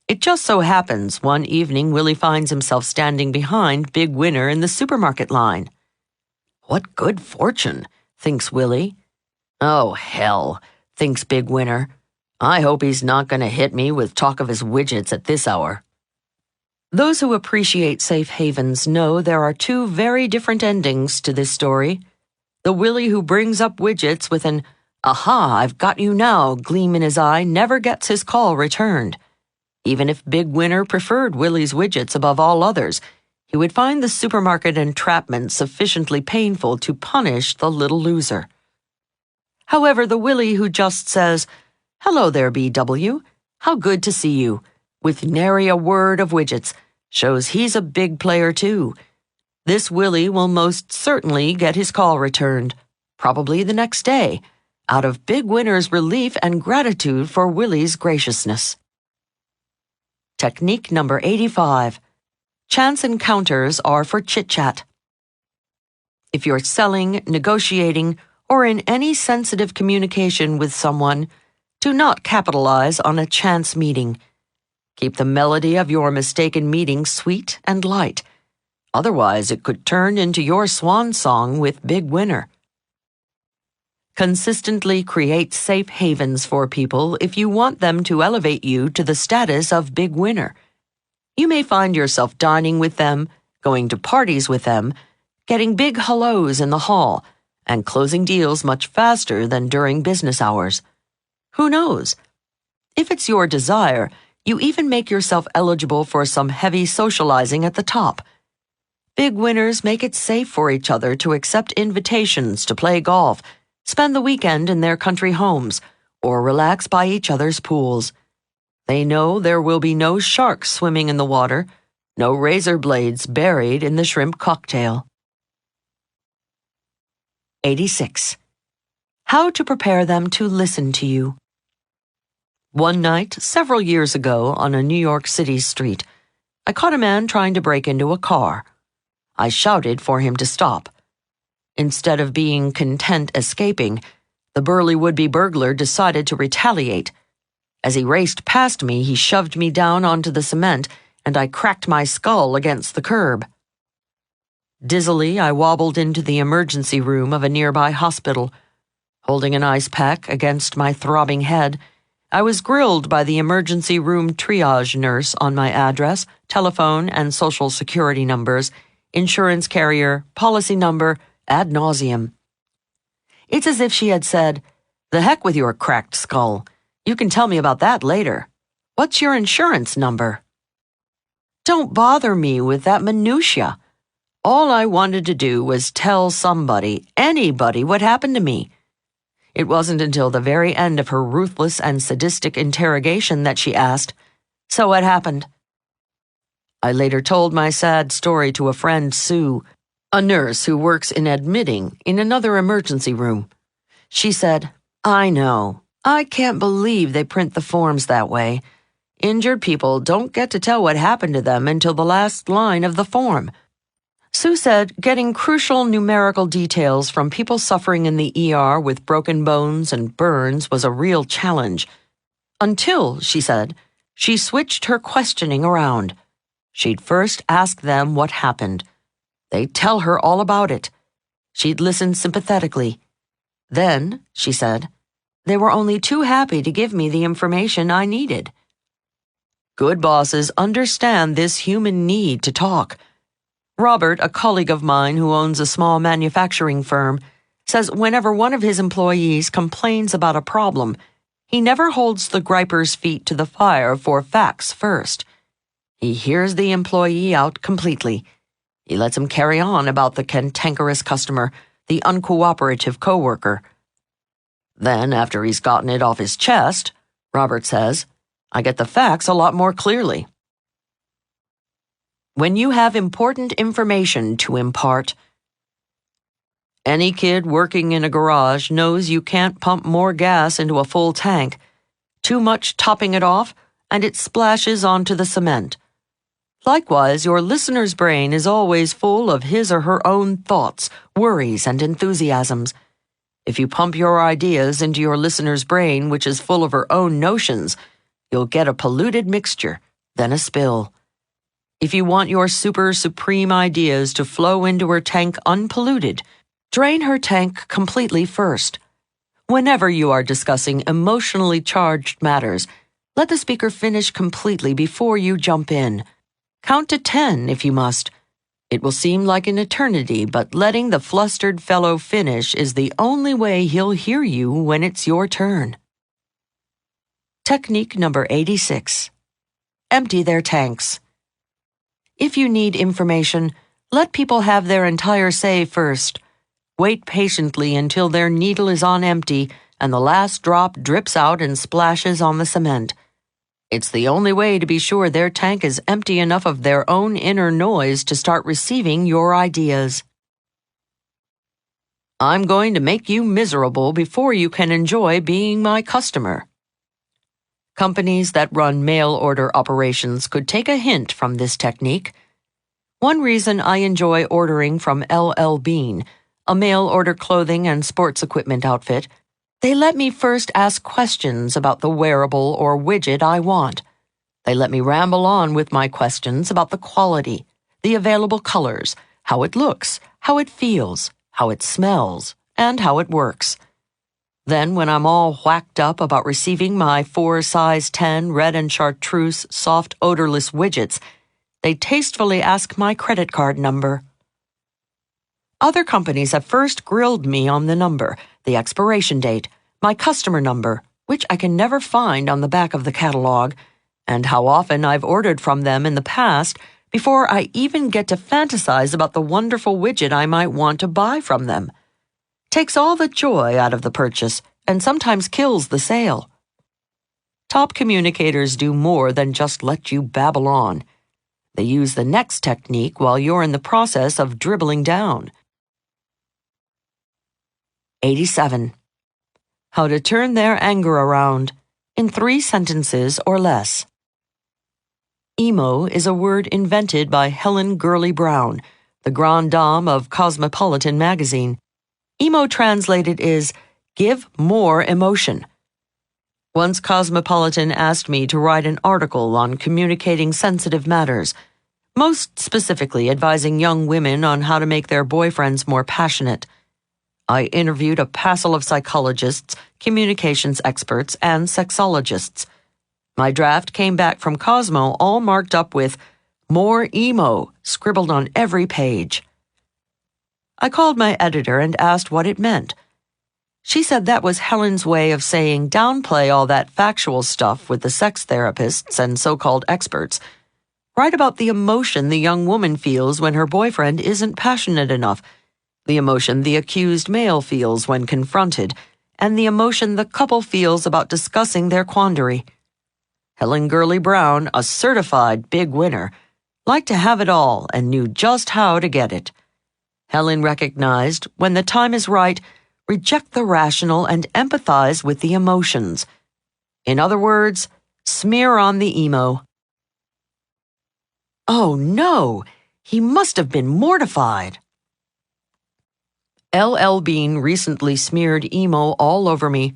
It just so happens one evening Willie finds himself standing behind Big Winner in the supermarket line. What good fortune, thinks Willie. Oh, hell, thinks Big Winner. I hope he's not going to hit me with talk of his widgets at this hour. Those who appreciate safe havens know there are two very different endings to this story. The Willie who brings up widgets with an "aha, I've got you now" gleam in his eye never gets his call returned. Even if Big Winner preferred Willie's widgets above all others, he would find the supermarket entrapment sufficiently painful to punish the little loser. However, the Willie who just says, "Hello there, BW. How good to see you," with nary a word of widgets, shows he's a big player too. This Willie will most certainly get his call returned, probably the next day, out of Big Winner's relief and gratitude for Willie's graciousness. Technique number 85. Chance encounters are for chit-chat. If you're selling, negotiating, or in any sensitive communication with someone, do not capitalize on a chance meeting. Keep the melody of your mistaken meeting sweet and light. Otherwise, it could turn into your swan song with Big Winner. Consistently create safe havens for people if you want them to elevate you to the status of Big Winner. You may find yourself dining with them, going to parties with them, getting big hellos in the hall, and closing deals much faster than during business hours. Who knows? If it's your desire, you even make yourself eligible for some heavy socializing at the top. Big Winners make it safe for each other to accept invitations to play golf, spend the weekend in their country homes, or relax by each other's pools. They know there will be no sharks swimming in the water, no razor blades buried in the shrimp cocktail. 86. How to prepare them to listen to you. One night, several years ago, on a New York City street, I caught a man trying to break into a car. I shouted for him to stop. Instead of being content escaping, the burly would-be burglar decided to retaliate. As he raced past me, he shoved me down onto the cement, and I cracked my skull against the curb. Dizzily, I wobbled into the emergency room of a nearby hospital. Holding an ice pack against my throbbing head, I was grilled by the emergency room triage nurse on my address, telephone, and social security numbers, insurance carrier, policy number, ad nauseum. It's as if she had said, "The heck with your cracked skull. You can tell me about that later. What's your insurance number?" Don't bother me with that minutia. All I wanted to do was tell somebody, anybody, what happened to me. It wasn't until the very end of her ruthless and sadistic interrogation that she asked, "So what happened?" I later told my sad story to a friend, Sue, a nurse who works in admitting in another emergency room. She said, "I know. I can't believe they print the forms that way. Injured people don't get to tell what happened to them until the last line of the form." Sue said getting crucial numerical details from people suffering in the ER with broken bones and burns was a real challenge. Until, she said, she switched her questioning around. She'd first ask them what happened. They'd tell her all about it. She'd listen sympathetically. Then, she said, they were only too happy to give me the information I needed. Good bosses understand this human need to talk. Robert, a colleague of mine who owns a small manufacturing firm, says whenever one of his employees complains about a problem, he never holds the griper's feet to the fire for facts first. He hears the employee out completely. He lets him carry on about the cantankerous customer, the uncooperative coworker. Then, after he's gotten it off his chest, Robert says, I get the facts a lot more clearly. When you have important information to impart, any kid working in a garage knows you can't pump more gas into a full tank. Too much topping it off, and it splashes onto the cement. Likewise, your listener's brain is always full of his or her own thoughts, worries, and enthusiasms. If you pump your ideas into your listener's brain, which is full of her own notions, you'll get a polluted mixture, then a spill. If you want your supreme ideas to flow into her tank unpolluted, drain her tank completely first. Whenever you are discussing emotionally charged matters, let the speaker finish completely before you jump in. Count to 10 if you must. It will seem like an eternity, but letting the flustered fellow finish is the only way he'll hear you when it's your turn. Technique number 86. Empty their tanks. If you need information, let people have their entire say first. Wait patiently until their needle is on empty and the last drop drips out and splashes on the cement. It's the only way to be sure their tank is empty enough of their own inner noise to start receiving your ideas. I'm going to make you miserable before you can enjoy being my customer. Companies that run mail order operations could take a hint from this technique. One reason I enjoy ordering from LL Bean, a mail order clothing and sports equipment outfit, they let me first ask questions about the wearable or widget I want. They let me ramble on with my questions about the quality, the available colors, how it looks, how it feels, how it smells, and how it works. Then, when I'm all whacked up about receiving my 4 size 10 red and chartreuse soft odorless widgets, they tastefully ask my credit card number. Other companies have first grilled me on the number, the expiration date, my customer number, which I can never find on the back of the catalog, and how often I've ordered from them in the past before I even get to fantasize about the wonderful widget I might want to buy from them. Takes all the joy out of the purchase and sometimes kills the sale. Top communicators do more than just let you babble on. They use the next technique while you're in the process of dribbling down. 87. How to turn their anger around in 3 sentences or less. Emo is a word invented by Helen Gurley Brown, the grande dame of Cosmopolitan magazine. Emo translated is, give more emotion. Once Cosmopolitan asked me to write an article on communicating sensitive matters, most specifically advising young women on how to make their boyfriends more passionate. I interviewed a passel of psychologists, communications experts, and sexologists. My draft came back from Cosmo all marked up with, more emo, scribbled on every page. I called my editor and asked what it meant. She said that was Helen's way of saying downplay all that factual stuff with the sex therapists and so-called experts. Write about the emotion the young woman feels when her boyfriend isn't passionate enough, the emotion the accused male feels when confronted, and the emotion the couple feels about discussing their quandary. Helen Gurley Brown, a certified big winner, liked to have it all and knew just how to get it. Helen recognized, when the time is right, reject the rational and empathize with the emotions. In other words, smear on the emo. Oh no, he must have been mortified. L.L. Bean recently smeared emo all over me.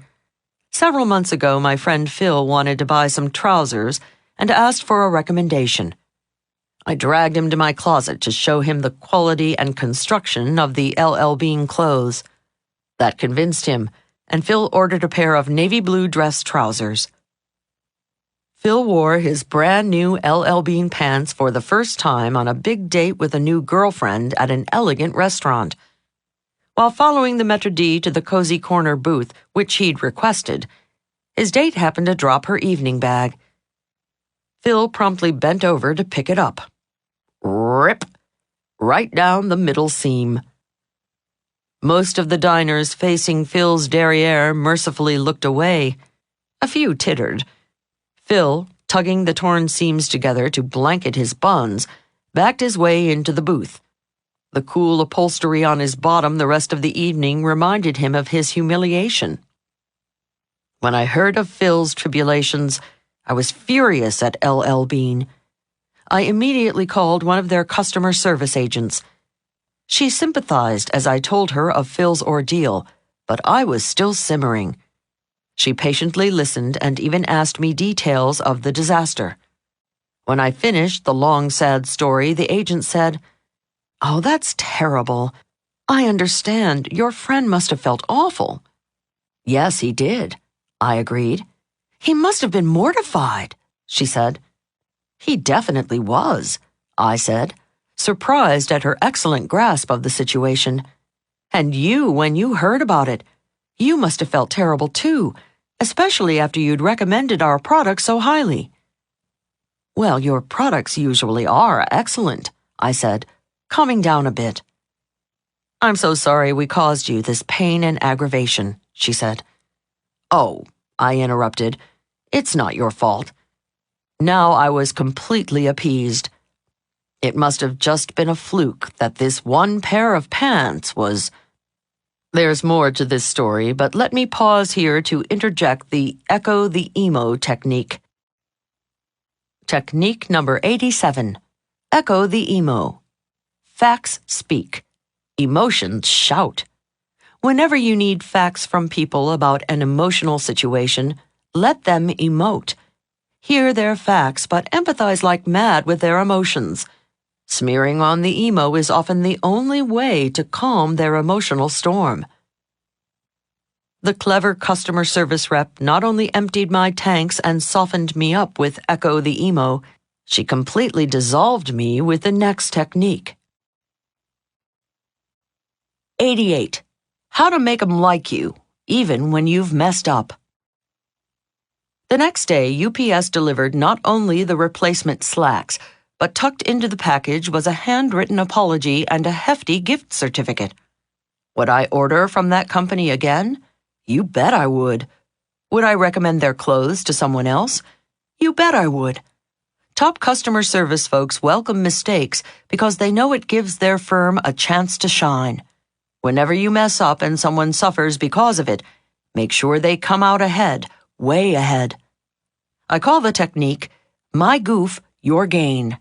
Several months ago, my friend Phil wanted to buy some trousers and asked for a recommendation. I dragged him to my closet to show him the quality and construction of the L.L. Bean clothes. That convinced him, and Phil ordered a pair of navy blue dress trousers. Phil wore his brand new L.L. Bean pants for the first time on a big date with a new girlfriend at an elegant restaurant. While following the Metro D to the cozy corner booth, which he'd requested, his date happened to drop her evening bag. Phil promptly bent over to pick it up. Rip! Right down the middle seam. Most of the diners facing Phil's derriere mercifully looked away. A few tittered. Phil, tugging the torn seams together to blanket his buns, backed his way into the booth. The cool upholstery on his bottom the rest of the evening reminded him of his humiliation. When I heard of Phil's tribulations, I was furious at L.L. Bean. I immediately called one of their customer service agents. She sympathized as I told her of Phil's ordeal, but I was still simmering. She patiently listened and even asked me details of the disaster. When I finished the long, sad story, the agent said, "Oh, that's terrible. I understand. Your friend must have felt awful." "Yes, he did," I agreed. "He must have been mortified," she said. "He definitely was," I said, surprised at her excellent grasp of the situation. "And you, when you heard about it, you must have felt terrible too, especially after you'd recommended our products so highly." "Well, your products usually are excellent," I said, calming down a bit. "I'm so sorry we caused you this pain and aggravation," she said. "Oh," I interrupted, "it's not your fault." Now I was completely appeased. It must have just been a fluke that this one pair of pants was... There's more to this story, but let me pause here to interject the echo the emo technique. Technique number 87. Echo the emo. Facts speak. Emotions shout. Whenever you need facts from people about an emotional situation, let them emote. Hear their facts, but empathize like mad with their emotions. Smearing on the emo is often the only way to calm their emotional storm. The clever customer service rep not only emptied my tanks and softened me up with Echo the Emo, she completely dissolved me with the next technique. 88. How to make 'em like you, even when you've messed up. The next day, UPS delivered not only the replacement slacks, but tucked into the package was a handwritten apology and a hefty gift certificate. Would I order from that company again? You bet I would. Would I recommend their clothes to someone else? You bet I would. Top customer service folks welcome mistakes because they know it gives their firm a chance to shine. Whenever you mess up and someone suffers because of it, make sure they come out ahead, way ahead. I call the technique, my goof, your gain.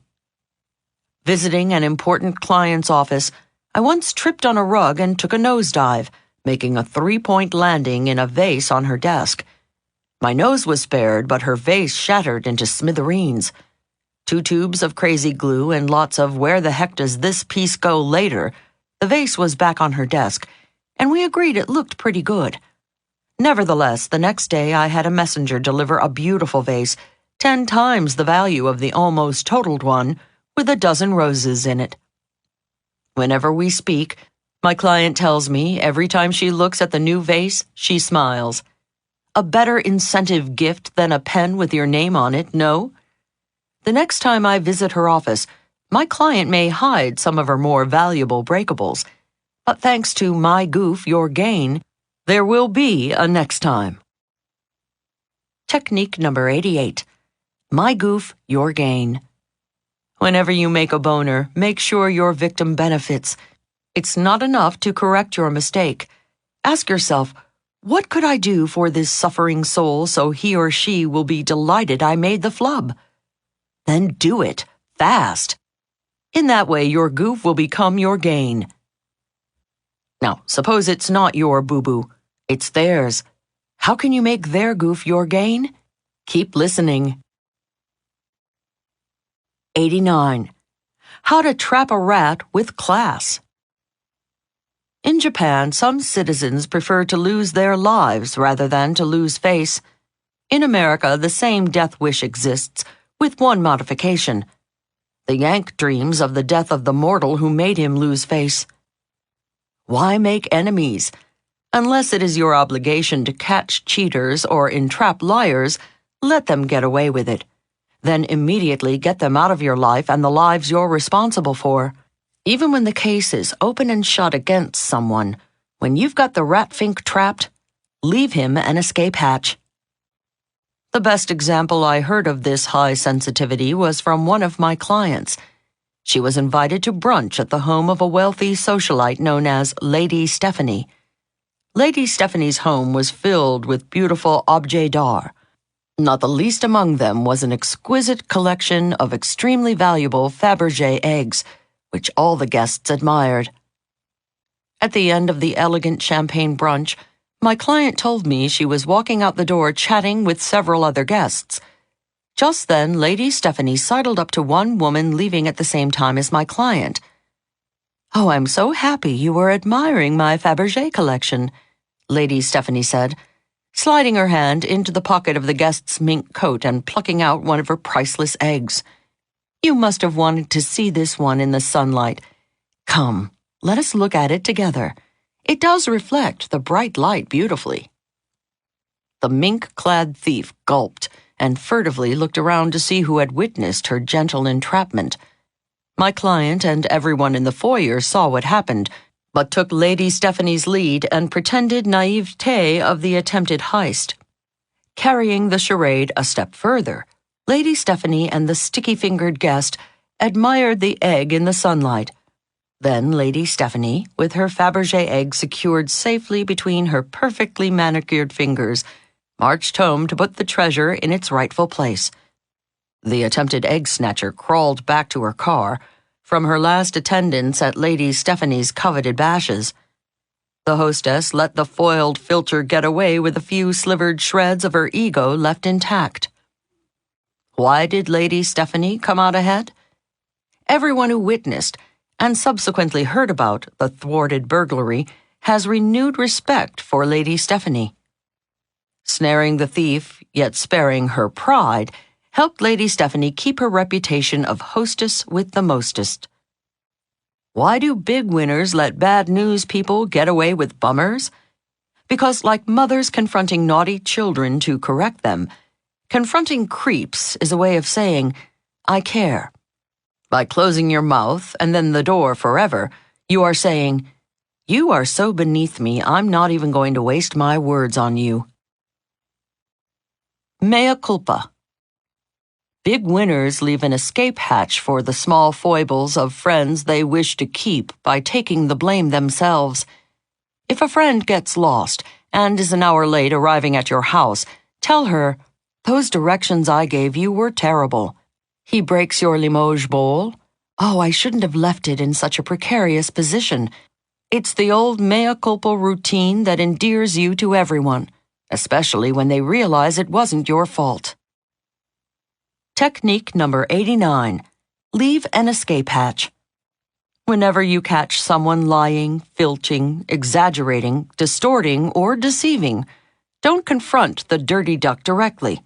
Visiting an important client's office, I once tripped on a rug and took a nosedive, making a 3-point landing in a vase on her desk. My nose was spared, but her vase shattered into smithereens. 2 tubes of crazy glue and lots of where the heck does this piece go later, the vase was back on her desk, and we agreed it looked pretty good. Nevertheless, the next day I had a messenger deliver a beautiful vase, 10 times the value of the almost totaled one, with a dozen roses in it. Whenever we speak, my client tells me every time she looks at the new vase, she smiles. A better incentive gift than a pen with your name on it, no? The next time I visit her office, my client may hide some of her more valuable breakables, but thanks to my goof, your gain, there will be a next time. Technique number 88. My goof, your gain. Whenever you make a boner, make sure your victim benefits. It's not enough to correct your mistake. Ask yourself, what could I do for this suffering soul so he or she will be delighted I made the flub? Then do it, fast. In that way, your goof will become your gain. Now, suppose it's not your boo-boo, it's theirs. How can you make their goof your gain? Keep listening. 89. How to trap a rat with class. In Japan, some citizens prefer to lose their lives rather than to lose face. In America, the same death wish exists, with one modification. The Yank dreams of the death of the mortal who made him lose face. Why make enemies? Unless it is your obligation to catch cheaters or entrap liars, let them get away with it. Then immediately get them out of your life and the lives you're responsible for. Even when the case is open and shut against someone, when you've got the rat-fink trapped, leave him an escape hatch. The best example I heard of this high sensitivity was from one of my clients. She was invited to brunch at the home of a wealthy socialite known as Lady Stephanie. Lady Stephanie's home was filled with beautiful objets d'art. Not the least among them was an exquisite collection of extremely valuable Fabergé eggs, which all the guests admired. At the end of the elegant champagne brunch, my client told me she was walking out the door chatting with several other guests. Just then, Lady Stephanie sidled up to one woman leaving at the same time as my client. "Oh, I'm so happy you were admiring my Fabergé collection," Lady Stephanie said, sliding her hand into the pocket of the guest's mink coat and plucking out one of her priceless eggs. "You must have wanted to see this one in the sunlight. Come, let us look at it together. It does reflect the bright light beautifully." The mink-clad thief gulped and furtively looked around to see who had witnessed her gentle entrapment. My client and everyone in the foyer saw what happened, but took Lady Stephanie's lead and pretended naivete of the attempted heist. Carrying the charade a step further, Lady Stephanie and the sticky-fingered guest admired the egg in the sunlight. Then Lady Stephanie, with her Fabergé egg secured safely between her perfectly manicured fingers, marched home to put the treasure in its rightful place. The attempted egg snatcher crawled back to her car from her last attendance at Lady Stephanie's coveted bashes. The hostess let the foiled filcher get away with a few slivered shreds of her ego left intact. Why did Lady Stephanie come out ahead? Everyone who witnessed and subsequently heard about the thwarted burglary has renewed respect for Lady Stephanie. Snaring the thief, yet sparing her pride, helped Lady Stephanie keep her reputation of hostess with the mostest. Why do big winners let bad news people get away with bummers? Because, like mothers confronting naughty children to correct them, confronting creeps is a way of saying, "I care." By closing your mouth and then the door forever, you are saying, "You are so beneath me, I'm not even going to waste my words on you." Mea culpa. Big winners leave an escape hatch for the small foibles of friends they wish to keep by taking the blame themselves. If a friend gets lost and is an hour late arriving at your house, tell her, "Those directions I gave you were terrible." He breaks your Limoges bowl. "Oh, I shouldn't have left it in such a precarious position." It's the old mea culpa routine that endears you to everyone, especially when they realize it wasn't your fault. Technique number 89. Leave an escape hatch. Whenever you catch someone lying, filching, exaggerating, distorting, or deceiving, don't confront the dirty duck directly.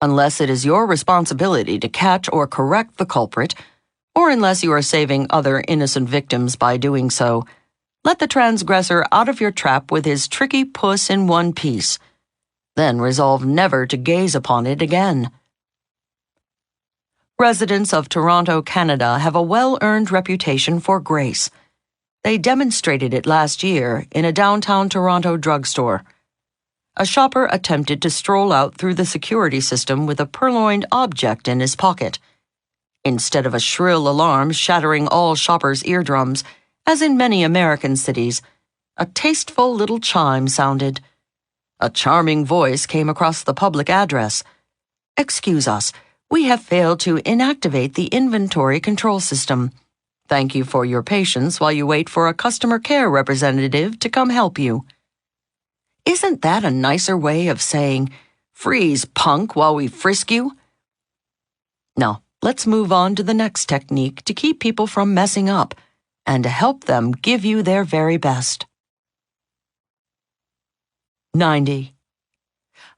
Unless it is your responsibility to catch or correct the culprit, or unless you are saving other innocent victims by doing so, let the transgressor out of your trap with his tricky puss in one piece. Then resolve never to gaze upon it again. Residents of Toronto, Canada have a well-earned reputation for grace. They demonstrated it last year in a downtown Toronto drugstore. A shopper attempted to stroll out through the security system with a purloined object in his pocket. instead of a shrill alarm shattering all shoppers' eardrums, as in many American cities. A tasteful little chime sounded. A charming voice came across the public address. "Excuse us, we have failed to inactivate the inventory control system. Thank you for your patience while you wait for a customer care representative to come help you." Isn't that a nicer way of saying, "Freeze, punk, while we frisk you"? Now, let's move on to the next technique to keep people from messing up and to help them give you their very best. 90.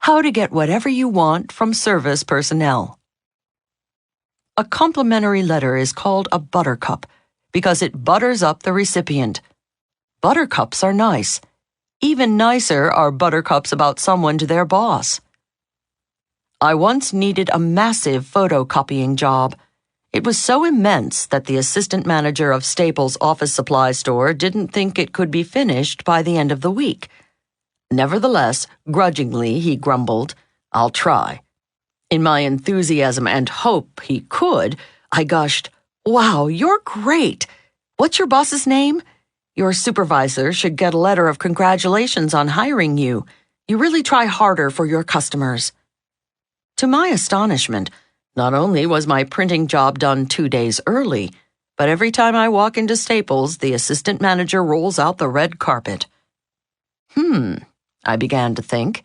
How to get whatever you want from service personnel. A complimentary letter is called a buttercup because it butters up the recipient. Buttercups are nice. Even nicer are buttercups about someone to their boss. I once needed a massive photocopying job. It was so immense that the assistant manager of Staples' office supply store didn't think it could be finished by the end of the week. Nevertheless, grudgingly, he grumbled, "I'll try." In my enthusiasm and hope he could, I gushed, "Wow, you're great! What's your boss's name? Your supervisor should get a letter of congratulations on hiring you. You really try harder for your customers." To my astonishment, not only was my printing job done 2 days early, but every time I walk into Staples, the assistant manager rolls out the red carpet. I began to think,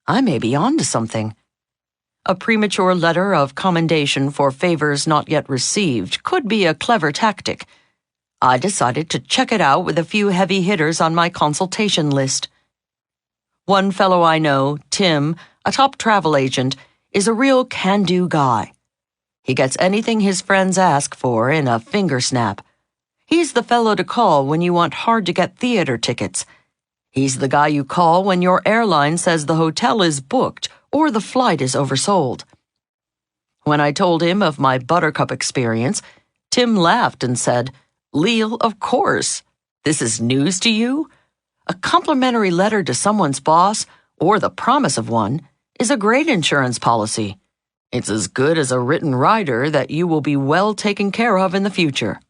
I may be onto something. A premature letter of commendation for favors not yet received could be a clever tactic. I decided to check it out with a few heavy hitters on my consultation list. One fellow I know, Tim, a top travel agent, is a real can-do guy. He gets anything his friends ask for in a finger snap. He's the fellow to call when you want hard-to-get theater tickets. He's the guy you call when your airline says the hotel is booked or the flight is oversold. When I told him of my buttercup experience, Tim laughed and said, "Leil, of course. This is news to you? A complimentary letter to someone's boss, or the promise of one, is a great insurance policy. It's as good as a written rider that you will be well taken care of in the future."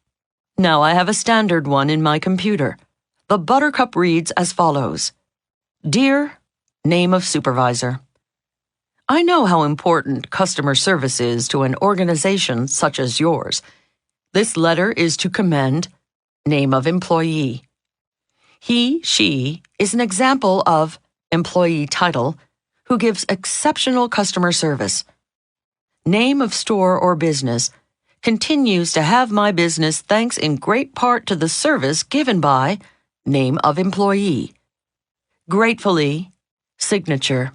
Now I have a standard one in my computer. The buttercup reads as follows. Dear, name of supervisor. I know how important customer service is to an organization such as yours. This letter is to commend name of employee. He, she is an example of employee title who gives exceptional customer service. Name of store or business continues to have my business thanks in great part to the service given by name of employee. Gratefully, signature.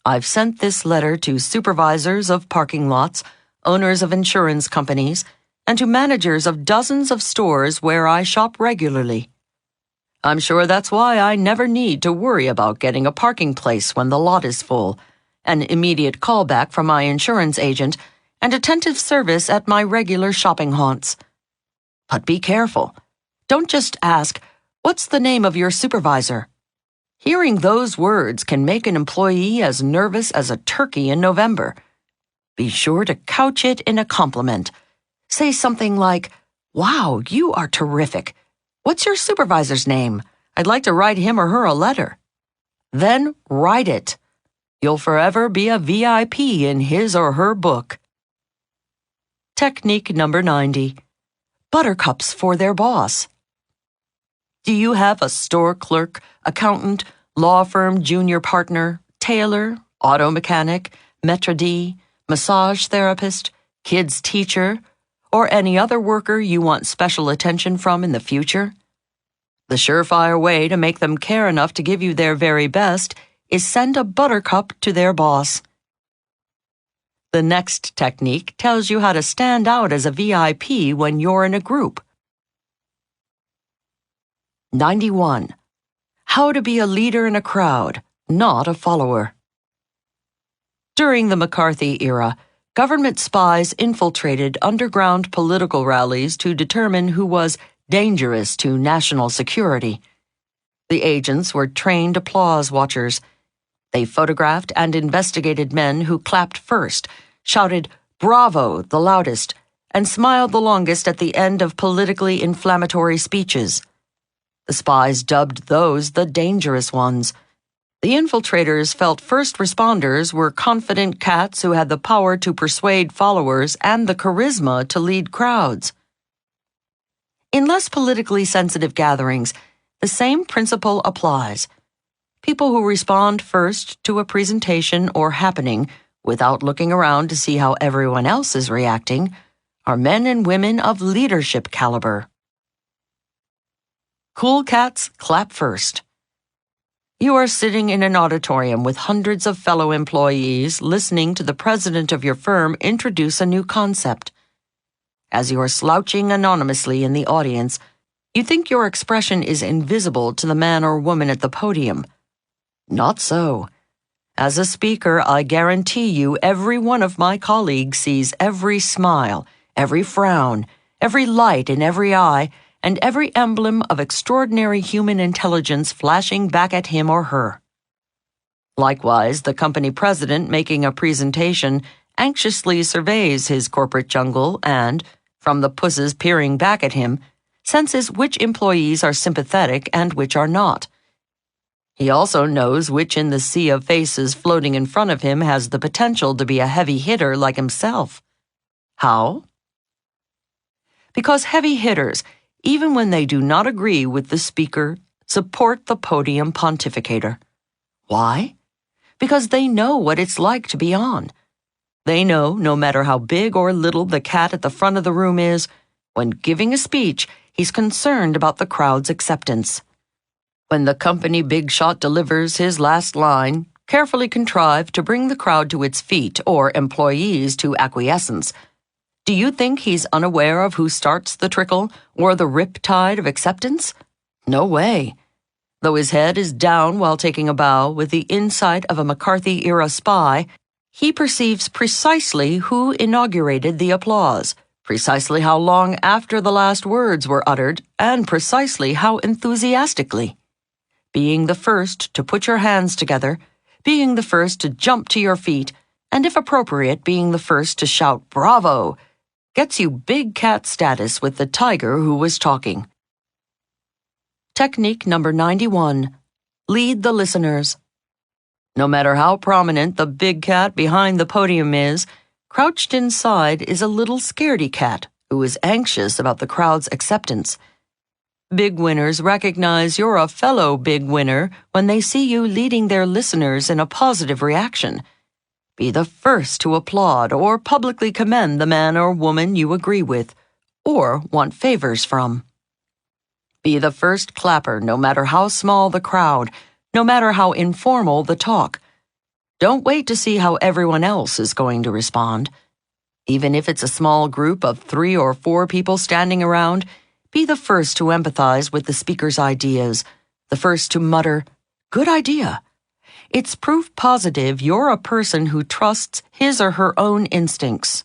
I've sent this letter to supervisors of parking lots, owners of insurance companies, and to managers of dozens of stores where I shop regularly. I'm sure that's why I never need to worry about getting a parking place when the lot is full, an immediate callback from my insurance agent, and attentive service at my regular shopping haunts. But be careful. Don't just ask, "What's the name of your supervisor?" Hearing those words can make an employee as nervous as a turkey in November. Be sure to couch it in a compliment. Say something like, "Wow, you are terrific. What's your supervisor's name? I'd like to write him or her a letter." Then write it. You'll forever be a VIP in his or her book. Technique number 90. Buttercups for their boss. Do you have a store clerk, accountant, law firm junior partner, tailor, auto mechanic, maître d', massage therapist, kids teacher, or any other worker you want special attention from in the future? The surefire way to make them care enough to give you their very best is send a buttercup to their boss. The next technique tells you how to stand out as a VIP when you're in a group. 91. How to be a leader in a crowd, not a follower. During the McCarthy era, government spies infiltrated underground political rallies to determine who was dangerous to national security. The agents were trained applause watchers. They photographed and investigated men who clapped first, shouted, bravo the loudest, and smiled the longest at the end of politically inflammatory speeches. The spies dubbed those the dangerous ones. The infiltrators felt first responders were confident cats who had the power to persuade followers and the charisma to lead crowds. In less politically sensitive gatherings, the same principle applies. People who respond first to a presentation or happening without looking around to see how everyone else is reacting are men and women of leadership caliber. Cool cats clap first. You are sitting in an auditorium with hundreds of fellow employees listening to the president of your firm introduce a new concept. As you are slouching anonymously in the audience, you think your expression is invisible to the man or woman at the podium. Not so. As a speaker, I guarantee you every one of my colleagues sees every smile, every frown, every light in every eye, and every emblem of extraordinary human intelligence flashing back at him or her. Likewise, the company president making a presentation anxiously surveys his corporate jungle and, from the pusses peering back at him, senses which employees are sympathetic and which are not. He also knows which in the sea of faces floating in front of him has the potential to be a heavy hitter like himself. How? Because heavy hitters, even when they do not agree with the speaker, support the podium pontificator. Why? Because they know what it's like to be on. They know, no matter how big or little the cat at the front of the room is, when giving a speech, he's concerned about the crowd's acceptance. When the company big shot delivers his last line, carefully contrived to bring the crowd to its feet or employees to acquiescence, do you think he's unaware of who starts the trickle or the riptide of acceptance? No way. Though his head is down while taking a bow with the insight of a McCarthy-era spy, he perceives precisely who inaugurated the applause, precisely how long after the last words were uttered, and precisely how enthusiastically. Being the first to put your hands together, being the first to jump to your feet, and if appropriate, being the first to shout "Bravo!" gets you big cat status with the tiger who was talking. Technique number 91. Lead the listeners. No matter how prominent the big cat behind the podium is, crouched inside is a little scaredy cat who is anxious about the crowd's acceptance. Big winners recognize you're a fellow big winner when they see you leading their listeners in a positive reaction. Be the first to applaud or publicly commend the man or woman you agree with or want favors from. Be the first clapper no matter how small the crowd, no matter how informal the talk. Don't wait to see how everyone else is going to respond. Even if it's a small group of 3 or 4 people standing around, be the first to empathize with the speaker's ideas, the first to mutter, "Good idea." It's proof positive you're a person who trusts his or her own instincts.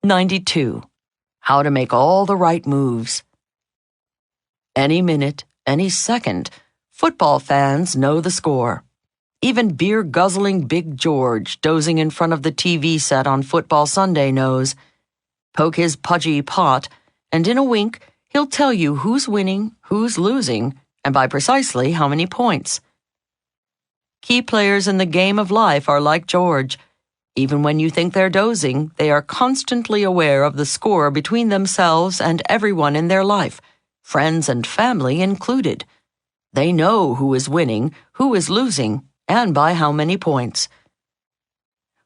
92. How to make all the right moves. Any minute, any second, football fans know the score. Even beer-guzzling Big George, dozing in front of the TV set on Football Sunday, knows. Poke his pudgy pot, and in a wink, he'll tell you who's winning, who's losing, and by precisely how many points. Key players in the game of life are like George. Even when you think they're dozing, they are constantly aware of the score between themselves and everyone in their life, friends and family included. They know who is winning, who is losing, and by how many points.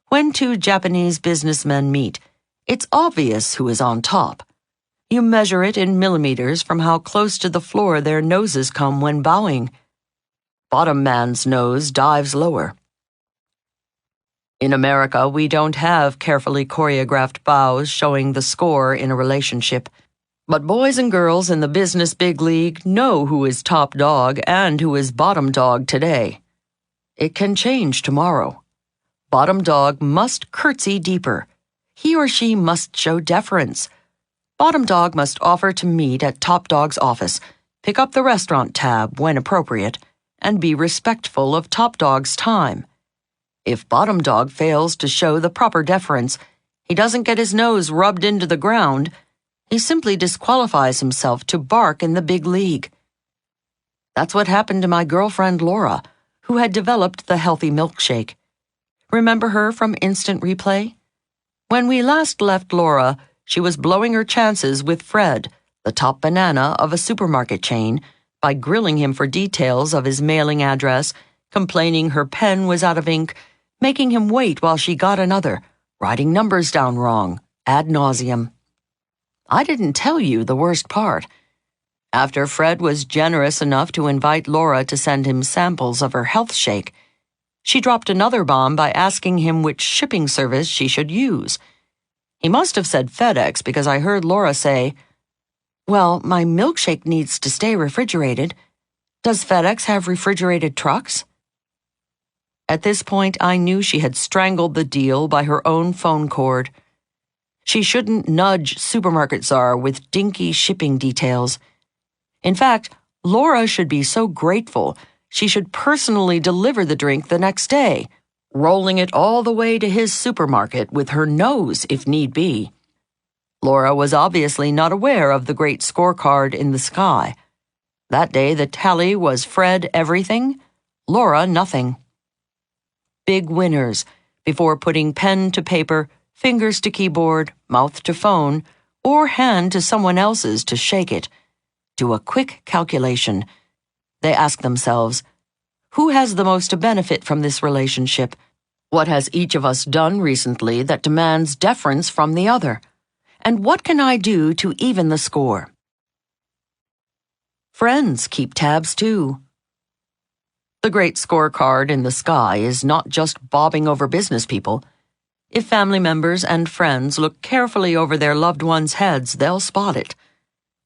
When 2 Japanese businessmen meet, it's obvious who is on top. You measure it in millimeters from how close to the floor their noses come when bowing. Bottom man's nose dives lower. In America, we don't have carefully choreographed bows showing the score in a relationship. But boys and girls in the business big league know who is top dog and who is bottom dog today. It can change tomorrow. Bottom dog must curtsy deeper. He or she must show deference. Bottom dog must offer to meet at top dog's office, pick up the restaurant tab when appropriate, and be respectful of top dog's time. If Bottom Dog fails to show the proper deference, he doesn't get his nose rubbed into the ground, he simply disqualifies himself to bark in the big league. That's what happened to my girlfriend Laura, who had developed the healthy milkshake. Remember her from Instant Replay? When we last left Laura, she was blowing her chances with Fred, the top banana of a supermarket chain, by grilling him for details of his mailing address, complaining her pen was out of ink, making him wait while she got another, writing numbers down wrong, ad nauseum. I didn't tell you the worst part. After Fred was generous enough to invite Laura to send him samples of her health shake, she dropped another bomb by asking him which shipping service she should use. He must have said FedEx because I heard Laura say, "Well, my milkshake needs to stay refrigerated. Does FedEx have refrigerated trucks?" At this point, I knew she had strangled the deal by her own phone cord. She shouldn't nudge Supermarket Czar with dinky shipping details. In fact, Laura should be so grateful she should personally deliver the drink the next day, rolling it all the way to his supermarket with her nose if need be. Laura was obviously not aware of the great scorecard in the sky. That day the tally was Fred everything, Laura nothing. Big winners before putting pen to paper, fingers to keyboard, mouth to phone, or hand to someone else's to shake it. Do a quick calculation. They ask themselves, who has the most to benefit from this relationship? What has each of us done recently that demands deference from the other? And what can I do to even the score? Friends keep tabs too. The great scorecard in the sky is not just bobbing over business people. If family members and friends look carefully over their loved ones' heads, they'll spot it.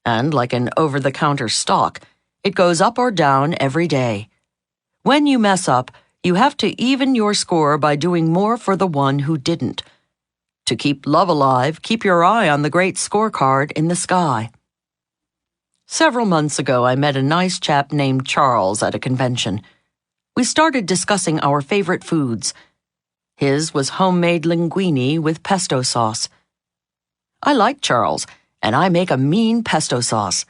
And like an over-the-counter stock, it goes up or down every day. When you mess up, you have to even your score by doing more for the one who didn't. To keep love alive, keep your eye on the great scorecard in the sky. Several months ago, I met a nice chap named Charles at a convention. We started discussing our favorite foods. His was homemade linguine with pesto sauce. I like Charles, and I make a mean pesto sauce.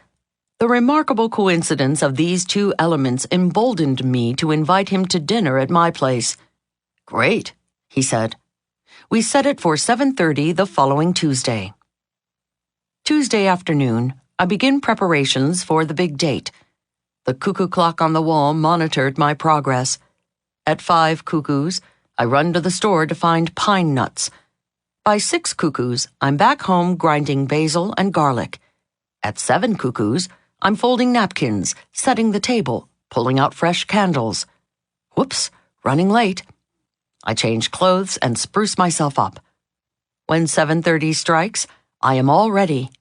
The remarkable coincidence of these two elements emboldened me to invite him to dinner at my place. "Great," he said. We set it for 7:30 the following Tuesday. Tuesday afternoon, I begin preparations for the big date. The cuckoo clock on the wall monitored my progress. At 5 cuckoos, I run to the store to find pine nuts. By 6 cuckoos, I'm back home grinding basil and garlic. At 7 cuckoos, I'm folding napkins, setting the table, pulling out fresh candles. Whoops, running late. I change clothes and spruce myself up. When 7:30 strikes, I am all ready.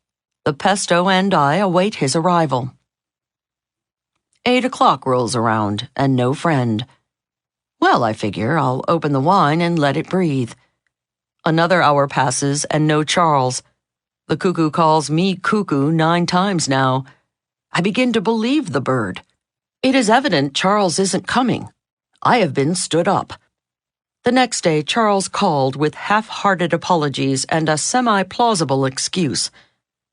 The pesto and I await his arrival. 8 o'clock rolls around, and no friend. Well, I figure I'll open the wine and let it breathe. Another hour passes, and no Charles. The cuckoo calls me cuckoo 9 times now. I begin to believe the bird. It is evident Charles isn't coming. I have been stood up. The next day, Charles called with half-hearted apologies and a semi-plausible excuse.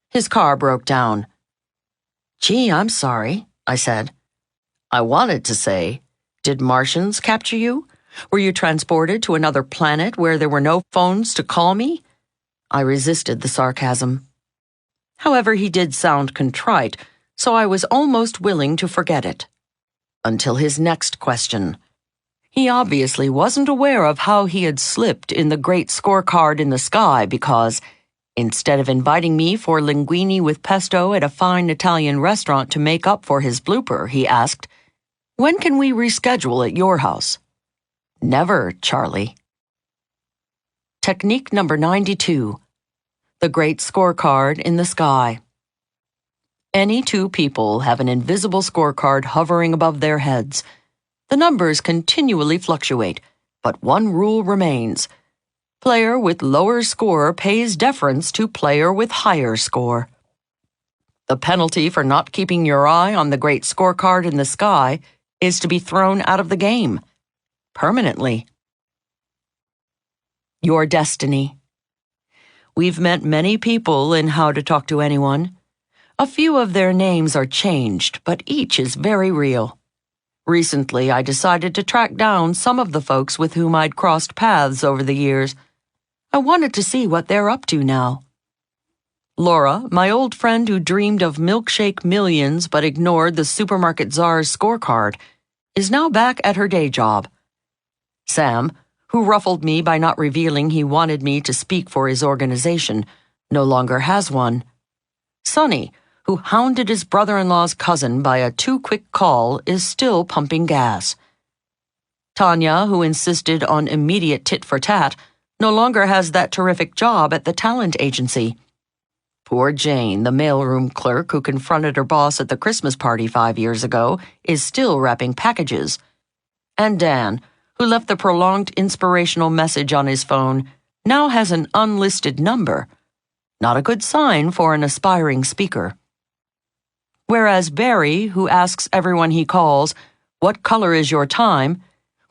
His car broke down. "Gee, I'm sorry," I said. I wanted to say, "Did Martians capture you? Were you transported to another planet where there were no phones to call me?" I resisted the sarcasm. However, he did sound contrite, so I was almost willing to forget it. Until his next question. He obviously wasn't aware of how he had slipped in the great scorecard in the sky because, instead of inviting me for linguine with pesto at a fine Italian restaurant to make up for his blooper, he asked, "When can we reschedule at your house?" "Never, Charlie." Technique number 92. The great scorecard in the sky. Any two people have an invisible scorecard hovering above their heads. The numbers continually fluctuate, but one rule remains. Player with lower score pays deference to player with higher score. The penalty for not keeping your eye on the great scorecard in the sky is to be thrown out of the game. Permanently. Your destiny. We've met many people in How to Talk to Anyone. A few of their names are changed, but each is very real. Recently, I decided to track down some of the folks with whom I'd crossed paths over the years. I wanted to see what they're up to now. Laura, my old friend who dreamed of milkshake millions but ignored the supermarket czar's scorecard, is now back at her day job. Sam, who ruffled me by not revealing he wanted me to speak for his organization, no longer has one. Sonny, who hounded his brother-in-law's cousin by a too-quick call, is still pumping gas. Tanya, who insisted on immediate tit-for-tat, no longer has that terrific job at the talent agency. Poor Jane, the mailroom clerk who confronted her boss at the Christmas party 5 years ago, is still wrapping packages. And Dan, who left the prolonged inspirational message on his phone, now has an unlisted number. Not a good sign for an aspiring speaker. Whereas Barry, who asks everyone he calls, "What color is your time?"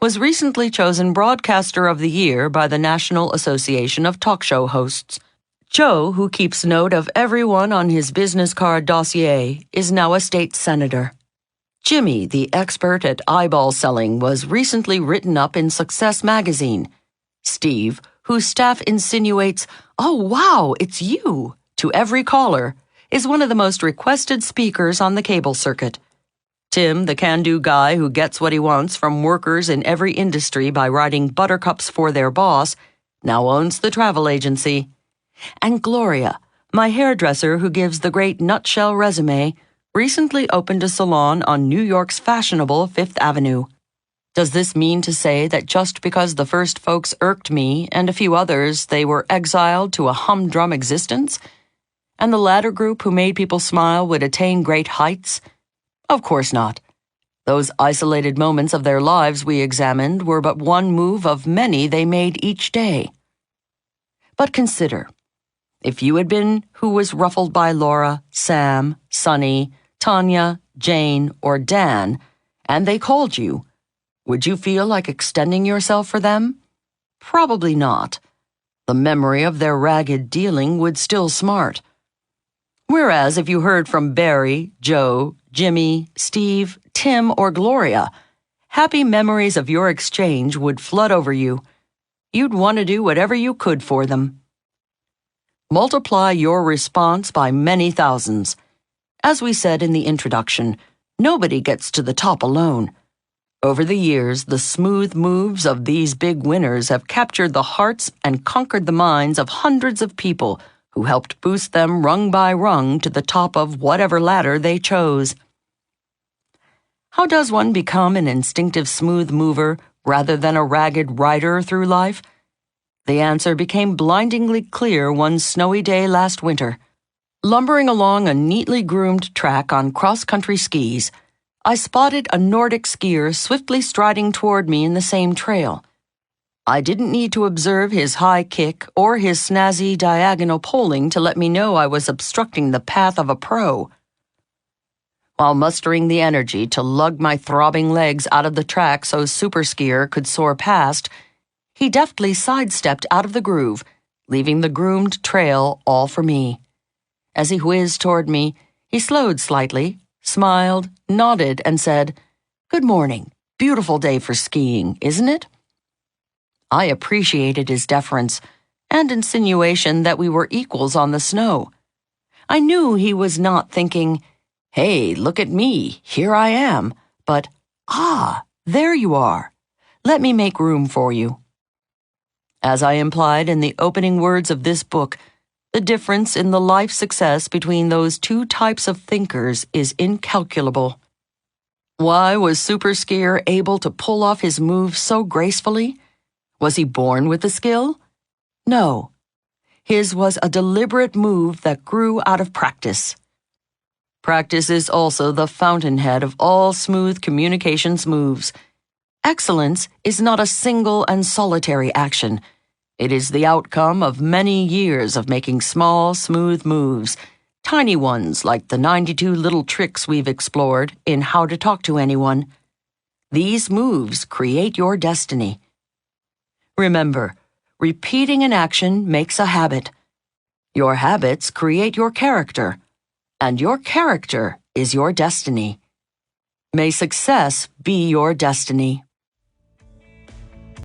was recently chosen Broadcaster of the Year by the National Association of Talk Show Hosts. Joe, who keeps note of everyone on his business card dossier, is now a state senator. Jimmy, the expert at eyeball selling, was recently written up in Success magazine. Steve, whose staff insinuates, "Oh, wow, it's you," to every caller, is one of the most requested speakers on the cable circuit. Tim, the can-do guy who gets what he wants from workers in every industry by writing buttercups for their boss, now owns the travel agency. And Gloria, my hairdresser who gives the great nutshell resume, recently opened a salon on New York's fashionable Fifth Avenue. Does this mean to say that just because the first folks irked me and a few others, they were exiled to a humdrum existence? And the latter group who made people smile would attain great heights? Of course not. Those isolated moments of their lives we examined were but one move of many they made each day. But consider, if you had been who was ruffled by Laura, Sam, Sonny, Tanya, Jane, or Dan, and they called you, would you feel like extending yourself for them? Probably not. The memory of their ragged dealing would still smart. Whereas if you heard from Barry, Joe, Jimmy, Steve, Tim, or Gloria, happy memories of your exchange would flood over you. You'd want to do whatever you could for them. Multiply your response by many thousands. As we said in the introduction, nobody gets to the top alone. Over the years, the smooth moves of these big winners have captured the hearts and conquered the minds of hundreds of people who helped boost them rung by rung to the top of whatever ladder they chose. How does one become an instinctive smooth mover rather than a ragged rider through life? The answer became blindingly clear one snowy day last winter. Lumbering along a neatly groomed track on cross-country skis, I spotted a Nordic skier swiftly striding toward me in the same trail. I didn't need to observe his high kick or his snazzy diagonal poling to let me know I was obstructing the path of a pro. While mustering the energy to lug my throbbing legs out of the track so super skier could soar past, he deftly sidestepped out of the groove, leaving the groomed trail all for me. As he whizzed toward me, he slowed slightly, smiled, nodded, and said, "Good morning. Beautiful day for skiing, isn't it?" I appreciated his deference and insinuation that we were equals on the snow. I knew he was not thinking, "Hey, look at me, here I am," but, "Ah, there you are. Let me make room for you." As I implied in the opening words of this book, the difference in the life success between those two types of thinkers is incalculable. Why was super skier able to pull off his moves so gracefully? Was he born with the skill? No. His was a deliberate move that grew out of practice. Practice is also the fountainhead of all smooth communications moves. Excellence is not a single and solitary action. It is the outcome of many years of making small, smooth moves, tiny ones like the 92 little tricks we've explored in How to Talk to Anyone. These moves create your destiny. Remember, Repeating an action makes a habit. Your habits create your character, and your character is your destiny. May success be your destiny.